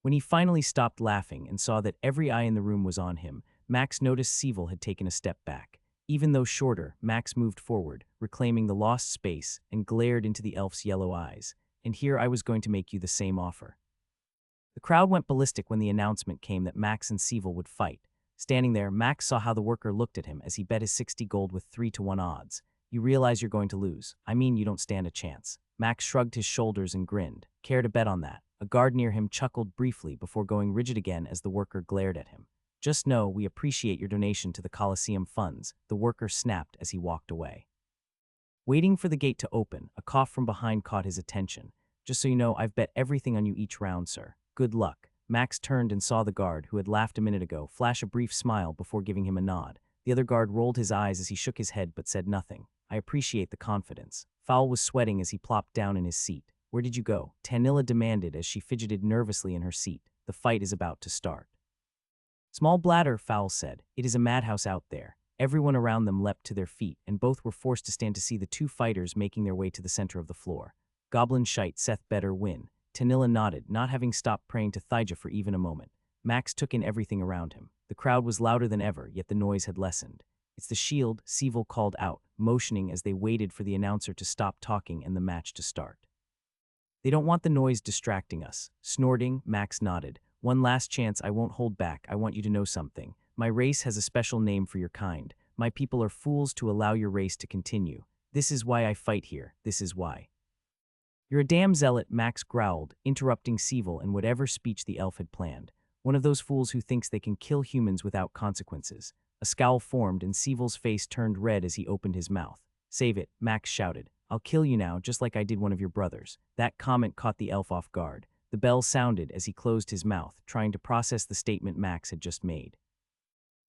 When he finally stopped laughing and saw that every eye in the room was on him, Max noticed Sevil had taken a step back. Even though shorter, Max moved forward, reclaiming the lost space, and glared into the elf's yellow eyes. And here I was going to make you the same offer. The crowd went ballistic when the announcement came that Max and Sevil would fight. Standing there, Max saw how the worker looked at him as he bet his 60 gold with 3-to-1 odds. You realize you're going to lose. I mean, you don't stand a chance. Max shrugged his shoulders and grinned. Care to bet on that? A guard near him chuckled briefly before going rigid again as the worker glared at him. Just know we appreciate your donation to the Coliseum funds, the worker snapped as he walked away. Waiting for the gate to open, a cough from behind caught his attention. Just so you know, I've bet everything on you each round, sir. Good luck. Max turned and saw the guard, who had laughed a minute ago, flash a brief smile before giving him a nod. The other guard rolled his eyes as he shook his head but said nothing. I appreciate the confidence. Fowl was sweating as he plopped down in his seat. Where did you go? Tanilla demanded as she fidgeted nervously in her seat. The fight is about to start. Small bladder, Fowl said. It is a madhouse out there. Everyone around them leapt to their feet, and both were forced to stand to see the 2 fighters making their way to the center of the floor. Goblin shite, Seth better win. Tanilla nodded, not having stopped praying to Thija for even a moment. Max took in everything around him. The crowd was louder than ever, yet the noise had lessened. It's the shield, Sevil called out, motioning as they waited for the announcer to stop talking and the match to start. They don't want the noise distracting us. Snorting, Max nodded. One last chance, I won't hold back. I want you to know something. My race has a special name for your kind. My people are fools to allow your race to continue. This is why I fight here. This is why. You're a damn zealot, Max growled, interrupting Sevil and whatever speech the elf had planned. One of those fools who thinks they can kill humans without consequences. A scowl formed and Sevil's face turned red as he opened his mouth. Save it, Max shouted. I'll kill you now, just like I did one of your brothers. That comment caught the elf off guard. The bell sounded as he closed his mouth, trying to process the statement Max had just made.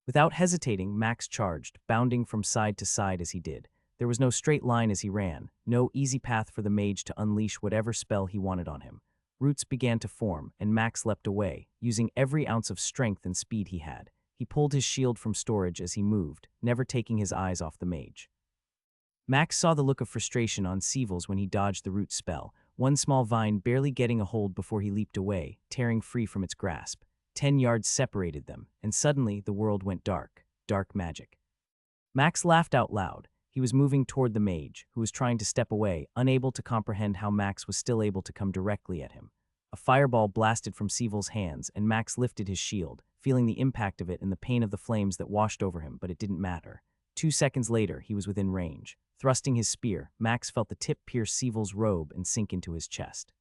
Without hesitating, Max charged, bounding from side to side as he did. There was no straight line as he ran, no easy path for the mage to unleash whatever spell he wanted on him. Roots began to form, and Max leapt away, using every ounce of strength and speed he had. He pulled his shield from storage as he moved, never taking his eyes off the mage. Max saw the look of frustration on Sevil's when he dodged the root spell, one small vine barely getting a hold before he leaped away, tearing free from its grasp. 10 yards separated them, and suddenly the world went dark. Dark magic. Max laughed out loud. He was moving toward the mage, who was trying to step away, unable to comprehend how Max was still able to come directly at him. A fireball blasted from Sievel's hands, and Max lifted his shield, feeling the impact of it and the pain of the flames that washed over him, but it didn't matter. 2 seconds later, he was within range. Thrusting his spear, Max felt the tip pierce Sievel's robe and sink into his chest.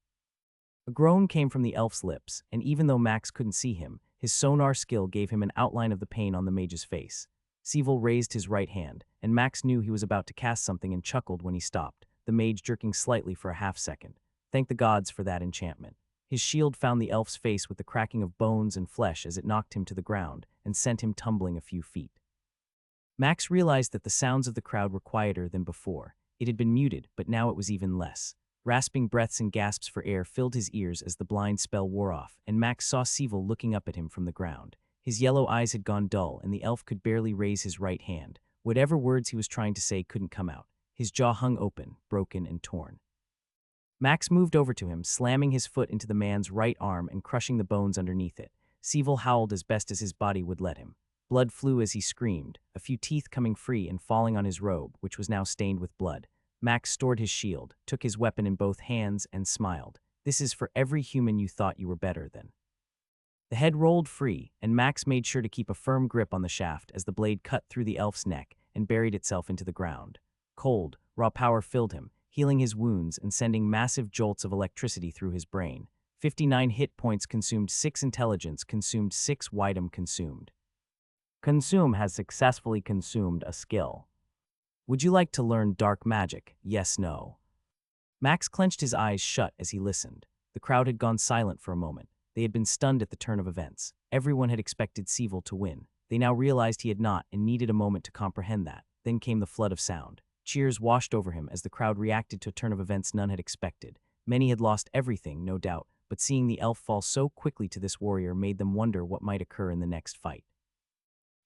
A groan came from the elf's lips, and even though Max couldn't see him, his sonar skill gave him an outline of the pain on the mage's face. Sievel raised his right hand, and Max knew he was about to cast something and chuckled when he stopped, the mage jerking slightly for a half-second. Thank the gods for that enchantment. His shield found the elf's face with the cracking of bones and flesh as it knocked him to the ground and sent him tumbling a few feet. Max realized that the sounds of the crowd were quieter than before. It had been muted, but now it was even less. Rasping breaths and gasps for air filled his ears as the blind spell wore off, and Max saw Sievel looking up at him from the ground. His yellow eyes had gone dull, and the elf could barely raise his right hand. Whatever words he was trying to say couldn't come out. His jaw hung open, broken and torn. Max moved over to him, slamming his foot into the man's right arm and crushing the bones underneath it. Sievel howled as best as his body would let him. Blood flew as he screamed, a few teeth coming free and falling on his robe, which was now stained with blood. Max stored his shield, took his weapon in both hands, and smiled. This is for every human you thought you were better than. The head rolled free, and Max made sure to keep a firm grip on the shaft as the blade cut through the elf's neck and buried itself into the ground. Cold, raw power filled him, healing his wounds and sending massive jolts of electricity through his brain. 59 hit points consumed, 6 intelligence consumed, 6 Widom consumed. Consume has successfully consumed a skill. Would you like to learn dark magic? Yes, no. Max clenched his eyes shut as he listened. The crowd had gone silent for a moment. They had been stunned at the turn of events. Everyone had expected Sievel to win. They now realized he had not and needed a moment to comprehend that. Then came the flood of sound. Cheers washed over him as the crowd reacted to a turn of events none had expected. Many had lost everything, no doubt, but seeing the elf fall so quickly to this warrior made them wonder what might occur in the next fight.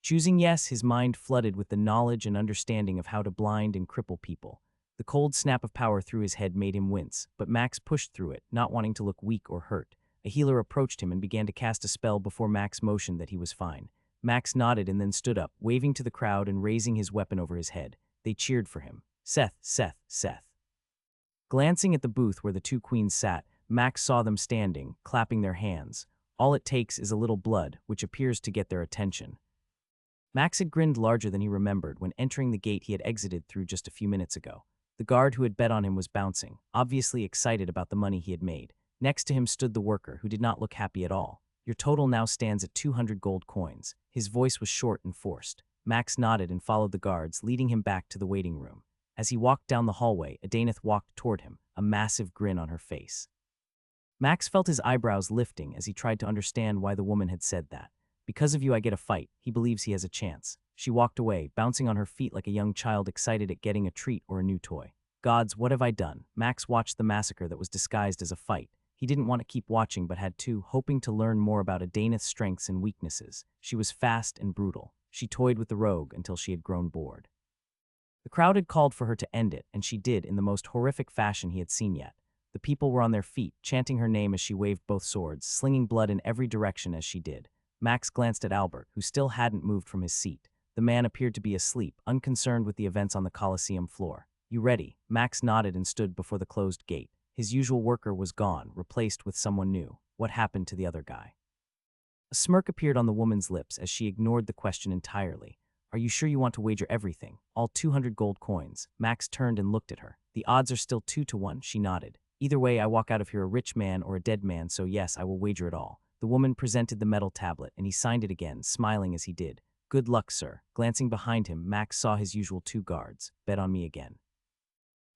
Choosing yes, his mind flooded with the knowledge and understanding of how to blind and cripple people. The cold snap of power through his head made him wince, but Max pushed through it, not wanting to look weak or hurt. A healer approached him and began to cast a spell before Max motioned that he was fine. Max nodded and then stood up, waving to the crowd and raising his weapon over his head. They cheered for him. Seth, Seth, Seth. Glancing at the booth where the two queens sat, Max saw them standing, clapping their hands. All it takes is a little blood, which appears to get their attention. Max had grinned larger than he remembered when entering the gate he had exited through just a few minutes ago. The guard who had bet on him was bouncing, obviously excited about the money he had made. Next to him stood the worker, who did not look happy at all. Your total now stands at 200 gold coins. His voice was short and forced. Max nodded and followed the guards, leading him back to the waiting room. As he walked down the hallway, Adaneth walked toward him, a massive grin on her face. Max felt his eyebrows lifting as he tried to understand why the woman had said that. Because of you I get a fight. He believes he has a chance. She walked away, bouncing on her feet like a young child excited at getting a treat or a new toy. Gods, what have I done? Max watched the massacre that was disguised as a fight. He didn't want to keep watching but had to, hoping to learn more about Adaneth's strengths and weaknesses. She was fast and brutal. She toyed with the rogue until she had grown bored. The crowd had called for her to end it, and she did in the most horrific fashion he had seen yet. The people were on their feet, chanting her name as she waved both swords, slinging blood in every direction as she did. Max glanced at Albert, who still hadn't moved from his seat. The man appeared to be asleep, unconcerned with the events on the coliseum floor. You ready? Max nodded and stood before the closed gate. His usual worker was gone, replaced with someone new. What happened to the other guy? A smirk appeared on the woman's lips as she ignored the question entirely. Are you sure you want to wager everything? All 200 gold coins. Max turned and looked at her. The odds are still 2-1, she nodded. Either way, I walk out of here a rich man or a dead man, so yes, I will wager it all. The woman presented the metal tablet, and he signed it again, smiling as he did. Good luck, sir. Glancing behind him, Max saw his usual 2 guards. Bet on me again.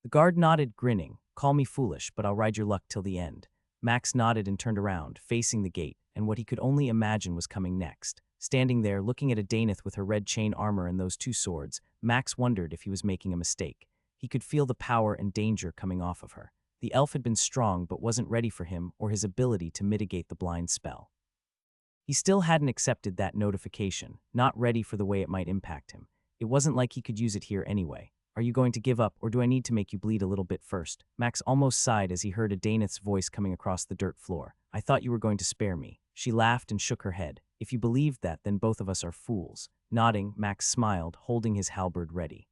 The guard nodded, grinning. Call me foolish, but I'll ride your luck till the end. Max nodded and turned around, facing the gate, and what he could only imagine was coming next. Standing there, looking at Adaneth with her red chain armor and those 2 swords, Max wondered if he was making a mistake. He could feel the power and danger coming off of her. The elf had been strong but wasn't ready for him or his ability to mitigate the blind spell. He still hadn't accepted that notification, not ready for the way it might impact him. It wasn't like he could use it here anyway. Are you going to give up, or do I need to make you bleed a little bit first? Max almost sighed as he heard Adaneth's voice coming across the dirt floor. I thought you were going to spare me. She laughed and shook her head. If you believed that, then both of us are fools. Nodding, Max smiled, holding his halberd ready.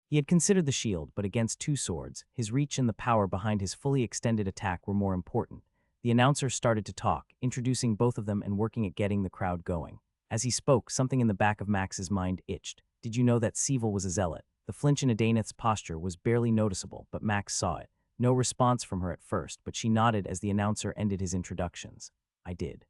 He had considered the shield, but against 2 swords, his reach and the power behind his fully extended attack were more important. The announcer started to talk, introducing both of them and working at getting the crowd going. As he spoke, something in the back of Max's mind itched. Did you know that Seville was a zealot? The flinch in Adaneth's posture was barely noticeable, but Max saw it. No response from her at first, but she nodded as the announcer ended his introductions. I did.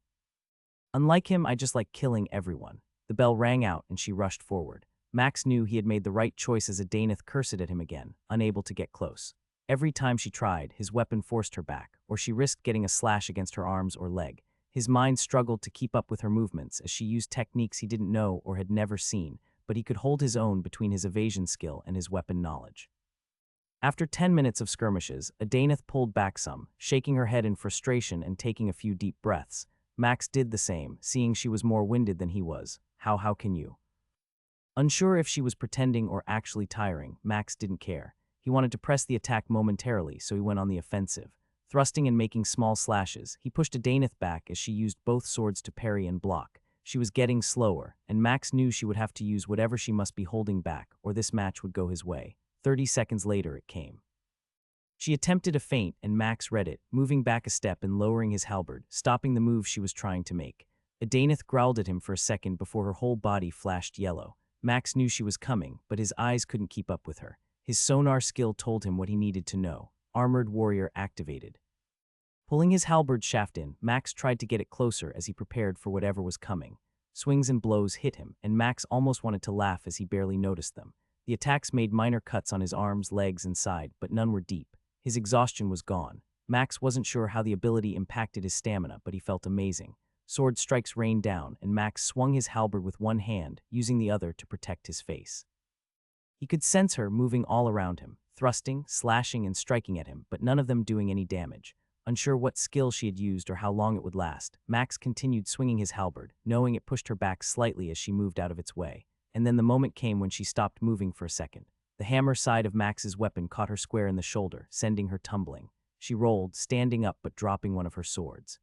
Unlike him, I just like killing everyone. The bell rang out and she rushed forward. Max knew he had made the right choice as Adaneth cursed at him again, unable to get close. Every time she tried, his weapon forced her back, or she risked getting a slash against her arms or leg. His mind struggled to keep up with her movements as she used techniques he didn't know or had never seen, but he could hold his own between his evasion skill and his weapon knowledge. After 10 minutes of skirmishes, Adaneth pulled back some, shaking her head in frustration and taking a few deep breaths. Max did the same, seeing she was more winded than he was. How can you? Unsure if she was pretending or actually tiring, Max didn't care. He wanted to press the attack momentarily, so he went on the offensive. Thrusting and making small slashes, he pushed Adaneth back as she used both swords to parry and block. She was getting slower, and Max knew she would have to use whatever she must be holding back, or this match would go his way. 30 seconds later it came. She attempted a feint, and Max read it, moving back a step and lowering his halberd, stopping the move she was trying to make. Adaneth growled at him for a second before her whole body flashed yellow. Max knew she was coming, but his eyes couldn't keep up with her. His sonar skill told him what he needed to know. Armored warrior activated. Pulling his halberd shaft in, Max tried to get it closer as he prepared for whatever was coming. Swings and blows hit him, and Max almost wanted to laugh as he barely noticed them. The attacks made minor cuts on his arms, legs, and side, but none were deep. His exhaustion was gone. Max wasn't sure how the ability impacted his stamina, but he felt amazing. Sword strikes rained down, and Max swung his halberd with one hand, using the other to protect his face. He could sense her moving all around him, thrusting, slashing, and striking at him, but none of them doing any damage. Unsure what skill she had used or how long it would last, Max continued swinging his halberd, knowing it pushed her back slightly as she moved out of its way. And then the moment came when she stopped moving for a second. The hammer side of Max's weapon caught her square in the shoulder, sending her tumbling. She rolled, standing up but dropping one of her swords.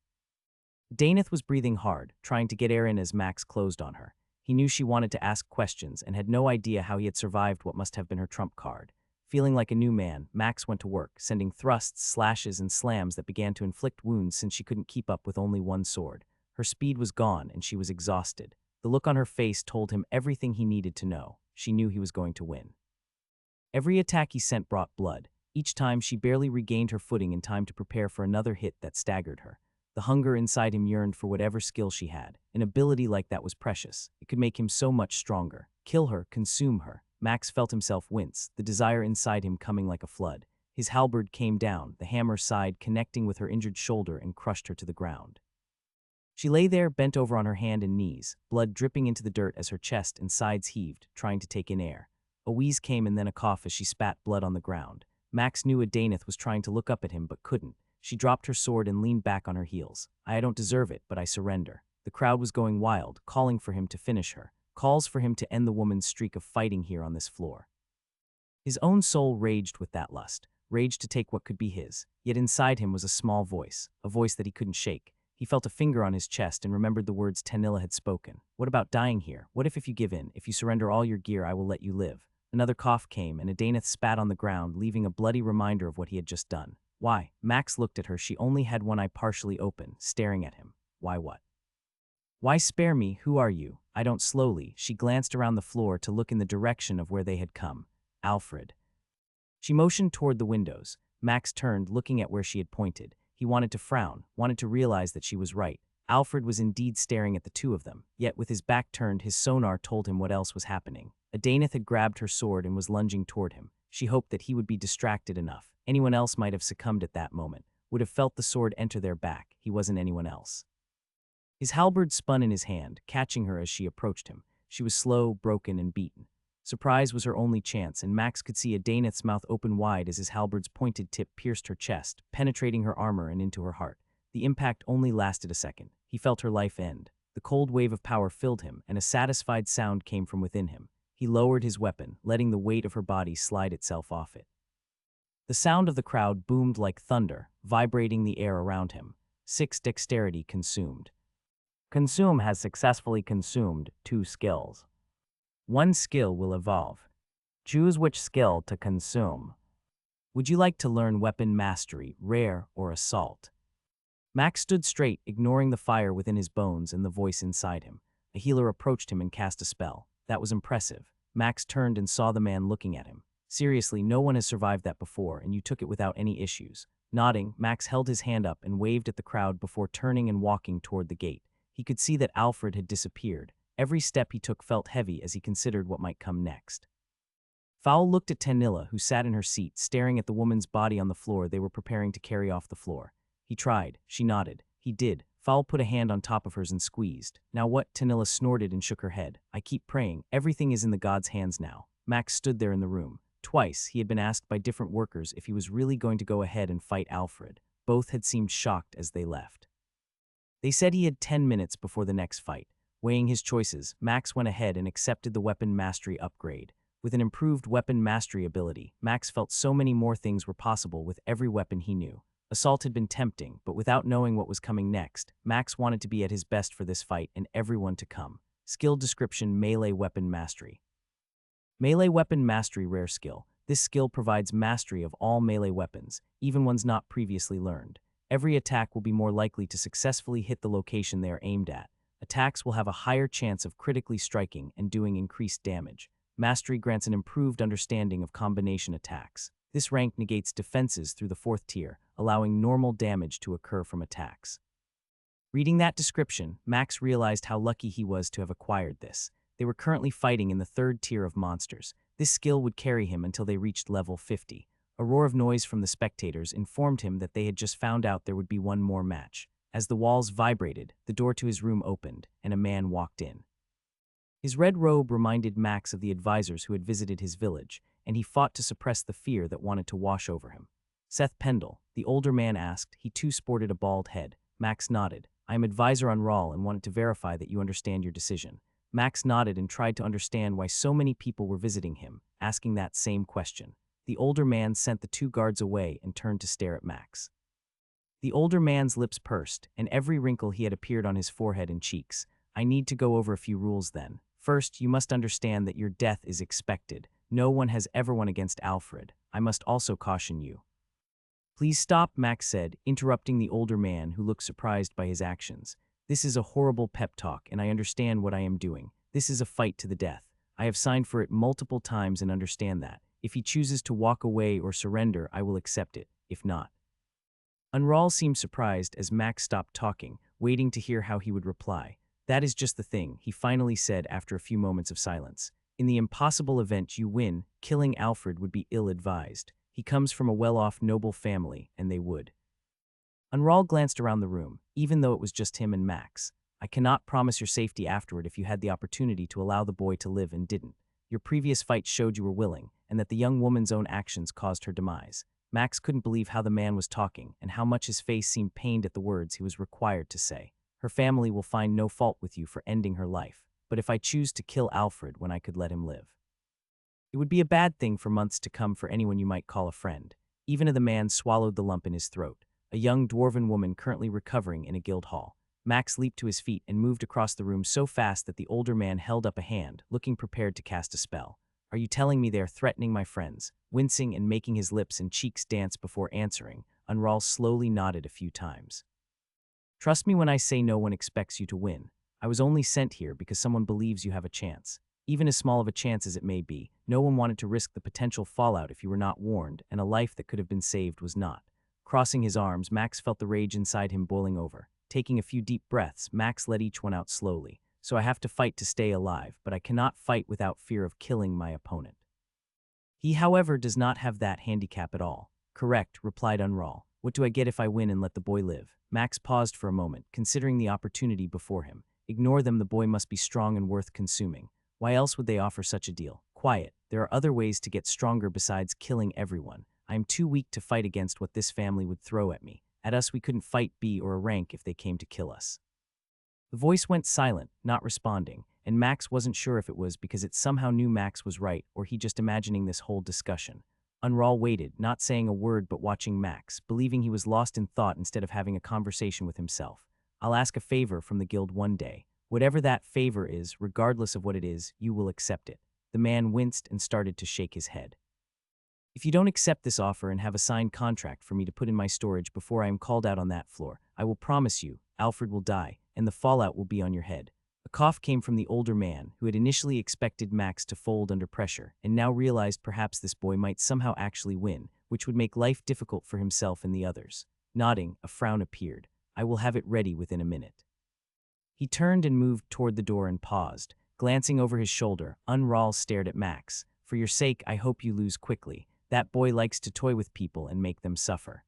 Adaneth was breathing hard, trying to get air in as Max closed on her. He knew she wanted to ask questions and had no idea how he had survived what must have been her trump card. Feeling like a new man, Max went to work, sending thrusts, slashes, and slams that began to inflict wounds since she couldn't keep up with only one sword. Her speed was gone and she was exhausted. The look on her face told him everything he needed to know. She knew he was going to win. Every attack he sent brought blood. Each time she barely regained her footing in time to prepare for another hit that staggered her. The hunger inside him yearned for whatever skill she had. An ability like that was precious. It could make him so much stronger. Kill her, consume her. Max felt himself wince, the desire inside him coming like a flood. His halberd came down, the hammer side connecting with her injured shoulder and crushed her to the ground. She lay there, bent over on her hand and knees, blood dripping into the dirt as her chest and sides heaved, trying to take in air. A wheeze came and then a cough as she spat blood on the ground. Max knew Adaneth was trying to look up at him but couldn't. She dropped her sword and leaned back on her heels. I don't deserve it, but I surrender. The crowd was going wild, calling for him to finish her. Calls for him to end the woman's streak of fighting here on this floor. His own soul raged with that lust, raged to take what could be his. Yet inside him was a small voice, a voice that he couldn't shake. He felt a finger on his chest and remembered the words Tanilla had spoken. What about dying here? What if you give in? If you surrender all your gear, I will let you live. Another cough came, and Adaneth spat on the ground, leaving a bloody reminder of what he had just done. Why? Max looked at her. She only had one eye partially open, staring at him. Why what? Why spare me? Who are you? I don't. Slowly, she glanced around the floor to look in the direction of where they had come. Alfred. She motioned toward the windows. Max turned, looking at where she had pointed. He wanted to frown, wanted to realize that she was right. Alfred was indeed staring at the two of them, yet with his back turned, his sonar told him what else was happening. Adaneth had grabbed her sword and was lunging toward him. She hoped that he would be distracted enough. Anyone else might have succumbed at that moment, would have felt the sword enter their back. He wasn't anyone else. His halberd spun in his hand, catching her as she approached him. She was slow, broken, and beaten. Surprise was her only chance, and Max could see Adaneth's mouth open wide as his halberd's pointed tip pierced her chest, penetrating her armor and into her heart. The impact only lasted a second. He felt her life end. The cold wave of power filled him, and a satisfied sound came from within him. He lowered his weapon, letting the weight of her body slide itself off it. The sound of the crowd boomed like thunder, vibrating the air around him. 6 dexterity consumed. Consume has successfully consumed 2 skills. 1 skill will evolve. Choose which skill to consume. Would you like to learn weapon mastery, rare, or assault? Max stood straight, ignoring the fire within his bones and the voice inside him. A healer approached him and cast a spell. That was impressive. Max turned and saw the man looking at him. Seriously, no one has survived that before, and you took it without any issues. Nodding, Max held his hand up and waved at the crowd before turning and walking toward the gate. He could see that Alfred had disappeared. Every step he took felt heavy as he considered what might come next. Fowl looked at Tanilla, who sat in her seat, staring at the woman's body on the floor they were preparing to carry off the floor. He tried. She nodded. He did. Fowl put a hand on top of hers and squeezed. Now what? Tanilla snorted and shook her head. I keep praying. Everything is in the gods' hands now. Max stood there in the room. Twice, he had been asked by different workers if he was really going to go ahead and fight Alfred. Both had seemed shocked as they left. They said he had 10 minutes before the next fight. Weighing his choices, Max went ahead and accepted the weapon mastery upgrade. With an improved weapon mastery ability, Max felt so many more things were possible with every weapon he knew. Assault had been tempting, but without knowing what was coming next, Max wanted to be at his best for this fight and everyone to come. Skill description: Melee Weapon Mastery. Melee Weapon Mastery rare skill. This skill provides mastery of all melee weapons, even ones not previously learned. Every attack will be more likely to successfully hit the location they are aimed at. Attacks will have a higher chance of critically striking and doing increased damage. Mastery grants an improved understanding of combination attacks. This rank negates defenses through the 4th tier, allowing normal damage to occur from attacks. Reading that description, Max realized how lucky he was to have acquired this. They were currently fighting in the 3rd tier of monsters. This skill would carry him until they reached level 50. A roar of noise from the spectators informed him that they had just found out there would be one more match. As the walls vibrated, the door to his room opened, and a man walked in. His red robe reminded Max of the advisors who had visited his village, and he fought to suppress the fear that wanted to wash over him. Seth Pendle, the older man, asked. He too sported a bald head. Max nodded. I am advisor on Rawl and wanted to verify that you understand your decision. Max nodded and tried to understand why so many people were visiting him, asking that same question. The older man sent the 2 guards away and turned to stare at Max. The older man's lips pursed, and every wrinkle he had appeared on his forehead and cheeks. I need to go over a few rules then. First, you must understand that your death is expected. No one has ever won against Alfred. I must also caution you. Please stop, Max said, interrupting the older man who looked surprised by his actions. This is a horrible pep talk, and I understand what I am doing. This is a fight to the death. I have signed for it multiple times and understand that. If he chooses to walk away or surrender, I will accept it. If not. Unral seemed surprised as Max stopped talking, waiting to hear how he would reply. That is just the thing, he finally said after a few moments of silence. In the impossible event you win, killing Alfred would be ill-advised. He comes from a well-off noble family, and they would. Unral glanced around the room, even though it was just him and Max. I cannot promise your safety afterward if you had the opportunity to allow the boy to live and didn't. Your previous fight showed you were willing, and that the young woman's own actions caused her demise. Max couldn't believe how the man was talking, and how much his face seemed pained at the words he was required to say. Her family will find no fault with you for ending her life, but if I choose to kill Alfred when I could let him live, it would be a bad thing for months to come for anyone you might call a friend. Even the man swallowed the lump in his throat, a young dwarven woman currently recovering in a guild hall. Max leaped to his feet and moved across the room so fast that the older man held up a hand, looking prepared to cast a spell. Are you telling me they are threatening my friends? Wincing and making his lips and cheeks dance before answering, Unral slowly nodded a few times. Trust me when I say no one expects you to win. I was only sent here because someone believes you have a chance. Even as small of a chance as it may be, no one wanted to risk the potential fallout if you were not warned, and a life that could have been saved was not. Crossing his arms, Max felt the rage inside him boiling over. Taking a few deep breaths, Max let each one out slowly. So I have to fight to stay alive, but I cannot fight without fear of killing my opponent. He, however, does not have that handicap at all. Correct, replied Unral. What do I get if I win and let the boy live? Max paused for a moment, considering the opportunity before him. Ignore them, the boy must be strong and worth consuming. Why else would they offer such a deal? Quiet. There are other ways to get stronger besides killing everyone. I am too weak to fight against what this family would throw at me. At us we couldn't fight B or a rank if they came to kill us. The voice went silent, not responding, and Max wasn't sure if it was because it somehow knew Max was right or he just imagining this whole discussion. Unral waited, not saying a word but watching Max, believing he was lost in thought instead of having a conversation with himself. I'll ask a favor from the guild one day. Whatever that favor is, regardless of what it is, you will accept it. The man winced and started to shake his head. If you don't accept this offer and have a signed contract for me to put in my storage before I am called out on that floor, I will promise you, Alfred will die, and the fallout will be on your head." A cough came from the older man, who had initially expected Max to fold under pressure, and now realized perhaps this boy might somehow actually win, which would make life difficult for himself and the others. Nodding, a frown appeared. "I will have it ready within a minute." He turned and moved toward the door and paused. Glancing over his shoulder, Unral stared at Max. "For your sake, I hope you lose quickly. That boy likes to toy with people and make them suffer."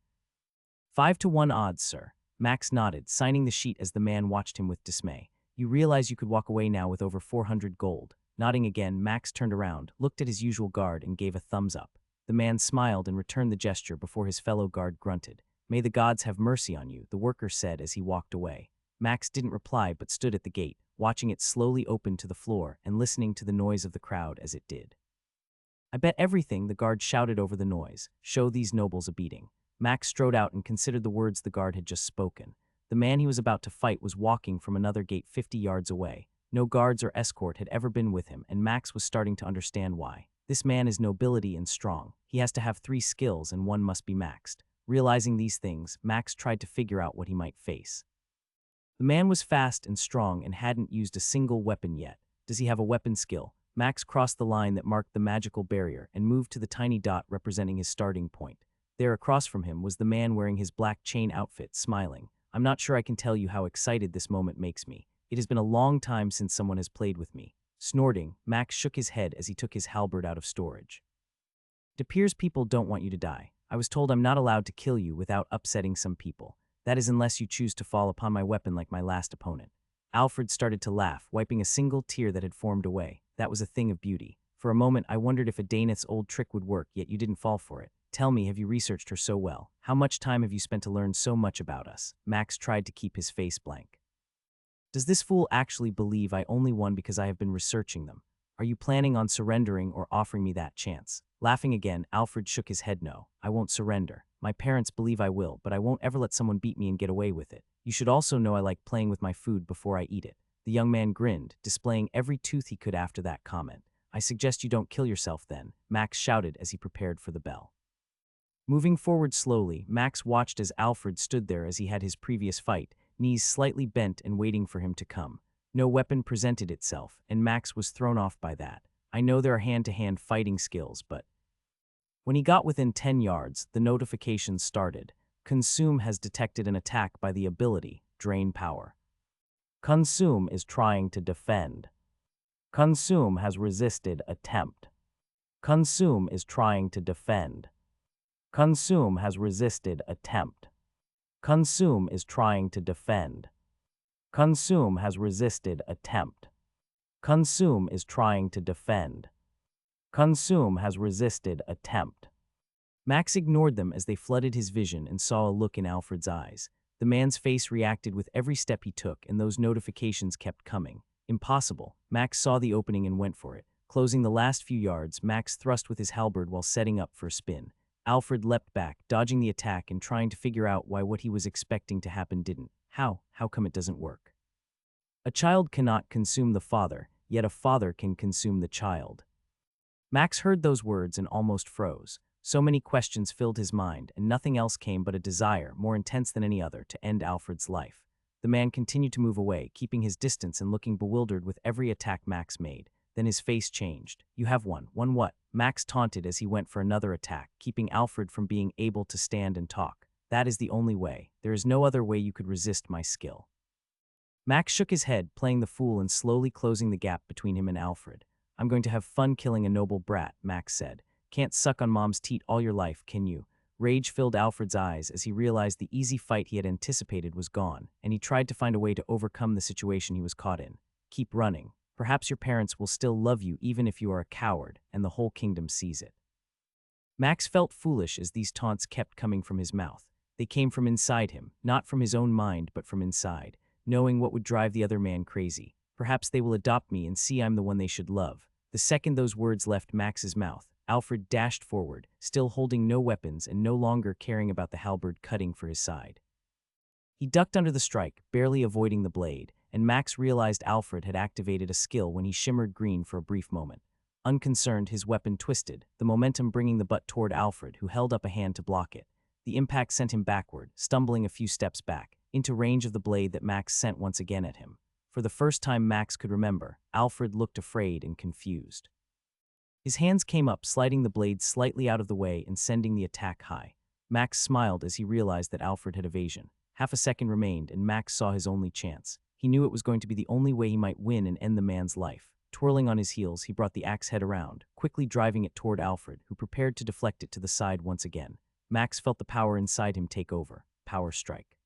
5-1 odds, sir. Max nodded, signing the sheet as the man watched him with dismay. "You realize you could walk away now with over 400 gold. Nodding again, Max turned around, looked at his usual guard, and gave a thumbs up. The man smiled and returned the gesture before his fellow guard grunted. "May the gods have mercy on you," the worker said as he walked away. Max didn't reply but stood at the gate, watching it slowly open to the floor and listening to the noise of the crowd as it did. "I bet everything," the guard shouted over the noise. "Show these nobles a beating." Max strode out and considered the words the guard had just spoken. The man he was about to fight was walking from another gate 50 yards away. No guards or escort had ever been with him, and Max was starting to understand why. This man is nobility and strong. He has to have 3 skills and one must be maxed. Realizing these things, Max tried to figure out what he might face. The man was fast and strong and hadn't used a single weapon yet. Does he have a weapon skill? Max crossed the line that marked the magical barrier and moved to the tiny dot representing his starting point. There across from him was the man wearing his black chain outfit, smiling. "I'm not sure I can tell you how excited this moment makes me. It has been a long time since someone has played with me." Snorting, Max shook his head as he took his halberd out of storage. "It appears people don't want you to die. I was told I'm not allowed to kill you without upsetting some people. That is unless you choose to fall upon my weapon like my last opponent." Alfred started to laugh, wiping a single tear that had formed away. That was a thing of beauty. "For a moment I wondered if a Daneth's old trick would work, yet you didn't fall for it. Tell me, have you researched her so well? How much time have you spent to learn so much about us?" Max tried to keep his face blank. "Does this fool actually believe I only won because I have been researching them? Are you planning on surrendering or offering me that chance?" Laughing again, Alfred shook his head. "No, I won't surrender. My parents believe I will, but I won't ever let someone beat me and get away with it. You should also know I like playing with my food before I eat it." The young man grinned, displaying every tooth he could after that comment. "I suggest you don't kill yourself then," Max shouted as he prepared for the bell. Moving forward slowly, Max watched as Alfred stood there as he had his previous fight, knees slightly bent and waiting for him to come. No weapon presented itself, and Max was thrown off by that. "I know there are hand-to-hand fighting skills, but..." When he got within 10 yards, the notifications started. "Consume has detected an attack by the ability, Drain Power. Consume is trying to defend. Consume has resisted attempt. Consume is trying to defend. Consume has resisted attempt. Consume is trying to defend. Consume has resisted attempt. Consume is trying to defend. Consume has resisted attempt." Max ignored them as they flooded his vision and saw a look in Alfred's eyes. The man's face reacted with every step he took, and those notifications kept coming. Impossible. Max saw the opening and went for it. Closing the last few yards, Max thrust with his halberd while setting up for a spin. Alfred leapt back, dodging the attack and trying to figure out why what he was expecting to happen didn't. How come it doesn't work? A child cannot consume the father, yet a father can consume the child. Max heard those words and almost froze. So many questions filled his mind, and nothing else came but a desire, more intense than any other, to end Alfred's life. The man continued to move away, keeping his distance and looking bewildered with every attack Max made. Then his face changed. "You have won." "Won what?" Max taunted as he went for another attack, keeping Alfred from being able to stand and talk. "That is the only way. There is no other way you could resist my skill." Max shook his head, playing the fool and slowly closing the gap between him and Alfred. "I'm going to have fun killing a noble brat," Max said. "Can't suck on mom's teat all your life, can you?" Rage filled Alfred's eyes as he realized the easy fight he had anticipated was gone, and he tried to find a way to overcome the situation he was caught in. "Keep running. Perhaps your parents will still love you even if you are a coward, and the whole kingdom sees it." Max felt foolish as these taunts kept coming from his mouth. They came from inside him, not from his own mind but from inside, knowing what would drive the other man crazy. "Perhaps they will adopt me and see I'm the one they should love." The second those words left Max's mouth, Alfred dashed forward, still holding no weapons and no longer caring about the halberd cutting for his side. He ducked under the strike, barely avoiding the blade, and Max realized Alfred had activated a skill when he shimmered green for a brief moment. Unconcerned, his weapon twisted, the momentum bringing the butt toward Alfred, who held up a hand to block it. The impact sent him backward, stumbling a few steps back, into range of the blade that Max sent once again at him. For the first time Max could remember, Alfred looked afraid and confused. His hands came up, sliding the blade slightly out of the way and sending the attack high. Max smiled as he realized that Alfred had evasion. Half a second remained, and Max saw his only chance. He knew it was going to be the only way he might win and end the man's life. Twirling on his heels, he brought the axe head around, quickly driving it toward Alfred, who prepared to deflect it to the side once again. Max felt the power inside him take over. Power strike.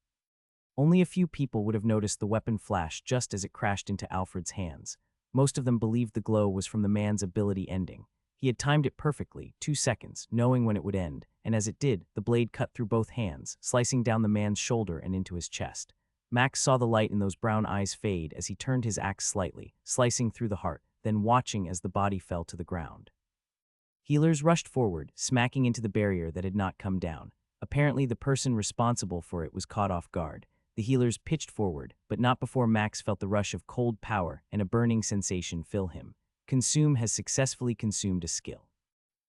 Only a few people would have noticed the weapon flash just as it crashed into Alfred's hands. Most of them believed the glow was from the man's ability ending. He had timed it perfectly, 2 seconds, knowing when it would end, and as it did, the blade cut through both hands, slicing down the man's shoulder and into his chest. Max saw the light in those brown eyes fade as he turned his axe slightly, slicing through the heart, then watching as the body fell to the ground. Healers rushed forward, smacking into the barrier that had not come down. Apparently, the person responsible for it was caught off guard. The healers pitched forward, but not before Max felt the rush of cold power and a burning sensation fill him. Consume has successfully consumed a skill.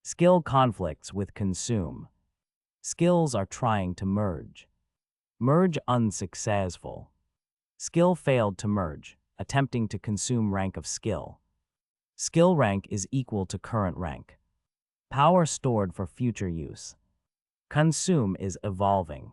Skill conflicts with consume. Skills are trying to merge. Merge unsuccessful. Skill failed to merge, attempting to consume rank of skill. Skill rank is equal to current rank. Power stored for future use. Consume is evolving.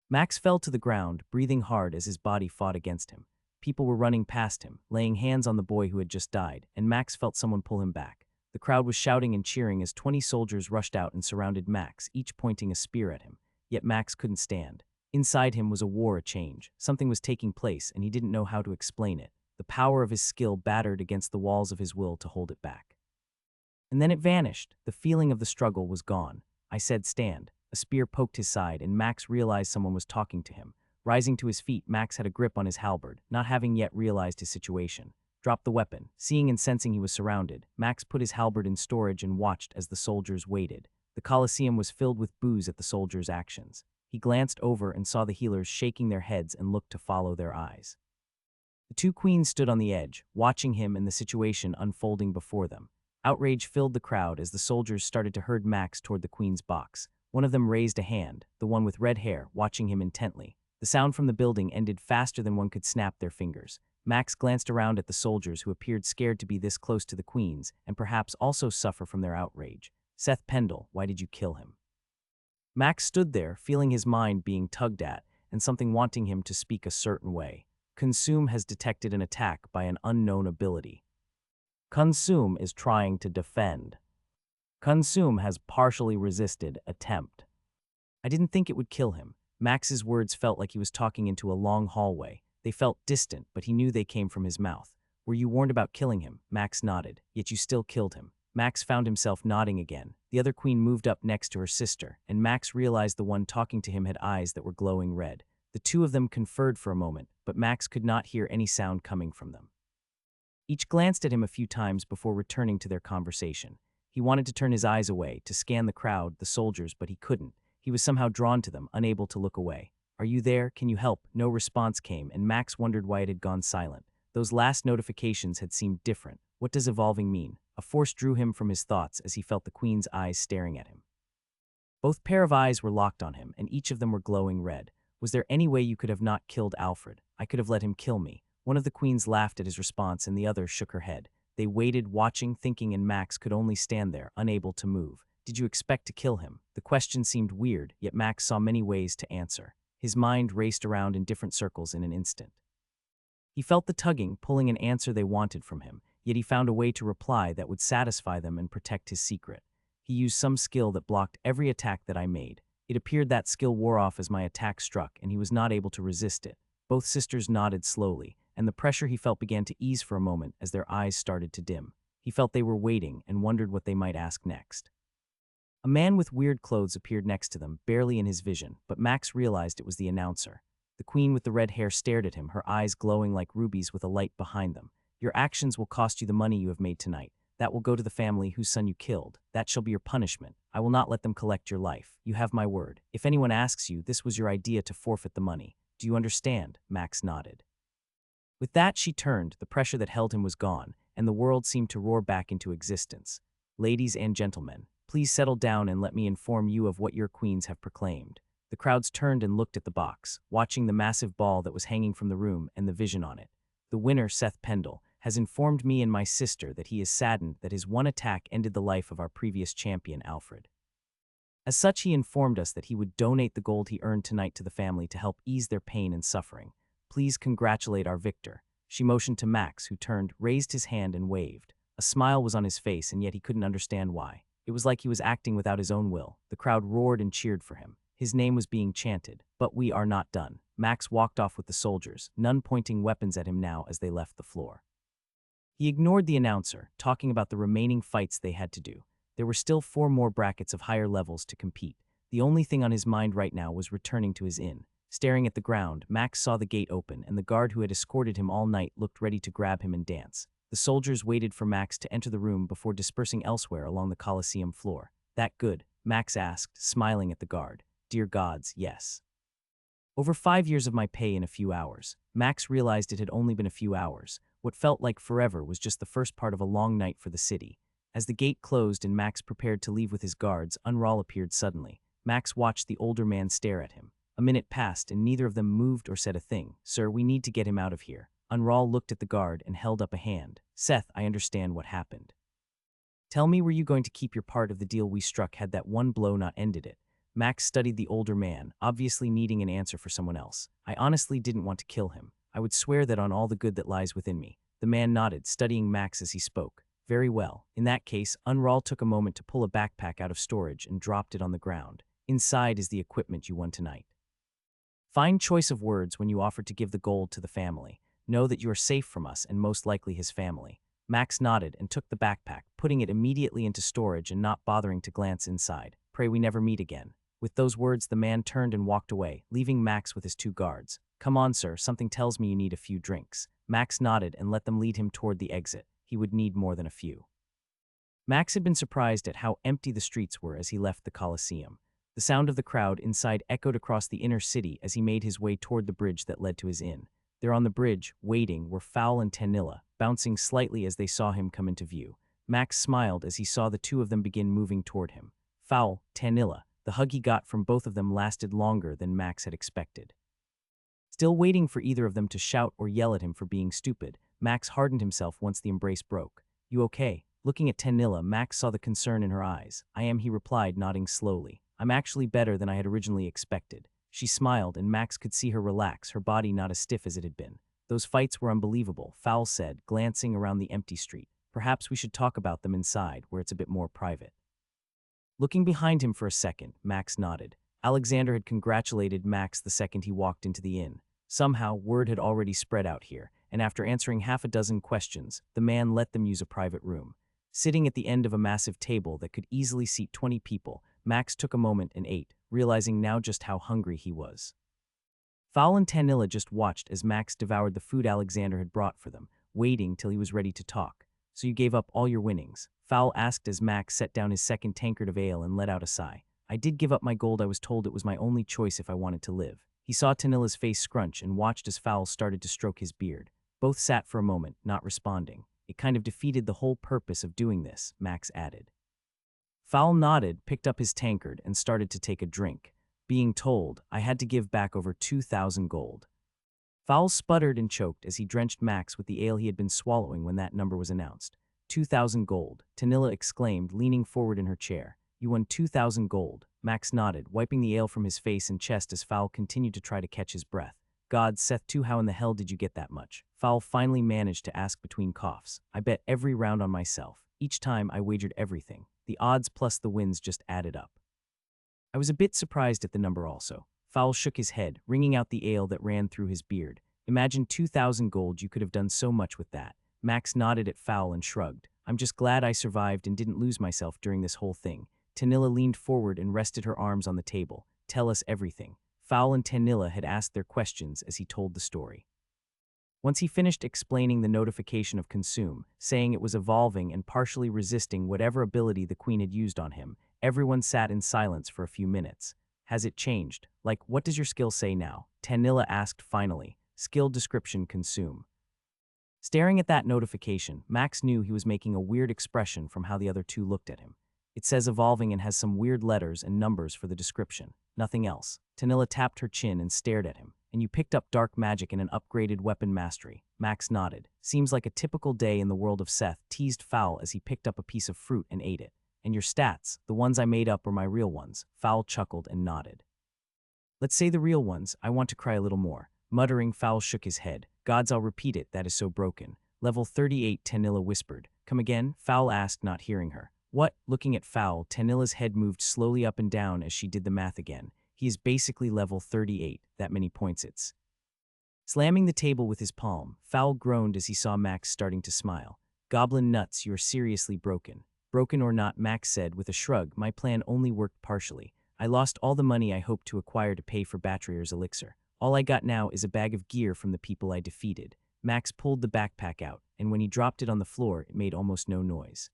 Max fell to the ground, breathing hard as his body fought against him. People were running past him, laying hands on the boy who had just died, and Max felt someone pull him back. The crowd was shouting and cheering as 20 soldiers rushed out and surrounded Max, each pointing a spear at him. Yet Max couldn't stand. Inside him was a war, a change. Something was taking place, and he didn't know how to explain it. The power of his skill battered against the walls of his will to hold it back. And then it vanished. The feeling of the struggle was gone. I said, "Stand." A spear poked his side, and Max realized someone was talking to him. Rising to his feet, Max had a grip on his halberd, not having yet realized his situation. Dropped the weapon. Seeing and sensing he was surrounded, Max put his halberd in storage and watched as the soldiers waited. The coliseum was filled with boos at the soldiers' actions. He glanced over and saw the healers shaking their heads and looked to follow their eyes. The 2 queens stood on the edge, watching him and the situation unfolding before them. Outrage filled the crowd as the soldiers started to herd Max toward the queen's box. One of them raised a hand, the one with red hair, watching him intently. The sound from the building ended faster than one could snap their fingers. Max glanced around at the soldiers who appeared scared to be this close to the queens and perhaps also suffer from their outrage. Seth Pendle, why did you kill him? Max stood there, feeling his mind being tugged at and something wanting him to speak a certain way. Consume has detected an attack by an unknown ability. Consume is trying to defend. Consume has partially resisted attempt. I didn't think it would kill him. Max's words felt like he was talking into a long hallway. They felt distant, but he knew they came from his mouth. Were you warned about killing him? Max nodded. Yet you still killed him. Max found himself nodding again. The other queen moved up next to her sister, and Max realized the one talking to him had eyes that were glowing red. The 2 of them conferred for a moment, but Max could not hear any sound coming from them. Each glanced at him a few times before returning to their conversation. He wanted to turn his eyes away, to scan the crowd, the soldiers, but he couldn't. He was somehow drawn to them, unable to look away. Are you there? Can you help? No response came, and Max wondered why it had gone silent. Those last notifications had seemed different. What does evolving mean? A force drew him from his thoughts as he felt the queen's eyes staring at him. Both pair of eyes were locked on him, and each of them were glowing red. Was there any way you could have not killed Alfred? I could have let him kill me. One of the queens laughed at his response, and the other shook her head. They waited, watching, thinking, and Max could only stand there, unable to move. Did you expect to kill him? The question seemed weird, yet Max saw many ways to answer. His mind raced around in different circles in an instant. He felt the tugging, pulling an answer they wanted from him, yet he found a way to reply that would satisfy them and protect his secret. He used some skill that blocked every attack that I made. It appeared that skill wore off as my attack struck, and he was not able to resist it. Both sisters nodded slowly, and the pressure he felt began to ease for a moment as their eyes started to dim. He felt they were waiting and wondered what they might ask next. A man with weird clothes appeared next to them, barely in his vision, but Max realized it was the announcer. The queen with the red hair stared at him, her eyes glowing like rubies with a light behind them. Your actions will cost you the money you have made tonight. That will go to the family whose son you killed. That shall be your punishment. I will not let them collect your life. You have my word. If anyone asks you, this was your idea to forfeit the money. Do you understand? Max nodded. With that, she turned. The pressure that held him was gone, and the world seemed to roar back into existence. Ladies and gentlemen, please settle down and let me inform you of what your queens have proclaimed. The crowds turned and looked at the box, watching the massive ball that was hanging from the room and the vision on it. The winner, Seth Pendle, has informed me and my sister that he is saddened that his one attack ended the life of our previous champion, Alfred. As such, he informed us that he would donate the gold he earned tonight to the family to help ease their pain and suffering. Please congratulate our victor. She motioned to Max, who turned, raised his hand, and waved. A smile was on his face, and yet he couldn't understand why. It was like he was acting without his own will. The crowd roared and cheered for him. His name was being chanted. But we are not done. Max walked off with the soldiers, none pointing weapons at him now as they left the floor. He ignored the announcer, talking about the remaining fights they had to do. There were still 4 more brackets of higher levels to compete. The only thing on his mind right now was returning to his inn. Staring at the ground, Max saw the gate open, and the guard who had escorted him all night looked ready to grab him and dance. The soldiers waited for Max to enter the room before dispersing elsewhere along the coliseum floor. That good? Max asked, smiling at the guard. Dear gods, yes. Over 5 years of my pay in a few hours. Max realized it had only been a few hours. What felt like forever was just the first part of a long night for the city. As the gate closed and Max prepared to leave with his guards, Unral appeared suddenly. Max watched the older man stare at him. A minute passed and neither of them moved or said a thing. Sir, we need to get him out of here. Unral looked at the guard and held up a hand. Seth, I understand what happened. Tell me, were you going to keep your part of the deal we struck had that one blow not ended it? Max studied the older man, obviously needing an answer for someone else. I honestly didn't want to kill him. I would swear that on all the good that lies within me. The man nodded, studying Max as he spoke. Very well. In that case, Unral took a moment to pull a backpack out of storage and dropped it on the ground. Inside is the equipment you won tonight. Fine choice of words when you offered to give the gold to the family. Know that you are safe from us and most likely his family. Max nodded and took the backpack, putting it immediately into storage and not bothering to glance inside. Pray we never meet again. With those words, the man turned and walked away, leaving Max with his 2 guards. Come on, sir, something tells me you need a few drinks. Max nodded and let them lead him toward the exit. He would need more than a few. Max had been surprised at how empty the streets were as he left the Coliseum. The sound of the crowd inside echoed across the inner city as he made his way toward the bridge that led to his inn. There on the bridge, waiting, were Fowl and Tanilla, bouncing slightly as they saw him come into view. Max smiled as he saw the 2 of them begin moving toward him. Fowl, Tanilla, the hug he got from both of them lasted longer than Max had expected. Still waiting for either of them to shout or yell at him for being stupid, Max hardened himself once the embrace broke. You okay? Looking at Tanilla, Max saw the concern in her eyes. I am, he replied, nodding slowly. I'm actually better than I had originally expected. She smiled, and Max could see her relax, her body not as stiff as it had been. Those fights were unbelievable, Fowl said, glancing around the empty street. Perhaps we should talk about them inside, where it's a bit more private. Looking behind him for a second, Max nodded. Alexander had congratulated Max the second he walked into the inn. Somehow, word had already spread out here, and after answering half a dozen questions, the man let them use a private room. Sitting at the end of a massive table that could easily seat 20 people, Max took a moment and ate, realizing now just how hungry he was. Fowl and Tanilla just watched as Max devoured the food Alexander had brought for them, waiting till he was ready to talk. So you gave up all your winnings? Fowl asked as Max set down his second tankard of ale and let out a sigh. I did give up my gold. I was told it was my only choice if I wanted to live. He saw Tanilla's face scrunch and watched as Fowl started to stroke his beard. Both sat for a moment, not responding. It kind of defeated the whole purpose of doing this, Max added. Fowl nodded, picked up his tankard, and started to take a drink. Being told, I had to give back over 2,000 gold. Fowl sputtered and choked as he drenched Max with the ale he had been swallowing when that number was announced. 2,000 gold, Tanilla exclaimed, leaning forward in her chair. You won 2,000 gold. Max nodded, wiping the ale from his face and chest as Fowl continued to try to catch his breath. God, Seth, too, how in the hell did you get that much? Fowl finally managed to ask between coughs. I bet every round on myself. Each time I wagered everything. The odds plus the wins just added up. I was a bit surprised at the number also. Fowl shook his head, wringing out the ale that ran through his beard. Imagine 2,000 gold, you could have done so much with that. Max nodded at Fowl and shrugged. I'm just glad I survived and didn't lose myself during this whole thing. Tanilla leaned forward and rested her arms on the table. Tell us everything. Fowl and Tanilla had asked their questions as he told the story. Once he finished explaining the notification of consume, saying it was evolving and partially resisting whatever ability the queen had used on him, everyone sat in silence for a few minutes. Has it changed? Like, what does your skill say now? Tanilla asked finally. Skill description consume. Staring at that notification, Max knew he was making a weird expression from how the other two looked at him. It says evolving and has some weird letters and numbers for the description. Nothing else. Tanilla tapped her chin and stared at him. And you picked up dark magic and an upgraded weapon mastery. Max nodded. Seems like a typical day in the world of Seth, teased Fowl as he picked up a piece of fruit and ate it. And your stats, the ones I made up were my real ones. Fowl chuckled and nodded. Let's say the real ones. I want to cry a little more. Muttering, Fowl shook his head. Gods, I'll repeat it, that is so broken. Level 38, Tanilla whispered. Come again? Fowl asked, not hearing her. What? Looking at Fowl, Tanilla's head moved slowly up and down as she did the math again. He is basically level 38, that many points it's. Slamming the table with his palm, Fowl groaned as he saw Max starting to smile. Goblin nuts, you're seriously broken. Broken or not, Max said with a shrug, my plan only worked partially. I lost all the money I hoped to acquire to pay for Batrayer's elixir. All I got now is a bag of gear from the people I defeated. Max pulled the backpack out, and when he dropped it on the floor, it made almost no noise.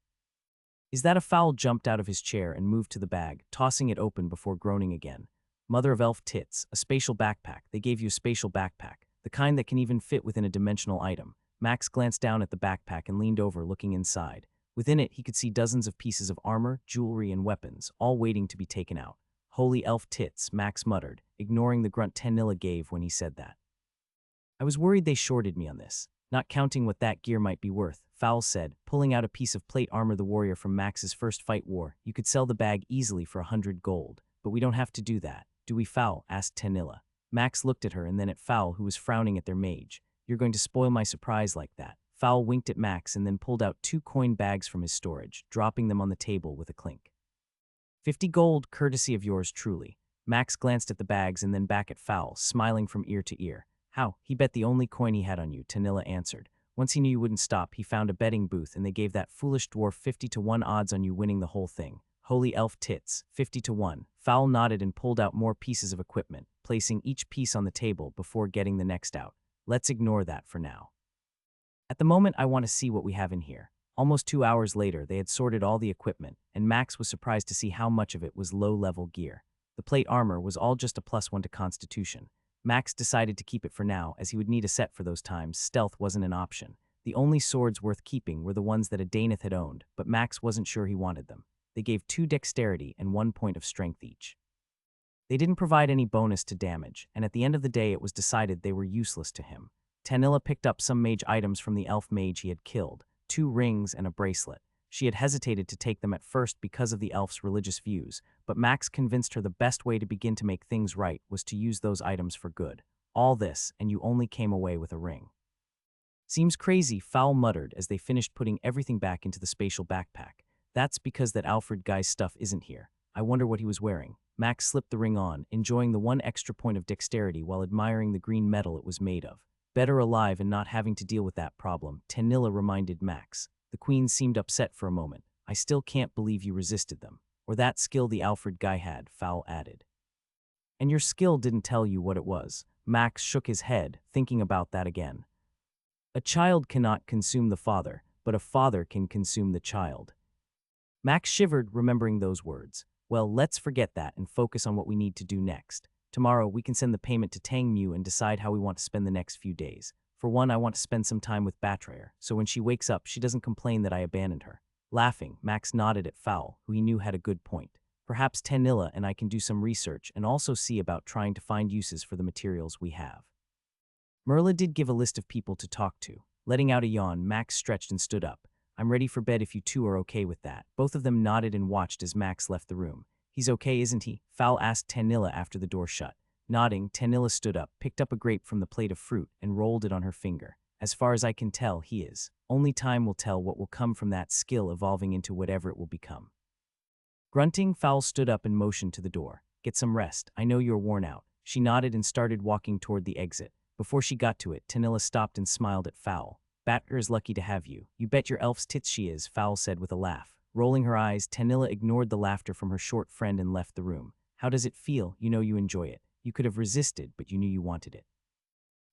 Is that a Fowl jumped out of his chair and moved to the bag, tossing it open before groaning again. Mother of elf tits, a spatial backpack. They gave you a spatial backpack, the kind that can even fit within a dimensional item. Max glanced down at the backpack and leaned over, looking inside. Within it, he could see dozens of pieces of armor, jewelry, and weapons, all waiting to be taken out. Holy elf tits, Max muttered, ignoring the grunt Tanilla gave when he said that. I was worried they shorted me on this, not counting what that gear might be worth, Fowl said, pulling out a piece of plate armor the warrior from Max's first fight wore. You could sell the bag easily for 100 gold, but we don't have to do that. Do we, Fowl? Asked Tanilla. Max looked at her and then at Fowl, who was frowning at their mage. You're going to spoil my surprise like that. Fowl winked at Max and then pulled out 2 coin bags from his storage, dropping them on the table with a clink. 50 gold, courtesy of yours truly. Max glanced at the bags and then back at Fowl, smiling from ear to ear. How? He bet the only coin he had on you, Tanilla answered. Once he knew you wouldn't stop, he found a betting booth and they gave that foolish dwarf 50-1 odds on you winning the whole thing. Holy elf tits, 50-1. Fowl nodded and pulled out more pieces of equipment, placing each piece on the table before getting the next out. Let's ignore that for now. At the moment, I want to see what we have in here. Almost 2 hours later, they had sorted all the equipment, and Max was surprised to see how much of it was low-level gear. The plate armor was all just a +1 to Constitution. Max decided to keep it for now, as he would need a set for those times. Stealth wasn't an option. The only swords worth keeping were the ones that a Daneth had owned, but Max wasn't sure he wanted them. They gave 2 dexterity and 1 point of strength each. They didn't provide any bonus to damage, and at the end of the day it was decided they were useless to him. Tanilla picked up some mage items from the elf mage he had killed, 2 rings and a bracelet. She had hesitated to take them at first because of the elf's religious views, but Max convinced her the best way to begin to make things right was to use those items for good. All this, and you only came away with a ring. Seems crazy, Fowl muttered as they finished putting everything back into the spatial backpack. That's because that Alfred guy's stuff isn't here. I wonder what he was wearing. Max slipped the ring on, enjoying the 1 extra point of dexterity while admiring the green metal it was made of. Better alive and not having to deal with that problem, Tanilla reminded Max. The queen seemed upset for a moment. I still can't believe you resisted them. Or that skill the Alfred guy had, Fowl added. And your skill didn't tell you what it was. Max shook his head, thinking about that again. A child cannot consume the father, but a father can consume the child. Max shivered, remembering those words. Well, let's forget that and focus on what we need to do next. Tomorrow, we can send the payment to Tang Mu and decide how we want to spend the next few days. For one, I want to spend some time with Batrayer, so when she wakes up, she doesn't complain that I abandoned her. Laughing, Max nodded at Fowl, who he knew had a good point. Perhaps Tanilla and I can do some research and also see about trying to find uses for the materials we have. Merla did give a list of people to talk to. Letting out a yawn, Max stretched and stood up. I'm ready for bed if you two are okay with that. Both of them nodded and watched as Max left the room. He's okay, isn't he? Fowl asked Tanilla after the door shut. Nodding, Tanilla stood up, picked up a grape from the plate of fruit, and rolled it on her finger. As far as I can tell, he is. Only time will tell what will come from that skill evolving into whatever it will become. Grunting, Fowl stood up and motioned to the door. Get some rest. I know you're worn out. She nodded and started walking toward the exit. Before she got to it, Tanilla stopped and smiled at Fowl. Batter is lucky to have you. You bet your elf's tits she is, Fowl said with a laugh. Rolling her eyes, Tanilla ignored the laughter from her short friend and left the room. How does it feel? You know you enjoy it. You could have resisted, but you knew you wanted it.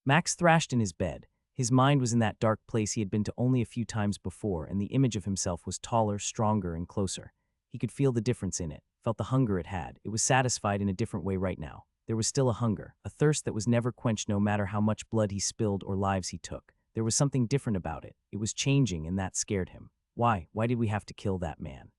Max thrashed in his bed. His mind was in that dark place he had been to only a few times before, and the image of himself was taller, stronger, and closer. He could feel the difference in it, felt the hunger it had. It was satisfied in a different way right now. There was still a hunger, a thirst that was never quenched no matter how much blood he spilled or lives he took. There was something different about it. It was changing, and that scared him. Why? Why did we have to kill that man?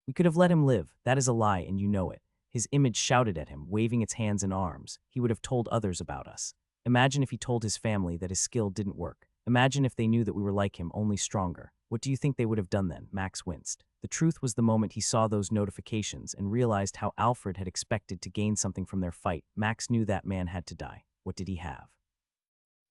We could have let him live. That is a lie, and you know it. His image shouted at him, waving its hands and arms. He would have told others about us. Imagine if he told his family that his skill didn't work. Imagine if they knew that we were like him, only stronger. What do you think they would have done then? Max winced. The truth was the moment he saw those notifications and realized how Alfred had expected to gain something from their fight. Max knew that man had to die. What did he have?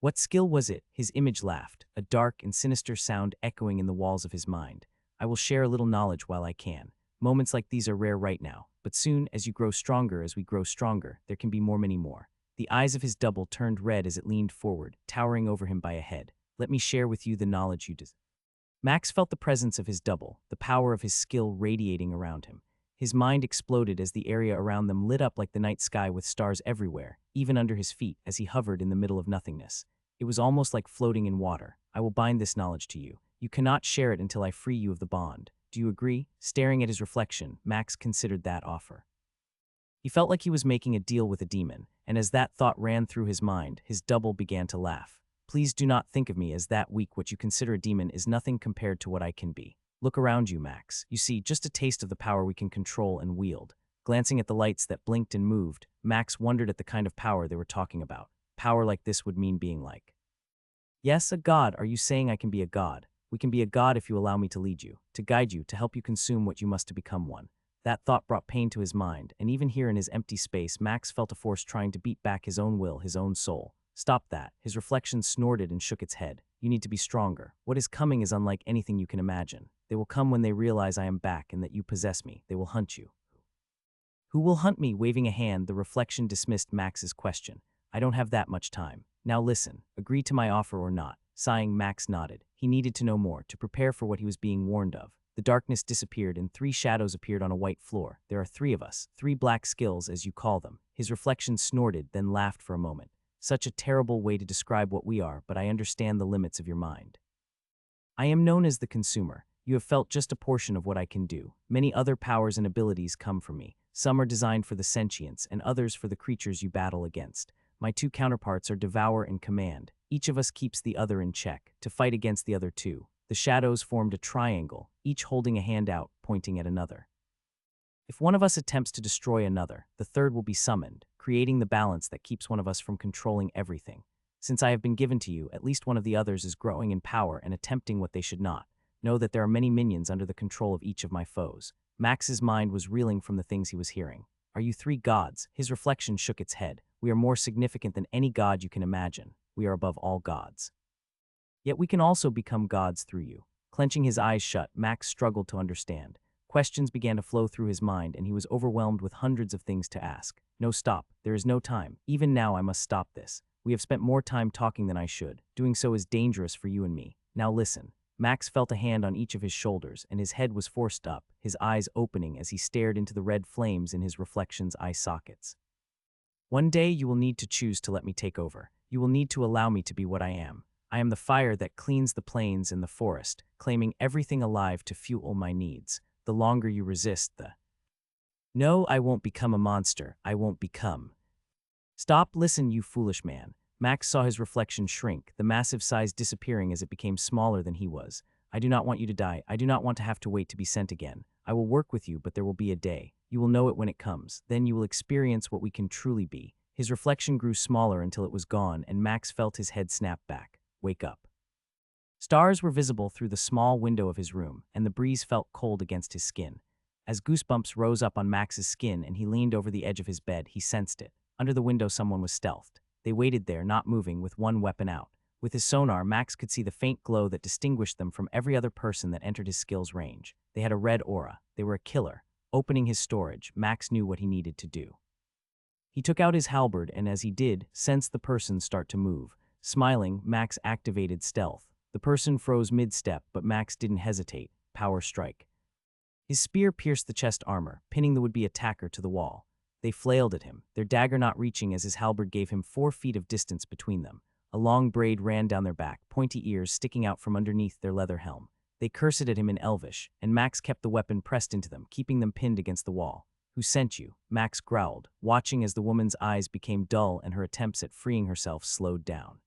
What skill was it? His image laughed, a dark and sinister sound echoing in the walls of his mind. I will share a little knowledge while I can. Moments like these are rare right now, but soon, as you grow stronger, as we grow stronger, there can be many more. The eyes of his double turned red as it leaned forward, towering over him by a head. Let me share with you the knowledge you desire. Max felt the presence of his double, the power of his skill radiating around him. His mind exploded as the area around them lit up like the night sky with stars everywhere, even under his feet as he hovered in the middle of nothingness. It was almost like floating in water. I will bind this knowledge to you. You cannot share it until I free you of the bond. Do you agree? Staring at his reflection, Max considered that offer. He felt like he was making a deal with a demon, and as that thought ran through his mind, his double began to laugh. Please do not think of me as that weak. What you consider a demon is nothing compared to what I can be. Look around you, Max. You see just a taste of the power we can control and wield. Glancing at the lights that blinked and moved, Max wondered at the kind of power they were talking about. Power like this would mean being like. Yes, a god. Are you saying I can be a god? We can be a god if you allow me to lead you, to guide you, to help you consume what you must to become one. That thought brought pain to his mind, and even here in his empty space, Max felt a force trying to beat back his own will, his own soul. Stop that. His reflection snorted and shook its head. You need to be stronger. What is coming is unlike anything you can imagine. They will come when they realize I am back and that you possess me. They will hunt you. Who will hunt me? Waving a hand, the reflection dismissed Max's question. I don't have that much time. Now listen. Agree to my offer or not. Sighing, Max nodded. He needed to know more, to prepare for what he was being warned of. The darkness disappeared and 3 shadows appeared on a white floor. There are 3 of us, 3 black skills as you call them. His reflection snorted, then laughed for a moment. Such a terrible way to describe what we are, but I understand the limits of your mind. I am known as the consumer. You have felt just a portion of what I can do. Many other powers and abilities come from me. Some are designed for the sentients, and others for the creatures you battle against. My 2 counterparts are devour and command. Each of us keeps the other in check, to fight against the other 2. The shadows formed a triangle, each holding a hand out, pointing at another. If one of us attempts to destroy another, the third will be summoned, creating the balance that keeps one of us from controlling everything. Since I have been given to you, at least one of the others is growing in power and attempting what they should not. Know that there are many minions under the control of each of my foes. Max's mind was reeling from the things he was hearing. Are you 3 gods? His reflection shook its head. We are more significant than any god you can imagine. We are above all gods. Yet we can also become gods through you. Clenching his eyes shut, Max struggled to understand. Questions began to flow through his mind, and he was overwhelmed with hundreds of things to ask. No, stop. There is no time. Even now I must stop this. We have spent more time talking than I should. Doing so is dangerous for you and me. Now listen. Max felt a hand on each of his shoulders, and his head was forced up, his eyes opening as he stared into the red flames in his reflection's eye sockets. One day you will need to choose to let me take over. You will need to allow me to be what I am. I am the fire that cleans the plains and the forest, claiming everything alive to fuel my needs. The longer you resist No, I won't become a monster. I won't become. Stop, listen, you foolish man. Max saw his reflection shrink, the massive size disappearing as it became smaller than he was. I do not want you to die. I do not want to have to wait to be sent again. I will work with you, but there will be a day. You will know it when it comes. Then you will experience what we can truly be. His reflection grew smaller until it was gone, and Max felt his head snap back. Wake up. Stars were visible through the small window of his room, and the breeze felt cold against his skin. As goosebumps rose up on Max's skin and he leaned over the edge of his bed, he sensed it. Under the window someone was stealthed. They waited there, not moving, with one weapon out. With his sonar, Max could see the faint glow that distinguished them from every other person that entered his skill's range. They had a red aura. They were a killer. Opening his storage, Max knew what he needed to do. He took out his halberd and as he did, sensed the person start to move. Smiling, Max activated stealth. The person froze mid-step, but Max didn't hesitate. Power strike. His spear pierced the chest armor, pinning the would-be attacker to the wall. They flailed at him, their dagger not reaching as his halberd gave him 4 feet of distance between them. A long braid ran down their back, pointy ears sticking out from underneath their leather helm. They cursed at him in Elvish, and Max kept the weapon pressed into them, keeping them pinned against the wall. Who sent you? Max growled, watching as the woman's eyes became dull and her attempts at freeing herself slowed down.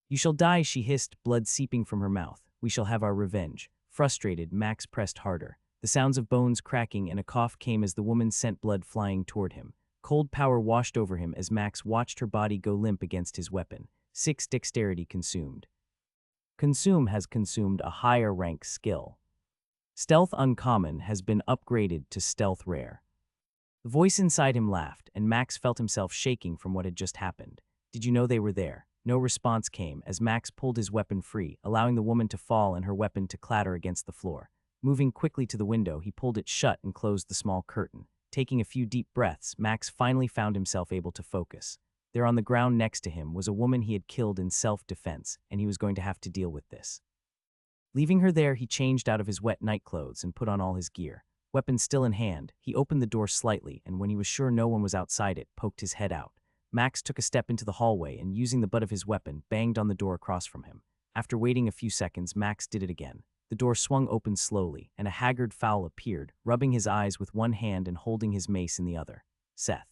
You shall die, she hissed, blood seeping from her mouth. We shall have our revenge. Frustrated, Max pressed harder. The sounds of bones cracking and a cough came as the woman sent blood flying toward him. Cold power washed over him as Max watched her body go limp against his weapon. 6 dexterity consumed. Consume has consumed a higher rank skill. Stealth uncommon has been upgraded to stealth rare. The voice inside him laughed, and Max felt himself shaking from what had just happened. Did you know they were there? No response came as Max pulled his weapon free, allowing the woman to fall and her weapon to clatter against the floor. Moving quickly to the window, he pulled it shut and closed the small curtain. Taking a few deep breaths, Max finally found himself able to focus. There on the ground next to him was a woman he had killed in self-defense, and he was going to have to deal with this. Leaving her there, he changed out of his wet nightclothes and put on all his gear. Weapon still in hand, he opened the door slightly, and when he was sure no one was outside it, poked his head out. Max took a step into the hallway and, using the butt of his weapon, banged on the door across from him. After waiting a few seconds, Max did it again. The door swung open slowly, and a haggard fowl appeared, rubbing his eyes with one hand and holding his mace in the other. Seth.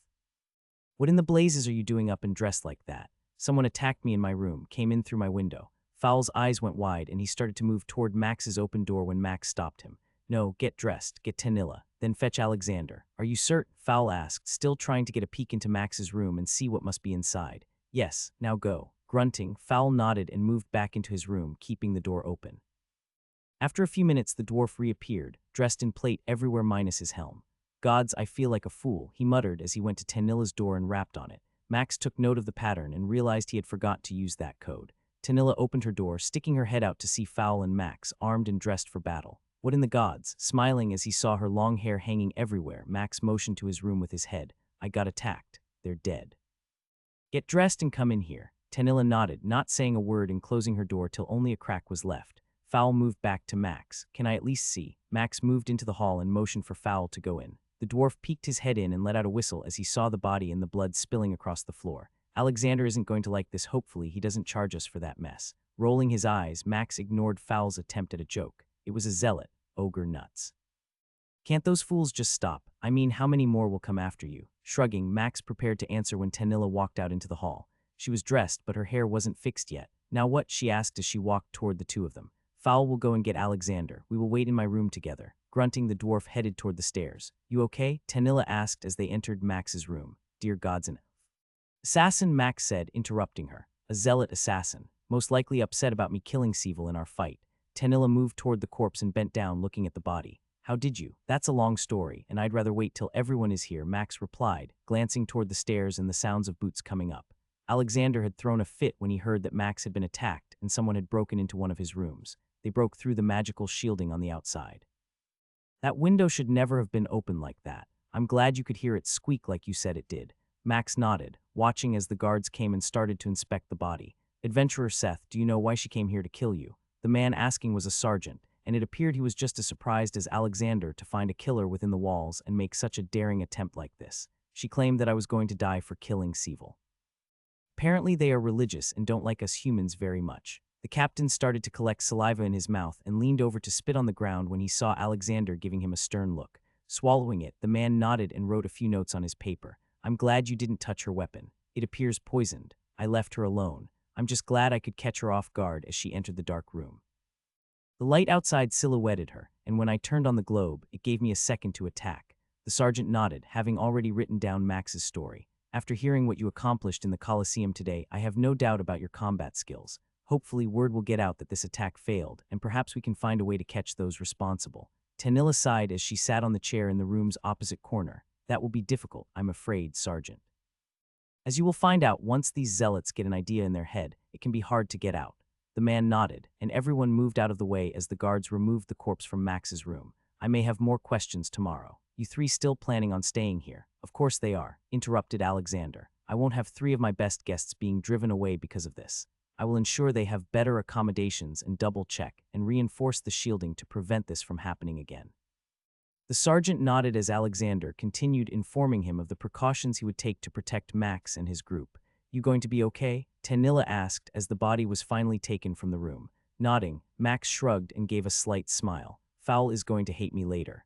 What in the blazes are you doing up and dressed like that? Someone attacked me in my room, came in through my window. Fowl's eyes went wide, and he started to move toward Max's open door when Max stopped him. No, get dressed, get Tanilla, then fetch Alexander. Are you certain? Fowl asked, still trying to get a peek into Max's room and see what must be inside. Yes, now go. Grunting, Fowl nodded and moved back into his room, keeping the door open. After a few minutes, the dwarf reappeared, dressed in plate everywhere minus his helm. Gods, I feel like a fool, he muttered as he went to Tanilla's door and rapped on it. Max took note of the pattern and realized he had forgot to use that code. Tanilla opened her door, sticking her head out to see Fowl and Max, armed and dressed for battle. What in the gods? Smiling as he saw her long hair hanging everywhere, Max motioned to his room with his head. I got attacked. They're dead. Get dressed and come in here. Tanilla nodded, not saying a word and closing her door till only a crack was left. Fowl moved back to Max. Can I at least see? Max moved into the hall and motioned for Fowl to go in. The dwarf peeked his head in and let out a whistle as he saw the body and the blood spilling across the floor. Alexander isn't going to like this. Hopefully he doesn't charge us for that mess. Rolling his eyes, Max ignored Fowl's attempt at a joke. It was a zealot. Ogre nuts. Can't those fools just stop? I mean, how many more will come after you? Shrugging, Max prepared to answer when Tanilla walked out into the hall. She was dressed, but her hair wasn't fixed yet. Now what? She asked as she walked toward the two of them. Fowl will go and get Alexander. We will wait in my room together. Grunting, the dwarf headed toward the stairs. You okay? Tanilla asked as they entered Max's room. Dear gods and assassin, Max said, interrupting her. A zealot assassin. Most likely upset about me killing Seville in our fight. Tanilla moved toward the corpse and bent down, looking at the body. How did you? That's a long story, and I'd rather wait till everyone is here, Max replied, glancing toward the stairs and the sounds of boots coming up. Alexander had thrown a fit when he heard that Max had been attacked and someone had broken into one of his rooms. They broke through the magical shielding on the outside. That window should never have been open like that. I'm glad you could hear it squeak like you said it did. Max nodded, watching as the guards came and started to inspect the body. Adventurer Seth, do you know why she came here to kill you? The man asking was a sergeant, and it appeared he was just as surprised as Alexander to find a killer within the walls and make such a daring attempt like this. She claimed that I was going to die for killing Seville. Apparently they are religious and don't like us humans very much. The captain started to collect saliva in his mouth and leaned over to spit on the ground when he saw Alexander giving him a stern look. Swallowing it, the man nodded and wrote a few notes on his paper. I'm glad you didn't touch her weapon. It appears poisoned. I left her alone. I'm just glad I could catch her off guard as she entered the dark room. The light outside silhouetted her, and when I turned on the globe, it gave me a second to attack. The sergeant nodded, having already written down Max's story. After hearing what you accomplished in the Coliseum today, I have no doubt about your combat skills. Hopefully word will get out that this attack failed, and perhaps we can find a way to catch those responsible. Tanilla sighed as she sat on the chair in the room's opposite corner. That will be difficult, I'm afraid, Sergeant. As you will find out once these zealots get an idea in their head, it can be hard to get out. The man nodded, and everyone moved out of the way as the guards removed the corpse from Max's room. I may have more questions tomorrow. You three still planning on staying here? Of course they are, interrupted Alexander. I won't have 3 of my best guests being driven away because of this. I will ensure they have better accommodations and double-check and reinforce the shielding to prevent this from happening again. The sergeant nodded as Alexander continued informing him of the precautions he would take to protect Max and his group. You going to be okay? Tanilla asked as the body was finally taken from the room. Nodding, Max shrugged and gave a slight smile. Fowl is going to hate me later.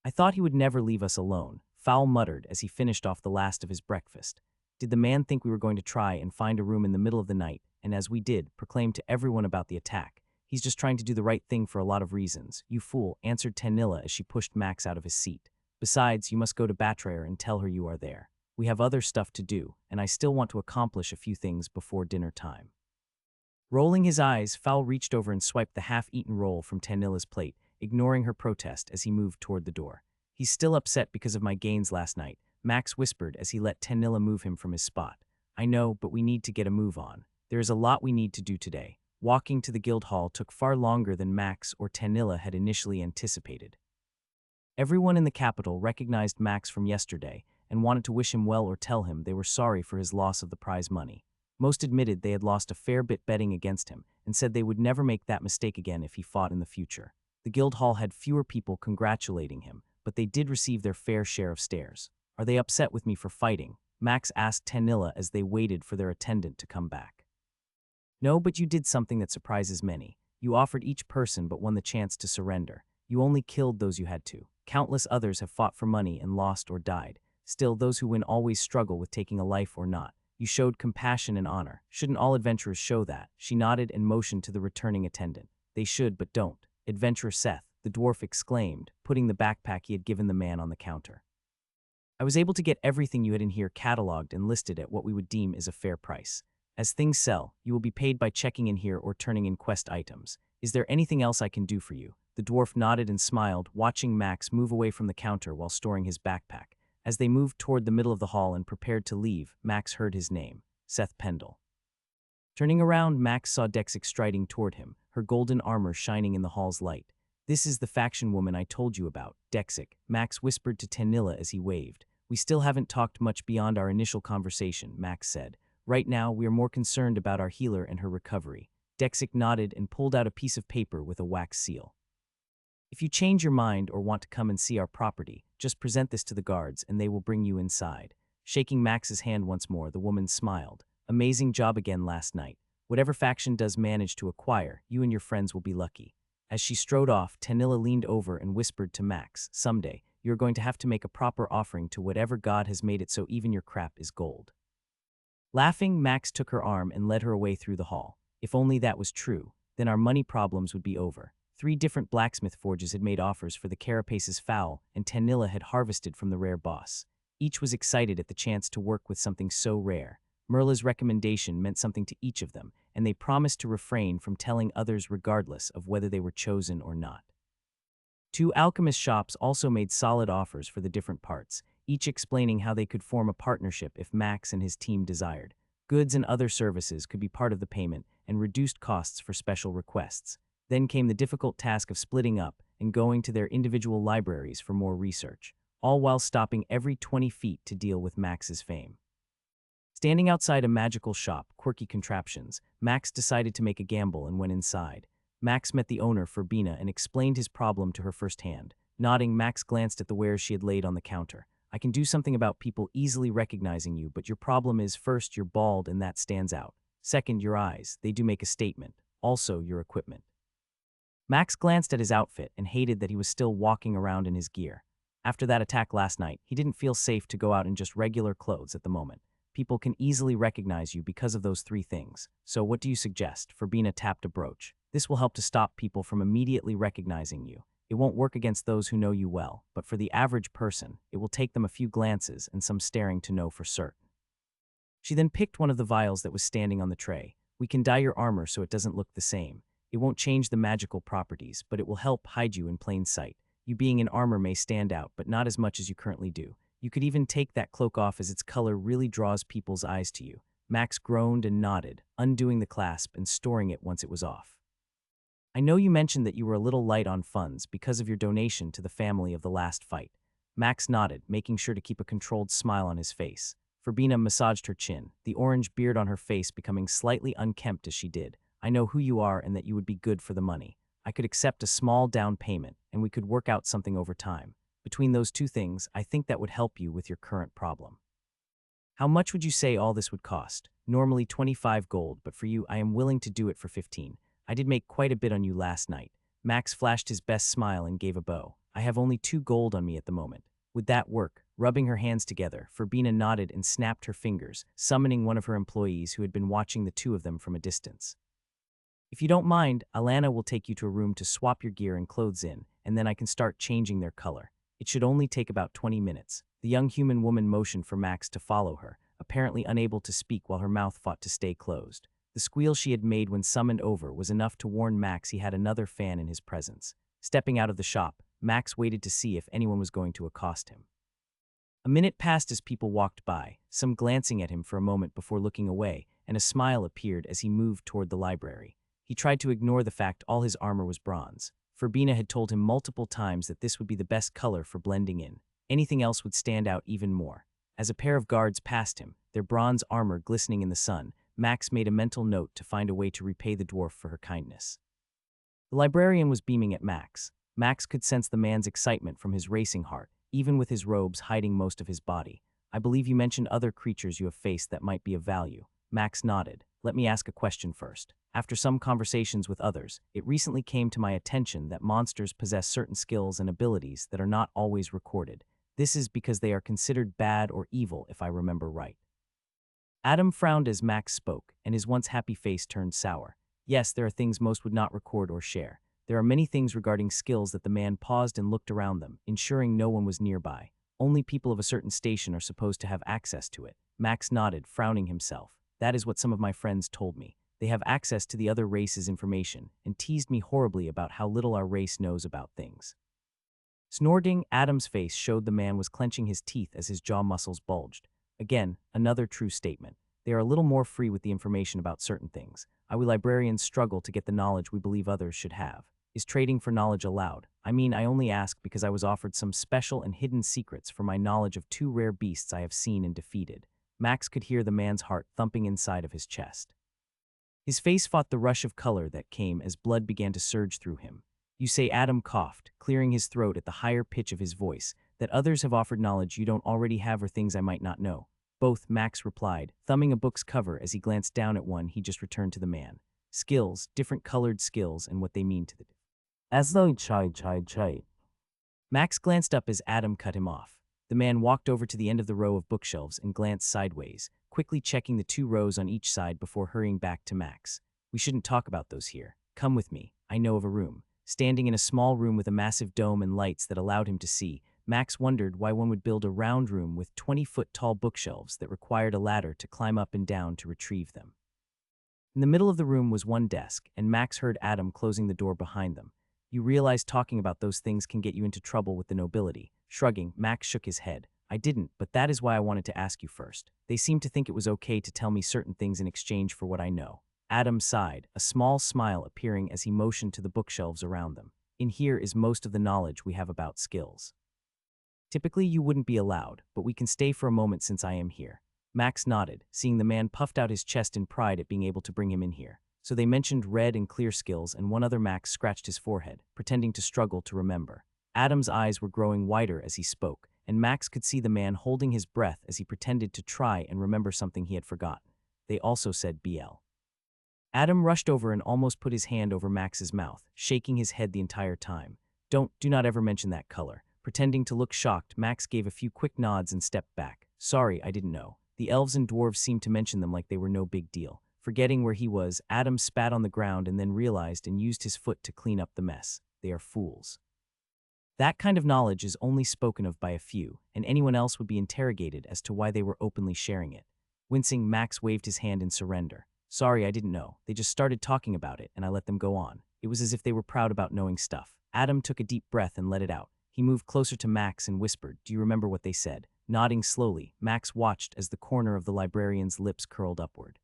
I thought he would never leave us alone, Fowl muttered as he finished off the last of his breakfast. Did the man think we were going to try and find a room in the middle of the night and as we did, proclaimed to everyone about the attack. He's just trying to do the right thing for a lot of reasons. You fool, answered Tanilla as she pushed Max out of his seat. Besides, you must go to Batrayer and tell her you are there. We have other stuff to do, and I still want to accomplish a few things before dinner time. Rolling his eyes, Fowl reached over and swiped the half-eaten roll from Tanilla's plate, ignoring her protest as he moved toward the door. He's still upset because of my gains last night, Max whispered as he let Tanilla move him from his spot. I know, but we need to get a move on. There is a lot we need to do today. Walking to the guild hall took far longer than Max or Tanilla had initially anticipated. Everyone in the capital recognized Max from yesterday and wanted to wish him well or tell him they were sorry for his loss of the prize money. Most admitted they had lost a fair bit betting against him and said they would never make that mistake again if he fought in the future. The guild hall had fewer people congratulating him, but they did receive their fair share of stares. Are they upset with me for fighting? Max asked Tanilla as they waited for their attendant to come back. No, but you did something that surprises many. You offered each person but won the chance to surrender. You only killed those you had to. Countless others have fought for money and lost or died. Still, those who win always struggle with taking a life or not. You showed compassion and honor. Shouldn't all adventurers show that? She nodded and motioned to the returning attendant. They should, but don't. Adventurer Seth, the dwarf exclaimed, putting the backpack he had given the man on the counter. I was able to get everything you had in here cataloged and listed at what we would deem is a fair price. As things sell, you will be paid by checking in here or turning in quest items. Is there anything else I can do for you? The dwarf nodded and smiled, watching Max move away from the counter while storing his backpack. As they moved toward the middle of the hall and prepared to leave, Max heard his name, Seth Pendle. Turning around, Max saw Dexic striding toward him, her golden armor shining in the hall's light. This is the faction woman I told you about, Dexic, Max whispered to Tanilla as he waved. We still haven't talked much beyond our initial conversation, Max said. Right now, we are more concerned about our healer and her recovery. Dexic nodded and pulled out a piece of paper with a wax seal. If you change your mind or want to come and see our property, just present this to the guards and they will bring you inside. Shaking Max's hand once more, the woman smiled. Amazing job again last night. Whatever faction does manage to acquire, you and your friends will be lucky. As she strode off, Tanilla leaned over and whispered to Max, someday, you're going to have to make a proper offering to whatever god has made it so even your crap is gold. Laughing, Max took her arm and led her away through the hall. If only that was true, then our money problems would be over. 3 different blacksmith forges had made offers for the carapace's fowl, and Tanilla had harvested from the rare boss. Each was excited at the chance to work with something so rare. Merla's recommendation meant something to each of them, and they promised to refrain from telling others regardless of whether they were chosen or not. 2 alchemist shops also made solid offers for the different parts, each explaining how they could form a partnership if Max and his team desired. Goods and other services could be part of the payment, and reduced costs for special requests. Then came the difficult task of splitting up and going to their individual libraries for more research, all while stopping every 20 feet to deal with Max's fame. Standing outside a magical shop, Quirky Contraptions, Max decided to make a gamble and went inside. Max met the owner, Ferbina, and explained his problem to her firsthand. Nodding, Max glanced at the wares she had laid on the counter. I can do something about people easily recognizing you, but your problem is, first, you're bald and that stands out. Second, your eyes. They do make a statement. Also, your equipment. Max glanced at his outfit and hated that he was still walking around in his gear. After that attack last night, he didn't feel safe to go out in just regular clothes at the moment. People can easily recognize you because of those 3 things. So what do you suggest? Ferbina tapped a brooch. This will help to stop people from immediately recognizing you. It won't work against those who know you well, but for the average person, it will take them a few glances and some staring to know for certain. She then picked one of the vials that was standing on the tray. We can dye your armor so it doesn't look the same. It won't change the magical properties, but it will help hide you in plain sight. You being in armor may stand out, but not as much as you currently do. You could even take that cloak off as its color really draws people's eyes to you. Max groaned and nodded, undoing the clasp and storing it once it was off. I know you mentioned that you were a little light on funds because of your donation to the family of the last fight. Max nodded, making sure to keep a controlled smile on his face. Ferbina massaged her chin, the orange beard on her face becoming slightly unkempt as she did. I know who you are and that you would be good for the money. I could accept a small down payment, and we could work out something over time. Between those 2 things, I think that would help you with your current problem. How much would you say all this would cost? Normally 25 gold, but for you, I am willing to do it for 15. I did make quite a bit on you last night. Max flashed his best smile and gave a bow. I have only 2 gold on me at the moment. Would that work? Rubbing her hands together, Verbena nodded and snapped her fingers, summoning one of her employees who had been watching the two of them from a distance. If you don't mind, Alana will take you to a room to swap your gear and clothes in, and then I can start changing their color. It should only take about 20 minutes. The young human woman motioned for Max to follow her, apparently unable to speak while her mouth fought to stay closed. The squeal she had made when summoned over was enough to warn Max he had another fan in his presence. Stepping out of the shop, Max waited to see if anyone was going to accost him. A minute passed as people walked by, some glancing at him for a moment before looking away, and a smile appeared as he moved toward the library. He tried to ignore the fact all his armor was bronze. Verbena had told him multiple times that this would be the best color for blending in. Anything else would stand out even more. As a pair of guards passed him, their bronze armor glistening in the sun, Max made a mental note to find a way to repay the dwarf for her kindness. The librarian was beaming at Max. Max could sense the man's excitement from his racing heart, even with his robes hiding most of his body. I believe you mentioned other creatures you have faced that might be of value. Max nodded. Let me ask a question first. After some conversations with others, it recently came to my attention that monsters possess certain skills and abilities that are not always recorded. This is because they are considered bad or evil, if I remember right. Adam frowned as Max spoke, and his once happy face turned sour. Yes, there are things most would not record or share. There are many things regarding skills that the man paused and looked around them, ensuring no one was nearby. Only people of a certain station are supposed to have access to it. Max nodded, frowning himself. That is what some of my friends told me. They have access to the other race's information, and teased me horribly about how little our race knows about things. Snorting, Adam's face showed the man was clenching his teeth as his jaw muscles bulged. Again, another true statement. They are a little more free with the information about certain things. We librarians struggle to get the knowledge we believe others should have. Is trading for knowledge allowed? I mean, I only ask because I was offered some special and hidden secrets for my knowledge of two rare beasts I have seen and defeated. Max could hear the man's heart thumping inside of his chest. His face fought the rush of color that came as blood began to surge through him. You say, Adam coughed, clearing his throat at the higher pitch of his voice, that others have offered knowledge you don't already have or things I might not know. Both, Max replied, thumbing a book's cover as he glanced down at one he just returned to the man. Skills, different colored skills, and what they mean to the as though chai. Max glanced up as Adam cut him off. The man walked over to the end of the row of bookshelves and glanced sideways, quickly checking the 2 rows on each side before hurrying back to Max. We shouldn't talk about those here. Come with me. I know of a room. Standing in a small room with a massive dome and lights that allowed him to see, Max wondered why one would build a round room with 20-foot-tall bookshelves that required a ladder to climb up and down to retrieve them. In the middle of the room was one desk, and Max heard Adam closing the door behind them. You realize talking about those things can get you into trouble with the nobility. Shrugging, Max shook his head. I didn't, but that is why I wanted to ask you first. They seem to think it was okay to tell me certain things in exchange for what I know. Adam sighed, a small smile appearing as he motioned to the bookshelves around them. In here is most of the knowledge we have about skills. Typically you wouldn't be allowed, but we can stay for a moment since I am here. Max nodded, seeing the man puffed out his chest in pride at being able to bring him in here. So they mentioned red and clear skills, and one other. Max scratched his forehead, pretending to struggle to remember. Adam's eyes were growing wider as he spoke, and Max could see the man holding his breath as he pretended to try and remember something he had forgotten. They also said BL. Adam rushed over and almost put his hand over Max's mouth, shaking his head the entire time. Do not ever mention that color. Pretending to look shocked, Max gave a few quick nods and stepped back. Sorry, I didn't know. The elves and dwarves seemed to mention them like they were no big deal. Forgetting where he was, Adam spat on the ground and then realized and used his foot to clean up the mess. They are fools. That kind of knowledge is only spoken of by a few, and anyone else would be interrogated as to why they were openly sharing it. Wincing, Max waved his hand in surrender. Sorry, I didn't know. They just started talking about it, and I let them go on. It was as if they were proud about knowing stuff. Adam took a deep breath and let it out. He moved closer to Max and whispered, Do you remember what they said? Nodding slowly, Max watched as the corner of the librarian's lips curled upward.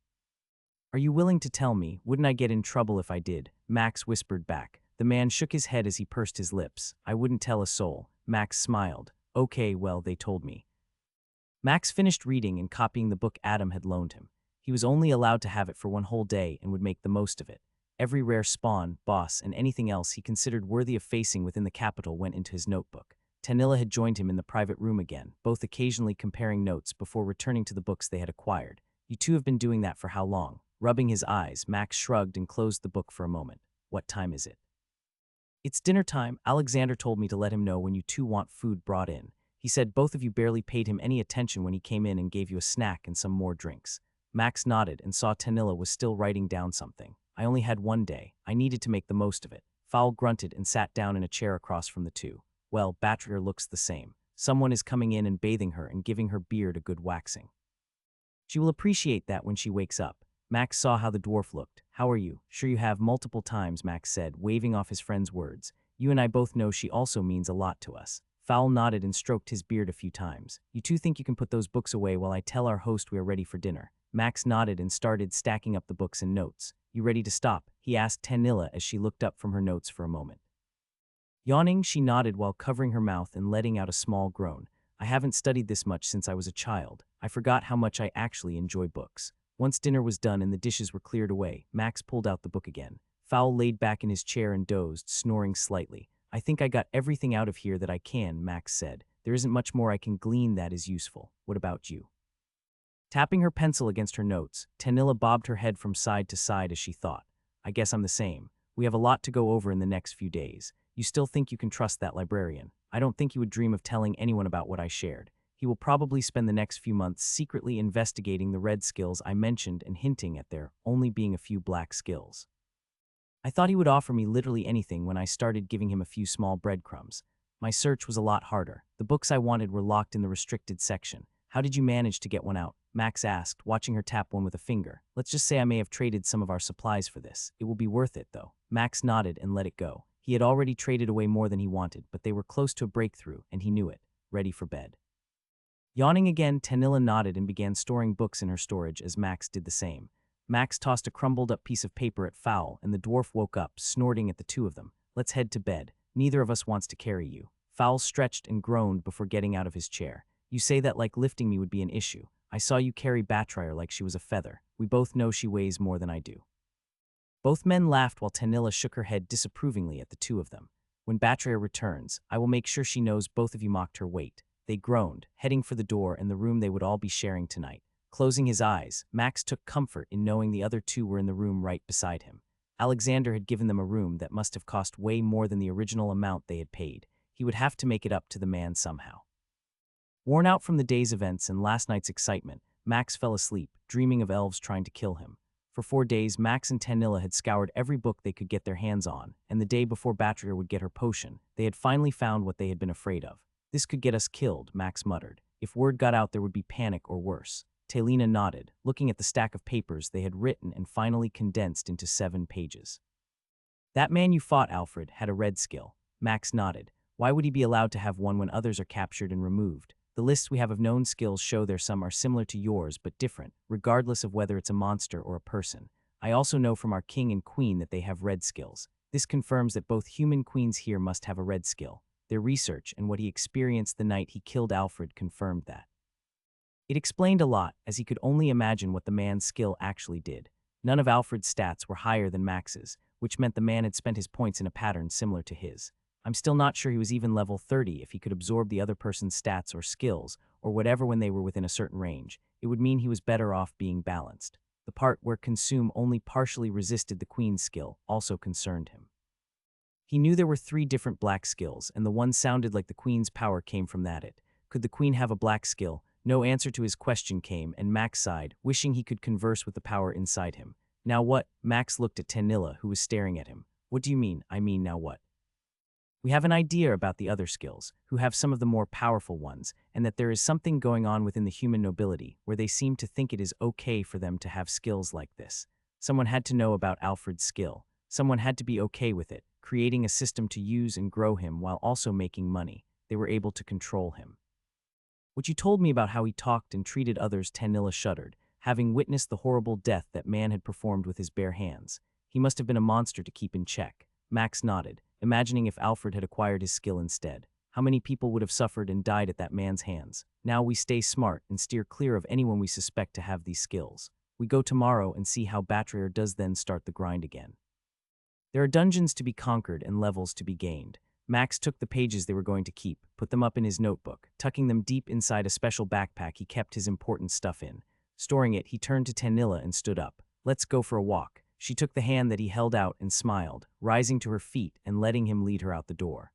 Are you willing to tell me? Wouldn't I get in trouble if I did? Max whispered back. The man shook his head as he pursed his lips. I wouldn't tell a soul. Max smiled. Okay, well, they told me. Max finished reading and copying the book Adam had loaned him. He was only allowed to have it for one whole day and would make the most of it. Every rare spawn, boss, and anything else he considered worthy of facing within the capital went into his notebook. Tanilla had joined him in the private room again, both occasionally comparing notes before returning to the books they had acquired. You two have been doing that for how long? Rubbing his eyes, Max shrugged and closed the book for a moment. What time is it? It's dinner time. Alexander told me to let him know when you two want food brought in. He said both of you barely paid him any attention when he came in and gave you a snack and some more drinks. Max nodded and saw Tanilla was still writing down something. I only had one day. I needed to make the most of it. Fowl grunted and sat down in a chair across from the two. Well, Batrier looks the same. Someone is coming in and bathing her and giving her beard a good waxing. She will appreciate that when she wakes up. Max saw how the dwarf looked. How are you? Sure you have multiple times, Max said, waving off his friend's words. You and I both know she also means a lot to us. Fowl nodded and stroked his beard a few times. You two think you can put those books away while I tell our host we are ready for dinner? Max nodded and started stacking up the books and notes. You ready to stop? He asked Tanilla as she looked up from her notes for a moment. Yawning, she nodded while covering her mouth and letting out a small groan. I haven't studied this much since I was a child. I forgot how much I actually enjoy books. Once dinner was done and the dishes were cleared away, Max pulled out the book again. Fowl laid back in his chair and dozed, snoring slightly. I think I got everything out of here that I can, Max said. There isn't much more I can glean that is useful. What about you? Tapping her pencil against her notes, Tanilla bobbed her head from side to side as she thought. I guess I'm the same. We have a lot to go over in the next few days. You still think you can trust that librarian? I don't think he would dream of telling anyone about what I shared. He will probably spend the next few months secretly investigating the red skills I mentioned and hinting at there only being a few black skills. I thought he would offer me literally anything when I started giving him a few small breadcrumbs. My search was a lot harder. The books I wanted were locked in the restricted section. How did you manage to get one out? Max asked, watching her tap one with a finger. Let's just say I may have traded some of our supplies for this. It will be worth it, though. Max nodded and let it go. He had already traded away more than he wanted, but they were close to a breakthrough, and he knew it. Ready for bed. Yawning again, Tanilla nodded and began storing books in her storage as Max did the same. Max tossed a crumbled-up piece of paper at Fowl, and the dwarf woke up, snorting at the two of them. Let's head to bed. Neither of us wants to carry you. Fowl stretched and groaned before getting out of his chair. You say that like lifting me would be an issue. I saw you carry Batrier like she was a feather. We both know she weighs more than I do. Both men laughed while Tanilla shook her head disapprovingly at the two of them. When Batrier returns, I will make sure she knows both of you mocked her weight. They groaned, heading for the door and the room they would all be sharing tonight. Closing his eyes, Max took comfort in knowing the other two were in the room right beside him. Alexander had given them a room that must have cost way more than the original amount they had paid. He would have to make it up to the man somehow. Worn out from the day's events and last night's excitement, Max fell asleep, dreaming of elves trying to kill him. For 4 days, Max and Tanilla had scoured every book they could get their hands on, and the day before Batrier would get her potion, they had finally found what they had been afraid of. This could get us killed, Max muttered. If word got out, there would be panic or worse. Talina nodded, looking at the stack of papers they had written and finally condensed into 7 pages. That man you fought, Alfred, had a red skill. Max nodded. Why would he be allowed to have one when others are captured and removed? The lists we have of known skills show there some are similar to yours but different, regardless of whether it's a monster or a person. I also know from our king and queen that they have red skills. This confirms that both human queens here must have a red skill. Their research and what he experienced the night he killed Alfred confirmed that. It explained a lot, as he could only imagine what the man's skill actually did. None of Alfred's stats were higher than Max's, which meant the man had spent his points in a pattern similar to his. I'm still not sure he was even level 30 if he could absorb the other person's stats or skills, or whatever when they were within a certain range. It would mean he was better off being balanced. The part where Consume only partially resisted the queen's skill also concerned him. He knew there were 3 different black skills, and the one sounded like the queen's power came from that. Could the queen have a black skill? No answer to his question came, and Max sighed, wishing he could converse with the power inside him. Now what? Max looked at Tanilla, who was staring at him. What do you mean? I mean, now what? We have an idea about the other skills, who have some of the more powerful ones, and that there is something going on within the human nobility, where they seem to think it is okay for them to have skills like this. Someone had to know about Alfred's skill. Someone had to be okay with it, creating a system to use and grow him while also making money. They were able to control him. What you told me about how he talked and treated others, Tanilla shuddered, having witnessed the horrible death that man had performed with his bare hands. He must have been a monster to keep in check. Max nodded, imagining if Alfred had acquired his skill instead. How many people would have suffered and died at that man's hands? Now we stay smart and steer clear of anyone we suspect to have these skills. We go tomorrow and see how Batrier does, then start the grind again. There are dungeons to be conquered and levels to be gained. Max took the pages they were going to keep, put them up in his notebook, tucking them deep inside a special backpack he kept his important stuff in. Storing it, he turned to Tanilla and stood up. Let's go for a walk. She took the hand that he held out and smiled, rising to her feet and letting him lead her out the door.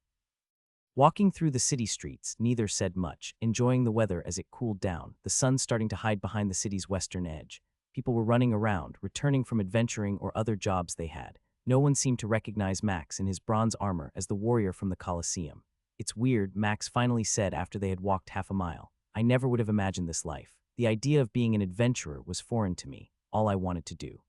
Walking through the city streets, neither said much, enjoying the weather as it cooled down, the sun starting to hide behind the city's western edge. People were running around, returning from adventuring or other jobs they had. No one seemed to recognize Max in his bronze armor as the warrior from the Coliseum. "It's weird," Max finally said after they had walked half a mile. "I never would have imagined this life. The idea of being an adventurer was foreign to me. All I wanted to do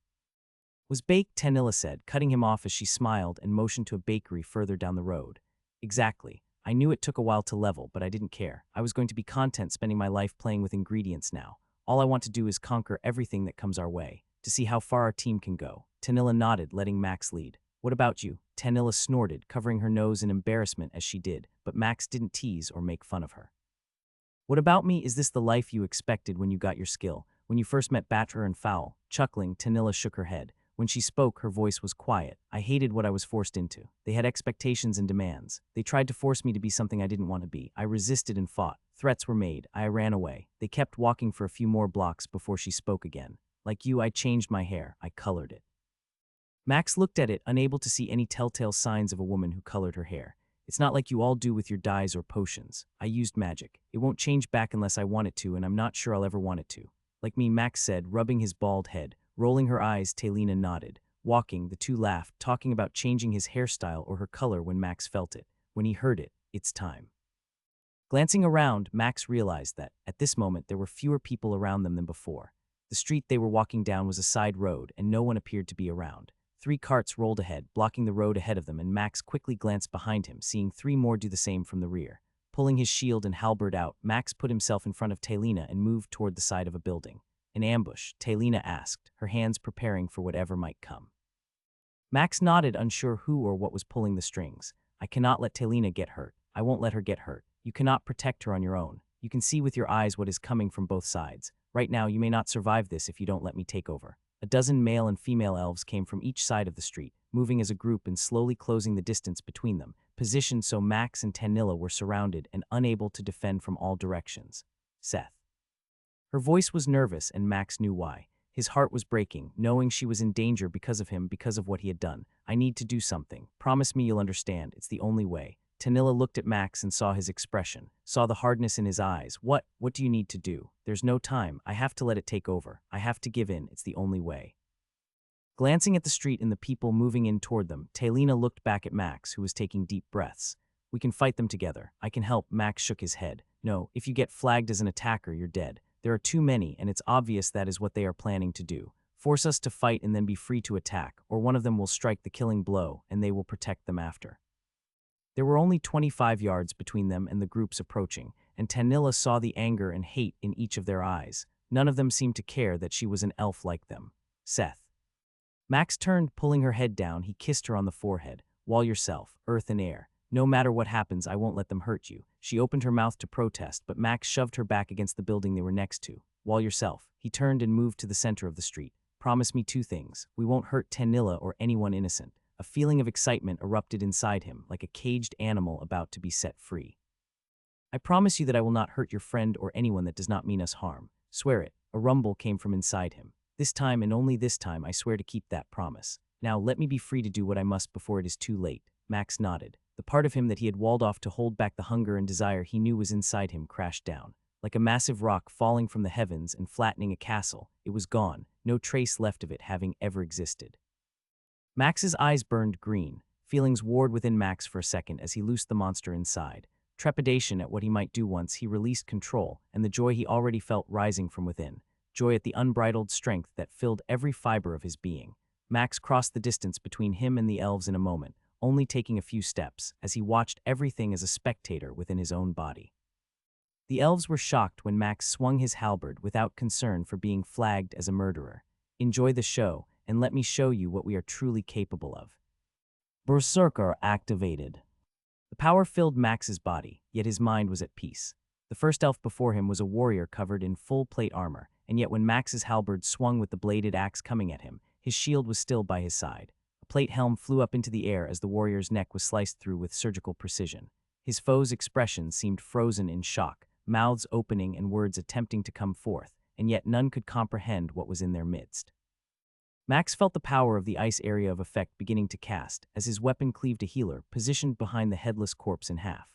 was bake," Tanilla said, cutting him off as she smiled and motioned to a bakery further down the road. "Exactly. I knew it took a while to level, but I didn't care. I was going to be content spending my life playing with ingredients now. All I want to do is conquer everything that comes our way, to see how far our team can go." Tanilla nodded, letting Max lead. "What about you?" Tanilla snorted, covering her nose in embarrassment as she did, but Max didn't tease or make fun of her. "What about me? Is this the life you expected when you got your skill? When you first met Batter and Fowl?" Chuckling, Tanilla shook her head. When she spoke, her voice was quiet. "I hated what I was forced into. They had expectations and demands. They tried to force me to be something I didn't want to be. I resisted and fought. Threats were made. I ran away. They kept walking for a few more blocks before she spoke again. Like you, I changed my hair. I colored it." Max looked at it, unable to see any telltale signs of a woman who colored her hair. "It's not like you all do with your dyes or potions. I used magic. It won't change back unless I want it to, and I'm not sure I'll ever want it to." "Like me," Max said, rubbing his bald head. Rolling her eyes, Talina nodded. Walking, the two laughed, talking about changing his hairstyle or her color when Max felt it. When he heard it, "It's time." Glancing around, Max realized that, at this moment, there were fewer people around them than before. The street they were walking down was a side road, and no one appeared to be around. 3 carts rolled ahead, blocking the road ahead of them, and Max quickly glanced behind him, seeing 3 more do the same from the rear. Pulling his shield and halberd out, Max put himself in front of Talina and moved toward the side of a building. "An ambush?" Talina asked, her hands preparing for whatever might come. Max nodded, unsure who or what was pulling the strings. "I cannot let Talina get hurt. I won't let her get hurt. You cannot protect her on your own. You can see with your eyes what is coming from both sides. Right now, you may not survive this if you don't let me take over." A dozen male and female elves came from each side of the street, moving as a group and slowly closing the distance between them, positioned so Max and Tanilla were surrounded and unable to defend from all directions. "Seth." Her voice was nervous, and Max knew why. His heart was breaking, knowing she was in danger because of him, because of what he had done. "I need to do something. Promise me you'll understand. It's the only way." Tanilla looked at Max and saw his expression, saw the hardness in his eyes. What do you need to do?" "There's no time. I have to let it take over. I have to give in. It's the only way." Glancing at the street and the people moving in toward them, Talina looked back at Max, who was taking deep breaths. "We can fight them together. I can help." Max shook his head. "No, if you get flagged as an attacker, you're dead. There are too many, and it's obvious that is what they are planning to do. Force us to fight and then be free to attack, or one of them will strike the killing blow, and they will protect them after." There were only 25 yards between them and the groups approaching, and Tanilla saw the anger and hate in each of their eyes. None of them seemed to care that she was an elf like them. "Seth." Max turned, pulling her head down. He kissed her on the forehead. "Wall yourself, earth and air. No matter what happens, I won't let them hurt you." She opened her mouth to protest, but Max shoved her back against the building they were next to. "Wall yourself." He turned and moved to the center of the street. "Promise me 2 things. We won't hurt Tanilla or anyone innocent." A feeling of excitement erupted inside him, like a caged animal about to be set free. "I promise you that I will not hurt your friend or anyone that does not mean us harm. Swear it." A rumble came from inside him. "This time and only this time, I swear to keep that promise. Now let me be free to do what I must before it is too late." Max nodded. The part of him that he had walled off to hold back the hunger and desire he knew was inside him crashed down. Like a massive rock falling from the heavens and flattening a castle, it was gone, no trace left of it having ever existed. Max's eyes burned green. Feelings warred within Max for a second as he loosed the monster inside. Trepidation at what he might do once he released control, and the joy he already felt rising from within. Joy at the unbridled strength that filled every fiber of his being. Max crossed the distance between him and the elves in a moment, only taking a few steps, as he watched everything as a spectator within his own body. The elves were shocked when Max swung his halberd without concern for being flagged as a murderer. "Enjoy the show, and let me show you what we are truly capable of." Berserker activated. The power filled Max's body, yet his mind was at peace. The first elf before him was a warrior covered in full plate armor, and yet when Max's halberd swung with the bladed axe coming at him, his shield was still by his side. A plate helm flew up into the air as the warrior's neck was sliced through with surgical precision. His foe's expression seemed frozen in shock, mouths opening and words attempting to come forth, and yet none could comprehend what was in their midst. Max felt the power of the ice area of effect beginning to cast as his weapon cleaved a healer positioned behind the headless corpse in half.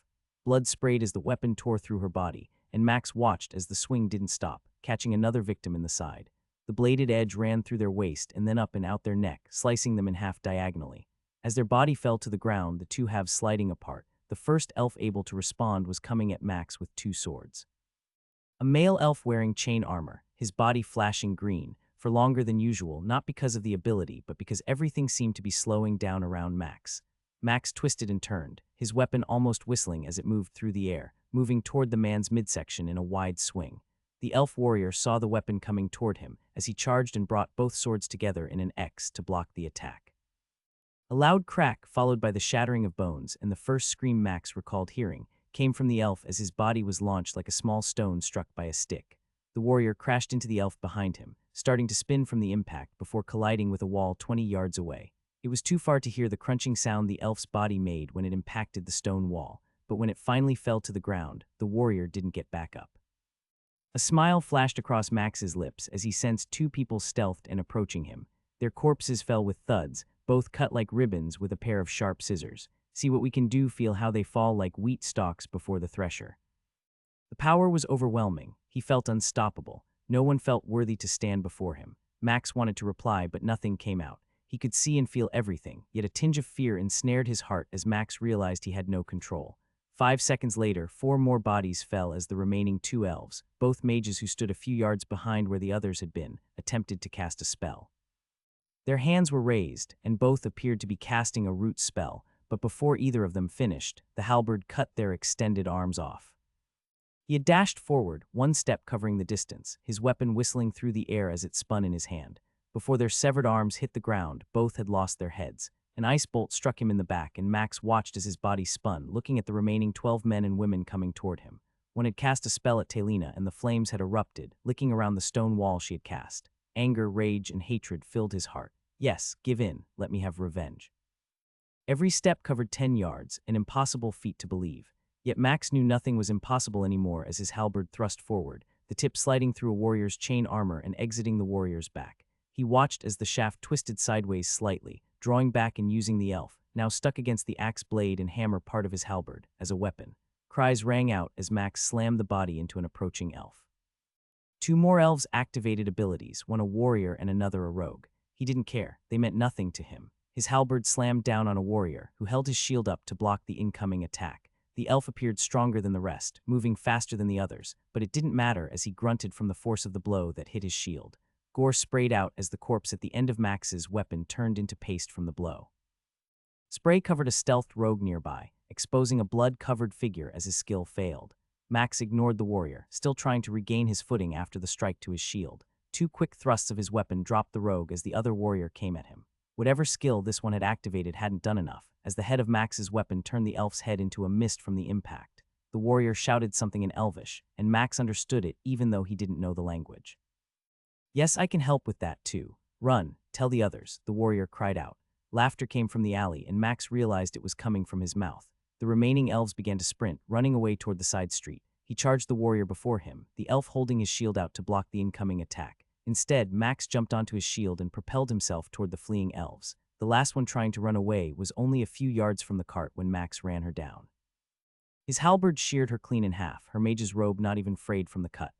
Blood sprayed as the weapon tore through her body, and Max watched as the swing didn't stop, catching another victim in the side. The bladed edge ran through their waist and then up and out their neck, slicing them in half diagonally. As their body fell to the ground, the two halves sliding apart, the first elf able to respond was coming at Max with two swords. A male elf wearing chain armor, his body flashing green, for longer than usual, not because of the ability, but because everything seemed to be slowing down around Max. Max twisted and turned, his weapon almost whistling as it moved through the air, moving toward the man's midsection in a wide swing. The elf warrior saw the weapon coming toward him as he charged and brought both swords together in an X to block the attack. A loud crack, followed by the shattering of bones, and the first scream Max recalled hearing, came from the elf as his body was launched like a small stone struck by a stick. The warrior crashed into the elf behind him, starting to spin from the impact before colliding with a wall 20 yards away. It was too far to hear the crunching sound the elf's body made when it impacted the stone wall, but when it finally fell to the ground, the warrior didn't get back up. A smile flashed across Max's lips as he sensed two people stealthed and approaching him. Their corpses fell with thuds, both cut like ribbons with a pair of sharp scissors. See what we can do, feel how they fall like wheat stalks before the thresher. The power was overwhelming. He felt unstoppable. No one felt worthy to stand before him. Max wanted to reply, but nothing came out. He could see and feel everything, yet a tinge of fear ensnared his heart as Max realized he had no control. 5 seconds later, 4 more bodies fell as the remaining 2 elves, both mages who stood a few yards behind where the others had been, attempted to cast a spell. Their hands were raised, and both appeared to be casting a root spell, but before either of them finished, the halberd cut their extended arms off. He had dashed forward, 1 step covering the distance, his weapon whistling through the air as it spun in his hand. Before their severed arms hit the ground, both had lost their heads. An ice bolt struck him in the back, and Max watched as his body spun, looking at the remaining 12 men and women coming toward him. One had cast a spell at Talina, and the flames had erupted, licking around the stone wall she had cast. Anger, rage, and hatred filled his heart. Yes, give in, let me have revenge. Every step covered 10 yards, an impossible feat to believe. Yet Max knew nothing was impossible anymore as his halberd thrust forward, the tip sliding through a warrior's chain armor and exiting the warrior's back. He watched as the shaft twisted sideways slightly, drawing back and using the elf, now stuck against the axe blade and hammer part of his halberd, as a weapon. Cries rang out as Max slammed the body into an approaching elf. 2 more elves activated abilities, one a warrior and another a rogue. He didn't care, they meant nothing to him. His halberd slammed down on a warrior, who held his shield up to block the incoming attack. The elf appeared stronger than the rest, moving faster than the others, but it didn't matter as he grunted from the force of the blow that hit his shield. Gore sprayed out as the corpse at the end of Max's weapon turned into paste from the blow. Spray covered a stealthed rogue nearby, exposing a blood-covered figure as his skill failed. Max ignored the warrior, still trying to regain his footing after the strike to his shield. 2 quick thrusts of his weapon dropped the rogue as the other warrior came at him. Whatever skill this one had activated hadn't done enough, as the head of Max's weapon turned the elf's head into a mist from the impact. The warrior shouted something in Elvish, and Max understood it even though he didn't know the language. Yes, I can help with that too. Run, tell the others, the warrior cried out. Laughter came from the alley, and Max realized it was coming from his mouth. The remaining elves began to sprint, running away toward the side street. He charged the warrior before him, the elf holding his shield out to block the incoming attack. Instead, Max jumped onto his shield and propelled himself toward the fleeing elves. The last one trying to run away was only a few yards from the cart when Max ran her down. His halberd sheared her clean in half, her mage's robe not even frayed from the cut.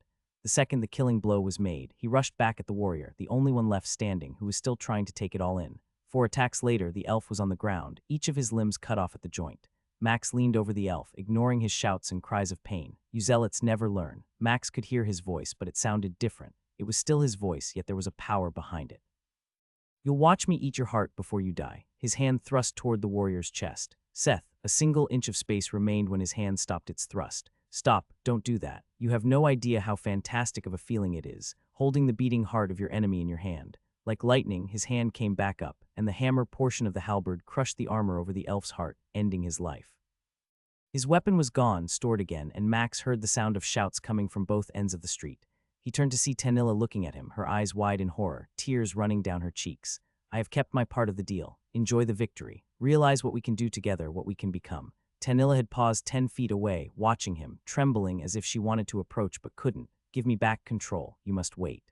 The second the killing blow was made, he rushed back at the warrior, the only one left standing, who was still trying to take it all in. 4 attacks later, the elf was on the ground, each of his limbs cut off at the joint. Max leaned over the elf, ignoring his shouts and cries of pain. You zealots never learn. Max could hear his voice, but it sounded different. It was still his voice, yet there was a power behind it. You'll watch me eat your heart before you die. His hand thrust toward the warrior's chest. Seth, a single inch of space remained when his hand stopped its thrust. Stop, don't do that. You have no idea how fantastic of a feeling it is, holding the beating heart of your enemy in your hand. Like lightning, his hand came back up, and the hammer portion of the halberd crushed the armor over the elf's heart, ending his life. His weapon was gone, stored again, and Max heard the sound of shouts coming from both ends of the street. He turned to see Tanilla looking at him, her eyes wide in horror, tears running down her cheeks. I have kept my part of the deal. Enjoy the victory. Realize what we can do together, what we can become. Tanilla had paused 10 feet away, watching him, trembling as if she wanted to approach but couldn't. Give me back control. You must wait.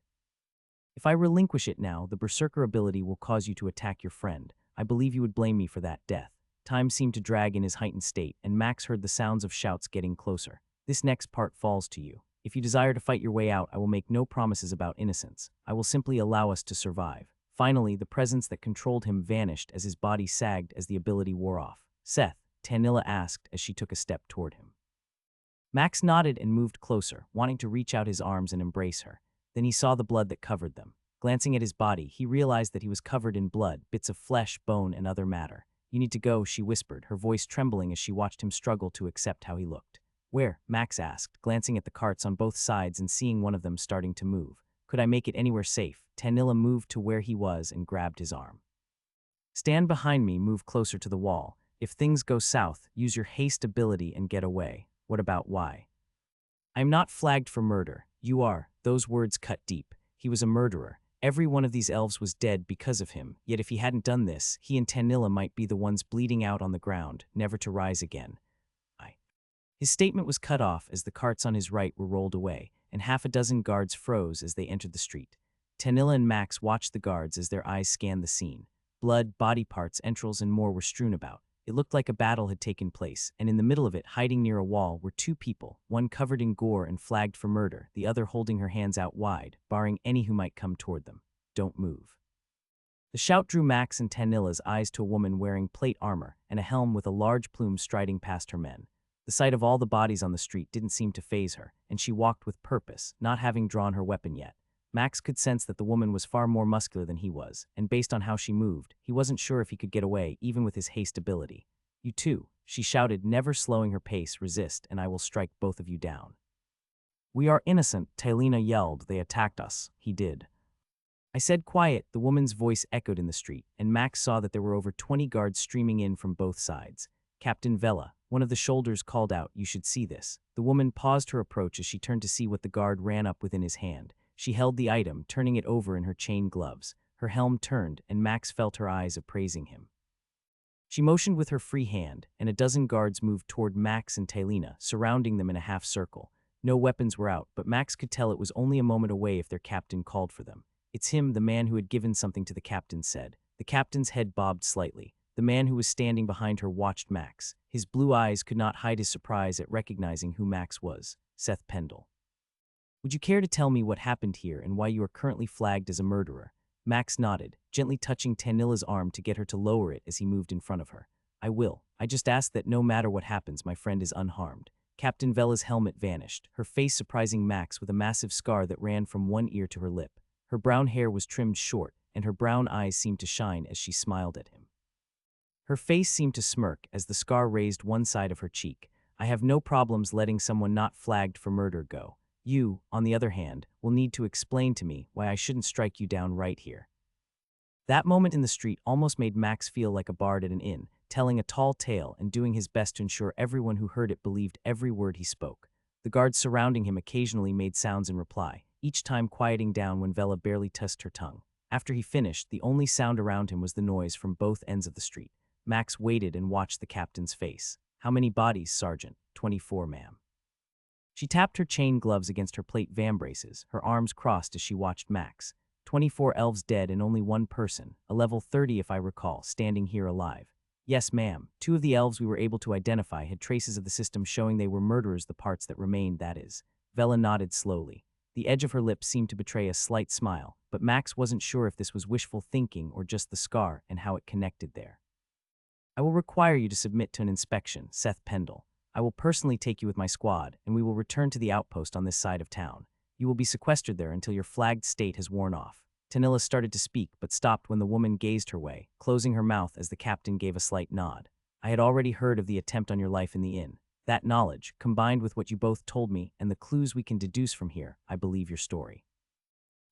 If I relinquish it now, the berserker ability will cause you to attack your friend. I believe you would blame me for that death. Time seemed to drag in his heightened state, and Max heard the sounds of shouts getting closer. This next part falls to you. If you desire to fight your way out, I will make no promises about innocence. I will simply allow us to survive. Finally, the presence that controlled him vanished as his body sagged as the ability wore off. Seth, Tanilla asked as she took a step toward him. Max nodded and moved closer, wanting to reach out his arms and embrace her. Then he saw the blood that covered them. Glancing at his body, he realized that he was covered in blood, bits of flesh, bone, and other matter. "You need to go," she whispered, her voice trembling as she watched him struggle to accept how he looked. "Where?" Max asked, glancing at the carts on both sides and seeing one of them starting to move. "Could I make it anywhere safe?" Tanilla moved to where he was and grabbed his arm. "Stand behind me, move closer to the wall. If things go south, use your haste ability and get away." "What about why?" "I'm not flagged for murder. You are." Those words cut deep. He was a murderer. Every one of these elves was dead because of him, yet if he hadn't done this, he and Tanilla might be the ones bleeding out on the ground, never to rise again. His statement was cut off as the carts on his right were rolled away, and half a dozen guards froze as they entered the street. Tanilla and Max watched the guards as their eyes scanned the scene. Blood, body parts, entrails, and more were strewn about. It looked like a battle had taken place, and in the middle of it, hiding near a wall, were two people, one covered in gore and flagged for murder, the other holding her hands out wide, barring any who might come toward them. "Don't move." The shout drew Max and Tanilla's eyes to a woman wearing plate armor and a helm with a large plume striding past her men. The sight of all the bodies on the street didn't seem to faze her, and she walked with purpose, not having drawn her weapon yet. Max could sense that the woman was far more muscular than he was, and based on how she moved, he wasn't sure if he could get away, even with his haste ability. "You too," she shouted, never slowing her pace. "Resist, and I will strike both of you down." "We are innocent," Talina yelled. "They attacked us." "He did." "I said quiet," the woman's voice echoed in the street, and Max saw that there were over 20 guards streaming in from both sides. "Captain Vela," one of the shoulders called out, "you should see this." The woman paused her approach as she turned to see what the guard ran up within his hand. She held the item, turning it over in her chain gloves. Her helm turned, and Max felt her eyes appraising him. She motioned with her free hand, and a dozen guards moved toward Max and Talina, surrounding them in a half circle. No weapons were out, but Max could tell it was only a moment away if their captain called for them. "It's him," the man who had given something to the captain said. The captain's head bobbed slightly. The man who was standing behind her watched Max. His blue eyes could not hide his surprise at recognizing who Max was: Seth Pendle. "Would you care to tell me what happened here and why you are currently flagged as a murderer?" Max nodded, gently touching Tanilla's arm to get her to lower it as he moved in front of her. "I will. I just ask that no matter what happens, my friend is unharmed." Captain Vela's helmet vanished, her face surprising Max with a massive scar that ran from one ear to her lip. Her brown hair was trimmed short, and her brown eyes seemed to shine as she smiled at him. Her face seemed to smirk as the scar raised one side of her cheek. "I have no problems letting someone not flagged for murder go. You, on the other hand, will need to explain to me why I shouldn't strike you down right here." That moment in the street almost made Max feel like a bard at an inn, telling a tall tale and doing his best to ensure everyone who heard it believed every word he spoke. The guards surrounding him occasionally made sounds in reply, each time quieting down when Vela barely touched her tongue. After he finished, the only sound around him was the noise from both ends of the street. Max waited and watched the captain's face. "How many bodies, Sergeant?" 24, ma'am." She tapped her chain gloves against her plate vambraces, her arms crossed as she watched Max. 24 elves dead and only one person, a level 30 if I recall, standing here alive." "Yes, ma'am. 2 of the elves we were able to identify had traces of the system showing they were murderers, the parts that remained, that is." Vela nodded slowly. The edge of her lips seemed to betray a slight smile, but Max wasn't sure if this was wishful thinking or just the scar and how it connected there. "I will require you to submit to an inspection, Seth Pendle. I will personally take you with my squad, and we will return to the outpost on this side of town. You will be sequestered there until your flagged state has worn off." Tanilla started to speak, but stopped when the woman gazed her way, closing her mouth as the captain gave a slight nod. "I had already heard of the attempt on your life in the inn. That knowledge, combined with what you both told me and the clues we can deduce from here, I believe your story."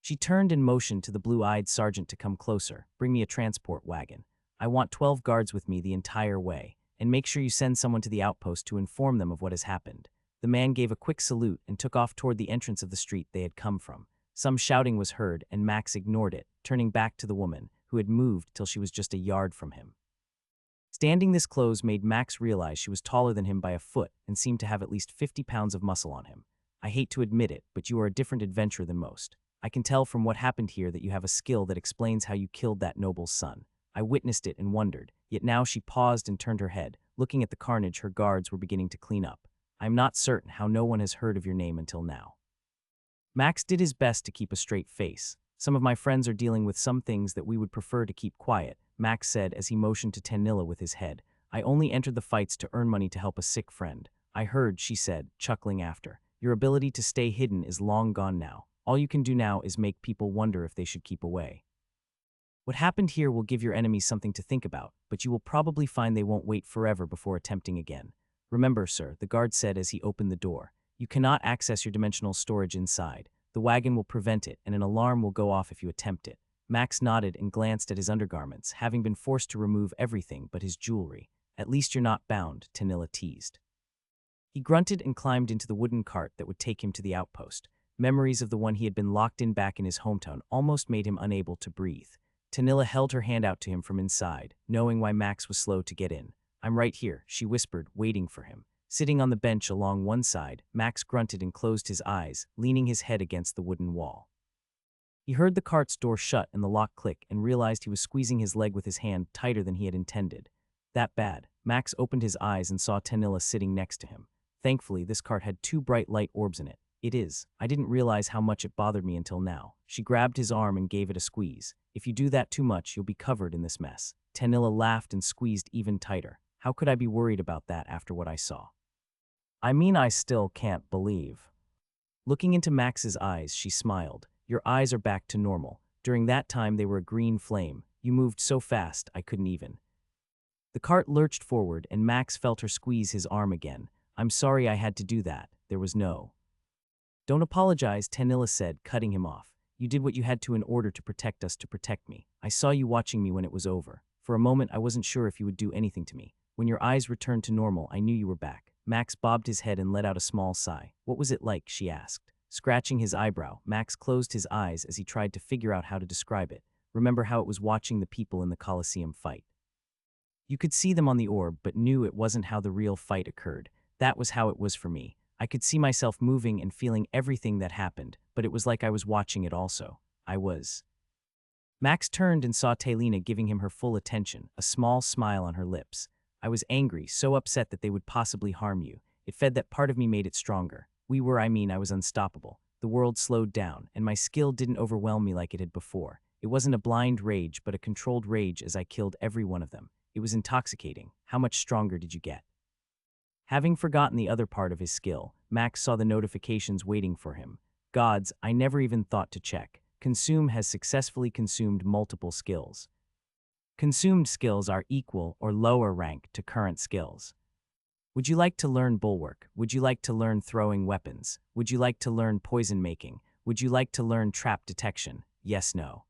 She turned and motioned to the blue-eyed sergeant to come closer. "Bring me a transport wagon. I want 12 guards with me the entire way, and make sure you send someone to the outpost to inform them of what has happened." The man gave a quick salute and took off toward the entrance of the street they had come from. Some shouting was heard, and Max ignored it, turning back to the woman, who had moved till she was just a yard from him. Standing this close made Max realize she was taller than him by a foot and seemed to have at least 50 pounds of muscle on him. "I hate to admit it, but you are a different adventurer than most. I can tell from what happened here that you have a skill that explains how you killed that noble's son. I witnessed it and wondered, yet now she paused and turned her head, looking at the carnage her guards were beginning to clean up. I'm not certain how no one has heard of your name until now. Max did his best to keep a straight face. Some of my friends are dealing with some things that we would prefer to keep quiet, Max said as he motioned to Tanilla with his head. I only entered the fights to earn money to help a sick friend. I heard, she said, chuckling after. Your ability to stay hidden is long gone now. All you can do now is make people wonder if they should keep away. What happened here will give your enemies something to think about, but you will probably find they won't wait forever before attempting again. Remember, sir, the guard said as he opened the door. You cannot access your dimensional storage inside. The wagon will prevent it, and an alarm will go off if you attempt it. Max nodded and glanced at his undergarments, having been forced to remove everything but his jewelry. At least you're not bound, Tanilla teased. He grunted and climbed into the wooden cart that would take him to the outpost. Memories of the one he had been locked in back in his hometown almost made him unable to breathe. Tanilla held her hand out to him from inside, knowing why Max was slow to get in. I'm right here, she whispered, waiting for him. Sitting on the bench along one side, Max grunted and closed his eyes, leaning his head against the wooden wall. He heard the cart's door shut and the lock click and realized he was squeezing his leg with his hand tighter than he had intended. That bad. Max opened his eyes and saw Tanilla sitting next to him. Thankfully, this cart had 2 bright light orbs in it. It is. I didn't realize how much it bothered me until now. She grabbed his arm and gave it a squeeze. If you do that too much, you'll be covered in this mess. Tanilla laughed and squeezed even tighter. How could I be worried about that after what I saw? I mean, I still can't believe. Looking into Max's eyes, she smiled. Your eyes are back to normal. During that time, they were a green flame. You moved so fast, I couldn't even. The cart lurched forward, and Max felt her squeeze his arm again. I'm sorry I had to do that. There was no. Don't apologize, Tanilla said, cutting him off. You did what you had to in order to protect us, to protect me. I saw you watching me when it was over. For a moment, I wasn't sure if you would do anything to me. When your eyes returned to normal, I knew you were back. Max bobbed his head and let out a small sigh. What was it like, she asked. Scratching his eyebrow, Max closed his eyes as he tried to figure out how to describe it. Remember how it was watching the people in the coliseum fight. You could see them on the orb, but knew it wasn't how the real fight occurred. That was how it was for me. I could see myself moving and feeling everything that happened, but it was like I was watching it also. I was. Max turned and saw Taylina giving him her full attention, a small smile on her lips. I was angry, so upset that they would possibly harm you. It fed that part of me made it stronger. I was unstoppable. The world slowed down, and my skill didn't overwhelm me like it had before. It wasn't a blind rage, but a controlled rage as I killed every one of them. It was intoxicating. How much stronger did you get? Having forgotten the other part of his skill, Max saw the notifications waiting for him. Gods, I never even thought to check. Consume has successfully consumed multiple skills. Consumed skills are equal or lower rank to current skills. Would you like to learn bulwark? Would you like to learn throwing weapons? Would you like to learn poison making? Would you like to learn trap detection? Yes, no.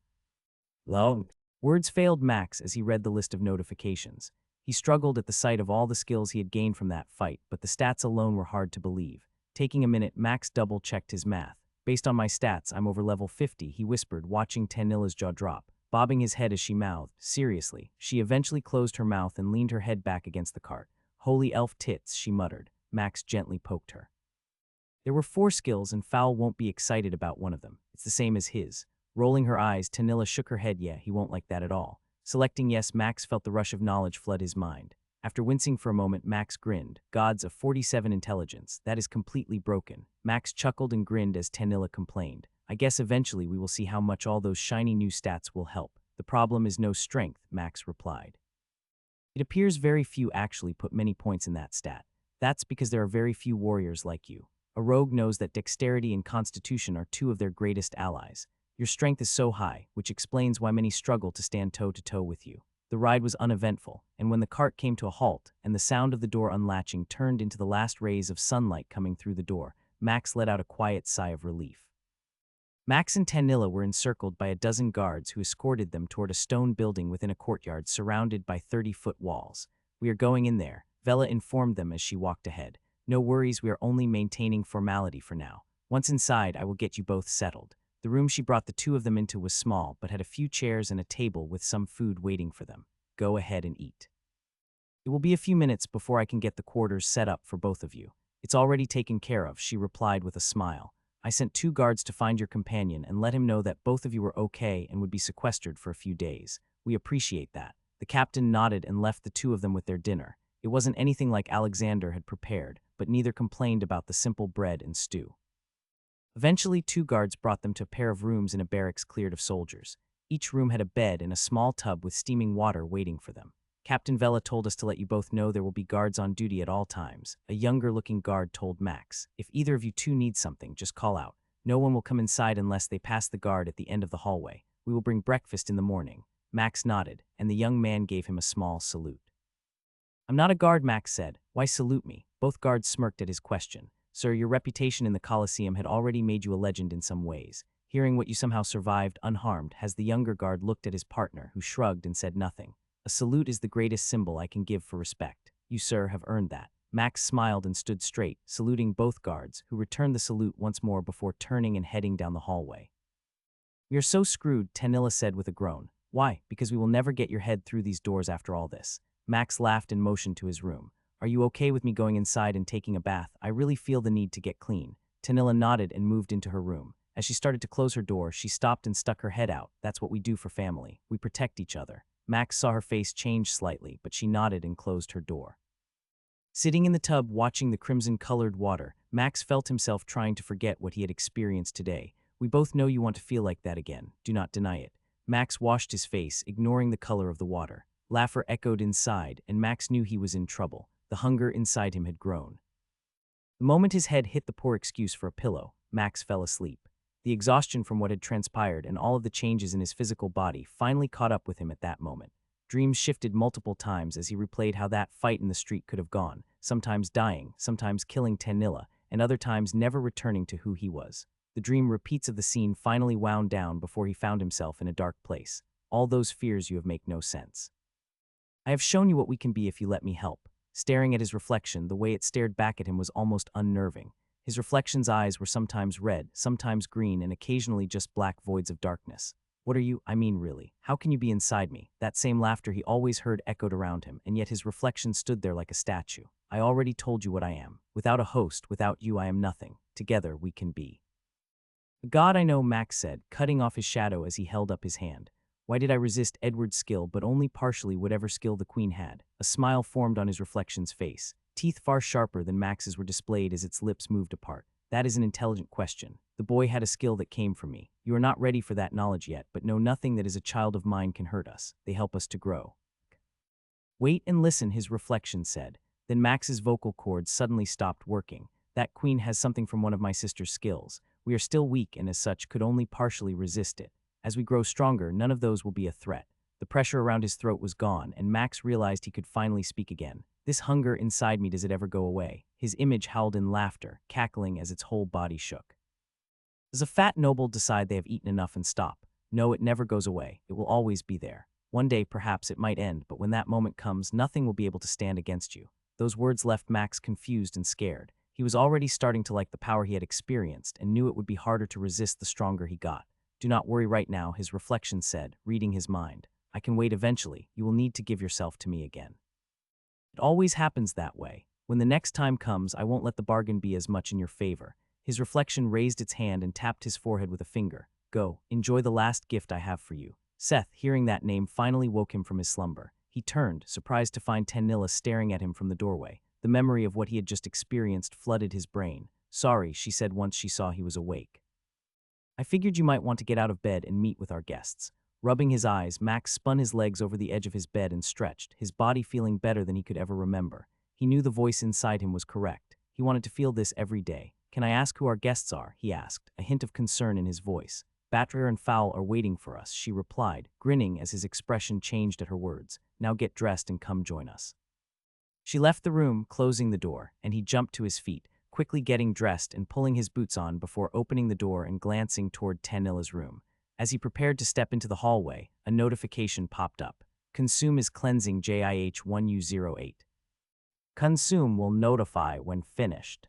No. Words failed Max as he read the list of notifications. He struggled at the sight of all the skills he had gained from that fight, but the stats alone were hard to believe. Taking a minute, Max double-checked his math. Based on my stats, I'm over level 50, he whispered, watching Tanilla's jaw drop, bobbing his head as she mouthed, seriously. She eventually closed her mouth and leaned her head back against the cart. Holy elf tits, she muttered. Max gently poked her. There were 4 skills, and Fowl won't be excited about one of them. It's the same as his. Rolling her eyes, Tanilla shook her head. Yeah, he won't like that at all. Selecting yes, Max felt the rush of knowledge flood his mind. After wincing for a moment, Max grinned. Gods of 47 intelligence. That is completely broken. Max chuckled and grinned as Tanilla complained. I guess eventually we will see how much all those shiny new stats will help. The problem is no strength, Max replied. It appears very few actually put many points in that stat. That's because there are very few warriors like you. A rogue knows that dexterity and constitution are 2 of their greatest allies. Your strength is so high, which explains why many struggle to stand toe-to-toe with you. The ride was uneventful, and when the cart came to a halt and the sound of the door unlatching turned into the last rays of sunlight coming through the door, Max let out a quiet sigh of relief. Max and Tanilla were encircled by a dozen guards who escorted them toward a stone building within a courtyard surrounded by 30-foot walls. We are going in there, Vela informed them as she walked ahead. No worries, we are only maintaining formality for now. Once inside, I will get you both settled. The room she brought the 2 of them into was small, but had a few chairs and a table with some food waiting for them. Go ahead and eat. It will be a few minutes before I can get the quarters set up for both of you. It's already taken care of, she replied with a smile. I sent 2 guards to find your companion and let him know that both of you were okay and would be sequestered for a few days. We appreciate that. The captain nodded and left the two of them with their dinner. It wasn't anything like Alexander had prepared, but neither complained about the simple bread and stew. Eventually, two guards brought them to a pair of rooms in a barracks cleared of soldiers. Each room had a bed and a small tub with steaming water waiting for them. Captain Vela told us to let you both know there will be guards on duty at all times. A younger-looking guard told Max, if either of you two need something, just call out. No one will come inside unless they pass the guard at the end of the hallway. We will bring breakfast in the morning. Max nodded, and the young man gave him a small salute. I'm not a guard, Max said. Why salute me? Both guards smirked at his question. Sir, your reputation in the Coliseum had already made you a legend in some ways. Hearing what you somehow survived unharmed, has the younger guard looked at his partner, who shrugged and said nothing. A salute is the greatest symbol I can give for respect. You, sir, have earned that. Max smiled and stood straight, saluting both guards, who returned the salute once more before turning and heading down the hallway. We are so screwed, Tanilla said with a groan. Why? Because we will never get your head through these doors after all this. Max laughed and motioned to his room. Are you okay with me going inside and taking a bath? I really feel the need to get clean. Tanilla nodded and moved into her room. As she started to close her door, she stopped and stuck her head out. That's what we do for family. We protect each other. Max saw her face change slightly, but she nodded and closed her door. Sitting in the tub watching the crimson-colored water, Max felt himself trying to forget what he had experienced today. We both know you want to feel like that again. Do not deny it. Max washed his face, ignoring the color of the water. Laughter echoed inside, and Max knew he was in trouble. The hunger inside him had grown. The moment his head hit the poor excuse for a pillow, Max fell asleep. The exhaustion from what had transpired and all of the changes in his physical body finally caught up with him at that moment. Dreams shifted multiple times as he replayed how that fight in the street could have gone, sometimes dying, sometimes killing Tanilla, and other times never returning to who he was. The dream repeats of the scene finally wound down before he found himself in a dark place. All those fears you have make no sense. I have shown you what we can be if you let me help. Staring at his reflection, the way it stared back at him was almost unnerving. His reflection's eyes were sometimes red, sometimes green, and occasionally just black voids of darkness. What are you? I mean, really. How can you be inside me? That same laughter he always heard echoed around him, and yet his reflection stood there like a statue. I already told you what I am. Without a host, without you, I am nothing. Together, we can be. God, I know, Max said, cutting off his shadow as he held up his hand. Why did I resist Edward's skill, but only partially whatever skill the queen had? A smile formed on his reflection's face. Teeth far sharper than Max's were displayed as its lips moved apart. That is an intelligent question. The boy had a skill that came from me. You are not ready for that knowledge yet, but know nothing that is a child of mine can hurt us. They help us to grow. Wait and listen, his reflection said. Then Max's vocal cords suddenly stopped working. That queen has something from one of my sister's skills. We are still weak and as such could only partially resist it. As we grow stronger, none of those will be a threat. The pressure around his throat was gone, and Max realized he could finally speak again. This hunger inside me, does it ever go away? His image howled in laughter, cackling as its whole body shook. Does a fat noble decide they have eaten enough and stop? No, it never goes away. It will always be there. One day, perhaps, it might end, but when that moment comes, nothing will be able to stand against you. Those words left Max confused and scared. He was already starting to like the power he had experienced and knew it would be harder to resist the stronger he got. Do not worry right now, his reflection said, reading his mind. I can wait eventually. You will need to give yourself to me again. It always happens that way. When the next time comes, I won't let the bargain be as much in your favor. His reflection raised its hand and tapped his forehead with a finger. Go, enjoy the last gift I have for you. Seth, hearing that name, finally woke him from his slumber. He turned, surprised to find Tanilla staring at him from the doorway. The memory of what he had just experienced flooded his brain. Sorry, she said once she saw he was awake. I figured you might want to get out of bed and meet with our guests. Rubbing his eyes, Max spun his legs over the edge of his bed and stretched, his body feeling better than he could ever remember. He knew the voice inside him was correct. He wanted to feel this every day. Can I ask who our guests are? He asked, a hint of concern in his voice. Betrayal and Foul are waiting for us, she replied, grinning as his expression changed at her words. Now get dressed and come join us. She left the room, closing the door, and he jumped to his feet, quickly getting dressed and pulling his boots on before opening the door and glancing toward Tanilla's room. As he prepared to step into the hallway, a notification popped up. Consume is cleansing JIH1U08. Consume will notify when finished.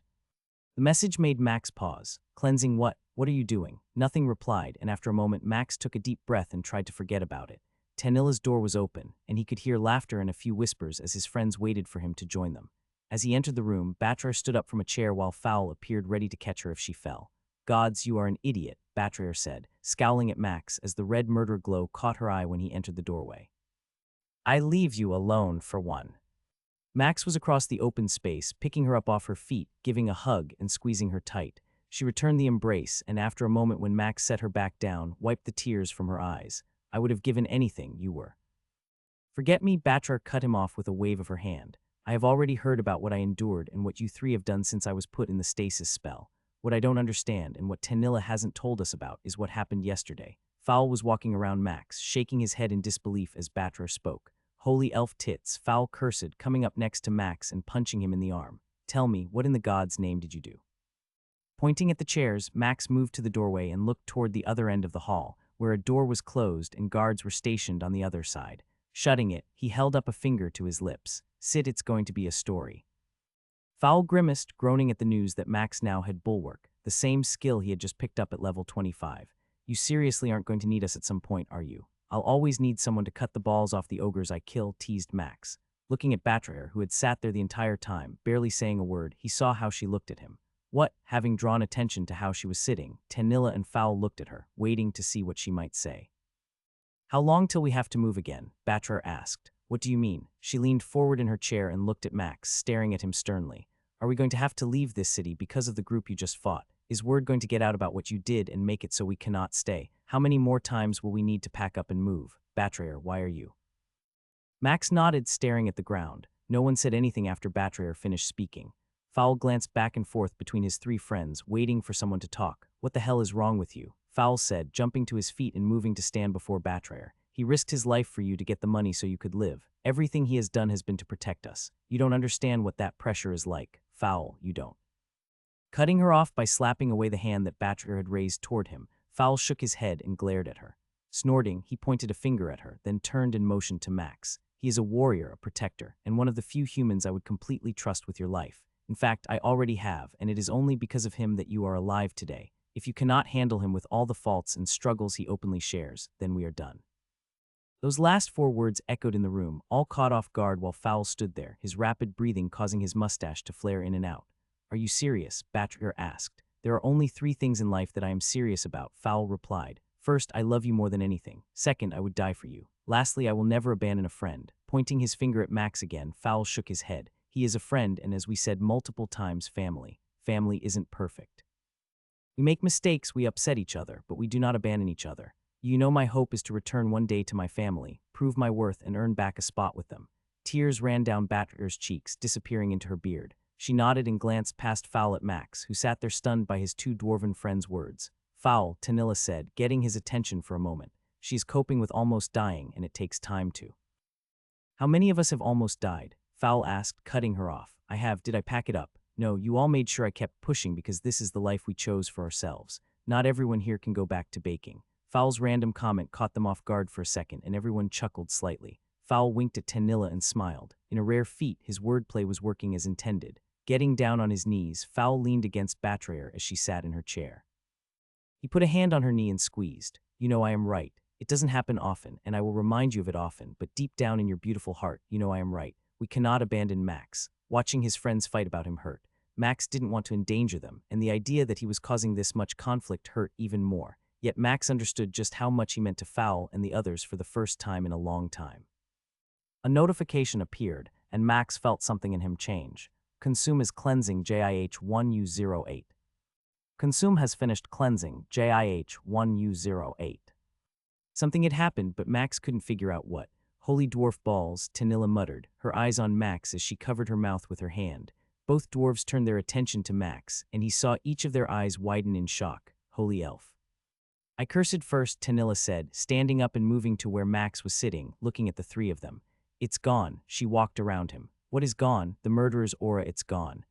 The message made Max pause. Cleansing what? What are you doing? Nothing replied, and after a moment Max took a deep breath and tried to forget about it. Tanilla's door was open, and he could hear laughter and a few whispers as his friends waited for him to join them. As he entered the room, Betrayal stood up from a chair while Foul appeared ready to catch her if she fell. Gods, you are an idiot, Betrayal said, scowling at Max as the red murder glow caught her eye when he entered the doorway. I leave you alone for one. Max was across the open space, picking her up off her feet, giving a hug and squeezing her tight. She returned the embrace, and after a moment when Max set her back down, wiped the tears from her eyes. I would have given anything you were. Forget me, Batra cut him off with a wave of her hand. I have already heard about what I endured and what you three have done since I was put in the stasis spell. What I don't understand and what Tanilla hasn't told us about is what happened yesterday. Fowl was walking around Max, shaking his head in disbelief as Batra spoke. Holy elf tits, Fowl cursed, coming up next to Max and punching him in the arm. Tell me, what in the god's name did you do? Pointing at the chairs, Max moved to the doorway and looked toward the other end of the hall, where a door was closed and guards were stationed on the other side. Shutting it, he held up a finger to his lips. Sit, it's going to be a story. Fowl grimaced, groaning at the news that Max now had bulwark, the same skill he had just picked up at level 25. You seriously aren't going to need us at some point, are you? I'll always need someone to cut the balls off the ogres I kill, teased Max. Looking at Batraer, who had sat there the entire time, barely saying a word, he saw how she looked at him. What, having drawn attention to how she was sitting, Tanilla and Fowl looked at her, waiting to see what she might say. How long till we have to move again? Batraer asked. What do you mean? She leaned forward in her chair and looked at Max, staring at him sternly. Are we going to have to leave this city because of the group you just fought? Is word going to get out about what you did and make it so we cannot stay? How many more times will we need to pack up and move? Batraer, why are you? Max nodded, staring at the ground. No one said anything after Batraer finished speaking. Fowl glanced back and forth between his three friends, waiting for someone to talk. What the hell is wrong with you? Fowl said, jumping to his feet and moving to stand before Batraer. He risked his life for you to get the money so you could live. Everything he has done has been to protect us. You don't understand what that pressure is like. Fowl, you don't. Cutting her off by slapping away the hand that Batraer had raised toward him, Fowl shook his head and glared at her. Snorting, he pointed a finger at her, then turned and motioned to Max. He is a warrior, a protector, and one of the few humans I would completely trust with your life. In fact, I already have, and it is only because of him that you are alive today. If you cannot handle him with all the faults and struggles he openly shares, then we are done. Those last 4 words echoed in the room, all caught off guard while Fowl stood there, his rapid breathing causing his mustache to flare in and out. Are you serious? Batraer asked. There are only 3 things in life that I am serious about, Fowl replied. First, I love you more than anything. Second, I would die for you. Lastly, I will never abandon a friend. Pointing his finger at Max again, Fowl shook his head. He is a friend and, as we said multiple times, family. Family isn't perfect. We make mistakes, we upset each other, but we do not abandon each other. You know my hope is to return one day to my family, prove my worth and earn back a spot with them. Tears ran down Batraer's cheeks, disappearing into her beard. She nodded and glanced past Fowl at Max, who sat there stunned by his 2 dwarven friends' words. Fowl, Tanilla said, getting his attention for a moment. She is coping with almost dying, and it takes time to. How many of us have almost died? Fowl asked, cutting her off. I have. Did I pack it up? No, you all made sure I kept pushing because this is the life we chose for ourselves. Not everyone here can go back to baking. Fowl's random comment caught them off guard for a second, and everyone chuckled slightly. Fowl winked at Tanilla and smiled. In a rare feat, his wordplay was working as intended. Getting down on his knees, Fowl leaned against Batraer as she sat in her chair. He put a hand on her knee and squeezed. You know I am right. It doesn't happen often, and I will remind you of it often, but deep down in your beautiful heart, you know I am right. We cannot abandon Max. Watching his friends fight about him hurt. Max didn't want to endanger them, and the idea that he was causing this much conflict hurt even more. Yet Max understood just how much he meant to Fowl and the others for the first time in a long time. A notification appeared, and Max felt something in him change. Consume is cleansing JIH1U08. Consume has finished cleansing JIH1U08. Something had happened, but Max couldn't figure out what. Holy dwarf balls, Tanilla muttered, her eyes on Max as she covered her mouth with her hand. Both dwarves turned their attention to Max, and he saw each of their eyes widen in shock. Holy elf. I cursed first, Tanilla said, standing up and moving to where Max was sitting, looking at the 3 of them. It's gone, she walked around him. What is gone? The murderer's aura, it's gone.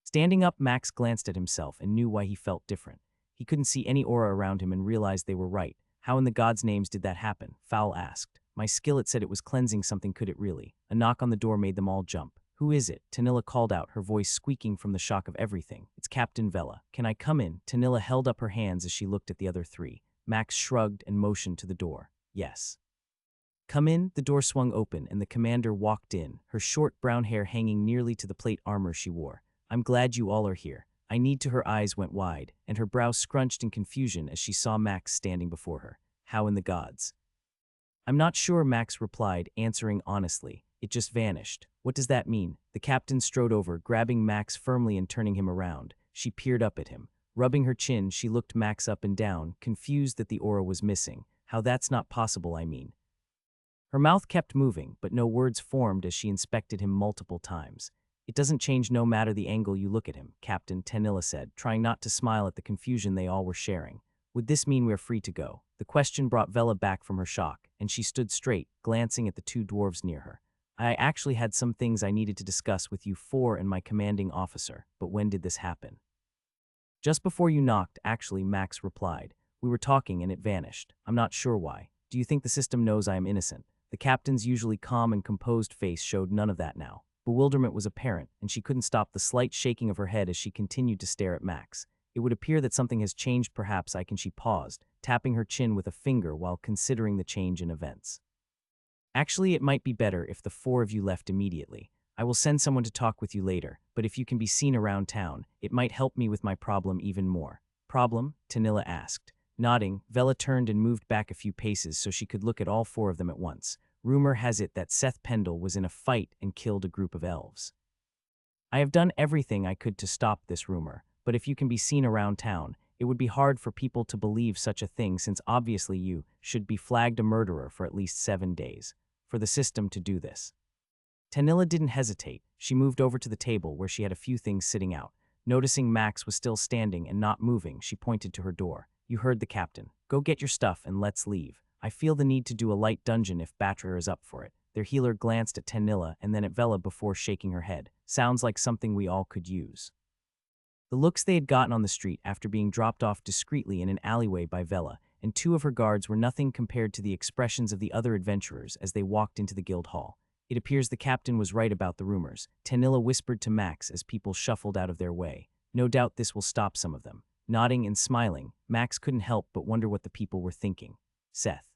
Standing up, Max glanced at himself and knew why he felt different. He couldn't see any aura around him and realized they were right. How in the gods' names did that happen? Fowl asked. My skillet said it was cleansing something, could it really? A knock on the door made them all jump. Who is it? Tanilla called out, her voice squeaking from the shock of everything. It's Captain Vela. Can I come in? Tanilla held up her hands as she looked at the other 3. Max shrugged and motioned to the door. Yes. Come in. The door swung open and the commander walked in, her short brown hair hanging nearly to the plate armor she wore. I'm glad you all are here. I need to. Her eyes went wide, and her brow scrunched in confusion as she saw Max standing before her. How in the gods? I'm not sure, Max replied, answering honestly. It just vanished. What does that mean? The captain strode over, grabbing Max firmly and turning him around. She peered up at him. Rubbing her chin, she looked Max up and down, confused that the aura was missing. How that's not possible, I mean. Her mouth kept moving, but no words formed as she inspected him multiple times. It doesn't change no matter the angle you look at him, Captain, Tanilla said, trying not to smile at the confusion they all were sharing. Would this mean we're free to go? The question brought Vela back from her shock, and she stood straight, glancing at the two dwarves near her. I actually had some things I needed to discuss with you four and my commanding officer, but when did this happen? Just before you knocked, actually, Max replied. We were talking and it vanished. I'm not sure why. Do you think the system knows I am innocent? The captain's usually calm and composed face showed none of that now. Bewilderment was apparent, and she couldn't stop the slight shaking of her head as she continued to stare at Max. It would appear that something has changed, perhaps. She paused, tapping her chin with a finger while considering the change in events. Actually, it might be better if the four of you left immediately. I will send someone to talk with you later, but if you can be seen around town, it might help me with my problem even more. Problem? Tanilla asked. Nodding, Vela turned and moved back a few paces so she could look at all four of them at once. Rumor has it that Seth Pendle was in a fight and killed a group of elves. I have done everything I could to stop this rumor, but if you can be seen around town, it would be hard for people to believe such a thing since obviously you should be flagged a murderer for at least 7 days. For the system to do this. Tanilla didn't hesitate. She moved over to the table where she had a few things sitting out. Noticing Max was still standing and not moving, she pointed to her door. You heard the captain. Go get your stuff and let's leave. I feel the need to do a light dungeon if Batrer is up for it. Their healer glanced at Tanilla and then at Vela before shaking her head. Sounds like something we all could use. The looks they had gotten on the street after being dropped off discreetly in an alleyway by Vela and 2 of her guards were nothing compared to the expressions of the other adventurers as they walked into the guild hall. It appears the captain was right about the rumors, Tanilla whispered to Max as people shuffled out of their way. No doubt this will stop some of them. Nodding and smiling, Max couldn't help but wonder what the people were thinking. Seth.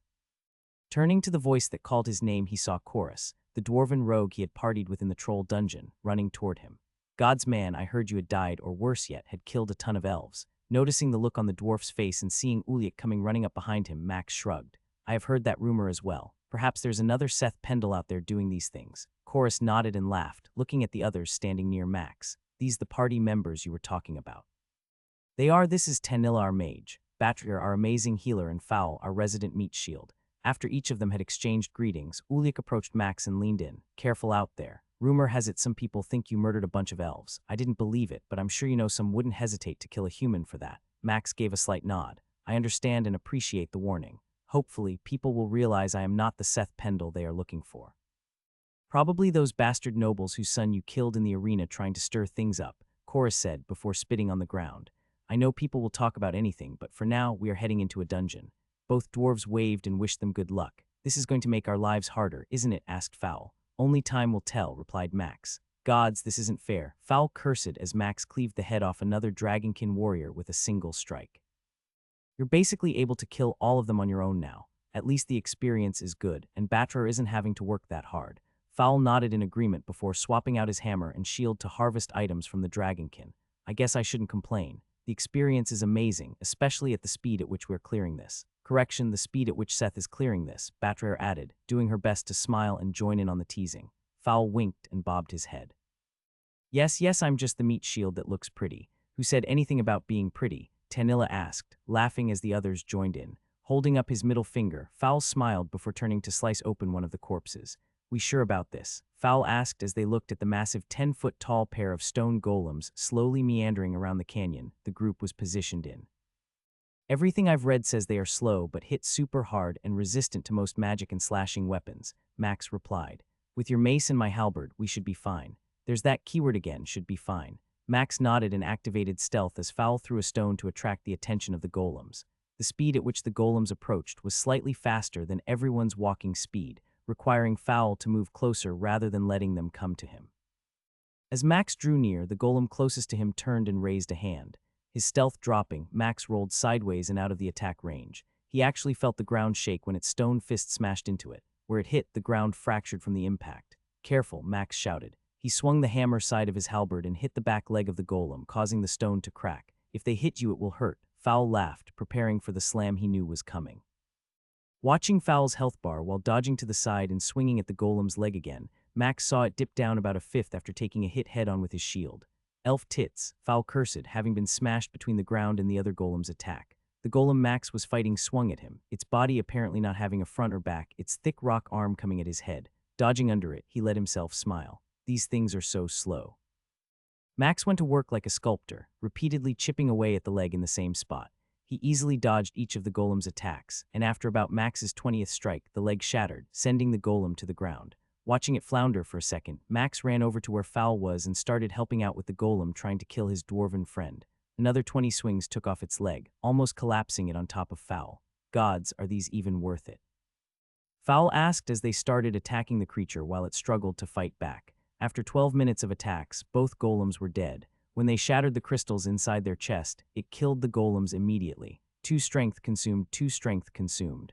Turning to the voice that called his name, he saw Chorus, the dwarven rogue he had partied with in the troll dungeon, running toward him. God's man, I heard you had died, or worse yet, had killed a ton of elves. Noticing the look on the dwarf's face and seeing Uliak coming running up behind him, Max shrugged. I have heard that rumor as well. Perhaps there's another Seth Pendle out there doing these things. Chorus nodded and laughed, looking at the others standing near Max. These the party members you were talking about. They are. This is Tanilla, our mage, Batrir, our amazing healer, and Fowl, our resident meat shield. After each of them had exchanged greetings, Uliak approached Max and leaned in. Careful out there. Rumor has it some people think you murdered a bunch of elves. I didn't believe it, but I'm sure you know some wouldn't hesitate to kill a human for that. Max gave a slight nod. I understand and appreciate the warning. Hopefully, people will realize I am not the Seth Pendle they are looking for. Probably those bastard nobles whose son you killed in the arena trying to stir things up, Chorus said before spitting on the ground. I know people will talk about anything, but for now, we are heading into a dungeon. Both dwarves waved and wished them good luck. This is going to make our lives harder, isn't it? Asked Fowl. Only time will tell, replied Max. Gods, this isn't fair. Fowl cursed as Max cleaved the head off another dragonkin warrior with a single strike. You're basically able to kill all of them on your own now. At least the experience is good, and Batrer isn't having to work that hard. Fowl nodded in agreement before swapping out his hammer and shield to harvest items from the dragonkin. I guess I shouldn't complain. The experience is amazing, especially at the speed at which we're clearing this. Correction, the speed at which Seth is clearing this, Batrer added, doing her best to smile and join in on the teasing. Fowl winked and bobbed his head. Yes, I'm just the meat shield that looks pretty. Who said anything about being pretty? Tanilla asked, laughing as the others joined in. Holding up his middle finger, Fowl smiled before turning to slice open one of the corpses. We sure about this? Fowl asked as they looked at the massive 10-foot-tall pair of stone golems slowly meandering around the canyon the group was positioned in. Everything I've read says they are slow but hit super hard and resistant to most magic and slashing weapons, Max replied. With your mace and my halberd, we should be fine. There's that keyword again, should be fine. Max nodded and activated stealth as Fowl threw a stone to attract the attention of the golems. The speed at which the golems approached was slightly faster than everyone's walking speed, requiring Fowl to move closer rather than letting them come to him. As Max drew near, the golem closest to him turned and raised a hand. His stealth dropping, Max rolled sideways and out of the attack range. He actually felt the ground shake when its stone fist smashed into it. Where it hit, the ground fractured from the impact. Careful, Max shouted. He swung the hammer side of his halberd and hit the back leg of the golem, causing the stone to crack. If they hit you, it will hurt. Fowl laughed, preparing for the slam he knew was coming. Watching Fowl's health bar while dodging to the side and swinging at the golem's leg again, Max saw it dip down about a fifth after taking a hit head-on with his shield. Elf tits, Fowl cursed, having been smashed between the ground and the other golem's attack. The golem Max was fighting swung at him, its body apparently not having a front or back, its thick rock arm coming at his head. Dodging under it, he let himself smile. These things are so slow. Max went to work like a sculptor, repeatedly chipping away at the leg in the same spot. He easily dodged each of the golem's attacks, and after about Max's 20th strike, the leg shattered, sending the golem to the ground. Watching it flounder for a second, Max ran over to where Fowl was and started helping out with the golem trying to kill his dwarven friend. Another 20 swings took off its leg, almost collapsing it on top of Fowl. Gods, are these even worth it? Fowl asked as they started attacking the creature while it struggled to fight back. After 12 minutes of attacks, both golems were dead. When they shattered the crystals inside their chest, it killed the golems immediately. 2 strength consumed, 2 strength consumed.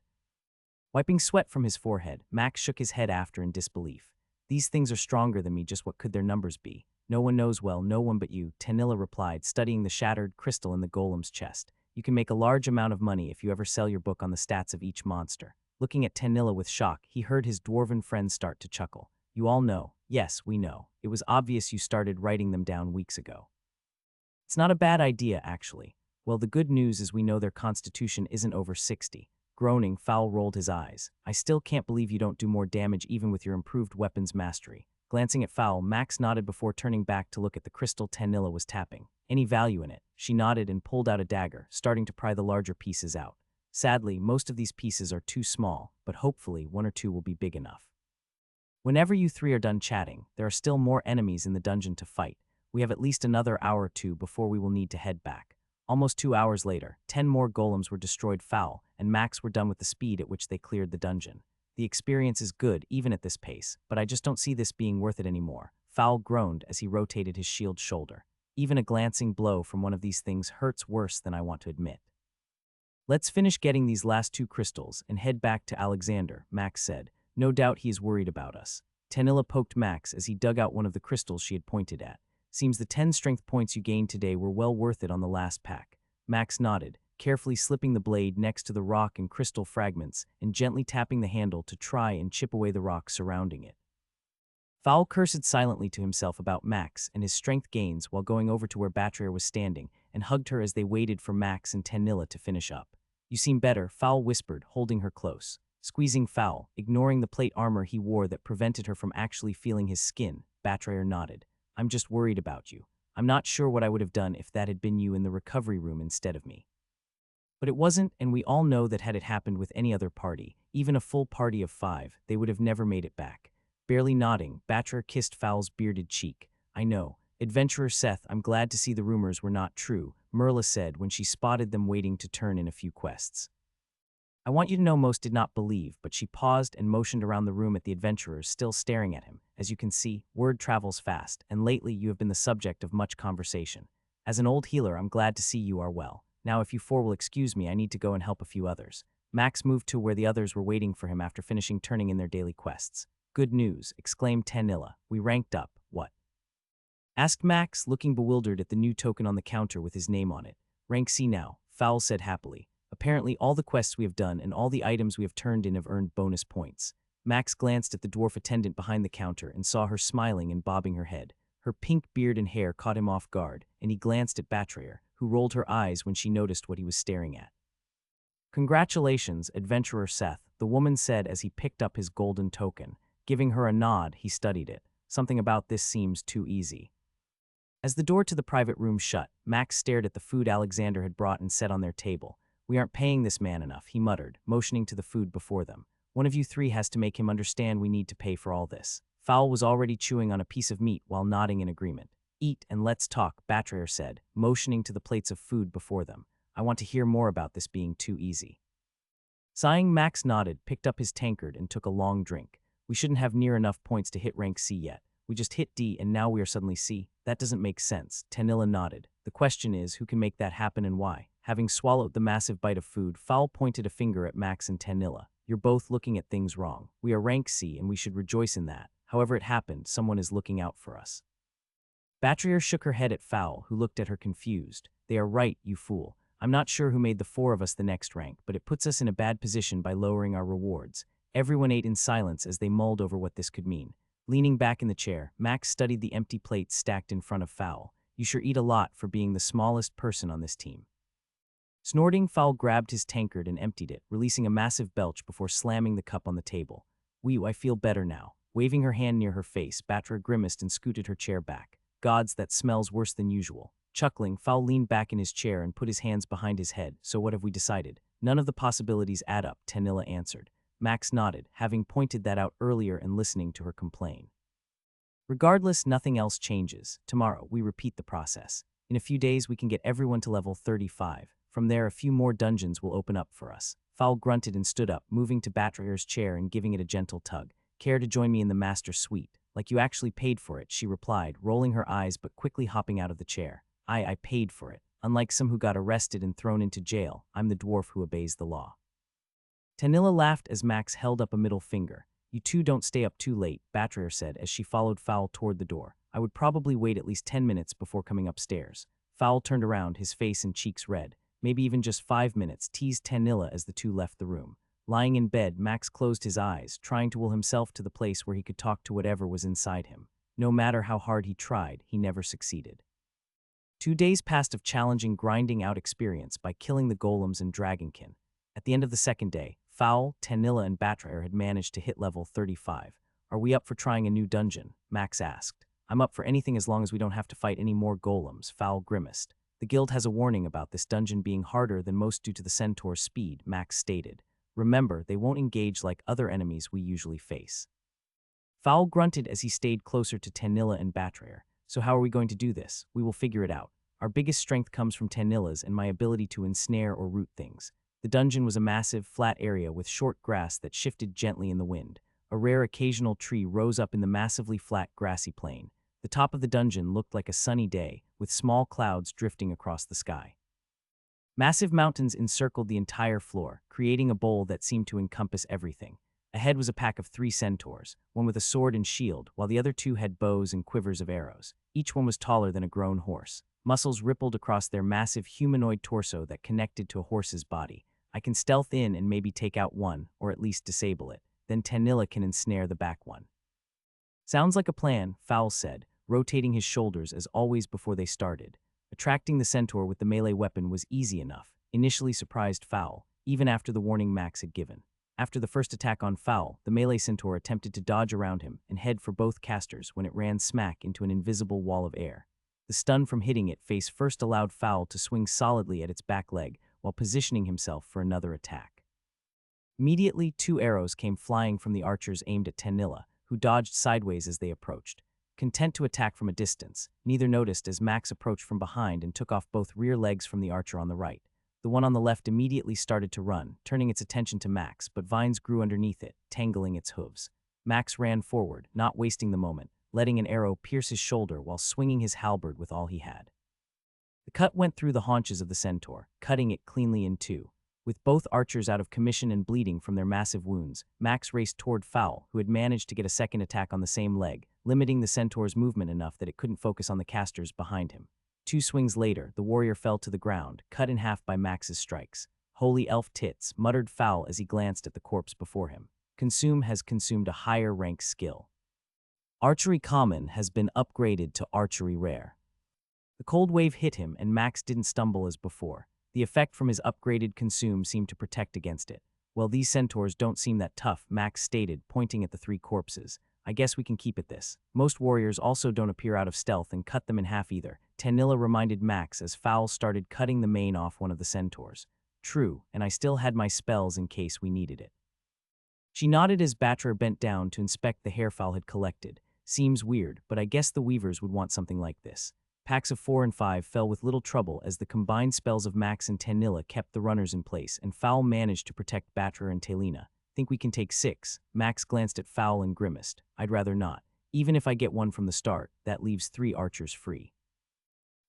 Wiping sweat from his forehead, Max shook his head after in disbelief. These things are stronger than me, just what could their numbers be? No one knows well, no one but you, Tanilla replied, studying the shattered crystal in the golem's chest. You can make a large amount of money if you ever sell your book on the stats of each monster. Looking at Tanilla with shock, he heard his dwarven friend start to chuckle. You all know. Yes, we know. It was obvious you started writing them down weeks ago. It's not a bad idea, actually. Well, the good news is we know their constitution isn't over 60. Groaning, Fowl rolled his eyes. I still can't believe you don't do more damage even with your improved weapons mastery. Glancing at Fowl, Max nodded before turning back to look at the crystal Tanilla was tapping. Any value in it? She nodded and pulled out a dagger, starting to pry the larger pieces out. Sadly, most of these pieces are too small, but hopefully 1 or 2 will be big enough. Whenever you 3 are done chatting, there are still more enemies in the dungeon to fight. We have at least another hour or 2 before we will need to head back. Almost 2 hours later, 10 more golems were destroyed. Fowl and Max were done with the speed at which they cleared the dungeon. The experience is good even at this pace, but I just don't see this being worth it anymore. Fowl groaned as he rotated his shield shoulder. Even a glancing blow from one of these things hurts worse than I want to admit. Let's finish getting these last 2 crystals and head back to Alexander, Max said. No doubt he is worried about us. Tanilla poked Max as he dug out one of the crystals she had pointed at. Seems the 10 strength points you gained today were well worth it on the last pack. Max nodded, carefully slipping the blade next to the rock and crystal fragments and gently tapping the handle to try and chip away the rock surrounding it. Fowl cursed silently to himself about Max and his strength gains while going over to where Betrayer was standing and hugged her as they waited for Max and Tanilla to finish up. You seem better, Fowl whispered, holding her close. Squeezing Fowl, ignoring the plate armor he wore that prevented her from actually feeling his skin, Betrayer nodded. I'm just worried about you. I'm not sure what I would have done if that had been you in the recovery room instead of me. But it wasn't, and we all know that had it happened with any other party, even a full party of 5, they would have never made it back. Barely nodding, Betrayer kissed Fowl's bearded cheek. I know. Adventurer Seth, I'm glad to see the rumors were not true, Merla said when she spotted them waiting to turn in a few quests. I want you to know most did not believe, but she paused and motioned around the room at the adventurers still staring at him. As you can see, word travels fast, and lately you have been the subject of much conversation. As an old healer, I'm glad to see you are well. Now if you 4 will excuse me, I need to go and help a few others. Max moved to where the others were waiting for him after finishing turning in their daily quests. Good news, exclaimed Tanilla. We ranked up. What? Asked Max, looking bewildered at the new token on the counter with his name on it. Rank C now, Fowl said happily. Apparently all the quests we have done and all the items we have turned in have earned bonus points. Max glanced at the dwarf attendant behind the counter and saw her smiling and bobbing her head. Her pink beard and hair caught him off guard, and he glanced at Betrayer, who rolled her eyes when she noticed what he was staring at. Congratulations, Adventurer Seth, the woman said as he picked up his golden token. Giving her a nod, he studied it. Something about this seems too easy. As the door to the private room shut, Max stared at the food Alexander had brought and set on their table. We aren't paying this man enough, he muttered, motioning to the food before them. One of you 3 has to make him understand we need to pay for all this. Fowl was already chewing on a piece of meat while nodding in agreement. Eat and let's talk, Betrayer said, motioning to the plates of food before them. I want to hear more about this being too easy. Sighing, Max nodded, picked up his tankard, and took a long drink. We shouldn't have near enough points to hit rank C yet. We just hit D and now we are suddenly C. That doesn't make sense. Tanilla nodded. The question is, who can make that happen and why? Having swallowed the massive bite of food, Fowl pointed a finger at Max and Tanilla. You're both looking at things wrong. We are rank C and we should rejoice in that. However it happened, someone is looking out for us. Betrayer shook her head at Fowl, who looked at her confused. They are right, you fool. I'm not sure who made the four of us the next rank, but it puts us in a bad position by lowering our rewards. Everyone ate in silence as they mulled over what this could mean. Leaning back in the chair, Max studied the empty plates stacked in front of Fowl. You sure eat a lot for being the smallest person on this team. Snorting, Fowl grabbed his tankard and emptied it, releasing a massive belch before slamming the cup on the table. Whew, I feel better now. Waving her hand near her face, Batra grimaced and scooted her chair back. Gods, that smells worse than usual. Chuckling, Fowl leaned back in his chair and put his hands behind his head. So what have we decided? None of the possibilities add up, Tanilla answered. Max nodded, having pointed that out earlier and listening to her complain. Regardless, nothing else changes. Tomorrow, we repeat the process. In a few days, we can get everyone to level 35. From there, a few more dungeons will open up for us. Fowl grunted and stood up, moving to Batrair's chair and giving it a gentle tug. Care to join me in the master suite? Like you actually paid for it, she replied, rolling her eyes but quickly hopping out of the chair. I paid for it. Unlike some who got arrested and thrown into jail, I'm the dwarf who obeys the law. Tanilla laughed as Max held up a middle finger. You two don't stay up too late, Batrair said as she followed Fowl toward the door. I would probably wait at least 10 minutes before coming upstairs. Fowl turned around, his face and cheeks red. Maybe even just 5 minutes, teased Tanilla as the two left the room. Lying in bed, Max closed his eyes, trying to will himself to the place where he could talk to whatever was inside him. No matter how hard he tried, he never succeeded. 2 days passed of challenging grinding out experience by killing the golems and dragonkin. At the end of the second day, Fowl, Tanilla, and Batrair had managed to hit level 35. Are we up for trying a new dungeon? Max asked. I'm up for anything as long as we don't have to fight any more golems, Fowl grimaced. The guild has a warning about this dungeon being harder than most due to the centaur's speed, Max stated. Remember, they won't engage like other enemies we usually face. Fowl grunted as he stayed closer to Tanilla and Batrair. So how are we going to do this? We will figure it out. Our biggest strength comes from Tanilla's and my ability to ensnare or root things. The dungeon was a massive, flat area with short grass that shifted gently in the wind. A rare occasional tree rose up in the massively flat, grassy plain. The top of the dungeon looked like a sunny day, with small clouds drifting across the sky. Massive mountains encircled the entire floor, creating a bowl that seemed to encompass everything. Ahead was a pack of 3 centaurs, one with a sword and shield, while the other 2 had bows and quivers of arrows. Each one was taller than a grown horse. Muscles rippled across their massive humanoid torso that connected to a horse's body. I can stealth in and maybe take out one, or at least disable it. Then Tanilla can ensnare the back one. Sounds like a plan, Fowl said, rotating his shoulders as always before they started. Attracting the centaur with the melee weapon was easy enough, initially surprised Fowl, even after the warning Max had given. After the first attack on Fowl, the melee centaur attempted to dodge around him and head for both casters when it ran smack into an invisible wall of air. The stun from hitting it face first allowed Fowl to swing solidly at its back leg while positioning himself for another attack. Immediately, 2 arrows came flying from the archers aimed at Tanilla, who dodged sideways as they approached. Content to attack from a distance, neither noticed as Max approached from behind and took off both rear legs from the archer on the right. The one on the left immediately started to run, turning its attention to Max, but vines grew underneath it, tangling its hooves. Max ran forward, not wasting the moment, letting an arrow pierce his shoulder while swinging his halberd with all he had. The cut went through the haunches of the centaur, cutting it cleanly in 2. With both archers out of commission and bleeding from their massive wounds, Max raced toward Fowl, who had managed to get a second attack on the same leg, limiting the centaur's movement enough that it couldn't focus on the casters behind him. 2 swings later, the warrior fell to the ground, cut in half by Max's strikes. Holy elf tits, muttered Fowl as he glanced at the corpse before him. Consume has consumed a higher rank skill. Archery Common has been upgraded to Archery Rare. The cold wave hit him and Max didn't stumble as before. The effect from his upgraded Consume seemed to protect against it. Well, these centaurs don't seem that tough, Max stated, pointing at the 3 corpses. I guess we can keep at this. Most warriors also don't appear out of stealth and cut them in half either, Tanilla reminded Max as Fowl started cutting the mane off one of the centaurs. True, and I still had my spells in case we needed it. She nodded as Batrair bent down to inspect the hair Fowl had collected. Seems weird, but I guess the weavers would want something like this. Packs of 4 and 5 fell with little trouble as the combined spells of Max and Tanilla kept the runners in place, and Fowl managed to protect Batrair and Talina. Think we can take 6? Max glanced at Fowl and grimaced. I'd rather not. Even if I get one from the start, that leaves 3 archers free.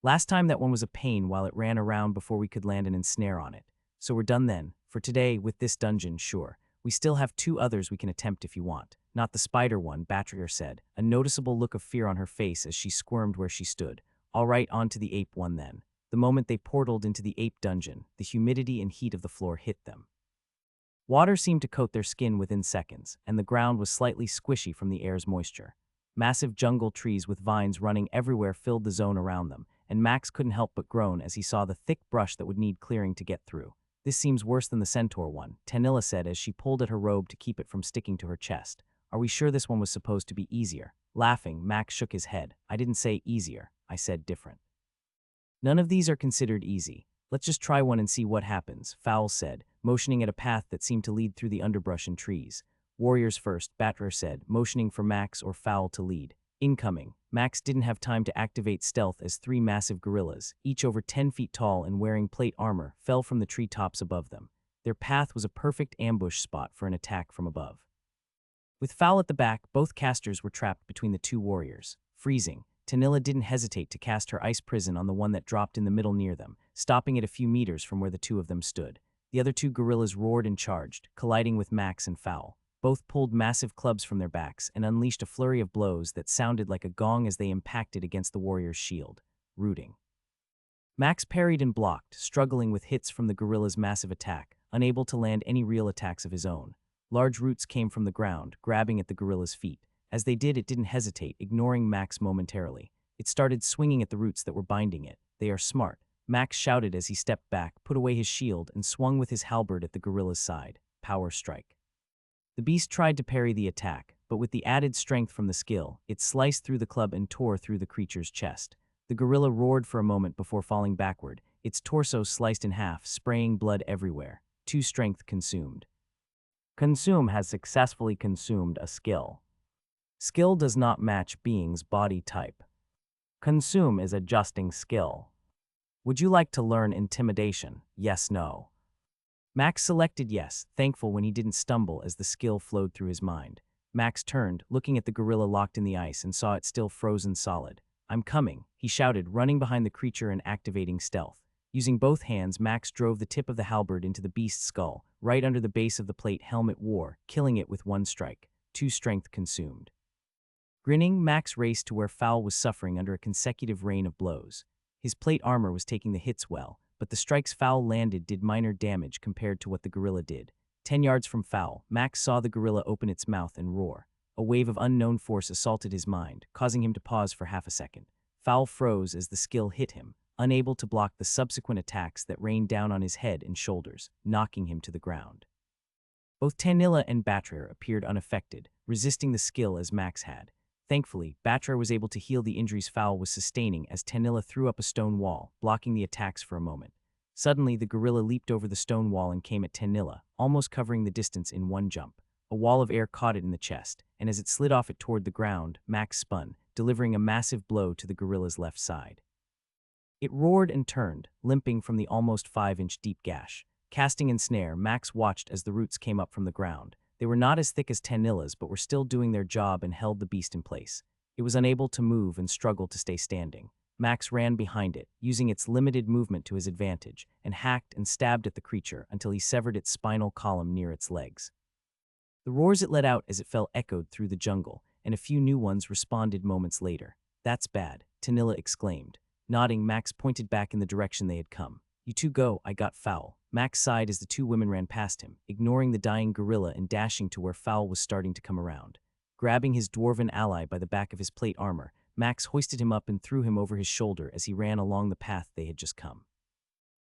Last time that one was a pain while it ran around before we could land an ensnare on it. So we're done then. For today, with this dungeon, sure. We still have 2 others we can attempt if you want. Not the spider one, Batrair said, a noticeable look of fear on her face as she squirmed where she stood. All right, on to the ape one then. The moment they portaled into the ape dungeon, the humidity and heat of the floor hit them. Water seemed to coat their skin within seconds, and the ground was slightly squishy from the air's moisture. Massive jungle trees with vines running everywhere filled the zone around them, and Max couldn't help but groan as he saw the thick brush that would need clearing to get through. This seems worse than the centaur one, Tanilla said as she pulled at her robe to keep it from sticking to her chest. Are we sure this one was supposed to be easier? Laughing, Max shook his head. I didn't say easier, I said different. None of these are considered easy. Let's just try one and see what happens, Fowl said, motioning at a path that seemed to lead through the underbrush and trees. Warriors first, Batra said, motioning for Max or Fowl to lead. Incoming. Max didn't have time to activate stealth as three massive gorillas, each over 10 feet tall and wearing plate armor, fell from the treetops above them. Their path was a perfect ambush spot for an attack from above. With Fowl at the back, both casters were trapped between the two warriors. Freezing, Tanilla didn't hesitate to cast her ice prison on the one that dropped in the middle near them, stopping it a few meters from where the two of them stood. The other two gorillas roared and charged, colliding with Max and Fowl. Both pulled massive clubs from their backs and unleashed a flurry of blows that sounded like a gong as they impacted against the warrior's shield, rooting. Max parried and blocked, struggling with hits from the gorilla's massive attack, unable to land any real attacks of his own. Large roots came from the ground, grabbing at the gorilla's feet. As they did, it didn't hesitate, ignoring Max momentarily. It started swinging at the roots that were binding it. They are smart, Max shouted as he stepped back, put away his shield, and swung with his halberd at the gorilla's side. Power strike. The beast tried to parry the attack, but with the added strength from the skill, it sliced through the club and tore through the creature's chest. The gorilla roared for a moment before falling backward, its torso sliced in half, spraying blood everywhere. 2 strength consumed. Consume has successfully consumed a skill. Skill does not match being's body type. Consume is adjusting skill. Would you like to learn intimidation? Yes, no. Max selected yes, thankful when he didn't stumble as the skill flowed through his mind. Max turned, looking at the gorilla locked in the ice and saw it still frozen solid. I'm coming, he shouted, running behind the creature and activating stealth. Using both hands, Max drove the tip of the halberd into the beast's skull, right under the base of the plate helmet wore, killing it with 1 strike. 2 strength consumed. Grinning, Max raced to where Fowl was suffering under a consecutive rain of blows. His plate armor was taking the hits well, but the strikes Fowl landed did minor damage compared to what the gorilla did. 10 yards from Fowl, Max saw the gorilla open its mouth and roar. A wave of unknown force assaulted his mind, causing him to pause for half a second. Fowl froze as the skill hit him, unable to block the subsequent attacks that rained down on his head and shoulders, knocking him to the ground. Both Tanilla and Batra appeared unaffected, resisting the skill as Max had. Thankfully, Batra was able to heal the injuries Fowl was sustaining as Tanilla threw up a stone wall, blocking the attacks for a moment. Suddenly, the gorilla leaped over the stone wall and came at Tanilla, almost covering the distance in 1 jump. A wall of air caught it in the chest, and as it slid off it toward the ground, Max spun, delivering a massive blow to the gorilla's left side. It roared and turned, limping from the almost 5-inch deep gash. Casting and snare, Max watched as the roots came up from the ground. They were not as thick as Tanilla's, but were still doing their job and held the beast in place. It was unable to move and struggled to stay standing. Max ran behind it, using its limited movement to his advantage, and hacked and stabbed at the creature until he severed its spinal column near its legs. The roars it let out as it fell echoed through the jungle, and a few new ones responded moments later. That's bad, Tanilla exclaimed. Nodding, Max pointed back in the direction they had come. You two go, I got Fowl. Max sighed as the 2 women ran past him, ignoring the dying gorilla and dashing to where Fowl was starting to come around. Grabbing his dwarven ally by the back of his plate armor, Max hoisted him up and threw him over his shoulder as he ran along the path they had just come.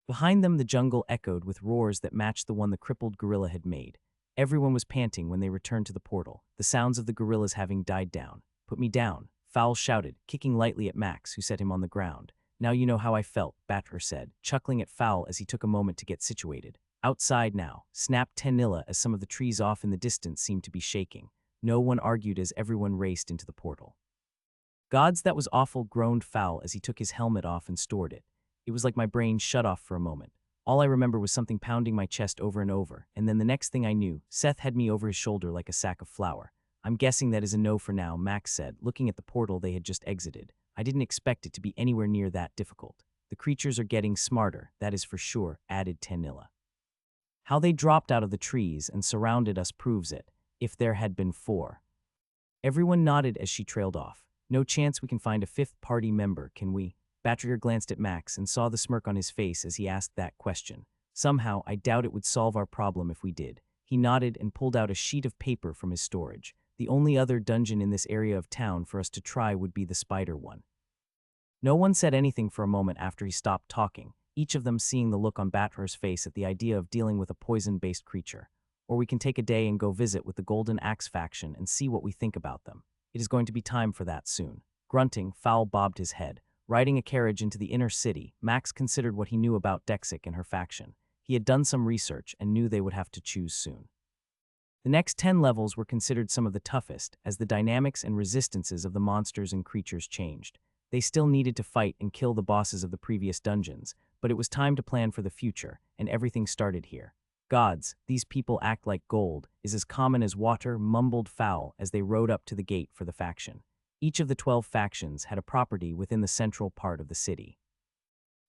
Behind them, the jungle echoed with roars that matched the one the crippled gorilla had made. Everyone was panting when they returned to the portal, the sounds of the gorillas having died down. Put me down, Fowl shouted, kicking lightly at Max, who set him on the ground. Now you know how I felt, Batra said, chuckling at Fowl as he took a moment to get situated. Outside now, snapped Tanilla as some of the trees off in the distance seemed to be shaking. No one argued as everyone raced into the portal. Gods, that was awful, groaned Fowl as he took his helmet off and stored it. It was like my brain shut off for a moment. All I remember was something pounding my chest over and over, and then the next thing I knew, Seth had me over his shoulder like a sack of flour. I'm guessing that is a no for now, Max said, looking at the portal they had just exited. I didn't expect it to be anywhere near that difficult. The creatures are getting smarter, that is for sure, added Tanilla. How they dropped out of the trees and surrounded us proves it, if there had been 4. Everyone nodded as she trailed off. No chance we can find a 5th party member, can we? Betrayer glanced at Max and saw the smirk on his face as he asked that question. Somehow, I doubt it would solve our problem if we did. He nodded and pulled out a sheet of paper from his storage. The only other dungeon in this area of town for us to try would be the spider one. No one said anything for a moment after he stopped talking, each of them seeing the look on Batrayer's face at the idea of dealing with a poison-based creature. Or we can take a day and go visit with the Golden Axe faction and see what we think about them. It is going to be time for that soon. Grunting, Fowl bobbed his head. Riding a carriage into the inner city, Max considered what he knew about Dexic and her faction. He had done some research and knew they would have to choose soon. The next 10 levels were considered some of the toughest, as the dynamics and resistances of the monsters and creatures changed. They still needed to fight and kill the bosses of the previous dungeons, but it was time to plan for the future, and everything started here. Gods, these people act like gold, is as common as water, mumbled Fowl as they rode up to the gate for the faction. Each of the 12 factions had a property within the central part of the city.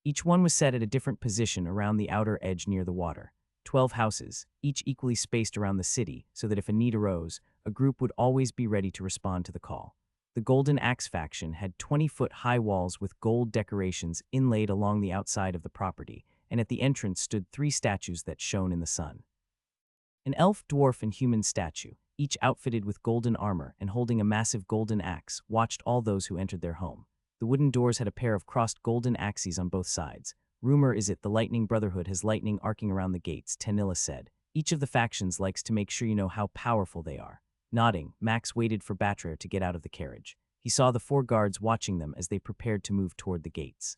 Each one was set at a different position around the outer edge near the water. 12 houses, each equally spaced around the city, so that if a need arose, a group would always be ready to respond to the call. The Golden Axe faction had 20-foot-high walls with gold decorations inlaid along the outside of the property, and at the entrance stood 3 statues that shone in the sun. An elf, dwarf, and human statue, each outfitted with golden armor and holding a massive golden axe, watched all those who entered their home. The wooden doors had a pair of crossed golden axes on both sides. Rumor is it the Lightning Brotherhood has lightning arcing around the gates, Tanilla said. Each of the factions likes to make sure you know how powerful they are. Nodding, Max waited for Betrayer to get out of the carriage. He saw the 4 guards watching them as they prepared to move toward the gates.